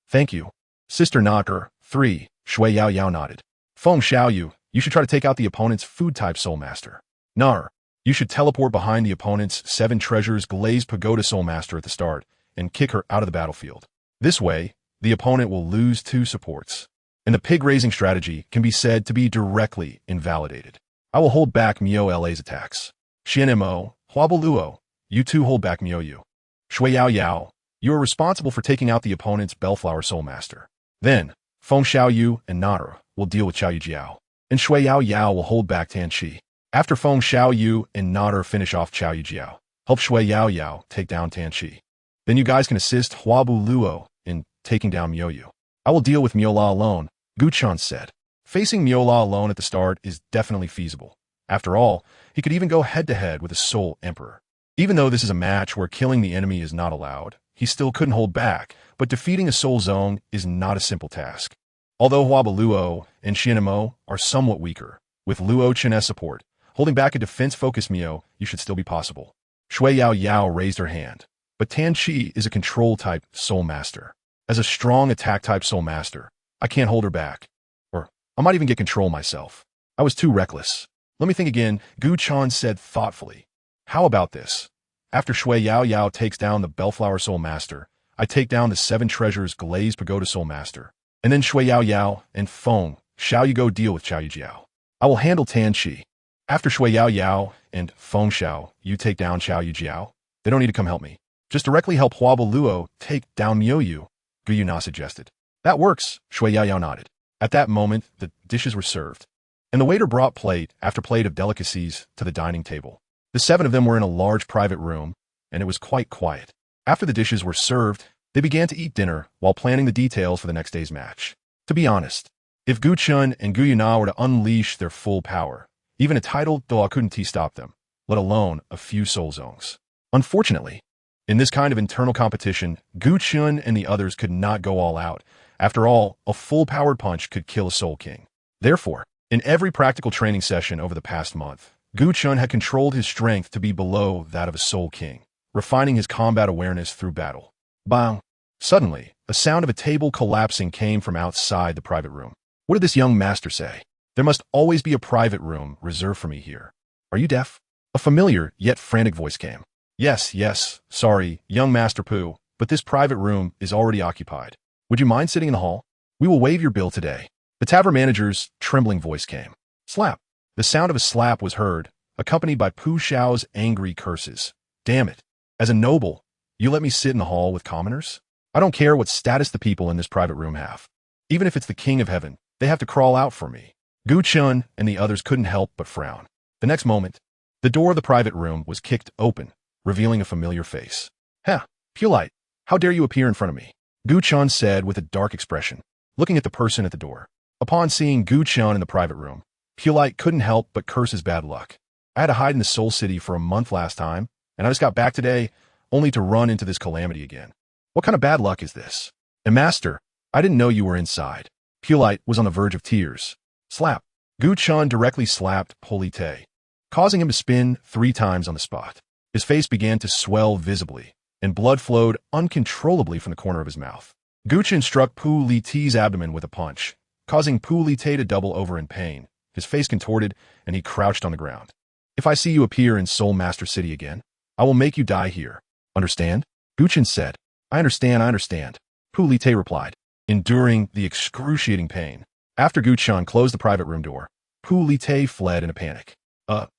S1: Thank you. Sister Knocker, 3, Shui Yao Yao nodded. Feng Xiaoyu, you should try to take out the opponent's food type soul master. Nar, you should teleport behind the opponent's 7 treasures glazed pagoda soul master at the start and kick her out of the battlefield. This way, the opponent will lose 2 supports, and the pig-raising strategy can be said to be directly invalidated. I will hold back Mio LA's attacks. Xian Mo, Huabu Luo, you 2 hold back Mio Yu. Shui Yao Yao, you are responsible for taking out the opponent's Bellflower Soul Master. Then, Feng Xiaoyu and Nara will deal with Xiao Jiao, and Shui Yao Yao will hold back Tan Qi. After Feng Xiaoyu and Nara finish off Xiao Jiao, help Shui Yao Yao take down Tan Qi. Then you guys can assist Huabu Luo in taking down Mio Yu. I will deal with Mio La alone, Gu Chen said. Facing Mio La alone at the start is definitely feasible. After all, he could even go head-to-head with a Soul Emperor. Even though this is a match where killing the enemy is not allowed, he still couldn't hold back, but defeating a Soul Zone is not a simple task. Although Huabu Luo and Xian Mo are somewhat weaker, with Luo Chen as support, holding back a defense-focused Mio, you should still be possible. Shui Yao Yao raised her hand, but Tan Qi is a control-type Soul Master. As a strong attack-type Soul Master, I can't hold her back. Or, I might even get control myself. I was too reckless. Let me think again, Gu Chen said thoughtfully. How about this? After Shui Yao Yao takes down the Bellflower Soul Master, I take down the 7 Treasures Glazed Pagoda Soul Master, and then Shui Yao Yao and Feng Xiaoyu go deal with Xiao Jiao. I will handle Tan Qi. After Shui Yao Yao and Feng Xiao, you take down Xiao Jiao. They don't need to come help me. Just directly help Huabu Luo take down Mio Yu, Gu Yue Na suggested. That works, Shui Yao Yao nodded. At that moment, the dishes were served, and the waiter brought plate after plate of delicacies to the dining table. The 7 of them were in a large private room, and it was quite quiet. After the dishes were served, they began to eat dinner while planning the details for the next day's match. To be honest, if Gu Chen and Gu Yue Na were to unleash their full power, even a title Douluo couldn't stop them, let alone a few soul zones. Unfortunately, in this kind of internal competition, Gu Chen and the others could not go all out. After all, a full-powered punch could kill a Soul King. Therefore, in every practical training session over the past month, Gu Chen had controlled his strength to be below that of a Soul King, refining his combat awareness through battle. Bang! Suddenly, a sound of a table collapsing came from outside the private room. What did this young master say? There must always be a private room reserved for me here. Are you deaf? A familiar yet frantic voice came. Yes, sorry, young Master Pu, but this private room is already occupied. Would you mind sitting in the hall? We will waive your bill today. The tavern manager's trembling voice came. Slap. The sound of a slap was heard, accompanied by Pu Xiao's angry curses. Damn it. As a noble, you let me sit in the hall with commoners? I don't care what status the people in this private room have. Even if it's the king of heaven, they have to crawl out for me. Gu Chen and the others couldn't help but frown. The next moment, the door of the private room was kicked open, revealing a familiar face. Heh, Pulite, how dare you appear in front of me? Gu Chen said with a dark expression, looking at the person at the door. Upon seeing Gu Chen in the private room, Pulite couldn't help but curse his bad luck. I had to hide in the Soul City for a month last time, And I just got back today, only to run into this calamity again. What kind of bad luck is this? And Master, I didn't know you were inside. Pulite was on the verge of tears. Slap. Gu Chen directly slapped Polite, causing him to spin 3 times on the spot. His face began to swell visibly, and blood flowed uncontrollably from the corner of his mouth. Gu Chen struck Pu Lite's abdomen with a punch, causing Pu Lite to double over in pain. His face contorted, and he crouched on the ground. If I see you appear in Soul Master City again, I will make you die here. Understand? Gu Chen said. I understand. Pu Lite replied, enduring the excruciating pain. After Gu Chen closed the private room door, Pu Lite fled in a panic.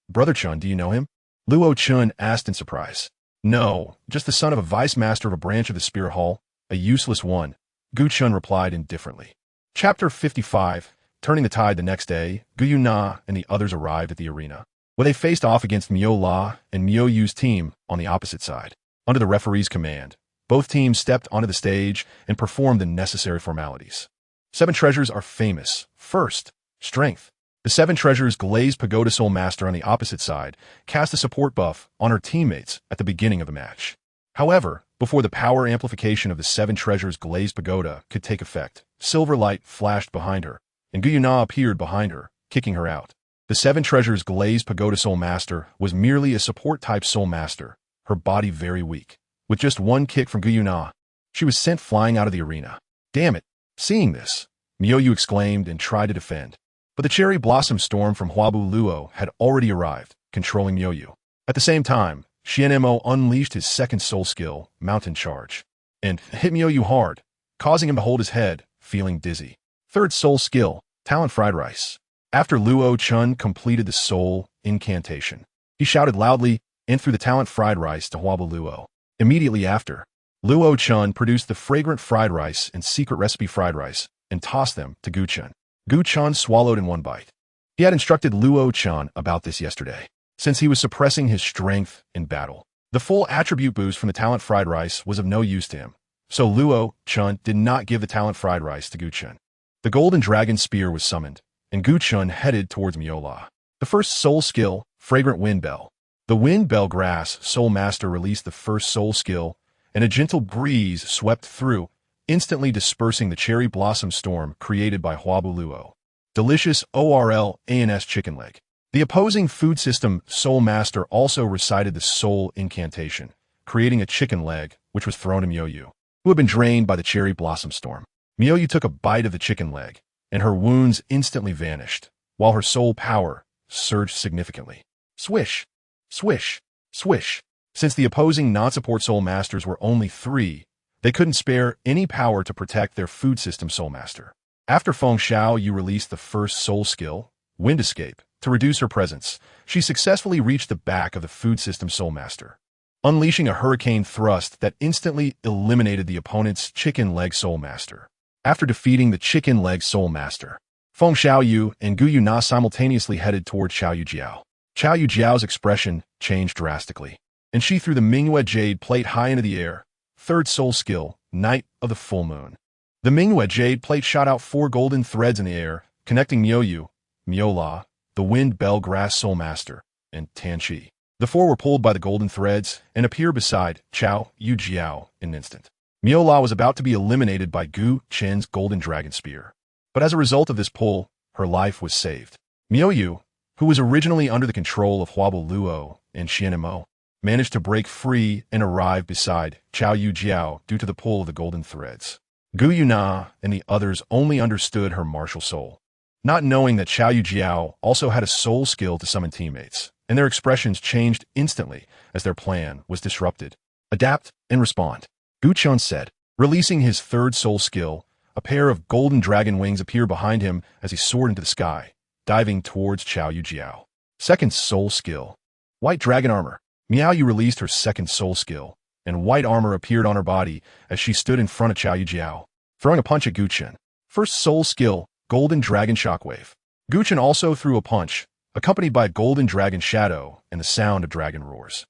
S1: Brother Chen, do you know him? Luo Chen asked in surprise. No, just the son of a vice master of a branch of the Spirit Hall, a useless one, Gu Chen replied indifferently. Chapter 55. Turning the tide the next day, Gu Yue Na and the others arrived at the arena, where they faced off against Miao La and Miao Yu's team on the opposite side. Under the referee's command, both teams stepped onto the stage and performed the necessary formalities. 7 treasures are famous. First, strength. The 7 treasures Glazed Pagoda Soul Master on the opposite side cast a support buff on her teammates at the beginning of the match. However, before the power amplification of the 7 treasures Glazed Pagoda could take effect, silver light flashed behind her, and Gu Yue Na appeared behind her, kicking her out. The 7 treasures Glazed Pagoda Soul Master was merely a support-type Soul Master, her body very weak. With just 1 kick from Gu Yue Na, she was sent flying out of the arena. Damn it! Seeing this, Miao Yu exclaimed and tried to defend. But the cherry blossom storm from Huabu Luo had already arrived, controlling Miao Yu. At the same time, Xianmo unleashed his second soul skill, Mountain Charge, and hit Miao Yu hard, causing him to hold his head, feeling dizzy. Third soul skill, Talent Fried Rice. After Luo Chen completed the soul incantation, he shouted loudly and threw the Talent Fried Rice to Huabu Luo. Immediately after, Luo Chen produced the fragrant fried rice and secret recipe fried rice and tossed them to Gu Chen. Gu Chen swallowed in 1 bite. He had instructed Luo Chen about this yesterday, since he was suppressing his strength in battle. The full attribute boost from the Talent Fried Rice was of no use to him, so Luo Chen did not give the Talent Fried Rice to Gu Chen. The Golden Dragon Spear was summoned, and Gu Chen headed towards Miao La. The first soul skill, Fragrant Wind Bell. The Wind Bell Grass Soul Master released the first soul skill, and a gentle breeze swept through, instantly dispersing the cherry blossom storm created by Huabu Luo. Delicious ORL-ANS chicken leg. The opposing food system Soul Master also recited the soul incantation, creating a chicken leg, which was thrown to Miao Yu, who had been drained by the cherry blossom storm. Miao Yu took a bite of the chicken leg, and her wounds instantly vanished, while her soul power surged significantly. Swish, swish, swish. Since the opposing non-support Soul Masters were only 3, they couldn't spare any power to protect their food system Soul Master. After Feng Xiao Yu released the first soul skill, Wind Escape, to reduce her presence, she successfully reached the back of the food system Soul Master, unleashing a hurricane thrust that instantly eliminated the opponent's chicken leg Soul Master. After defeating the chicken leg Soul Master, Feng Xiao Yu and Gu Yue Na simultaneously headed toward Qiao Yu Jiao. Qiao Yu Jiao's expression changed drastically, and she threw the Mingyue Jade Plate high into the air. Third soul skill, Night of the Full Moon. The Mingyue Jade Plate shot out 4 golden threads in the air, connecting Miao Yu, Miao La, the Wind Bell Grass Soul Master, and Tan Qi. The 4 were pulled by the golden threads and appeared beside Qiao Yu Jiao in an instant. Miao La was about to be eliminated by Gu Chen's Golden Dragon Spear. But as a result of this pull, her life was saved. Miao Yu, who was originally under the control of Huabu Luo and Xianmo, managed to break free and arrive beside Qiao Yu Jiao due to the pull of the golden threads. Gu Yue Na and the others only understood her martial soul, not knowing that Qiao Yu Jiao also had a soul skill to summon teammates, and their expressions changed instantly as their plan was disrupted. Adapt and respond, Gu Chen said. Releasing his third soul skill, a pair of golden dragon wings appeared behind him as he soared into the sky, diving towards Qiao Yu Jiao. Second soul skill, White Dragon Armor. Miao Yu released her second soul skill, and white armor appeared on her body as she stood in front of Qiao Yu Jiao, throwing a punch at Gu Chen. First soul skill, Golden Dragon Shockwave. Gu Chen also threw a punch, accompanied by Golden Dragon Shadow and the sound of dragon roars.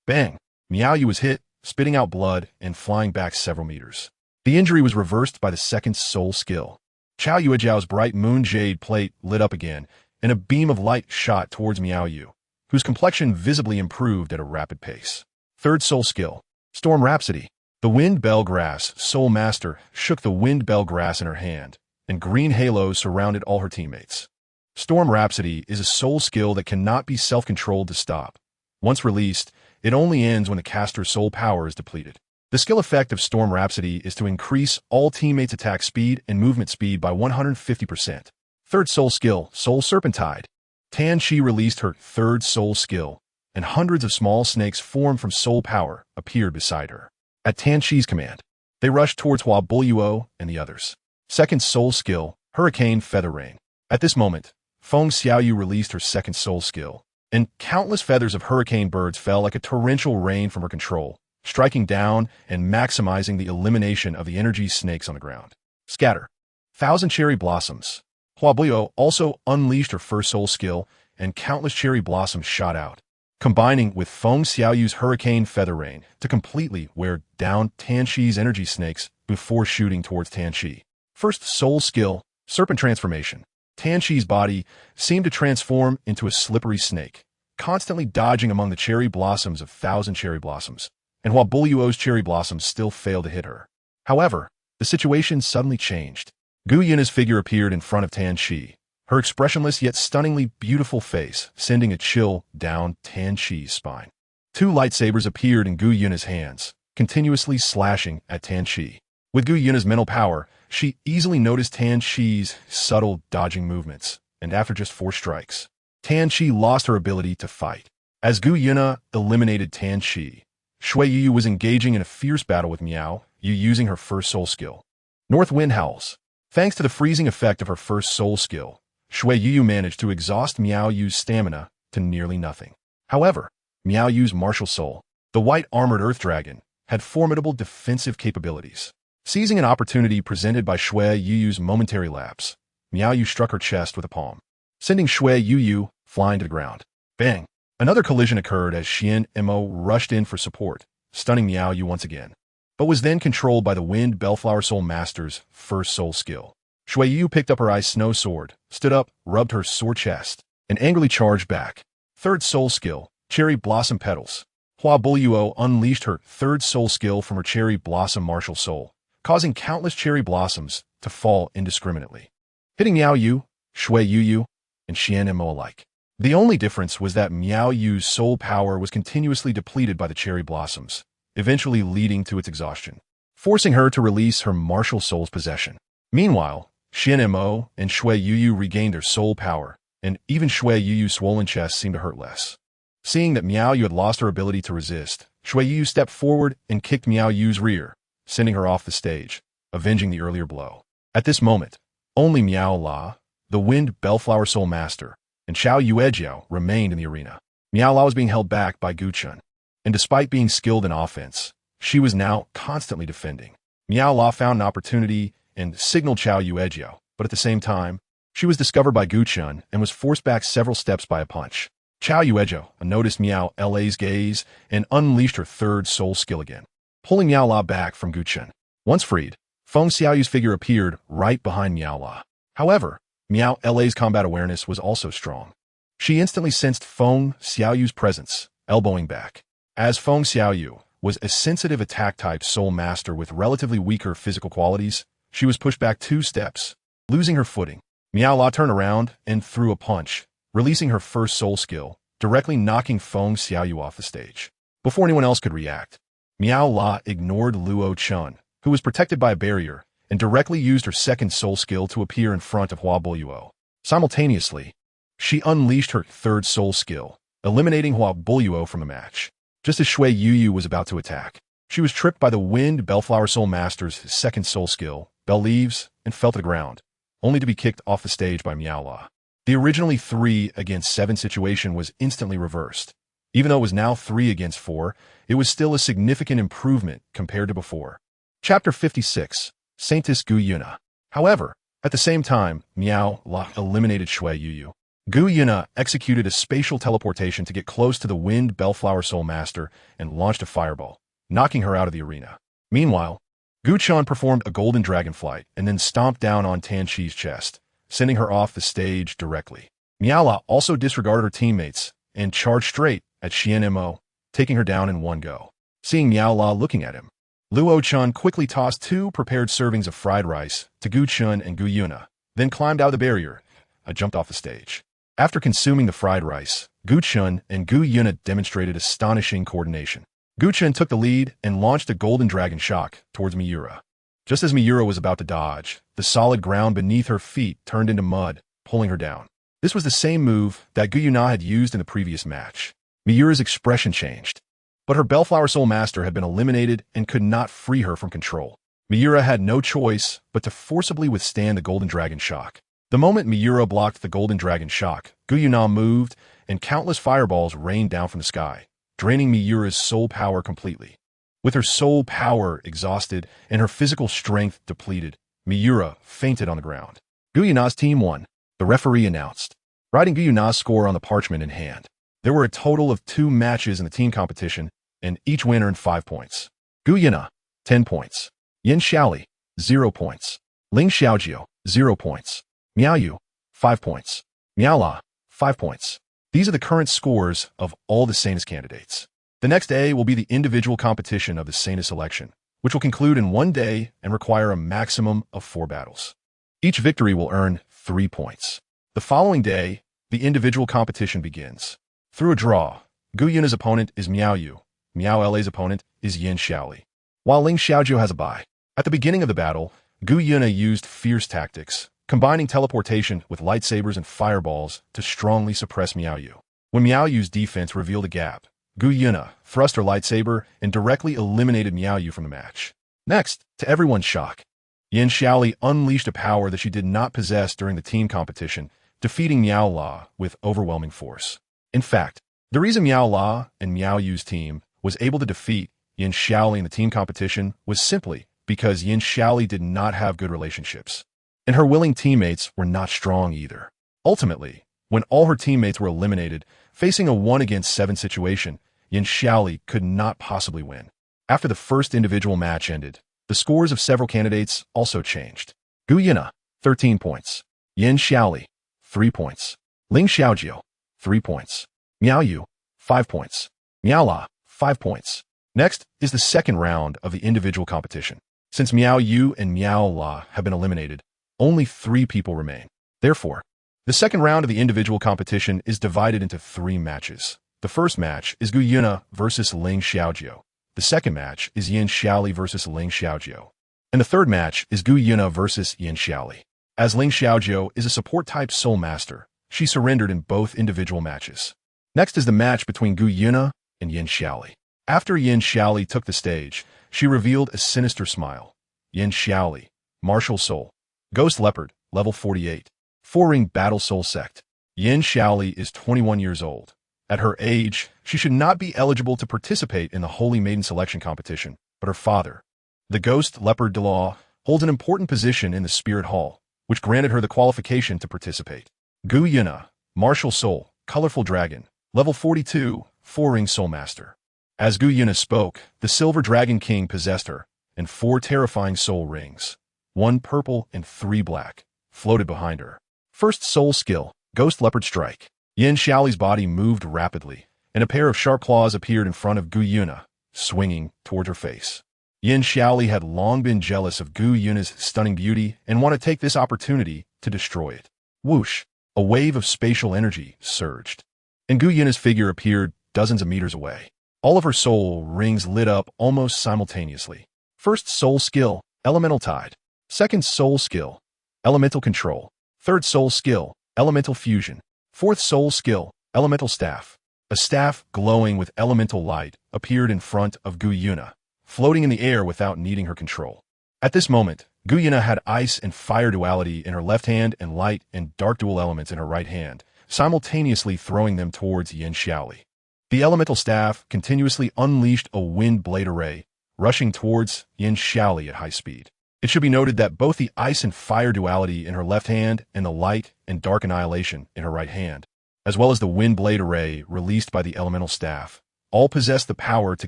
S1: Bang! Miao Yu was hit, spitting out blood and flying back several meters. The injury was reversed by the second soul skill. Qiao Yu Jiao's bright moon jade plate lit up again, and a beam of light shot towards Miao Yu, whose complexion visibly improved at a rapid pace. Third soul skill, Storm Rhapsody. The Wind Bell Grass Soul Master shook the Wind Bell Grass in her hand, and green halos surrounded all her teammates. Storm Rhapsody is a soul skill that cannot be self-controlled to stop. Once released, it only ends when the caster's soul power is depleted. The skill effect of Storm Rhapsody is to increase all teammates' attack speed and movement speed by 150%. Third soul skill, Soul Serpentide. Tan Shi released her third soul skill, and hundreds of small snakes formed from soul power appeared beside her. At Tan Shi's command, they rushed towards Douluo and the others. Second soul skill, Hurricane Feather Rain. At this moment, Feng Xiaoyu released her second soul skill, and countless feathers of hurricane birds fell like a torrential rain from her control, striking down and maximizing the elimination of the energy snakes on the ground. Scatter. Thousand Cherry Blossoms. Douluo also unleashed her first soul skill, and countless cherry blossoms shot out, combining with Feng Xiaoyu's Hurricane Feather Rain to completely wear down Tan Shi's energy snakes before shooting towards Tan Shi. First soul skill, Serpent Transformation. Tan Shi's body seemed to transform into a slippery snake, constantly dodging among the cherry blossoms of Thousand Cherry Blossoms, and while Douluo's cherry blossoms still failed to hit her. However, the situation suddenly changed. Gu Yue Na's figure appeared in front of Tan Shi, her expressionless yet stunningly beautiful face sending a chill down Tan Shi's spine. Two lightsabers appeared in Gu Yue Na's hands, continuously slashing at Tan Shi. With Gu Yue Na's mental power, she easily noticed Tan Shi's subtle dodging movements, and after just 4 strikes, Tan Shi lost her ability to fight. As Gu Yue Na eliminated Tan Shi, Shui Yu was engaging in a fierce battle with Miao Yu using her first soul skill. North Wind Howls. Thanks to the freezing effect of her first soul skill, Shui Yu managed to exhaust Miao Yu's stamina to nearly nothing. However, Miao Yu's martial soul, the white armored earth dragon, had formidable defensive capabilities. Seizing an opportunity presented by Shui Yu's momentary lapse, Miao Yu struck her chest with a palm, sending Shui Yu flying to the ground. Bang! Another collision occurred as Xian Mo rushed in for support, stunning Miao Yu once again, but was then controlled by the Wind Bellflower Soul Master's first soul skill. Shui Yu picked up her ice snow sword, stood up, rubbed her sore chest, and angrily charged back. Third soul skill, Cherry Blossom Petals. Douluo unleashed her third soul skill from her Cherry Blossom Martial Soul, causing countless cherry blossoms to fall indiscriminately, hitting Miao Yu, Shui Yu, and Xian Mo alike. The only difference was that Miao Yu's soul power was continuously depleted by the cherry blossoms, eventually leading to its exhaustion, forcing her to release her martial soul's possession. Meanwhile, Xian Mo and Shui Yu regained their soul power, and even Shui Yu's swollen chest seemed to hurt less. Seeing that Miao Yu had lost her ability to resist, Shui Yu stepped forward and kicked Miao Yu's rear, sending her off the stage, avenging the earlier blow. At this moment, only Miao La, the Wind Bellflower Soul Master, and Xiao Yuejiao remained in the arena. Miao La was being held back by Gu Chen, and despite being skilled in offense, she was now constantly defending. Miao La found an opportunity and signaled Xiao Yuejiao, but at the same time, she was discovered by Gu Chen and was forced back several steps by a punch. Xiao Yuejiao noticed Miao La's gaze and unleashed her third soul skill again, pulling Miao La back from Gu Chen. Once freed, Feng Xiaoyu's figure appeared right behind Miao La. However, Miao La's combat awareness was also strong. She instantly sensed Feng Xiaoyu's presence, elbowing back. As Feng Xiaoyu was a sensitive attack-type soul master with relatively weaker physical qualities, she was pushed back 2 steps, losing her footing. Miao La turned around and threw a punch, releasing her first soul skill, directly knocking Feng Xiaoyu off the stage. Before anyone else could react, Miao La ignored Luo Chun, who was protected by a barrier, and directly used her second soul skill to appear in front of Douluo. Simultaneously, she unleashed her third soul skill, eliminating Douluo from the match. Just as Shui Yu was about to attack, she was tripped by the Wind Bellflower Soul Master's second soul skill, Bell Leaves, and fell to the ground, only to be kicked off the stage by Miao La. The originally 3 against 7 situation was instantly reversed. Even though it was now 3 against 4, it was still a significant improvement compared to before. Chapter 56. Saintess Gu Yue Na. However, at the same time, Miao La eliminated Shui Yu. Gu Yue Na executed a spatial teleportation to get close to the Wind Bellflower Soul Master and launched a fireball, knocking her out of the arena. Meanwhile, Gu Chen performed a golden dragon flight and then stomped down on Tan Shi's chest, sending her off the stage directly. Miao La also disregarded her teammates and charged straight at Xian Mo, taking her down in one go. seeing Miao La looking at him. Luo Chen quickly tossed 2 prepared servings of fried rice to Gu Chen and Gu Yue Na, then climbed out of the barrier. I jumped off the stage. After consuming the fried rice, Gu Chen and Gu Yue Na demonstrated astonishing coordination. Gu Chen took the lead and launched a golden dragon shock towards Miura. Just as Miura was about to dodge, the solid ground beneath her feet turned into mud, pulling her down. This was the same move that Gu Yue Na had used in the previous match. Miura's expression changed. But her Bellflower Soul Master had been eliminated and could not free her from control. Miura had no choice but to forcibly withstand the Golden Dragon Shock. The moment Miura blocked the Golden Dragon Shock, Gu Yue Na moved, and countless fireballs rained down from the sky, draining Miura's soul power completely. With her soul power exhausted and her physical strength depleted, Miura fainted on the ground. Gu Yue Na's team won, the referee announced, writing Gu Yue Na's score on the parchment in hand. There were a total of 2 matches in the team competition, and each winner earned 5 points. Gu Yue Na, 10 points. Yin Xiaoli, 0 points. Ling Xiaojiu, 0 points. Miao Yu, 5 points. Miao La, 5 points. These are the current scores of all the Sanus candidates. The next day will be the individual competition of the Sanus election, which will conclude in 1 day and require a maximum of 4 battles. Each victory will earn 3 points. The following day, the individual competition begins. Through a draw, Gu Yuna's opponent is Miao Yu. Miao La's opponent is Yin Xiaoli, while Ling Xiaojiu has a bye. At the beginning of the battle, Gu Yue Na used fierce tactics, combining teleportation with lightsabers and fireballs to strongly suppress Miao Yu. When Miao Yu's defense revealed a gap, Gu Yue Na thrust her lightsaber and directly eliminated Miao Yu from the match. Next, to everyone's shock, Yin Xiaoli unleashed a power that she did not possess during the team competition, defeating Miao La with overwhelming force. In fact, the reason Miao La and Miao Yu's team was able to defeat Yin Xiaoli in the team competition was simply because Yin Xiaoli did not have good relationships, and her willing teammates were not strong either. Ultimately, when all her teammates were eliminated, facing a 1-against-7 situation, Yin Xiaoli could not possibly win. After the first individual match ended, the scores of several candidates also changed. Gu Yue Na, 13 points. Yin Xiaoli, 3 points. Ling Xiaojiu, 3 points. Miao Yu, 5 points. Miao La, 5 points. Next is the second round of the individual competition. Since Miao Yu and Miao La have been eliminated, only 3 people remain. Therefore, the second round of the individual competition is divided into 3 matches. The first match is Gu Yue Na versus Ling Xiaojiu. The second match is Yin Xiaoli versus Ling Xiaojiu. And the third match is Gu Yue Na versus Yin Xiaoli. As Ling Xiaojiu is a support-type soul master, she surrendered in both individual matches. Next is the match between Gu Yue Na and Yin Xiaoli. After Yin Xiaoli took the stage, she revealed a sinister smile. Yin Xiaoli, Martial Soul, Ghost Leopard, level 48, 4-ring Battle Soul Sect. Yin Xiaoli is 21 years old. At her age, she should not be eligible to participate in the Holy Maiden Selection competition, but her father, the Ghost Leopard Douluo, holds an important position in the Spirit Hall, which granted her the qualification to participate. Gu Yue Na, Martial Soul, Colorful Dragon, level 42, 4-ring Soul Master. As Gu Yue Na spoke, the Silver Dragon King possessed her, and 4 terrifying soul rings, 1 purple and 3 black, floated behind her. First soul skill, Ghost Leopard Strike. Yin Xiaoli's body moved rapidly, and a pair of sharp claws appeared in front of Gu Yue Na, swinging toward her face. Yin Xiaoli had long been jealous of Gu Yue Na's stunning beauty and wanted to take this opportunity to destroy it. Whoosh! A wave of spatial energy surged, and Gu Yue Na's figure appeared dozens of meters away. All of her soul rings lit up almost simultaneously. First soul skill, Elemental Tide. Second soul skill, Elemental Control. Third soul skill, Elemental Fusion. Fourth soul skill, Elemental Staff. A staff glowing with elemental light appeared in front of Gu Yue Na, floating in the air without needing her control. At this moment, Gu Yue Na had ice and fire duality in her left hand and light and dark dual elements in her right hand, simultaneously throwing them towards Yin Xiaoli. The elemental staff continuously unleashed a wind blade array, rushing towards Yin Xiaoli at high speed. It should be noted that both the ice and fire duality in her left hand and the light and dark annihilation in her right hand, as well as the wind blade array released by the elemental staff, all possess the power to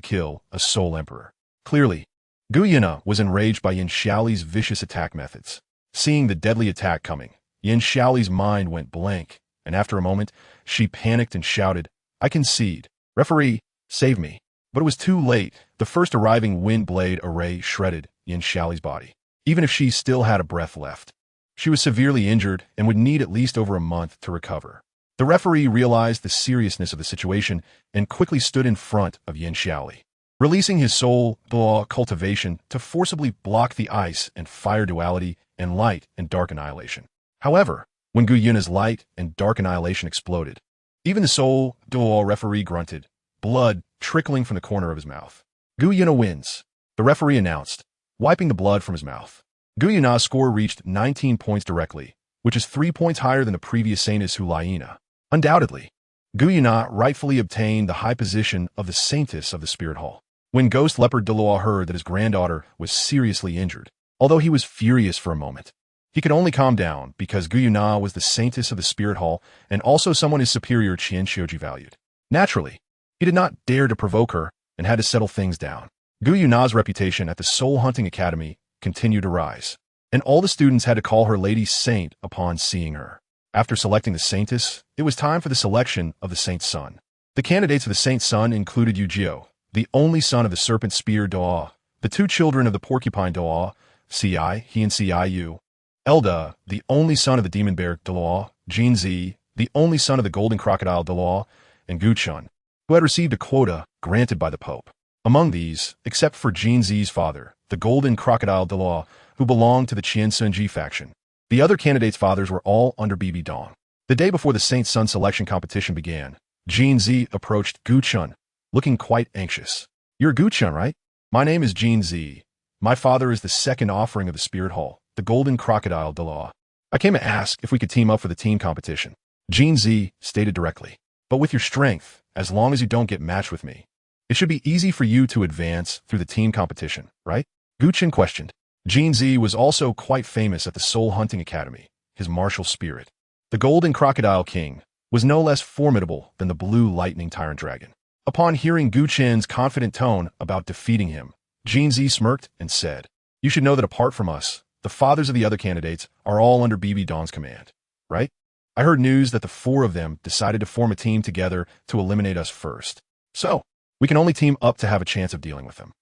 S1: kill a soul emperor. Clearly, Gu Yue Na was enraged by Yin Xiaoli's vicious attack methods. Seeing the deadly attack coming, Yin Xiaoli's mind went blank, and after a moment, she panicked and shouted, "I concede. Referee, save me." But it was too late. The first arriving wind blade array shredded Yin Xiaoli's body, even if she still had a breath left. She was severely injured and would need at least over a month to recover. The referee realized the seriousness of the situation and quickly stood in front of Yin Xiaoli, releasing his soul Douluo cultivation to forcibly block the ice and fire duality and light and dark annihilation. However, when Gu Yue Na's light and dark annihilation exploded, even the soul Douluo referee grunted, blood trickling from the corner of his mouth. Gu Yue Na wins, the referee announced, wiping the blood from his mouth. Gu Yue Na's score reached 19 points directly, which is 3 points higher than the previous Saintess Hu Laina. Undoubtedly, Gu Yue Na rightfully obtained the high position of the Saintess of the Spirit Hall. When Ghost Leopard Douluo heard that his granddaughter was seriously injured, although he was furious for a moment, he could only calm down because Gu Yue Na was the Saintess of the Spirit Hall and also someone his superior Qian Shouji valued. Naturally, he did not dare to provoke her and had to settle things down. Gu Yue Na's reputation at the Soul Hunting Academy continued to rise, and all the students had to call her Lady Saint upon seeing her. After selecting the Saintess, it was time for the selection of the Saint Son. The candidates of the Saint Son included Yu Jiu, the only son of the Serpent Spear Doa, the 2 children of the Porcupine Doa, Ci, he and Ciu, Elda, the only son of the Demon Bear Doa, Jin Zi, the only son of the Golden Crocodile Doa, and Gu Chen, who had received a quota granted by the Pope. Among these, except for Jin Zi's father, the Golden Crocodile Doa, who belonged to the Qian Sunji faction, the other candidates' fathers were all under Bibi Dong. The day before the Saint Son selection competition began, Jin Zi approached Gu Chen, looking quite anxious. You're Gu Chen, right? My name is Jin Zi. My father is the second offering of the Spirit Hall, the Golden Crocodile Douluo. I came to ask if we could team up for the team competition. Jin Zi stated directly. But with your strength, as long as you don't get matched with me, it should be easy for you to advance through the team competition, right? Gu Chen questioned. Jin Zi was also quite famous at the Soul Hunting Academy. His martial spirit, the Golden Crocodile King, was no less formidable than the Blue Lightning Tyrant Dragon. Upon hearing Gu Chen's confident tone about defeating him, Jin Zi smirked and said, You should know that apart from us, the fathers of the other candidates are all under Bibi Dong's command, right? I heard news that the 4 of them decided to form a team together to eliminate us first. So, we can only team up to have a chance of dealing with them.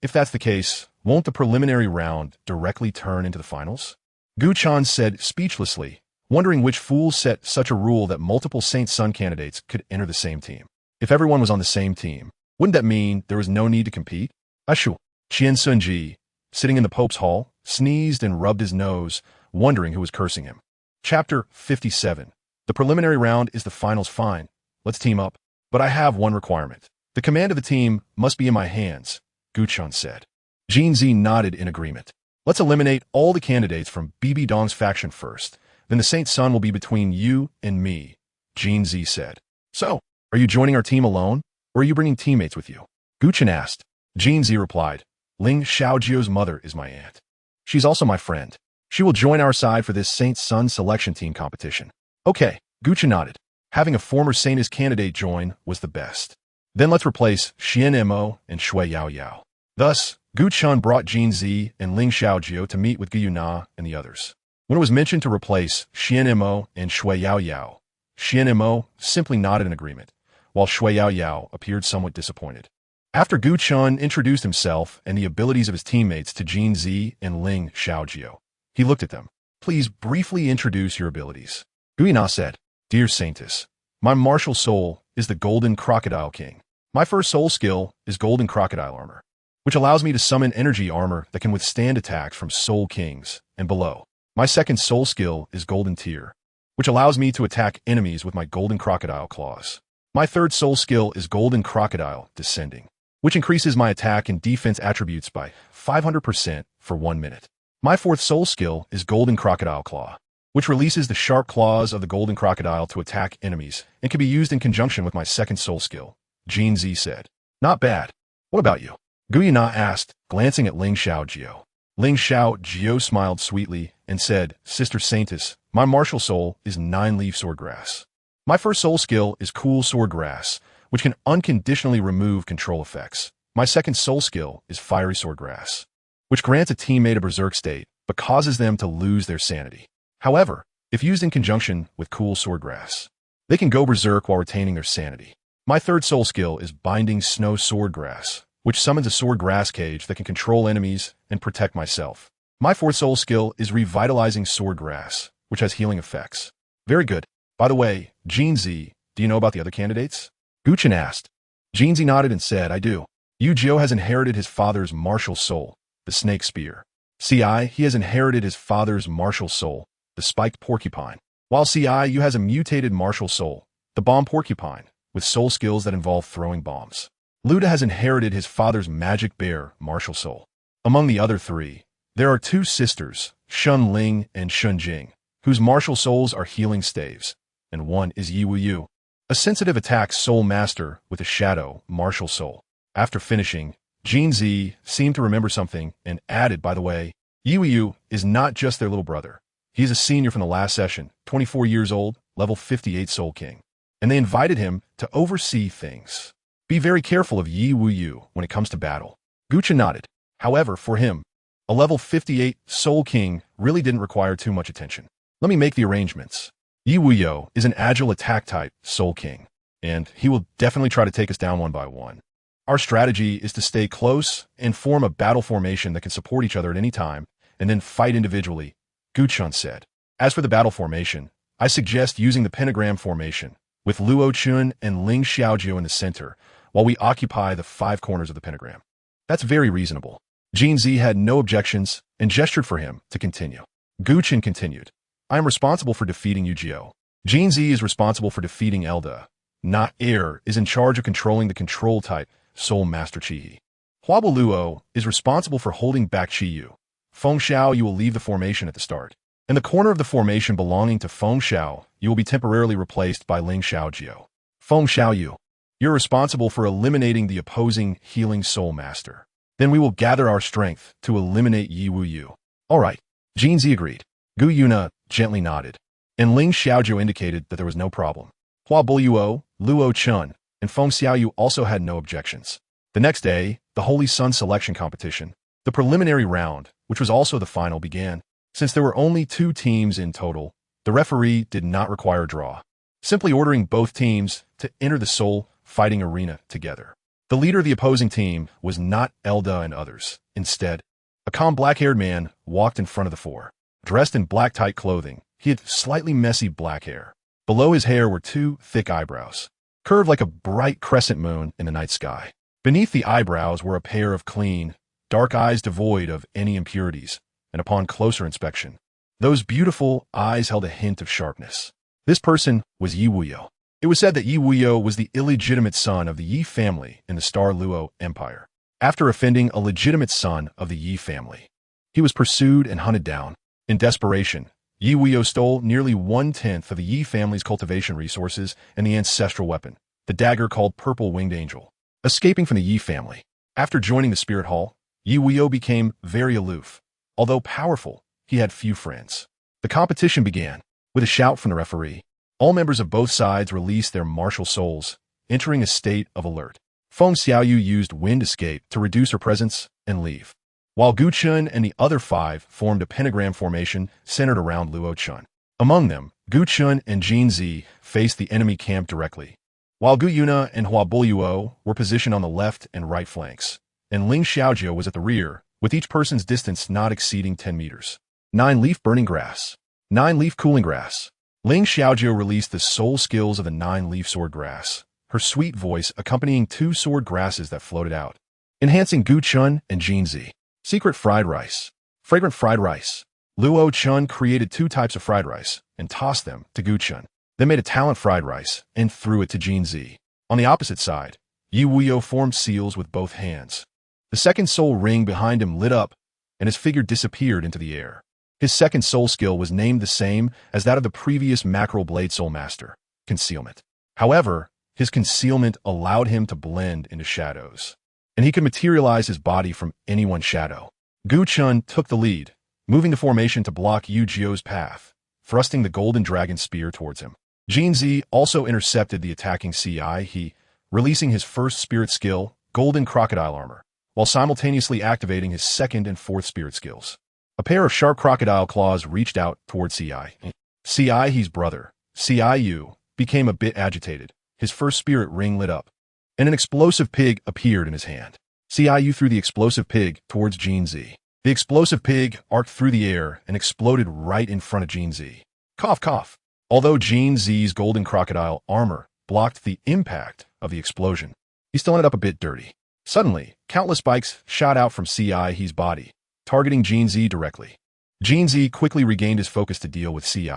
S1: If that's the case, won't the preliminary round directly turn into the finals? Gu Chen said speechlessly, wondering which fool set such a rule that multiple Saint Son candidates could enter the same team. If everyone was on the same team, wouldn't that mean there was no need to compete? Ashu, Qian Sunji, sitting in the Pope's hall, sneezed and rubbed his nose, wondering who was cursing him. Chapter 57. The preliminary round is the finals. Fine. Let's team up. But I have one requirement. The command of the team must be in my hands, Gu Chen said. Jin Zi nodded in agreement. Let's eliminate all the candidates from Bibi Dong's faction first. Then the Saint Son will be between you and me, Jin Zi said. So, are you joining our team alone, or are you bringing teammates with you? Gu Chen asked. Jin Zi replied, Ling Xiaojio's mother is my aunt. She's also my friend. She will join our side for this Saint Son selection team competition. Okay, Gu Chen nodded. Having a former Saintess candidate join was the best. Then let's replace Xian Mo and Shui Yao Yao. Thus, Gu Chen brought Jin Zi and Ling Xiaojio to meet with Gu Yue Na and the others. When it was mentioned to replace Xian Mo and Shui Yao Yao, Xian Mo simply nodded in agreement, while Shui Yao Yao appeared somewhat disappointed. After Gu Chen introduced himself and the abilities of his teammates to Jin Zi and Ling Xiaojio, he looked at them. Please briefly introduce your abilities. Gu Yue Na said, Dear Saintess, my martial soul is the Golden Crocodile King. My first soul skill is Golden Crocodile Armor, which allows me to summon energy armor that can withstand attacks from Soul Kings and below. My second soul skill is Golden Tear, which allows me to attack enemies with my Golden Crocodile Claws. My third soul skill is Golden Crocodile Descending, which increases my attack and defense attributes by 500% for 1 minute. My fourth soul skill is Golden Crocodile Claw, which releases the sharp claws of the Golden Crocodile to attack enemies and can be used in conjunction with my second soul skill, Jin Zi said. Not bad. What about you? Gu Yue Na asked, glancing at Ling Xiaojio. Ling Xiaojio smiled sweetly and said, Sister Saintess, my martial soul is 9-leaf swordgrass. My first soul skill is Cool Swordgrass, which can unconditionally remove control effects. My second soul skill is Fiery Swordgrass, which grants a teammate a berserk state but causes them to lose their sanity. However, if used in conjunction with Cool Swordgrass, they can go berserk while retaining their sanity. My third soul skill is binding snow sword grass, which summons a sword grass cage that can control enemies and protect myself. My fourth soul skill is revitalizing sword grass, which has healing effects. Very good. By the way, Jinzi, do you know about the other candidates? Gu Chen asked. Jinzi nodded and said, I do. Yu Jiu has inherited his father's martial soul, the snake spear. CI, he has inherited his father's martial soul, the spiked porcupine. While CI, Yu has a mutated martial soul, the bomb porcupine, with soul skills that involve throwing bombs. Luda has inherited his father's magic bear martial soul. Among the other three, there are two sisters, Shun Ling and Shun Jing, whose martial souls are healing staves, and one is Yi Wu Yu, a sensitive attack soul master with a shadow martial soul. After finishing, Jin Zi seemed to remember something and added, by the way, Yi Wu Yu is not just their little brother. He is a senior from the last session, 24 years old, level 58 Soul King, and they invited him to oversee things. Be very careful of Yi Wu Yu when it comes to battle. Gu Chen nodded. However, for him, a level 58 Soul King really didn't require too much attention. Let me make the arrangements. Yi Wu Yu is an agile attack type Soul King, and he will definitely try to take us down one by one. Our strategy is to stay close and form a battle formation that can support each other at any time, and then fight individually, Gu Chen said. As for the battle formation, I suggest using the pentagram formation, with Luo Chun and Ling Xiaojiu in the center, while we occupy the 5 corners of the pentagram. That's very reasonable. Jin Zi had no objections and gestured for him to continue. Gu Chen continued. I am responsible for defeating Yu Jiu. Jin Zi is responsible for defeating Elda. Na Er is in charge of controlling the control type Soul Master Chi. Huabo Luo is responsible for holding back Chi Yu. Feng Xiao, you will leave the formation at the start. In the corner of the formation belonging to Feng Xiao, you will be temporarily replaced by Ling Xiaojiu. Feng Xiaoyu, you're responsible for eliminating the opposing healing Soul Master. Then we will gather our strength to eliminate Yi Wu Yu. All right, Jin Zi agreed. Gu Yue Na gently nodded, and Ling Xiaojiu indicated that there was no problem. Hua Buluo, Luo Chun, and Feng Xiaoyu also had no objections. The next day, the Holy Sun selection competition, the preliminary round, which was also the final, began. Since there were only 2 teams in total, the referee did not require a draw, simply ordering both teams to enter the soul fighting arena together. The leader of the opposing team was not Elda and others. Instead, a calm black-haired man walked in front of the 4. Dressed in black tight clothing, he had slightly messy black hair. Below his hair were 2 thick eyebrows, curved like a bright crescent moon in the night sky. Beneath the eyebrows were a pair of clean, dark eyes devoid of any impurities, and upon closer inspection, those beautiful eyes held a hint of sharpness. This person was Yi Wu Yu. It was said that Yi Wu Yu was the illegitimate son of the Yi family in the Star Luo Empire. After offending a legitimate son of the Yi family, he was pursued and hunted down. In desperation, Yi Wu Yu stole nearly 1/10 of the Yi family's cultivation resources and the ancestral weapon, the dagger called Purple Winged Angel. Escaping from the Yi family, after joining the Spirit Hall, Yi Wu Yu became very aloof. Although powerful, he had few friends. The competition began. With a shout from the referee, all members of both sides released their martial souls, entering a state of alert. Feng Xiaoyu used Wind Escape to reduce her presence and leave, while Gu Chen and the other 5 formed a pentagram formation centered around Luo Chun. Among them, Gu Chen and Jin Zi faced the enemy camp directly, while Gu Yue Na and Hua Buluo were positioned on the left and right flanks, and Ling Xiaojiu was at the rear, with each person's distance not exceeding 10 meters. 9-leaf burning grass. 9-leaf cooling grass. Ling Xiaojiu released the soul skills of the 9-leaf sword grass, her sweet voice accompanying 2 sword grasses that floated out, enhancing Gu Chen and Jin Zi. Secret fried rice. Fragrant fried rice. Luo Chun created 2 types of fried rice and tossed them to Gu Chen, then made a talent fried rice and threw it to Jin Zi. On the opposite side, Yi Wu Yu formed seals with both hands. The second soul ring behind him lit up, and his figure disappeared into the air. His second soul skill was named the same as that of the previous Mackerel Blade Soul Master, Concealment. However, his concealment allowed him to blend into shadows, and he could materialize his body from any one shadow. Gu Chen took the lead, moving the formation to block Yu Jiu's path, thrusting the golden dragon spear towards him. Jin Zi also intercepted the attacking CI, releasing his first spirit skill, Golden Crocodile Armor, while simultaneously activating his second and fourth spirit skills. A pair of sharp crocodile claws reached out toward CI. CI, his brother, CI Yu, became a bit agitated. his first spirit ring lit up, and an explosive pig appeared in his hand. Ciu threw the explosive pig towards Jin Zi. The explosive pig arced through the air and exploded right in front of Jin Zi. Cough, cough. Although Jin Zi's golden crocodile armor blocked the impact of the explosion, he still ended up a bit dirty. Suddenly, countless spikes shot out from Ci's body, targeting Jin Zi directly. Jin Zi quickly regained his focus to deal with Ci.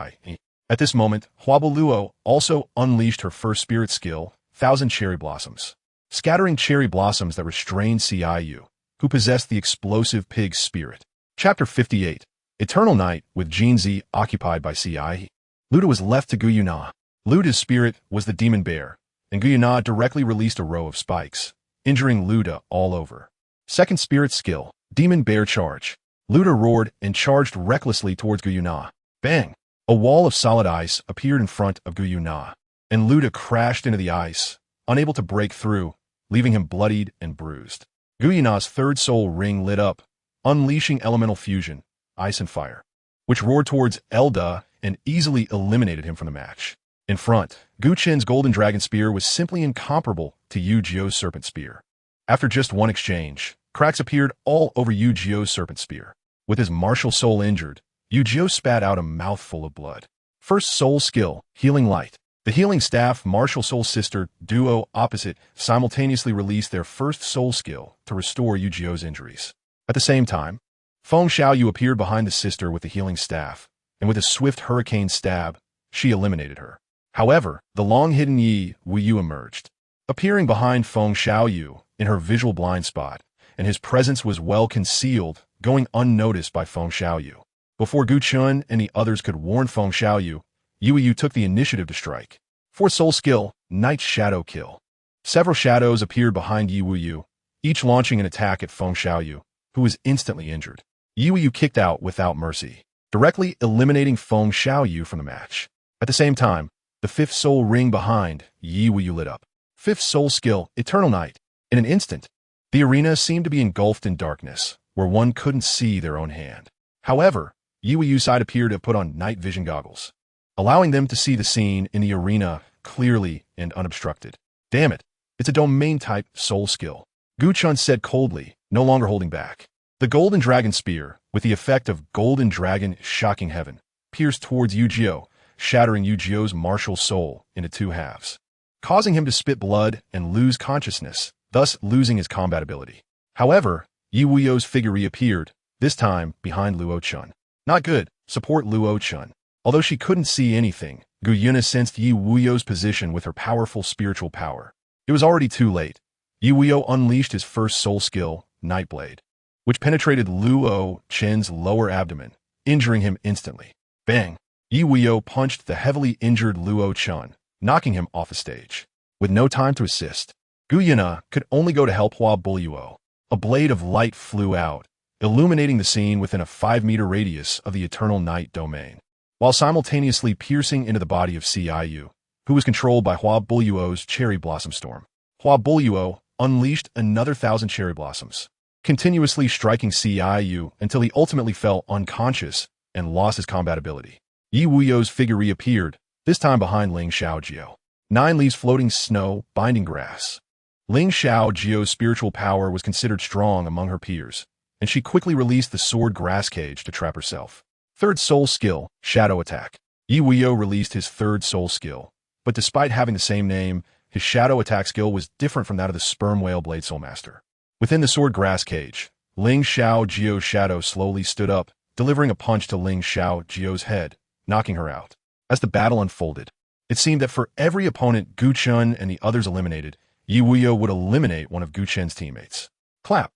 S1: At this moment, Luo also unleashed her first spirit skill, 1,000 Cherry Blossoms, scattering cherry blossoms that restrained Ciu, who possessed the explosive pig spirit. Chapter 58. Eternal Night. With Jin Zi occupied by Ci, Luda was left to Gu Yue Na. Luda's spirit was the demon bear, and Gu Yue Na directly released a row of spikes, injuring Luda all over. Second spirit skill, Demon Bear Charge. Luda roared and charged recklessly towards Gu Yue Na. Bang! A wall of solid ice appeared in front of Gu Yue Na, and Luda crashed into the ice, unable to break through, leaving him bloodied and bruised. Gu Yue Na's third soul ring lit up, unleashing elemental fusion, ice and fire, which roared towards Elda and easily eliminated him from the match. In front, Gu Chen's golden dragon spear was simply incomparable to Yu Jio's serpent spear. After just one exchange, cracks appeared all over Yu Jio's serpent spear. With his martial soul injured, Yu Jio spat out a mouthful of blood. First soul skill, Healing Light. The healing staff martial soul sister duo opposite simultaneously released their first soul skill to restore Yu Jio's injuries. At the same time, Feng Xiaoyu appeared behind the sister with the healing staff, and with a swift hurricane stab, she eliminated her. However, the long-hidden Yi Wuyu emerged, appearing behind Feng Xiaoyu in her visual blind spot, and his presence was well concealed, going unnoticed by Feng Xiaoyu. Before Gu Chen and the others could warn Feng Xiaoyu, Yu Yu took the initiative to strike. Fourth soul skill, Night Shadow Kill. Several shadows appeared behind Yu Yu, each launching an attack at Feng Xiaoyu, who was instantly injured. Yu Yu kicked out without mercy, directly eliminating Feng Xiaoyu from the match. At the same time, the fifth soul ring behind Yu Yu lit up. Fifth soul skill, Eternal Night. In an instant, the arena seemed to be engulfed in darkness, where one couldn't see their own hand. However, Yu Yu's side appeared to have put on night vision goggles, allowing them to see the scene in the arena clearly and unobstructed. Damn it, it's a domain-type soul skill, Gu Chen said coldly, no longer holding back. The Golden Dragon Spear, with the effect of Golden Dragon Shocking Heaven, pierced towards Yu Jio, shattering Yu Jio's martial soul into two halves, causing him to spit blood and lose consciousness, thus losing his combat ability. However, Yu Wuyo's figure reappeared, this time behind Luo Chun. Not good, support Luo Chun. Although she couldn't see anything, Gu Yue Na sensed Yi Wuyo's position with her powerful spiritual power. It was already too late. Yi Wuyo unleashed his first soul skill, Nightblade, which penetrated Luo Chen's lower abdomen, injuring him instantly. Bang! Yi Wuyo punched the heavily injured Luo Chen, knocking him off the stage. With no time to assist, Gu Yue Na could only go to help Douluo. A blade of light flew out, illuminating the scene within a 5-meter radius of the Eternal Night domain, while simultaneously piercing into the body of Ciu, who was controlled by Douluo's Cherry Blossom Storm. Douluo unleashed another 1,000 cherry blossoms, continuously striking Ciu until he ultimately fell unconscious and lost his combat ability. Yi Wuyo's figure reappeared, this time behind Ling Xiaojiao. 9 leaves floating snow, binding grass. Ling Xiaojio's spiritual power was considered strong among her peers, and she quickly released the sword grass cage to trap herself. Third soul skill, Shadow Attack. Yi Wuyo released his third soul skill, but despite having the same name, his shadow attack skill was different from that of the Sperm Whale Blade Soul Master. Within the sword grass cage, Ling Xiaojio's shadow slowly stood up, delivering a punch to Ling Xiaojio's head, knocking her out. As the battle unfolded, it seemed that for every opponent Gu Chen and the others eliminated, Yi Wuyo would eliminate one of Gu Chen's teammates. Clap!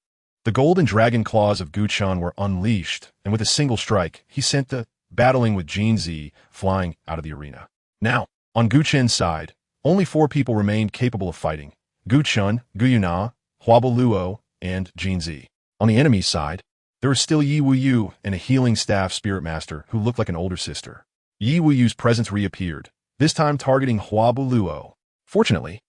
S1: The golden dragon claws of Gu Chen were unleashed, and with a single strike, he sent the battling with Jin Zi flying out of the arena. Now, on Gu Chen's side, only 4 people remained capable of fighting: Gu Chen, Gu Yue Na, Luo, and Jin Zi. On the enemy's side, there was still Yi Wuyu and a healing staff spirit master who looked like an older sister. Yi Wuyu's presence reappeared, this time targeting Luo. Fortunately,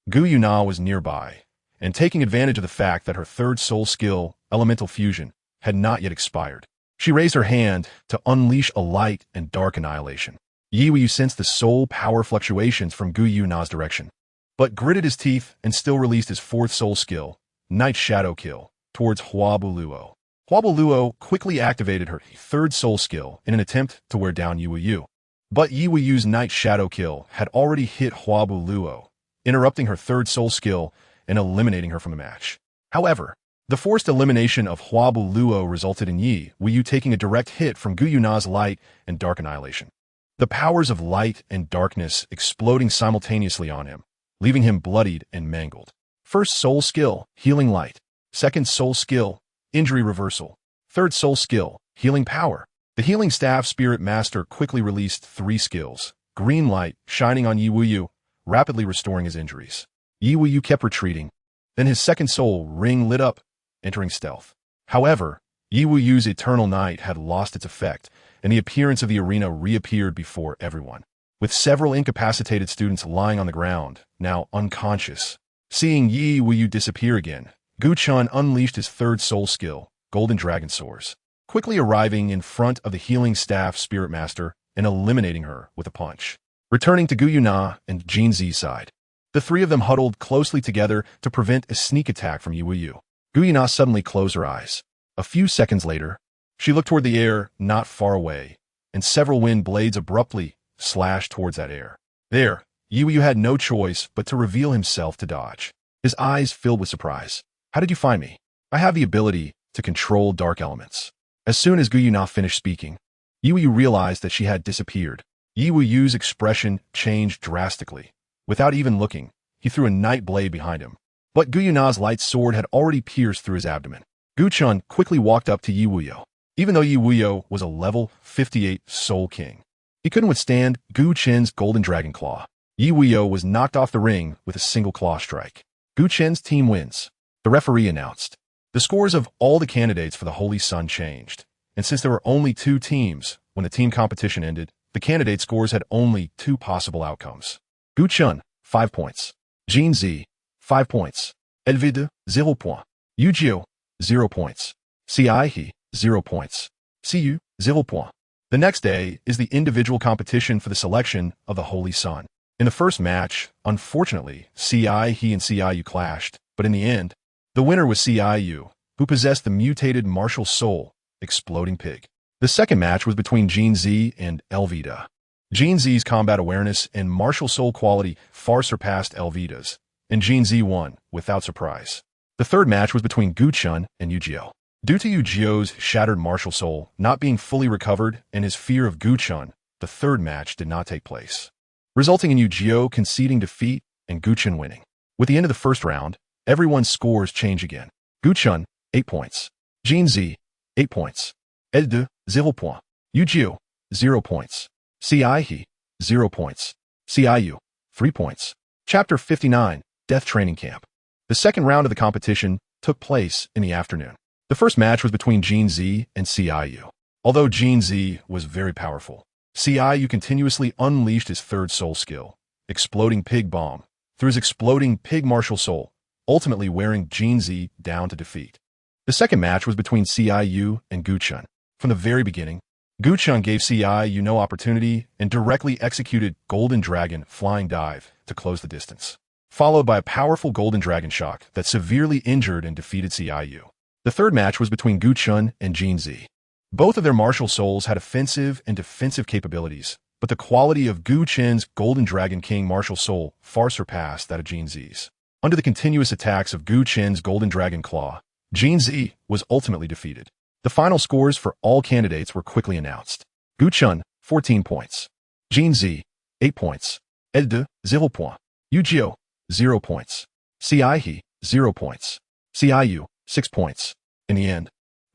S1: Gu Yue Na was nearby, and taking advantage of the fact that her third soul skill, Elemental Fusion, had not yet expired, she raised her hand to unleash a light and dark annihilation. Yi Wuyu sensed the soul power fluctuations from Gu Yue Na's direction. but gritted his teeth and still released his fourth soul skill, Night Shadow Kill, towards Huabuluo. Huabuluo quickly activated her third soul skill in an attempt to wear down Yiwu. But Yiwu's Night Shadow Kill had already hit Huabuluo, interrupting her third soul skill and eliminating her from the match. However, the forced elimination of Huabuluo resulted in Yiwu taking a direct hit from Gu Yue Na's Light and Dark Annihilation. The powers of light and darkness exploding simultaneously on him, leaving him bloodied and mangled. First soul skill, Healing Light. Second soul skill, Injury Reversal. Third soul skill, Healing Power. The Healing Staff Spirit Master quickly released 3 skills, Green Light shining on Yiwu, rapidly restoring his injuries. Yiwu kept retreating. Then his second soul ring lit up, entering stealth. However, Yiwu's Eternal Night had lost its effect, and the appearance of the arena reappeared before everyone, with several incapacitated students lying on the ground, now unconscious. Seeing Yiwu disappear again, Gu Chen unleashed his third soul skill, Golden Dragon Soars, quickly arriving in front of the Healing Staff Spirit Master and eliminating her with a punch. Returning to Gu Yue Na and Jin Zi's side, the three of them huddled closely together to prevent a sneak attack from Yiwu. Gu Yue Na suddenly closed her eyes. A few seconds later, she looked toward the air not far away, and several wind blades abruptly slashed towards that air. There, Yiwu had no choice but to reveal himself to dodge. His eyes filled with surprise. How did you find me? I have the ability to control dark elements. As soon as Gu Yue Na finished speaking, Yiwu realized that she had disappeared. Yiwu's expression changed drastically. Without even looking, he threw a night blade behind him. But Gu Yue Na's light sword had already pierced through his abdomen. Gu Chen quickly walked up to Yiwu. Even though Yiwu was a level 58 Soul King, he couldn't withstand Gu Chen's Golden Dragon Claw. Yiwu was knocked off the ring with a single claw strike. Gu Chen's team wins. The referee announced. The scores of all the candidates for the Holy Sun changed, and since there were only 2 teams, when the team competition ended, the candidate scores had only 2 possible outcomes. Gu Chen, 5 points. Jin Zi, 5 points. Elvide, 0 point. Yu Jiu, 0 points. Ci 0 points. Ciyu, 0 point. The next day is the individual competition for the selection of the Holy Sun. In the first match, unfortunately, Ciyu and Ciyu clashed, but in the end, the winner was Ciyu, who possessed the mutated martial soul, Exploding Pig. The second match was between Jin Zi and Elvida. Jin Zi's combat awareness and martial soul quality far surpassed Elvida's, and Jin Zi won, without surprise. The third match was between Gu Chen and Yu Jiu. Due to Yu Jiu's shattered martial soul not being fully recovered and his fear of Gu Chen, the third match did not take place, resulting in Yu Jiu conceding defeat and Gu Chen winning. With the end of the first round, everyone's scores change again. Gu Chen, 8 points. Jin Zi, 8 points. Elvide, 0 point. Yu Jiu, 0 points. Ciyu, 0 points. Ciyu, 3 points. Chapter 59, Death Training Camp. The second round of the competition took place in the afternoon. The first match was between Jin Zi and Ciyu. Although Jin Zi was very powerful, Ciyu continuously unleashed his third soul skill, Exploding Pig Bomb, through his Exploding Pig martial soul, ultimately wearing Jin Zi down to defeat. The second match was between Ciyu and Gu Chen. From the very beginning, Gu Chen gave Ciyu no opportunity and directly executed Golden Dragon Flying Dive to close the distance, followed by a powerful Golden Dragon Shock that severely injured and defeated Ciyu. The third match was between Gu Chen and Jin Zi. Both of their martial souls had offensive and defensive capabilities, but the quality of Gu Chen's Golden Dragon King martial soul far surpassed that of Jin Zi's. Under the continuous attacks of Gu Chen's Golden Dragon Claw, Jin Zi was ultimately defeated. The final scores for all candidates were quickly announced. Gu Chen, 14 points. Jin Zi, 8 points. Elvide, 0 point. Yu Jiu, 0 points. Ciyu, 0 points. Ciyu, 6 points. In the end,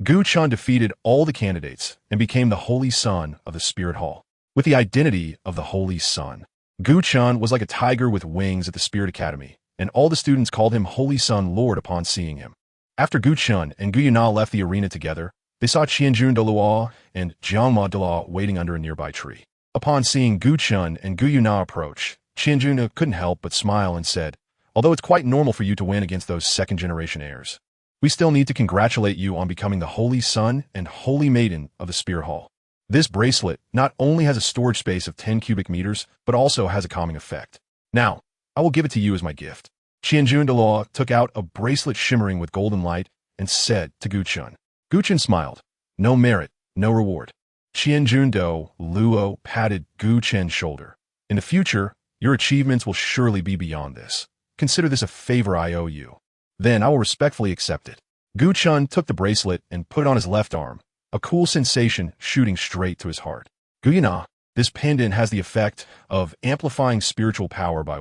S1: Gu Chen defeated all the candidates and became the Holy Son of the Spirit Hall. With the identity of the Holy Son, Gu Chen was like a tiger with wings at the Spirit Academy, and all the students called him Holy Sun Lord upon seeing him. After Gu Chen and Gu Yue Na left the arena together, they saw Qianjun Douluo and Jiangma Douluo waiting under a nearby tree. Upon seeing Gu Chen and Gu Yue Na approach, Qianjun couldn't help but smile and said, "Although it's quite normal for you to win against those second-generation heirs, we still need to congratulate you on becoming the Holy Son and Holy Maiden of the Spirit Hall. This bracelet not only has a storage space of 10 cubic meters, but also has a calming effect. Now, I will give it to you as my gift. Douluo took out a bracelet shimmering with golden light and said to Gu Chen. Gu Chen smiled. No merit, no reward. Douluo patted Gu Chen's shoulder. In the future, your achievements will surely be beyond this. Consider this a favor I owe you. Then I will respectfully accept it. Gu Chen took the bracelet and put it on his left arm, a cool sensation shooting straight to his heart. Gu Yue Na, this pendant has the effect of amplifying spiritual power by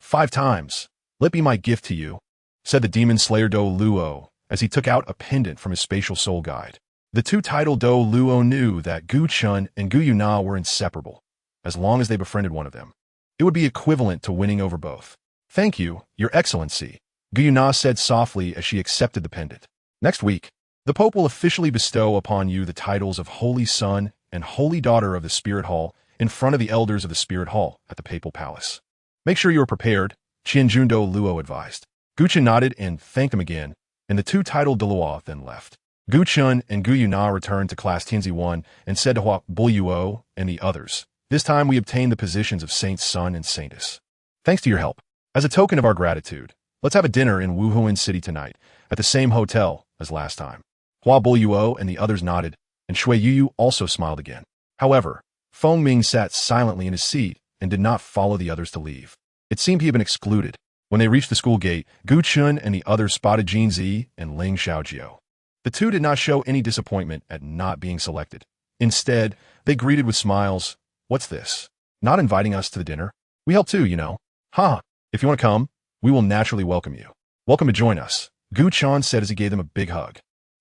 S1: 5 times. Let be my gift to you, said the demon slayer Douluo as he took out a pendant from his spatial soul guide. The two-titled Douluo knew that Gu Chen and Gu Yue Na were inseparable, as long as they befriended one of them. It would be equivalent to winning over both. Thank you, Your Excellency, Gu Yue Na said softly as she accepted the pendant. Next week, the Pope will officially bestow upon you the titles of Holy Son and Holy Daughter of the Spirit Hall in front of the elders of the Spirit Hall at the Papal Palace. Make sure you are prepared, Douluo advised. Gu Chen nodded and thanked him again, and the two-titled Douluo then left. Gu Chen and Gu Yue Na returned to Class Tianzi 1 and said to Douluo and the others, this time we obtained the positions of Saint Sun and Saintess. Thanks to your help. As a token of our gratitude, let's have a dinner in Wuhuan City tonight, at the same hotel as last time. Douluo and the others nodded, and Shui Yu also smiled again. However, Feng Ming sat silently in his seat and did not follow the others to leave. It seemed he had been excluded. When they reached the school gate, Gu Chen and the others spotted Jin Zi and Ling Xiaojiu. The two did not show any disappointment at not being selected. Instead, they greeted with smiles. What's this? Not inviting us to the dinner? We help too, you know. Ha! If you want to come, we will naturally welcome you. Welcome to join us, Gu Chen said as he gave them a big hug.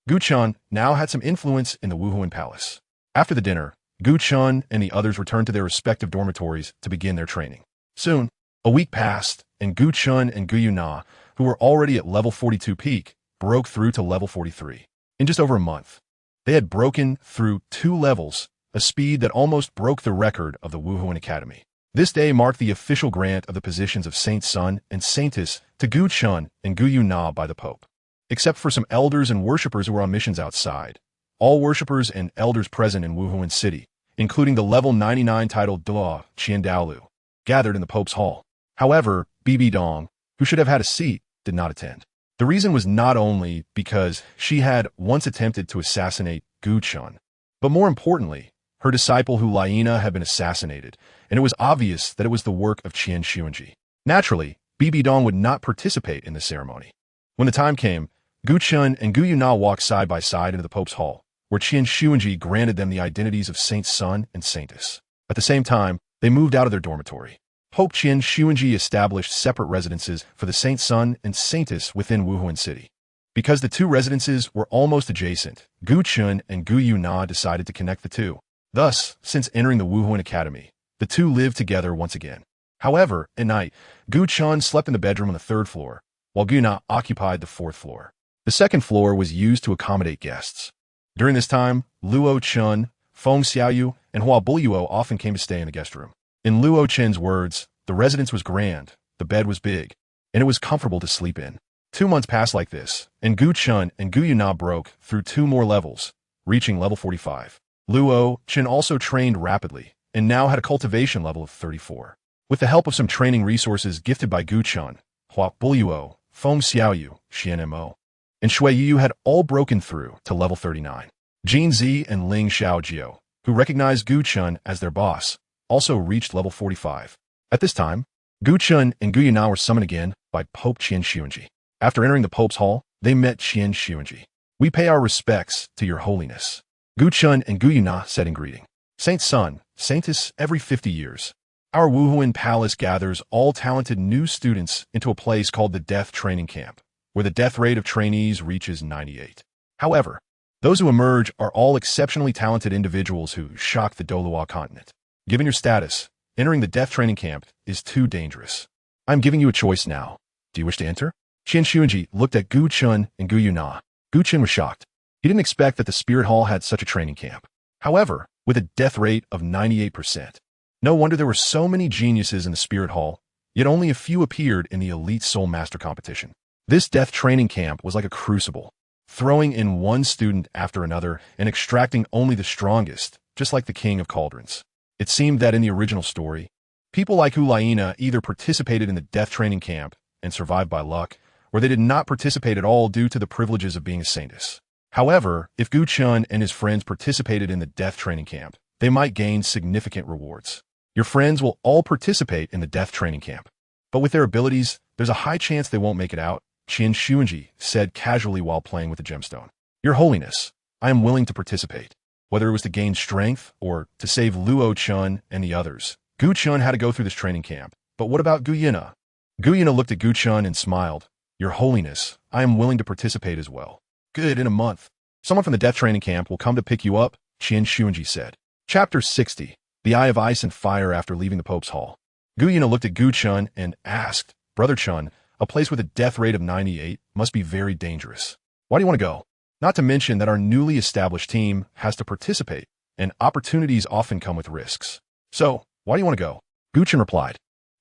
S1: Gu Chen now had some influence in the Wuhuan Palace. After the dinner, Gu Chen and the others returned to their respective dormitories to begin their training. Soon, a week passed, and Gu Chen and Gu Yue Na, who were already at level 42 peak, broke through to level 43. In just over a month, they had broken through 2 levels, a speed that almost broke the record of the Wuhuan Academy. This day marked the official grant of the positions of Saint Sun and Saintess to Gu Chen and Gu Yue Na by the Pope. Except for some elders and worshippers who were on missions outside, all worshippers and elders present in Wuhuan City, including the level 99 titled Douluo Continent, gathered in the Pope's hall. However, Bibi Dong, who should have had a seat, did not attend. The reason was not only because she had once attempted to assassinate Gu Chen, but more importantly, her disciple Hu Liena had been assassinated, and it was obvious that it was the work of Qian Xuanji. Naturally, Bibi Dong would not participate in the ceremony. When the time came, Gu Chen and Gu Yue Na walked side by side into the Pope's hall, where Qian Xuanji granted them the identities of Saint Sun and Saintess. At the same time, they moved out of their dormitory. Pope Qian Xuanji established separate residences for the Saint Sun and Saintess within Wuhuan City. Because the 2 residences were almost adjacent, Gu Chen and Gu Yue Na decided to connect the 2. Thus, since entering the Wuhuan Academy, the 2 lived together once again. However, at night, Gu Chen slept in the bedroom on the 3rd floor, while Gu Yue Na occupied the 4th floor. The 2nd floor was used to accommodate guests. During this time, Luo Chen, Feng Xiaoyu, and Hua Bulyuo often came to stay in the guest room. In Luo Chen's words, the residence was grand, the bed was big, and it was comfortable to sleep in. 2 months passed like this, and Gu Chen and Gu Yue Na broke through 2 more levels, reaching level 45. Luo Chen also trained rapidly, and now had a cultivation level of 34. With the help of some training resources gifted by Gu Chen, Hua Bulyuo, Feng Xiaoyu, Xian Mo, and Shui Yu had all broken through to level 39. Jin Zi and Ling Xiaojiu, who recognized Gu Chen as their boss, also reached level 45. At this time, Gu Chen and Gu Yue Na were summoned again by Pope Qian Xuanji. After entering the Pope's hall, they met Qian Xuanji. We pay our respects to your holiness, Gu Chen and Gu Yue Na said in greeting. Saint Sun, Saintess every 50 years. Our Wuhuan Palace gathers all talented new students into a place called the Death Training Camp, where the death rate of trainees reaches 98. However, those who emerge are all exceptionally talented individuals who shock the Douluo Continent. Given your status, entering the Death Training Camp is too dangerous. I'm giving you a choice now. Do you wish to enter? Qian Xuanji looked at Gu Chen and Gu Yue Na. Gu Chen was shocked. He didn't expect that the Spirit Hall had such a training camp. However, with a death rate of 98%. No wonder there were so many geniuses in the Spirit Hall, yet only a few appeared in the Elite Soul Master competition. This death training camp was like a crucible, throwing in one student after another and extracting only the strongest, just like the King of Cauldrons. It seemed that in the original story, People like Gu Yue Na either participated in the death training camp and survived by luck, or they did not participate at all due to the privileges of being a saintess. However, if Gu Chen and his friends participated in the death training camp, they might gain significant rewards. Your friends will all participate in the death training camp, but with their abilities, there's a high chance they won't make it out, Qian Xuanji said casually while playing with the gemstone. Your Holiness, I am willing to participate. Whether it was to gain strength or to save Luo Chun and the others, Gu Chen had to go through this training camp. But what about Gu Yue Na? Gu Yue Na looked at Gu Chen and smiled. Your Holiness, I am willing to participate as well. Good, in a month. Someone from the death training camp will come to pick you up, Qian Xuanji said. Chapter 60. The Eye of Ice and Fire after leaving the Pope's Hall. Gu Yue Na looked at Gu Chen and asked, Brother Chun, a place with a death rate of 98 must be very dangerous. Why do you want to go? Not to mention that our newly established team has to participate, and opportunities often come with risks. So, why do you want to go? Gu Chen replied.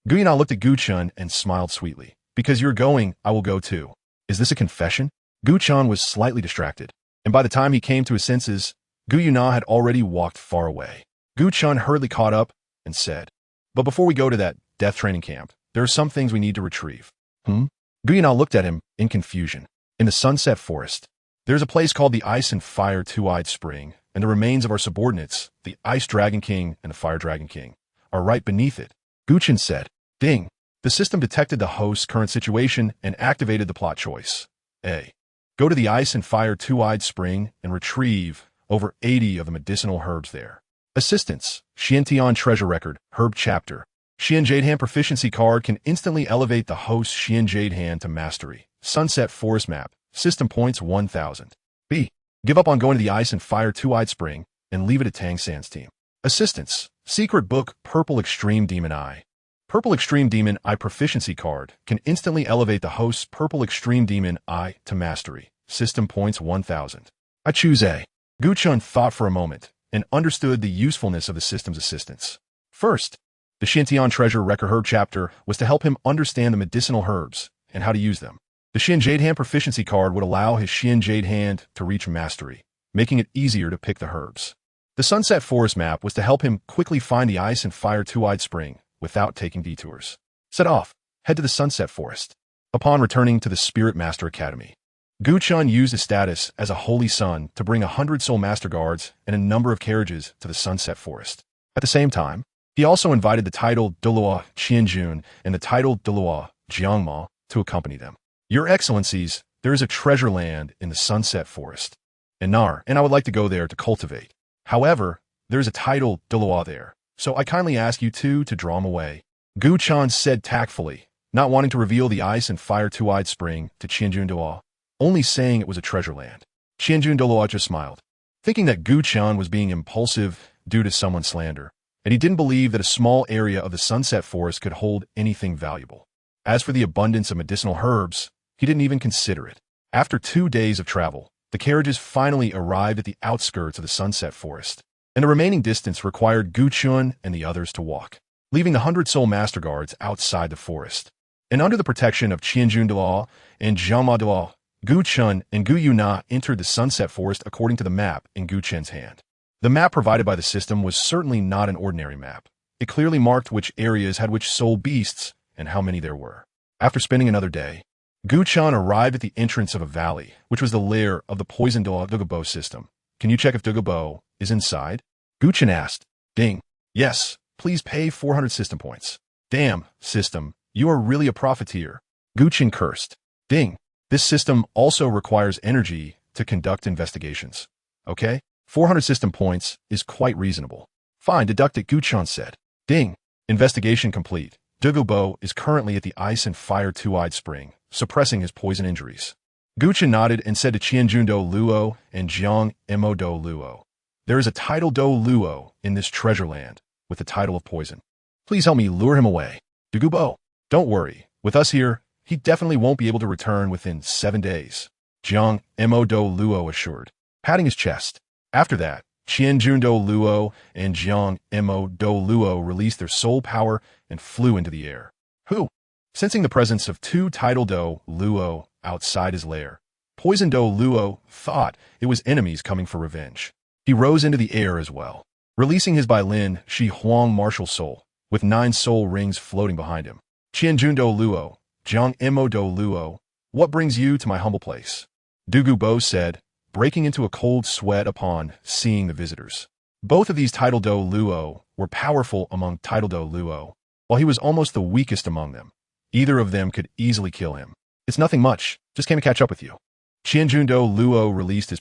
S1: Gu Yue Na looked at Gu Chen and smiled sweetly. Because you're going, I will go too. Is this a confession? Gu Chen was slightly distracted, and by the time he came to his senses, Gu Yue Na had already walked far away. Gu Chen hurriedly caught up and said, But before we go to that death training camp, there are some things we need to retrieve. Gu Yue Na looked at him in confusion. In the Sunset Forest, there's a place called the Ice and Fire Two-Eyed Spring, and the remains of our subordinates, the Ice Dragon King and the Fire Dragon King, are right beneath it. Gu Chen said, Ding. The system detected the host's current situation and activated the plot choice. A. Go to the Ice and Fire Two-Eyed Spring and retrieve over 80 of the medicinal herbs there. Assistance. Xiantian Treasure Record, Herb Chapter. Xian Jade Hand Proficiency Card can instantly elevate the host's Xian Jade Hand to Mastery. Sunset Forest Map. System points 1000. B. Give up on going to the Ice and Fire Two-Eyed Spring and leave it at Tang San's team. Assistance. Secret Book Purple Extreme Demon Eye. Purple Extreme Demon Eye Proficiency Card can instantly elevate the host's Purple Extreme Demon Eye to Mastery. System points 1000. I choose A. Gu Chen thought for a moment and understood the usefulness of the system's assistance. First, the Xiantian Treasure Record Herb Chapter was to help him understand the medicinal herbs and how to use them. The Xian Jade Hand Proficiency Card would allow his Xian Jade Hand to reach Mastery, making it easier to pick the herbs. The Sunset Forest Map was to help him quickly find the Ice and Fire Two-Eyed Spring without taking detours. Set off. Head to the Sunset Forest. Upon returning to the Spirit Master Academy, Gu Chen used his status as a Holy Son to bring 100 Soul Master Guards and a number of carriages to the Sunset Forest. At the same time, he also invited the titled Douluo Qianjun and the titled Douluo Jiangma to accompany them. Your Excellencies, there is a treasure land in the Sunset Forest, and I would like to go there to cultivate. However, there is a titled Douluo there, so I kindly ask you two to draw him away. Gu Chen said tactfully, not wanting to reveal the Ice and Fire Two-Eyed Spring to Qianjun Douluo, only saying it was a treasure land. Qianjun Douluo just smiled, thinking that Gu Chen was being impulsive due to someone's slander, and he didn't believe that a small area of the Sunset Forest could hold anything valuable. As for the abundance of medicinal herbs, he didn't even consider it. After 2 days of travel, the carriages finally arrived at the outskirts of the Sunset Forest, and the remaining distance required Gu Chen and the others to walk, leaving the 100 Soul Master Guards outside the forest. And under the protection of Qianjun Douluo and Jiangma Douluo, Gu Chen and Gu Yue Na entered the Sunset Forest according to the map in Gu Chen's hand. The map provided by the system was certainly not an ordinary map. It clearly marked which areas had which soul beasts and how many there were. After spending another day, Gu Chen arrived at the entrance of a valley, which was the lair of the poisoned Douluo system. Can you check if Douluo is inside? Gu Chen asked. Ding. Yes, please pay 400 system points. Damn, system, you are really a profiteer. Gu Chen cursed. Ding. This system also requires energy to conduct investigations. Okay? 400 system points is quite reasonable. Fine, deduct it, Gu Chen said. Ding. Investigation complete. Douluo is currently at the Ice and Fire Two-Eyed Spring, suppressing his poison injuries. Gu Chen nodded and said to Qianjun Douluo and Jiang Mo Douluo, there is a title Douluo in this treasure land with the title of poison. Please help me lure him away. Douluo, don't worry. With us here, he definitely won't be able to return within 7 days. Jiang Mo Douluo assured, patting his chest. After that, Qianjun Douluo and Jiang Mo Douluo released their soul power and flew into the air. Who? Sensing the presence of 2 title Douluo outside his lair, Poison Douluo thought it was enemies coming for revenge. He rose into the air as well. Releasing his Bailin Shi Huang martial soul, with 9 soul rings floating behind him. Douluo, Douluo, what brings you to my humble place? Gu Bo said, breaking into a cold sweat upon seeing the visitors. Both of these Douluo were powerful among Douluo, while he was almost the weakest among them. Either of them could easily kill him. It's nothing much, just came to catch up with you. Douluo released his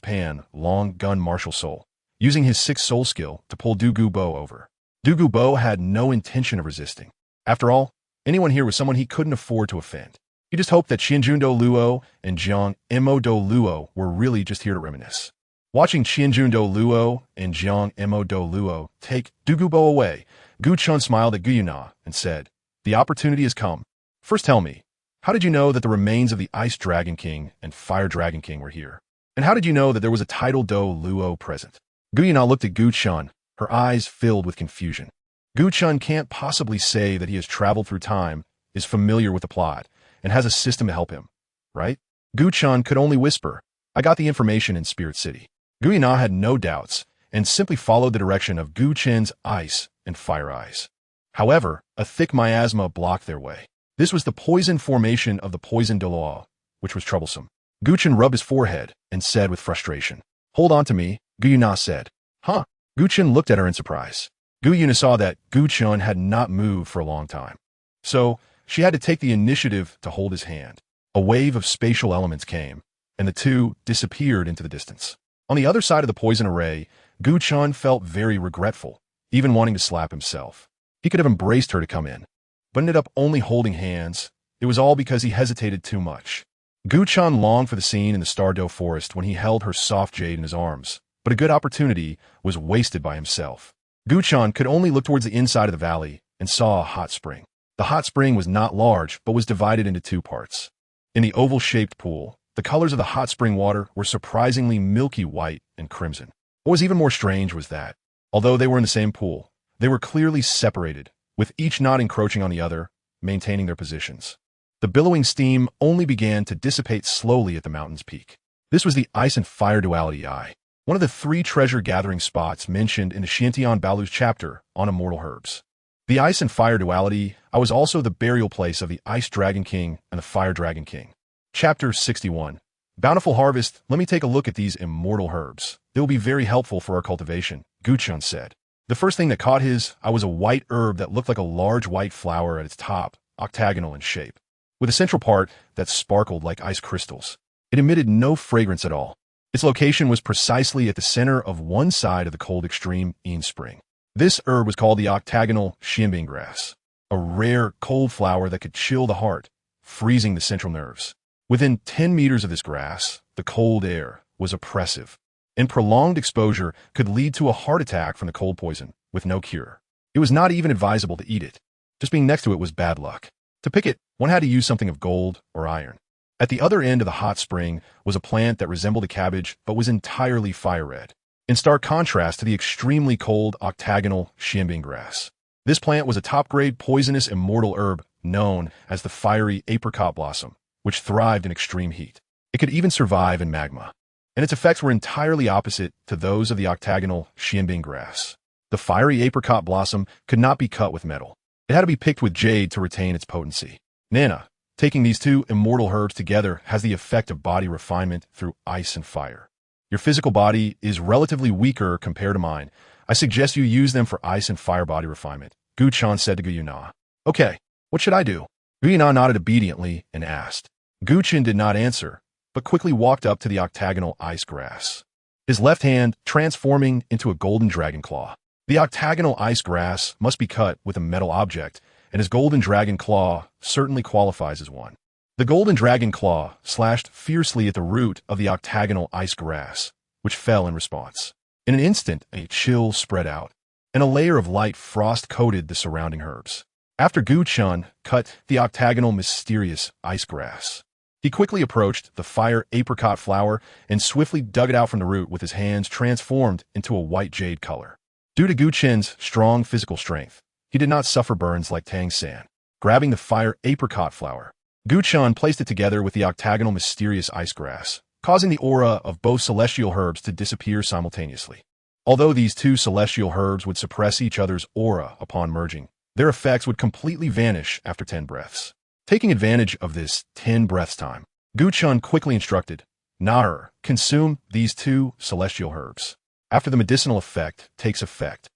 S1: long gun martial soul, using his 6th soul skill to pull Gu Bo over. Gu Bo had no intention of resisting. After all, anyone here was someone he couldn't afford to offend. He just hoped that Douluo and Douluo were really just here to reminisce. Watching Douluo and Douluo take Gu Bo away, Gu Chen smiled at Gu Yue Na and said, "The opportunity has come. First tell me, how did you know that the remains of the Ice Dragon King and Fire Dragon King were here? And how did you know that there was a Douluo present?" Gu Yue Na looked at Gu Chen, her eyes filled with confusion. Gu Chen can't possibly say that he has traveled through time, is familiar with the plot, and has a system to help him, right? Gu Chen could only whisper, "I got the information in Spirit City." Gu Yue Na had no doubts, and simply followed the direction of Gu Chen's ice and fire eyes. However, a thick miasma blocked their way. This was the poison formation of the poison Douluo, which was troublesome. Gu Chen rubbed his forehead and said with frustration, "Hold on to me," Gu Yue Na said. "Huh?" Gu Chen looked at her in surprise. Gu Yue Na saw that Gu Chen had not moved for a long time. So, she had to take the initiative to hold his hand. A wave of spatial elements came, and the two disappeared into the distance. On the other side of the poison array, Gu Chen felt very regretful, even wanting to slap himself. He could have embraced her to come in, but ended up only holding hands. It was all because he hesitated too much. Gu Chen longed for the scene in the Stardew Forest when he held her soft jade in his arms, but a good opportunity was wasted by himself. Gu Chen could only look towards the inside of the valley and saw a hot spring. The hot spring was not large, but was divided into 2 parts. In the oval-shaped pool, the colors of the hot spring water were surprisingly milky white and crimson. What was even more strange was that, although they were in the same pool, they were clearly separated, with each not encroaching on the other, maintaining their positions. The billowing steam only began to dissipate slowly at the mountain's peak. This was the Ice and Fire Duality Eye, one of the 3 treasure-gathering spots mentioned in the Xiantian Balu's chapter on immortal herbs. The Ice and Fire Duality Eye was also the burial place of the Ice Dragon King and the Fire Dragon King. Chapter 61. Bountiful Harvest, let me take a look at these immortal herbs. They will be very helpful for our cultivation, Gu Chen said. The first thing that caught his eye was a white herb that looked like a large white flower at its top, octagonal in shape, with a central part that sparkled like ice crystals. It emitted no fragrance at all. Its location was precisely at the center of one side of the cold extreme Yin Spring. This herb was called the octagonal xianbing grass, a rare cold flower that could chill the heart, freezing the central nerves. Within 10 meters of this grass, the cold air was oppressive, and prolonged exposure could lead to a heart attack from the cold poison, with no cure. It was not even advisable to eat it. Just being next to it was bad luck. To pick it, one had to use something of gold or iron. At the other end of the hot spring was a plant that resembled a cabbage but was entirely fire red, in stark contrast to the extremely cold octagonal xianbing grass. This plant was a top-grade poisonous immortal herb known as the fiery apricot blossom, which thrived in extreme heat. It could even survive in magma, and its effects were entirely opposite to those of the octagonal xianbing grass. The fiery apricot blossom could not be cut with metal. It had to be picked with jade to retain its potency. Nana, taking these 2 immortal herbs together has the effect of body refinement through ice and fire. Your physical body is relatively weaker compared to mine. I suggest you use them for ice and fire body refinement, Gu Chen said to Gu Yue Na. Okay, what should I do? Gu Yue Na nodded obediently and asked. Gu Chen did not answer, but quickly walked up to the octagonal ice grass, his left hand transforming into a golden dragon claw. The octagonal ice grass must be cut with a metal object, and his golden dragon claw certainly qualifies as one. The golden dragon claw slashed fiercely at the root of the octagonal ice grass, which fell in response. In an instant, a chill spread out, and a layer of light frost-coated the surrounding herbs. After Gu Chen cut the octagonal mysterious ice grass, he quickly approached the fire apricot flower and swiftly dug it out from the root with his hands transformed into a white jade color. Due to Gu Chen's strong physical strength, he did not suffer burns like Tang San. Grabbing the fire apricot flower, Gu Chen placed it together with the octagonal mysterious ice grass, causing the aura of both celestial herbs to disappear simultaneously. Although these 2 celestial herbs would suppress each other's aura upon merging, their effects would completely vanish after 10 breaths. Taking advantage of this 10 breaths time, Gu Chen quickly instructed, "Na, consume these 2 celestial herbs. After the medicinal effect takes effect,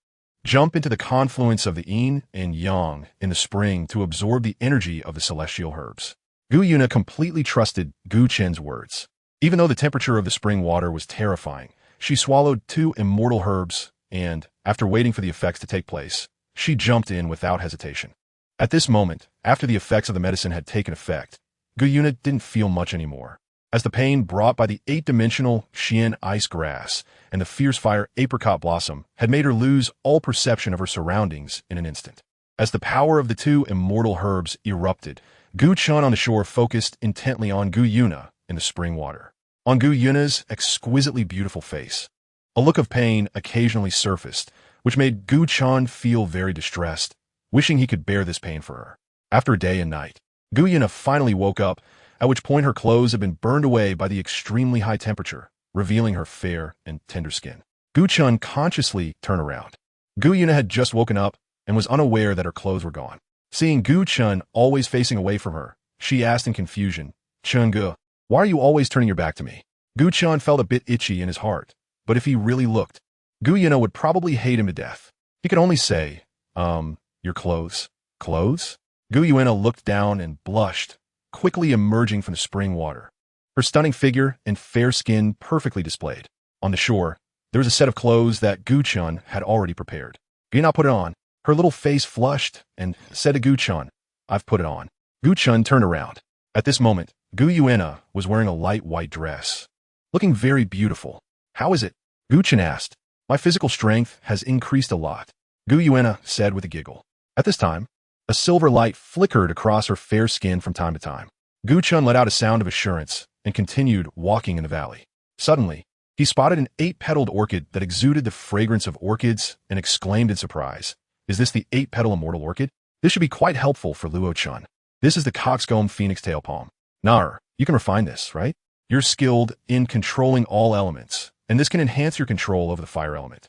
S1: jump into the confluence of the yin and yang in the spring to absorb the energy of the celestial herbs." Gu Yue Na completely trusted Gu Chen's words. Even though the temperature of the spring water was terrifying, she swallowed 2 immortal herbs and, after waiting for the effects to take place, she jumped in without hesitation. At this moment, after the effects of the medicine had taken effect, Gu Yue Na didn't feel much anymore, as the pain brought by the 8-dimensional Xian ice grass and the fierce fire apricot blossom had made her lose all perception of her surroundings in an instant. As the power of the 2 immortal herbs erupted, Gu Chen on the shore focused intently on Gu Yue Na in the spring water. On Gu Yue Na's exquisitely beautiful face, a look of pain occasionally surfaced, which made Gu Chen feel very distressed, wishing he could bear this pain for her. After a day and night, Gu Yue Na finally woke up, at which point her clothes had been burned away by the extremely high temperature, revealing her fair and tender skin. Gu Chen consciously turned around. Gu Yue Na had just woken up and was unaware that her clothes were gone. Seeing Gu Chen always facing away from her, she asked in confusion, "Chen Gu, why are you always turning your back to me?" Gu Chen felt a bit itchy in his heart, but if he really looked, Gu Yue Na would probably hate him to death. He could only say, your clothes. Clothes? Gu Yue Na looked down and blushed, quickly emerging from the spring water. Her stunning figure and fair skin perfectly displayed. On the shore, there was a set of clothes that Gu Chen had already prepared. Gu Yue Na put it on. Her little face flushed and said to Gu Chen, "I've put it on." Gu Chen turned around. At this moment, Gu Yue Na was wearing a light white dress, looking very beautiful. "How is it?" Gu Chen asked. "My physical strength has increased a lot," Gu Yue Na said with a giggle. At this time, a silver light flickered across her fair skin from time to time. Gu Chen let out a sound of assurance and continued walking in the valley. Suddenly, he spotted an 8-petaled orchid that exuded the fragrance of orchids and exclaimed in surprise, "Is this the 8-petal immortal orchid? This should be quite helpful for Luo Chen. This is the coxcomb phoenix tail palm. Nar, you can refine this, right? You're skilled in controlling all elements, and this can enhance your control over the fire element."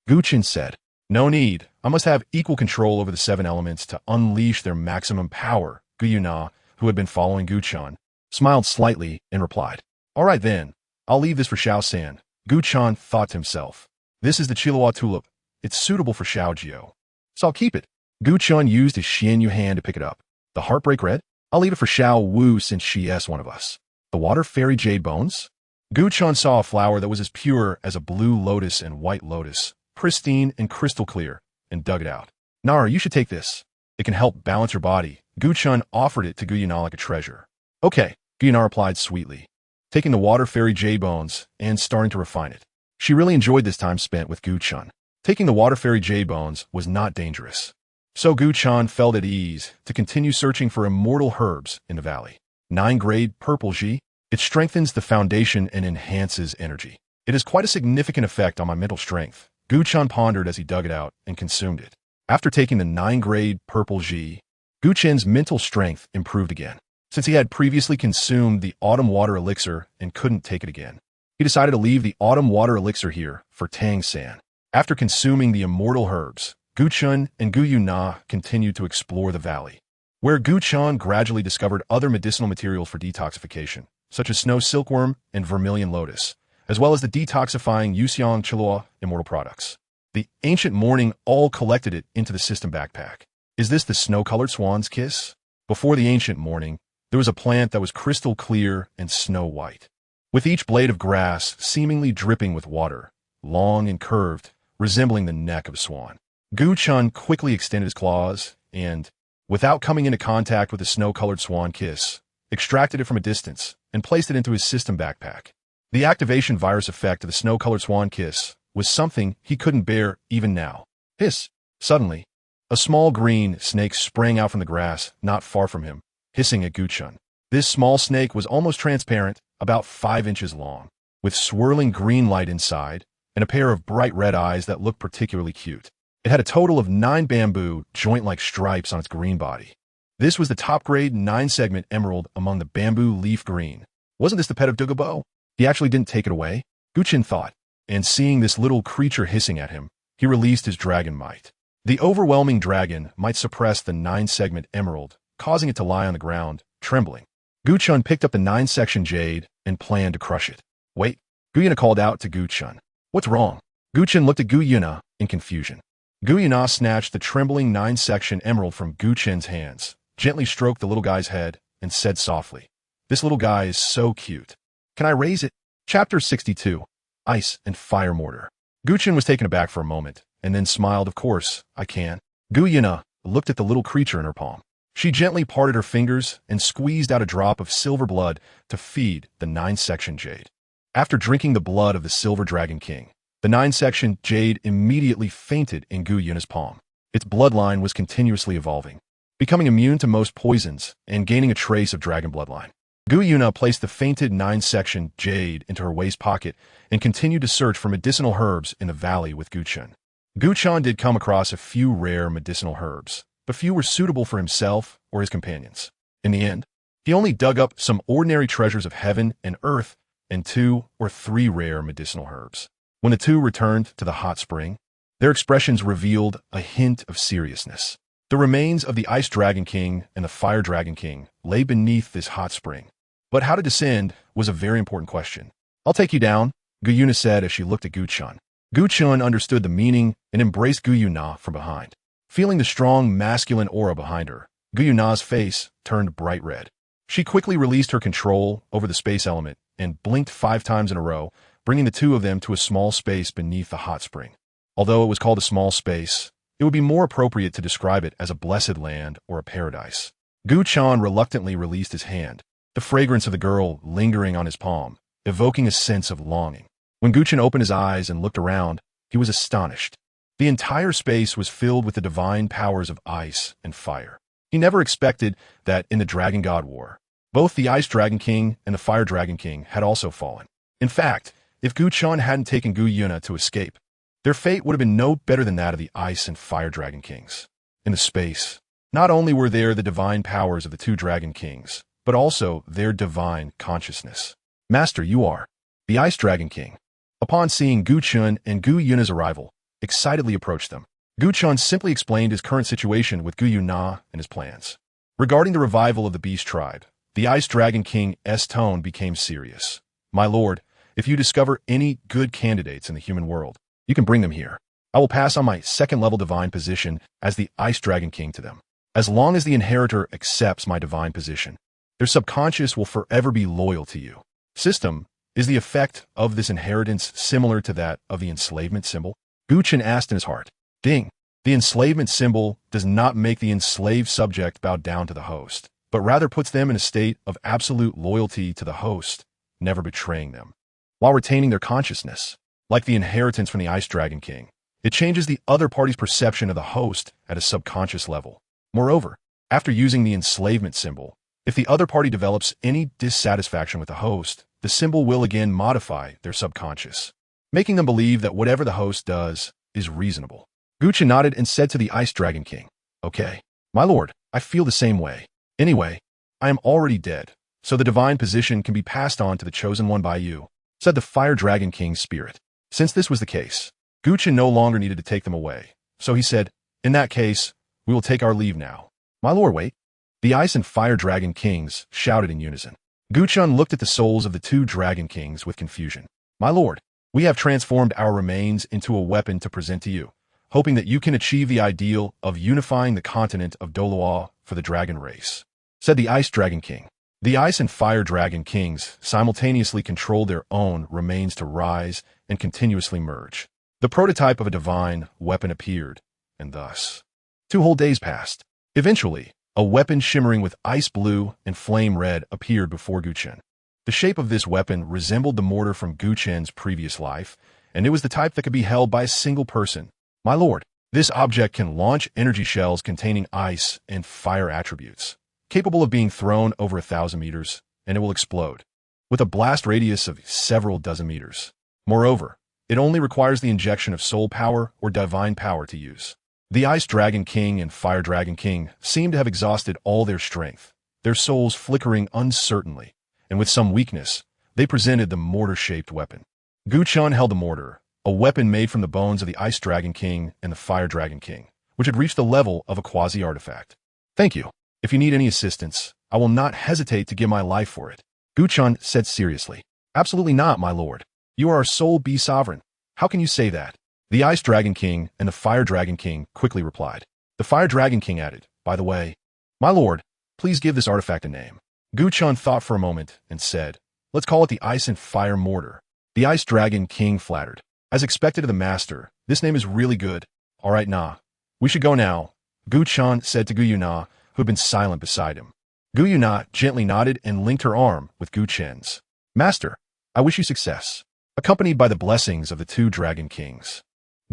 S1: Gu Chen said, "No need. I must have equal control over the 7 elements to unleash their maximum power." Gu Yue Na, who had been following Gu Chen, smiled slightly and replied, "All right then, I'll leave this for Xiao San." Gu Chen thought to himself, "This is the Chilua tulip. It's suitable for Xiao Jiu, so I'll keep it." Gu Chen used his Xian Yu hand to pick it up. "The heartbreak red? I'll leave it for Xiao Wu since she is one of us." "The water fairy jade bones?" Gu Chen saw a flower that was as pure as a blue lotus and white lotus, pristine and crystal clear, and dug it out. "Nar, you should take this. It can help balance your body." Gu Chen offered it to Gu Yue Na like a treasure. "Okay," Gu Yue Na replied sweetly, taking the water fairy jade bones and starting to refine it. She really enjoyed this time spent with Gu Chen. Taking the water fairy jade bones was not dangerous. So Gu Chen felt at ease to continue searching for immortal herbs in the valley. 9-grade purple Ji. It strengthens the foundation and enhances energy. It has quite a significant effect on my mental strength. Gu Chen pondered as he dug it out and consumed it. After taking the 9-grade purple Ji, Gu Chen's mental strength improved again. Since he had previously consumed the autumn water elixir and couldn't take it again, he decided to leave the autumn water elixir here for Tang San. After consuming the immortal herbs, Gu Chen and Gu Yue Na continued to explore the valley, where Gu Chen gradually discovered other medicinal materials for detoxification, such as snow silkworm and vermilion lotus, as well as the detoxifying Yuxiang Chilua immortal products. The ancient morning all collected it into the system backpack. Is this the snow-colored swan's kiss? Before the ancient morning, there was a plant that was crystal clear and snow white, with each blade of grass seemingly dripping with water, long and curved, resembling the neck of a swan. Gu Chen quickly extended his claws and, without coming into contact with the snow-colored swan kiss, extracted it from a distance and placed it into his system backpack. The activation virus effect of the snow-colored swan kiss was something he couldn't bear even now. Hiss! Suddenly, a small green snake sprang out from the grass not far from him, hissing at Gu Chen. This small snake was almost transparent, about 5 inches long, with swirling green light inside and a pair of bright red eyes that looked particularly cute. It had a total of 9 bamboo, joint-like stripes on its green body. This was the top-grade 9-segment emerald among the bamboo leaf green. Wasn't this the pet of Douluo? He actually didn't take it away, Gu Chen thought, and seeing this little creature hissing at him, he released his dragon might. The overwhelming dragon might suppress the 9-segment emerald, causing it to lie on the ground, trembling. Gu Chen picked up the 9-section jade and planned to crush it. Wait, Gu Yue Na called out to Gu Chen. What's wrong? Gu Chen looked at Gu Yue Na in confusion. Gu Yue Na snatched the trembling 9-section emerald from Gu Chen's hands, gently stroked the little guy's head, and said softly, "This little guy is so cute. Can I raise it?" Chapter 62. Ice and Fire Mortar. Gu Chen was taken aback for a moment, and then smiled. "Of course, I can." Gu Yue Na looked at the little creature in her palm. She gently parted her fingers and squeezed out a drop of silver blood to feed the 9-section jade. After drinking the blood of the Silver Dragon King, the 9-section jade immediately fainted in Gu Yue Na's palm. Its bloodline was continuously evolving, becoming immune to most poisons and gaining a trace of dragon bloodline. Gu Yue Na placed the fainted 9-section jade into her waist pocket and continued to search for medicinal herbs in the valley with Gu Chen. Gu Chen did come across a few rare medicinal herbs, but few were suitable for himself or his companions. In the end, he only dug up some ordinary treasures of heaven and earth and 2 or 3 rare medicinal herbs. When the 2 returned to the hot spring, their expressions revealed a hint of seriousness. The remains of the Ice Dragon King and the Fire Dragon King lay beneath this hot spring. But how to descend was a very important question. "I'll take you down," Gu Yue Na said as she looked at Gu Chen. Gu Chen understood the meaning and embraced Gu Yue Na from behind. Feeling the strong masculine aura behind her, Gu Yue Na's face turned bright red. She quickly released her control over the space element and blinked 5 times in a row, bringing the 2 of them to a small space beneath the hot spring. Although it was called a small space, it would be more appropriate to describe it as a blessed land or a paradise. Gu Chen reluctantly released his hand, the fragrance of the girl lingering on his palm, evoking a sense of longing. When Gu Chen opened his eyes and looked around, he was astonished. The entire space was filled with the divine powers of ice and fire. He never expected that in the Dragon God War, both the Ice Dragon King and the Fire Dragon King had also fallen. In fact, if Gu Chen hadn't taken Gu Yue Na to escape, their fate would have been no better than that of the Ice and Fire Dragon Kings. In the space, not only were there the divine powers of the 2 Dragon Kings, but also their divine consciousness. "Master, you are the Ice Dragon King." Upon seeing Gu Chen and Gu Yue Na's arrival, excitedly approached them. Gu Chen simply explained his current situation with Gu Yue Na and his plans. Regarding the revival of the Beast Tribe, the Ice Dragon King's tone became serious. "My lord, if you discover any good candidates in the human world, you can bring them here. I will pass on my 2nd-level divine position as the Ice Dragon King to them. As long as the inheritor accepts my divine position, their subconscious will forever be loyal to you." System, is the effect of this inheritance similar to that of the enslavement symbol? Gu Chen asked in his heart. Ding. The enslavement symbol does not make the enslaved subject bow down to the host, but rather puts them in a state of absolute loyalty to the host, never betraying them, while retaining their consciousness. Like the inheritance from the Ice Dragon King, it changes the other party's perception of the host at a subconscious level. Moreover, after using the enslavement symbol, if the other party develops any dissatisfaction with the host, the symbol will again modify their subconscious, making them believe that whatever the host does is reasonable. Gu Chen nodded and said to the Ice Dragon King, "Okay, my lord, I feel the same way. Anyway, I am already dead, so the divine position can be passed on to the chosen one by you," said the Fire Dragon King's spirit. Since this was the case, Gu Chen no longer needed to take them away, so he said, "In that case, we will take our leave now." "My lord, wait." The Ice and Fire Dragon Kings shouted in unison. Gu Chen looked at the souls of the 2 Dragon Kings with confusion. "My lord, we have transformed our remains into a weapon to present to you, hoping that you can achieve the ideal of unifying the continent of Douluo for the dragon race," said the Ice Dragon King. The Ice and Fire Dragon Kings simultaneously controlled their own remains to rise and continuously merge. The prototype of a divine weapon appeared, and thus 2 whole days passed. Eventually, a weapon shimmering with ice blue and flame red appeared before Gu Chen. The shape of this weapon resembled the mortar from Gu Chen's previous life, and it was the type that could be held by a single person. "My lord, this object can launch energy shells containing ice and fire attributes, capable of being thrown over 1,000 meters, and it will explode, with a blast radius of several dozen meters. Moreover, it only requires the injection of soul power or divine power to use." The Ice Dragon King and Fire Dragon King seemed to have exhausted all their strength, their souls flickering uncertainly, and with some weakness, they presented the mortar-shaped weapon. Gu Chen held the mortar, a weapon made from the bones of the Ice Dragon King and the Fire Dragon King, which had reached the level of a quasi-artifact. Thank you. If you need any assistance, I will not hesitate to give my life for it, Gu Chen said seriously. Absolutely not, my lord. You are our sole bee sovereign. How can you say that? The Ice Dragon King and the Fire Dragon King quickly replied. The Fire Dragon King added, by the way, my lord, please give this artifact a name. Gu Chen thought for a moment and said, let's call it the Ice and Fire Mortar. The Ice Dragon King flattered. As expected of the master, this name is really good. All right, Na. We should go now, Gu Chen said to Gu Yue Na, who had been silent beside him. Gu Yue Na gently nodded and linked her arm with Gu Chen's. Master, I wish you success. Accompanied by the blessings of the two Dragon Kings,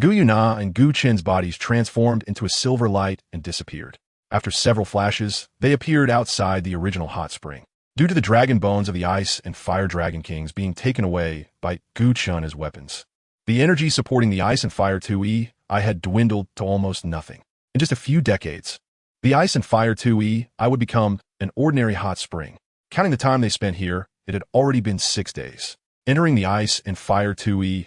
S1: Gu Yue Na and Gu Chen's bodies transformed into a silver light and disappeared. After several flashes, they appeared outside the original hot spring. Due to the dragon bones of the Ice and Fire Dragon Kings being taken away by Gu Chen as weapons, the energy supporting the Ice and Fire.To had dwindled to almost nothing. In just a few decades, the Ice and Fire.To would become an ordinary hot spring. Counting the time they spent here, it had already been 6 days. Entering the Ice and Fire.To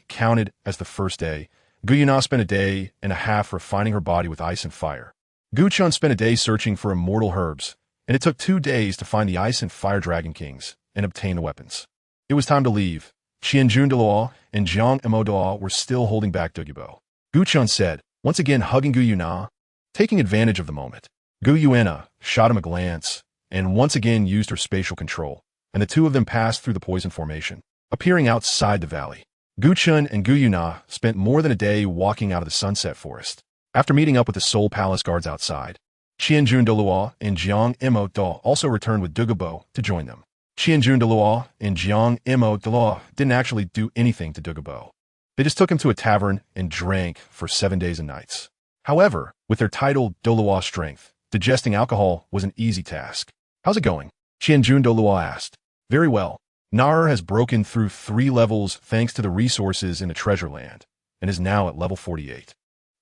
S1: counted as the first day. Gu Yue Na spent a day and a half refining her body with ice and fire. Gu Chen spent a day searching for immortal herbs, and it took 2 days to find the Ice and Fire Dragon Kings and obtain the weapons. It was time to leave. Douluo and Douluo were still holding back Douluo. Gu Chen said, once again hugging Gu Yue Na, taking advantage of the moment. Gu Yue Na shot him a glance and once again used her spatial control, and the two of them passed through the poison formation, appearing outside the valley. Gu Chen and Gu Yue Na spent more than a day walking out of the Sunset Forest. After meeting up with the Soul Palace guards outside, Douluo and Douluo also returned with Douluo to join them. Douluo and Douluo didn't actually do anything to Douluo. They just took him to a tavern and drank for 7 days and nights. However, with their title Douluo Strength, digesting alcohol was an easy task. How's it going? Douluo asked. Very well. Nar has broken through 3 levels thanks to the resources in the treasure land, and is now at level 48.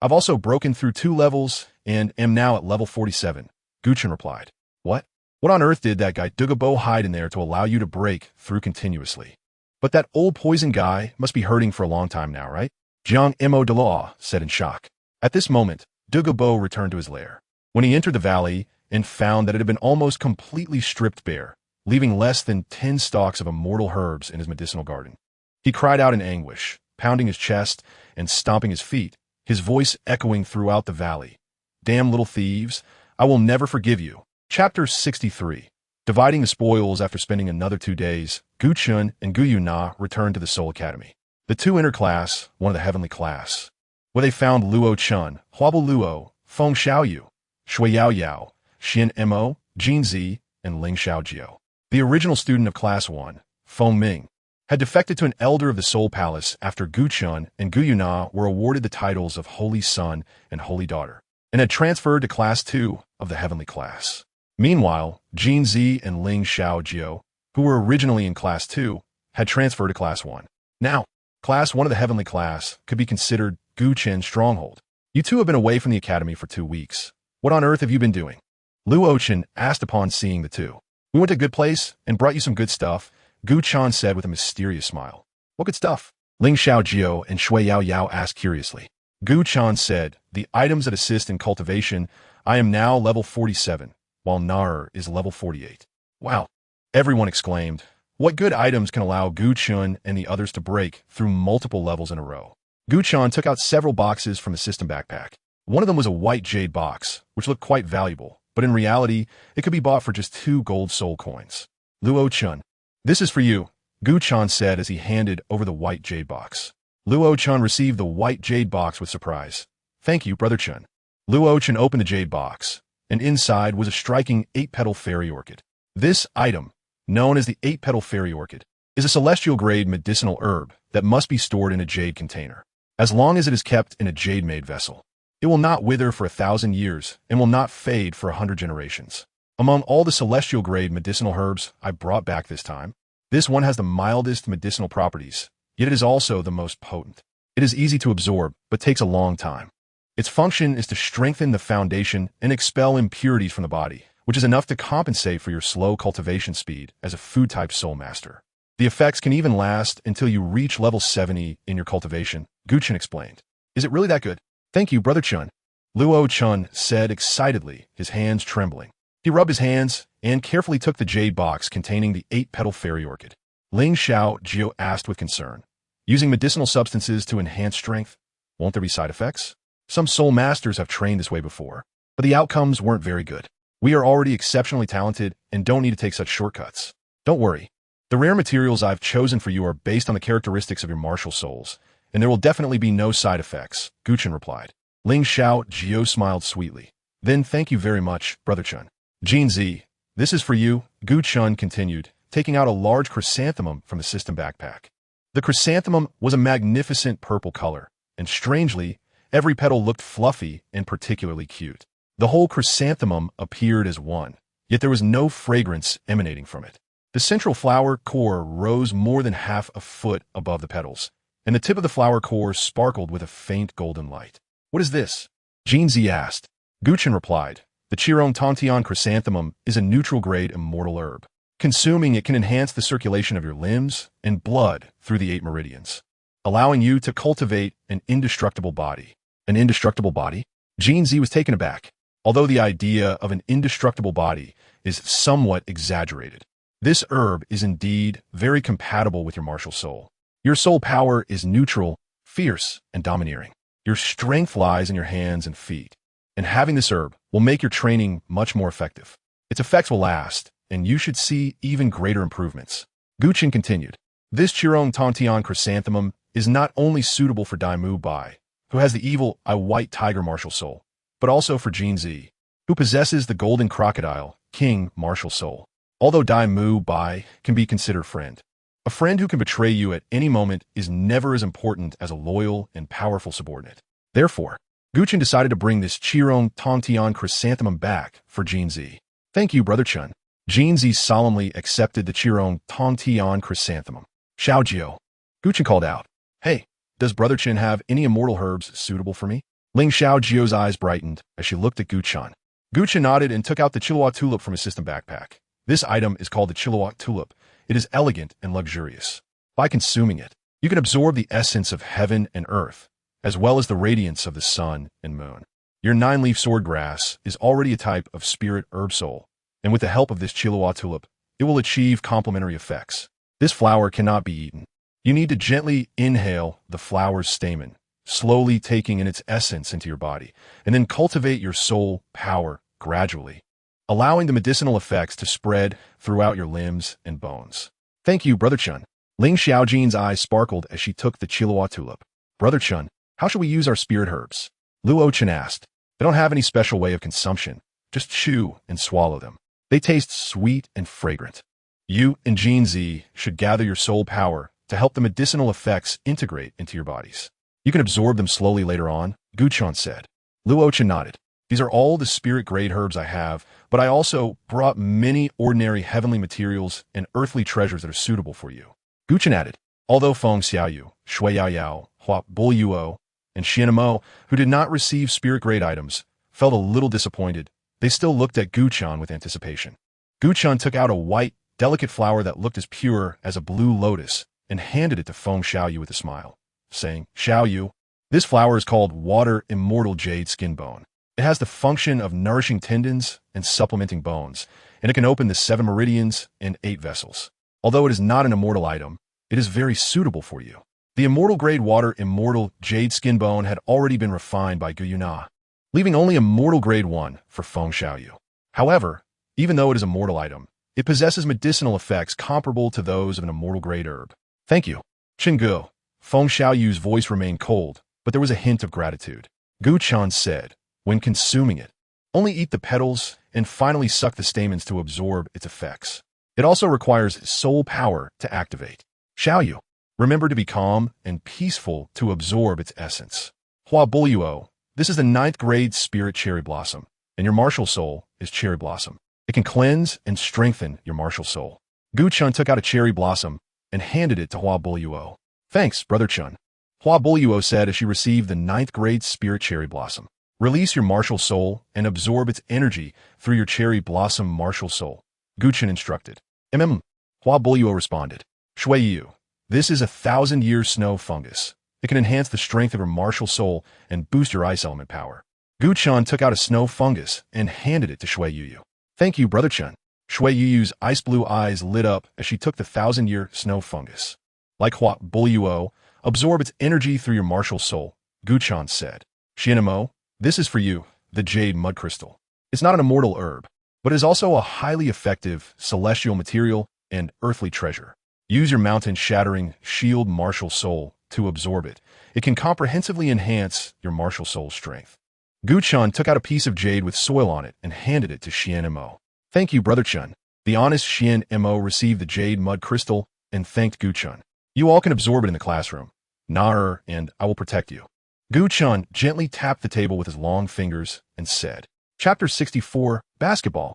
S1: I've also broken through 2 levels and am now at level 47, Gu Chen replied. What? What on earth did that guy Douluo hide in there to allow you to break through continuously? But that old poison guy must be hurting for a long time now, right? Douluo said in shock. At this moment, Douluo returned to his lair. When he entered the valley and found that it had been almost completely stripped bare, leaving less than 10 stalks of immortal herbs in his medicinal garden, he cried out in anguish, pounding his chest and stomping his feet, his voice echoing throughout the valley. Damn little thieves, I will never forgive you. Chapter 63. Dividing the spoils after spending another 2 days, Gu Chen and Gu Yue Na returned to the Soul Academy. The two entered class, one of the heavenly class, where they found Luo Chen, Huabu Luo, Feng Xiaoyu, Shui Yao Yao, Xin Mo, Jin Zi, and Ling Xiaojiu. The original student of Class 1, Feng Ming, had defected to an elder of the Soul Palace after Gu Chen and Gu Yue Na were awarded the titles of Holy Son and Holy Daughter, and had transferred to Class 2 of the Heavenly Class. Meanwhile, Jin Zi and Ling Xiaojiu, who were originally in Class 2, had transferred to Class 1. Now, Class 1 of the Heavenly Class could be considered Gu Chen's stronghold. You two have been away from the academy for 2 weeks. What on earth have you been doing? Luo Chen asked upon seeing the two. We went to a good place and brought you some good stuff, Gu Chen said with a mysterious smile. What good stuff? Ling Xiaojiu and Shui Yao Yao asked curiously. Gu Chen said, the items that assist in cultivation, I am now level 47, while Nar is level 48. Wow. Everyone exclaimed. What good items can allow Gu Chen and the others to break through multiple levels in a row? Gu Chen took out several boxes from his system backpack. One of them was a white jade box, which looked quite valuable, but in reality, it could be bought for just 2 gold soul coins. Luo Chen. This is for you, Gu Chen said as he handed over the white jade box. Luo Chen received the white jade box with surprise. Thank you, Brother Chen. Luo Chen opened the jade box, and inside was a striking 8-petal fairy orchid. This item, known as the 8-petal fairy orchid, is a celestial-grade medicinal herb that must be stored in a jade container. As long as it is kept in a jade-made vessel, it will not wither for 1,000 years and will not fade for 100 generations. Among all the celestial-grade medicinal herbs I brought back this time, this one has the mildest medicinal properties, yet it is also the most potent. It is easy to absorb, but takes a long time. Its function is to strengthen the foundation and expel impurities from the body, which is enough to compensate for your slow cultivation speed as a food-type soul master. The effects can even last until you reach level 70 in your cultivation, Gu Chen explained. Is it really that good? Thank you, Brother Chen. Luo Chen said excitedly, his hands trembling. He rubbed his hands and carefully took the jade box containing the 8-petal fairy orchid. Ling Xiao asked with concern. Using medicinal substances to enhance strength, won't there be side effects? Some soul masters have trained this way before, but the outcomes weren't very good. We are already exceptionally talented and don't need to take such shortcuts. Don't worry. The rare materials I've chosen for you are based on the characteristics of your martial souls, and there will definitely be no side effects, Gu Chen replied. Ling Xiao smiled sweetly. Then thank you very much, Brother Chen. Jinzi, this is for you, Gu Chen continued, taking out a large chrysanthemum from the system backpack. The chrysanthemum was a magnificent purple color, and strangely, every petal looked fluffy and particularly cute. The whole chrysanthemum appeared as one, yet there was no fragrance emanating from it. The central flower core rose more than half a foot above the petals, and the tip of the flower core sparkled with a faint golden light. What is this? Jinzi asked. Gu Chen replied, the Qirong chrysanthemum is a neutral-grade immortal herb. Consuming it can enhance the circulation of your limbs and blood through the 8 meridians, allowing you to cultivate an indestructible body. An indestructible body? Jinzi was taken aback, although the idea of an indestructible body is somewhat exaggerated. This herb is indeed very compatible with your martial soul. Your soul power is neutral, fierce, and domineering. Your strength lies in your hands and feet, and having this herb will make your training much more effective. Its effects will last, and you should see even greater improvements. Gu Chen continued. This Qirong chrysanthemum is not only suitable for Dai Mu Bai, who has the evil white tiger martial soul, but also for Jinzi, who possesses the golden crocodile, king martial soul. Although Dai Mu Bai can be considered friend, a friend who can betray you at any moment is never as important as a loyal and powerful subordinate. Therefore, Gu Chen decided to bring this Qirong chrysanthemum back for Jinzi. Thank you, Brother Chen. Jinzi solemnly accepted the Qirong chrysanthemum. Xiaojiu. Gu Chen called out, Hey, does Brother Chen have any immortal herbs suitable for me? Ling Xiaojiu's eyes brightened as she looked at Gu Chen. Gu Chen nodded and took out the Chilua tulip from his system backpack. This item is called the Chilua tulip. It is elegant and luxurious. By consuming it, you can absorb the essence of heaven and earth, as well as the radiance of the sun and moon. Your 9-leaf swordgrass is already a type of spirit herb soul, and with the help of this Chilua tulip, it will achieve complementary effects. This flower cannot be eaten. You need to gently inhale the flower's stamen, slowly taking in its essence into your body, and then cultivate your soul power gradually, allowing the medicinal effects to spread throughout your limbs and bones. Thank you, Brother Chen. Ling Xiaojin's eyes sparkled as she took the Chilua tulip. Brother Chen, how should we use our spirit herbs? Luo Chen asked. They don't have any special way of consumption. Just chew and swallow them. They taste sweet and fragrant. You and Jinzi should gather your soul power to help the medicinal effects integrate into your bodies. You can absorb them slowly later on, Gu Chen said. Luo Chen nodded. These are all the spirit-grade herbs I have, but I also brought many ordinary heavenly materials and earthly treasures that are suitable for you. Gu Chen added, although Feng Xiaoyu, Shui Yaoyao, Hua Bulyuo, and Xianmo, who did not receive spirit-grade items, felt a little disappointed, they still looked at Gu Chen with anticipation. Gu Chen took out a white, delicate flower that looked as pure as a blue lotus and handed it to Feng Xiaoyu with a smile, saying, Xiaoyu, this flower is called Water Immortal Jade Skin Bone. It has the function of nourishing tendons and supplementing bones, and it can open the 7 meridians and 8 vessels. Although it is not an immortal item, it is very suitable for you. The immortal grade Water Immortal Jade Skin Bone had already been refined by Gu Yue Na, leaving only immortal grade 1 for Feng Xiaoyu. However, even though it is a mortal item, it possesses medicinal effects comparable to those of an immortal grade herb. Thank you. Chingu. Feng Xiaoyu's voice remained cold, but there was a hint of gratitude. Gu Chen said, when consuming it, only eat the petals and finally suck the stamens to absorb its effects. It also requires soul power to activate. Xiaoyu, remember to be calm and peaceful to absorb its essence. Hua Bulyuo, this is the 9th grade spirit cherry blossom, and your martial soul is cherry blossom. It can cleanse and strengthen your martial soul. Gu Chen took out a cherry blossom and handed it to Hua Bulyuo. Thanks, Brother Chen. Hua Bulyuo said as she received the 9th grade spirit cherry blossom. Release your martial soul and absorb its energy through your cherry blossom martial soul, Gu Chen instructed. Hua Bulyuo responded. Shui Yu, this is a 1,000-year snow fungus. It can enhance the strength of your martial soul and boost your ice element power. Gu Chen took out a snow fungus and handed it to Shui Yu. Thank you, Brother Chen. Shui Yu's ice blue eyes lit up as she took the 1,000-year snow fungus. Like Hua Buluo, absorb its energy through your martial soul, Gu Chen said. Xianmo, this is for you, the jade mud crystal. It's not an immortal herb, but it is also a highly effective celestial material and earthly treasure. Use your mountain-shattering shield martial soul to absorb it. It can comprehensively enhance your martial soul strength. Gu Chen took out a piece of jade with soil on it and handed it to Xianmo. Thank you, Brother Chen. The honest Xianmo received the jade mud crystal and thanked Gu Chen. You all can absorb it in the classroom. Na and I will protect you. Gu Chen gently tapped the table with his long fingers and said, Chapter 64, Basketball.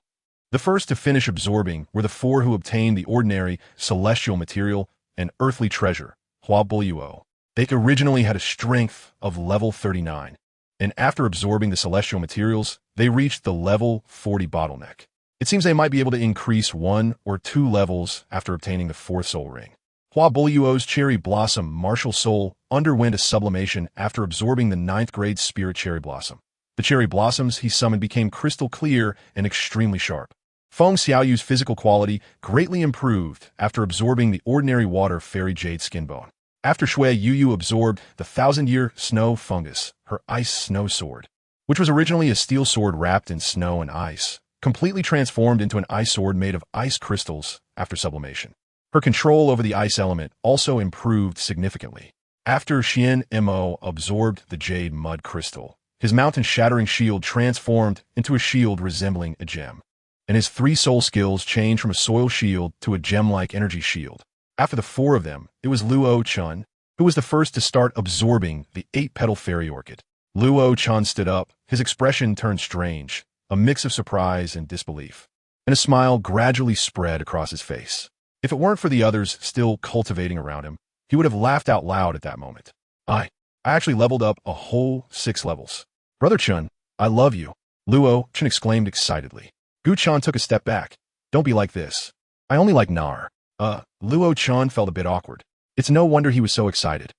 S1: The first to finish absorbing were the 4 who obtained the ordinary celestial material and earthly treasure, Hua Buluo. They originally had a strength of level 39, and after absorbing the celestial materials, they reached the level 40 bottleneck. It seems they might be able to increase 1 or 2 levels after obtaining the 4th soul ring. Hua Buluo's cherry blossom martial soul underwent a sublimation after absorbing the 9th grade spirit cherry blossom. The cherry blossoms he summoned became crystal clear and extremely sharp. Feng Xiaoyu's physical quality greatly improved after absorbing the ordinary water fairy jade skin bone. After Shui Yu absorbed the 1,000-year snow fungus, her ice snow sword, which was originally a steel sword wrapped in snow and ice, completely transformed into an ice sword made of ice crystals after sublimation. Her control over the ice element also improved significantly. After Xianmo absorbed the jade mud crystal, his mountain-shattering shield transformed into a shield resembling a gem, and his 3 soul skills changed from a soil shield to a gem-like energy shield. After the 4 of them, it was Luo Chen, who was the first to start absorbing the 8-petal fairy orchid. Luo Chen stood up, his expression turned strange, a mix of surprise and disbelief, and a smile gradually spread across his face. If it weren't for the others still cultivating around him, he would have laughed out loud at that moment. I actually leveled up a whole 6 levels. Brother Chen, I love you, Luo Chen exclaimed excitedly. Gu Chen took a step back. Don't be like this. I only like Nar. Luo Chen felt a bit awkward. It's no wonder he was so excited.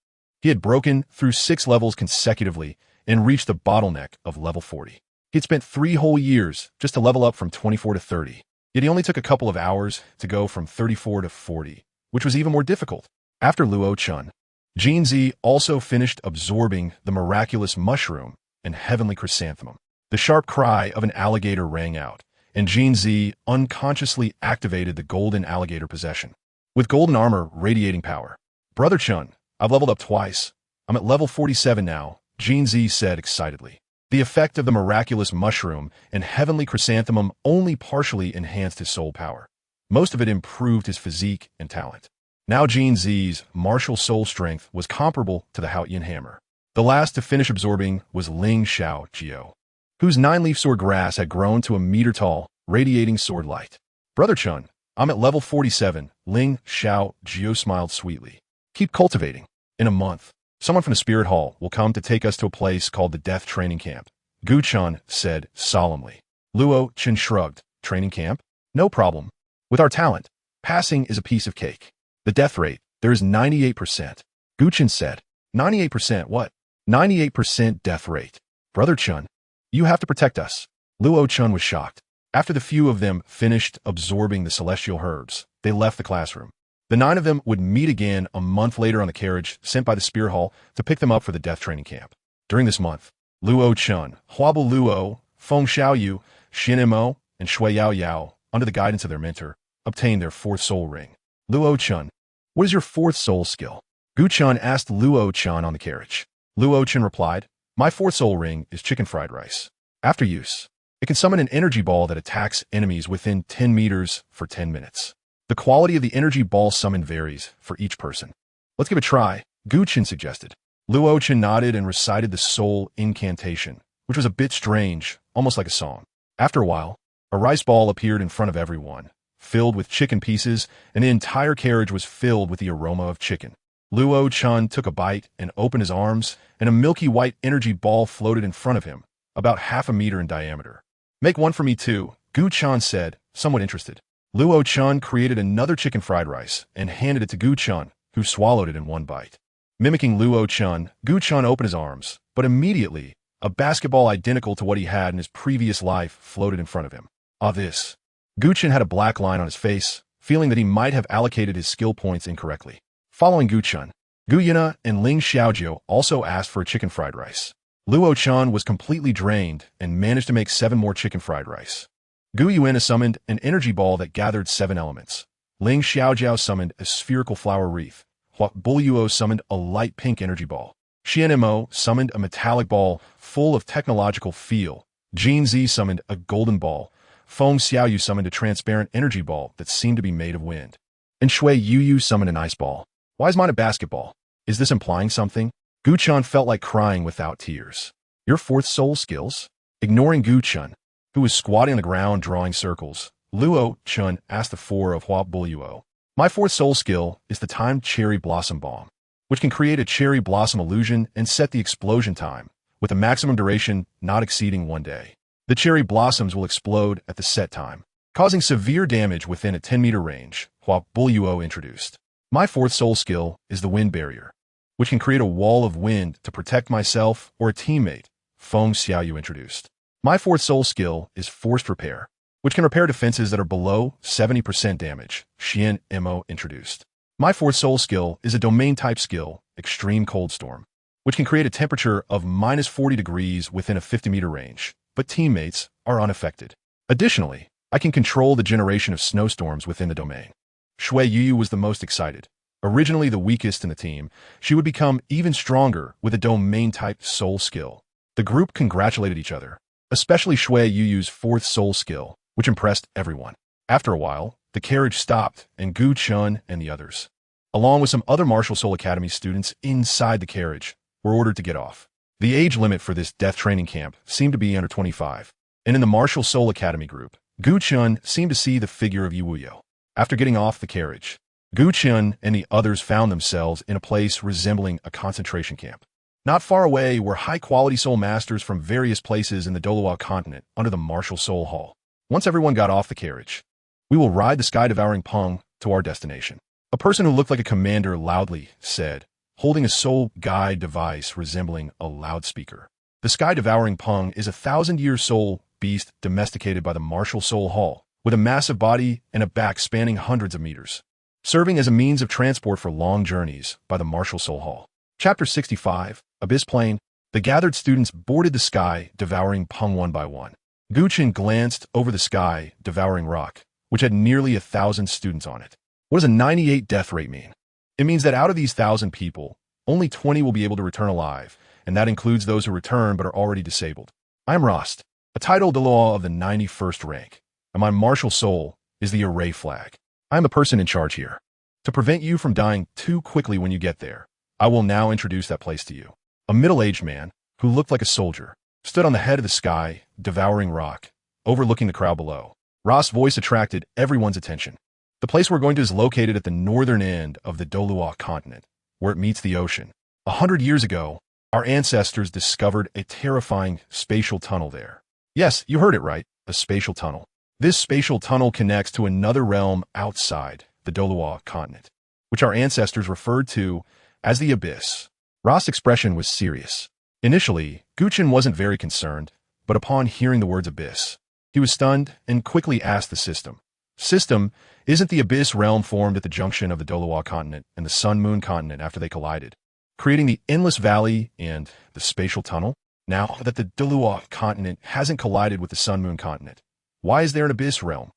S1: He had broken through 6 levels consecutively and reached the bottleneck of level 40. He had spent 3 whole years just to level up from 24 to 30. Yet he only took a couple of hours to go from 34 to 40, which was even more difficult. After Luo Chen, Jinzi also finished absorbing the miraculous mushroom and heavenly chrysanthemum. The sharp cry of an alligator rang out, and Jinzi unconsciously activated the golden alligator possession. With golden armor radiating power. Brother Chen, I've leveled up twice. I'm at level 47 now, Jinzi said excitedly. The effect of the miraculous mushroom and heavenly chrysanthemum only partially enhanced his soul power. Most of it improved his physique and talent. Now Jinzi's martial soul strength was comparable to the Haotian hammer. The last to finish absorbing was Ling Xiao Jiao, whose 9-leaf sword grass had grown to a meter tall, radiating sword light. Brother Chen, I'm at level 47, Ling Xiao Jiao smiled sweetly. Keep cultivating. In a month, someone from the spirit hall will come to take us to a place called the Death Training Camp, Gu Chen said solemnly. Luo Chen shrugged. Training camp? No problem. With our talent, passing is a piece of cake. The death rate, there is 98%. Gu Chen said. 98% what? 98% death rate. Brother Chen, you have to protect us. Luo Chen was shocked. After the few of them finished absorbing the celestial herbs, they left the classroom. The 9 of them would meet again a month later on the carriage sent by the Spear Hall to pick them up for the death training camp. During this month, Luo Chen, Huabu Luo, Feng Xiaoyu, Xianmo, and Shui Yao, under the guidance of their mentor, obtained their 4th soul ring. Luo Chen, what is your 4th soul skill? Gu Chen asked Luo Chen on the carriage. Luo Chen replied, my 4th soul ring is chicken fried rice. After use, it can summon an energy ball that attacks enemies within 10 meters for 10 minutes. The quality of the energy ball summon varies for each person. Let's give it a try, Gu Chen suggested. Luo Chen nodded and recited the soul incantation, which was a bit strange, almost like a song. After a while, a rice ball appeared in front of everyone, filled with chicken pieces, and the entire carriage was filled with the aroma of chicken. Luo Chen took a bite and opened his arms, and a milky white energy ball floated in front of him, about half a meter in diameter. Make one for me too, Gu Chen said, somewhat interested. Luo Chen created another chicken fried rice and handed it to Gu Chen, who swallowed it in one bite. Mimicking Luo Chen, Gu Chen opened his arms, but immediately A basketball identical to what he had in his previous life floated in front of him. This. Gu Chen had a black line on his face, feeling that he might have allocated his skill points incorrectly. Following Gu Chen, Gu Yue Na and Ling Xiaojiu also asked for a chicken fried rice. Luo Chen was completely drained and managed to make 7 more chicken fried rice. Gu Yue Na summoned an energy ball that gathered 7 elements. Ling Xiaojiu summoned a spherical flower wreath, while Douluo summoned a light pink energy ball. Xian Mo summoned a metallic ball full of technological feel. Jin Zi summoned a golden ball. Feng Xiaoyu summoned a transparent energy ball that seemed to be made of wind. And Shui Yu summoned an ice ball. Why is mine a basketball? Is this implying something? Gu Chen felt like crying without tears. Your 4th soul skills? Ignoring Gu Chen, who was squatting on the ground drawing circles, Luo Chen asked the 4 of Hua Douluo. My 4th soul skill is the timed cherry blossom bomb, which can create a cherry blossom illusion and set the explosion time, with a maximum duration not exceeding 1 day. The cherry blossoms will explode at the set time, causing severe damage within a 10-meter range, while Douluo introduced. My 4th soul skill is the wind barrier, which can create a wall of wind to protect myself or a teammate, Feng Xiaoyu introduced. My 4th soul skill is forced repair, which can repair defenses that are below 70% damage, Xian Mo introduced. My 4th soul skill is a domain-type skill, extreme cold storm, which can create a temperature of minus 40 degrees within a 50-meter range, but teammates are unaffected. Additionally, I can control the generation of snowstorms within the domain. Shui Yu was the most excited. Originally the weakest in the team, she would become even stronger with a domain-type soul skill. The group congratulated each other, especially Shui Yu's 4th soul skill, which impressed everyone. After a while, the carriage stopped, and Gu Chen and the others, along with some other Martial Soul Academy students inside the carriage, were ordered to get off. The age limit for this death training camp seemed to be under 25, and in the Martial Soul Academy group, Gu Chen seemed to see the figure of Yuyo. After getting off the carriage, Gu Chen and the others found themselves in a place resembling a concentration camp. Not far away were high-quality soul masters from various places in the Douluo Continent under the Martial Soul Hall. Once everyone got off the carriage, we will ride the sky-devouring Peng to our destination. A person who looked like a commander loudly said, holding a soul guide device resembling a loudspeaker. The sky-devouring Peng is a 1,000-year soul beast domesticated by the Martial Soul Hall, with a massive body and a back spanning hundreds of meters, serving as a means of transport for long journeys by the Martial Soul Hall. Chapter 65, Abyss Plane. The gathered students boarded the sky-devouring Peng one by one. Gu Chen glanced over the sky-devouring rock, which had nearly 1,000 students on it. What does a 98 death rate mean? It means that out of these 1,000 people, only 20 will be able to return alive, and that includes those who return but are already disabled. I am Rost, a title Douluo of the 91st rank, and my martial soul is the array flag. I am the person in charge here. To prevent you from dying too quickly when you get there, I will now introduce that place to you. A middle-aged man, who looked like a soldier, stood on the head of the sky-devouring rock, overlooking the crowd below. Rost's voice attracted everyone's attention. The place we're going to is located at the northern end of the Douluo Continent, where it meets the ocean. 100 years ago, our ancestors discovered a terrifying spatial tunnel there. Yes, you heard it right, a spatial tunnel. This spatial tunnel connects to another realm outside the Douluo Continent, which our ancestors referred to as the Abyss. Rost's expression was serious. Initially, Gu Chen wasn't very concerned, but upon hearing the words Abyss, he was stunned and quickly asked the system. System, isn't the Abyss realm formed at the junction of the Douluo Continent and the Sun-Moon Continent after they collided, creating the Endless Valley and the Spatial Tunnel? Now that the Douluo Continent hasn't collided with the Sun-Moon Continent, why is there an Abyss realm?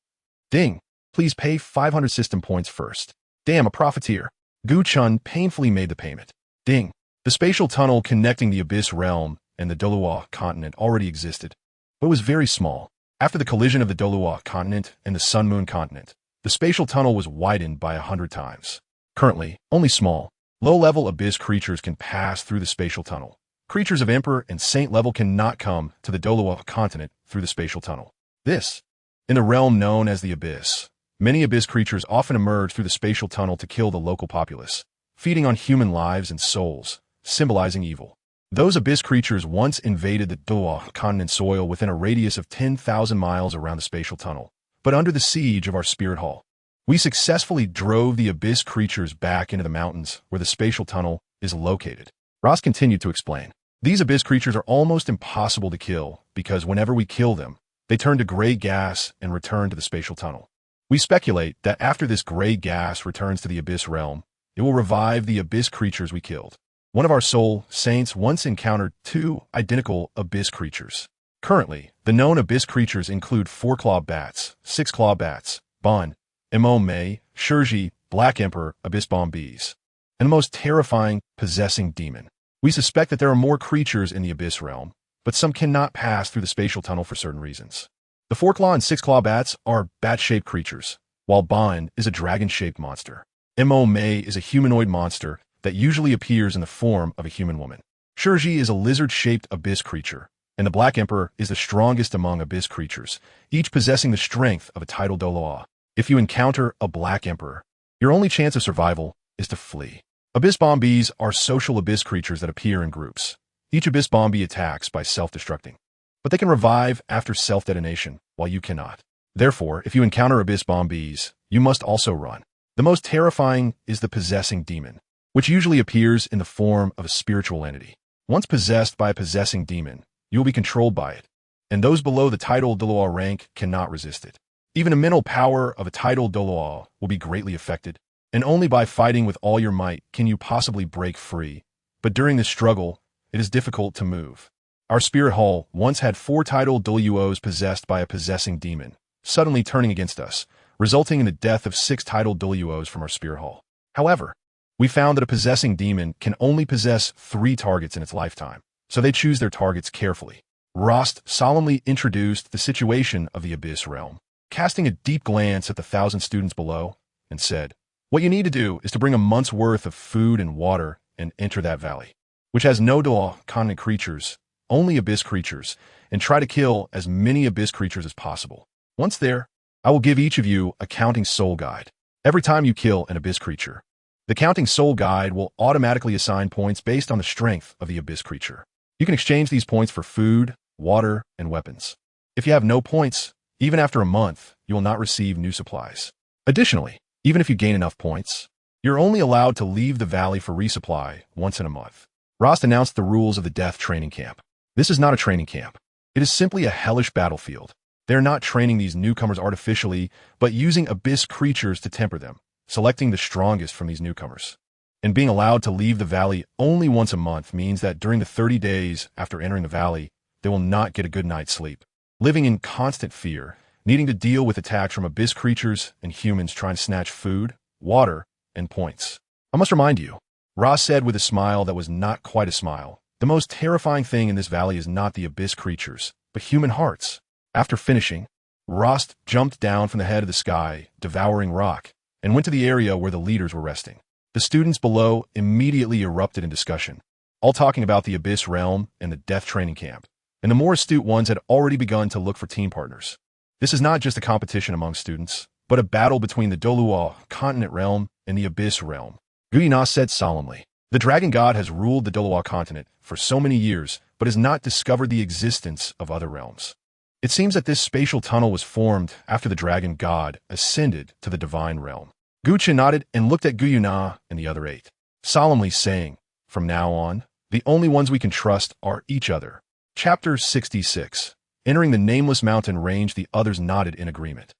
S1: Ding! Please pay 500 system points first. Damn, a profiteer. Gu Chen painfully made the payment. Ding! The spatial tunnel connecting the Abyss realm and the Douluo Continent already existed, but it was very small. After the collision of the Douluo Continent and the Sun-Moon Continent, the spatial tunnel was widened by 100 times. Currently, only small, low-level Abyss creatures can pass through the spatial tunnel. Creatures of Emperor and Saint level cannot come to the Douluo Continent through the spatial tunnel. This, in the realm known as the Abyss, many Abyss creatures often emerge through the spatial tunnel to kill the local populace, feeding on human lives and souls, symbolizing evil. Those Abyss creatures once invaded the Douluo Continent soil within a radius of 10,000 miles around the spatial tunnel, but under the siege of our Spirit Hall, we successfully drove the Abyss creatures back into the mountains where the spatial tunnel is located. Ross continued to explain. These abyss creatures are almost impossible to kill because whenever we kill them, they turn to gray gas and return to the spatial tunnel. We speculate that after this gray gas returns to the abyss realm, it will revive the abyss creatures we killed. One of our soul saints once encountered 2 identical abyss creatures. Currently, the known abyss creatures include 4-claw bats, 6-claw bats, Bon, Mo Mei, Shurji, Black Emperor, abyss bombees, and the most terrifying possessing demon. We suspect that there are more creatures in the abyss realm, but some cannot pass through the spatial tunnel for certain reasons. The 4-claw and 6-claw bats are bat-shaped creatures, while Bon is a dragon-shaped monster. Mo Mei is a humanoid monster that usually appears in the form of a human woman. Shurji is a lizard-shaped abyss creature, and the Black Emperor is the strongest among abyss creatures, each possessing the strength of a tidal Douluo. If you encounter a Black Emperor, your only chance of survival is to flee. Abyss bombees are social abyss creatures that appear in groups. Each abyss bombee attacks by self-destructing, but they can revive after self-detonation, while you cannot. Therefore, if you encounter abyss bombees, you must also run. The most terrifying is the possessing demon, which usually appears in the form of a spiritual entity. Once possessed by a possessing demon, you will be controlled by it, and those below the tidal Douluo rank cannot resist it. Even the mental power of a tidal Douluo will be greatly affected, and only by fighting with all your might can you possibly break free. But during this struggle, it is difficult to move. Our spirit hall once had 4 tidal Douluos possessed by a possessing demon, suddenly turning against us, resulting in the death of 6 tidal Douluos from our spirit hall. However, we found that a possessing demon can only possess 3 targets in its lifetime, so they choose their targets carefully. Rost solemnly introduced the situation of the abyss realm, casting a deep glance at the 1,000 students below, and said, "What you need to do is to bring a month's worth of food and water and enter that valley, which has no Douluo Continent creatures, only abyss creatures, and try to kill as many abyss creatures as possible. Once there, I will give each of you a counting soul guide. Every time you kill an abyss creature, the counting soul guide will automatically assign points based on the strength of the abyss creature. You can exchange these points for food, water, and weapons. If you have no points, even after a month, you will not receive new supplies. Additionally, even if you gain enough points, you're only allowed to leave the valley for resupply once in a month." Rost announced the rules of the death training camp. This is not a training camp. It is simply a hellish battlefield. They are not training these newcomers artificially, but using abyss creatures to temper them, selecting the strongest from these newcomers. And being allowed to leave the valley only once a month means that during the 30 days after entering the valley, they will not get a good night's sleep, living in constant fear, needing to deal with attacks from abyss creatures and humans trying to snatch food, water, and points. "I must remind you," Ross said with a smile that was not quite a smile, "the most terrifying thing in this valley is not the abyss creatures, but human hearts." After finishing, Rost jumped down from the head of the sky, devouring rock, and went to the area where the leaders were resting. The students below immediately erupted in discussion, all talking about the abyss realm and the death training camp, and the more astute ones had already begun to look for team partners. This is not just a competition among students, but a battle between the Douluo Continent realm and the abyss realm. Gu Yue Na said solemnly, "The dragon god has ruled the Douluo Continent for so many years, but has not discovered the existence of other realms. It seems that this spatial tunnel was formed after the dragon god ascended to the divine realm." Gu Chen nodded and looked at Gu Yue Na and the other 8, solemnly saying, "From now on, the only ones we can trust are each other." Chapter 66. Entering the nameless mountain range, the others nodded in agreement.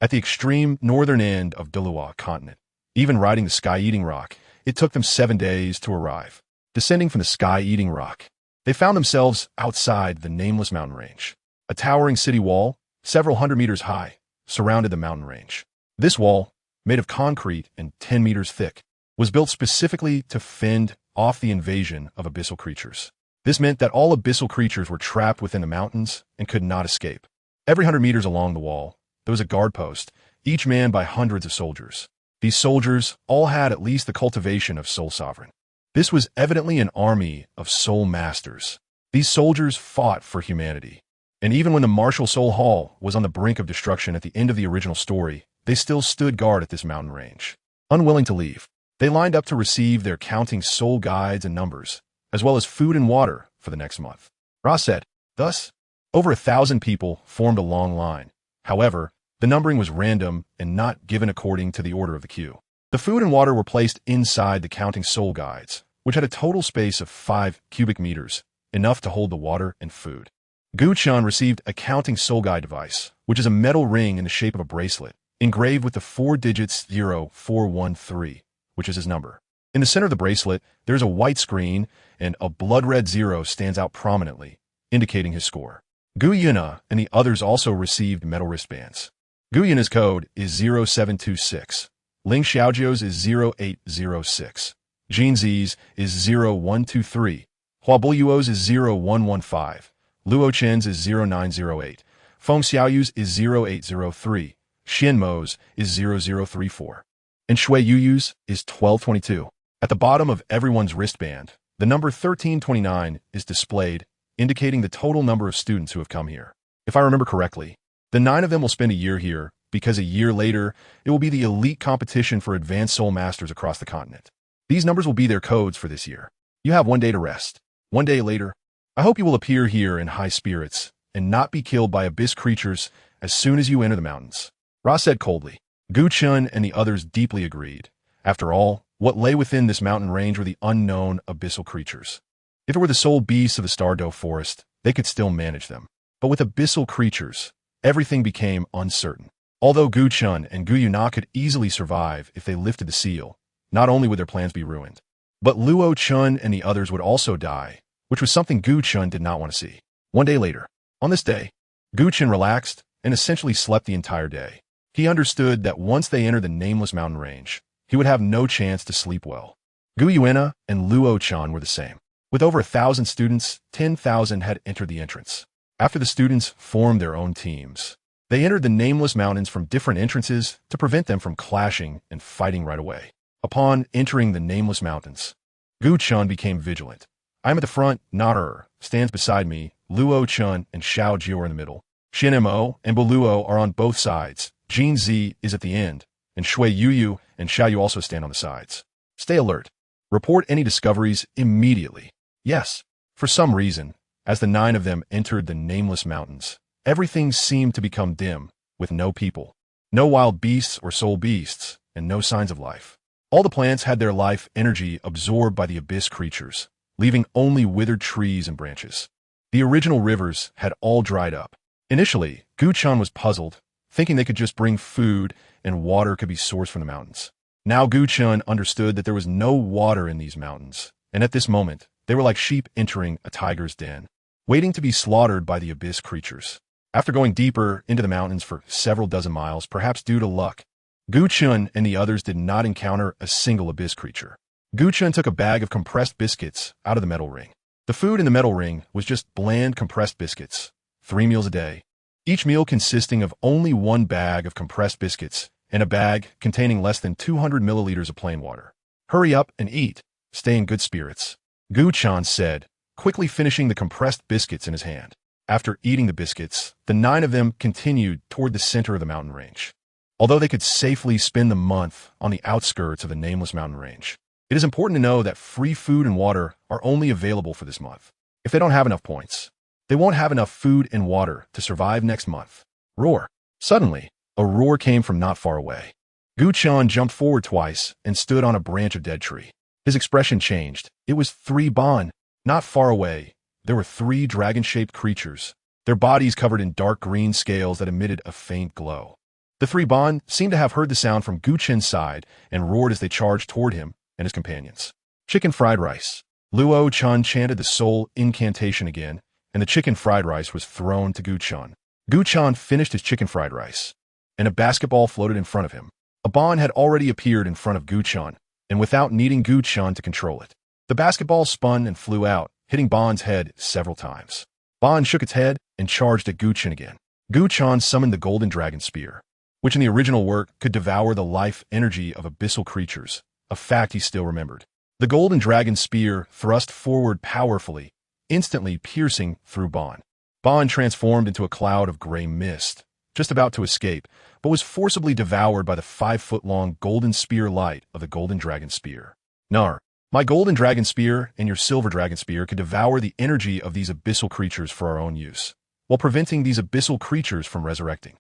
S1: At the extreme northern end of Douluo Continent, even riding the sky-eating rock, it took them 7 days to arrive. Descending from the sky-eating rock, they found themselves outside the nameless mountain range. A towering city wall, several hundred meters high, surrounded the mountain range. This wall, made of concrete and 10 meters thick, was built specifically to fend off the invasion of abyssal creatures. This meant that all abyssal creatures were trapped within the mountains and could not escape. Every 100 meters along the wall, there was a guard post, each manned by hundreds of soldiers. These soldiers all had at least the cultivation of soul sovereign. This was evidently an army of soul masters. These soldiers fought for humanity. And even when the martial soul hall was on the brink of destruction at the end of the original story, they still stood guard at this mountain range. Unwilling to leave, they lined up to receive their counting soul guides and numbers, as well as food and water for the next month. Ross said, thus, over 1,000 people formed a long line. However, the numbering was random and not given according to the order of the queue. The food and water were placed inside the counting soul guides, which had a total space of 5 cubic meters, enough to hold the water and food. Gu Chen received a counting soul guide device, which is a metal ring in the shape of a bracelet, engraved with the 4 digits 0413, which is his number. In the center of the bracelet, there is a white screen, and a blood-red 0 stands out prominently, indicating his score. Gu Yue Na and the others also received metal wristbands. Gu Yue Na's code is 0726. Ling Xiaojiu's is 0806. Jin Zi's is 0123. Hua Buyuo's is 0115. Luo Chen's is 0908. Feng Xiaoyu's is 0803. Xian Mo's is 0034. And Shui Yuyu's is 1222. At the bottom of everyone's wristband, the number 1329 is displayed, indicating the total number of students who have come here. If I remember correctly, the 9 of them will spend a year here, because a year later, it will be the elite competition for advanced soul masters across the continent. These numbers will be their codes for this year. You have 1 day to rest. 1 day later, I hope you will appear here in high spirits and not be killed by abyss creatures as soon as you enter the mountains. Ra said coldly. Gu Chen and the others deeply agreed. After all, what lay within this mountain range were the unknown abyssal creatures. If it were the soul beasts of the Star-Do forest, they could still manage them. But with abyssal creatures, everything became uncertain. Although Gu Chen and Gu Yue Na could easily survive if they lifted the seal, not only would their plans be ruined, but Luo Chen and the others would also die, which was something Gu Chen did not want to see. 1 day later, on this day, Gu Chen relaxed and essentially slept the entire day. He understood that once they entered the nameless mountain range, he would have no chance to sleep well. Gu Yue Na and Luo Chen were the same. With over 1,000 students, 10,000 had entered the entrance. After the students formed their own teams, they entered the nameless mountains from different entrances to prevent them from clashing and fighting right away. Upon entering the nameless mountains, Gu Chen became vigilant. I am at the front, not her, stands beside me, Luo Chen and Xiao Jiu are in the middle. Xian Mo and Boluo are on both sides, Jin Zi is at the end, and Shui Yuyu and Xiao Yu also stand on the sides. Stay alert. Report any discoveries immediately. Yes, for some reason, as the 9 of them entered the nameless mountains, everything seemed to become dim, with no people, no wild beasts or soul beasts, and no signs of life. All the plants had their life energy absorbed by the abyss creatures, leaving only withered trees and branches. The original rivers had all dried up. Initially, Gu Chen was puzzled, thinking they could just bring food and water could be sourced from the mountains. Now Gu Chen understood that there was no water in these mountains, and at this moment, they were like sheep entering a tiger's den, waiting to be slaughtered by the abyss creatures. After going deeper into the mountains for several dozen miles, perhaps due to luck, Gu Chen and the others did not encounter a single abyss creature. Gu Chen took a bag of compressed biscuits out of the metal ring. The food in the metal ring was just bland compressed biscuits, 3 meals a day, each meal consisting of only 1 bag of compressed biscuits and a bag containing less than 200 milliliters of plain water. Hurry up and eat. Stay in good spirits, Gu Chen said, quickly finishing the compressed biscuits in his hand. After eating the biscuits, the 9 of them continued toward the center of the mountain range. Although they could safely spend the month on the outskirts of the nameless mountain range, it is important to know that free food and water are only available for this month. If they don't have enough points, they won't have enough food and water to survive next month. Roar. Suddenly, a roar came from not far away. Gu Chen jumped forward twice and stood on a branch of dead tree. His expression changed. It was 3 Bon. Not far away, there were 3 dragon-shaped creatures, their bodies covered in dark green scales that emitted a faint glow. The 3 Bon seemed to have heard the sound from Gu Chen's side and roared as they charged toward him and his companions. Chicken fried rice. Luo Chen chanted the soul incantation again, and the chicken fried rice was thrown to Gu Chen. Gu Chen finished his chicken fried rice, and a basketball floated in front of him. A Bon had already appeared in front of Gu Chen, and without needing Gu Chen to control it, the basketball spun and flew out, hitting Bon's head several times. Bon shook its head and charged at Gu Chen again. Gu Chen summoned the golden dragon spear, which in the original work could devour the life energy of abyssal creatures, a fact he still remembered. The golden dragon spear thrust forward powerfully, instantly piercing through Bon. Bon transformed into a cloud of gray mist, just about to escape, but was forcibly devoured by the 5-foot-long golden spear light of the golden dragon spear. Nar, my golden dragon spear and your silver dragon spear could devour the energy of these abyssal creatures for our own use, while preventing these abyssal creatures from resurrecting.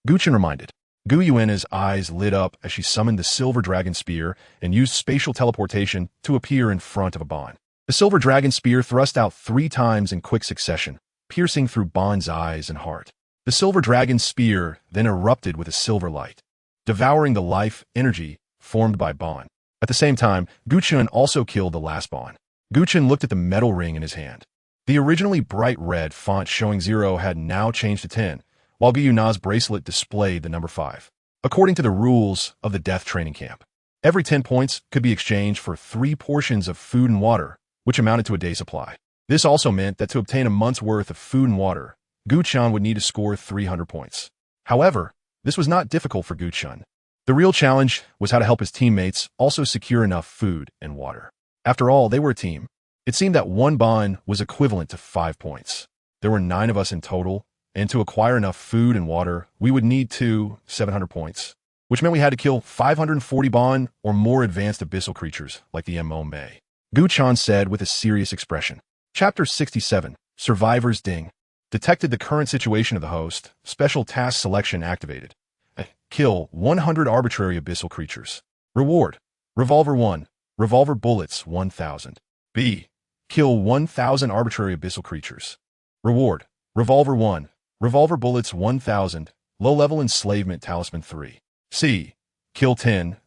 S1: Gu Chen reminded. Gu Yue Na's eyes lit up as she summoned the silver dragon spear and used spatial teleportation to appear in front of a Bon. The silver dragon spear thrust out 3 times in quick succession, piercing through Bon's eyes and heart. The silver dragon spear then erupted with a silver light, devouring the life energy formed by Bon. At the same time, Gu Chen also killed the last Bon. Gu Chen looked at the metal ring in his hand. The originally bright red font showing 0 had now changed to 10, while Gu Yue Na's bracelet displayed the number 5. According to the rules of the death training camp, every 10 points could be exchanged for 3 portions of food and water, which amounted to a day supply. This also meant that to obtain a month's worth of food and water, Gu Chen would need to score 300 points. However, this was not difficult for Gu Chen. The real challenge was how to help his teammates also secure enough food and water. After all, they were a team. It seemed that 1 bond was equivalent to 5 points. There were 9 of us in total, and to acquire enough food and water, we would need 700 points, which meant we had to kill 540 bond or more advanced abyssal creatures like the Mo Mei. Gu Chen said with a serious expression. Chapter 67, Survivor's Ding. Detected the current situation of the host. Special task selection activated. Kill 100 arbitrary abyssal creatures. Reward. Revolver 1. Revolver bullets 1000. B. Kill 1000 arbitrary abyssal creatures. Reward. Revolver 1. Revolver bullets 1000. Low-level enslavement talisman 3. C. Kill 10,000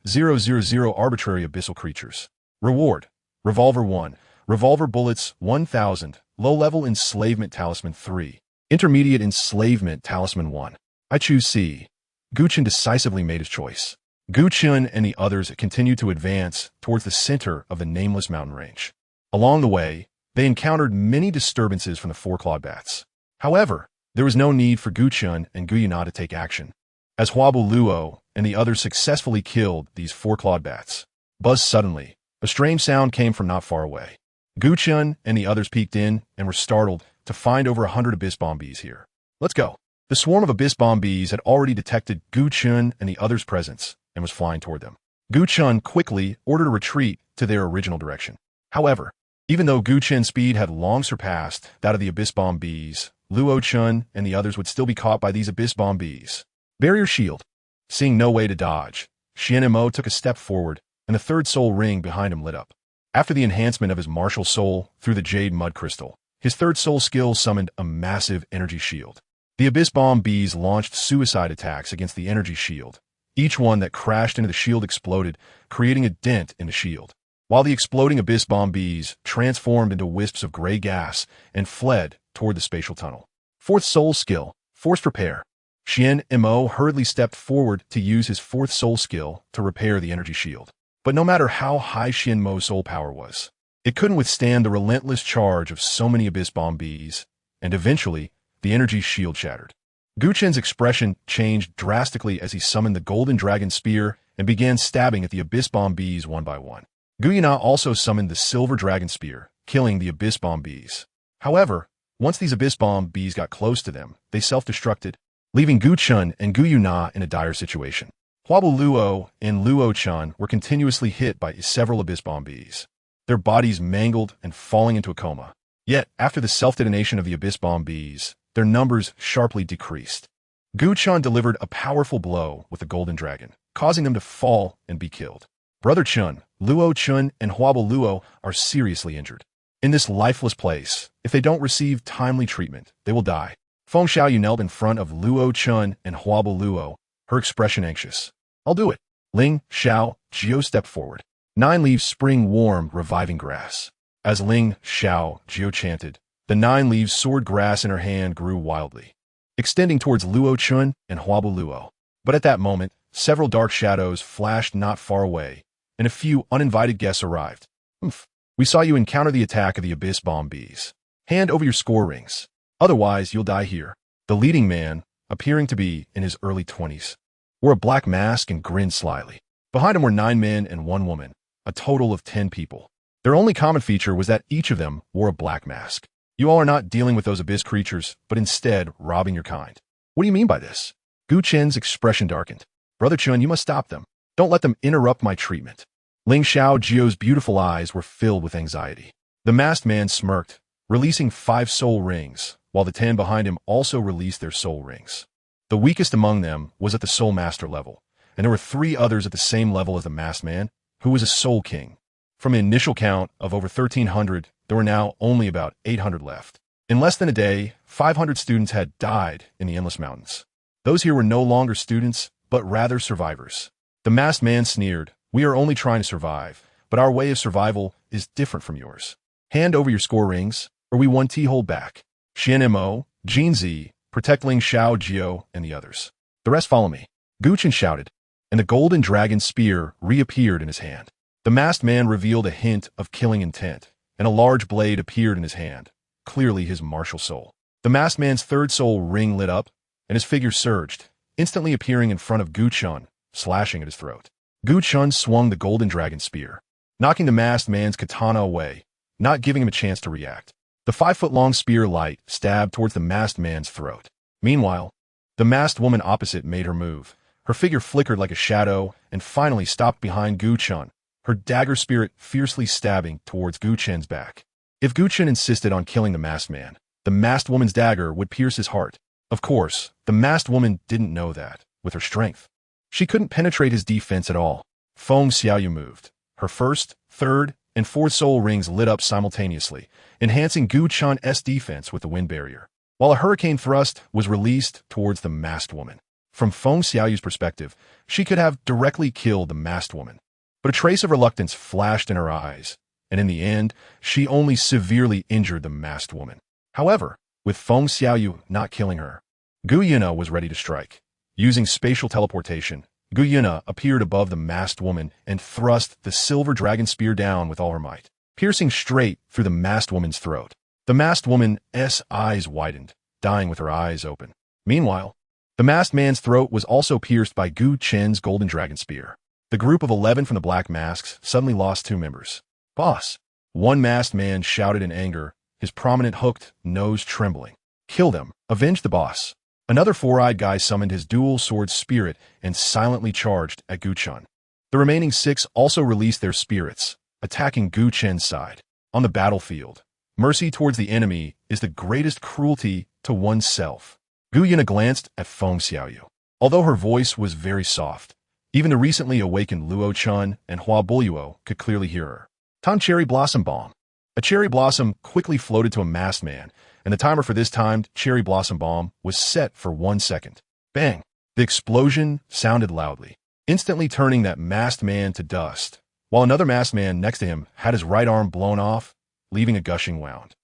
S1: arbitrary abyssal creatures. Reward. Revolver 1. Revolver bullets 1000. Low-level enslavement talisman 3. Intermediate enslavement talisman 1. I choose C. Gu Chen decisively made his choice. Gu Chen and the others continued to advance towards the center of the nameless mountain range. Along the way, they encountered many disturbances from the 4-clawed bats. However, there was no need for Gu Chen and Gu Yue Na to take action, as Luo and the others successfully killed these 4-clawed bats. Buzz suddenly, a strange sound came from not far away. Gu Chen and the others peeked in and were startled to find over 100 abyss bomb bees here. Let's go. The swarm of abyss bomb bees had already detected Gu Chen and the others' presence and was flying toward them. Gu Chen quickly ordered a retreat to their original direction. However, even though Gu Chen's speed had long surpassed that of the abyss bomb bees, Luo Chen and the others would still be caught by these abyss bomb bees. Barrier shield. Seeing no way to dodge, Xian Mo took a step forward, and the 3rd soul ring behind him lit up. After the enhancement of his martial soul through the jade mud crystal, his 3rd soul skill summoned a massive energy shield. The abyss bomb bees launched suicide attacks against the energy shield. Each one that crashed into the shield exploded, creating a dent in the shield, while the exploding abyss bomb bees transformed into wisps of gray gas and fled toward the spatial tunnel. 4th soul skill, forced repair. Xian Mo hurriedly stepped forward to use his 4th soul skill to repair the energy shield. But no matter how high Xian Mo's soul power was, it couldn't withstand the relentless charge of so many abyss bomb bees, and eventually, the energy shield shattered. Gu Chen's expression changed drastically as he summoned the golden dragon spear and began stabbing at the abyss bomb bees one by one. Gu Yue Na also summoned the silver dragon spear, killing the abyss bomb bees. However, once these abyss bomb bees got close to them, they self-destructed, leaving Gu Chen and Gu Yue Na in a dire situation. Luo and Luo Chen were continuously hit by several abyss bomb bees, their bodies mangled and falling into a coma. Yet, after the self-detonation of the abyss bomb bees, their numbers sharply decreased. Gu Chen delivered a powerful blow with the golden dragon, causing them to fall and be killed. Brother Chen, Luo Chen, and Luo are seriously injured. In this lifeless place, if they don't receive timely treatment, they will die. Feng Xiaoyu knelt in front of Luo Chen and Luo, her expression anxious. I'll do it. Ling, Xiao, Jio stepped forward. 9 leaves spring warm, reviving grass. As Ling, Xiao, Jio chanted, the 9 leaves sword grass in her hand grew wildly, extending towards Luo Chen and Luo. But at that moment, several dark shadows flashed not far away, and a few uninvited guests arrived. We saw you encounter the attack of the abyss bomb bees. Hand over your score rings. Otherwise, you'll die here. The leading man, appearing to be in his early 20s, wore a black mask and grinned slyly. Behind him were 9 men and 1 woman, a total of 10 people. Their only common feature was that each of them wore a black mask. You all are not dealing with those abyss creatures, but instead robbing your kind. What do you mean by this? Gu Chen's expression darkened. Brother Chen, you must stop them. Don't let them interrupt my treatment. Ling Xiao Jio's beautiful eyes were filled with anxiety. The masked man smirked, releasing 5 soul rings, while the 10 behind him also released their soul rings. The weakest among them was at the Soul Master level, and there were 3 others at the same level as the Masked Man, who was a Soul King. From an initial count of over 1,300, there were now only about 800 left. In less than a day, 500 students had died in the Endless Mountains. Those here were no longer students, but rather survivors. The Masked Man sneered, "We are only trying to survive, but our way of survival is different from yours. Hand over your score rings, or we want T hold back. Xian Mo, Jin Zi, protect Ling Xiao Jiao, and the others. The rest follow me." Gu Chen shouted, and the golden dragon spear reappeared in his hand. The Masked Man revealed a hint of killing intent, and a large blade appeared in his hand, clearly his martial soul. The Masked Man's 3rd soul ring lit up, and his figure surged, instantly appearing in front of Gu Chen, slashing at his throat. Gu Chen swung the golden dragon spear, knocking the Masked Man's katana away, not giving him a chance to react. The 5-foot-long spear light stabbed towards the Masked Man's throat. Meanwhile, the masked woman opposite made her move. Her figure flickered like a shadow and finally stopped behind Gu Chen, her dagger spirit fiercely stabbing towards Gu Chen's back. If Gu Chen insisted on killing the Masked Man, the masked woman's dagger would pierce his heart. Of course, the masked woman didn't know that, with her strength. She couldn't penetrate his defense at all. Feng Xiaoyu moved. Her 1st, 3rd, and 4th soul rings lit up simultaneously, enhancing Gu Chen's defense with the wind barrier, while a hurricane thrust was released towards the masked woman. From Feng Xiaoyu's perspective, she could have directly killed the masked woman, but a trace of reluctance flashed in her eyes, and in the end, she only severely injured the masked woman. However, with Feng Xiaoyu not killing her, Gu Yue Na was ready to strike. Using spatial teleportation, Gu Yue Na appeared above the masked woman and thrust the silver dragon spear down with all her might, piercing straight through the masked woman's throat. The masked woman's eyes widened, dying with her eyes open. Meanwhile, the masked man's throat was also pierced by Gu Chen's golden dragon spear. The group of 11 from the Black Masks suddenly lost 2 members. "Boss!" One masked man shouted in anger, his prominent hooked nose trembling. "Kill them! Avenge the boss!" Another 4-eyed guy summoned his dual sword spirit and silently charged at Gu Chen. The remaining 6 also released their spirits, attacking Gu Chen's side. On the battlefield, mercy towards the enemy is the greatest cruelty to oneself. Gu Yue Na glanced at Feng Xiaoyu. Although her voice was very soft, even the recently awakened Luo Chun and Hua Buluo could clearly hear her. "Tan Cherry Blossom Bomb." A cherry blossom quickly floated to a masked man, and the timer for this timed cherry blossom bomb was set for 1 second. Bang! The explosion sounded loudly, instantly turning that masked man to dust, while another masked man next to him had his right arm blown off, leaving a gushing wound.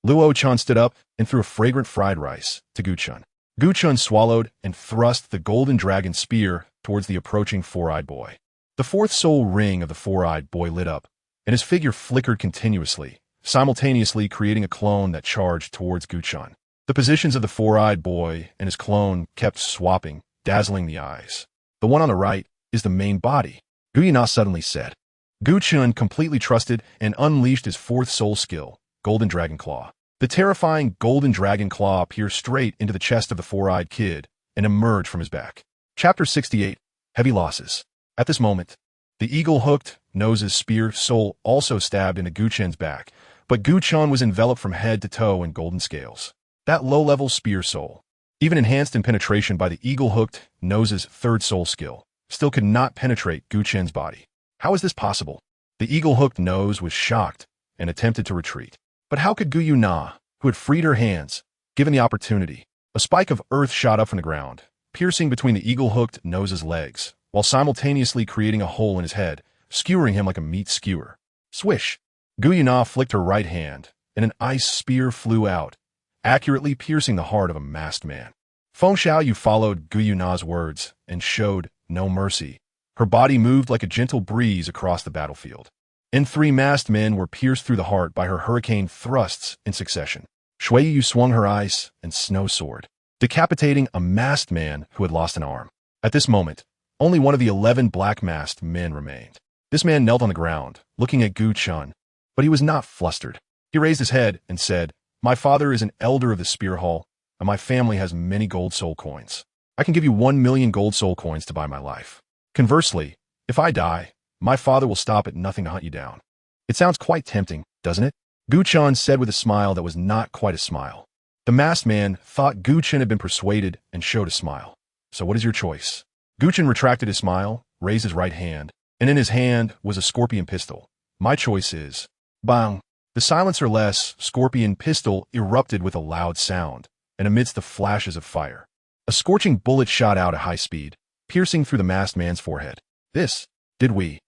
S1: Luo Chun stood up and threw a fragrant fried rice to Gu Chen. Gu Chen swallowed and thrust the golden dragon spear towards the approaching 4-eyed boy. The 4th soul ring of the 4-eyed boy lit up, and his figure flickered continuously, simultaneously creating a clone that charged towards Gu Chen. The positions of the 4-eyed boy and his clone kept swapping, dazzling the eyes. "The one on the right is the main body," Gu Yue Na suddenly said. Gu Chen completely trusted and unleashed his 4th soul skill, Golden Dragon Claw. The terrifying Golden Dragon Claw pierced straight into the chest of the 4-eyed kid and emerged from his back. Chapter 68, Heavy Losses. At this moment, the eagle-hooked nose's spear soul also stabbed into Gu Chen's back, but Gu Chen was enveloped from head to toe in golden scales. That low-level spear soul, even enhanced in penetration by the eagle-hooked nose's 3rd soul skill, still could not penetrate Gu Chen's body. How is this possible? The eagle-hooked nose was shocked and attempted to retreat. But how could Gu Yue Na, who had freed her hands, given the opportunity? A spike of earth shot up from the ground, piercing between the eagle-hooked nose's legs, while simultaneously creating a hole in his head, skewering him like a meat skewer. Swish! Gu Yue Na flicked her right hand, and an ice spear flew out, accurately piercing the heart of a masked man. Feng Xiaoyu followed Gu Yue Na's words and showed no mercy. Her body moved like a gentle breeze across the battlefield, and 3 masked men were pierced through the heart by her hurricane thrusts in succession. Shui Yu swung her ice and snow sword, decapitating a masked man who had lost an arm. At this moment, only one of the 11 black masked men remained. This man knelt on the ground, looking at Gu Chen, but he was not flustered. He raised his head and said, "My father is an elder of the Spear Hall, and my family has many gold soul coins. I can give you 1 million gold soul coins to buy my life. Conversely, if I die, my father will stop at nothing to hunt you down." It sounds quite tempting, doesn't it? Gu Chen said with a smile that was not quite a smile. The masked man thought Gu Chen had been persuaded and showed a smile. So what is your choice? Gu Chen retracted his smile, raised his right hand, and in his hand was a scorpion pistol. My choice is... Bang! The silencer-less scorpion pistol erupted with a loud sound, and amidst the flashes of fire, a scorching bullet shot out at high speed, piercing through the masked man's forehead. Did we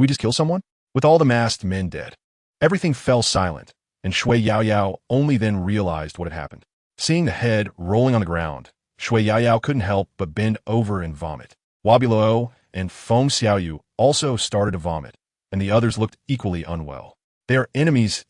S1: just kill someone? With all the masked men dead, everything fell silent, and Shui Yaoyao only then realized what had happened. Seeing the head rolling on the ground, Shui Yaoyao couldn't help but bend over and vomit. Wabiluo and Feng Xiaoyu also started to vomit, and the others looked equally unwell. They are enemies,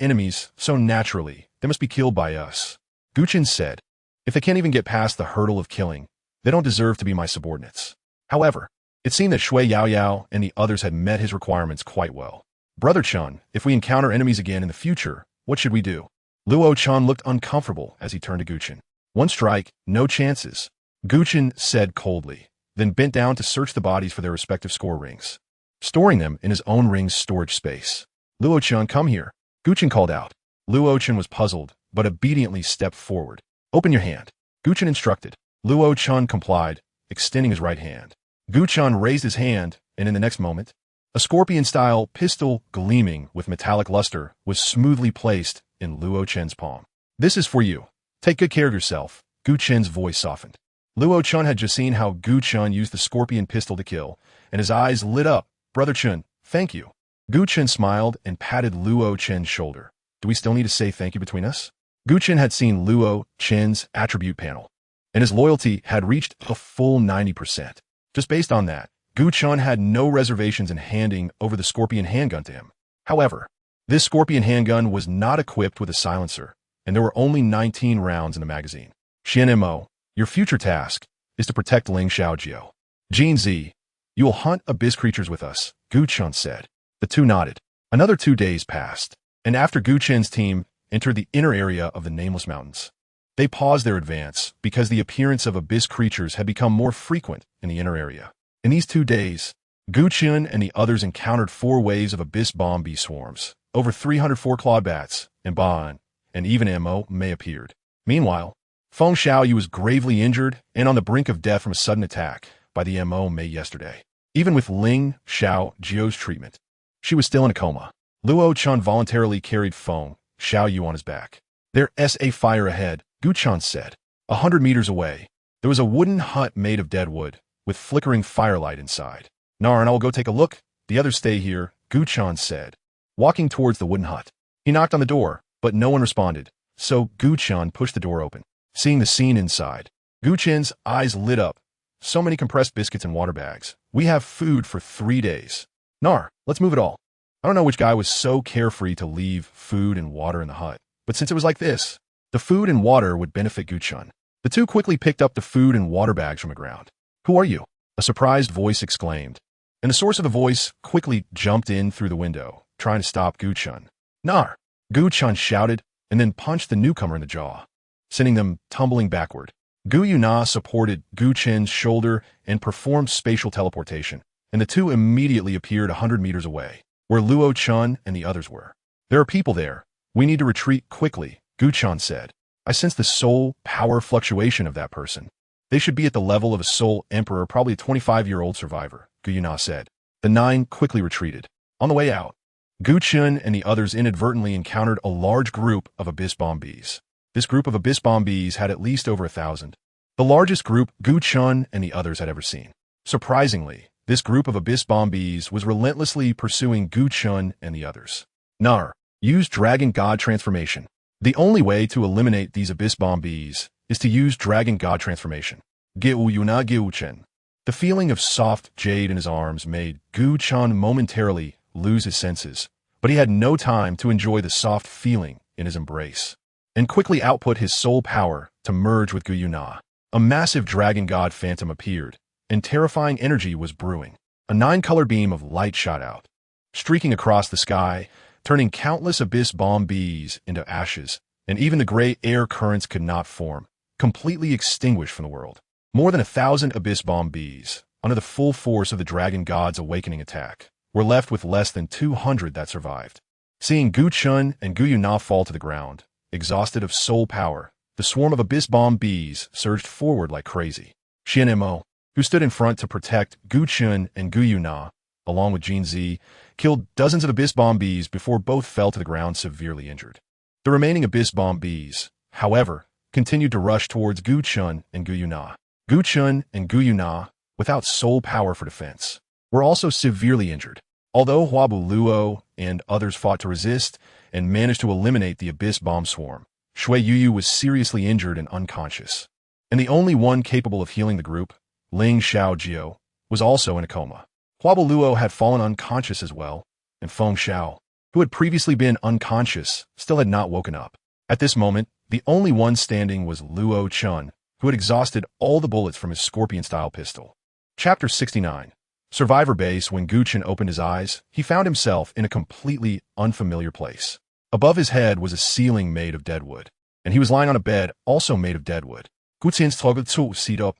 S1: so naturally, they must be killed by us. Gu Chen said, if they can't even get past the hurdle of killing, they don't deserve to be my subordinates. However, it seemed that Shui Yaoyao and the others had met his requirements quite well. Brother Chun, if we encounter enemies again in the future, what should we do? Luo Chun looked uncomfortable as he turned to Gu Chen. One strike, no chances, Gu Chen said coldly, then bent down to search the bodies for their respective score rings, storing them in his own ring's storage space. Luo Chun, come here, Gu Chen called out. Luo Chun was puzzled, but obediently stepped forward. Open your hand, Gu Chen instructed. Luo Chun complied, extending his right hand. Gu Chen raised his hand, and in the next moment, a scorpion-style pistol gleaming with metallic luster was smoothly placed in Luo Chen's palm. This is for you. Take good care of yourself, Gu Chen's voice softened. Luo Chun had just seen how Gu Chen used the scorpion pistol to kill, and his eyes lit up. Brother Chun, thank you. Gu Chen smiled and patted Luo Chen's shoulder. Do we still need to say thank you between us? Gu Chen had seen Luo Chen's attribute panel, and his loyalty had reached a full 90%. Just based on that, Gu Chen had no reservations in handing over the scorpion handgun to him. However, this scorpion handgun was not equipped with a silencer, and there were only 19 rounds in the magazine. Xianmo, your future task is to protect Ling Xiaojiu. Jin Zi, you will hunt abyss creatures with us, Gu Chen said. The two nodded. Another 2 days passed, and after Gu Chen's team entered the inner area of the Nameless Mountains, they paused their advance because the appearance of abyss creatures had become more frequent in the inner area. In these 2 days, Gu Chen and the others encountered 4 waves of abyss bomb bee swarms, over 300 four-clawed bats, and Ban, and even Mo May appeared. Meanwhile, Feng Xiaoyu was gravely injured and on the brink of death from a sudden attack by the Mo May yesterday. Even with Ling Xiaojiu's treatment, she was still in a coma. Luo Chun voluntarily carried Feng Xiaoyu on his back. There's a fire ahead, Gu Chen said. 100 meters away, there was a wooden hut made of dead wood, with flickering firelight inside. Nar and I will go take a look. The others stay here, Gu Chen said, walking towards the wooden hut. He knocked on the door, but no one responded, so Gu Chen pushed the door open. Seeing the scene inside, Gu Chen's eyes lit up. So many compressed biscuits and water bags. We have food for 3 days. Nar, let's move it all. I don't know which guy was so carefree to leave food and water in the hut, but since it was like this, the food and water would benefit Gu Chen. The two quickly picked up the food and water bags from the ground. Who are you? A surprised voice exclaimed, and the source of the voice quickly jumped in through the window, trying to stop Gu Chen. Nar! Gu Chen shouted, and then punched the newcomer in the jaw, sending them tumbling backward. Gu Yue Na supported Gu Chen's shoulder and performed spatial teleportation, and the two immediately appeared 100 meters away, where Luo Chun and the others were. There are people there. We need to retreat quickly, Gu Chen said. I sense the soul power fluctuation of that person. They should be at the level of a soul emperor, probably a 25-year-old survivor, Gu Yue Na said. The 9 quickly retreated. On the way out, Gu Chen and the others inadvertently encountered a large group of abyss bomb bees. This group of abyss bomb bees had at least over 1,000. The largest group Gu Chen and the others had ever seen. Surprisingly, this group of abyss bomb bees was relentlessly pursuing Gu Chen and the others. Nar, use Dragon God Transformation. The only way to eliminate these abyss bomb bees is to use Dragon God Transformation. Gu Yue Na Gu Chen. The feeling of soft jade in his arms made Gu Chen momentarily lose his senses, but he had no time to enjoy the soft feeling in his embrace, and quickly output his soul power to merge with Gu Yue Na. A massive dragon god phantom appeared, and terrifying energy was brewing. A 9-color beam of light shot out, streaking across the sky, turning countless abyss bomb bees into ashes, and even the gray air currents could not form, completely extinguished from the world. More than 1,000 abyss bomb bees, under the full force of the dragon god's awakening attack, were left with less than 200 that survived. Seeing Gu Chen and Gu Yue Na fall to the ground, exhausted of soul power, the swarm of abyss bomb bees surged forward like crazy. Xianmo, who stood in front to protect Gu Chen and Gu Yue Na, along with Jin Zi, killed dozens of Abyss Bomb Bees before both fell to the ground severely injured. The remaining Abyss Bomb Bees, however, continued to rush towards Gu Chen and Gu Yue Na. Gu Chen and Gu Yue Na, without soul power for defense, were also severely injured. Although Huabu Luo and others fought to resist and managed to eliminate the Abyss Bomb Swarm, Shui Yuyu was seriously injured and unconscious. And the only one capable of healing the group, Ling Xiaojio, was also in a coma. Huabu Luo had fallen unconscious as well, and Feng Xiao, who had previously been unconscious, still had not woken up. At this moment, the only one standing was Luo Chun, who had exhausted all the bullets from his scorpion-style pistol. Chapter 69. Survivor Base. When Gu Chen opened his eyes, he found himself in a completely unfamiliar place. Above his head was a ceiling made of deadwood, and he was lying on a bed also made of deadwood. Gu Chen struggled to sit up.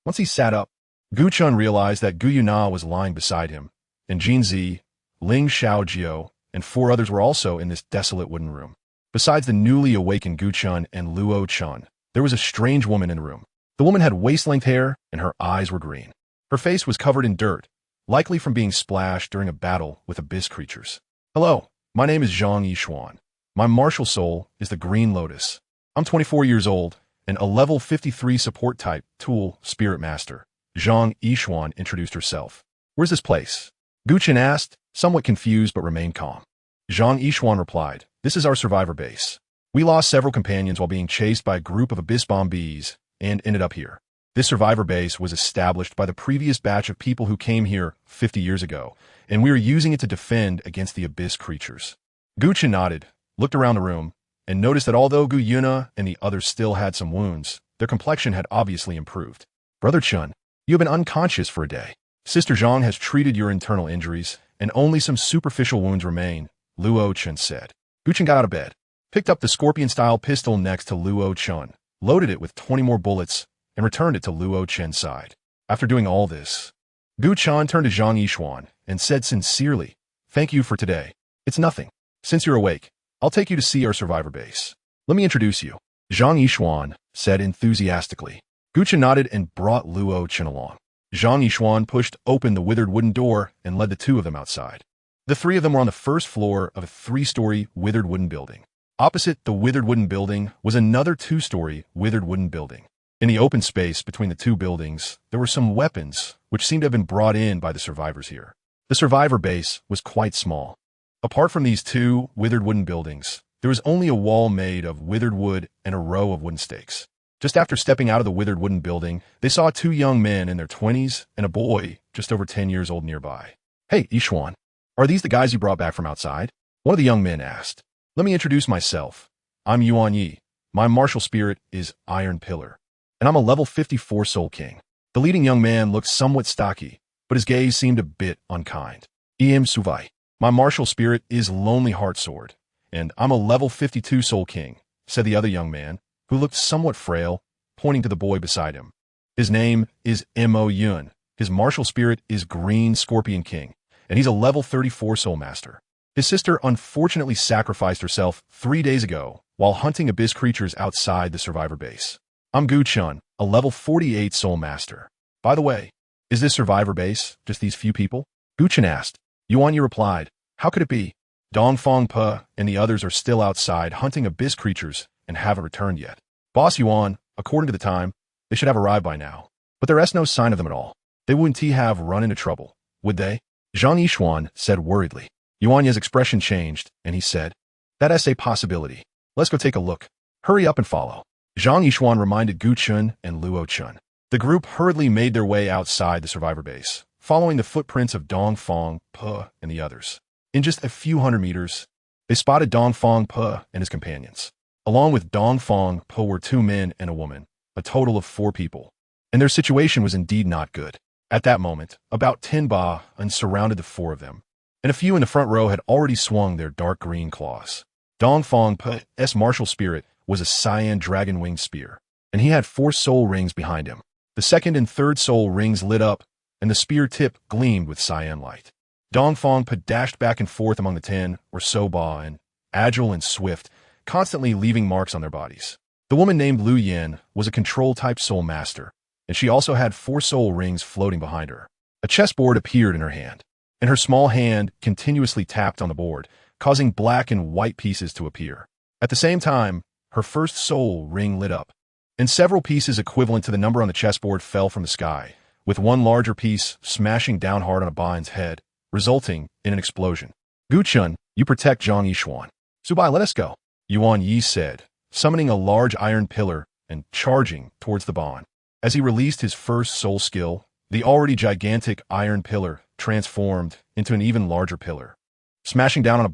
S1: Once he sat up, Gu Chen realized that Gu Yue Na was lying beside him, and Jin Zi, Ling Xiaojio, and 4 others were also in this desolate wooden room. Besides the newly awakened Gu Chen and Luo Chun, there was a strange woman in the room. The woman had waist-length hair, and her eyes were green. Her face was covered in dirt, likely from being splashed during a battle with abyss creatures. Hello, my name is Zhang Yishuan. My martial soul is the Green Lotus. I'm 24 years old, and a level 53 support type, tool, spirit master. Zhang Yishuan introduced herself. Where's this place? Gu Chen asked, somewhat confused but remained calm. Zhang Yishuan replied, this is our survivor base. We lost several companions while being chased by a group of Abyss Bomb Bees and ended up here. This survivor base was established by the previous batch of people who came here 50 years ago, and we are using it to defend against the abyss creatures. Gu Chen nodded, looked around the room, and noticed that although Gu Yue Na and the others still had some wounds, their complexion had obviously improved. Brother Chun, you have been unconscious for a day. Sister Zhang has treated your internal injuries, and only some superficial wounds remain, Luo Chen said. Gu Chen got out of bed, picked up the scorpion-style pistol next to Luo Chen, loaded it with 20 more bullets, and returned it to Luo Chen's side. After doing all this, Gu Chen turned to Zhang Yishuan and said sincerely, thank you for today. It's nothing. Since you're awake, I'll take you to see our survivor base. Let me introduce you. Zhang Yishuan said enthusiastically. Gu Chen nodded and brought Luo Chen along. Zhang Yishuan pushed open the withered wooden door and led the 2 of them outside. The 3 of them were on the first floor of a 3-story withered wooden building. Opposite the withered wooden building was another 2-story withered wooden building. In the open space between the 2 buildings, there were some weapons which seemed to have been brought in by the survivors here. The survivor base was quite small. Apart from these 2 withered wooden buildings, there was only a wall made of withered wood and a row of wooden stakes. Just after stepping out of the withered wooden building, they saw 2 young men in their 20s and a boy just over 10 years old nearby. Hey, Yishuan, are these the guys you brought back from outside? One of the young men asked. Let me introduce myself. I'm Yuan Yi. My martial spirit is Iron Pillar, and I'm a level 54 Soul King. The leading young man looked somewhat stocky, but his gaze seemed a bit unkind. Em Suvai. My martial spirit is Lonely Heart Sword, and I'm a level 52 Soul King, said the other young man, who looked somewhat frail, pointing to the boy beside him. His name is Mo Yun. His martial spirit is Green Scorpion King, and he's a level 34 Soul Master. His sister unfortunately sacrificed herself 3 days ago while hunting abyss creatures outside the survivor base. I'm Gu Chen, a level 48 Soul Master. By the way, is this survivor base just these few people? Gu Chen asked. Yuan Yi replied, how could it be? Dongfang Pe and the others are still outside hunting abyss creatures and haven't returned yet. Boss Yuan, according to the time, they should have arrived by now. But there is no sign of them at all. They wouldn't have run into trouble, would they? Zhang Yishuan said worriedly. Yuan Yi's expression changed, and he said, that is a possibility. Let's go take a look. Hurry up and follow. Zhang Yishuan reminded Gu Chen and Luo Chen. The group hurriedly made their way outside the survivor base, following the footprints of Dongfang Pe and the others. In just a few hundred meters, they spotted Dongfang Pe and his companions. Along with Dongfang Pe were 2 men and a woman, a total of 4 people. And their situation was indeed not good. At that moment, about 10 Ba and surrounded the 4 of them, and a few in the front row had already swung their dark green claws. Dongfang Pe's martial spirit was a cyan dragon-winged spear, and he had 4 soul rings behind him. The 2nd and 3rd soul rings lit up, and the spear tip gleamed with cyan light. Dongfang Pe dashed back and forth among the 10 or so Ba and, agile and swift, constantly leaving marks on their bodies. The woman named Lu Yin was a control-type soul master, and she also had 4 soul rings floating behind her. A chessboard appeared in her hand, and her small hand continuously tapped on the board, causing black and white pieces to appear. At the same time, her first soul ring lit up, and several pieces equivalent to the number on the chessboard fell from the sky, with one larger piece smashing down hard on a Bain's head, resulting in an explosion. Gu Chen, you protect Zhang Yishuan. Subai, let us go, Yuan Yi said, summoning a large iron pillar and charging towards the Bain. As he released his first soul skill, the already gigantic iron pillar transformed into an even larger pillar, smashing down on a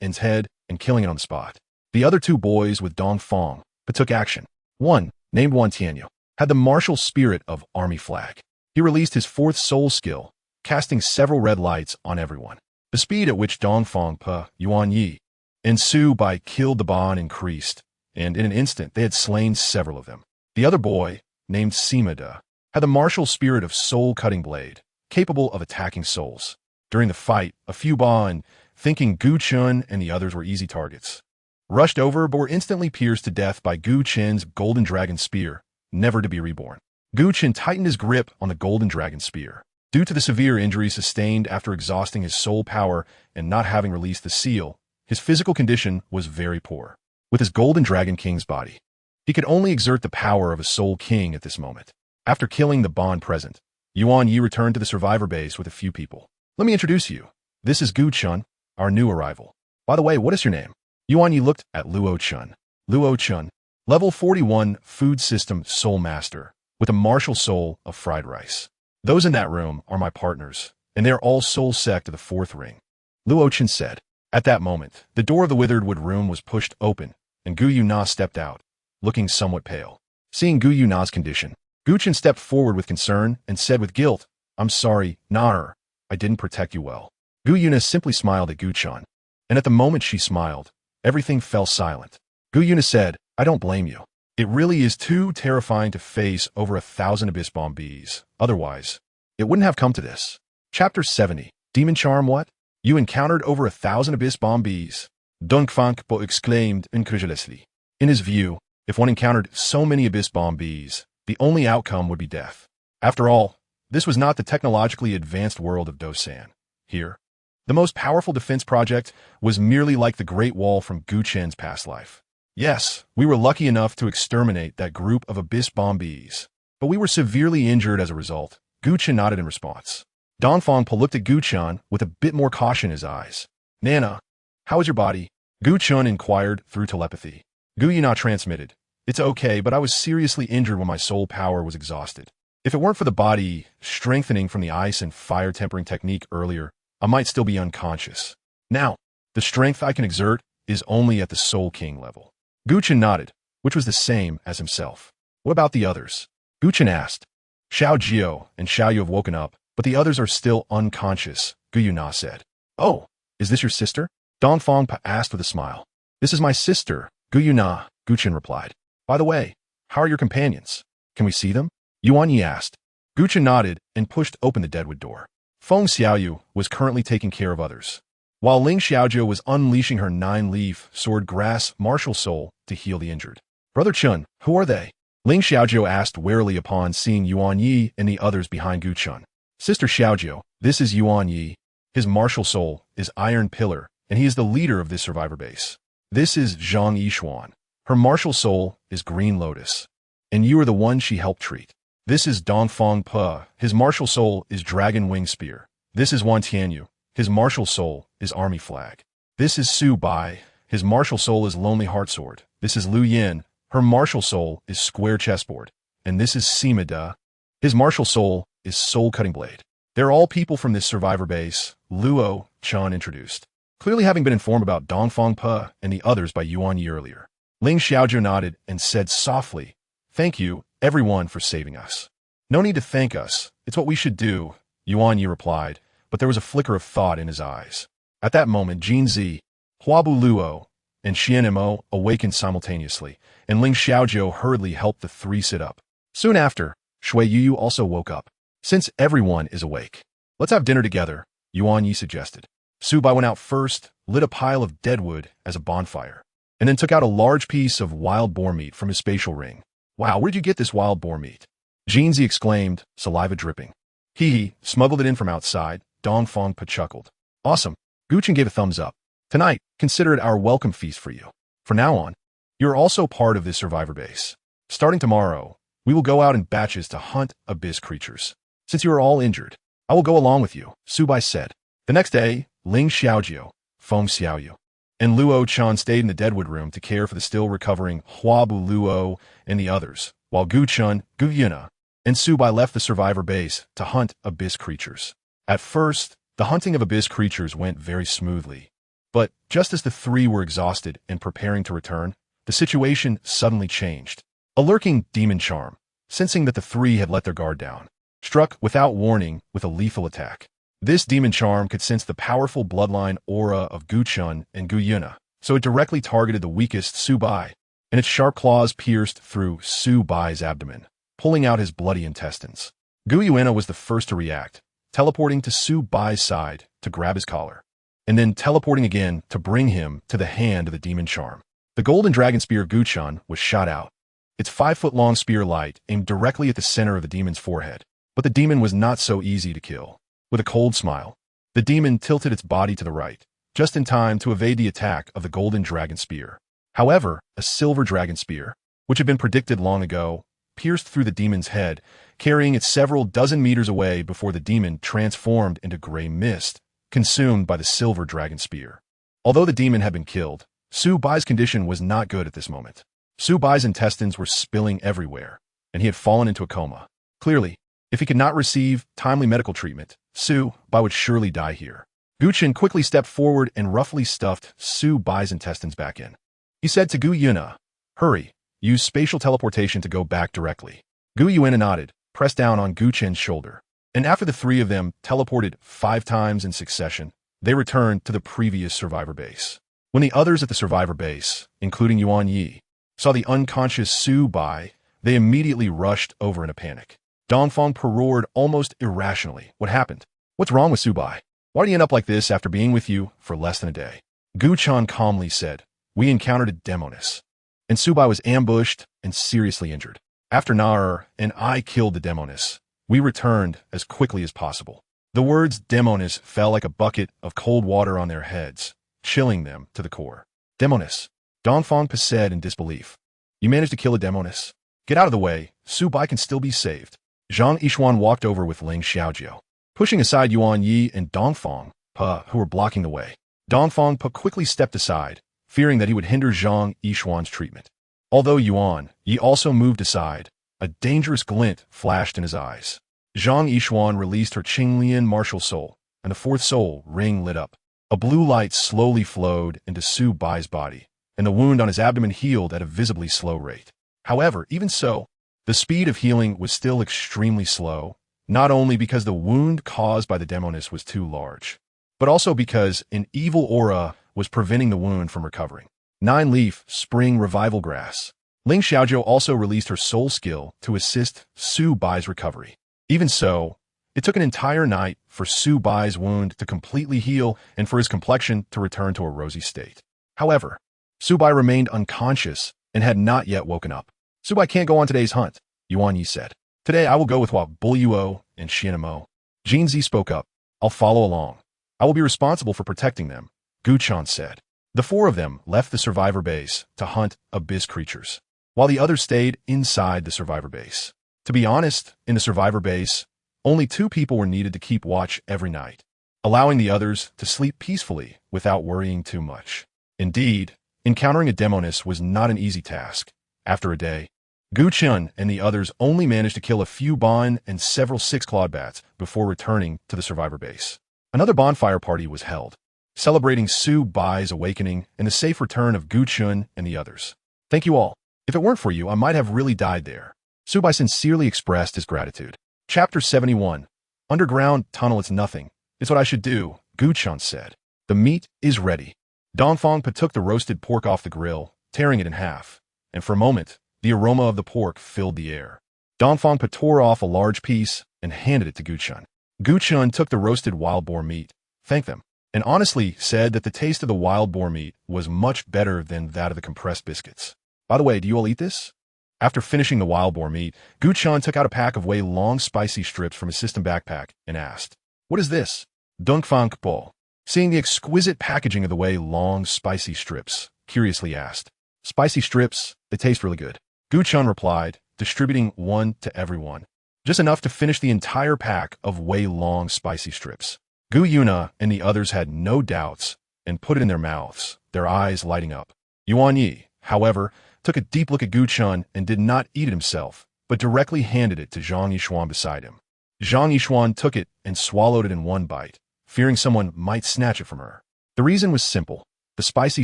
S1: Bain's head and killing it on the spot. The other 2 boys with Dongfang but took action. One, named Wan Tianyu, had the martial spirit of army flag. He released his 4th soul skill, casting several red lights on everyone. The speed at which Dongfang Pa, Yuan Yi, and Su Bai killed the Bain increased, and in an instant they had slain several of them. The other boy, named Sima De, had the martial spirit of soul-cutting blade, capable of attacking souls. During the fight, a few Bain, thinking Gu Chen and the others were easy targets, rushed over but were instantly pierced to death by Gu Chen's golden dragon spear, never to be reborn. Gu Chen tightened his grip on the golden dragon spear. Due to the severe injury sustained after exhausting his soul power and not having released the seal, his physical condition was very poor. With his golden dragon king's body, he could only exert the power of a soul king at this moment. After killing the Bain present, Yuan Yi returned to the survivor base with a few people. Let me introduce you. This is Gu Chen, our new arrival. By the way, what is your name? Yuan Yi looked at Luo Chen. Luo Chen, level 41 food system soul master, with a martial soul of fried rice. Those in that room are my partners, and they are all soul sect of the 4th ring, Luo Chen said. At that moment, the door of the withered wood room was pushed open, and Gu Yue Na stepped out, looking somewhat pale. Seeing Gu Yue Na's condition, Gu Chen stepped forward with concern and said with guilt, I'm sorry, Na-er, I didn't protect you well. Gu Yue Na simply smiled at Gu Chen, and at the moment she smiled, everything fell silent. Gu Yue Na said, I don't blame you. It really is too terrifying to face over 1,000 abyss bombees. Otherwise, it wouldn't have come to this. Chapter 70. Demon Charm what? You encountered over 1,000 abyss bombees. Dongfang Po exclaimed incredulously. In his view, if one encountered so many abyss bombees, the only outcome would be death. After all, this was not the technologically advanced world of Dosan. Here, the most powerful defense project was merely like the Great Wall from Gu Chen's past life. Yes, we were lucky enough to exterminate that group of abyss bombees, but we were severely injured as a result. Gu Chen nodded in response. Dongfang Po looked at Gu Chen with a bit more caution in his eyes. Nana, how is your body? Gu Chen inquired through telepathy. Gu Yue Na transmitted. It's okay, but I was seriously injured when my soul power was exhausted. If it weren't for the body strengthening from the ice and fire tempering technique earlier, I might still be unconscious. Now, the strength I can exert is only at the Soul King level. Gu Chen nodded, which was the same as himself. What about the others? Gu Chen asked. Xiao Jiao and Xiao Yu have woken up, but the others are still unconscious, Gu Yue Na said. Oh, is this your sister? Dongfang Pa asked with a smile. This is my sister, Gu Yue Na, Gu Chen replied. By the way, how are your companions? Can we see them? Yuan Yi asked. Gu Chen nodded and pushed open the deadwood door. Feng Xiaoyu was currently taking care of others, while Ling Xiaojia was unleashing her 9-leaf sword grass martial soul to heal the injured. Brother Chun, who are they? Ling Xiaojio asked warily upon seeing Yuan Yi and the others behind Gu Chen. Sister Xiaojio, this is Yuan Yi. His martial soul is Iron Pillar, and he is the leader of this survivor base. This is Zhang Yishuan. Her martial soul is Green Lotus, and you are the one she helped treat. This is Dongfang Pa. His martial soul is Dragon Wing Spear. This is Wan Tianyu. His martial soul is Army Flag. This is Su Bai. His martial soul is Lonely Heart Sword. This is Lu Yin. Her martial soul is Square Chessboard. And this is Sima De. His martial soul is Soul Cutting Blade. They're all people from this survivor base, Luo Chen introduced, clearly having been informed about Dongfang Pa and the others by Yuan Yi earlier. Ling Xiaojio nodded and said softly, Thank you, everyone, for saving us. No need to thank us. It's what we should do, Yuan Yi replied, but there was a flicker of thought in his eyes. At that moment, Jin Zi, Huabu Luo, and Xian Mo awakened simultaneously, and Ling Xiaojio hurriedly helped the 3 sit up. Soon after, Shui Yu also woke up. Since everyone is awake, let's have dinner together, Yuan Yi suggested. Su Bai went out first, lit a pile of deadwood as a bonfire, and then took out a large piece of wild boar meat from his spatial ring. Wow, where'd you get this wild boar meat? Jinzi exclaimed, saliva dripping. He smuggled it in from outside. Dongfang chuckled. Awesome. Gu Chen gave a thumbs up. Tonight, consider it our welcome feast for you. From now on, you're also part of this survivor base. Starting tomorrow, we will go out in batches to hunt abyss creatures. Since you are all injured, I will go along with you, Su Bai said. The next day, Ling Xiaojiu, Feng Xiaoyu, and Luo Chan stayed in the Deadwood room to care for the still recovering Huabu Luo and the others, while Gu Chen, Gu Yue Na, and Su Bai left the survivor base to hunt abyss creatures. At first, the hunting of abyss creatures went very smoothly. But just as the three were exhausted and preparing to return, the situation suddenly changed. A lurking demon charm, sensing that the three had let their guard down, struck without warning with a lethal attack. This demon charm could sense the powerful bloodline aura of Gu Chen and Gu Yue Na, so it directly targeted the weakest Su Bai, and its sharp claws pierced through Su Bai's abdomen, pulling out his bloody intestines. Gu Yue Na was the first to react, teleporting to Su Bai's side to grab his collar, and then teleporting again to bring him to the hand of the demon charm. The golden dragon spear of Gu Chen was shot out, its 5-foot-long spear light aimed directly at the center of the demon's forehead. But the demon was not so easy to kill. With a cold smile, the demon tilted its body to the right, just in time to evade the attack of the golden dragon spear. However, a silver dragon spear, which had been predicted long ago, pierced through the demon's head, carrying it several dozen meters away before the demon transformed into gray mist, consumed by the silver dragon spear. Although the demon had been killed, Su Bai's condition was not good at this moment. Su Bai's intestines were spilling everywhere, and he had fallen into a coma. Clearly, if he could not receive timely medical treatment, Su Bai would surely die here. Gu Chen quickly stepped forward and roughly stuffed Su Bai's intestines back in. He said to Gu Yue Na, "Hurry, use spatial teleportation to go back directly." Gu Yue Na nodded, pressed down on Gu Chen's shoulder, and after the three of them teleported 5 times in succession, they returned to the previous survivor base. When the others at the survivor base, including Yuan Yi, saw the unconscious Su Bai, they immediately rushed over in a panic. Dongfang roared almost irrationally. What happened? What's wrong with Su Bai? Why did he end up like this after being with you for less than a day? Gu Chen calmly said, "We encountered a demoness, and Su Bai was ambushed and seriously injured. After Nar and I killed the demoness, we returned as quickly as possible." The words demoness fell like a bucket of cold water on their heads, chilling them to the core. Demoness, Dongfang said in disbelief. You managed to kill a demoness? Get out of the way, Su Bai can still be saved. Zhang Yishuan walked over with Ling Xiaojiu, pushing aside Yuan Yi and Dongfang, who were blocking the way. Dongfang quickly stepped aside, fearing that he would hinder Zhang Yishuan's treatment. Although Yuan Yi also moved aside, a dangerous glint flashed in his eyes. Zhang Yishuan released her Qinglian martial soul, and the fourth soul ring lit up. A blue light slowly flowed into Su Bai's body, and the wound on his abdomen healed at a visibly slow rate. However, even so, the speed of healing was still extremely slow, not only because the wound caused by the demoness was too large, but also because an evil aura was preventing the wound from recovering. 9-leaf spring revival grass. Ling Xiaojiu also released her soul skill to assist Su Bai's recovery. Even so, it took an entire night for Su Bai's wound to completely heal and for his complexion to return to a rosy state. However, Su Bai remained unconscious and had not yet woken up. Su Bai can't go on today's hunt, Yuan Yi said. Today I will go with Buluo and Xianmo. Jinzi spoke up. I'll follow along. I will be responsible for protecting them, Gu Chen said. The 4 of them left the survivor base to hunt abyss creatures, while the others stayed inside the survivor base. To be honest, in the survivor base, only 2 people were needed to keep watch every night, allowing the others to sleep peacefully without worrying too much. Indeed, encountering a demoness was not an easy task. After a day, Gu Chen and the others only managed to kill a few bon and several 6-clawed bats before returning to the survivor base. Another bonfire party was held, celebrating Su Bai's awakening and the safe return of Gu Chen and the others. Thank you all. If it weren't for you, I might have really died there. Su Bai sincerely expressed his gratitude. Chapter 71. Underground tunnel, it's nothing. It's what I should do, Gu Chen said. The meat is ready. Dongfang took the roasted pork off the grill, tearing it in half, and for a moment, the aroma of the pork filled the air. Dongfang tore off a large piece and handed it to Gu Chen. Gu Chen took the roasted wild boar meat, thanked them, and honestly said that the taste of the wild boar meat was much better than that of the compressed biscuits. By the way, do you all eat this? After finishing the wild boar meat, Gu Chen took out a pack of long spicy strips from his system backpack and asked, "What is this?" Dunk Fang Po, seeing the exquisite packaging of the long spicy strips, curiously asked, "Spicy strips, they taste really good." Gu Chen replied, distributing one to everyone, just enough to finish the entire pack of long spicy strips. Gu Yue Na and the others had no doubts and put it in their mouths, their eyes lighting up. Yuan Yi, however, took a deep look at Gu Chen and did not eat it himself, but directly handed it to Zhang Yishuan beside him. Zhang Yishuan took it and swallowed it in one bite, fearing someone might snatch it from her. The reason was simple. The spicy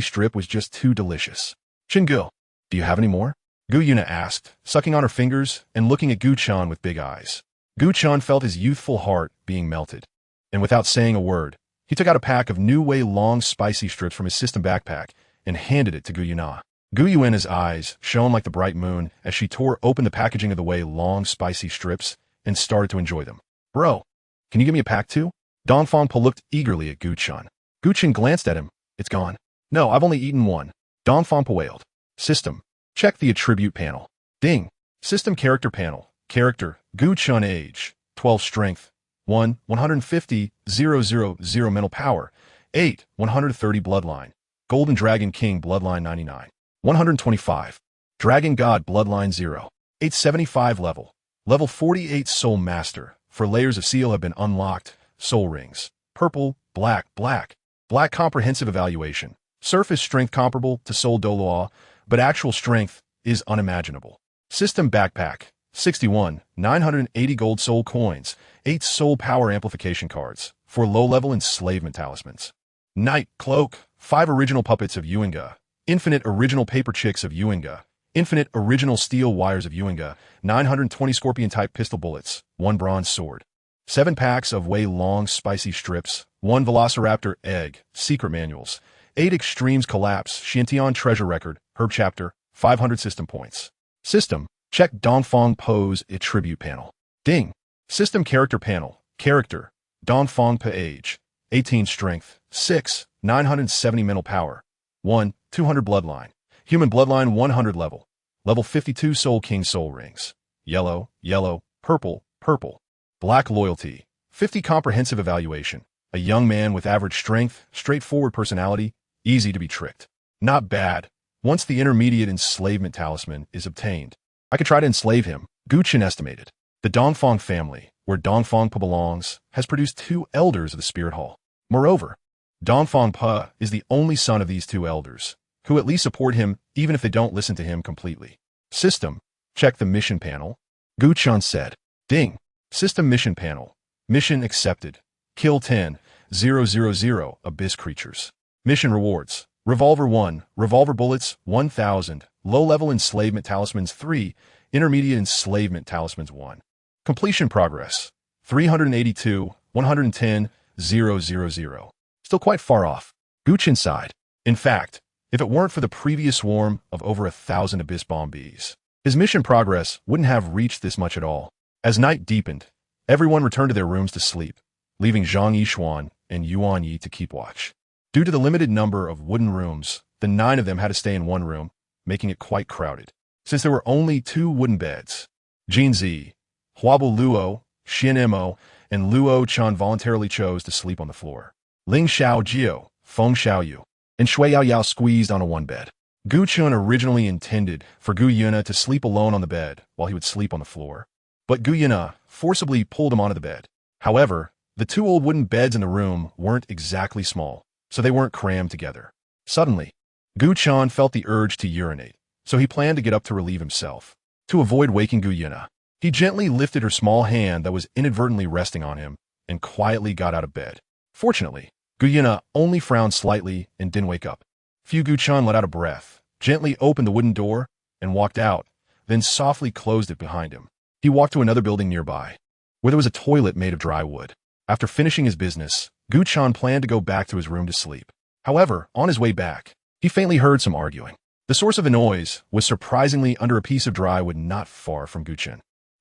S1: strip was just too delicious. "Chingu, do you have any more?" Gu Yue Na asked, sucking on her fingers and looking at Gu Chen with big eyes. Gu Chen felt his youthful heart being melted, and without saying a word, he took out a pack of long spicy strips from his system backpack and handed it to Gu Yue Na. Gu Yue Na's eyes shone like the bright moon as she tore open the packaging of the long spicy strips and started to enjoy them. "Bro, can you give me a pack too?" Dongfang Po looked eagerly at Gu Chen. Gu Chen glanced at him. "It's gone." "No, I've only eaten one." Dongfang Po wailed. "System. Check the attribute panel." Ding. System character panel. Character. Gu Chen age. 12 strength. 1, 150, 000 mental power. 8, 130 bloodline. Golden Dragon King bloodline 99. 125. Dragon God bloodline 0. 875 level. Level 48 soul master. For layers of seal have been unlocked. Soul rings. Purple, black, black. Black comprehensive evaluation. Surface strength comparable to soul Douluo, but actual strength is unimaginable. System backpack. 61, 980 gold soul coins, 8 soul power amplification cards, 4 low-level enslavement talismans. Night cloak, 5 original puppets of Yuenga, infinite original paper chicks of Yuenga, infinite original steel wires of Yuenga, 920 scorpion-type pistol bullets, 1 bronze sword. 7 packs of long spicy strips, 1 velociraptor egg, secret manuals, 8 extremes collapse, Shintian treasure record, herb chapter, 500 system points. System. Check Dongfang Po's attribute panel. Ding. System character panel. Character. Dongfang Po age. 18 strength. 6, 970 mental power. 1, 200 bloodline. Human bloodline 100 level. Level 52 Soul King soul rings. Yellow, yellow, purple, purple. Black loyalty. 50 comprehensive evaluation. A young man with average strength, straightforward personality, easy to be tricked. Not bad. Once the intermediate enslavement talisman is obtained, I could try to enslave him, Gu Chen estimated. The Dongfang family, where Dongfang Po belongs, has produced 2 elders of the Spirit Hall. Moreover, Dongfang Po is the only son of these 2 elders, who at least support him even if they don't listen to him completely. System. Check the mission panel. Gu Chen said. Ding. System mission panel. Mission accepted. Kill 10, 000 abyss creatures. Mission rewards. Revolver 1, revolver bullets 1000, low-level enslavement talismans 3, intermediate enslavement talismans 1. Completion progress 382, 110, 000. Still quite far off. Gu Chen sighed. In fact, if it weren't for the previous swarm of over 1,000 abyss bomb bees, his mission progress wouldn't have reached this much at all. As night deepened, everyone returned to their rooms to sleep, leaving Zhang Yishuan and Yuan Yi to keep watch. Due to the limited number of wooden rooms, the 9 of them had to stay in one room, making it quite crowded. Since there were only 2 wooden beds, Jin Zi, Huabu Luo, Xin Mo, and Luo Chan voluntarily chose to sleep on the floor. Ling Xiao Jiu, Feng Xiaoyu, and Shui Yao Yao squeezed on a one bed. Gu Chen originally intended for Gu Yue Na to sleep alone on the bed while he would sleep on the floor, but Gu Yue Na forcibly pulled him onto the bed. However, the 2 old wooden beds in the room weren't exactly small, so they weren't crammed together. Suddenly, Gu Chen felt the urge to urinate, so he planned to get up to relieve himself. To avoid waking Gu Yue Na, he gently lifted her small hand that was inadvertently resting on him and quietly got out of bed. Fortunately, Gu Yue Na only frowned slightly and didn't wake up. Gu Chen let out a breath, gently opened the wooden door, and walked out, then softly closed it behind him. He walked to another building nearby, where there was a toilet made of dry wood. After finishing his business, Gu Chen planned to go back to his room to sleep. However, on his way back, he faintly heard some arguing. The source of the noise was surprisingly under a piece of dry wood not far from Gu Chen.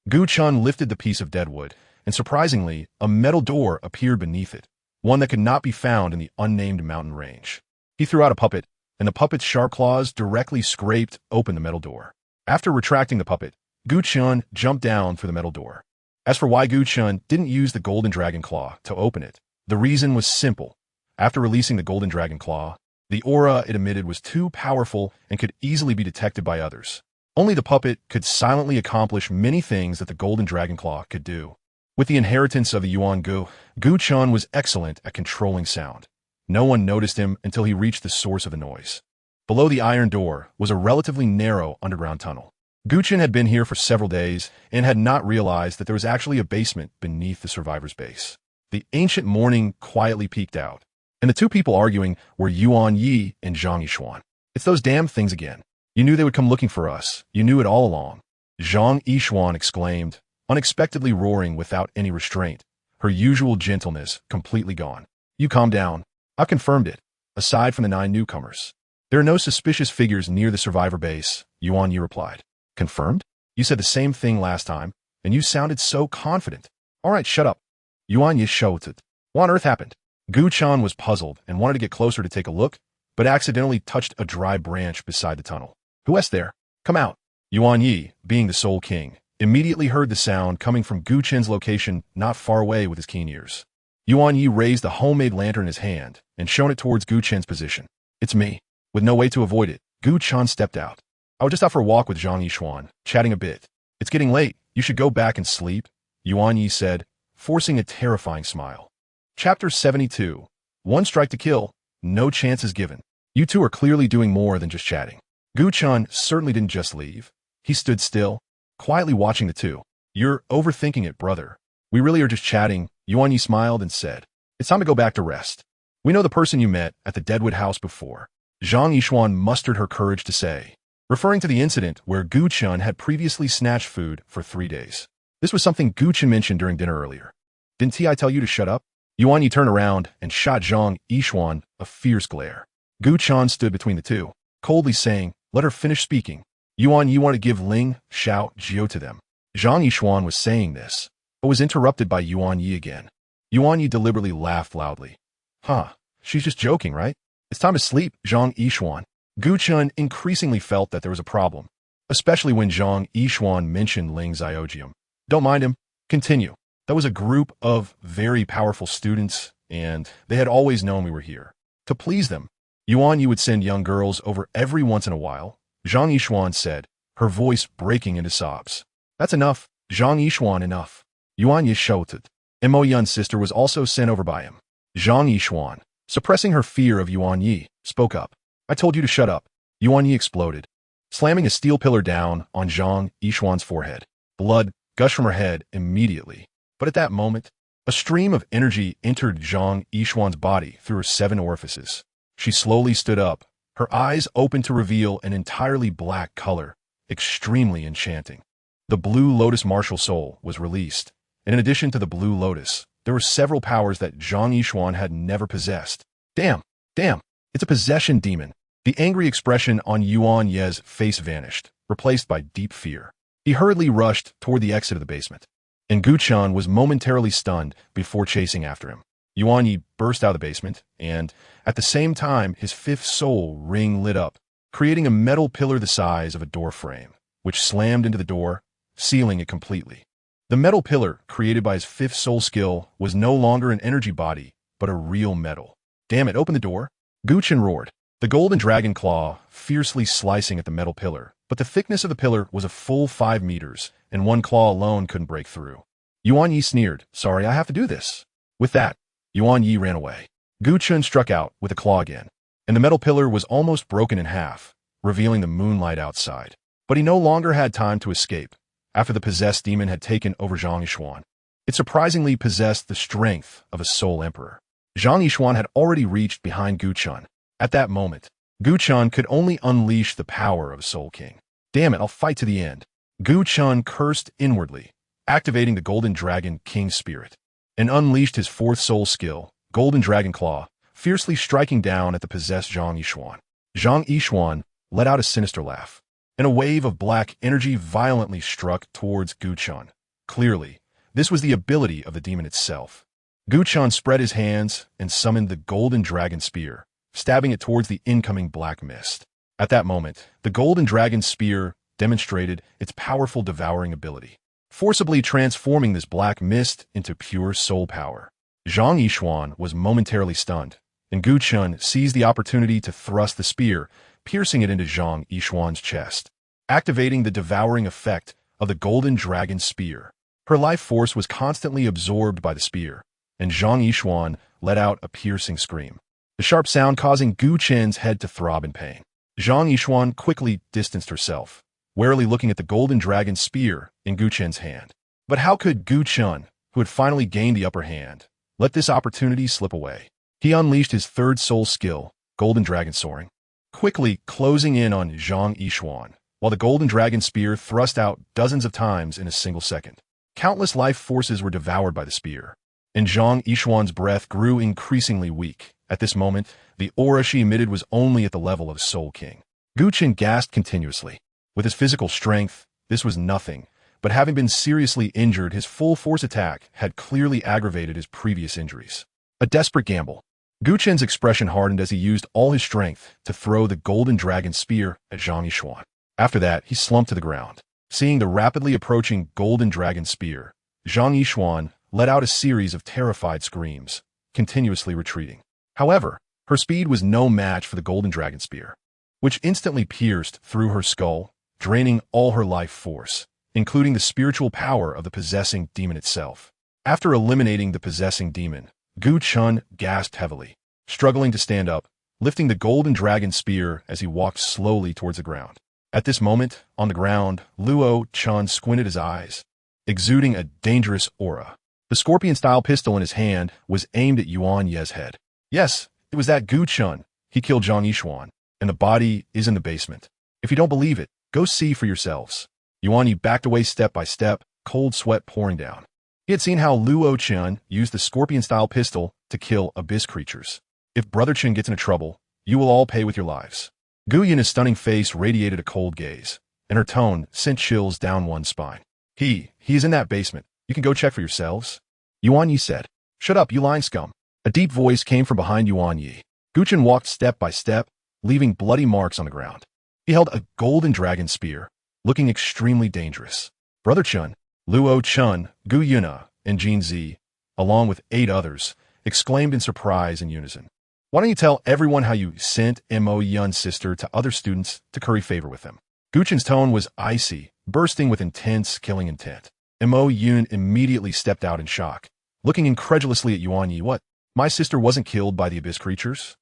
S1: Gu Chen lifted the piece of dead wood, and surprisingly, a metal door appeared beneath it, one that could not be found in the unnamed mountain range. He threw out a puppet, and the puppet's sharp claws directly scraped open the metal door. After retracting the puppet, Gu Chen jumped down through the metal door. As for why Gu Chen didn't use the golden dragon claw to open it, the reason was simple. After releasing the golden dragon claw, the aura it emitted was too powerful and could easily be detected by others. Only the puppet could silently accomplish many things that the golden dragon claw could do. With the inheritance of the Yuan Gu, Gu Chen was excellent at controlling sound. No one noticed him until he reached the source of the noise. Below the iron door was a relatively narrow underground tunnel. Gu Chen had been here for several days and had not realized that there was actually a basement beneath the survivor's base. The ancient morning quietly peeked out, and the two people arguing were Yuan Yi and Zhang Yishuan. It's those damn things again. You knew they would come looking for us. You knew it all along. Zhang Yishuan exclaimed, unexpectedly roaring without any restraint, her usual gentleness completely gone. You calm down. I've confirmed it. Aside from the 9 newcomers, there are no suspicious figures near the survivor base, Yuan Yi replied. Confirmed? You said the same thing last time, and you sounded so confident. All right, shut up. Yuan Yi shouted. What on earth happened? Gu Chen was puzzled and wanted to get closer to take a look, but accidentally touched a dry branch beside the tunnel. Who's there? Come out. Yuan Yi, being the Soul King, immediately heard the sound coming from Gu Chen's location not far away with his keen ears. Yuan Yi raised the homemade lantern in his hand and shone it towards Gu Chen's position. It's me. With no way to avoid it, Gu Chen stepped out. I was just out for a walk with Zhang Yishuan, chatting a bit. It's getting late. You should go back and sleep, Yuan Yi said, forcing a terrifying smile. Chapter 72. One strike to kill. No chances given. You two are clearly doing more than just chatting. Gu Chen certainly didn't just leave. He stood still, quietly watching the two. You're overthinking it, brother. We really are just chatting, Yuan Yi smiled and said. It's time to go back to rest. We know the person you met at the Deadwood house before. Zhang Yishuan mustered her courage to say, referring to the incident where Gu Chen had previously snatched food for 3 days. This was something Gu Chen mentioned during dinner earlier. Didn't I tell you to shut up? Yuan Yi turned around and shot Zhang Yishuan a fierce glare. Gu Chen stood between the two, coldly saying, let her finish speaking. Yuan Yi wanted to give Ling, Xiao, Jiu to them. Zhang Yishuan was saying this, but was interrupted by Yuan Yi again. Yuan Yi deliberately laughed loudly. Huh, she's just joking, right? It's time to sleep, Zhang Yishuan. Gu Chen increasingly felt that there was a problem, especially when Zhang Yishuan mentioned Ling Xiaojium. Don't mind him. Continue. That was a group of very powerful students, and they had always known we were here. To please them, Yuan Yi would send young girls over every once in a while, Zhang Yishuan said, her voice breaking into sobs. That's enough, Zhang Yishuan, enough. Yuan Yi shouted. Mo Yun's sister was also sent over by him. Zhang Yishuan, suppressing her fear of Yuan Yi, spoke up. I told you to shut up. Yuan Yi exploded, slamming a steel pillar down on Zhang Yishuan's forehead. Blood gushed from her head immediately. But at that moment, a stream of energy entered Zhang Yishuan's body through her 7 orifices. She slowly stood up, her eyes opened to reveal an entirely black color, extremely enchanting. The Blue Lotus martial soul was released, and in addition to the Blue Lotus, there were several powers that Zhang Yishuan had never possessed. Damn, it's a possession demon. The angry expression on Yuan Ye's face vanished, replaced by deep fear. He hurriedly rushed toward the exit of the basement, and Gu Chen was momentarily stunned before chasing after him. Yuan Yi burst out of the basement, and, at the same time, his 5th soul ring lit up, creating a metal pillar the size of a door frame, which slammed into the door, sealing it completely. The metal pillar, created by his 5th soul skill, was no longer an energy body, but a real metal. Damn it, open the door! Gu Chen roared, the golden dragon claw fiercely slicing at the metal pillar, but the thickness of the pillar was a full 5 meters, and one claw alone couldn't break through. Yuan Yi sneered, sorry, I have to do this. With that, Yuan Yi ran away. Gu Chen struck out with a claw again, and the metal pillar was almost broken in half, revealing the moonlight outside. But he no longer had time to escape, after the possessed demon had taken over Zhang Yishuan. It surprisingly possessed the strength of a soul emperor. Zhang Yishuan had already reached behind Gu Chen. At that moment, Gu Chen could only unleash the power of a soul king. Damn it, I'll fight to the end. Gu Chen cursed inwardly, activating the Golden Dragon King spirit, and unleashed his 4th soul skill, Golden Dragon Claw, fiercely striking down at the possessed Zhang Yishuan. Zhang Yishuan let out a sinister laugh, and a wave of black energy violently struck towards Gu Chen. Clearly, this was the ability of the demon itself. Gu Chen spread his hands and summoned the Golden Dragon Spear, stabbing it towards the incoming black mist. At that moment, the Golden Dragon Spear demonstrated its powerful devouring ability, forcibly transforming this black mist into pure soul power. Zhang Yishuan was momentarily stunned, and Gu Chen seized the opportunity to thrust the spear, piercing it into Zhang Yishuan's chest, activating the devouring effect of the golden dragon spear. Her life force was constantly absorbed by the spear, and Zhang Yishuan let out a piercing scream, the sharp sound causing Gu Chen's head to throb in pain. Zhang Yishuan quickly distanced herself, warily looking at the golden dragon spear in Gu Chen's hand. But how could Gu Chen, who had finally gained the upper hand, let this opportunity slip away? He unleashed his third soul skill, Golden Dragon Soaring, quickly closing in on Zhang Yishuan, while the golden dragon spear thrust out dozens of times in a single second. Countless life forces were devoured by the spear, and Zhang Yishuan's breath grew increasingly weak. At this moment, the aura she emitted was only at the level of Soul King. Gu Chen gasped continuously. With his physical strength, this was nothing, but having been seriously injured, his full-force attack had clearly aggravated his previous injuries. A desperate gamble. Gu Chen's expression hardened as he used all his strength to throw the golden dragon spear at Zhang Yishuan. After that, he slumped to the ground. Seeing the rapidly approaching golden dragon spear, Zhang Yishuan let out a series of terrified screams, continuously retreating. However, her speed was no match for the golden dragon spear, which instantly pierced through her skull, draining all her life force, including the spiritual power of the possessing demon itself. After eliminating the possessing demon, Gu Chen gasped heavily, struggling to stand up, lifting the golden dragon spear as he walked slowly towards the ground. At this moment, on the ground, Luo Chen squinted his eyes, exuding a dangerous aura. The scorpion-style pistol in his hand was aimed at Yuan Ye's head. Yes, it was that Gu Chen. He killed Zhang Yishuan, and the body is in the basement. If you don't believe it, go see for yourselves. Yuan Yi backed away step by step, cold sweat pouring down. He had seen how Luo Chen used the scorpion-style pistol to kill abyss creatures. If Brother Chen gets into trouble, you will all pay with your lives. Gu Yue Na's stunning face radiated a cold gaze, and her tone sent chills down one's spine. He's in that basement. You can go check for yourselves. Yuan Yi said. Shut up, you lying scum. A deep voice came from behind Yuan Yi. Gu Chen walked step by step, leaving bloody marks on the ground. He held a golden dragon spear, looking extremely dangerous. Brother Chen, Luo Chen, Gu Yue Na, and Jin Zi, along with 8 others, exclaimed in surprise in unison. Why don't you tell everyone how you sent Mo Yun's sister to other students to curry favor with them? Gu Chen's tone was icy, bursting with intense killing intent. Mo Yun immediately stepped out in shock, looking incredulously at Yuan Yi. What? My sister wasn't killed by the abyss creatures?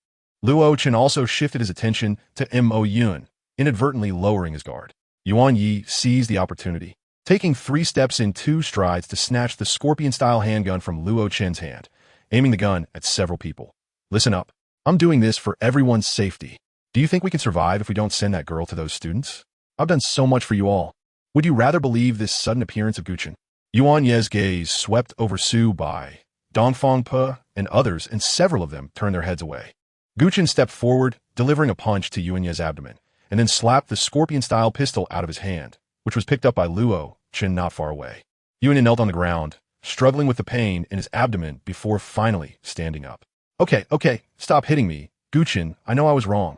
S1: Luo Chen also shifted his attention to Mo Yun, inadvertently lowering his guard. Yuan Yi seized the opportunity, taking 3 steps in 2 strides to snatch the scorpion-style handgun from Luo Chen's hand, aiming the gun at several people. Listen up. I'm doing this for everyone's safety. Do you think we can survive if we don't send that girl to those students? I've done so much for you all. Would you rather believe this sudden appearance of Gu Chen? Yuan Ye's gaze swept over Su Bai, Dongfang Pe, and others, and several of them turned their heads away. Gu Chen stepped forward, delivering a punch to Yuan Ye's abdomen, and then slapped the scorpion-style pistol out of his hand, which was picked up by Luo Chen not far away. Yuan Ye knelt on the ground, struggling with the pain in his abdomen before finally standing up. Okay, stop hitting me. Gu Chen, I know I was wrong.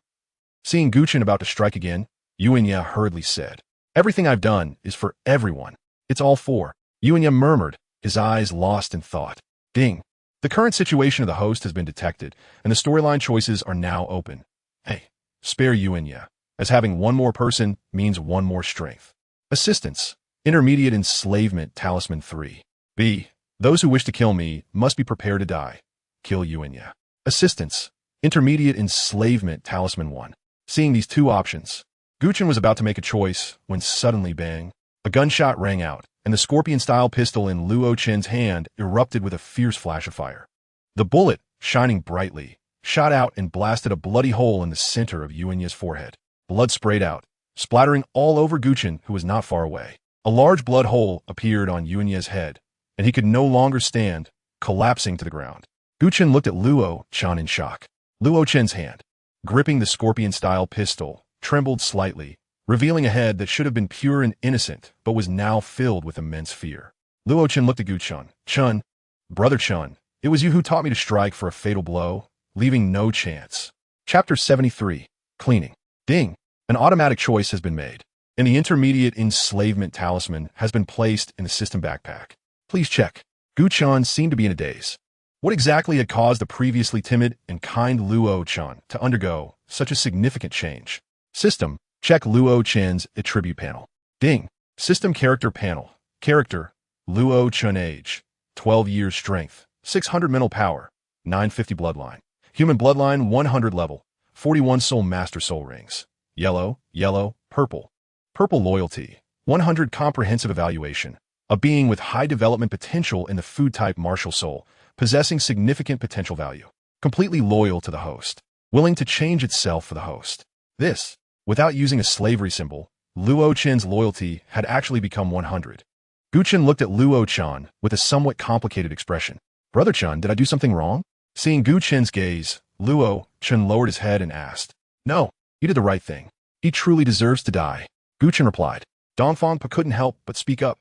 S1: Seeing Gu Chen about to strike again, Yuan Ye hurriedly said, Everything I've done is for everyone. It's all for. Yuan Ye murmured, his eyes lost in thought. Ding. The current situation of the host has been detected, and the storyline choices are now open. Hey, spare Yuan Ye, as having one more person means one more strength. Assistance. Intermediate Enslavement Talisman 3. B. Those who wish to kill me must be prepared to die. Kill Yuan Ye. Assistance. Intermediate Enslavement Talisman 1. Seeing these 2 options, Gu Chen was about to make a choice when suddenly bang, a gunshot rang out, and the scorpion-style pistol in Luo Chen's hand erupted with a fierce flash of fire. The bullet, shining brightly, shot out and blasted a bloody hole in the center of Yuan Ye's forehead. Blood sprayed out, splattering all over Gu Chen, who was not far away. A large blood hole appeared on Yuan Ye's head, and he could no longer stand, collapsing to the ground. Gu Chen looked at Luo Chen in shock. Luo Chen's hand, gripping the scorpion-style pistol, trembled slightly, revealing a head that should have been pure and innocent, but was now filled with immense fear. Luo Chen looked at Gu Chen. Chen, Brother Chen, it was you who taught me to strike for a fatal blow, leaving no chance. Chapter 73. Cleaning. Ding. An automatic choice has been made. and the intermediate enslavement talisman has been placed in the system backpack. Please check. Gu Chen seemed to be in a daze. What exactly had caused the previously timid and kind Luo Chen to undergo such a significant change? System. Check Luo Chen's attribute panel. Ding. System character panel. Character. Luo Chen age. 12 years strength. 600 mental power. 950 bloodline. Human bloodline 100 level. 41 soul master soul rings. Yellow, yellow, purple. Purple loyalty. 100 comprehensive evaluation. A being with high development potential in the food type martial soul, possessing significant potential value. Completely loyal to the host. Willing to change itself for the host. This, without using a slavery symbol, Luo Chen's loyalty had actually become 100. Gu Chen looked at Luo Chen with a somewhat complicated expression. Brother Chen, did I do something wrong? Seeing Gu Chen's gaze, Luo Chen lowered his head and asked, No, you did the right thing. He truly deserves to die. Gu Chen replied. Dongfang Pa couldn't help but speak up.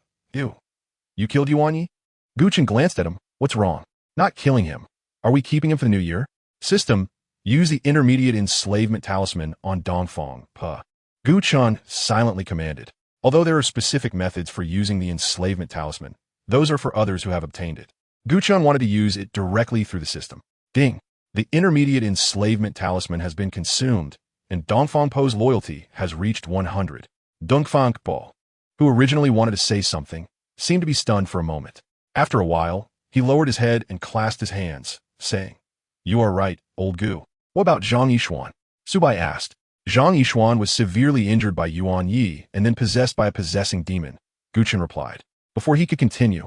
S1: You killed Yuan Yi? Gu Chen glanced at him. What's wrong? Not killing him. Are we keeping him for the new year? System. Use the intermediate enslavement talisman on Dongfang Pa. Gu Chen silently commanded. Although there are specific methods for using the enslavement talisman, those are for others who have obtained it. Gu Chen wanted to use it directly through the system. Ding. The intermediate enslavement talisman has been consumed, and Dongfang Po's loyalty has reached 100. Dongfang Po, who originally wanted to say something, seemed to be stunned for a moment. After a while, he lowered his head and clasped his hands, saying, You are right, old Gu. What about Zhang Yishuan? Subai asked. Zhang Yishuan was severely injured by Yuan Yi and then possessed by a possessing demon, Gu Chen replied. Before he could continue,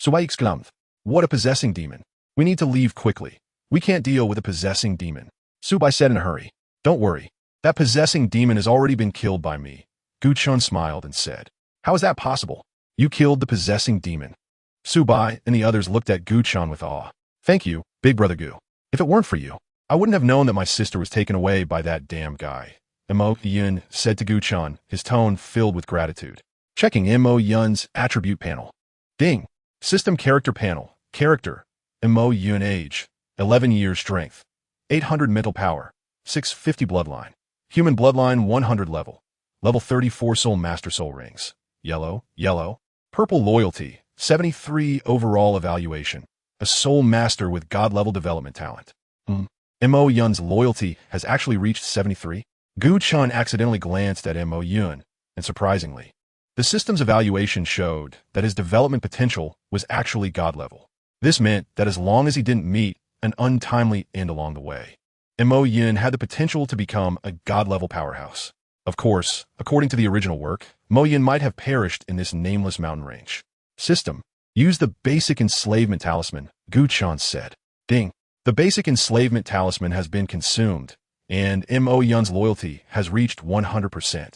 S1: Subai exclaimed, What a possessing demon. We need to leave quickly. We can't deal with a possessing demon. Subai said in a hurry. Don't worry. That possessing demon has already been killed by me. Gu Chen smiled and said, How is that possible? You killed the possessing demon. Subai and the others looked at Gu Chen with awe. Thank you, big brother Gu. If it weren't for you, I wouldn't have known that my sister was taken away by that damn guy. Mo Yun said to Gu Chen, his tone filled with gratitude. Checking Mo Yun's attribute panel. Ding. System character panel. Character. Mo Yun age. 11 years strength. 800 mental power. 650 bloodline. Human bloodline 100 level. Level 34 soul master soul rings. Yellow, yellow. Purple loyalty. 73 overall evaluation. A soul master with god level development talent. Mo Yun's loyalty has actually reached 73. Gu Chen accidentally glanced at Mo Yun, and surprisingly, the system's evaluation showed that his development potential was actually god level. This meant that as long as he didn't meet an untimely end along the way, Mo Yun had the potential to become a god level powerhouse. Of course, according to the original work, Mo Yun might have perished in this nameless mountain range. System. Use the basic enslavement talisman, Gu Chen said. Ding. The basic enslavement talisman has been consumed, and Mo Yun's loyalty has reached 100%.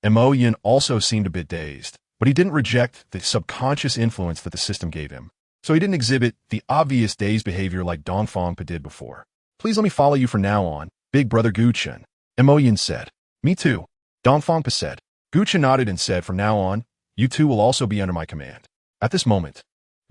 S1: Mo Yun also seemed a bit dazed, but he didn't reject the subconscious influence that the system gave him. So he didn't exhibit the obvious dazed behavior like Dongfang Pa did before. Please let me follow you from now on, big brother Gu Chen. Mo Yun said. Me too. Dongfang Pa said. Gu Chen nodded and said, From now on, you two will also be under my command. At this moment,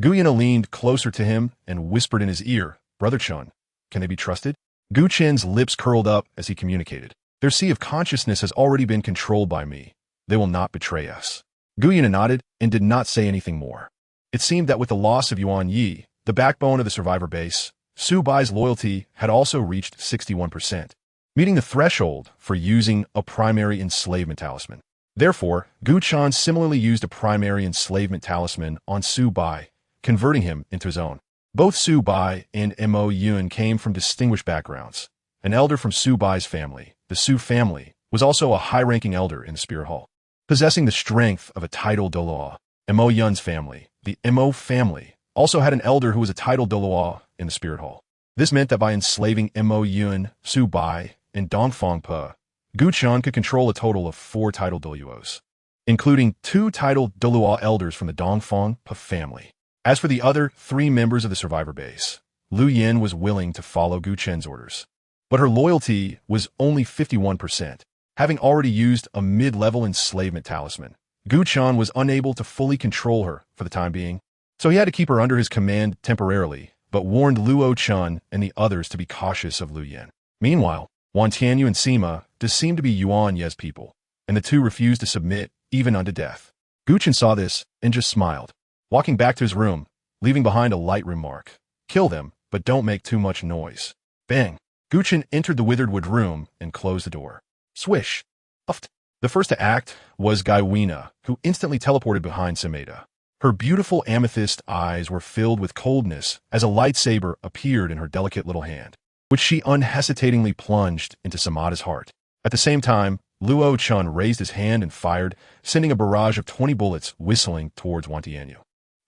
S1: Gu Yue Na leaned closer to him and whispered in his ear, Brother Chen, can they be trusted? Gu Chen's lips curled up as he communicated. Their sea of consciousness has already been controlled by me. They will not betray us. Gu Yue Na nodded and did not say anything more. It seemed that with the loss of Yuan Yi, the backbone of the survivor base, Su Bai's loyalty had also reached 61%, meeting the threshold for using a primary enslavement talisman. Therefore, Gu Chen similarly used a primary enslavement talisman on Su Bai, converting him into his own. Both Su Bai and Mo Yun came from distinguished backgrounds. An elder from Su Bai's family, the Su family, was also a high-ranking elder in the Spirit Hall. Possessing the strength of a titled Douluo, Mo Yun's family, the Mo family, also had an elder who was a titled Douluo in the Spirit Hall. This meant that by enslaving Mo Yun, Su Bai, and Dongfang Pa, Gu Chen could control a total of 4 titled Douluos, including 2 titled Douluo elders from the Dongfang Pa family. As for the other 3 members of the survivor base, Lu Yin was willing to follow Gu Chen's orders. But her loyalty was only 51%. Having already used a mid-level enslavement talisman, Gu Chen was unable to fully control her for the time being, so he had to keep her under his command temporarily, but warned Luo Chen and the others to be cautious of Lu Yin. Meanwhile, Wan Tianyu and Sima seemed to be Yuan Ye's people, and the two refused to submit even unto death. Gu Chen saw this and just smiled, walking back to his room, leaving behind a light remark. Kill them, but don't make too much noise. Bang! Gu Chen entered the withered wood room and closed the door. Swish! Puffed. The first to act was Gu Yue Na, who instantly teleported behind Sameda. Her beautiful amethyst eyes were filled with coldness as a lightsaber appeared in her delicate little hand, which she unhesitatingly plunged into Sameda's heart. At the same time, Luo Chen raised his hand and fired, sending a barrage of 20 bullets whistling towards Wantianyu.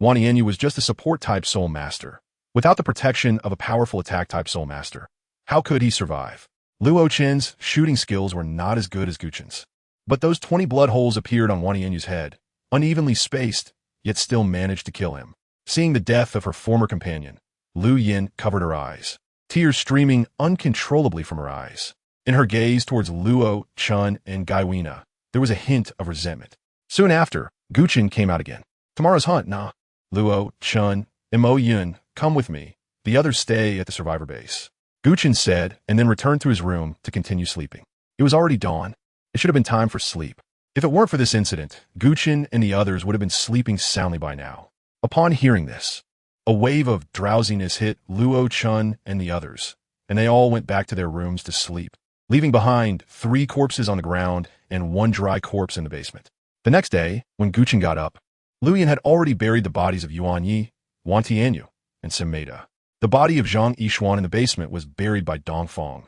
S1: Wantianyu was just a support-type Soul Master. Without the protection of a powerful attack-type Soul Master, how could he survive? Luo Chen's shooting skills were not as good as Gu Chen's. But those 20 blood holes appeared on Wantianyu's head, unevenly spaced, yet still managed to kill him. Seeing the death of her former companion, Lu Yin covered her eyes, tears streaming uncontrollably from her eyes. In her gaze towards Luo Chen and Gu Yue Na, there was a hint of resentment. Soon after, Gu Chen came out again. Tomorrow's hunt, nah. Luo Chen and Mo Yun, come with me. The others stay at the survivor base. Gu Chen said, and then returned to his room to continue sleeping. It was already dawn. It should have been time for sleep. If it weren't for this incident, Gu Chen and the others would have been sleeping soundly by now. Upon hearing this, a wave of drowsiness hit Luo Chen and the others, and they all went back to their rooms to sleep, leaving behind 3 corpses on the ground and 1 dry corpse in the basement. The next day, when Gu Chen got up, Lu Yin had already buried the bodies of Yuan Yi, Wantianyu, and Sameda. The body of Zhang Yishuan in the basement was buried by Dongfang,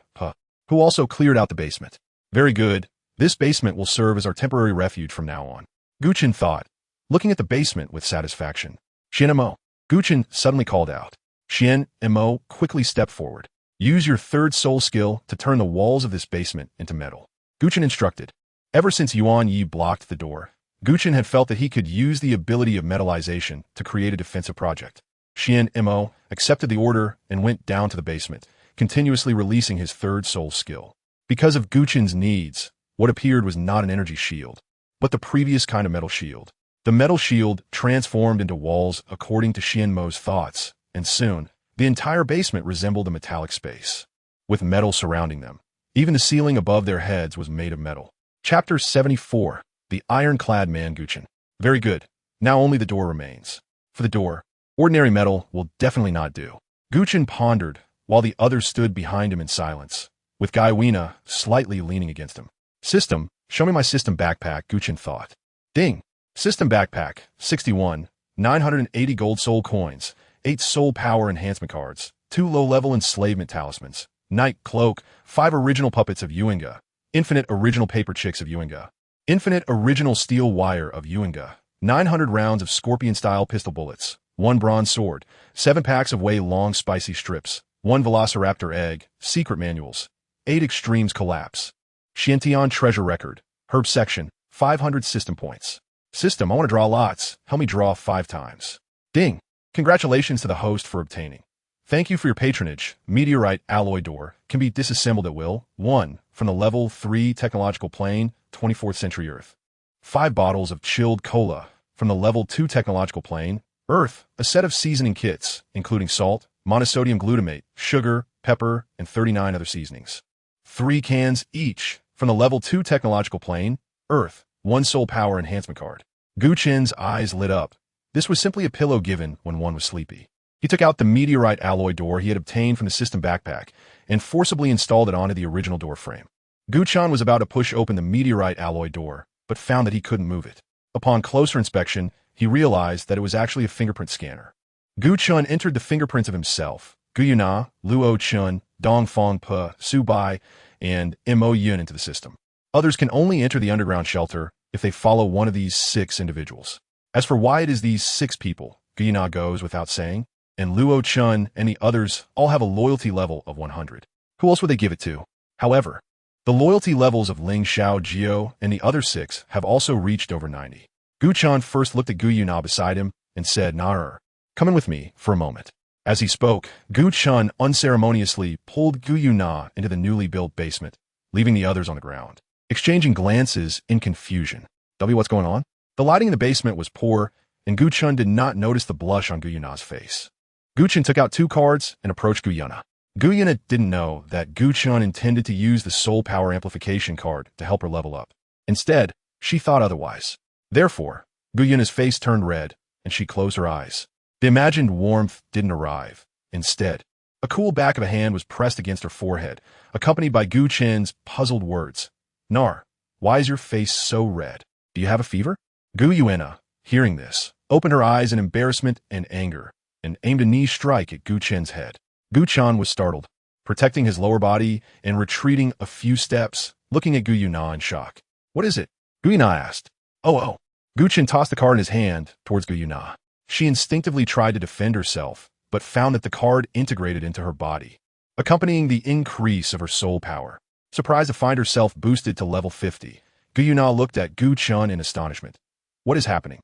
S1: who also cleared out the basement. Very good. This basement will serve as our temporary refuge from now on, Gu Chen thought, looking at the basement with satisfaction. Xian and Mo, Gu Chen suddenly called out. Xian and Mo quickly stepped forward. Use your 3rd soul skill to turn the walls of this basement into metal, Gu Chen instructed. Ever since Yuan Yi blocked the door, Gu Chen had felt that he could use the ability of metallization to create a defensive project. Xian and Mo accepted the order and went down to the basement, continuously releasing his 3rd soul skill. Because of Gu Chen's needs, what appeared was not an energy shield, but the previous kind of metal shield. The metal shield transformed into walls according to Xian Mo's thoughts, and soon, the entire basement resembled a metallic space, with metal surrounding them. Even the ceiling above their heads was made of metal. Chapter 74, The Ironclad Man Gu Chen. Very good. Now only the door remains. For the door, ordinary metal will definitely not do. Gu Chen pondered, while the others stood behind him in silence, with Gu Yue Na slightly leaning against him. System, show me my system backpack, Gu Chen thought. Ding! System backpack, 61, 980 gold soul coins, 8 soul power enhancement cards, 2 low-level enslavement talismans, night cloak, 5 original puppets of Yuenga, infinite original paper chicks of Yuenga, infinite original steel wire of Yuenga, 900 rounds of scorpion-style pistol bullets, 1 bronze sword, 7 packs of way-long spicy strips, 1 velociraptor egg, secret manuals, 8 extremes collapse. Xiantian treasure record, herb section, 500 system points. System, I want to draw lots. Help me draw 5 times. Ding! Congratulations to the host for obtaining. Thank you for your patronage. Meteorite alloy door can be disassembled at will. 1. From the level 3 technological plane, 24th century Earth. 5 bottles of chilled cola from the level 2 technological plane, Earth. A set of seasoning kits, including salt, monosodium glutamate, sugar, pepper, and 39 other seasonings. 3 cans each from the level 2 technological plane, Earth. 1 soul power enhancement card. Gu Chen's eyes lit up. This was simply a pillow given when one was sleepy. He took out the meteorite alloy door he had obtained from the system backpack and forcibly installed it onto the original door frame. Gu Chen was about to push open the meteorite alloy door, but found that he couldn't move it. Upon closer inspection, he realized that it was actually a fingerprint scanner. Gu Chen entered the fingerprints of himself, Gu Yue Na, Luo Chen, Dongfang Pe, Su Bai, and Mo Yun into the system. Others can only enter the underground shelter if they follow one of these 6 individuals. As for why it is these 6 people, Gu Yue Na goes without saying, and Luo Chen and the others all have a loyalty level of 100. Who else would they give it to? However, the loyalty levels of Ling Xiao Jio and the other 6 have also reached over 90. Gu Chen first looked at Gu Yue Na beside him and said, "Nah, come in with me for a moment." As he spoke, Gu Chen unceremoniously pulled Gu Yue Na into the newly built basement, leaving the others on the ground, exchanging glances in confusion. What's going on? The lighting in the basement was poor, and Gu Chen did not notice the blush on Gu Yue Na's face. Gu Chen took out 2 cards and approached Gu Yue Na. Gu Yue Na didn't know that Gu Chen intended to use the soul power amplification card to help her level up. Instead, She thought otherwise. Therefore, Gu Yuna's face turned red, and she closed her eyes. The imagined warmth didn't arrive. Instead, a cool back of a hand was pressed against her forehead, accompanied by Gu Chen's puzzled words. Nar, why is your face so red? Do you have a fever? Gu Yue Na, hearing this, opened her eyes in embarrassment and anger, and aimed a knee strike at Gu Chen's head. Gu Chen was startled, protecting his lower body and retreating a few steps, looking at Gu Yue Na in shock. What is it? Gu Yue Na asked. Oh. Gu Chen tossed the card in his hand towards Gu Yue Na. She instinctively tried to defend herself, but found that the card integrated into her body, accompanying the increase of her soul power. Surprised to find herself boosted to level 50, Gu Yue Na looked at Gu Chen in astonishment. What is happening?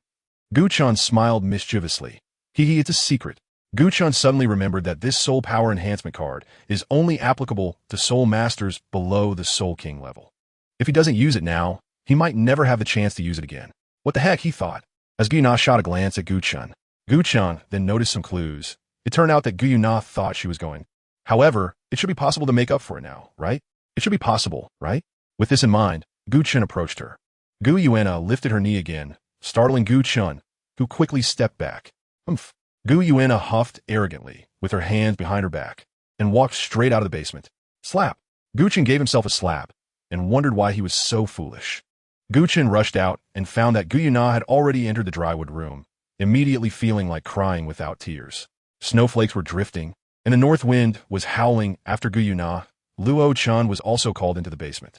S1: Gu Chen smiled mischievously. It's a secret. Gu Chen suddenly remembered that this soul power enhancement card is only applicable to soul masters below the Soul King level. If he doesn't use it now, he might never have the chance to use it again. What the heck, he thought, as Gu Yue Na shot a glance at Gu Chen. Gu Chen then noticed some clues. It turned out that Gu Yue Na thought she was going. However, it should be possible to make up for it now, right? It should be possible, right? With this in mind, Gu Chen approached her. Gu Yue Na lifted her knee again, startling Gu Chen, who quickly stepped back. Humph. Gu Yue Na huffed arrogantly, with her hands behind her back, and walked straight out of the basement. Slap. Gu Chen gave himself a slap, and wondered why he was so foolish. Gu Chen rushed out and found that Gu Yue Na had already entered the drywood room, immediately feeling like crying without tears. Snowflakes were drifting, and the north wind was howling after Gu Yue Na. Luo Chen was also called into the basement.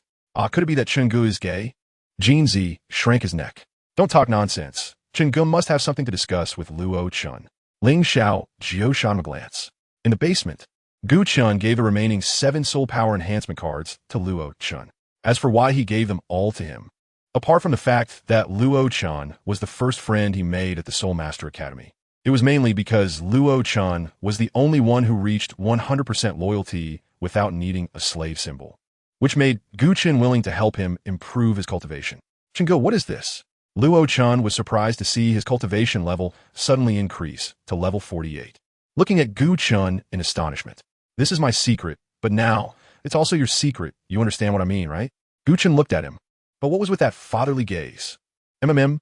S1: Could it be that Chen Gu is gay? Jin Zi shrank his neck. Don't talk nonsense. Chen Gu must have something to discuss with Luo Chen. Ling Xiao Jiu Shan a glance. In the basement, Gu Chen gave the remaining 7 soul power enhancement cards to Luo Chen. As for why he gave them all to him, apart from the fact that Luo Chen was the first friend he made at the Soul Master Academy, it was mainly because Luo Chen was the only one who reached 100% loyalty without needing a slave symbol, which made Gu Chen willing to help him improve his cultivation. Chen Gu, what is this? Luo Chen was surprised to see his cultivation level suddenly increase to level 48. Looking at Gu Chen in astonishment. This is my secret, but now, it's also your secret. You understand what I mean, right? Gu Chen looked at him. But what was with that fatherly gaze? MMM.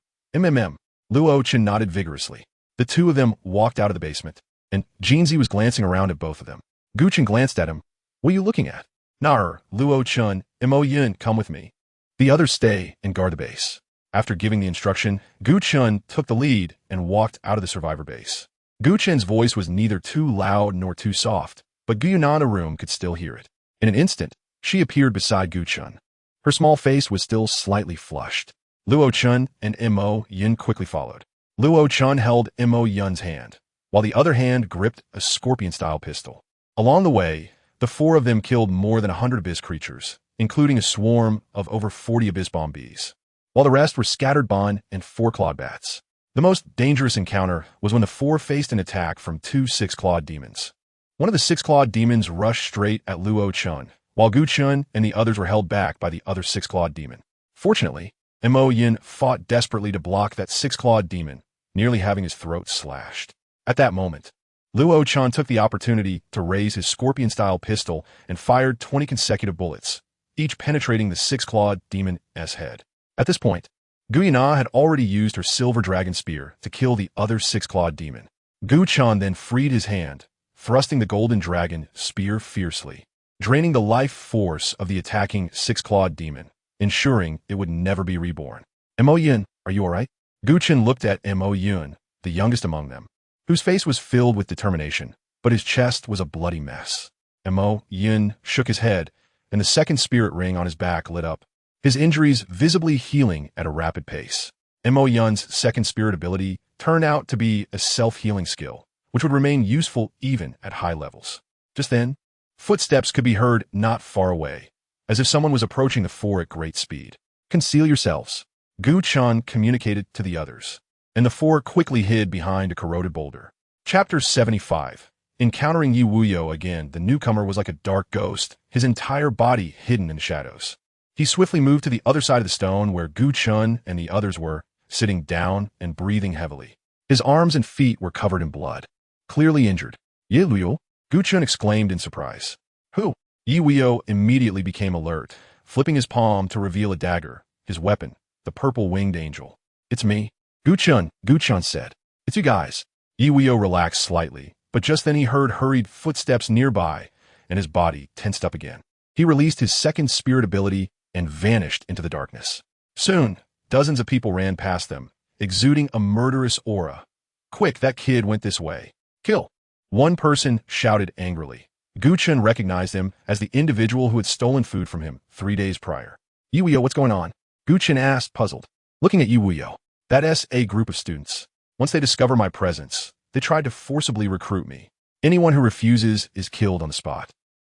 S1: Luo Chen nodded vigorously. The two of them walked out of the basement, and Jinzi was glancing around at both of them. Gu Chen glanced at him. What are you looking at? Nar, Luo Chen, Mo Yin, come with me. The others stay and guard the base. After giving the instruction, Gu Chen took the lead and walked out of the survivor base. Gu Chen's voice was neither too loud nor too soft, but Gu Yue Na in the room could still hear it. In an instant, she appeared beside Gu Chen. Her small face was still slightly flushed. Luo Chen and Mo Yin quickly followed. Luo Chen held Mo Yin's hand, while the other hand gripped a scorpion-style pistol. Along the way, the 4 of them killed more than 100 abyss creatures, including a swarm of over 40 abyss bomb bees, while the rest were scattered bond and 4-clawed bats. The most dangerous encounter was when the 4 faced an attack from 2 6-clawed demons. One of the 6-clawed demons rushed straight at Luo Chen, while Gu Chen and the others were held back by the other 6-clawed demon. Fortunately, Mo Yin fought desperately to block that 6-clawed demon, nearly having his throat slashed. At that moment, Luo Chen took the opportunity to raise his scorpion-style pistol and fired 20 consecutive bullets, each penetrating the 6-clawed demon's head. At this point, Gu Yue Na had already used her silver dragon spear to kill the other 6-clawed demon. Gu Chen then freed his hand, thrusting the golden dragon spear fiercely, draining the life force of the attacking 6-clawed demon, ensuring it would never be reborn. Mo Yin, are you alright? Gu Chen looked at Mo Yin, the youngest among them, whose face was filled with determination, but his chest was a bloody mess. Mo Yin shook his head, and the second spirit ring on his back lit up, his injuries visibly healing at a rapid pace. Mo Yin's second spirit ability turned out to be a self-healing skill, which would remain useful even at high levels. Just then, footsteps could be heard not far away, as if someone was approaching the 4 at great speed. Conceal yourselves, Gu Chen communicated to the others, and the 4 quickly hid behind a corroded boulder. Chapter 75. Encountering Yi Wuyo again, the newcomer was like a dark ghost, his entire body hidden in the shadows. He swiftly moved to the other side of the stone where Gu Chen and the others were, sitting down and breathing heavily. His arms and feet were covered in blood, clearly injured. Yi Wuyo? Gu Chen exclaimed in surprise. Who? Yi Wuyo immediately became alert, flipping his palm to reveal a dagger, his weapon, the purple-winged angel. It's me. Gu Chen said. It's you guys. Yu relaxed slightly, but just then he heard hurried footsteps nearby, and his body tensed up again. He released his second spirit ability and vanished into the darkness. Soon, dozens of people ran past them, exuding a murderous aura. Quick, that kid went this way. Kill! One person shouted angrily. Gu Chen recognized him as the individual who had stolen food from him 3 days prior. Yu, what's going on? Gu Chen asked, puzzled. Looking at Yu, that SA group of students. Once they discover my presence, they tried to forcibly recruit me. Anyone who refuses is killed on the spot.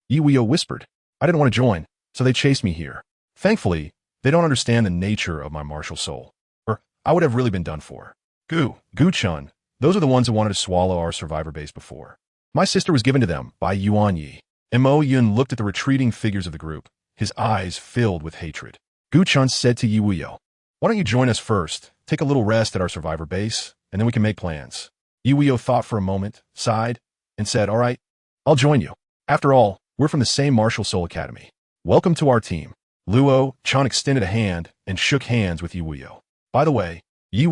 S1: Yu whispered. I didn't want to join, so they chased me here. Thankfully, they don't understand the nature of my martial soul, or I would have really been done for. Gu Chen, those are the ones who wanted to swallow our survivor base before. My sister was given to them by Yuan Yi. Mo Yun looked at the retreating figures of the group, his eyes filled with hatred. Gu Chen said to Yu, why don't you join us first, take a little rest at our survivor base, and then we can make plans. Yu thought for a moment, sighed, and said, all right, I'll join you. After all, we're from the same Martial Soul Academy. Welcome to our team. Douluo Continent extended a hand and shook hands with Yu. By the way, Yu,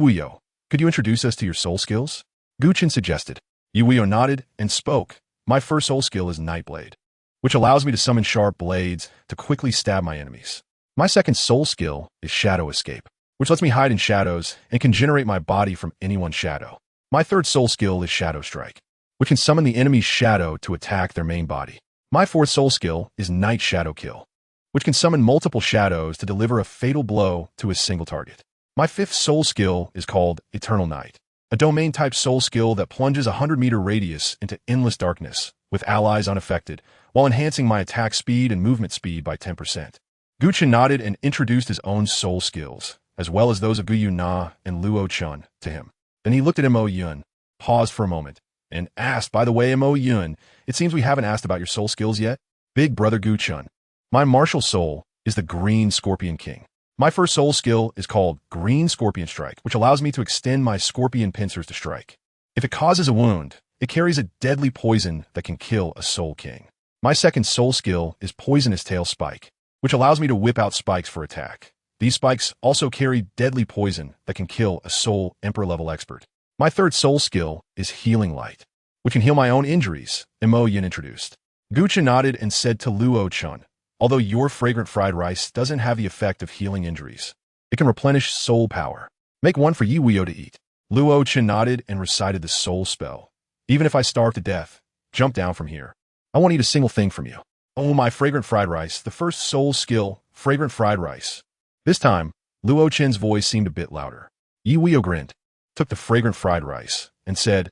S1: could you introduce us to your soul skills? Gu Chen suggested. Yu nodded and spoke. My first soul skill is Nightblade, which allows me to summon sharp blades to quickly stab my enemies. My second soul skill is Shadow Escape, which lets me hide in shadows and can generate my body from anyone's shadow. My third soul skill is Shadow Strike, which can summon the enemy's shadow to attack their main body. My fourth soul skill is Night Shadow Kill, which can summon multiple shadows to deliver a fatal blow to a single target. My fifth soul skill is called Eternal Night, a domain-type soul skill that plunges a 100-meter radius into endless darkness, with allies unaffected, while enhancing my attack speed and movement speed by 10%. Gu Chen nodded and introduced his own soul skills, as well as those of Gu Yue Na and Douluo Continent, to him. Then he looked at Mo Yun, paused for a moment, and asked, by the way, Mo Yun, it seems we haven't asked about your soul skills yet? Big brother Gu Chen. My martial soul is the Green Scorpion King. My first soul skill is called Green Scorpion Strike, which allows me to extend my scorpion pincers to strike. If it causes a wound, it carries a deadly poison that can kill a soul king. My second soul skill is Poisonous Tail Spike, which allows me to whip out spikes for attack. These spikes also carry deadly poison that can kill a soul emperor-level expert. My third soul skill is Healing Light, which can heal my own injuries, Mo Yin introduced. Gu Chen nodded and said to Douluo Continent, although your fragrant fried rice doesn't have the effect of healing injuries, it can replenish soul power. Make one for Yu to eat. Douluo Continent nodded and recited the soul spell. Even if I starve to death, jump down from here. I won't eat a single thing from you. Oh, my fragrant fried rice, the first soul skill, fragrant fried rice. This time, Douluo Continent's voice seemed a bit louder. Yu grinned, took the fragrant fried rice, and said,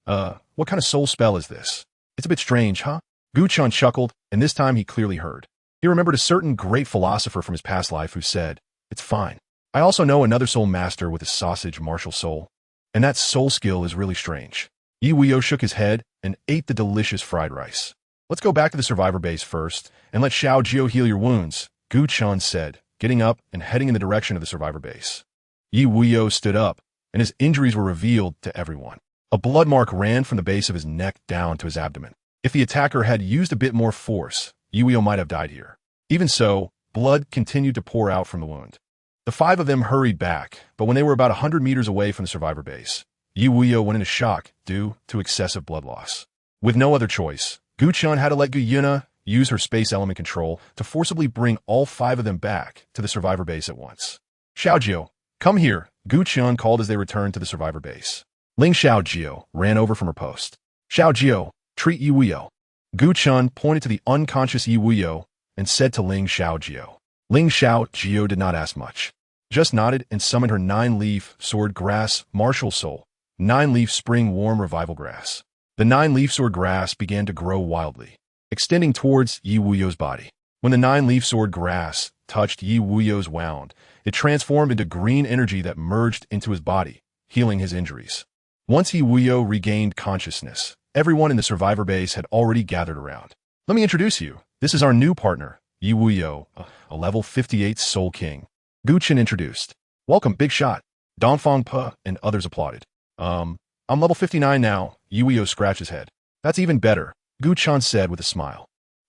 S1: what kind of soul spell is this? It's a bit strange, huh? Gu Chen chuckled, and this time he clearly heard. He remembered a certain great philosopher from his past life who said, it's fine. I also know another soul master with a sausage martial soul, and that soul skill is really strange. Yu shook his head and ate the delicious fried rice. Let's go back to the survivor base first, and let Xiao Jiao heal your wounds, Gu Chen said, getting up and heading in the direction of the survivor base. Yu stood up, and his injuries were revealed to everyone. A blood mark ran from the base of his neck down to his abdomen. If the attacker had used a bit more force, Yu might have died here. Even so, blood continued to pour out from the wound. The 5 of them hurried back, but when they were about 100 meters away from the survivor base, Yu went into shock due to excessive blood loss. With no other choice, Gu Chen had to let Gu Yue Na use her space element control to forcibly bring all 5 of them back to the survivor base at once. Xiaojiao, come here, Gu Chen called as they returned to the survivor base. Ling Xiaojiao ran over from her post. Xiaojiao, treat Yu. Gu Chen pointed to the unconscious Yu and said to Ling Xiaojiao. Ling Xiaojiao did not ask much, just nodded and summoned her 9-leaf sword grass martial soul, 9-leaf spring warm revival grass. The 9-leaf sword grass began to grow wildly, extending towards Yu's body. When the 9-leaf sword grass touched Yu's wound, it transformed into green energy that merged into his body, healing his injuries. Once Yu regained consciousness, everyone in the survivor base had already gathered around. Let me introduce you. This is our new partner, Yu, a level 58 Soul King. Gu Chen introduced. Welcome, big shot. Dongfang Pe and others applauded. I'm level 59 now, Yu scratched his head. That's even better, Gu Chen said with a smile.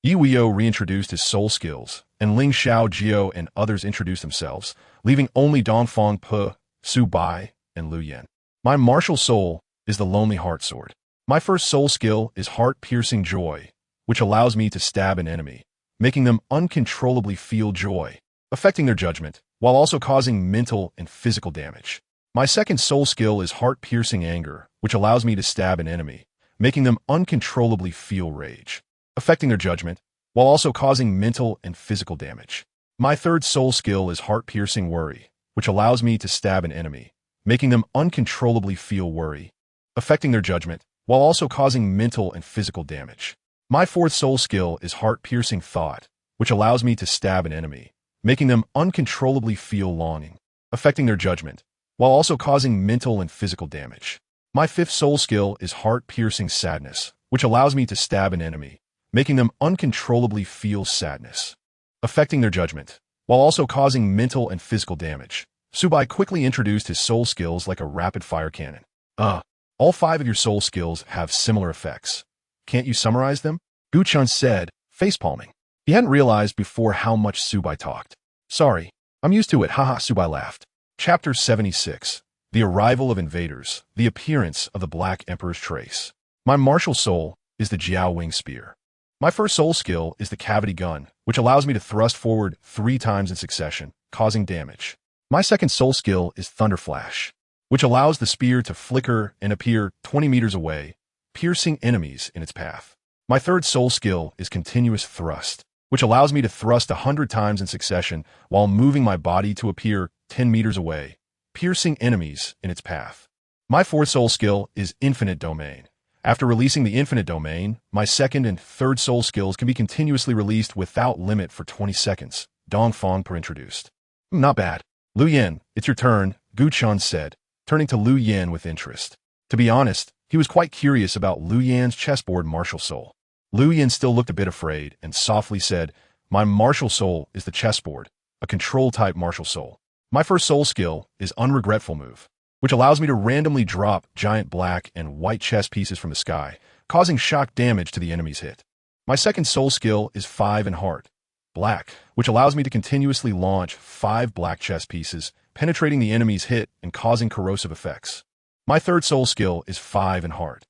S1: Yi Weiyou reintroduced his soul skills, and Ling Xiao Jiao and others introduced themselves, leaving only Dongfang Pe, Su Bai, and Lu Yan. My martial soul is the Lonely Heart Sword. My first soul skill is Heart-Piercing Joy, which allows me to stab an enemy, making them uncontrollably feel joy, affecting their judgment, while also causing mental and physical damage. My second soul skill is Heart-Piercing Anger, which allows me to stab an enemy, making them uncontrollably feel rage, affecting their judgment, while also causing mental and physical damage. My third soul skill is Heart-Piercing Worry, which allows me to stab an enemy, making them uncontrollably feel worry, affecting their judgment, while also causing mental and physical damage. My fourth soul skill is Heart-Piercing Thought, which allows me to stab an enemy, making them uncontrollably feel longing, affecting their judgment, while also causing mental and physical damage. My fifth soul skill is Heart-Piercing Sadness, which allows me to stab an enemy, making them uncontrollably feel sadness, affecting their judgment, while also causing mental and physical damage. Subai quickly introduced his soul skills like a rapid-fire cannon. All 5 of your soul skills have similar effects. Can't you summarize them? Gu Chen said, facepalming. He hadn't realized before how much Subai talked. Sorry, I'm used to it, haha, Subai laughed. Chapter 76. The Arrival of Invaders, the Appearance of the Black Emperor's Trace. My martial soul is the Jiao Wing Spear. My first soul skill is the Cavity Gun, which allows me to thrust forward 3 times in succession, causing damage. My second soul skill is Thunder Flash, which allows the spear to flicker and appear 20 meters away, piercing enemies in its path. My third soul skill is Continuous Thrust, which allows me to thrust 100 times in succession while moving my body to appear 10 meters away, piercing enemies in its path. My fourth soul skill is Infinite Domain. After releasing the Infinite Domain, my second and third soul skills can be continuously released without limit for 20 seconds. Dongfang Per introduced. Not bad. Lu Yan, it's your turn, Gu Chen said, turning to Lu Yan with interest. To be honest, he was quite curious about Lu Yan's chessboard martial soul. Lu Yan still looked a bit afraid and softly said, my martial soul is the chessboard, a control-type martial soul. My first soul skill is Unregretful Move, which allows me to randomly drop giant black and white chess pieces from the sky, causing shock damage to the enemy's hit. My second soul skill is 5 and Heart, Black, which allows me to continuously launch 5 black chess pieces, penetrating the enemy's hit and causing corrosive effects. My third soul skill is 5 and Heart,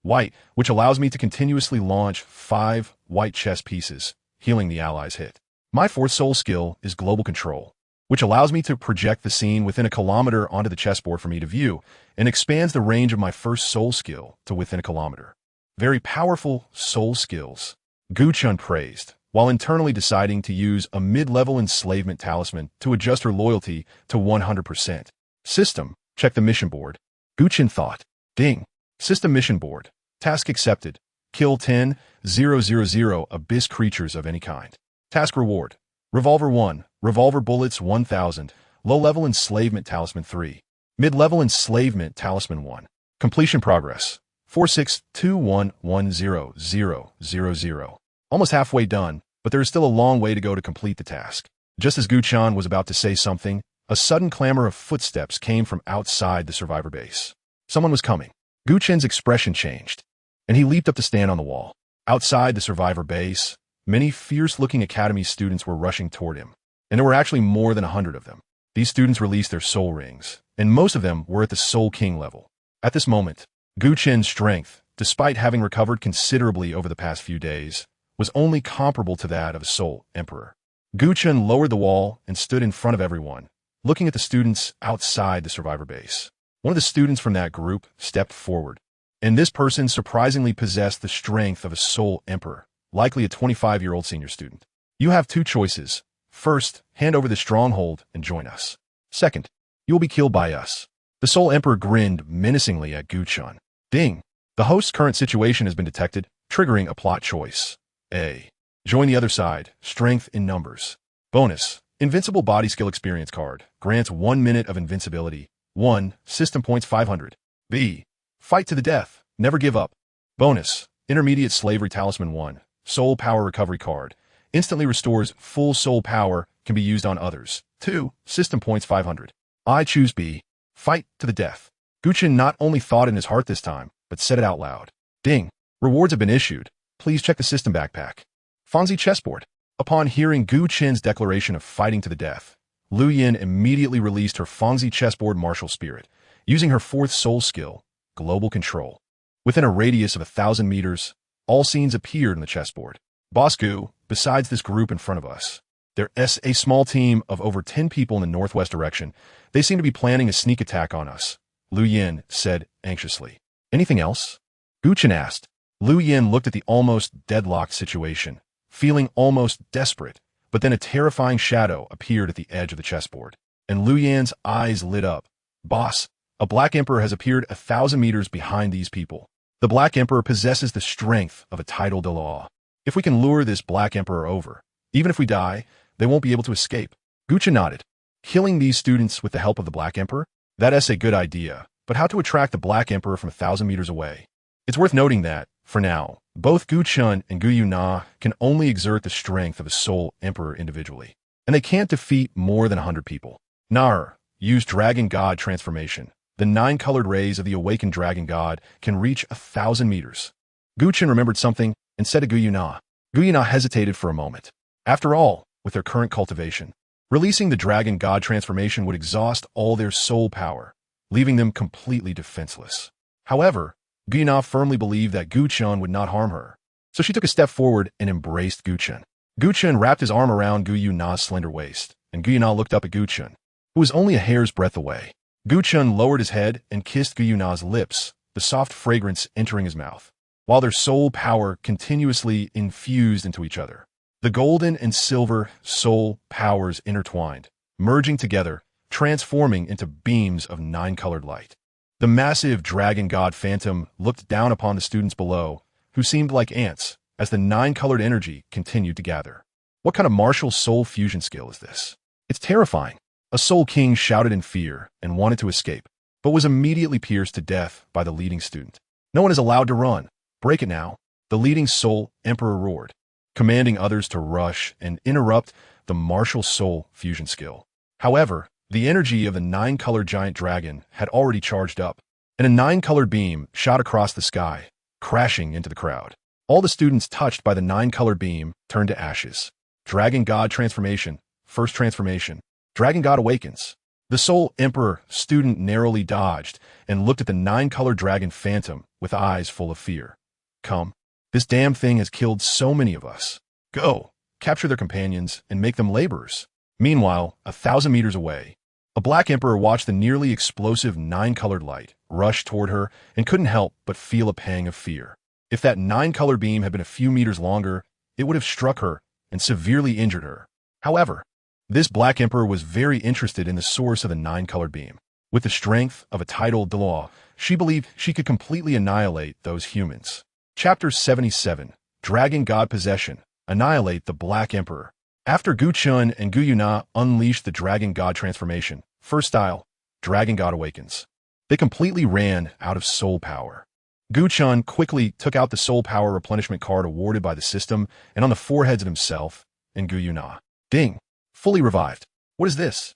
S1: White, which allows me to continuously launch 5 white chess pieces, healing the ally's hit. My fourth soul skill is Global Control, which allows me to project the scene within a kilometer onto the chessboard for me to view, and expands the range of my first soul skill to within a kilometer. Very powerful soul skills, Gu Chen praised, while internally deciding to use a mid-level enslavement talisman to adjust her loyalty to 100%. System, check the mission board. Gu Chen thought. Ding. System mission board. Task accepted. Kill 10,000 abyss creatures of any kind. Task reward. Revolver 1. Revolver bullets 1,000. Low-level enslavement talisman 3. Mid-level enslavement talisman 1. Completion progress. 46211000. Almost halfway done, but there is still a long way to go to complete the task. Just as Gu Chen was about to say something, a sudden clamor of footsteps came from outside the survivor base. Someone was coming. Gu Chen's expression changed, and he leaped up to stand on the wall. Outside the survivor base, many fierce-looking academy students were rushing toward him, and there were actually more than 100 of them. These students released their soul rings, and most of them were at the Soul King level. At this moment, Gu Chen's strength, despite having recovered considerably over the past few days, was only comparable to that of a Soul Emperor. Gu Chen lowered the wall and stood in front of everyone, looking at the students outside the survivor base. One of the students from that group stepped forward, and this person surprisingly possessed the strength of a Soul Emperor, likely a 25-year-old senior student. You have 2 choices. First, hand over the stronghold and join us. Second, you will be killed by us. The Soul Emperor grinned menacingly at Gu Chen. Ding! The host's current situation has been detected, triggering a plot choice. A. Join the other side. Strength in numbers. Bonus. Invincible Body Skill Experience card. Grants 1 minute of invincibility. 1. System points 500. B. Fight to the death. Never give up. Bonus. Intermediate Slavery Talisman 1. Soul Power Recovery card. Instantly restores full soul power. Can be used on others. 2. System points 500. I choose B. Fight to the death. Gu Chen not only thought in his heart this time, but said it out loud. Ding. Rewards have been issued. Please check the system backpack. Fanzi chessboard. Upon hearing Gu Chen's declaration of fighting to the death, Liu Yin immediately released her Fanzi chessboard martial spirit, using her fourth soul skill, global control. Within a radius of 1,000 meters, all scenes appeared on the chessboard. Boss Gu, besides this group in front of us, there's a small team of over 10 people in the northwest direction. They seem to be planning a sneak attack on us, Liu Yin said anxiously. Anything else? Gu Chen asked. Liu Yin looked at the almost deadlocked situation, feeling almost desperate, but then a terrifying shadow appeared at the edge of the chessboard, and Liu Yan's eyes lit up. Boss, a Black Emperor has appeared 1,000 meters behind these people. The Black Emperor possesses the strength of a tidal Douluo. If we can lure this Black Emperor over, even if we die, they won't be able to escape. Gu Chen nodded. Killing these students with the help of the Black Emperor? That's a good idea, but how to attract the Black Emperor from 1,000 meters away? It's worth noting that, for now, both Gu Chen and Gu Yue Na can only exert the strength of a Soul Emperor individually, and they can't defeat more than 100 people. Nar, use Dragon God transformation. The 9-colored rays of the awakened Dragon God can reach 1,000 meters. Gu Chen remembered something and said to Gu Yue Na. Gu Yue Na hesitated for a moment. After all, with their current cultivation, releasing the Dragon God transformation would exhaust all their soul power, leaving them completely defenseless. However, Gu Yue Na firmly believed that Gu Chen would not harm her, so she took a step forward and embraced Gu Chen. Gu Chen wrapped his arm around Gu Yue Na's slender waist, and Gu Yue Na looked up at Gu Chen, who was only a hair's breadth away. Gu Chen lowered his head and kissed Gu Yue Na's lips, the soft fragrance entering his mouth, while their soul power continuously infused into each other. The golden and silver soul powers intertwined, merging together, transforming into beams of 9-colored light. The massive Dragon God Phantom looked down upon the students below, who seemed like ants, as the 9-colored energy continued to gather. What kind of martial soul fusion skill is this? It's terrifying. A Soul King shouted in fear and wanted to escape, but was immediately pierced to death by the leading student. No one is allowed to run. Break it now. The leading Soul Emperor roared, commanding others to rush and interrupt the martial soul fusion skill. However, the energy of the 9-colored giant dragon had already charged up, and a 9-colored beam shot across the sky, crashing into the crowd. All the students touched by the 9-colored beam turned to ashes. Dragon God transformation, first transformation. Dragon God awakens. The Soul Emperor student narrowly dodged and looked at the 9-colored dragon phantom with eyes full of fear. Come, this damn thing has killed so many of us. Go, capture their companions and make them laborers. Meanwhile, 1,000 meters away, a Black Emperor watched the nearly explosive 9-colored light rush toward her and couldn't help but feel a pang of fear. If that 9-colored beam had been a few meters longer, it would have struck her and severely injured her. However, this Black Emperor was very interested in the source of the 9-colored beam. With the strength of a tidal Douluo, she believed she could completely annihilate those humans. Chapter 77, Dragon God Possession, Annihilate the Black Emperor. After Gu Chen and Gu Yue Na unleashed the Dragon God transformation, first style, Dragon God Awakens, they completely ran out of soul power. Gu Chen quickly took out the soul power replenishment card awarded by the system and on the foreheads of himself and Gu Yue Na. Ding! Fully revived. What is this?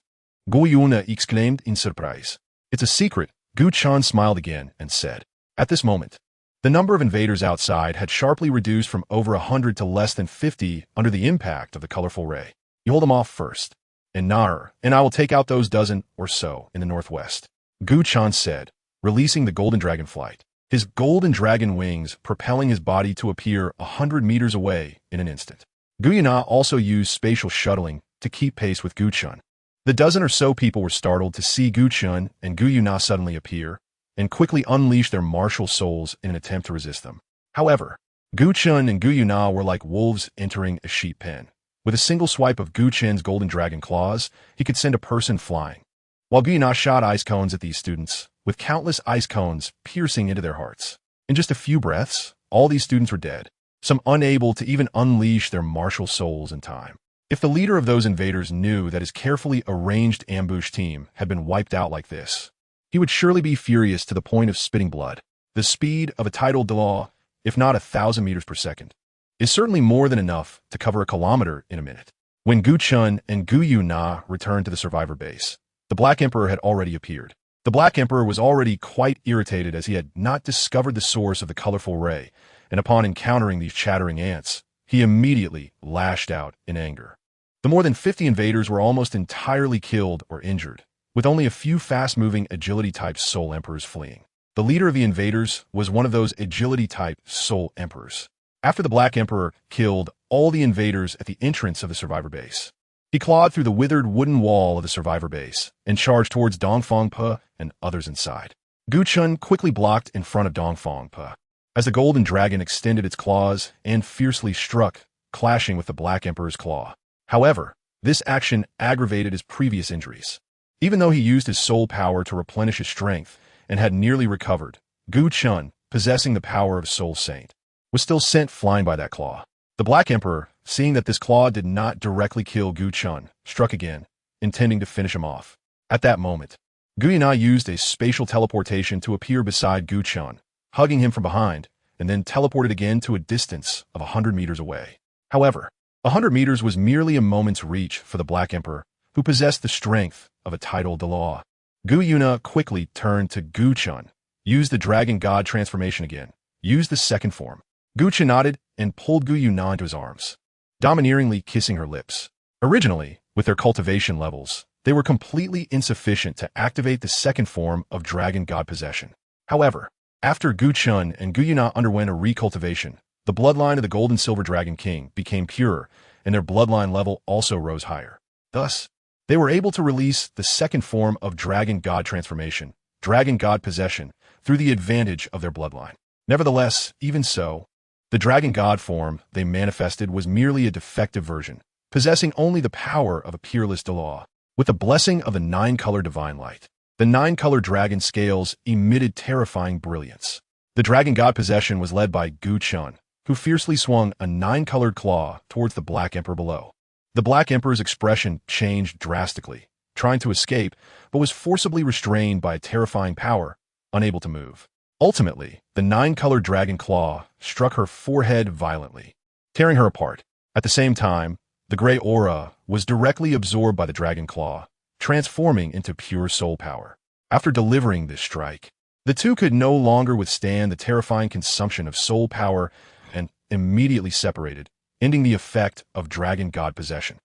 S1: Gu Yue Na exclaimed in surprise. It's a secret. Gu Chen smiled again and said. At this moment, the number of invaders outside had sharply reduced from over 100 to less than 50 under the impact of the colorful ray. You hold them off first, and I will take out those dozen or so in the northwest. Gu Chen said, releasing the golden dragon flight, his golden dragon wings propelling his body to appear 100 meters away in an instant. Gu Yue Na also used spatial shuttling to keep pace with Gu Chen. The dozen or so people were startled to see Gu Chen and Gu Yue Na suddenly appear, and quickly unleashed their martial souls in an attempt to resist them. However, Gu Chen and Gu Yue Na were like wolves entering a sheep pen. With a single swipe of Gu Chen's golden dragon claws, he could send a person flying. While Gu Yue Na shot ice cones at these students, with countless ice cones piercing into their hearts. In just a few breaths, all these students were dead, some unable to even unleash their martial souls in time. If the leader of those invaders knew that his carefully arranged ambush team had been wiped out like this, he would surely be furious to the point of spitting blood. The speed of a tidal Douluo, if not 1,000 meters per second, is certainly more than enough to cover a kilometer in a minute. When Gu Chen and Gu Yue Na returned to the survivor base, the Black Emperor had already appeared. The Black Emperor was already quite irritated as he had not discovered the source of the colorful ray, and upon encountering these chattering ants, he immediately lashed out in anger. The more than 50 invaders were almost entirely killed or injured, with only a few fast-moving agility-type Soul Emperors fleeing. The leader of the invaders was one of those agility-type Soul Emperors. After the Black Emperor killed all the invaders at the entrance of the survivor base, he clawed through the withered wooden wall of the survivor base and charged towards Dongfang Pe and others inside. Gu Chen quickly blocked in front of Dongfang Pe as the golden dragon extended its claws and fiercely struck, clashing with the Black Emperor's claw. However, this action aggravated his previous injuries. Even though he used his soul power to replenish his strength and had nearly recovered, Gu Chen, possessing the power of Soul Saint, was still sent flying by that claw. The Black Emperor, seeing that this claw did not directly kill Gu Chen, struck again, intending to finish him off. At that moment, Gu Yue Na used a spatial teleportation to appear beside Gu Chen, hugging him from behind, and then teleported again to a distance of 100 meters away. However, 100 meters was merely a moment's reach for the Black Emperor, who possessed the strength of a tidal Douluo. Gu Yue Na quickly turned to Gu Chen, used the Dragon God transformation again, used the second form. Gu Chen nodded and pulled Gu Yue Na into his arms, domineeringly kissing her lips. Originally, with their cultivation levels, they were completely insufficient to activate the second form of Dragon God possession. However, after Gu Chen and Gu Yue Na underwent a recultivation, the bloodline of the Gold and Silver Dragon King became purer, and their bloodline level also rose higher. Thus, they were able to release the second form of Dragon God transformation, Dragon God possession, through the advantage of their bloodline. Nevertheless, even so, the Dragon God form they manifested was merely a defective version, possessing only the power of a peerless Douluo. With the blessing of the 9-color divine light, the 9-color dragon scales emitted terrifying brilliance. The Dragon God possession was led by Gu Chen, who fiercely swung a 9-colored claw towards the Black Emperor below. The Black Emperor's expression changed drastically, trying to escape, but was forcibly restrained by a terrifying power, unable to move. Ultimately, the 9-colored dragon claw struck her forehead violently, tearing her apart. At the same time, the gray aura was directly absorbed by the dragon claw, transforming into pure soul power. After delivering this strike, the two could no longer withstand the terrifying consumption of soul power and immediately separated, ending the effect of Dragon God possession.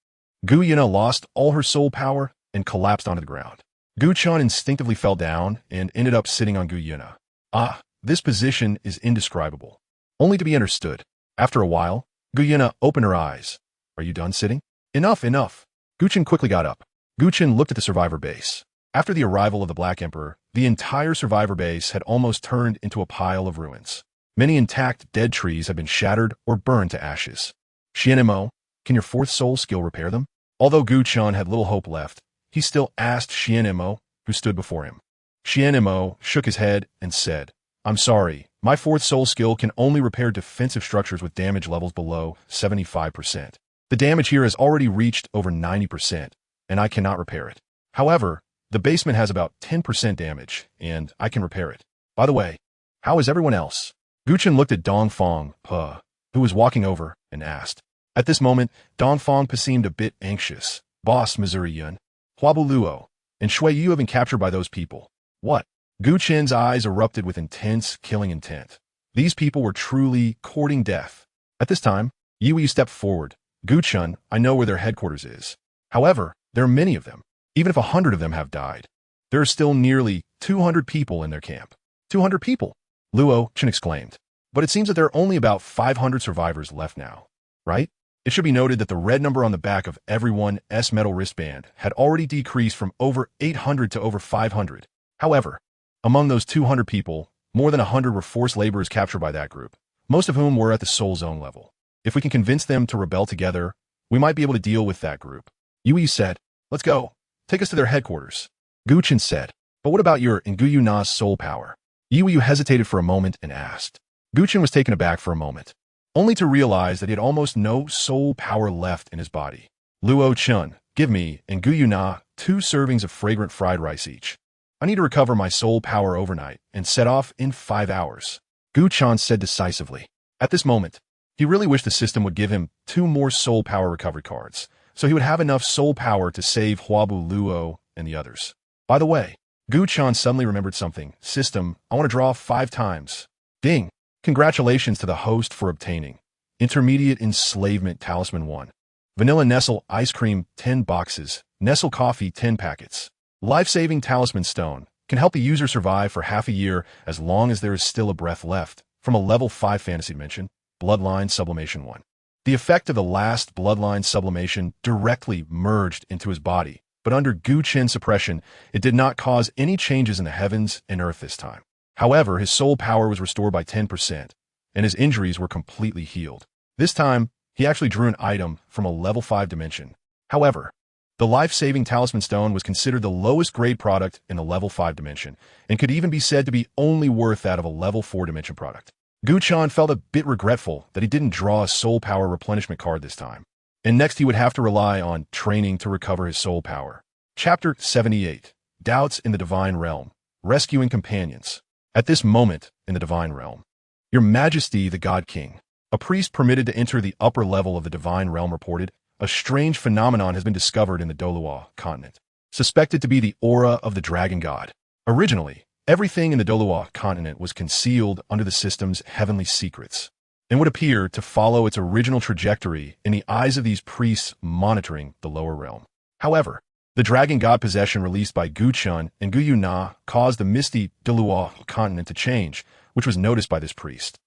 S1: Gu Yue Na lost all her soul power and collapsed onto the ground. Gu Chen instinctively fell down and ended up sitting on Gu Yue Na. This position is indescribable, only to be understood. After a while, Gu Yue Na opened her eyes. Are you done sitting? Enough, enough. Gu Chen quickly got up. Gu Chen looked at the survivor base. After the arrival of the Black Emperor, the entire survivor base had almost turned into a pile of ruins. Many intact dead trees had been shattered or burned to ashes. Xianmo, can your fourth soul skill repair them? Although Gu Chen had little hope left, he still asked Xianmo, who stood before him. Xianmo shook his head and said, I'm sorry, my fourth soul skill can only repair defensive structures with damage levels below 75%. The damage here has already reached over 90%, and I cannot repair it. However, the basement has about 10% damage, and I can repair it. By the way, how is everyone else? Gu Chen looked at Dongfang Pe, who was walking over, and asked. At this moment, Dongfang Pe seemed a bit anxious. Boss Missouri Yun, Huabu Luo, and Shui Yu have been captured by those people. What? Gu Chen's eyes erupted with intense, killing intent. These people were truly courting death. At this time, Yu stepped forward. Gu Chen, I know where their headquarters is. However, there are many of them. Even if 100 of them have died, there are still nearly 200 people in their camp. 200 people? Luo Chen exclaimed. But it seems that there are only about 500 survivors left now, right? It should be noted that the red number on the back of everyone's metal wristband had already decreased from over 800 to over 500. However, among those 200 people, more than 100 were forced laborers captured by that group, most of whom were at the soul zone level. If we can convince them to rebel together, we might be able to deal with that group. Yu said, let's go. Take us to their headquarters. Gu Chen said, but what about your and Gu Yue Na's soul power? Yu hesitated for a moment and asked. Gu Chen was taken aback for a moment, only to realize that he had almost no soul power left in his body. Luo Chen, give me and Gu Yue Na 2 servings of fragrant fried rice each. I need to recover my soul power overnight and set off in 5 hours. Gu Chen said decisively. At this moment, he really wished the system would give him 2 more soul power recovery cards, so he would have enough soul power to save Huabu Luo and the others. By the way, Gu Chen suddenly remembered something. System, I want to draw 5 times. Ding! Congratulations to the host for obtaining Intermediate Enslavement Talisman 1. Vanilla Nestle Ice Cream 10 boxes. Nestle Coffee 10 packets. Life-Saving Talisman Stone can help the user survive for half a year as long as there is still a breath left. From a level 5 fantasy dimension, Bloodline Sublimation 1. The effect of the last Bloodline Sublimation directly merged into his body, but under Gu Chen suppression, it did not cause any changes in the heavens and earth this time. However, his soul power was restored by 10%, and his injuries were completely healed. This time, he actually drew an item from a level 5 dimension. However, the life-saving talisman stone was considered the lowest grade product in the level 5 dimension, and could even be said to be only worth that of a level 4 dimension product. Gu Chen felt a bit regretful that he didn't draw a soul power replenishment card this time, and next he would have to rely on training to recover his soul power. Chapter 78. Doubts in the Divine Realm. Rescuing Companions. At this moment in the Divine Realm, Your Majesty the God King, a priest permitted to enter the upper level of the Divine Realm reported, a strange phenomenon has been discovered in the Douluo Continent, suspected to be the aura of the Dragon God. Originally, everything in the Douluo Continent was concealed under the system's heavenly secrets, and would appear to follow its original trajectory in the eyes of these priests monitoring the lower realm. However, the Dragon God possession released by Gu Chen and Gu Yue Na caused the misty Douluo Continent to change, which was noticed by this priest.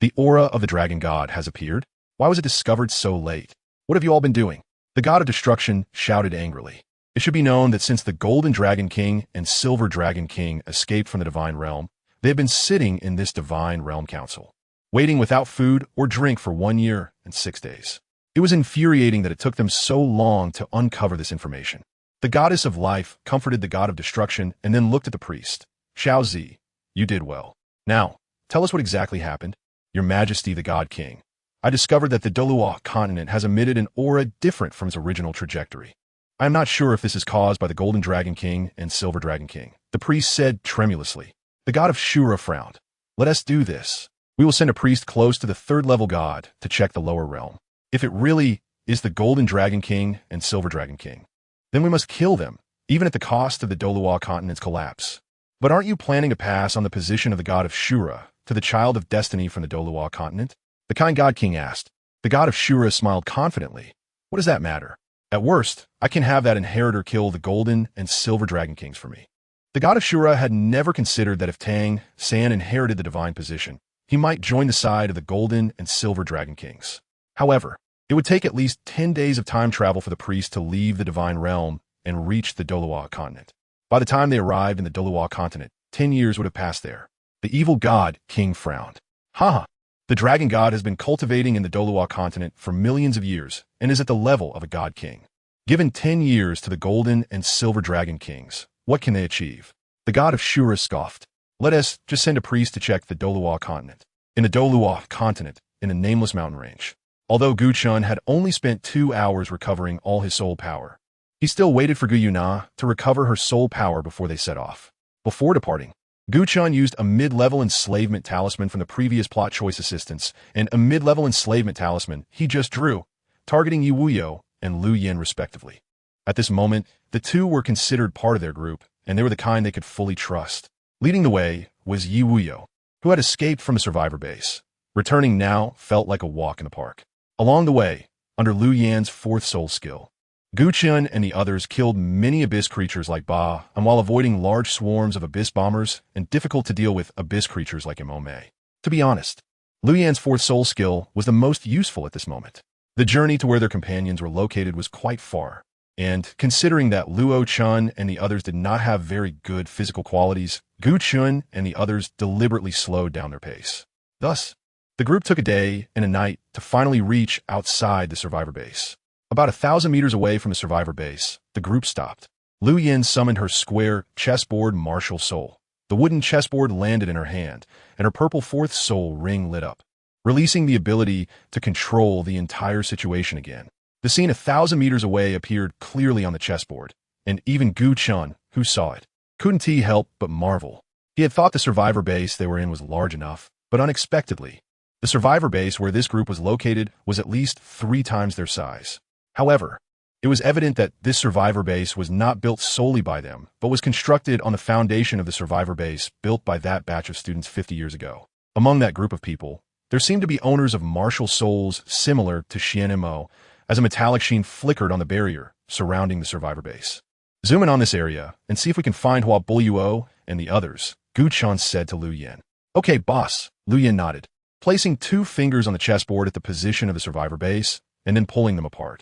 S1: The aura of the Dragon God has appeared? Why was it discovered so late? What have you all been doing? The god of destruction shouted angrily. It should be known that since the Golden Dragon King and Silver Dragon King escaped from the Divine Realm, they have been sitting in this Divine Realm Council, waiting without food or drink for 1 year and 6 days. It was infuriating that it took them so long to uncover this information. The goddess of life comforted the god of destruction and then looked at the priest. Xiao Zi, you did well. Now, tell us what exactly happened. Your Majesty the God King, I discovered that the Douluo Continent has emitted an aura different from its original trajectory. I am not sure if this is caused by the Golden Dragon King and Silver Dragon King. The priest said tremulously. The god of Shura frowned. Let us do this. We will send a priest close to the 3rd level god to check the lower realm. If it really is the Golden Dragon King and Silver Dragon King, then we must kill them, even at the cost of the Douluo Continent's collapse. But aren't you planning to pass on the position of the god of Shura to the child of destiny from the Douluo Continent? The kind God King asked. The god of Shura smiled confidently. What does that matter? At worst, I can have that inheritor kill the Golden and Silver Dragon Kings for me. The god of Shura had never considered that if Tang San inherited the divine position, he might join the side of the Golden and Silver Dragon Kings. However, it would take at least 10 days of time travel for the priest to leave the Divine Realm and reach the Douluo Continent. By the time they arrived in the Douluo Continent, 10 years would have passed there. The evil god King frowned. Ha! The Dragon God has been cultivating in the Douluo Continent for millions of years and is at the level of a God King. Given 10 years to the Golden and Silver Dragon Kings, what can they achieve? The god of Shura scoffed. Let us just send a priest to check the Douluo Continent. In the Douluo Continent, in a nameless mountain range. Although Gu Chen had only spent 2 hours recovering all his soul power, he still waited for Gu Yue Na to recover her soul power before they set off. Before departing, Gu Chen used a mid-level enslavement talisman from the previous plot choice assistance and a mid-level enslavement talisman he just drew, targeting Yi Wuyo and Lu Yin respectively. At this moment, the two were considered part of their group, and they were the kind they could fully trust. Leading the way was Yi Wuyo, who had escaped from a survivor base. Returning now felt like a walk in the park. Along the way, under Lu Yan's 4th soul skill, Gu Chen and the others killed many abyss creatures like Ba, and while avoiding large swarms of abyss bombers and difficult to deal with abyss creatures like Imome. To be honest, Lu Yan's 4th soul skill was the most useful at this moment. The journey to where their companions were located was quite far, and considering that Luo Chen and the others did not have very good physical qualities, Gu Chen and the others deliberately slowed down their pace. Thus, the group took a day and a night to finally reach outside the survivor base. About 1,000 meters away from the survivor base, the group stopped. Lu Yin summoned her square chessboard martial soul. The wooden chessboard landed in her hand, and her purple 4th soul ring lit up, releasing the ability to control the entire situation again. The scene 1,000 meters away appeared clearly on the chessboard, and even Gu Chen, who saw it, couldn't help but marvel. He had thought the survivor base they were in was large enough, but unexpectedly, the survivor base where this group was located was at least 3 times their size. However, it was evident that this survivor base was not built solely by them, but was constructed on the foundation of the survivor base built by that batch of students 50 years ago. Among that group of people, There seemed to be owners of martial souls similar to Xian Mo, as a metallic sheen flickered on the barrier surrounding the survivor base. Zoom in on this area and see if we can find Douluo and the others, Gu Chen said to Lu Yan. Okay, boss, Lu Yan nodded, placing 2 fingers on the chessboard at the position of the survivor base and then pulling them apart.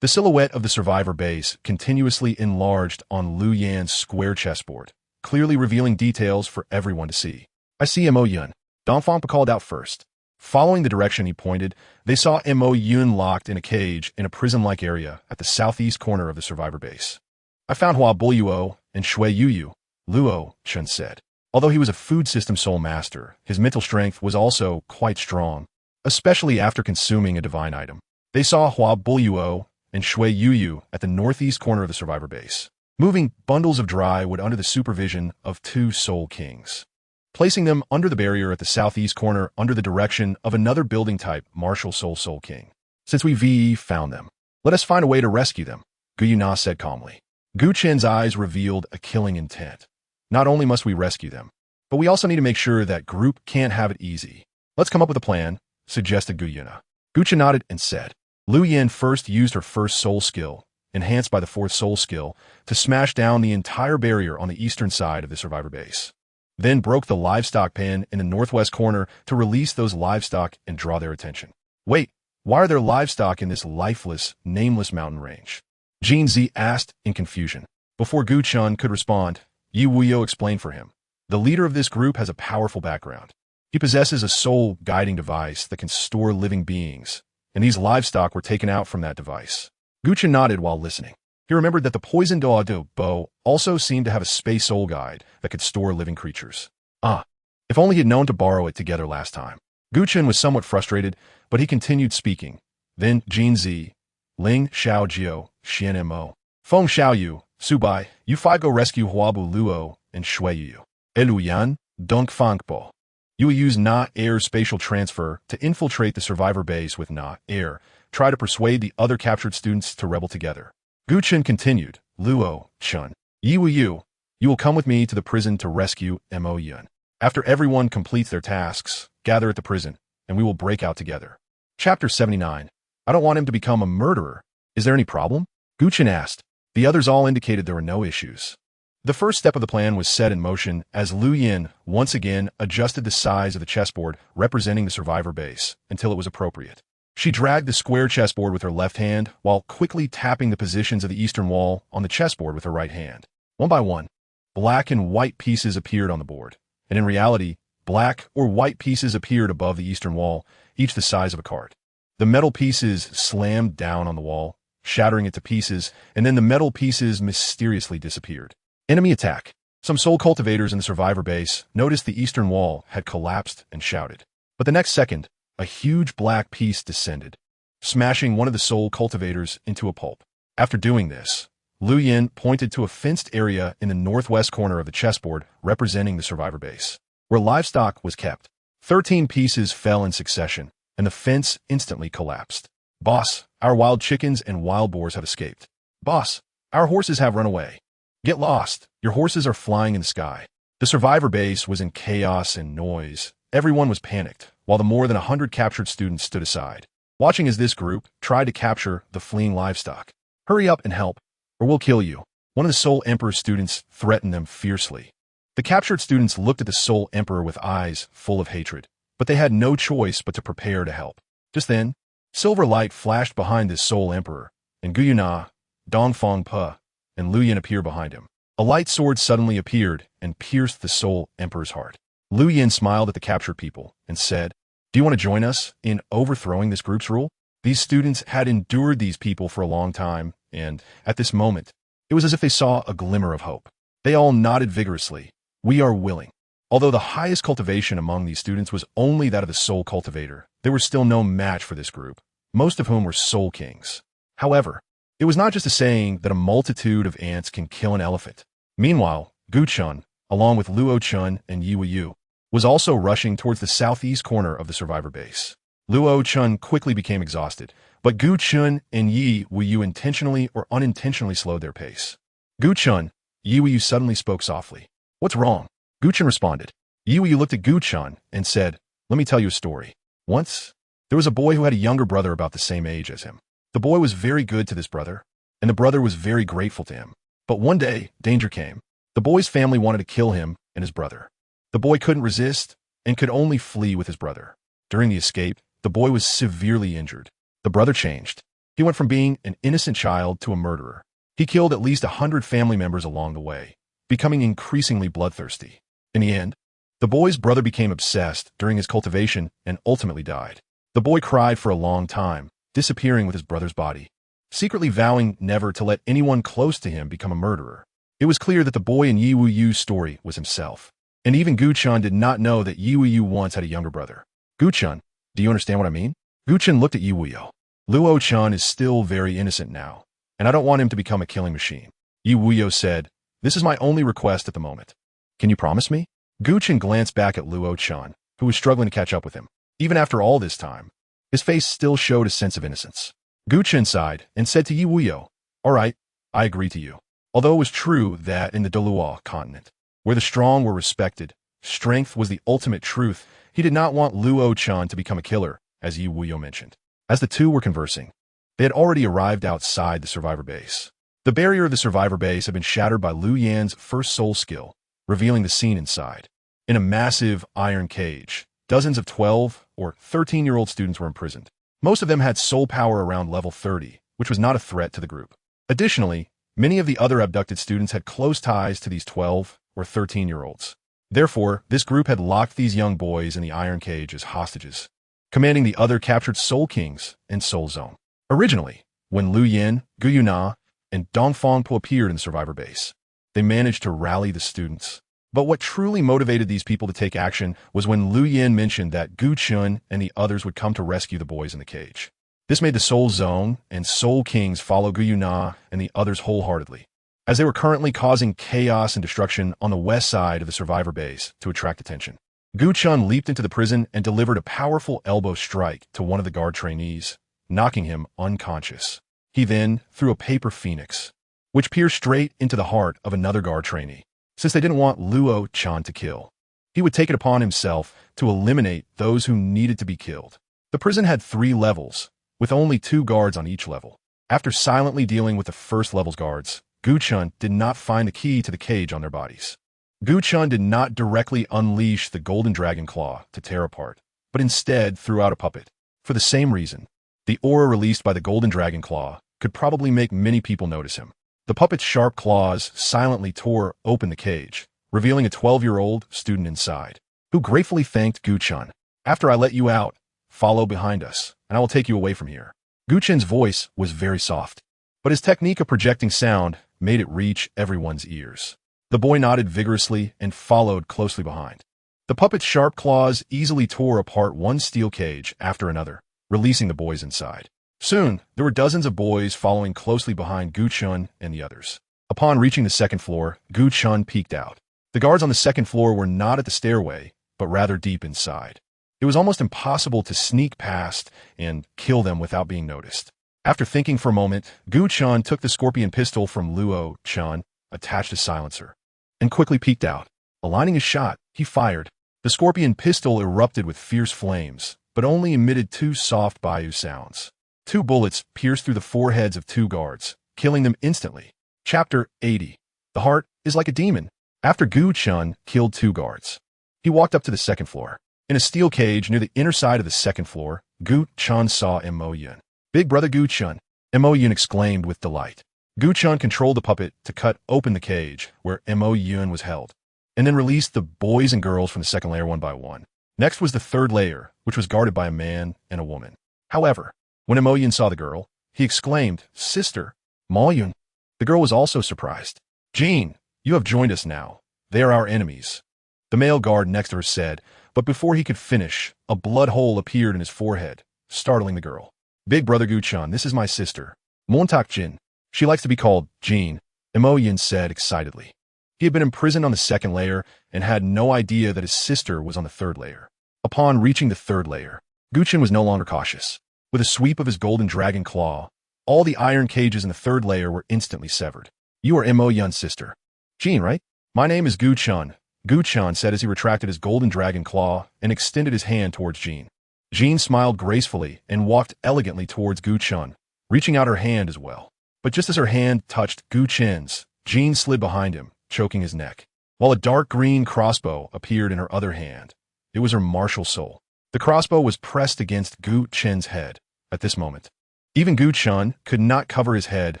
S1: The silhouette of the survivor base continuously enlarged on Lu Yan's square chessboard, clearly revealing details for everyone to see. I see Mo Yun, Dongfang called out first. Following the direction he pointed, they saw Mo Yun locked in a cage in a prison-like area at the southeast corner of the survivor base. I found Douluo and Shui Yuyu, Luo, Chen said. Although he was a food system soul master, his mental strength was also quite strong, especially after consuming a divine item. They saw Douluo and Shui Yuyu at the northeast corner of the survivor base, moving bundles of dry wood under the supervision of 2 soul kings, placing them under the barrier at the southeast corner under the direction of another building type martial soul king. Since we found them, let us find a way to rescue them, Gu Yue Na said calmly. Gu Chen's eyes revealed a killing intent. Not only must we rescue them, but we also need to make sure that group can't have it easy. Let's come up with a plan, suggested Gu Yue Na. Gu Chen nodded and said, Lu Yan first used her first soul skill, enhanced by the 4th soul skill, to smash down the entire barrier on the eastern side of the survivor base. Then broke the livestock pen in the northwest corner to release those livestock and draw their attention. Wait, why are there livestock in this lifeless, nameless mountain range? Jin Zi asked in confusion. Before Gu Chen could respond, Yi Wuyo explained for him. The leader of this group has a powerful background. He possesses a soul guiding device that can store living beings, and these livestock were taken out from that device. Gu Chen nodded while listening. He remembered that the poison Douluo bow also seemed to have a space soul guide that could store living creatures. If only he had known to borrow it together last time. Gu Chen was somewhat frustrated, but he continued speaking. Then Jin Zi, Ling Xiaojio, Xian Mo, Feng Xiaoyu, Subai, you 5 go rescue Douluo and Shui Yu. Eluyan, Dongfang Bo. You will use Na Air spatial transfer to infiltrate the survivor base with Na Air. Try to persuade the other captured students to rebel together. Gu Chen continued, Luo, Chen, Yi Wuyu, you will come with me to the prison to rescue Mo Yun. After everyone completes their tasks, gather at the prison, and we will break out together. Chapter 79. I don't want him to become a murderer. Is there any problem? Gu Chen asked. The others all indicated there were no issues. The first step of the plan was set in motion as Lu Yan once again adjusted the size of the chessboard representing the survivor base until it was appropriate. She dragged the square chessboard with her left hand while quickly tapping the positions of the eastern wall on the chessboard with her right hand. One by one, black and white pieces appeared on the board, and in reality, black or white pieces appeared above the eastern wall, each the size of a card. The metal pieces slammed down on the wall, shattering it to pieces, and then the metal pieces mysteriously disappeared. Enemy attack. Some soul cultivators in the survivor base noticed the eastern wall had collapsed and shouted. But the next second, a huge black piece descended, smashing one of the soul cultivators into a pulp. After doing this, Lu Yan pointed to a fenced area in the northwest corner of the chessboard representing the survivor base, where livestock was kept. 13 pieces fell in succession, and the fence instantly collapsed. Boss, our wild chickens and wild boars have escaped. Boss, our horses have run away. Get lost. Your horses are flying in the sky. The survivor base was in chaos and noise. Everyone was panicked, while the more than 100 captured students stood aside, watching as this group tried to capture the fleeing livestock. Hurry up and help, or we'll kill you. One of the Soul Emperor's students threatened them fiercely. The captured students looked at the Soul Emperor with eyes full of hatred, but they had no choice but to prepare to help. Just then, silver light flashed behind this Soul Emperor, and Gu Yue Na, Dongfang Pe, and Lu Yan appeared behind him. A light sword suddenly appeared and pierced the Soul Emperor's heart. Lu Yan smiled at the captured people and said, Do you want to join us in overthrowing this group's rule? These students had endured these people for a long time, and, at this moment, it was as if they saw a glimmer of hope. They all nodded vigorously. We are willing. Although the highest cultivation among these students was only that of the Soul Cultivator, there was still no match for this group, most of whom were Soul Kings. However, it was not just a saying that a multitude of ants can kill an elephant. Meanwhile, Gu Chen, along with Luo Chen and Yi Wuyu, was also rushing towards the southeast corner of the survivor base. Luo Chen quickly became exhausted, but Gu Chen and Yi Wuyu intentionally or unintentionally slowed their pace. Gu Chen, Yi Wuyu suddenly spoke softly. What's wrong? Gu Chen responded. Yi Wuyu looked at Gu Chen and said, Let me tell you a story. Once, there was a boy who had a younger brother about the same age as him. The boy was very good to this brother, and the brother was very grateful to him. But one day, danger came. The boy's family wanted to kill him and his brother. The boy couldn't resist and could only flee with his brother. During the escape, the boy was severely injured. The brother changed. He went from being an innocent child to a murderer. He killed at least 100 family members along the way, becoming increasingly bloodthirsty. In the end, the boy's brother became obsessed during his cultivation and ultimately died. The boy cried for a long time, disappearing with his brother's body, secretly vowing never to let anyone close to him become a murderer. It was clear that the boy in Yi Wuyu's story was himself. And even Gu Chen did not know that Yi Wuyu once had a younger brother. Gu Chen, do you understand what I mean? Gu Chen looked at Yi Wuyu. Luo Chen is still very innocent now, and I don't want him to become a killing machine. Yi Wuyu said, "This is my only request at the moment. Can you promise me?" Gu Chen glanced back at Luo Chen, who was struggling to catch up with him. Even after all this time, his face still showed a sense of innocence. Gu Chen sighed and said to Yi Wuyu, "All right, I agree to you." Although it was true that in the Douluo Continent, where the strong were respected, strength was the ultimate truth, he did not want Luo Chen to become a killer, as Yi Wuyu mentioned. As the two were conversing, they had already arrived outside the survivor base. The barrier of the survivor base had been shattered by Lu Yan's first soul skill, revealing the scene inside. In a massive iron cage, dozens of 12 or 13-year-old students were imprisoned. Most of them had soul power around level 30, which was not a threat to the group. Additionally, many of the other abducted students had close ties to these 12 or 13-year-olds. Therefore, this group had locked these young boys in the iron cage as hostages, commanding the other captured Soul Kings in Soul Zone. Originally, when Lu Yin, Gu Yue Na, and Dongfang Po appeared in the survivor base, they managed to rally the students. But what truly motivated these people to take action was when Lu Yin mentioned that Gu Chen and the others would come to rescue the boys in the cage. This made the Soul Zone and Soul Kings follow Gu Yue Na and the others wholeheartedly, as they were currently causing chaos and destruction on the west side of the survivor base to attract attention. Gu Chen leaped into the prison and delivered a powerful elbow strike to one of the guard trainees, knocking him unconscious. He then threw a paper phoenix, which pierced straight into the heart of another guard trainee. Since they didn't want Luo Chen to kill, he would take it upon himself to eliminate those who needed to be killed. The prison had 3 levels, with only 2 guards on each level. After silently dealing with the first level's guards, Gu Chen did not find the key to the cage on their bodies. Gu Chen did not directly unleash the golden dragon claw to tear apart, but instead threw out a puppet. For the same reason, the aura released by the golden dragon claw could probably make many people notice him. The puppet's sharp claws silently tore open the cage, revealing a 12-year-old student inside, who gratefully thanked Gu Chen. "After I let you out, follow behind us, and I will take you away from here." Gu Chen's voice was very soft, but his technique of projecting sound made it reach everyone's ears. The boy nodded vigorously and followed closely behind. The puppet's sharp claws easily tore apart one steel cage after another, releasing the boys inside. Soon, there were dozens of boys following closely behind Gu Chen and the others. Upon reaching the second floor, Gu Chen peeked out. The guards on the second floor were not at the stairway, but rather deep inside. It was almost impossible to sneak past and kill them without being noticed. After thinking for a moment, Gu Chen took the scorpion pistol from Luo Chen, attached a silencer, and quickly peeked out. Aligning his shot, he fired. The scorpion pistol erupted with fierce flames, but only emitted 2 soft bayou sounds. 2 bullets pierced through the foreheads of 2 guards, killing them instantly. Chapter 80. The Heart is like a demon. After Gu Chen killed 2 guards, he walked up to the second floor. In a steel cage near the inner side of the second floor, Gu Chen saw Mo Yun. "Big brother Gu Chen," Mo Yun exclaimed with delight. Gu Chen controlled the puppet to cut open the cage where Mo Yun was held, and then released the boys and girls from the second layer one by one. Next was the third layer, which was guarded by a man and a woman. However, when Mo Yun saw the girl, he exclaimed, "Sister, Mo Yun." The girl was also surprised. "Jean, you have joined us now. They are our enemies," the male guard next to her said, but before he could finish, a blood hole appeared in his forehead, startling the girl. "Big brother Gu Chen, this is my sister, Montak Jin. She likes to be called Jean," Mo Yin said excitedly. He had been imprisoned on the second layer and had no idea that his sister was on the third layer. Upon reaching the third layer, Gu Chen was no longer cautious. With a sweep of his golden dragon claw, all the iron cages in the third layer were instantly severed. "You are Mo Yun's sister. Jean, right? My name is Gu Chen," Gu Chen said as he retracted his golden dragon claw and extended his hand towards Jean. Jean smiled gracefully and walked elegantly towards Gu Chen, reaching out her hand as well. But just as her hand touched Gu Chen's, Jean slid behind him, choking his neck, while a dark green crossbow appeared in her other hand. It was her martial soul. The crossbow was pressed against Gu Chen's head at this moment. Even Gu Chen could not cover his head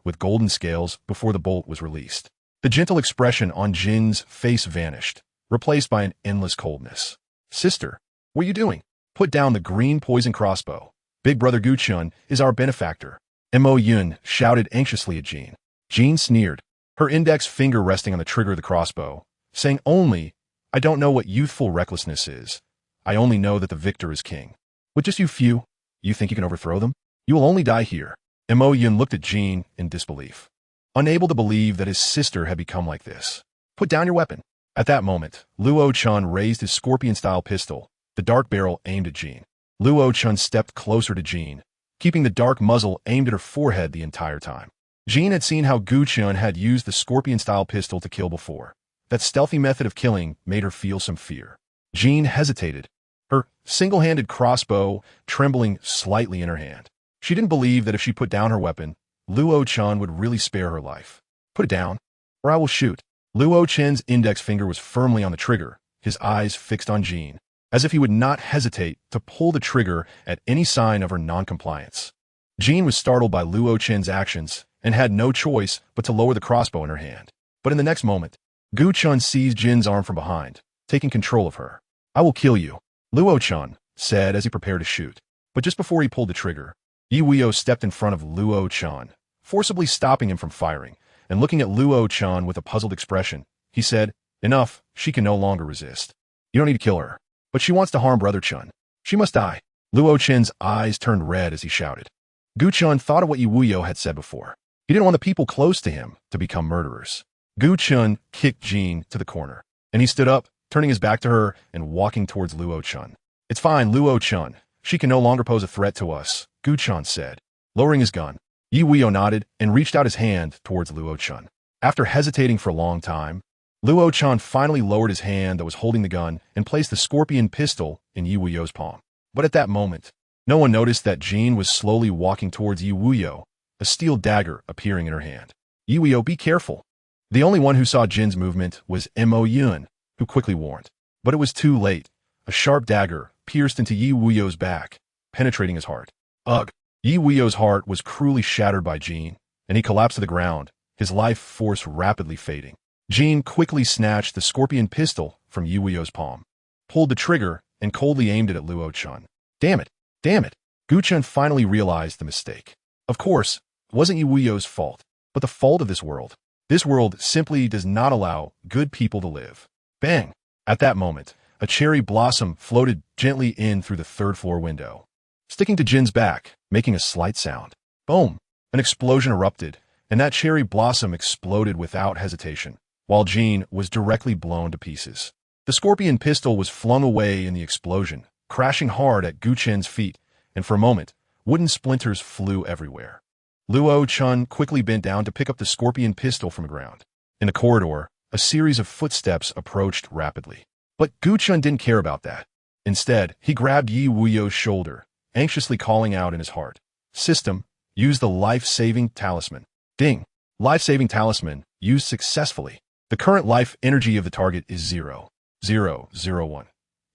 S1: with golden scales before the bolt was released. The gentle expression on Jin's face vanished, replaced by an endless coldness. "Sister, what are you doing? Put down the green poison crossbow. Big brother Gu Chen is our benefactor." Mo Yun shouted anxiously at Jean. Jean sneered, her index finger resting on the trigger of the crossbow, saying only, "I don't know what youthful recklessness is. I only know that the victor is king. With just you few, you think you can overthrow them? You will only die here." Mo Yun looked at Jean in disbelief, unable to believe that his sister had become like this. "Put down your weapon." At that moment, Luo Chen raised his scorpion-style pistol, the dark barrel aimed at Jean. Luo Chen stepped closer to Jean, keeping the dark muzzle aimed at her forehead the entire time. Jean had seen how Gu Chen had used the scorpion-style pistol to kill before. That stealthy method of killing made her feel some fear. Jean hesitated, her single-handed crossbow trembling slightly in her hand. She didn't believe that if she put down her weapon, Luo Chen would really spare her life. "Put it down, or I will shoot." Luo Chen's index finger was firmly on the trigger, his eyes fixed on Jean, as if he would not hesitate to pull the trigger at any sign of her non-compliance. Jean was startled by Luo Chen's actions and had no choice but to lower the crossbow in her hand. But in the next moment, Gu Chen seized Jin's arm from behind, taking control of her. "I will kill you," Luo Chen said as he prepared to shoot. But just before he pulled the trigger, Yi Wuyo stepped in front of Luo Chen, forcibly stopping him from firing, and looking at Luo Chen with a puzzled expression, he said, "Enough, she can no longer resist. You don't need to kill her. But she wants to harm Brother Chen. She must die." Luo Chen's eyes turned red as he shouted. Gu Chen thought of what Yi Wuyo had said before. He didn't want the people close to him to become murderers. Gu Chen kicked Jean to the corner, and he stood up, turning his back to her and walking towards Luo Chen. "It's fine, Luo Chen. She can no longer pose a threat to us," Gu Chen said, lowering his gun. Yi Wuyo nodded and reached out his hand towards Luo Chen. After hesitating for a long time, Luo Chen finally lowered his hand that was holding the gun and placed the scorpion pistol in Yi Wuyo's palm. But at that moment, no one noticed that Jean was slowly walking towards Yi Wuyo, a steel dagger appearing in her hand. "Yi Wuyo, be careful." The only one who saw Jin's movement was Mo Yun, who quickly warned. But it was too late. A sharp dagger pierced into Yi Wuyo's back, penetrating his heart. Ugh! Yi Wuyo's heart was cruelly shattered by Jean, and he collapsed to the ground, his life force rapidly fading. Jean quickly snatched the scorpion pistol from Yi Wuyo's palm, pulled the trigger, and coldly aimed it at Luo Chen. Damn it! Damn it! Gu Chen finally realized the mistake. Of course, it wasn't Yi Wuyo's fault, but the fault of this world. This world simply does not allow good people to live. Bang! At that moment, a cherry blossom floated gently in through the third-floor window, sticking to Jin's back, making a slight sound. Boom! An explosion erupted, and that cherry blossom exploded without hesitation, while Jean was directly blown to pieces. The scorpion pistol was flung away in the explosion, crashing hard at Gu Chen's feet, and for a moment, wooden splinters flew everywhere. Luo Chen quickly bent down to pick up the scorpion pistol from the ground. In the corridor, a series of footsteps approached rapidly. But Gu Chen didn't care about that. Instead, he grabbed Yi Wuyo's shoulder, anxiously calling out in his heart, "System, use the life-saving talisman." Ding! Life-saving talisman used successfully. The current life energy of the target is 0.001.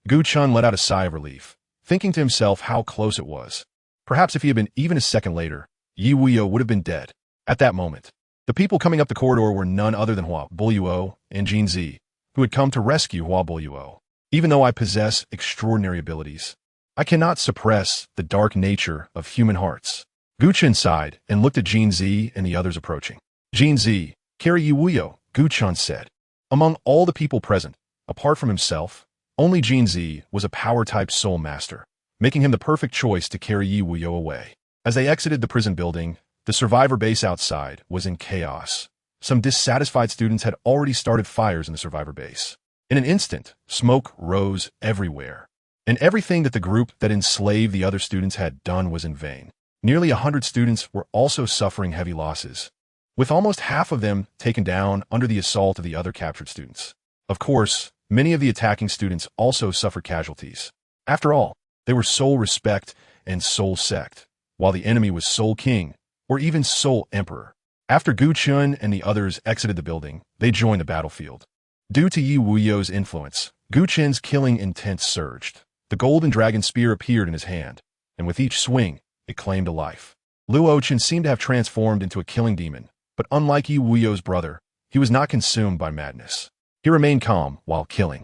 S1: Gu Chen let out a sigh of relief, thinking to himself how close it was. Perhaps if he had been even a second later, Yi Wuyo would have been dead. At that moment, the people coming up the corridor were none other than Hua Buoyuo and Jin Zi, who had come to rescue Hua Buoyuo. Even though I possess extraordinary abilities, I cannot suppress the dark nature of human hearts. Gu Chen sighed and looked at Jin Zi and the others approaching. Jin Zi, carry Yi Wuyo, Gu Chen said. Among all the people present, apart from himself, only Jin Zi was a power-type soul master, making him the perfect choice to carry Yi Wuyo away. As they exited the prison building, the survivor base outside was in chaos. Some dissatisfied students had already started fires in the survivor base. In an instant, smoke rose everywhere. And everything that the group that enslaved the other students had done was in vain. Nearly 100 students were also suffering heavy losses, with almost half of them taken down under the assault of the other captured students. Of course, many of the attacking students also suffered casualties. After all, They were Soul Respect and Soul Sect, while the enemy was Soul King, or even Soul Emperor. After Gu Chen and the others exited the building, they joined the battlefield. Due to Yi Wuyo's influence, Gu Chen's killing intent surged. The golden dragon spear appeared in his hand, and with each swing, it claimed a life. Luo Chen seemed to have transformed into a killing demon, but unlike Yi Wuyo's brother, he was not consumed by madness. He remained calm while killing,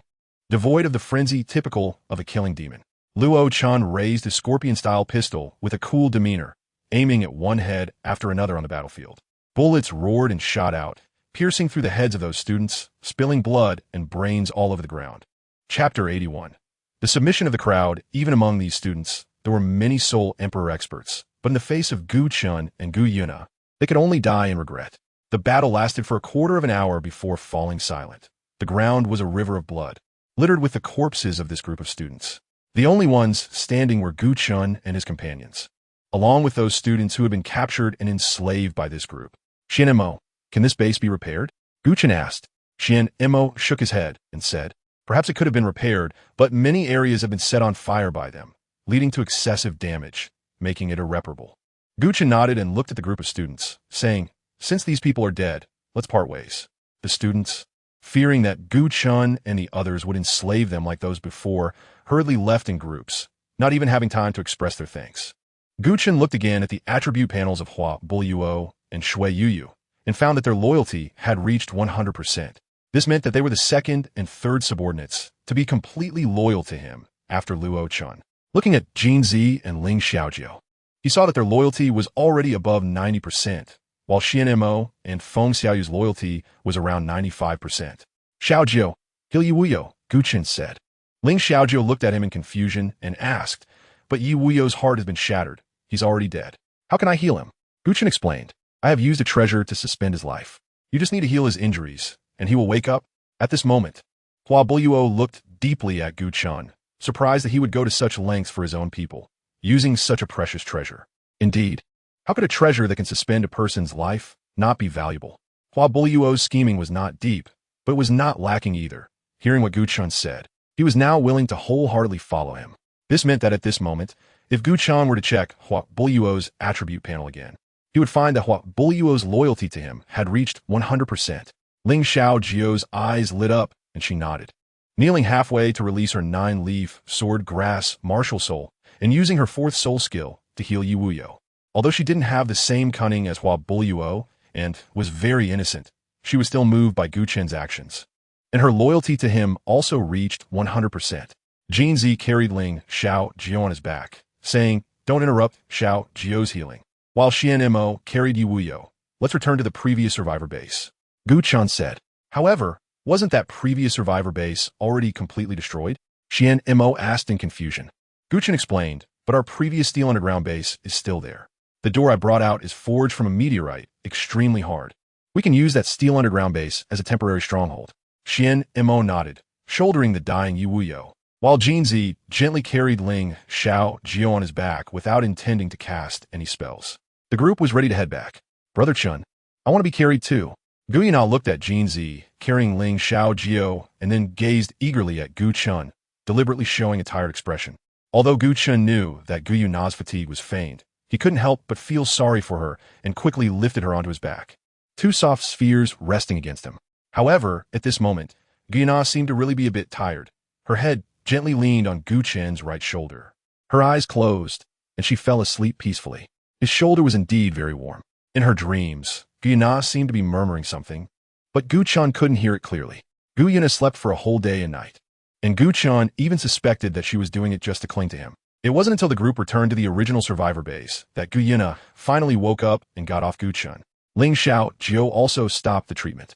S1: devoid of the frenzy typical of a killing demon. Luo Chen raised his scorpion-style pistol with a cool demeanor, aiming at one head after another on the battlefield. Bullets roared and shot out, piercing through the heads of those students, spilling blood and brains all over the ground. Chapter 81. The submission of the crowd. Even among these students, there were many Soul Emperor experts, but in the face of Gu Chen and Gu Yue Na, they could only die in regret. The battle lasted for a quarter of an hour before falling silent. The ground was a river of blood, littered with the corpses of this group of students. The only ones standing were Gu Chen and his companions, along with those students who had been captured and enslaved by this group. Xian Mo, can this base be repaired? Gu Chen asked. Xian Mo shook his head and said, perhaps it could have been repaired, but many areas have been set on fire by them, leading to excessive damage, making it irreparable. Gu Chen nodded and looked at the group of students, saying, since these people are dead, let's part ways. The students, fearing that Gu Chen and the others would enslave them like those before, hurriedly left in groups, not even having time to express their thanks. Gu Chen looked again at the attribute panels of Hua Bulyuo and Shui Yuyu, and found that their loyalty had reached 100%. This meant that they were the second and third subordinates to be completely loyal to him after Luo Chen. Looking at Jin Zi and Ling Xiaojiu, he saw that their loyalty was already above 90%, while Xian Mo and Feng Xiaoyu's loyalty was around 95%. Xiaojiu, heal Yi Wuyo, Gu Chen said. Ling Xiaojiu looked at him in confusion and asked, but Yi Wuyo's heart has been shattered. He's already dead. How can I heal him? Gu Chen explained. I have used a treasure to suspend his life. You just need to heal his injuries, and he will wake up. At this moment, Hua Bulyuo looked deeply at Gu Chen, surprised that he would go to such lengths for his own people, using such a precious treasure. Indeed, how could a treasure that can suspend a person's life not be valuable? Hua Bulyuo's scheming was not deep, but it was not lacking either. Hearing what Gu Chen said, he was now willing to wholeheartedly follow him. This meant that at this moment, if Gu Chen were to check Hua Bulyuo's attribute panel again, he would find that Hua Bulyuo's loyalty to him had reached 100%. Ling Xiaojiu's eyes lit up, and she nodded. Kneeling halfway to release her 9-leaf sword grass martial soul, and using her 4th soul skill to heal Yi Wuyo. Although she didn't have the same cunning as Hua Bulyuo, and was very innocent, she was still moved by Gu Chen's actions. And her loyalty to him also reached 100%. Jin Zi carried Ling Xiaojiu on his back, saying, don't interrupt Xiaojiu's healing. While Xian Mo carried Yi Wuyo, let's return to the previous survivor base. Gu Chen said. However, wasn't that previous survivor base already completely destroyed? Xian Mo asked in confusion. Gu Chen explained, but our previous steel underground base is still there. The door I brought out is forged from a meteorite, extremely hard. We can use that steel underground base as a temporary stronghold. Xian Mo nodded, shouldering the dying Yi Wuyo, while Jin Zi gently carried Ling Xiaojiu on his back without intending to cast any spells. The group was ready to head back. Brother Chen, I want to be carried too. Gu Yue Na looked at Jin Zi, carrying Ling Xiaojiu, and then gazed eagerly at Gu Chen, deliberately showing a tired expression. Although Gu Chen knew that Gu Yue Na's fatigue was feigned, he couldn't help but feel sorry for her and quickly lifted her onto his back, 2 soft spheres resting against him. However, at this moment, Gu Yue Na seemed to really be a bit tired. Her head gently leaned on Gu Chen's right shoulder. Her eyes closed, and she fell asleep peacefully. His shoulder was indeed very warm. In her dreams, Gu Yue Na seemed to be murmuring something, but Gu Chen couldn't hear it clearly. Gu Yue Na slept for a whole day and night, and Gu Chen even suspected that she was doing it just to cling to him. It wasn't until the group returned to the original survivor base that Gu Yue Na finally woke up and got off Gu Chen. Ling Xiaojiu also stopped the treatment.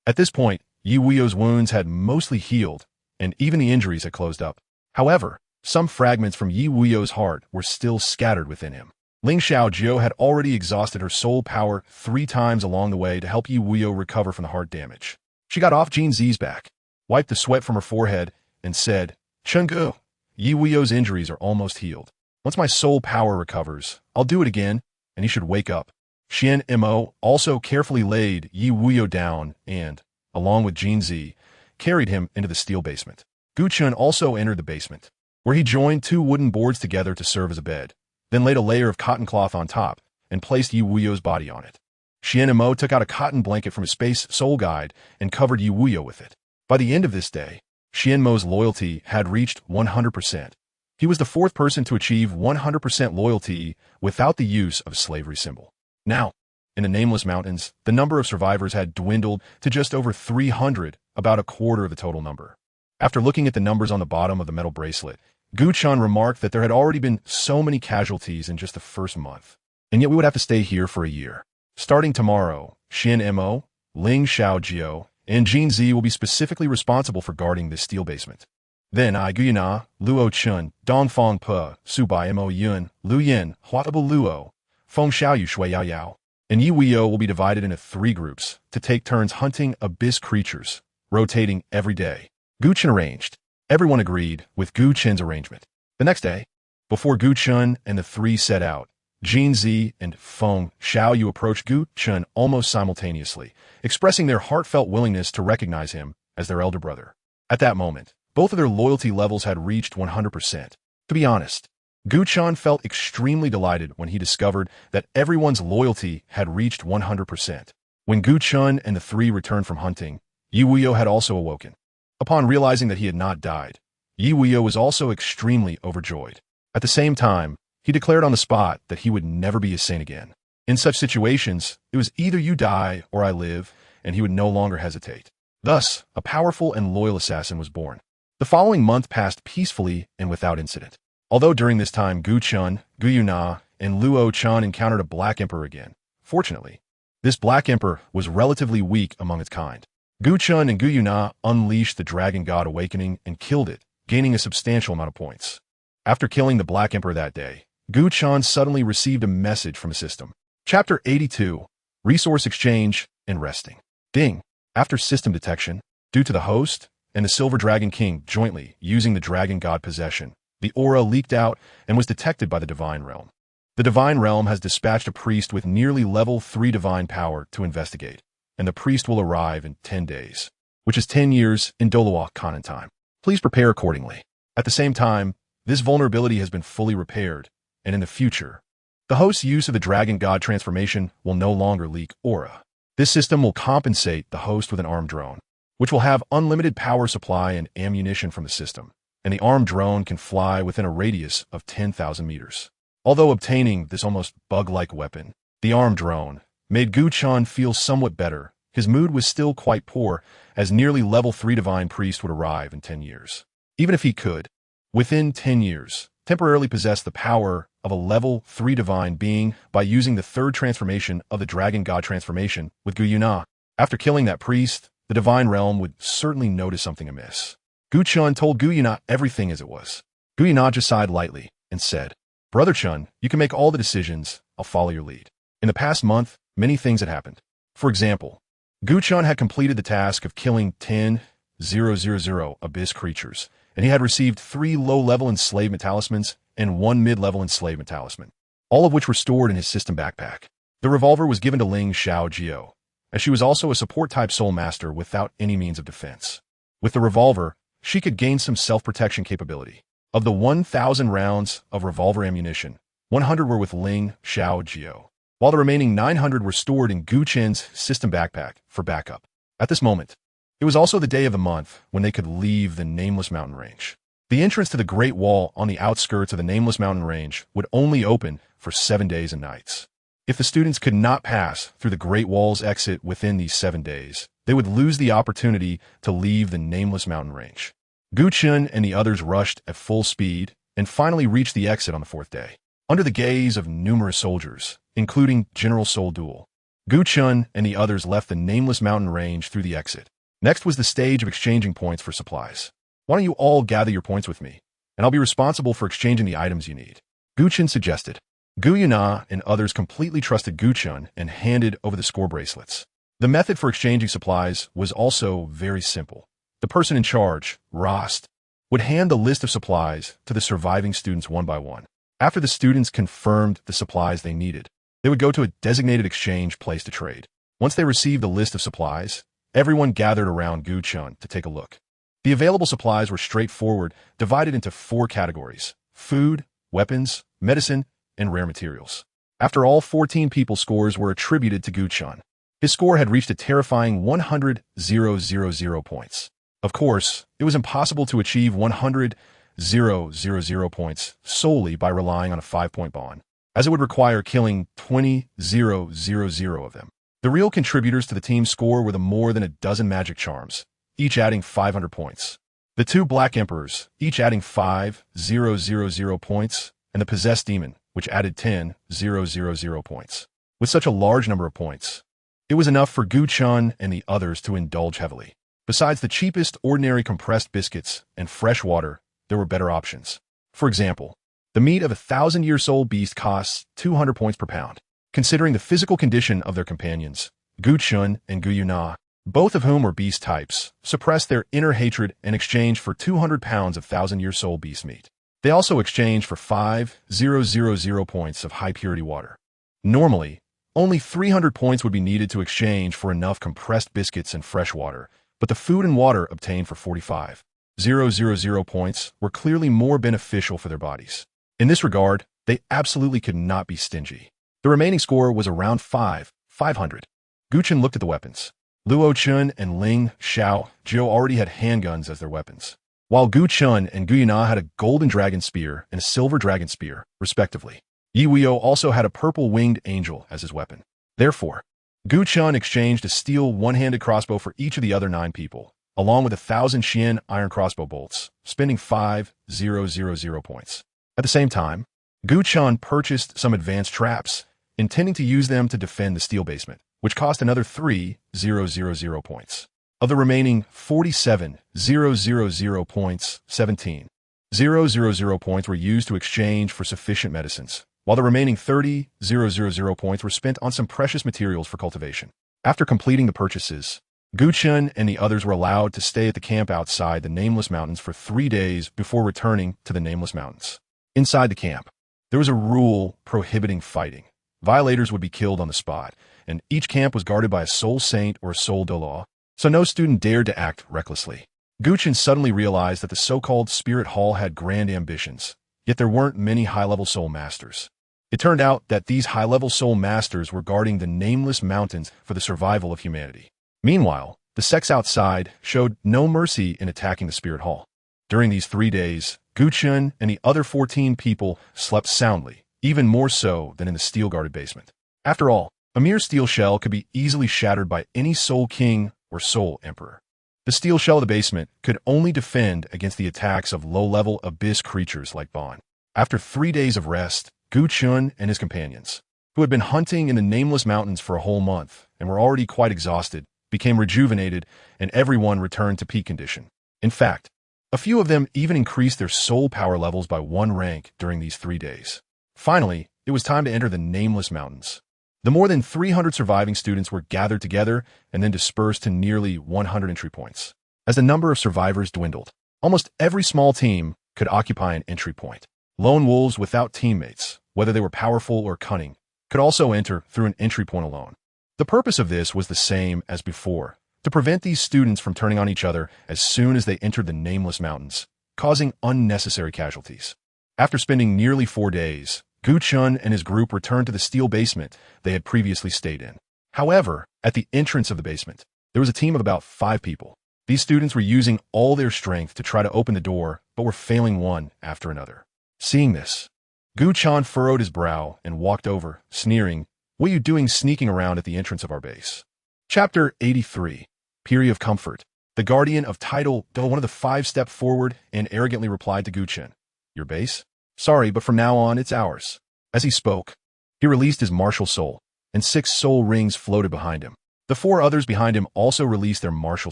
S1: At this point, Yi Wuyo's wounds had mostly healed, and even the injuries had closed up. However, some fragments from Yi Wuyo's heart were still scattered within him. Ling Xiaojiu had already exhausted her soul power 3 times along the way to help Yi Wuyo recover from the heart damage. She got off Jin Zi's back, wiped the sweat from her forehead, and said, Chenggu, Yi Wuyo's injuries are almost healed. Once my soul power recovers, I'll do it again, and he should wake up. Xian Mo also carefully laid Yi Wuyo down and, along with Jin Zi, carried him into the steel basement. Gu Chen also entered the basement. where he joined two wooden boards together to serve as a bed, then laid a layer of cotton cloth on top and placed Yu Wuyo's body on it. Xian took out a cotton blanket from his space soul guide and covered Yu Wuyo with it. By the end of this day, Xianmo's loyalty had reached 100%. He was the fourth person to achieve 100% loyalty without the use of a slavery symbol. Now, in the Nameless Mountains, the number of survivors had dwindled to just over 300, about a quarter of the total number. After looking at the numbers on the bottom of the metal bracelet, Gu Chen remarked that there had already been so many casualties in just the first month, and yet we would have to stay here for a year. Starting tomorrow, Xian, Ling Xiaojio, and Jin Zi will be specifically responsible for guarding this steel basement. Then Gu Yue Na, Luo Chun, Dongfang Pe, Subai Mo Yun, Lu Yin, Huatabo Luo, Feng Xiaoyu Shui Yao Yao, and Yi Wuyo will be divided into 3 groups to take turns hunting abyss creatures, rotating every day. Gu Chen arranged. Everyone agreed with Gu Chen's arrangement. The next day, before Gu Chen and the 3 set out, Jin Zi and Feng Xiaoyu approached Gu Chen almost simultaneously, expressing their heartfelt willingness to recognize him as their elder brother. At that moment, both of their loyalty levels had reached 100%. To be honest, Gu Chen felt extremely delighted when he discovered that everyone's loyalty had reached 100%. When Gu Chen and the 3 returned from hunting, Yi Wuyo had also awoken. Upon realizing that he had not died, Yi Wuyo was also extremely overjoyed. At the same time, he declared on the spot that he would never be a saint again. In such situations, it was either you die or I live, and he would no longer hesitate. Thus, a powerful and loyal assassin was born. The following month passed peacefully and without incident. Although during this time Gu Chen, Gu Yue Na, and Luo Chen encountered a Black Emperor again. Fortunately, this Black Emperor was relatively weak among its kind. Gu Chen and Gu Yue Na unleashed the Dragon God Awakening and killed it, gaining a substantial amount of points. After killing the Black Emperor that day, Gu Chen suddenly received a message from the system. Chapter 82, Resource Exchange and Resting. Ding. After system detection, due to the host and the Silver Dragon King jointly using the Dragon God possession, the aura leaked out and was detected by the Divine Realm. The Divine Realm has dispatched a priest with nearly level 3 divine power to investigate, and the priest will arrive in 10 days, which is 10 years in Douluo Continent time. Please prepare accordingly. At the same time, this vulnerability has been fully repaired, and in the future, the host's use of the Dragon God transformation will no longer leak aura. This system will compensate the host with an armed drone, which will have unlimited power supply and ammunition from the system, and the armed drone can fly within a radius of 10,000 meters. Although obtaining this almost bug-like weapon, the armed drone, made Gu Chen feel somewhat better, his mood was still quite poor, as nearly level 3 divine priest would arrive in 10 years. Even if he could, within 10 years, temporarily possess the power of a level 3 divine being by using the 3rd transformation of the Dragon God transformation with Gu Yue Na. After killing that priest, the Divine Realm would certainly notice something amiss. Gu Chen told Gu Yue Na everything as it was. Gu Yue Na just sighed lightly and said, "Brother Chen, you can make all the decisions. I'll follow your lead." In the past month, many things had happened. For example, Gu Chen had completed the task of killing 10,000 abyss creatures, and he had received 3 low-level enslavement talismans and 1 mid-level enslavement talisman, all of which were stored in his system backpack. The revolver was given to Ling Xiaojio, as she was also a support-type soul master without any means of defense. With the revolver, she could gain some self-protection capability. Of the 1,000 rounds of revolver ammunition, 100 were with Ling Xiaojio, while the remaining 900 were stored in Gu Chen's system backpack for backup. At this moment, it was also the day of the month when they could leave the Nameless Mountain Range. The entrance to the Great Wall on the outskirts of the Nameless Mountain Range would only open for 7 days and nights. If the students could not pass through the Great Wall's exit within these 7 days, they would lose the opportunity to leave the Nameless Mountain Range. Gu Chen and the others rushed at full speed and finally reached the exit on the 4th day. Under the gaze of numerous soldiers, including General Soul Duel, Gu Chen and the others left the Nameless Mountain Range through the exit. Next was the stage of exchanging points for supplies. Why don't you all gather your points with me, and I'll be responsible for exchanging the items you need, Gu Chen suggested. Gu Yue Na and others completely trusted Gu Chen and handed over the score bracelets. The method for exchanging supplies was also very simple. The person in charge, Rost, would hand the list of supplies to the surviving students one by one. After the students confirmed the supplies they needed, they would go to a designated exchange place to trade. Once they received the list of supplies, everyone gathered around Gu Chen to take a look. The available supplies were straightforward, divided into 4 categories: food, weapons, medicine, and rare materials. After all 14 people's scores were attributed to Gu Chen, his score had reached a terrifying 100,000 points. Of course, it was impossible to achieve 100,000 points solely by relying on a 5-point bond, as it would require killing 20,000 of them. The real contributors to the team's score were the more than a dozen magic charms, each adding 500 points. The 2 Black Emperors, each adding 5,000 points, and the Possessed Demon, which added 10,000 points. With such a large number of points, it was enough for Gu Chen and the others to indulge heavily. Besides the cheapest ordinary compressed biscuits and fresh water, there were better options. For example, the meat of a 1,000-year-old beast costs 200 points per pound. Considering the physical condition of their companions, Gu Chen and Gu Yue Na, both of whom were beast types, suppressed their inner hatred in exchange for 200 pounds of 1,000-year-old beast meat. They also exchanged for 5,000 points of high-purity water. Normally, only 300 points would be needed to exchange for enough compressed biscuits and fresh water, but the food and water obtained for 45,000 points were clearly more beneficial for their bodies. In this regard, they absolutely could not be stingy. The remaining score was around 500. Gu Chen looked at the weapons. Luo Chun and Ling Xiao Jiu already had handguns as their weapons, while Gu Chen and Gu Yue Na had a golden dragon spear and a silver dragon spear, respectively. Yi Weio also had a purple winged angel as his weapon. Therefore, Gu Chen exchanged a steel one-handed crossbow for each of the other 9 people, along with 1,000 Xian iron crossbow bolts, spending 5,000 points. At the same time, Gu Chen purchased some advanced traps, intending to use them to defend the steel basement, which cost another 3,000 points. Of the remaining 47,000 points, 17,000 points were used to exchange for sufficient medicines, while the remaining 30,000 points were spent on some precious materials for cultivation. After completing the purchases, Gu Chen and the others were allowed to stay at the camp outside the Nameless Mountains for 3 days before returning to the Nameless Mountains. Inside the camp, there was a rule prohibiting fighting. Violators would be killed on the spot, and each camp was guarded by a soul saint or a soul Douluo, so no student dared to act recklessly. Gu Chen suddenly realized that the so-called Spirit Hall had grand ambitions, yet there weren't many high-level soul masters. It turned out that these high-level soul masters were guarding the Nameless Mountains for the survival of humanity. Meanwhile, the sects outside showed no mercy in attacking the Spirit Hall. During these 3 days, Gu Chen and the other 14 people slept soundly, even more so than in the steel-guarded basement. After all, a mere steel shell could be easily shattered by any soul king or soul emperor. The steel shell of the basement could only defend against the attacks of low-level abyss creatures like Bon. After 3 days of rest, Gu Chen and his companions, who had been hunting in the Nameless Mountains for a whole month and were already quite exhausted, became rejuvenated, and everyone returned to peak condition. In fact, a few of them even increased their soul power levels by 1 rank during these 3 days. Finally, it was time to enter the Nameless Mountains. The more than 300 surviving students were gathered together and then dispersed to nearly 100 entry points. As the number of survivors dwindled, almost every small team could occupy an entry point. Lone wolves without teammates, whether they were powerful or cunning, could also enter through an entry point alone. The purpose of this was the same as before, to prevent these students from turning on each other as soon as they entered the Nameless Mountains, causing unnecessary casualties. After spending nearly 4 days, Gu Chen and his group returned to the steel basement they had previously stayed in. However, at the entrance of the basement, there was a team of about 5 people. These students were using all their strength to try to open the door, but were failing one after another. Seeing this, Gu Chen furrowed his brow and walked over, sneering, "What are you doing sneaking around at the entrance of our base?" Chapter 83, Period of Comfort. The guardian of title, one of the 5 stepped forward and arrogantly replied to Gu Chen, "Your base? Sorry, but from now on, it's ours." As he spoke, he released his martial soul, and 6 soul rings floated behind him. The 4 others behind him also released their martial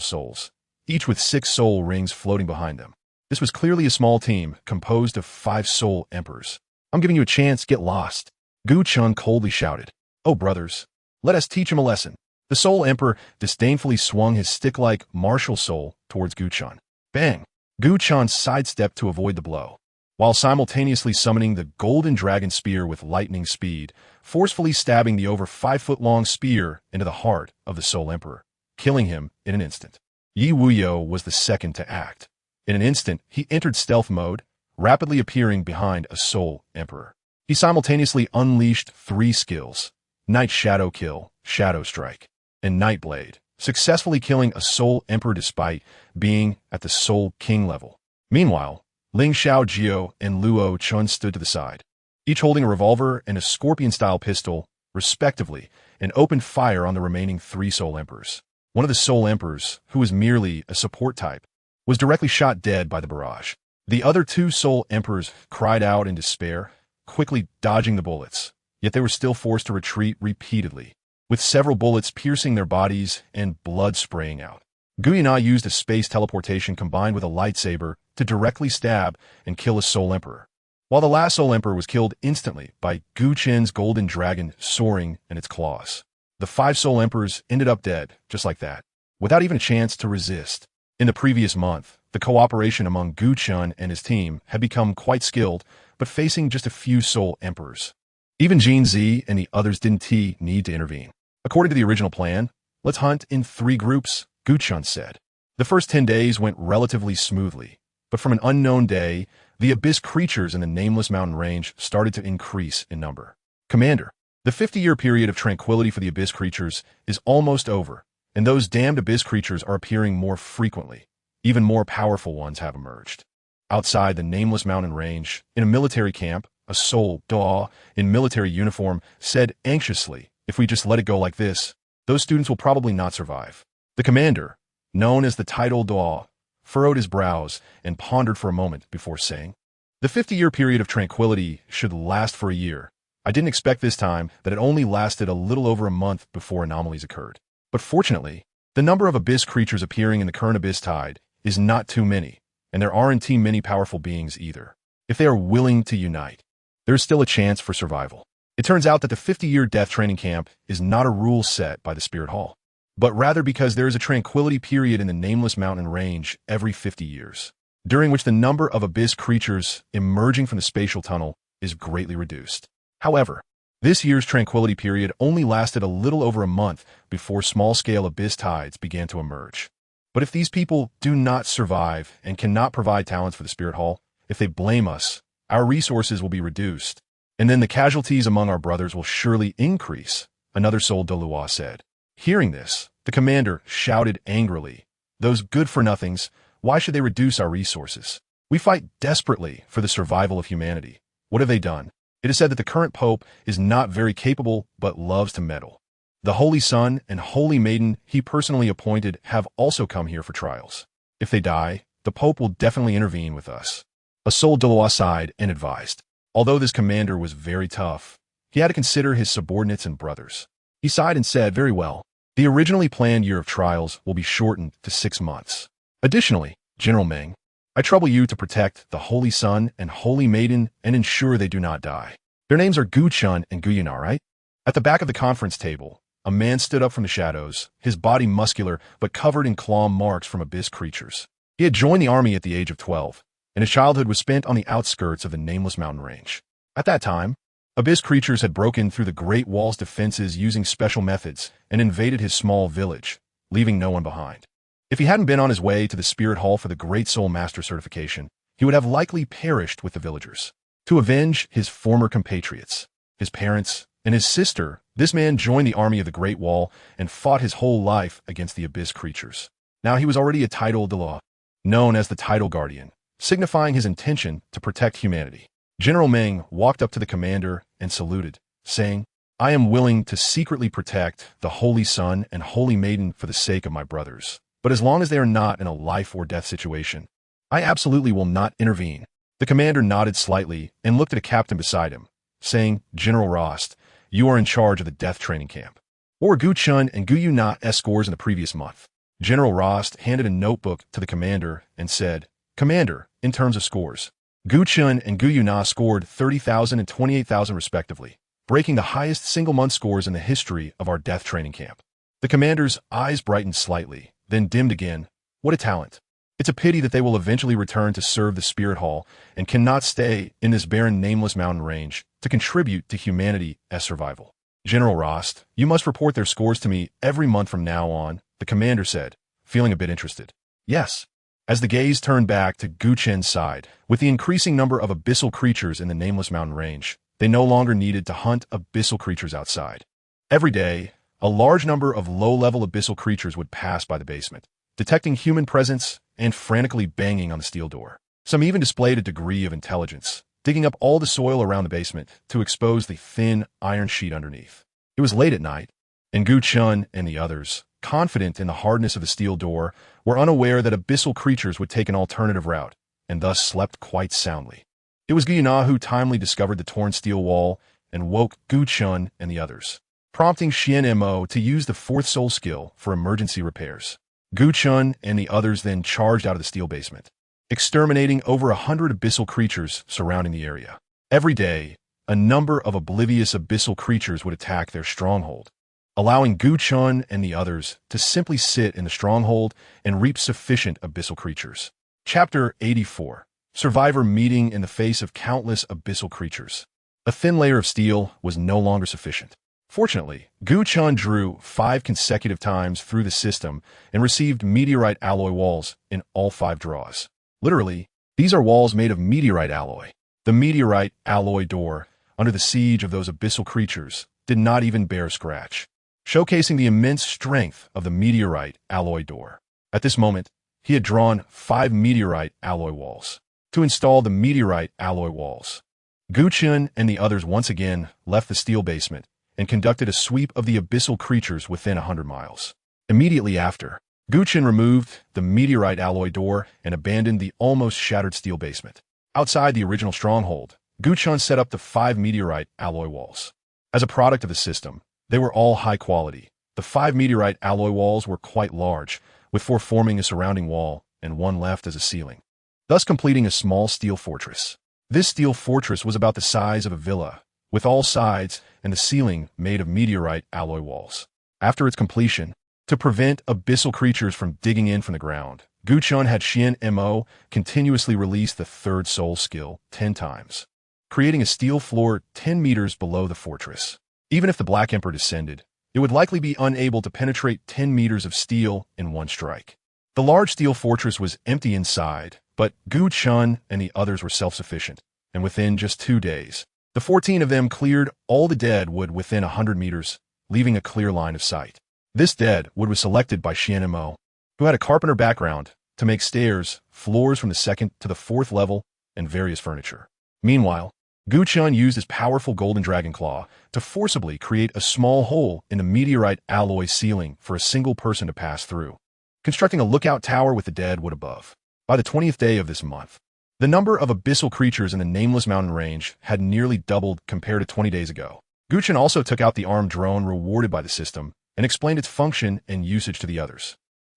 S1: souls, each with 6 soul rings floating behind them. This was clearly a small team composed of 5 soul emperors. "I'm giving you a chance, get lost," Gu Chen coldly shouted. "Oh, brothers, let us teach him a lesson." The soul emperor disdainfully swung his stick-like martial soul towards Gu Chen. Bang! Gu Chen sidestepped to avoid the blow, while simultaneously summoning the golden dragon spear with lightning speed, forcefully stabbing the over 5-foot-long spear into the heart of the soul emperor, killing him in an instant. Yi Wuyo was the second to act. In an instant, he entered stealth mode, rapidly appearing behind a Soul Emperor. He simultaneously unleashed 3 skills: Night Shadow Kill, Shadow Strike, and Night Blade, successfully killing a Soul Emperor despite being at the Soul King level. Meanwhile, Ling Xiaojio and Luo Chun stood to the side, each holding a revolver and a scorpion-style pistol, respectively, and opened fire on the remaining 3 Soul Emperors. One of the Soul Emperors, who was merely a support type, was directly shot dead by the barrage. The other 2 Soul Emperors cried out in despair, quickly dodging the bullets, yet they were still forced to retreat repeatedly, with several bullets piercing their bodies and blood spraying out. Gu Yue Na used a space teleportation combined with a lightsaber to directly stab and kill a Soul Emperor, while the last Soul Emperor was killed instantly by Gu Chen's golden dragon soaring in its claws. The 5 Soul Emperors ended up dead, just like that, without even a chance to resist. In the previous month, the cooperation among Gu Chen and his team had become quite skilled, but facing just a few Soul Emperors. Even Jin Zi and the others didn't need to intervene. According to the original plan, let's hunt in 3 groups, Gu Chen said. The first 10 days went relatively smoothly, but from an unknown day, the abyss creatures in the Nameless Mountain Range started to increase in number. Commander, the 50-year period of tranquility for the abyss creatures is almost over, and those damned abyss creatures are appearing more frequently. Even more powerful ones have emerged. Outside the Nameless Mountain Range, in a military camp, a Soul Daw in military uniform said anxiously, "If we just let it go like this, those students will probably not survive." The commander, known as the Title Daw, furrowed his brows and pondered for a moment before saying, "The 50-year period of tranquility should last for a year. I didn't expect this time that it only lasted a little over a month before anomalies occurred. But fortunately, the number of abyss creatures appearing in the current abyss tide is not too many, and there aren't too many powerful beings either. If they are willing to unite, there is still a chance for survival." It turns out that the 50-year death training camp is not a rule set by the Spirit Hall, but rather because there is a tranquility period in the Nameless Mountain Range every 50 years, during which the number of abyss creatures emerging from the spatial tunnel is greatly reduced. However, this year's tranquility period only lasted a little over a month before small-scale abyss tides began to emerge. But if these people do not survive and cannot provide talents for the Spirit Hall, if they blame us, our resources will be reduced, and then the casualties among our brothers will surely increase, another Soul Douluo said. Hearing this, the commander shouted angrily, "Those good-for-nothings, why should they reduce our resources? We fight desperately for the survival of humanity. What have they done?" It is said that the current pope is not very capable but loves to meddle. The Holy Son and Holy Maiden he personally appointed have also come here for trials. If they die, the pope will definitely intervene with us. A Soul Douluo sighed and advised. Although this commander was very tough, he had to consider his subordinates and brothers. He sighed and said, "Very well. The originally planned year of trials will be shortened to 6 months. Additionally, General Meng, I trouble you to protect the Holy Son and Holy Maiden and ensure they do not die." Their names are Gu Chen and Gu Yue Na, right? At the back of the conference table, a man stood up from the shadows, his body muscular but covered in claw marks from abyss creatures. He had joined the army at the age of 12, and his childhood was spent on the outskirts of the Nameless Mountain Range. At that time, abyss creatures had broken through the Great Wall's defenses using special methods and invaded his small village, leaving no one behind. If he hadn't been on his way to the Spirit Hall for the Great Soul Master certification, he would have likely perished with the villagers. To avenge his former compatriots, his parents, and his sister, this man joined the army of the Great Wall and fought his whole life against the abyss creatures. Now he was already a Title Daw, known as the Title Guardian, signifying his intention to protect humanity. General Meng walked up to the commander and saluted, saying, "I am willing to secretly protect the Holy Son and Holy Maiden for the sake of my brothers. But as long as they are not in a life-or-death situation, I absolutely will not intervene." The commander nodded slightly and looked at a captain beside him, saying, "General Rost, you are in charge of the death training camp. What were Gu Chen and Gu Yue Na's scores in the previous month?" General Rost handed a notebook to the commander and said, "Commander, in terms of scores, Gu Chen and Gu Yue Na scored 30,000 and 28,000 respectively, breaking the highest single-month scores in the history of our death training camp." The commander's eyes brightened slightly, then dimmed again. What a talent. It's a pity that they will eventually return to serve the Spirit Hall and cannot stay in this barren Nameless Mountain Range to contribute to humanity's survival. "General Rost, you must report their scores to me every month from now on," the commander said, feeling a bit interested. Yes. As the gaze turned back to Gu Chen's side, with the increasing number of abyssal creatures in the nameless mountain range, they no longer needed to hunt abyssal creatures outside. Every day, a large number of low-level abyssal creatures would pass by the basement, detecting human presence and frantically banging on the steel door. Some even displayed a degree of intelligence, digging up all the soil around the basement to expose the thin iron sheet underneath. It was late at night, and Gu Chen and the others, confident in the hardness of the steel door, were unaware that abyssal creatures would take an alternative route, and thus slept quite soundly. It was Gu Yue Na who timely discovered the torn steel wall and woke Gu Chen and the others, prompting Xian-Mo to use the fourth soul skill for emergency repairs. Gu Chen and the others then charged out of the steel basement, exterminating over 100 abyssal creatures surrounding the area. Every day, a number of oblivious abyssal creatures would attack their stronghold, allowing Gu Chen and the others to simply sit in the stronghold and reap sufficient abyssal creatures. Chapter 84. Survivor meeting in the face of countless abyssal creatures. A thin layer of steel was no longer sufficient. Fortunately, Gu Chen drew 5 consecutive times through the system and received meteorite alloy walls in all 5 draws. Literally, these are walls made of meteorite alloy. The meteorite alloy door, under the siege of those abyssal creatures, did not even bear a scratch, showcasing the immense strength of the meteorite alloy door. At this moment, he had drawn 5 meteorite alloy walls. To install the meteorite alloy walls, Gu Chen and the others once again left the steel basement and conducted a sweep of the abyssal creatures within 100 miles. Immediately after, Gu Chen removed the meteorite alloy door and abandoned the almost shattered steel basement. Outside the original stronghold, Gu Chen set up the 5 meteorite alloy walls. As a product of the system, they were all high quality. The 5 meteorite alloy walls were quite large, with 4 forming a surrounding wall and 1 left as a ceiling, thus completing a small steel fortress. This steel fortress was about the size of a villa, with all sides and the ceiling made of meteorite alloy walls. After its completion, to prevent abyssal creatures from digging in from the ground, Gu Chen had Xian-Mo continuously release the third soul skill 10 times, creating a steel floor 10 meters below the fortress. Even if the Black Emperor descended, it would likely be unable to penetrate 10 meters of steel in one strike. The large steel fortress was empty inside, but Gu Chen and the others were self-sufficient, and within just 2 days, the 14 of them cleared all the dead wood within 100 meters, leaving a clear line of sight. This dead wood was selected by Xian-Mo, who had a carpenter background, to make stairs, floors from the 2nd to the 4th level, and various furniture. Meanwhile, Gu Chen used his powerful golden dragon claw to forcibly create a small hole in the meteorite alloy ceiling for a single person to pass through, constructing a lookout tower with the dead wood above. By the 20th day of this month, the number of abyssal creatures in the nameless mountain range had nearly doubled compared to 20 days ago. Gu Chen also took out the armed drone rewarded by the system and explained its function and usage to the others.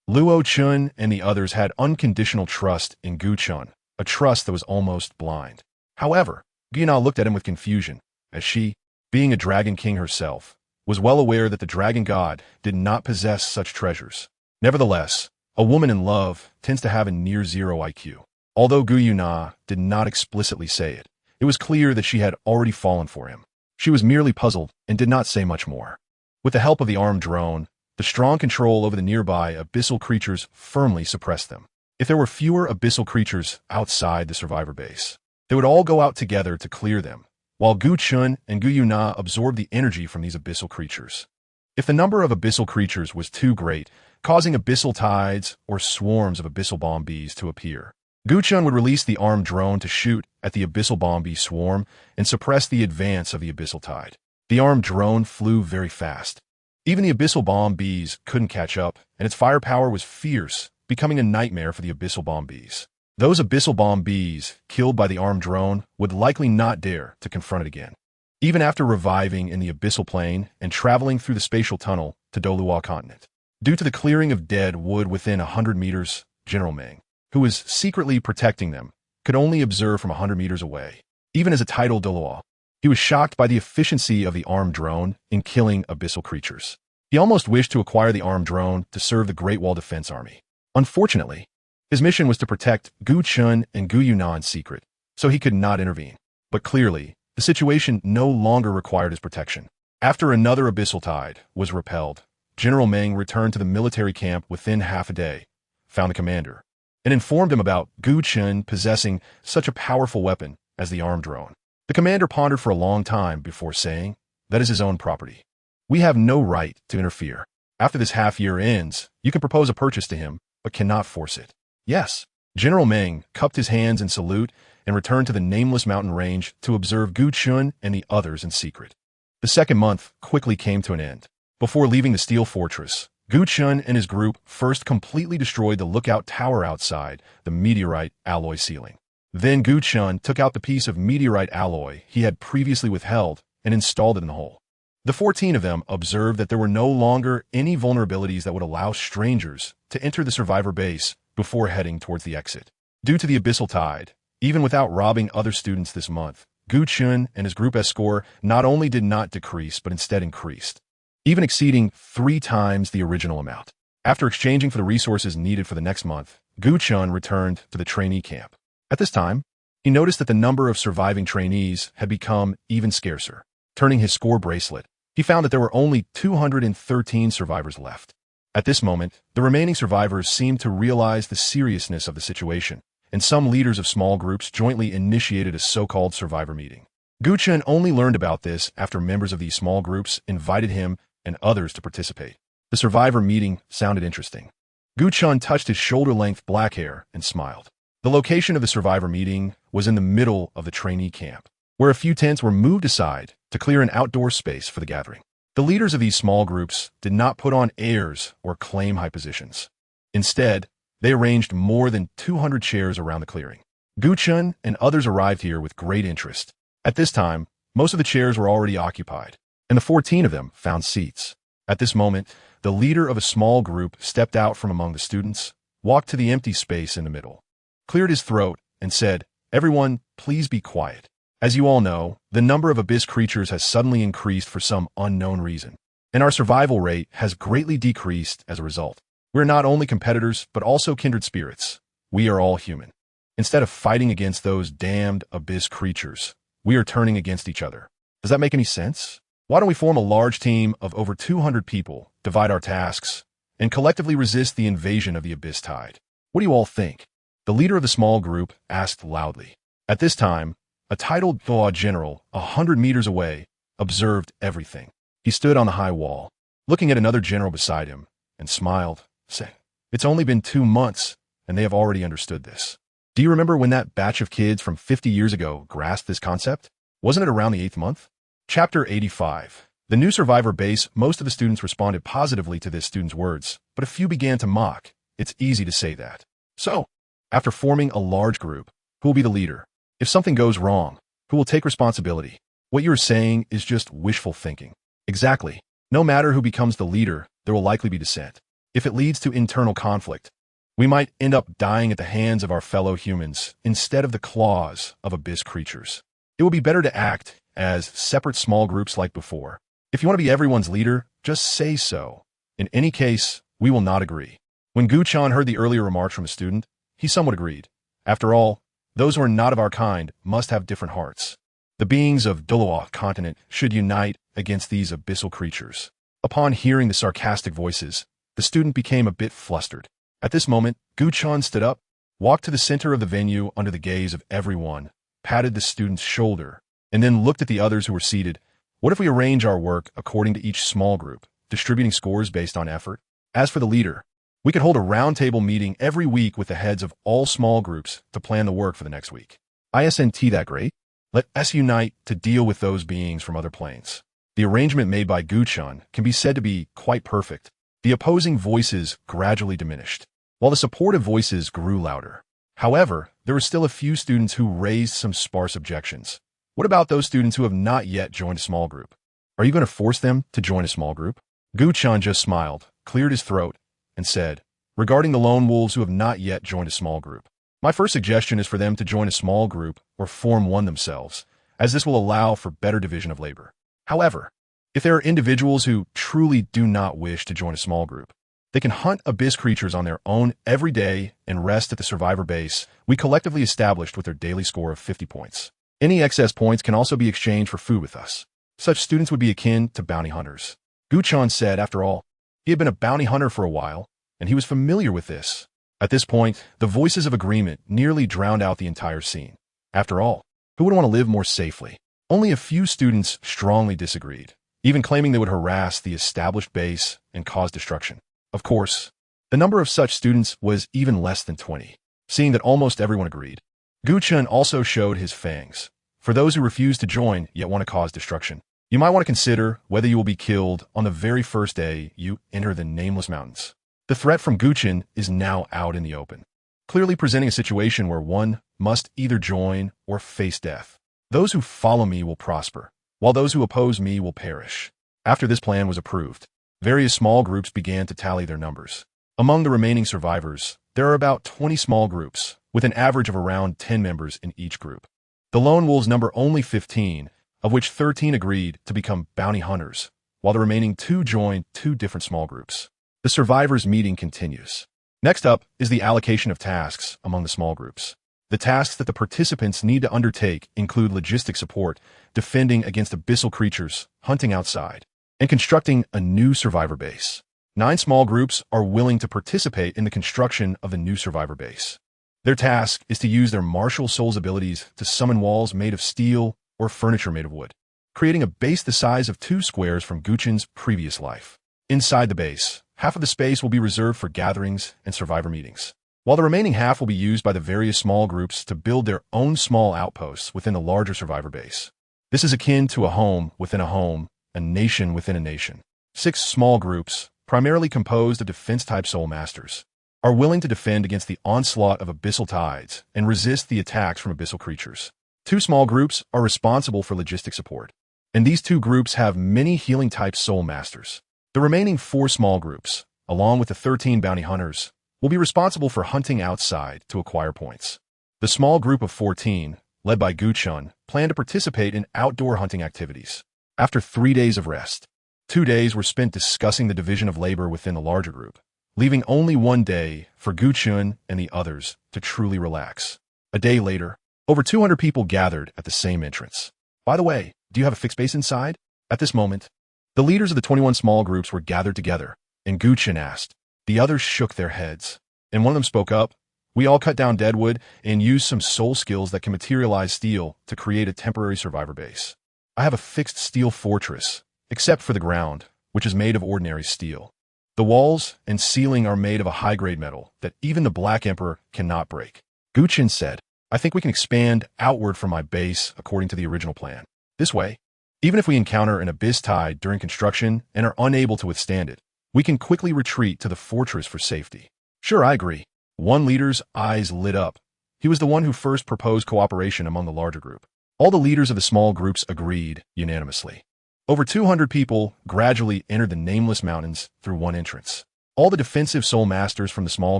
S1: Luo Chun and the others had unconditional trust in Gu Chen, a trust that was almost blind. However, Gu Yue Na looked at him with confusion, as she, being a dragon king herself, was well aware that the dragon god did not possess such treasures. Nevertheless, a woman in love tends to have a near-zero IQ. Although Gu Yue Na did not explicitly say it, it was clear that she had already fallen for him. She was merely puzzled and did not say much more. With the help of the armed drone, the strong control over the nearby abyssal creatures firmly suppressed them. If there were fewer abyssal creatures outside the survivor base, they would all go out together to clear them, while Gu Chen and Gu Yue Na absorbed the energy from these abyssal creatures. If the number of abyssal creatures was too great, causing abyssal tides or swarms of abyssal bomb bees to appear, Gu Chen would release the armed drone to shoot at the abyssal bomb bee swarm and suppress the advance of the abyssal tide. The armed drone flew very fast. Even the abyssal bomb bees couldn't catch up, and its firepower was fierce, becoming a nightmare for the abyssal bomb bees. Those abyssal bomb bees, killed by the armed drone, would likely not dare to confront it again. Even after reviving in the abyssal plane and traveling through the spatial tunnel to Douluo Continent, due to the clearing of dead wood within 100 meters, General Meng, who was secretly protecting them, could only observe from 100 meters away. Even as a titled Douluo, he was shocked by the efficiency of the armed drone in killing abyssal creatures. He almost wished to acquire the armed drone to serve the Great Wall Defense Army. Unfortunately, his mission was to protect Gu Chen and Gu Yue Na in secret, so he could not intervene. But clearly, the situation no longer required his protection. After another abyssal tide was repelled, General Meng returned to the military camp within half a day, found the commander, and informed him about Gu Chen possessing such a powerful weapon as the armed drone. The commander pondered for a long time before saying, "That is his own property. We have no right to interfere. After this half-year ends, you can propose a purchase to him, but cannot force it." Yes. General Meng cupped his hands in salute and returned to the nameless mountain range to observe Gu Chen and the others in secret. The second month quickly came to an end. Before leaving the steel fortress, Gu Chen and his group first completely destroyed the lookout tower outside the meteorite alloy ceiling. Then Gu Chen took out the piece of meteorite alloy he had previously withheld and installed it in the hole. The 14 of them observed that there were no longer any vulnerabilities that would allow strangers to enter the survivor base before heading towards the exit. Due to the abyssal tide, even without robbing other students this month, Gu Chen and his group S score not only did not decrease but instead increased, even exceeding 3 times the original amount. After exchanging for the resources needed for the next month, Gu Chen returned to the trainee camp. At this time, he noticed that the number of surviving trainees had become even scarcer. Turning his score bracelet, he found that there were only 213 survivors left. At this moment, the remaining survivors seemed to realize the seriousness of the situation, and some leaders of small groups jointly initiated a so-called survivor meeting. Gu Chen only learned about this after members of these small groups invited him and others to participate. The survivor meeting sounded interesting. Gu Chen touched his shoulder-length black hair and smiled. The location of the survivor meeting was in the middle of the trainee camp, where a few tents were moved aside to clear an outdoor space for the gathering. The leaders of these small groups did not put on airs or claim high positions. Instead, they arranged more than 200 chairs around the clearing. Gu Chen and others arrived here with great interest. At this time, most of the chairs were already occupied, and the 14 of them found seats. At this moment, the leader of a small group stepped out from among the students, walked to the empty space in the middle, cleared his throat, and said, "Everyone, please be quiet. As you all know, the number of abyss creatures has suddenly increased for some unknown reason, and our survival rate has greatly decreased as a result. We're not only competitors, but also kindred spirits. We are all human. Instead of fighting against those damned abyss creatures, we are turning against each other. Does that make any sense? Why don't we form a large team of over 200 people, divide our tasks, and collectively resist the invasion of the abyss tide? What do you all think?" The leader of the small group asked loudly. At this time, a titled Douluo general 100 meters away observed everything. He stood on the high wall, looking at another general beside him, and smiled, saying, "It's only been 2 months, and they have already understood this. Do you remember when that batch of kids from 50 years ago grasped this concept? Wasn't it around the 8th month?" Chapter 85. The new survivor base. Most of the students responded positively to this student's words, but a few began to mock. It's easy to say that. So, after forming a large group, who will be the leader? If something goes wrong, who will take responsibility? What you are saying is just wishful thinking. Exactly. No matter who becomes the leader, there will likely be dissent. If it leads to internal conflict, we might end up dying at the hands of our fellow humans instead of the claws of abyss creatures. It will be better to act as separate small groups like before. If you want to be everyone's leader, just say so. In any case, we will not agree. When Gu Chen heard the earlier remarks from a student, he somewhat agreed. After all, those who are not of our kind must have different hearts. The beings of Douluo Continent should unite against these abyssal creatures. Upon hearing the sarcastic voices, the student became a bit flustered. At this moment, Gu Chen stood up, walked to the center of the venue under the gaze of everyone, patted the student's shoulder, and then looked at the others who were seated. What if we arrange our work according to each small group, distributing scores based on effort? As for the leader, we could hold a roundtable meeting every week with the heads of all small groups to plan the work for the next week. Isn't that great? Let us unite to deal with those beings from other planes. The arrangement made by Gu Chen can be said to be quite perfect. The opposing voices gradually diminished, while the supportive voices grew louder. However, there were still a few students who raised some sparse objections. What about those students who have not yet joined a small group? Are you going to force them to join a small group? Gu Chen just smiled, cleared his throat, and said, "Regarding the lone wolves who have not yet joined a small group, my first suggestion is for them to join a small group or form one themselves, as this will allow for better division of labor. However, if there are individuals who truly do not wish to join a small group, they can hunt abyss creatures on their own every day and rest at the survivor base we collectively established with their daily score of 50 points. Any excess points can also be exchanged for food with us. Such students would be akin to bounty hunters." Gu Chen said, "After all, He had been a bounty hunter for a while, and he was familiar with this. At this point, the voices of agreement nearly drowned out the entire scene. After all, who would want to live more safely? Only a few students strongly disagreed, even claiming they would harass the established base and cause destruction. Of course, the number of such students was even less than 20. Seeing that almost everyone agreed, Gu Chen also showed his fangs. For those who refuse to join yet want to cause destruction, you might want to consider whether you will be killed on the very first day you enter the Nameless Mountains. The threat from Gu Chen is now out in the open, clearly presenting a situation where one must either join or face death. Those who follow me will prosper, while those who oppose me will perish. After this plan was approved, various small groups began to tally their numbers. Among the remaining survivors, there are about 20 small groups, with an average of around 10 members in each group. The lone wolves number only 15, of which 13 agreed to become bounty hunters, while the remaining 2 joined 2 different small groups. The survivors' meeting continues. Next up is the allocation of tasks among the small groups. The tasks that the participants need to undertake include logistic support, defending against abyssal creatures, hunting outside, and constructing a new survivor base. 9 small groups are willing to participate in the construction of the new survivor base. Their task is to use their martial soul's abilities to summon walls made of steel or furniture made of wood, creating a base the size of 2 squares from Gu Chen's previous life. Inside the base, half of the space will be reserved for gatherings and survivor meetings, while the remaining half will be used by the various small groups to build their own small outposts within the larger survivor base. This is akin to a home within a home, a nation within a nation. 6 small groups, primarily composed of defense-type soul masters, are willing to defend against the onslaught of abyssal tides and resist the attacks from abyssal creatures. 2 small groups are responsible for logistic support, and these 2 groups have many healing-type soul masters. The remaining 4 small groups, along with the 13 bounty hunters, will be responsible for hunting outside to acquire points. The small group of 14, led by Gu Chen, plan to participate in outdoor hunting activities. After 3 days of rest, 2 days were spent discussing the division of labor within the larger group, leaving only 1 day for Gu Chen and the others to truly relax. A day later, over 200 people gathered at the same entrance. By the way, do you have a fixed base inside? At this moment, the leaders of the 21 small groups were gathered together, and Gu Chen asked. The others shook their heads, and one of them spoke up. We all cut down deadwood and used some soul skills that can materialize steel to create a temporary survivor base. I have a fixed steel fortress, except for the ground, which is made of ordinary steel. The walls and ceiling are made of a high-grade metal that even the Black Emperor cannot break. Gu Chen said, I think we can expand outward from my base according to the original plan. This way, even if we encounter an abyss tide during construction and are unable to withstand it, we can quickly retreat to the fortress for safety. Sure, I agree. One leader's eyes lit up. He was the one who first proposed cooperation among the larger group. All the leaders of the small groups agreed unanimously. Over 200 people gradually entered the Nameless Mountains through one entrance. All the defensive soul masters from the small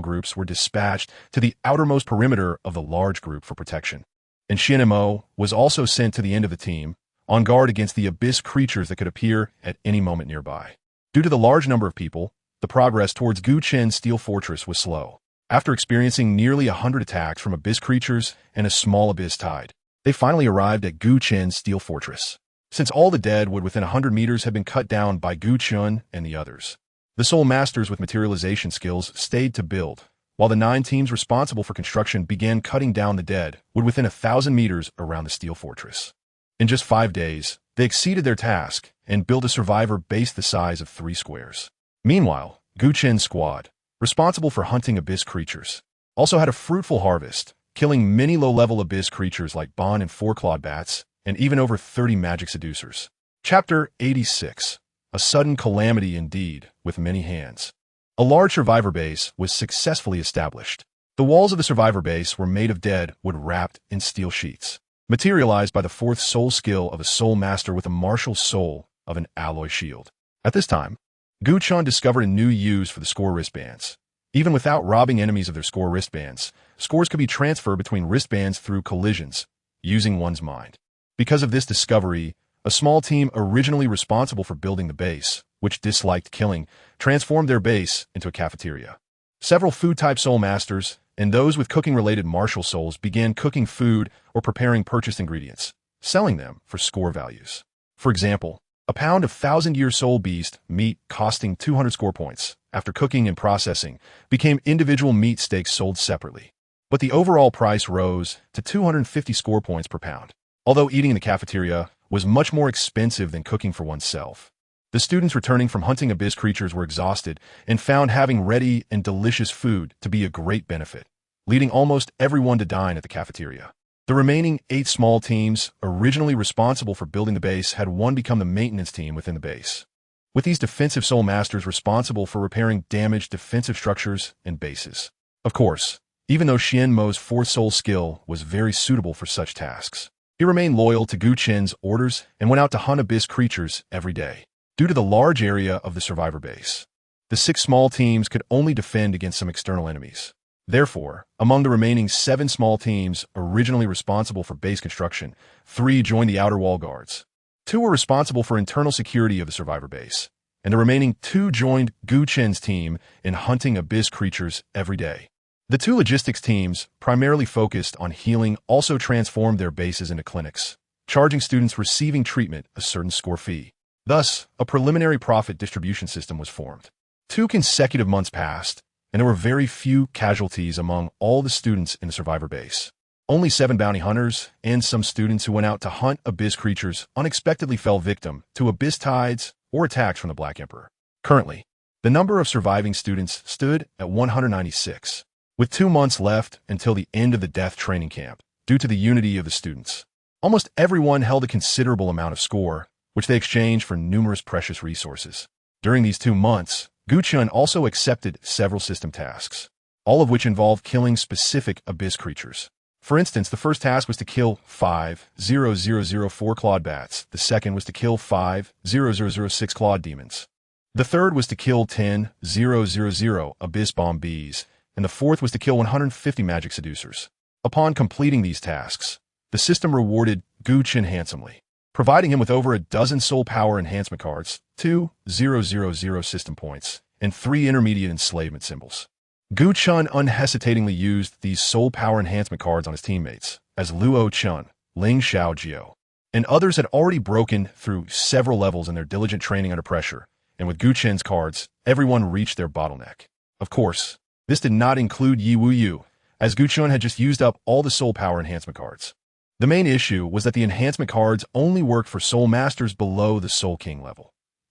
S1: groups were dispatched to the outermost perimeter of the large group for protection. And Shen Mo was also sent to the end of the team, on guard against the abyss creatures that could appear at any moment nearby. Due to the large number of people, the progress towards Gu Chen's steel fortress was slow. After experiencing nearly 100 attacks from abyss creatures and a small abyss tide, they finally arrived at Gu Chen's steel fortress. Since all the deadwood within 100 meters had been cut down by Gu Chen and the others, the soul masters with materialization skills stayed to build, while the 9 teams responsible for construction began cutting down the deadwood within 1,000 meters around the steel fortress. In just 5 days, they exceeded their task and built a survivor base the size of 3 squares. Meanwhile, Gu Chen's squad, responsible for hunting abyss creatures, also had a fruitful harvest, killing many low-level abyss creatures like Bon and four-clawed bats, and even over 30 magic seducers. Chapter 86. A sudden calamity indeed, with many hands. A large survivor base was successfully established. The walls of the survivor base were made of deadwood wrapped in steel sheets, materialized by the 4th soul skill of a soul master with a martial soul of an alloy shield. At this time, Gu Chen discovered a new use for the score wristbands. Even without robbing enemies of their score wristbands, scores could be transferred between wristbands through collisions, using one's mind. Because of this discovery, a small team originally responsible for building the base, which disliked killing, transformed their base into a cafeteria. Several food-type soul masters and those with cooking-related martial souls began cooking food or preparing purchased ingredients, selling them for score values. For example, A pound of thousand-year soul beast meat costing 200 score points, after cooking and processing, became individual meat steaks sold separately. But the overall price rose to 250 score points per pound. Although eating in the cafeteria was much more expensive than cooking for oneself, the students returning from hunting abyss creatures were exhausted and found having ready and delicious food to be a great benefit, leading almost everyone to dine at the cafeteria. The remaining 8 small teams, originally responsible for building the base, had one become the maintenance team within the base, with these defensive soul masters responsible for repairing damaged defensive structures and bases. Of course, even though Xian Mo's 4th soul skill was very suitable for such tasks, he remained loyal to Gu Chen's orders and went out to hunt abyss creatures every day. Due to the large area of the survivor base, the 6 small teams could only defend against some external enemies. Therefore, among the remaining 7 small teams originally responsible for base construction, 3 joined the outer wall guards. 2 were responsible for internal security of the survivor base, and the remaining 2 joined Gu Chen's team in hunting abyss creatures every day. The 2 logistics teams, primarily focused on healing, also transformed their bases into clinics, charging students receiving treatment a certain score fee. Thus, a preliminary profit distribution system was formed. 2 consecutive months passed, and there were very few casualties among all the students in the survivor base. Only 7 bounty hunters and some students who went out to hunt abyss creatures unexpectedly fell victim to abyss tides or attacks from the Black Emperor. Currently, the number of surviving students stood at 196, with 2 months left until the end of the death training camp. Due to the unity of the students, almost everyone held a considerable amount of score, which they exchanged for numerous precious resources. During these 2 months, Gu Chen also accepted several system tasks, all of which involved killing specific abyss creatures. For instance, the first task was to kill 5,0,0,0,4 clawed bats, the second was to kill 5,0,0,0,6 clawed demons, the third was to kill 10,0,0,0 abyss bomb bees, and the fourth was to kill 150 magic seducers. Upon completing these tasks, the system rewarded Gu Chen handsomely, providing him with over a dozen soul power enhancement cards, 2,000 system points, and 3 intermediate enslavement symbols. Gu Chen unhesitatingly used these soul power enhancement cards on his teammates, as Luo Chun, Ling Xiaojiu, and others had already broken through several levels in their diligent training under pressure, and with Gu Chen's cards, everyone reached their bottleneck. Of course, this did not include Yi Wu Yu, as Gu Chen had just used up all the soul power enhancement cards. The main issue was that the enhancement cards only worked for soul masters below the Soul King level.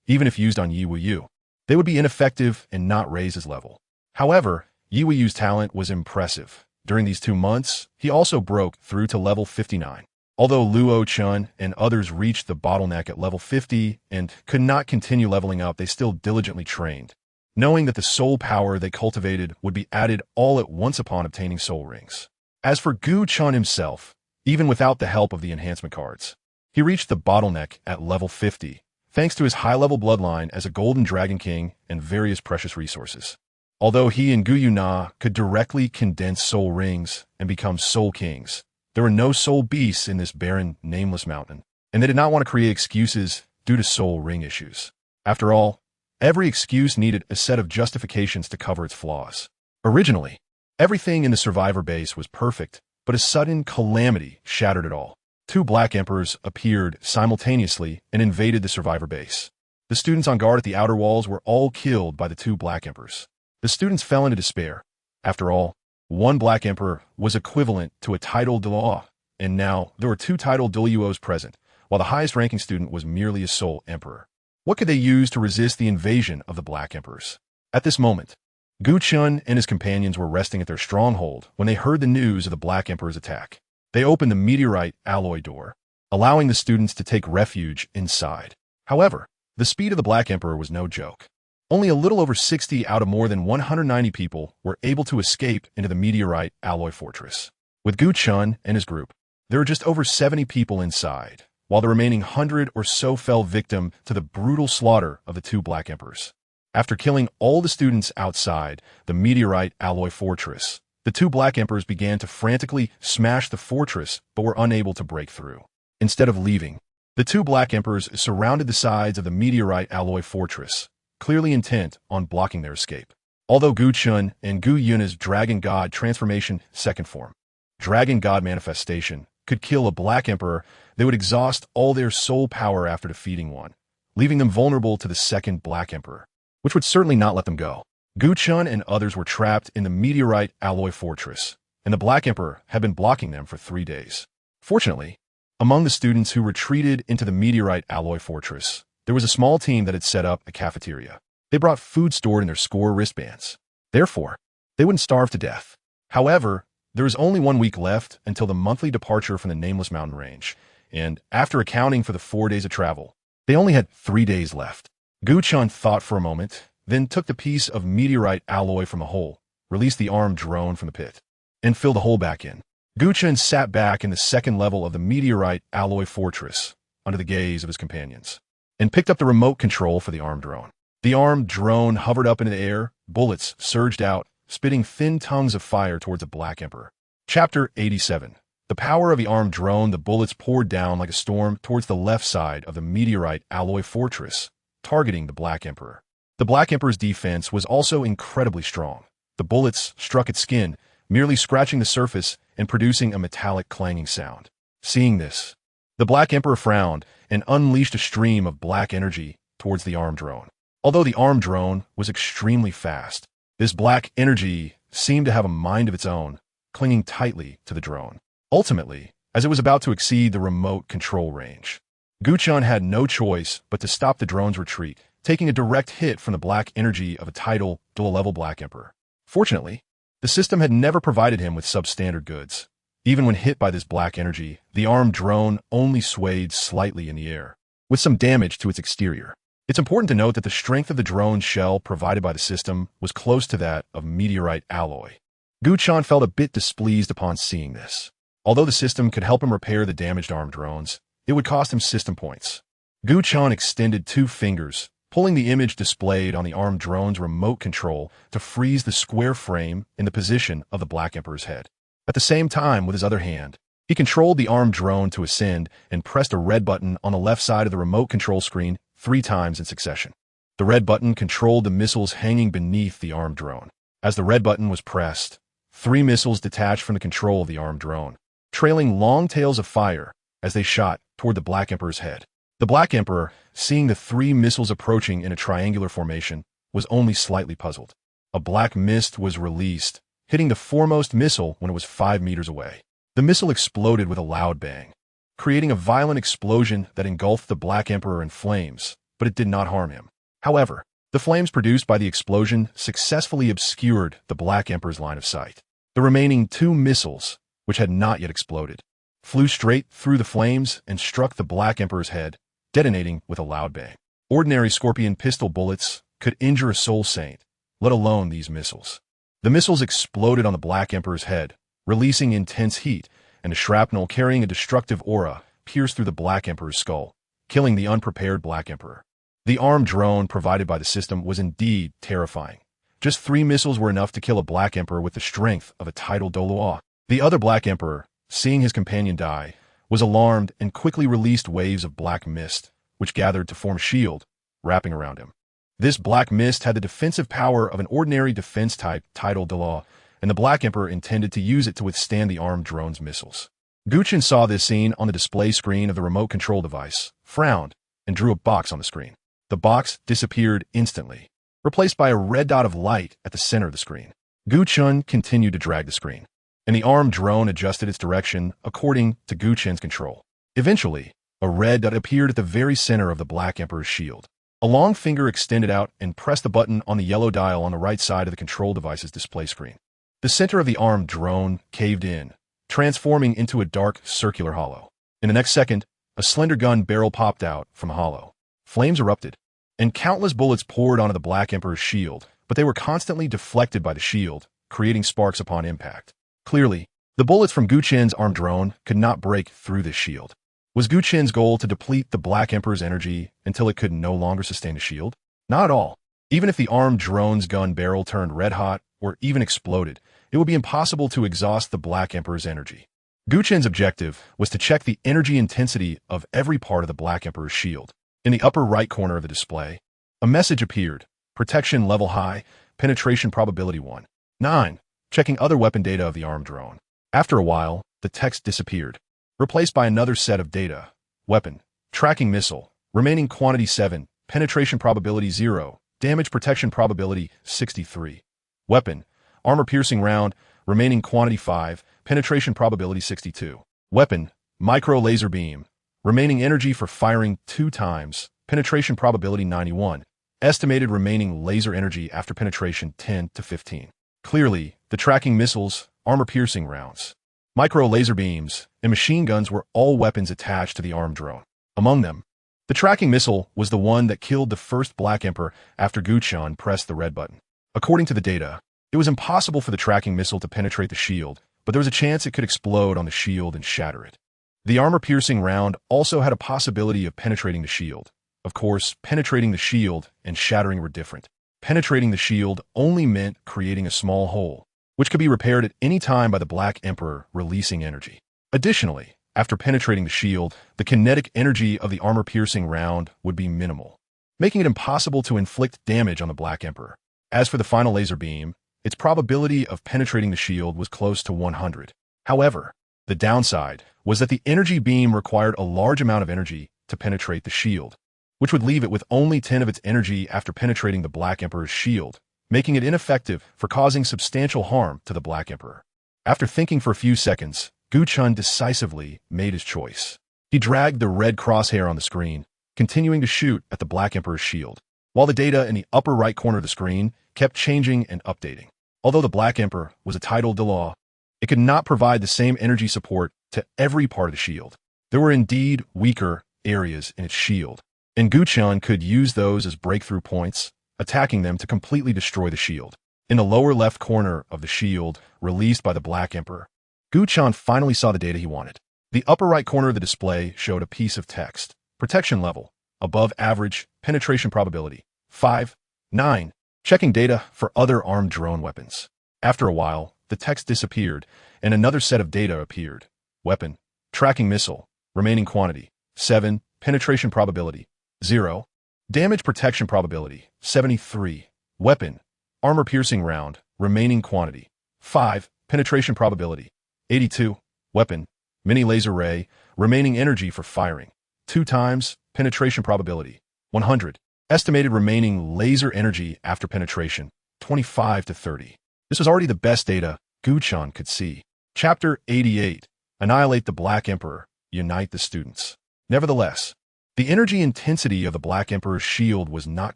S1: Even if used on Yi Wu Yu, they would be ineffective and not raise his level. However, Yi Wu Yu's talent was impressive. During these 2 months, he also broke through to level 59. Although Luo Chun and others reached the bottleneck at level 50 and could not continue leveling up, they still diligently trained, knowing that the soul power they cultivated would be added all at once upon obtaining soul rings. As for Gu Chen himself, even without the help of the enhancement cards, he reached the bottleneck at level 50, thanks to his high-level bloodline as a Golden Dragon King and various precious resources. Although he and Gu Yue Na could directly condense soul rings and become soul kings, there were no soul beasts in this barren, nameless mountain, and they did not want to create excuses due to soul ring issues. After all, every excuse needed a set of justifications to cover its flaws. Originally, everything in the survivor base was perfect, but a sudden calamity shattered it all. 2 Black Emperors appeared simultaneously and invaded the survivor base. The students on guard at the outer walls were all killed by the 2 Black Emperors. The students fell into despair. After all, 1 Black Emperor was equivalent to a titled Douluo, and now there were 2 titled Douluos present, while the highest-ranking student was merely a Soul Emperor. What could they use to resist the invasion of the Black Emperors? At this moment, Gu Chen and his companions were resting at their stronghold when they heard the news of the Black Emperor's attack. They opened the meteorite alloy door, allowing the students to take refuge inside. However, the speed of the Black Emperor was no joke. Only a little over 60 out of more than 190 people were able to escape into the meteorite alloy fortress. With Gu Chen and his group, there were just over 70 people inside, while the remaining 100 or so fell victim to the brutal slaughter of the 2 Black Emperors. After killing all the students outside the meteorite alloy fortress, the 2 Black Emperors began to frantically smash the fortress but were unable to break through. Instead of leaving, the 2 Black Emperors surrounded the sides of the meteorite alloy fortress, clearly intent on blocking their escape. Although Gu Chen and Gu Yue Na's Dragon God transformation second form, Dragon God manifestation, could kill a Black Emperor, they would exhaust all their soul power after defeating one, leaving them vulnerable to the second Black Emperor, which would certainly not let them go. Gu Chen and others were trapped in the meteorite alloy fortress, and the Black Emperor had been blocking them for 3 days. Fortunately, among the students who retreated into the meteorite alloy fortress, there was a small team that had set up a cafeteria. They brought food stored in their score wristbands. Therefore, they wouldn't starve to death. However, there was only 1 week left until the monthly departure from the Nameless Mountain Range, and after accounting for the 4 days of travel, they only had 3 days left. Gu Chen thought for a moment, then took the piece of meteorite alloy from the hole, released the armed drone from the pit, and filled the hole back in. Gu Chen sat back in the second level of the meteorite alloy fortress, under the gaze of his companions, and picked up the remote control for the armed drone. The armed drone hovered up into the air, bullets surged out, spitting thin tongues of fire towards the Black Emperor. Chapter 87. The power of the armed drone. The bullets poured down like a storm towards the left side of the meteorite alloy fortress, targeting the Black Emperor. The Black Emperor's defense was also incredibly strong. The bullets struck its skin, merely scratching the surface and producing a metallic clanging sound. Seeing this, the Black Emperor frowned and unleashed a stream of black energy towards the armed drone. Although the armed drone was extremely fast, this black energy seemed to have a mind of its own, clinging tightly to the drone. Ultimately, as it was about to exceed the remote control range, Gu Chen had no choice but to stop the drone's retreat, taking a direct hit from the black energy of a tidal, dual-level Black Emperor. Fortunately, the system had never provided him with substandard goods. Even when hit by this black energy, the armed drone only swayed slightly in the air, with some damage to its exterior. It's important to note that the strength of the drone's shell provided by the system was close to that of meteorite alloy. Gu Chen felt a bit displeased upon seeing this. Although the system could help him repair the damaged armed drones, it would cost him system points. Gu Chen extended 2 fingers, pulling the image displayed on the armed drone's remote control to freeze the square frame in the position of the Black Emperor's head. At the same time, with his other hand, he controlled the armed drone to ascend and pressed a red button on the left side of the remote control screen 3 times in succession. The red button controlled the missiles hanging beneath the armed drone. As the red button was pressed, 3 missiles detached from the control of the armed drone, trailing long tails of fire as they shot toward the Black Emperor's head. The Black Emperor, seeing the 3 missiles approaching in a triangular formation, was only slightly puzzled. A black mist was released, hitting the foremost missile when it was 5 meters away. The missile exploded with a loud bang, creating a violent explosion that engulfed the Black Emperor in flames, but it did not harm him. However, the flames produced by the explosion successfully obscured the Black Emperor's line of sight. The remaining 2 missiles, which had not yet exploded, flew straight through the flames and struck the Black Emperor's head, detonating with a loud bang. Ordinary scorpion pistol bullets could injure a soul saint, let alone these missiles. The missiles exploded on the Black Emperor's head, releasing intense heat, and a shrapnel carrying a destructive aura pierced through the Black Emperor's skull, killing the unprepared Black Emperor. The armed drone provided by the system was indeed terrifying. Just 3 missiles were enough to kill a Black Emperor with the strength of a tidal Douluo. The other Black Emperor, seeing his companion die, was alarmed and quickly released waves of black mist, which gathered to form a shield, wrapping around him. This black mist had the defensive power of an ordinary defense-type tidal Douluo, and the Black Emperor intended to use it to withstand the armed drone's missiles. Gu Chen saw this scene on the display screen of the remote control device, frowned, and drew a box on the screen. The box disappeared instantly, replaced by a red dot of light at the center of the screen. Gu Chen continued to drag the screen, and the armed drone adjusted its direction according to Gu Chen's control. Eventually, a red dot appeared at the very center of the Black Emperor's shield. A long finger extended out and pressed the button on the yellow dial on the right side of the control device's display screen. The center of the armed drone caved in, transforming into a dark circular hollow. In the next second, a slender gun barrel popped out from the hollow. Flames erupted, and countless bullets poured onto the Black Emperor's shield, but they were constantly deflected by the shield, creating sparks upon impact. Clearly, the bullets from Gu Chen's armed drone could not break through this shield. Was Gu Chen's goal to deplete the Black Emperor's energy until it could no longer sustain a shield? Not at all. Even if the armed drone's gun barrel turned red-hot or even exploded, it would be impossible to exhaust the Black Emperor's energy. Gu Chen's objective was to check the energy intensity of every part of the Black Emperor's shield. In the upper right corner of the display, a message appeared: protection level high, penetration probability 1. 9. Checking other weapon data of the armed drone. After a while, the text disappeared, replaced by another set of data: weapon, tracking missile, remaining quantity 7, penetration probability 0, damage protection probability 63. Weapon, armor-piercing round, remaining quantity 5, penetration probability 62. Weapon, micro laser beam, remaining energy for firing 2 times, penetration probability 91. Estimated remaining laser energy after penetration 10 to 15. Clearly, the tracking missiles, armor-piercing rounds, micro laser beams, and machine guns were all weapons attached to the armed drone. Among them, the tracking missile was the one that killed the first Black Emperor after Gu Chen pressed the red button. According to the data, it was impossible for the tracking missile to penetrate the shield, but there was a chance it could explode on the shield and shatter it. The armor-piercing round also had a possibility of penetrating the shield. Of course, penetrating the shield and shattering were different. Penetrating the shield only meant creating a small hole, which could be repaired at any time by the Black Emperor releasing energy. Additionally, after penetrating the shield, the kinetic energy of the armor-piercing round would be minimal, making it impossible to inflict damage on the Black Emperor. As for the final laser beam, its probability of penetrating the shield was close to 100. However, the downside was that the energy beam required a large amount of energy to penetrate the shield, which would leave it with only 10 of its energy after penetrating the Black Emperor's shield, making it ineffective for causing substantial harm to the Black Emperor. After thinking for a few seconds, Gu Chen decisively made his choice. He dragged the red crosshair on the screen, continuing to shoot at the Black Emperor's shield, while the data in the upper right corner of the screen kept changing and updating. Although the Black Emperor was a title Douluo, it could not provide the same energy support to every part of the shield. There were indeed weaker areas in its shield, and Gu Chen could use those as breakthrough points, attacking them to completely destroy the shield. In the lower left corner of the shield released by the Black Emperor, Gu Chen finally saw the data he wanted. The upper right corner of the display showed a piece of text. Protection level, above average, penetration probability, 5, 9. Checking data for other armed drone weapons. After a while, the text disappeared, and another set of data appeared. Weapon, tracking missile, remaining quantity, 7, penetration probability, 0. Damage protection probability, 73. Weapon, armor-piercing round, remaining quantity, 5, penetration probability, 82. Weapon, mini laser ray, remaining energy for firing, 2 times, penetration probability, 100. Estimated remaining laser energy after penetration, 25 to 30. This was already the best data Gu Chen could see. Chapter 88. Annihilate the Black Emperor, unite the students. Nevertheless, the energy intensity of the Black Emperor's shield was not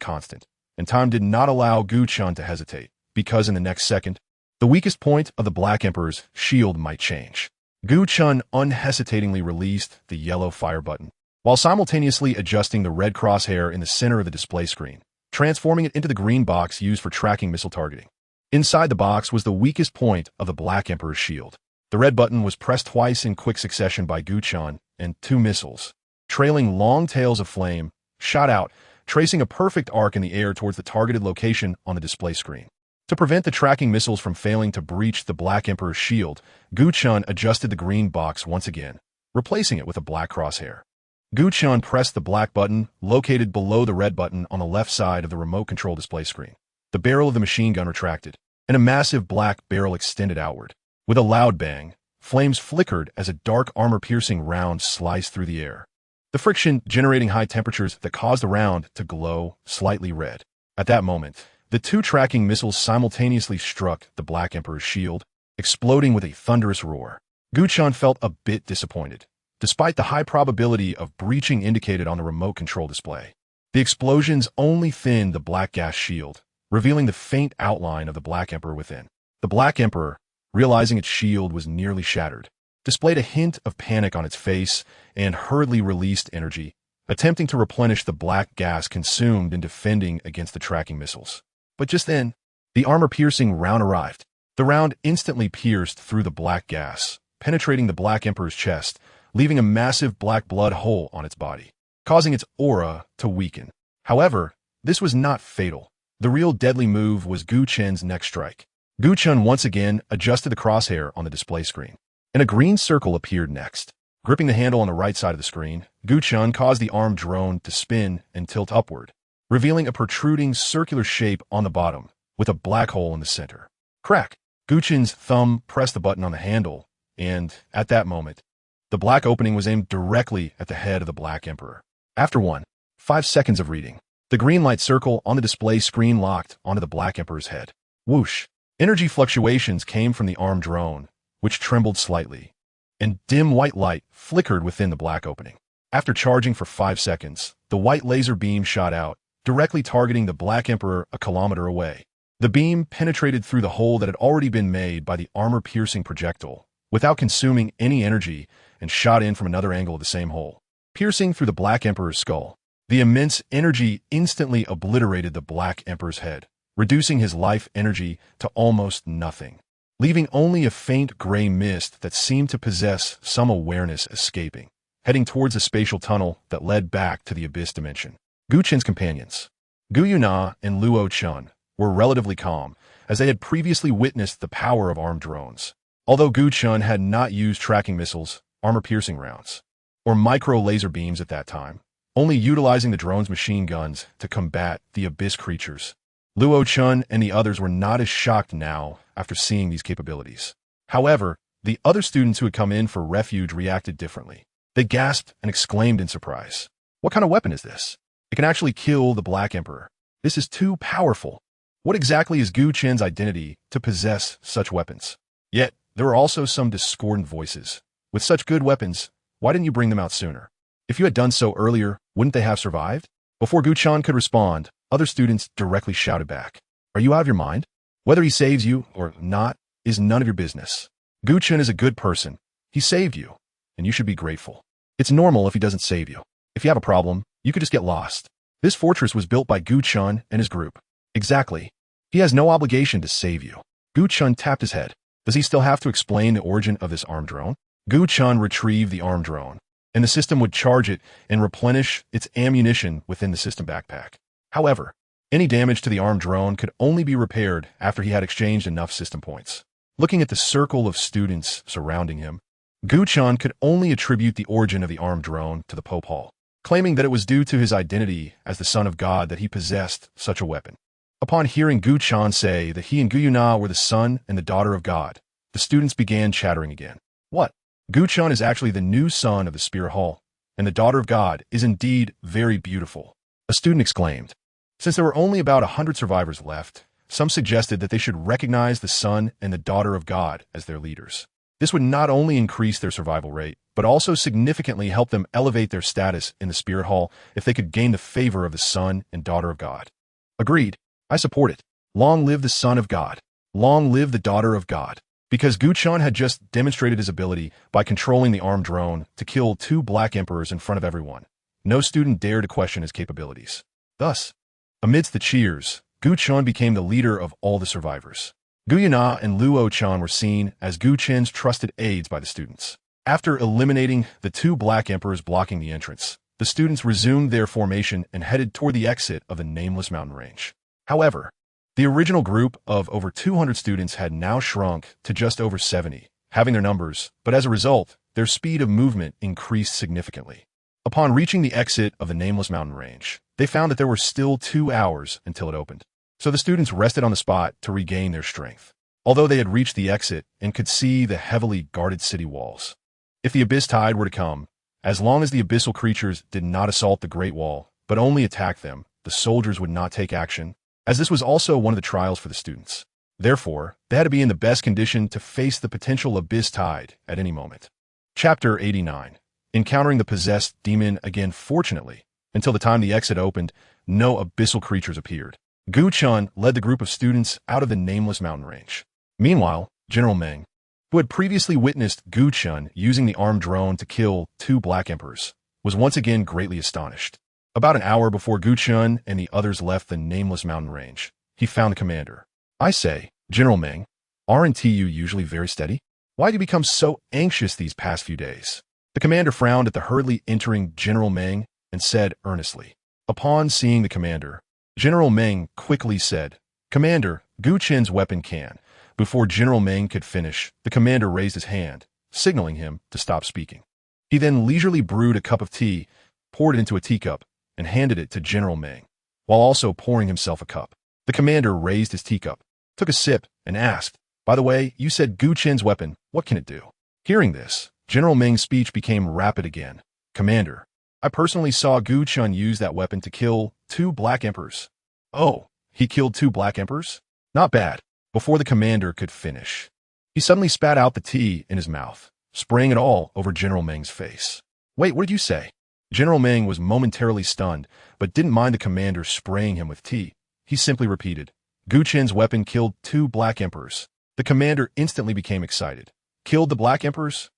S1: constant, and time did not allow Gu Chen to hesitate, because in the next second, the weakest point of the Black Emperor's shield might change. Gu Chen unhesitatingly released the yellow fire button, while simultaneously adjusting the red crosshair in the center of the display screen, transforming it into the green box used for tracking missile targeting. Inside the box was the weakest point of the Black Emperor's shield. The red button was pressed twice in quick succession by Gu Chen, and 2 missiles, trailing long tails of flame, shot out, tracing a perfect arc in the air towards the targeted location on the display screen. To prevent the tracking missiles from failing to breach the Black Emperor's shield, Gu Chen adjusted the green box once again, replacing it with a black crosshair. Gu Chen pressed the black button located below the red button on the left side of the remote control display screen. The barrel of the machine gun retracted, and a massive black barrel extended outward. With a loud bang, flames flickered as a dark armor-piercing round sliced through the air, the friction generating high temperatures that caused the round to glow slightly red. At that moment, the 2 tracking missiles simultaneously struck the Black Emperor's shield, exploding with a thunderous roar. Gu Chen felt a bit disappointed, despite the high probability of breaching indicated on the remote control display. The explosions only thinned the black gas shield, revealing the faint outline of the Black Emperor within. The Black Emperor, realizing its shield was nearly shattered, displayed a hint of panic on its face and hurriedly released energy, attempting to replenish the black gas consumed in defending against the tracking missiles. But just then, the armor-piercing round arrived. The round instantly pierced through the black gas, penetrating the Black Emperor's chest, leaving a massive black blood hole on its body, causing its aura to weaken. However, this was not fatal. The real deadly move was Gu Chen's next strike. Gu Chen once again adjusted the crosshair on the display screen, and a green circle appeared next. Gripping the handle on the right side of the screen, Gu Chen caused the armed drone to spin and tilt upward, revealing a protruding circular shape on the bottom, with a black hole in the center. Crack! Gu Chen's thumb pressed the button on the handle, and, at that moment, the black opening was aimed directly at the head of the Black Emperor. After 1 5 seconds of reading. The green light circle on the display screen locked onto the Black Emperor's head. Whoosh. Energy fluctuations came from the armed drone, which trembled slightly, and dim white light flickered within the black opening. After charging for 5 seconds, the white laser beam shot out, directly targeting the Black Emperor a kilometer away. The beam penetrated through the hole that had already been made by the armor-piercing projectile, without consuming any energy, and shot in from another angle of the same hole, piercing through the Black Emperor's skull. The immense energy instantly obliterated the Black Emperor's head, reducing his life energy to almost nothing, leaving only a faint gray mist that seemed to possess some awareness escaping, heading towards a spatial tunnel that led back to the Abyss dimension. Gu Chen's companions, Gu Yue Na and Luo Chen, were relatively calm, as they had previously witnessed the power of armed drones. Although Gu Chen had not used tracking missiles, armor-piercing rounds, or micro-laser beams at that time, only utilizing the drone's machine guns to combat the Abyss creatures, Luo Chen and the others were not as shocked now after seeing these capabilities. However, the other students who had come in for refuge reacted differently. They gasped and exclaimed in surprise. What kind of weapon is this? It can actually kill the Black Emperor. This is too powerful. What exactly is Gu Chen's identity to possess such weapons? Yet, there were also some discordant voices. With such good weapons, why didn't you bring them out sooner? If you had done so earlier, wouldn't they have survived? Before Gu Chen could respond, other students directly shouted back. Are you out of your mind? Whether he saves you or not is none of your business. Gu Chen is a good person. He saved you, and you should be grateful. It's normal if he doesn't save you. If you have a problem, you could just get lost. This fortress was built by Gu Chen and his group. Exactly. He has no obligation to save you. Gu Chen tapped his head. Does he still have to explain the origin of this armed drone? Gu Chen retrieved the armed drone, and the system would charge it and replenish its ammunition within the system backpack. However, any damage to the armed drone could only be repaired after he had exchanged enough system points. Looking at the circle of students surrounding him, Gu Chen could only attribute the origin of the armed drone to the Pope Hall, claiming that it was due to his identity as the Son of God that he possessed such a weapon. Upon hearing Gu Chen say that he and Gu Yue Na were the son and the daughter of God, the students began chattering again. What? Gu Chen is actually the new son of the Spirit Hall, and the daughter of God is indeed very beautiful, a student exclaimed. Since there were only about 100 survivors left, some suggested that they should recognize the son and the daughter of God as their leaders. This would not only increase their survival rate, but also significantly help them elevate their status in the Spirit Hall if they could gain the favor of the son and daughter of God. Agreed. I support it. Long live the Son of God. Long live the Daughter of God. Because Gu Chen had just demonstrated his ability by controlling the armed drone to kill 2 Black Emperors in front of everyone, no student dared to question his capabilities. Thus, amidst the cheers, Gu Chen became the leader of all the survivors. Gu Yue Na and Luo Chen were seen as Gu Chen's trusted aides by the students. After eliminating the 2 Black Emperors blocking the entrance, the students resumed their formation and headed toward the exit of the nameless mountain range. However, the original group of over 200 students had now shrunk to just over 70, having their numbers, but as a result, their speed of movement increased significantly. Upon reaching the exit of the nameless mountain range, they found that there were still 2 hours until it opened. So the students rested on the spot to regain their strength, although they had reached the exit and could see the heavily guarded city walls. If the Abyss Tide were to come, as long as the abyssal creatures did not assault the Great Wall, but only attack them, the soldiers would not take action, as this was also one of the trials for the students. Therefore, they had to be in the best condition to face the potential Abyss Tide at any moment. Chapter 89. Encountering the possessed demon again. Fortunately, until the time the exit opened, no abyssal creatures appeared. Gu Chen led the group of students out of the nameless mountain range. Meanwhile, General Meng, who had previously witnessed Gu Chen using the armed drone to kill 2 Black Emperors, was once again greatly astonished. About an hour before Gu Chen and the others left the nameless mountain range, he found the commander. I say, General Meng, aren't you usually very steady? Why do you become so anxious these past few days? The commander frowned at the hurriedly entering General Meng and said earnestly. Upon seeing the commander, General Meng quickly said, Commander, Gu Chen's weapon can. Before General Meng could finish, the commander raised his hand, signaling him to stop speaking. He then leisurely brewed a cup of tea, poured it into a teacup, and handed it to General Meng, while also pouring himself a cup. The commander raised his teacup, took a sip, and asked, By the way, you said Gu Chen's weapon, what can it do? Hearing this, General Meng's speech became rapid again. Commander, I personally saw Gu Chen use that weapon to kill 2 Black Emperors. Oh, he killed 2 Black Emperors? Not bad. Before the commander could finish, he suddenly spat out the tea in his mouth, spraying it all over General Meng's face. Wait, what did you say? General Meng was momentarily stunned, but didn't mind the commander spraying him with tea. He simply repeated, Gu Chen's weapon killed 2 Black Emperors. The commander instantly became excited. Killed the Black Emperors?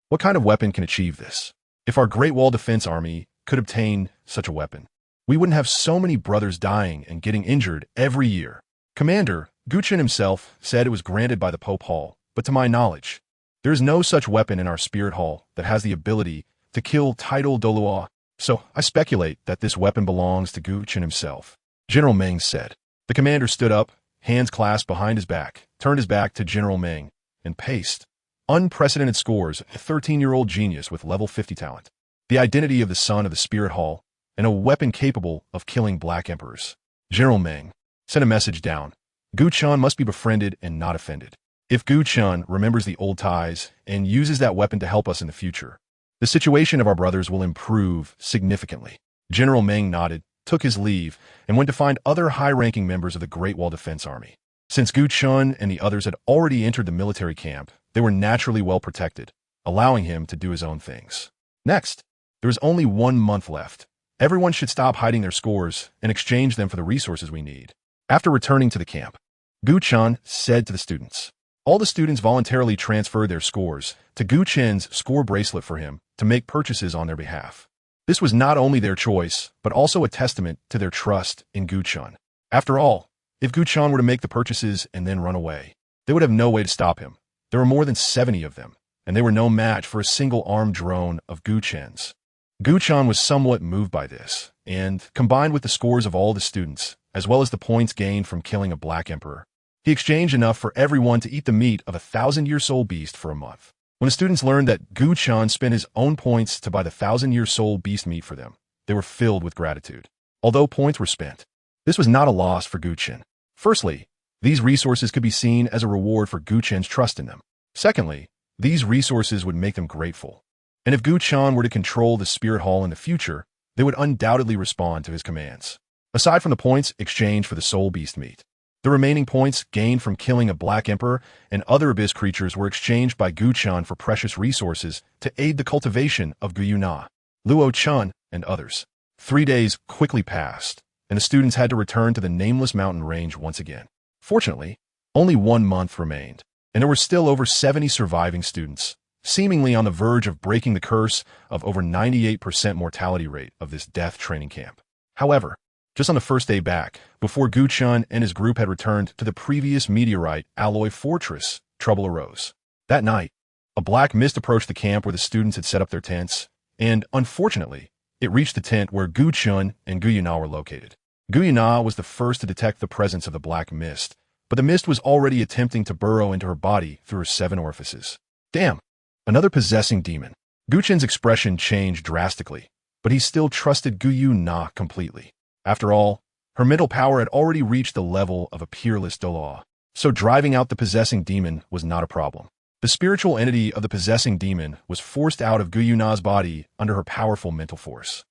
S1: What kind of weapon can achieve this? If our Great Wall Defense Army could obtain such a weapon, we wouldn't have so many brothers dying and getting injured every year. Commander, Gu Chen himself said it was granted by the Pope Hall, but to my knowledge, there is no such weapon in our Spirit Hall that has the ability to kill title Douluo, so I speculate that this weapon belongs to Gu Chen himself. General Meng said. The commander stood up, hands clasped behind his back, turned his back to General Meng, and paced. Unprecedented scores, a 13-year-old genius with level 50 talent. The identity of the son of the Spirit Hall, and a weapon capable of killing Black Emperors. General Meng sent a message down. Gu Chen must be befriended and not offended. If Gu Chen remembers the old ties and uses that weapon to help us in the future, the situation of our brothers will improve significantly. General Meng nodded, took his leave, and went to find other high-ranking members of the Great Wall Defense Army. Since Gu Chen and the others had already entered the military camp, they were naturally well protected, allowing him to do his own things. Next, there was only 1 month left. Everyone should stop hiding their scores and exchange them for the resources we need. After returning to the camp, Gu Chen said to the students, all the students voluntarily transferred their scores to Gu Chen's score bracelet for him to make purchases on their behalf. This was not only their choice, but also a testament to their trust in Gu Chen. After all, if Gu Chen were to make the purchases and then run away, they would have no way to stop him. There were more than 70 of them, and they were no match for a single armed drone of Gu Chen's. Gu Chen was somewhat moved by this, and, combined with the scores of all the students, as well as the points gained from killing a Black Emperor, he exchanged enough for everyone to eat the meat of a 1,000-year-soul beast for a month. When the students learned that Gu Chen spent his own points to buy the 1,000-year-soul beast meat for them, they were filled with gratitude. Although points were spent, this was not a loss for Gu Chen. Firstly, these resources could be seen as a reward for Gu Chen's trust in them. Secondly, these resources would make them grateful. And if Gu Chen were to control the Spirit Hall in the future, they would undoubtedly respond to his commands. Aside from the points exchanged for the soul beast meat, the remaining points gained from killing a Black Emperor and other abyss creatures were exchanged by Gu Chen for precious resources to aid the cultivation of Gu Yue Na, Luo Chen, and others. 3 days quickly passed, and the students had to return to the nameless mountain range once again. Fortunately, only 1 month remained, and there were still over 70 surviving students, seemingly on the verge of breaking the curse of over 98% mortality rate of this death training camp. However, just on the first day back, before Gu Chen and his group had returned to the previous meteorite alloy fortress, trouble arose. That night, a black mist approached the camp where the students had set up their tents, and, unfortunately, it reached the tent where Gu Chen and Gu Yue Na were located. Gu Yue Na was the first to detect the presence of the black mist, but the mist was already attempting to burrow into her body through her 7 orifices. Damn! Another possessing demon. Gu Chen's expression changed drastically, but he still trusted Gu Yue Na completely. After all, her mental power had already reached the level of a peerless Douluo, so driving out the possessing demon was not a problem. The spiritual entity of the possessing demon was forced out of Gu Yue Na's body under her powerful mental force.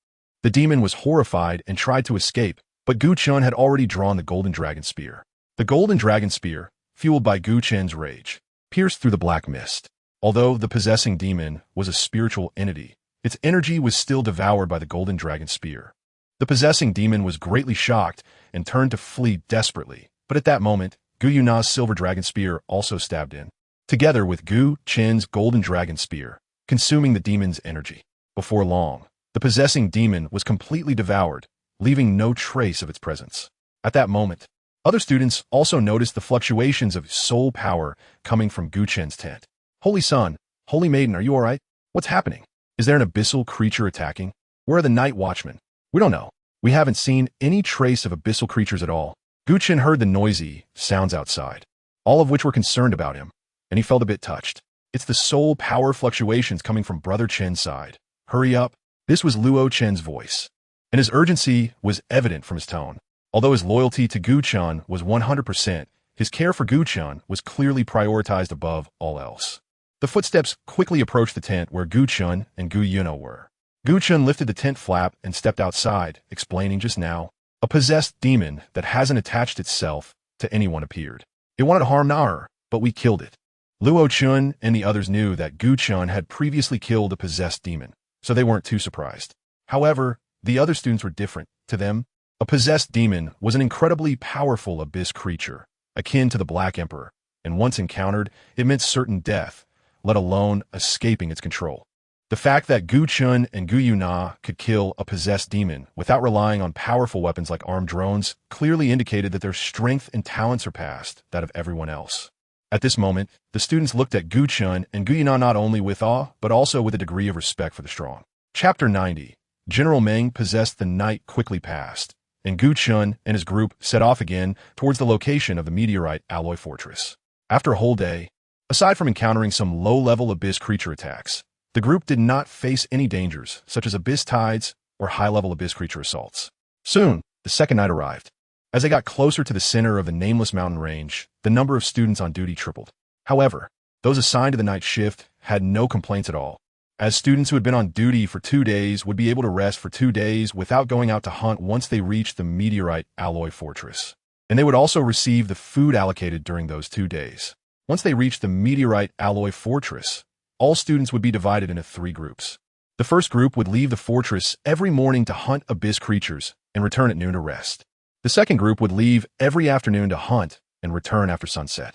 S1: The demon was horrified and tried to escape, but Gu Chen had already drawn the Golden Dragon Spear. The Golden Dragon Spear, fueled by Gu Chen's rage, pierced through the black mist. Although the possessing demon was a spiritual entity, its energy was still devoured by the Golden Dragon Spear. The possessing demon was greatly shocked and turned to flee desperately, but at that moment, Gu Yue Na's Silver Dragon Spear also stabbed in, together with Gu Chen's Golden Dragon Spear, consuming the demon's energy. Before long, the possessing demon was completely devoured, leaving no trace of its presence. At that moment, other students also noticed the fluctuations of soul power coming from Gu Chen's tent. Holy Sun, Holy Maiden, are you alright? What's happening? Is there an abyssal creature attacking? Where are the night watchmen? We don't know. We haven't seen any trace of abyssal creatures at all. Gu Chen heard the noisy sounds outside, all of which were concerned about him, and he felt a bit touched. It's the soul power fluctuations coming from Brother Chen's side. Hurry up. This was Luo Chen's voice, and his urgency was evident from his tone. Although his loyalty to Gu Chen was 100%, his care for Gu Chen was clearly prioritized above all else. The footsteps quickly approached the tent where Gu Chen and Gu Yue Na were. Gu Chen lifted the tent flap and stepped outside, explaining just now. A possessed demon that hasn't attached itself to anyone appeared. It wanted to harm Naer, but we killed it. Luo Chun and the others knew that Gu Chen had previously killed a possessed demon, so they weren't too surprised. However, the other students were different. To them, a possessed demon was an incredibly powerful abyss creature, akin to the Black Emperor, and once encountered, it meant certain death, let alone escaping its control. The fact that Gu Chen and Gu Yue Na could kill a possessed demon without relying on powerful weapons like armed drones clearly indicated that their strength and talent surpassed that of everyone else. At this moment, the students looked at Gu Chen and Gu Yue Na not only with awe, but also with a degree of respect for the strong. Chapter 90. General Meng possessed. The night quickly passed, and Gu Chen and his group set off again towards the location of the meteorite alloy fortress. After a whole day, aside from encountering some low-level abyss creature attacks, the group did not face any dangers, such as abyss tides or high-level abyss creature assaults. Soon, the second night arrived. As they got closer to the center of the nameless mountain range, the number of students on duty tripled. However, those assigned to the night shift had no complaints at all, as students who had been on duty for 2 days would be able to rest for 2 days without going out to hunt once they reached the meteorite alloy fortress. And they would also receive the food allocated during those 2 days. Once they reached the meteorite alloy fortress, all students would be divided into 3 groups. The first group would leave the fortress every morning to hunt abyss creatures and return at noon to rest. The second group would leave every afternoon to hunt and return after sunset.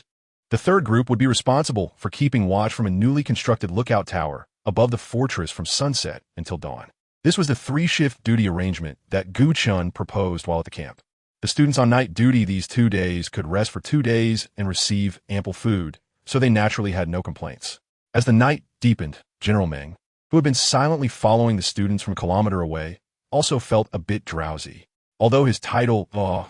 S1: The third group would be responsible for keeping watch from a newly constructed lookout tower above the fortress from sunset until dawn. This was the 3-shift duty arrangement that Gu Chen proposed while at the camp. The students on night duty these 2 days could rest for 2 days and receive ample food, so they naturally had no complaints. As the night deepened, General Meng, who had been silently following the students from a kilometer away, also felt a bit drowsy. Although his title,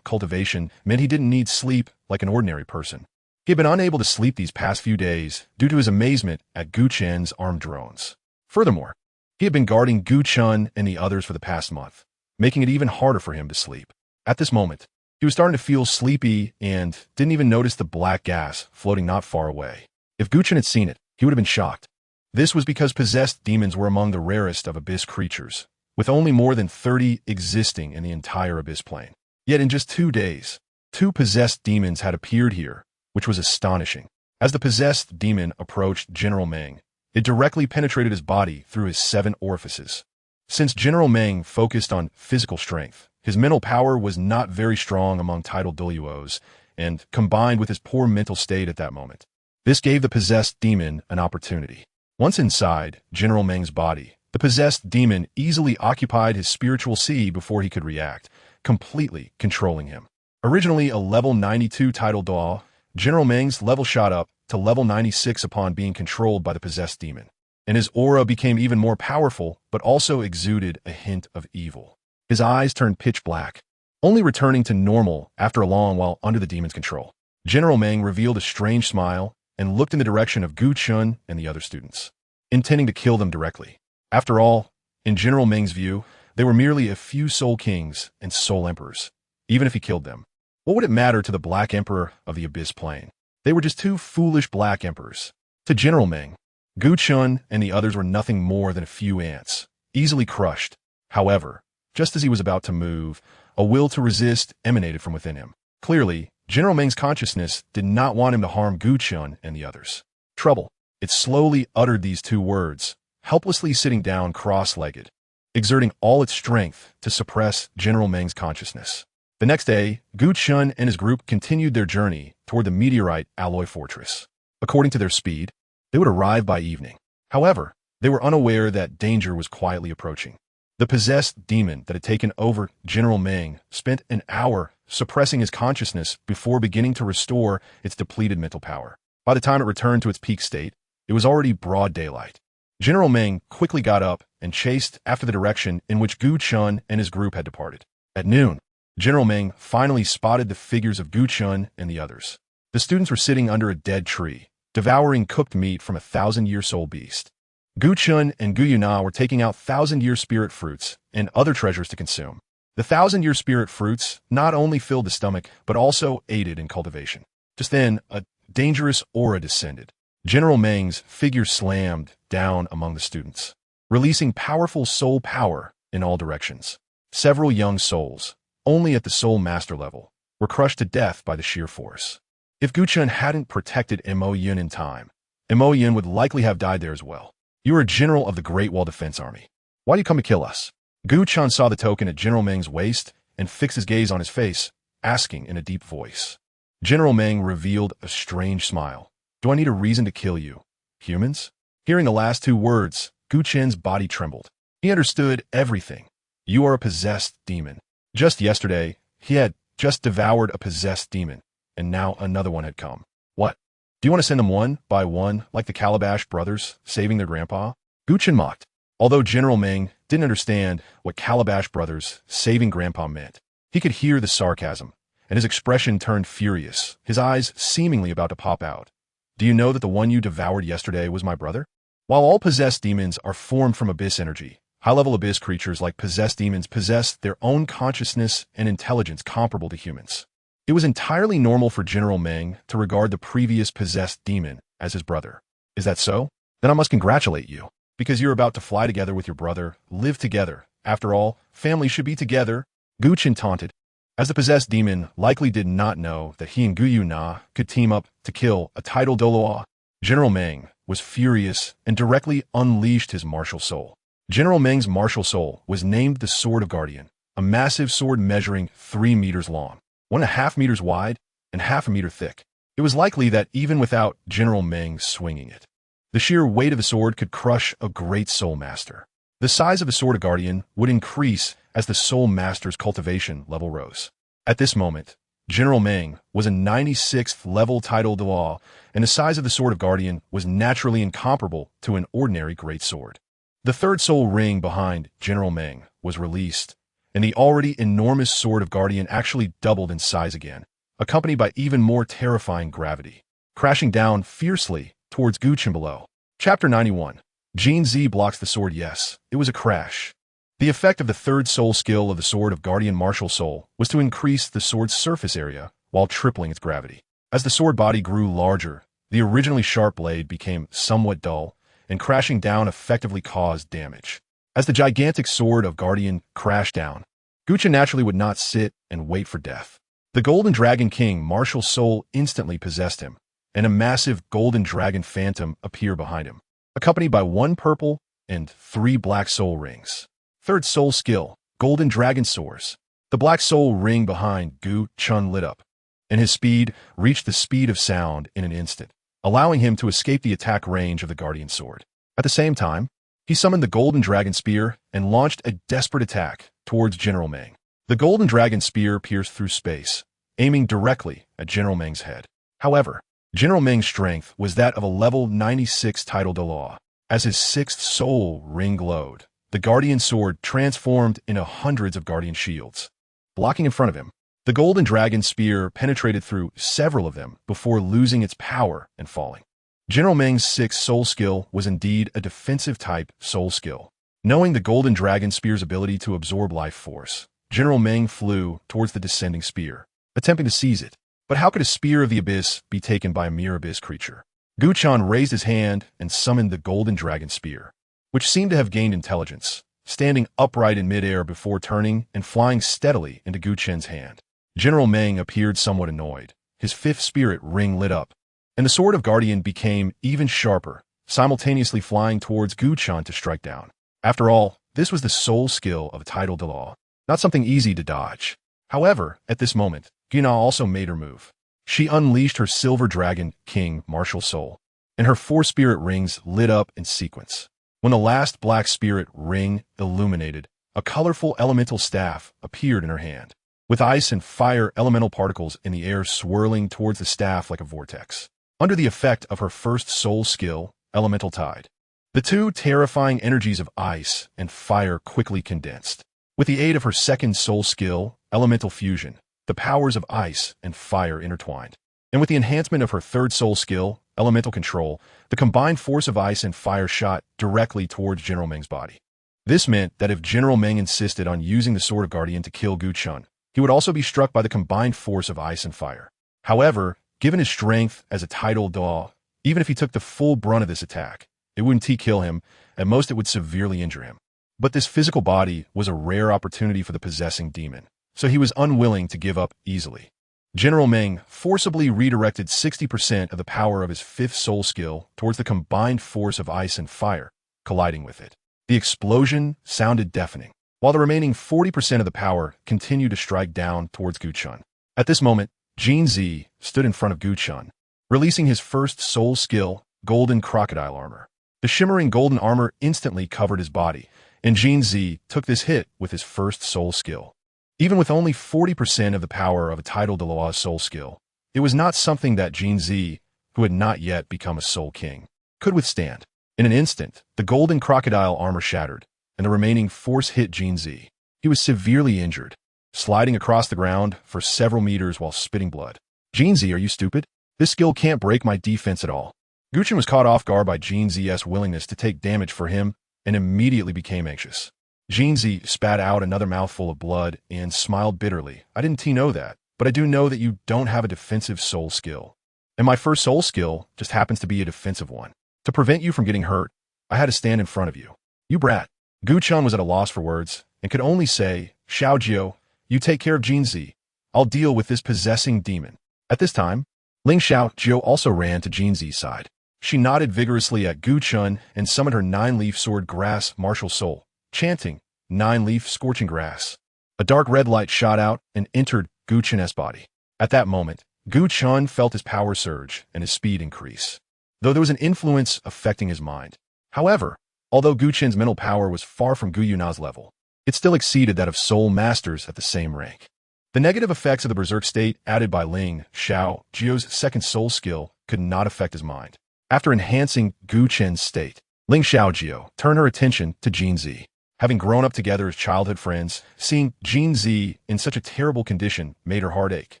S1: cultivation, meant he didn't need sleep like an ordinary person. He had been unable to sleep these past few days due to his amazement at Gu Chen's armed drones. Furthermore, he had been guarding Gu Chen and the others for the past month, making it even harder for him to sleep. At this moment, he was starting to feel sleepy and didn't even notice the black gas floating not far away. If Gu Chen had seen it, he would have been shocked. This was because possessed demons were among the rarest of abyss creatures, with only more than 30 existing in the entire abyss plane. Yet in just 2 days, 2 possessed demons had appeared here, which was astonishing. As the possessed demon approached General Meng, it directly penetrated his body through his 7 orifices. Since General Meng focused on physical strength, his mental power was not very strong among titled Douluos, and combined with his poor mental state at that moment, this gave the possessed demon an opportunity. Once inside General Meng's body, the possessed demon easily occupied his spiritual sea before he could react, completely controlling him. Originally a level 92 titled Douluo, General Meng's level shot up to level 96 upon being controlled by the possessed demon, and his aura became even more powerful but also exuded a hint of evil. His eyes turned pitch black, only returning to normal after a long while under the demon's control. General Meng revealed a strange smile and looked in the direction of Gu Chen and the other students, intending to kill them directly. After all, in General Meng's view, they were merely a few soul kings and soul emperors. Even if he killed them, what would it matter to the Black Emperor of the Abyss Plane? They were just 2 foolish Black Emperors. To General Meng, Gu Chen and the others were nothing more than a few ants, easily crushed. However, just as he was about to move, a will to resist emanated from within him. Clearly, General Meng's consciousness did not want him to harm Gu Chen and the others. Trouble. It slowly uttered these 2 words, helplessly sitting down cross-legged, exerting all its strength to suppress General Meng's consciousness. The next day, Gu Chen and his group continued their journey toward the meteorite alloy fortress. According to their speed, they would arrive by evening. However, they were unaware that danger was quietly approaching. The possessed demon that had taken over General Meng spent an hour suppressing his consciousness before beginning to restore its depleted mental power. By the time it returned to its peak state, it was already broad daylight. General Meng quickly got up and chased after the direction in which Gu Chen and his group had departed. At noon, General Meng finally spotted the figures of Gu Chen and the others. The students were sitting under a dead tree, devouring cooked meat from a 1,000-year-soul beast. Gu Chen and Gu Yue Na were taking out 1,000-year spirit fruits and other treasures to consume. The 1,000-year spirit fruits not only filled the stomach, but also aided in cultivation. Just then, a dangerous aura descended. General Meng's figure slammed down among the students. releasing powerful soul power in all directions. Several young souls, only at the soul master level, were crushed to death by the sheer force. If Gu Chen hadn't protected Mo Yun in time, Mo Yun would likely have died there as well. You are a general of the Great Wall Defense Army. Why do you come to kill us? Gu Chen saw the token at General Meng's waist and fixed his gaze on his face, asking in a deep voice. General Meng revealed a strange smile. Do I need a reason to kill you, humans? Hearing the last two words, Gu Chen's body trembled. He understood everything. You are a possessed demon. Just yesterday, he had just devoured a possessed demon, and now another one had come. What? Do you want to send them one by one, like the Calabash brothers, saving their grandpa? Gu Chen mocked. Although General Meng didn't understand what Calabash brothers saving grandpa meant, he could hear the sarcasm, and his expression turned furious, his eyes seemingly about to pop out. Do you know that the one you devoured yesterday was my brother? While all possessed demons are formed from abyss energy, high-level abyss creatures like possessed demons possess their own consciousness and intelligence comparable to humans. It was entirely normal for General Meng to regard the previous possessed demon as his brother. Is that so? Then I must congratulate you, because you're about to fly together with your brother, live together. After all, families should be together, Gu Chen taunted. As the possessed demon likely did not know that he and Gu Yue Na could team up to kill a tidal Douluo, General Meng was furious and directly unleashed his martial soul. General Meng's martial soul was named the Sword of Guardian, a massive sword measuring 3 meters long, 1.5 meters wide, and half a meter thick. It was likely that even without General Meng swinging it, the sheer weight of the sword could crush a great soul master. The size of a Sword of Guardian would increase as the soul master's cultivation level rose. At this moment, General Meng was a 96th level tidal Douluo, and the size of the Sword of Guardian was naturally incomparable to an ordinary great sword. The third soul ring behind General Meng was released, and the already enormous Sword of Guardian actually doubled in size again, accompanied by even more terrifying gravity, crashing down fiercely towards Gu Chen below. Chapter 91. Gene Z blocks the sword. Yes, it was a crash. The effect of the third soul skill of the Sword of Guardian Martial Soul was to increase the sword's surface area while tripling its gravity. As the sword body grew larger, the originally sharp blade became somewhat dull, and crashing down effectively caused damage. As the gigantic Sword of Guardian crashed down, Gu Chen naturally would not sit and wait for death. The Golden Dragon King Martial Soul instantly possessed him, and a massive Golden Dragon Phantom appeared behind him, accompanied by 1 purple and 3 black soul rings. Third soul skill, Golden Dragon Soars. The black soul ring behind Gu Chen lit up, and his speed reached the speed of sound in an instant, allowing him to escape the attack range of the Guardian Sword. At the same time, he summoned the Golden Dragon Spear and launched a desperate attack towards General Meng. The Golden Dragon Spear pierced through space, aiming directly at General Meng's head. However, General Meng's strength was that of a level 96 tidal Douluo. As his 6th soul ring glowed, the Guardian Sword transformed into hundreds of Guardian shields, blocking in front of him. The Golden Dragon Spear penetrated through several of them before losing its power and falling. General Meng's 6th soul skill was indeed a defensive type soul skill. Knowing the Golden Dragon Spear's ability to absorb life force, General Meng flew towards the descending spear, attempting to seize it. But how could a Spear of the Abyss be taken by a mere abyss creature? Gu Chen raised his hand and summoned the Golden Dragon Spear, which seemed to have gained intelligence, standing upright in midair before turning and flying steadily into Gu Chen's hand. General Meng appeared somewhat annoyed. His 5th spirit ring lit up, and the Sword of Guardian became even sharper, simultaneously flying towards Gu Chen to strike down. After all, this was the soul skill of a tidal Douluo, not something easy to dodge. However, at this moment, Gu Yue Na also made her move. She unleashed her Silver Dragon King Martial Soul, and her 4 spirit rings lit up in sequence. When the last black spirit ring illuminated, a colorful elemental staff appeared in her hand, with ice and fire elemental particles in the air swirling towards the staff like a vortex. Under the effect of her 1st soul skill, Elemental Tide, the 2 terrifying energies of ice and fire quickly condensed. With the aid of her 2nd soul skill, Elemental Fusion, the powers of ice and fire intertwined. And with the enhancement of her 3rd soul skill, Elemental Control, the combined force of ice and fire shot directly towards General Meng's body. This meant that if General Meng insisted on using the Sword of Guardian to kill Gu Chen, he would also be struck by the combined force of ice and fire. However, given his strength as a tidal Douluo, even if he took the full brunt of this attack, It wouldn't kill him, at most it would severely injure him. But this physical body was a rare opportunity for the possessing demon, so he was unwilling to give up easily. General Meng forcibly redirected 60% of the power of his fifth soul skill towards the combined force of ice and fire, colliding with it. The explosion sounded deafening, while the remaining 40% of the power continued to strike down towards Gu Chen. At this moment, Jin Zi stood in front of Gu Chen, releasing his first soul skill, Golden Crocodile Armor. The shimmering golden armor instantly covered his body, and Jin Zi took this hit with his first soul skill. Even with only 40% of the power of a Douluo soul skill, it was not something that Jin Zi, who had not yet become a soul king, could withstand. In an instant, the golden crocodile armor shattered, and the remaining force hit Jin Zi. He was severely injured, sliding across the ground for several meters while spitting blood. Jin Zi, are you stupid? This skill can't break my defense at all. Gu Chen was caught off guard by Jin Zi's willingness to take damage for him and immediately became anxious. Jin Zi spat out another mouthful of blood and smiled bitterly. I didn't know that, but I do know that you don't have a defensive soul skill. And my first soul skill just happens to be a defensive one. To prevent you from getting hurt, I had to stand in front of you. You brat. Gu Chen was at a loss for words and could only say, Xiao Jiu, you take care of Jin Zi. I'll deal with this possessing demon. At this time, Ling Xiao Jiu also ran to Jin Zi's side. She nodded vigorously at Gu Chen and summoned her nine-leaf sword grass martial soul, chanting, Nine-leaf scorching grass. A dark red light shot out and entered Gu Chen's body. At that moment, Gu Chen felt his power surge and his speed increase, though there was an influence affecting his mind. However, although Gu Chen's mental power was far from Gu Yue Na's level, it still exceeded that of soul masters at the same rank. The negative effects of the berserk state added by Ling Xiao Jiu's second soul skill could not affect his mind. After enhancing Gu Chen's state, Ling Xiao Jiu turned her attention to Jin Zi. Having grown up together as childhood friends, seeing Jin Zi in such a terrible condition made her heart ache.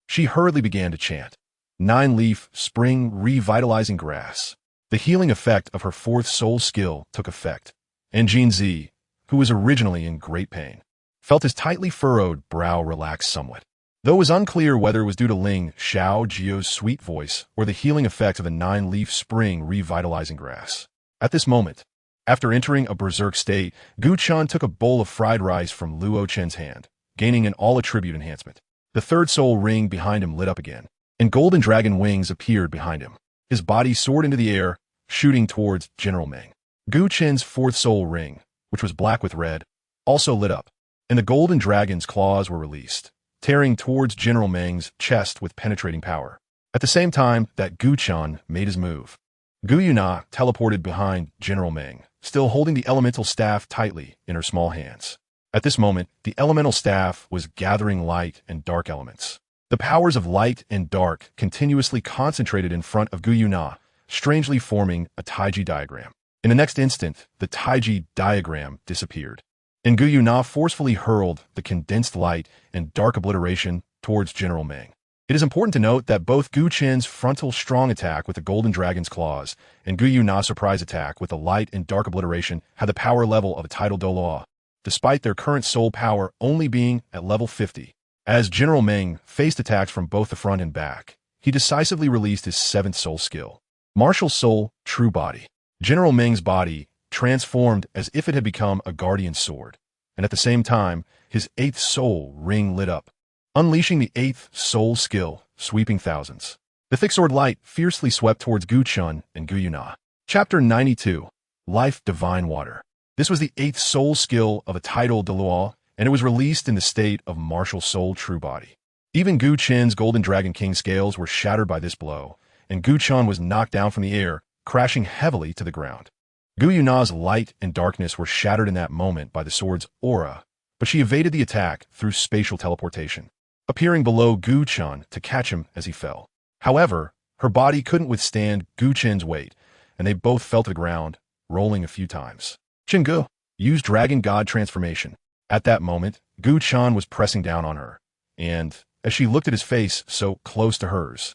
S1: She hurriedly began to chant, Nine-leaf spring revitalizing grass. The healing effect of her fourth soul skill took effect, and Jin Zi, who was originally in great pain, felt his tightly furrowed brow relax somewhat. Though it was unclear whether it was due to Ling Xiao Jiu's sweet voice or the healing effects of the nine-leaf spring revitalizing grass. At this moment, after entering a berserk state, Gu Chen took a bowl of fried rice from Luo Chen's hand, gaining an all-attribute enhancement. The third soul ring behind him lit up again, and golden dragon wings appeared behind him. His body soared into the air, shooting towards General Meng. Gu Chen's fourth soul ring, which was black with red, also lit up, and the golden dragon's claws were released, tearing towards General Meng's chest with penetrating power. At the same time that Gu Chen made his move, Gu Yue Na teleported behind General Meng, still holding the elemental staff tightly in her small hands. At this moment, the elemental staff was gathering light and dark elements. The powers of light and dark continuously concentrated in front of Gu Yue Na, strangely forming a Taiji diagram. In the next instant, the Taiji diagram disappeared, and Gu Yue Na forcefully hurled the condensed light and dark obliteration towards General Meng. It is important to note that both Gu Chen's frontal strong attack with the Golden Dragon's claws and Gu Yue Na's surprise attack with the light and dark obliteration had the power level of a Douluo, despite their current soul power only being at level 50. As General Meng faced attacks from both the front and back, he decisively released his seventh soul skill, Martial Soul True Body. General Meng's body transformed as if it had become a guardian sword, and at the same time, his eighth soul ring lit up, unleashing the eighth soul skill, Sweeping Thousands. The thick sword light fiercely swept towards Gu Chen and Gu Yue Na. Chapter 92, Life Divine Water. This was the eighth soul skill of a Douluo, and it was released in the state of Martial Soul True Body. Even Gu Chen's Golden Dragon King scales were shattered by this blow, and Gu Chen was knocked down from the air, crashing heavily to the ground. Gu Yue Na's light and darkness were shattered in that moment by the sword's aura, but she evaded the attack through spatial teleportation, appearing below Gu Chen to catch him as he fell. However, her body couldn't withstand Gu Chen's weight, and they both fell to the ground, rolling a few times. Gu used Dragon God transformation. At that moment, Gu Chen was pressing down on her, and, as she looked at his face so close to hers,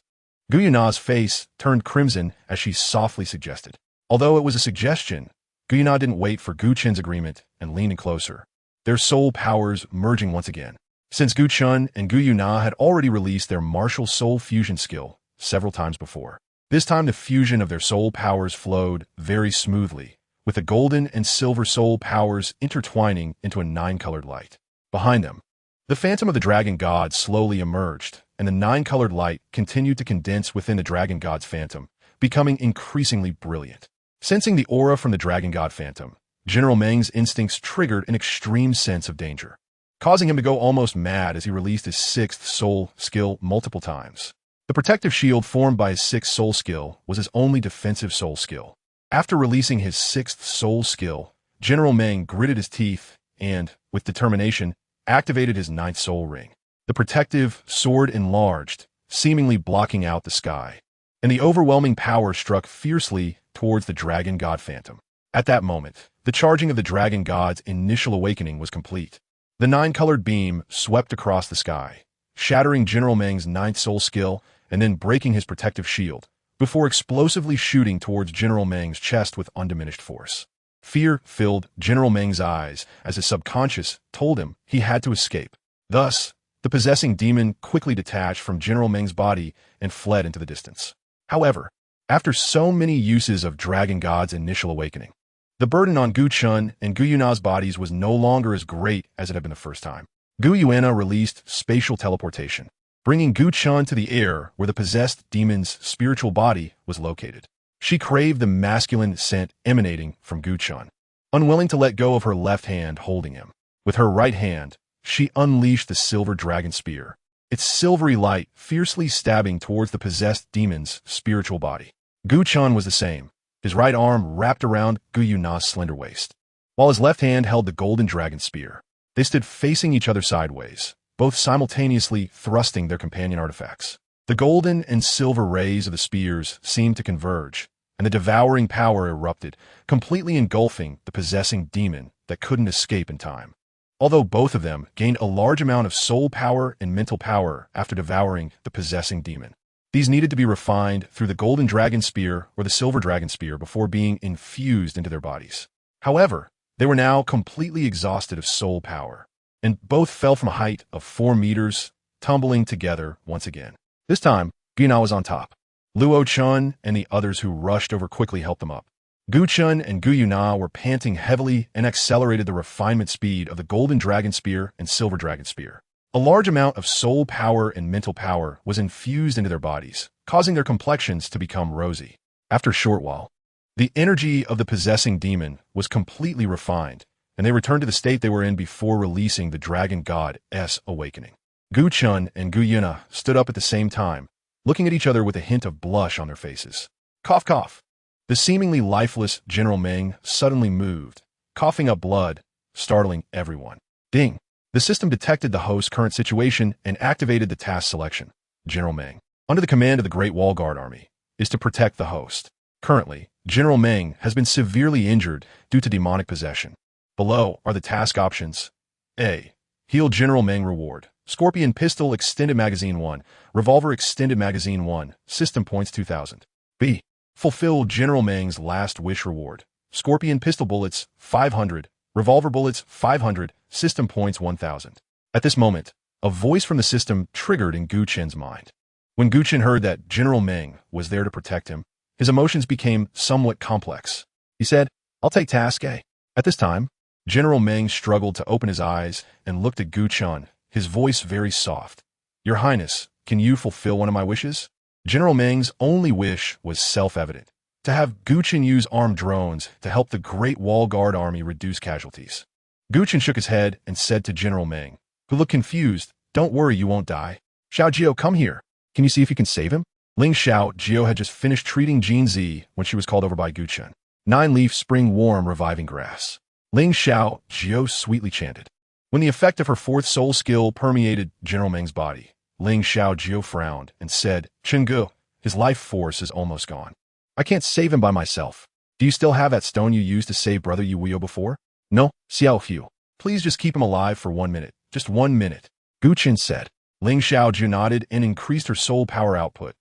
S1: Gu Yue Na's face turned crimson as she softly suggested. Although it was a suggestion, Gu Yue Na didn't wait for Gu Chen's agreement and leaned in closer, their soul powers merging once again. Since Gu Chen and Gu Yue Na had already released their martial soul fusion skill several times before, This time the fusion of their soul powers flowed very smoothly, with the golden and silver soul powers intertwining into a nine-colored light. Behind them, the phantom of the dragon god slowly emerged, and the nine-colored light continued to condense within the dragon god's phantom, becoming increasingly brilliant. Sensing the aura from the dragon god phantom, General Meng's instincts triggered an extreme sense of danger, causing him to go almost mad as he released his sixth soul skill multiple times. The protective shield formed by his sixth soul skill was his only defensive soul skill. After releasing his sixth soul skill, General Meng gritted his teeth and, with determination, activated his ninth soul ring. The protective sword enlarged, seemingly blocking out the sky, and the overwhelming power struck fiercely towards the dragon god phantom. At that moment, the charging of the dragon god's initial awakening was complete. The nine-colored beam swept across the sky, shattering General Meng's ninth soul skill and then breaking his protective shield, before explosively shooting towards General Meng's chest with undiminished force. Fear filled General Meng's eyes as his subconscious told him he had to escape. Thus, the possessing demon quickly detached from General Meng's body and fled into the distance. However, after so many uses of Dragon God's initial awakening, the burden on Gu Chen and Gu Yue Na's bodies was no longer as great as it had been the first time. Gu Yue Na released spatial teleportation, bringing Gu Chen to the air where the possessed demon's spiritual body was located. She craved the masculine scent emanating from Gu Chen, unwilling to let go of her left hand holding him. With her right hand, she unleashed the silver dragon spear, its silvery light fiercely stabbing towards the possessed demon's spiritual body. Gu Chen was the same, his right arm wrapped around Gu Yue Na's slender waist, while his left hand held the golden dragon spear. They stood facing each other sideways, both simultaneously thrusting their companion artifacts. The golden and silver rays of the spears seemed to converge, and the devouring power erupted, completely engulfing the possessing demon that couldn't escape in time. Although both of them gained a large amount of soul power and mental power after devouring the possessing demon, these needed to be refined through the golden dragon spear or the silver dragon spear before being infused into their bodies. However, they were now completely exhausted of soul power, and both fell from a height of 4 meters, tumbling together once again. This time, Gu Yue Na was on top. Luo Chun and the others who rushed over quickly helped them up. Gu Chen and Gu Yue Na were panting heavily and accelerated the refinement speed of the golden dragon spear and silver dragon spear. A large amount of soul power and mental power was infused into their bodies, causing their complexions to become rosy. After a short while, the energy of the possessing demon was completely refined, and they returned to the state they were in before releasing the dragon god's awakening. Gu Chen and Gu Yue Na stood up at the same time, looking at each other with a hint of blush on their faces. Cough, cough. The seemingly lifeless General Meng suddenly moved, coughing up blood, startling everyone. Ding! The system detected the host's current situation and activated the task selection. General Meng, under the command of the Great Wall Guard Army, is to protect the host. Currently, General Meng has been severely injured due to demonic possession. Below are the task options. A. Heal General Meng reward. Scorpion Pistol Extended Magazine 1, Revolver Extended Magazine 1, System Points 2000. B. Fulfill General Meng's Last Wish reward. Scorpion Pistol Bullets 500, Revolver Bullets 500, System Points 1000. At this moment, a voice from the system triggered in Gu Chen's mind. When Gu Chen heard that General Meng was there to protect him, his emotions became somewhat complex. He said, "I'll take task A." At this time, General Meng struggled to open his eyes and looked at Gu Chen, his voice very soft. "Your Highness, can you fulfill one of my wishes?" General Meng's only wish was self-evident, to have Gu Chen use armed drones to help the Great Wall Guard Army reduce casualties. Gu Chen shook his head and said to General Meng, who looked confused, "Don't worry, you won't die. Xiao Jiao, come here. Can you see if you can save him?" Ling Xiao Jiao had just finished treating Jin Zi when she was called over by Gu Chen. 9-leaf spring warm reviving grass. Ling Xiao Jiao sweetly chanted. When the effect of her fourth soul skill permeated General Meng's body, Ling Xiao Jiao frowned and said, "Chen Gu, his life force is almost gone. I can't save him by myself. Do you still have that stone you used to save Brother Yu before?" "No, Xiao Hu. Please just keep him alive for 1 minute. Just 1 minute." Gu Chen said. Ling Xiao Jiao nodded and increased her soul power output.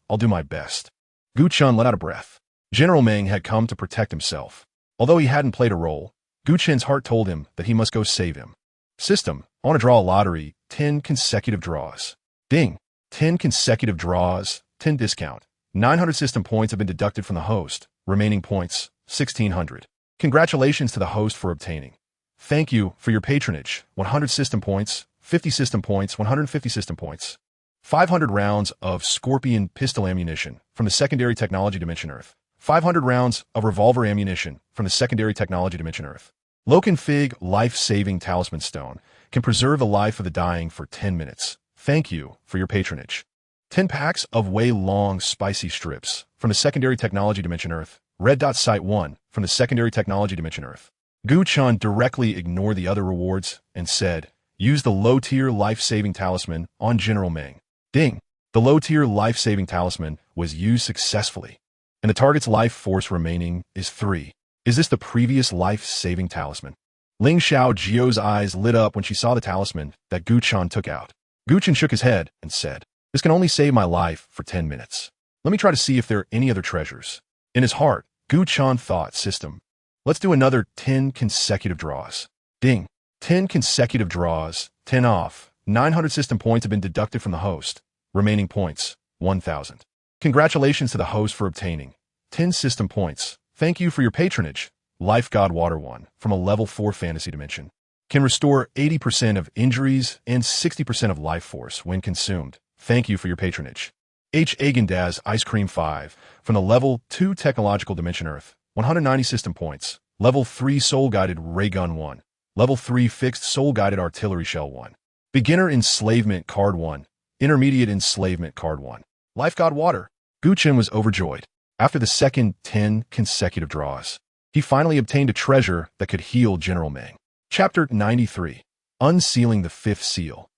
S1: I'll do my best." Gu Chen let out a breath. General Meng had come to protect himself. Although he hadn't played a role, Gu Chen's heart told him that he must go save him. System, I want to draw a lottery, 10 consecutive draws. Ding! 10 consecutive draws, 10 discount. 900 system points have been deducted from the host. Remaining points, 1,600. Congratulations to the host for obtaining. Thank you for your patronage. 100 system points, 50 system points, 150 system points. 500 rounds of Scorpion pistol ammunition from the secondary technology dimension Earth. 500 rounds of revolver ammunition from the secondary technology dimension Earth. Loken Fig life-saving talisman stone can preserve the life of the dying for 10 minutes. Thank you for your patronage. 10 packs of Wei Long spicy strips from the secondary technology dimension Earth. Red Dot Site 1 from the secondary technology dimension Earth. Gu Chen directly ignored the other rewards and said, use the low-tier life-saving talisman on General Meng. Ding! The low-tier life-saving talisman was used successfully, and the target's life force remaining is 3. Is this the previous life-saving talisman? Ling Xiao Jio's eyes lit up when she saw the talisman that Gu Chen took out. Gu Chen shook his head and said, this can only save my life for 10 minutes. Let me try to see if there are any other treasures. In his heart, Gu Chen thought, system. Let's do another 10 consecutive draws. Ding! 10 consecutive draws, 10 off. 900 system points have been deducted from the host. Remaining points, 1,000. Congratulations to the host for obtaining 10 system points. Thank you for your patronage. Life God Water 1 from a level 4 fantasy dimension. Can restore 80% of injuries and 60% of life force when consumed. Thank you for your patronage. H. Agendaz Ice Cream 5 from the level 2 technological dimension Earth. 190 system points. Level 3 Soul Guided Ray Gun 1. Level 3 Fixed Soul Guided Artillery Shell 1. Beginner Enslavement Card 1. Intermediate Enslavement Card 1. Life God Water. Gu Chen was overjoyed. After the second 10 consecutive draws, he finally obtained a treasure that could heal General Meng. Chapter 93. Unsealing the Fifth Seal.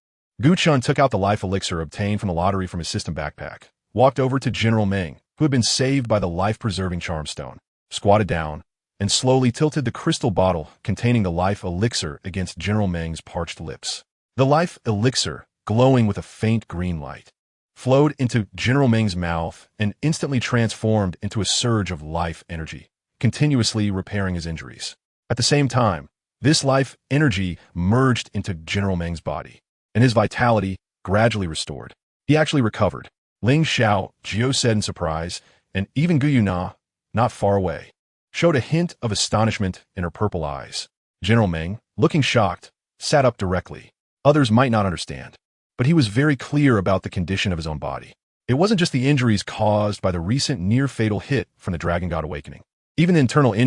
S1: Gu Chen took out the life elixir obtained from the lottery from his system backpack, walked over to General Meng, who had been saved by the life-preserving charm stone, squatted down, and slowly tilted the crystal bottle containing the life elixir against General Meng's parched lips. The life elixir, glowing with a faint green light, flowed into General Meng's mouth and instantly transformed into a surge of life energy, continuously repairing his injuries. At the same time, this life energy merged into General Meng's body, and his vitality gradually restored. He actually recovered. Ling Xiao, Jio said in surprise, and even Gu Yue Na, not far away, showed a hint of astonishment in her purple eyes. General Meng, looking shocked, sat up directly. Others might not understand, but he was very clear about the condition of his own body. It wasn't just the injuries caused by the recent near-fatal hit from the Dragon God Awakening. Even the internal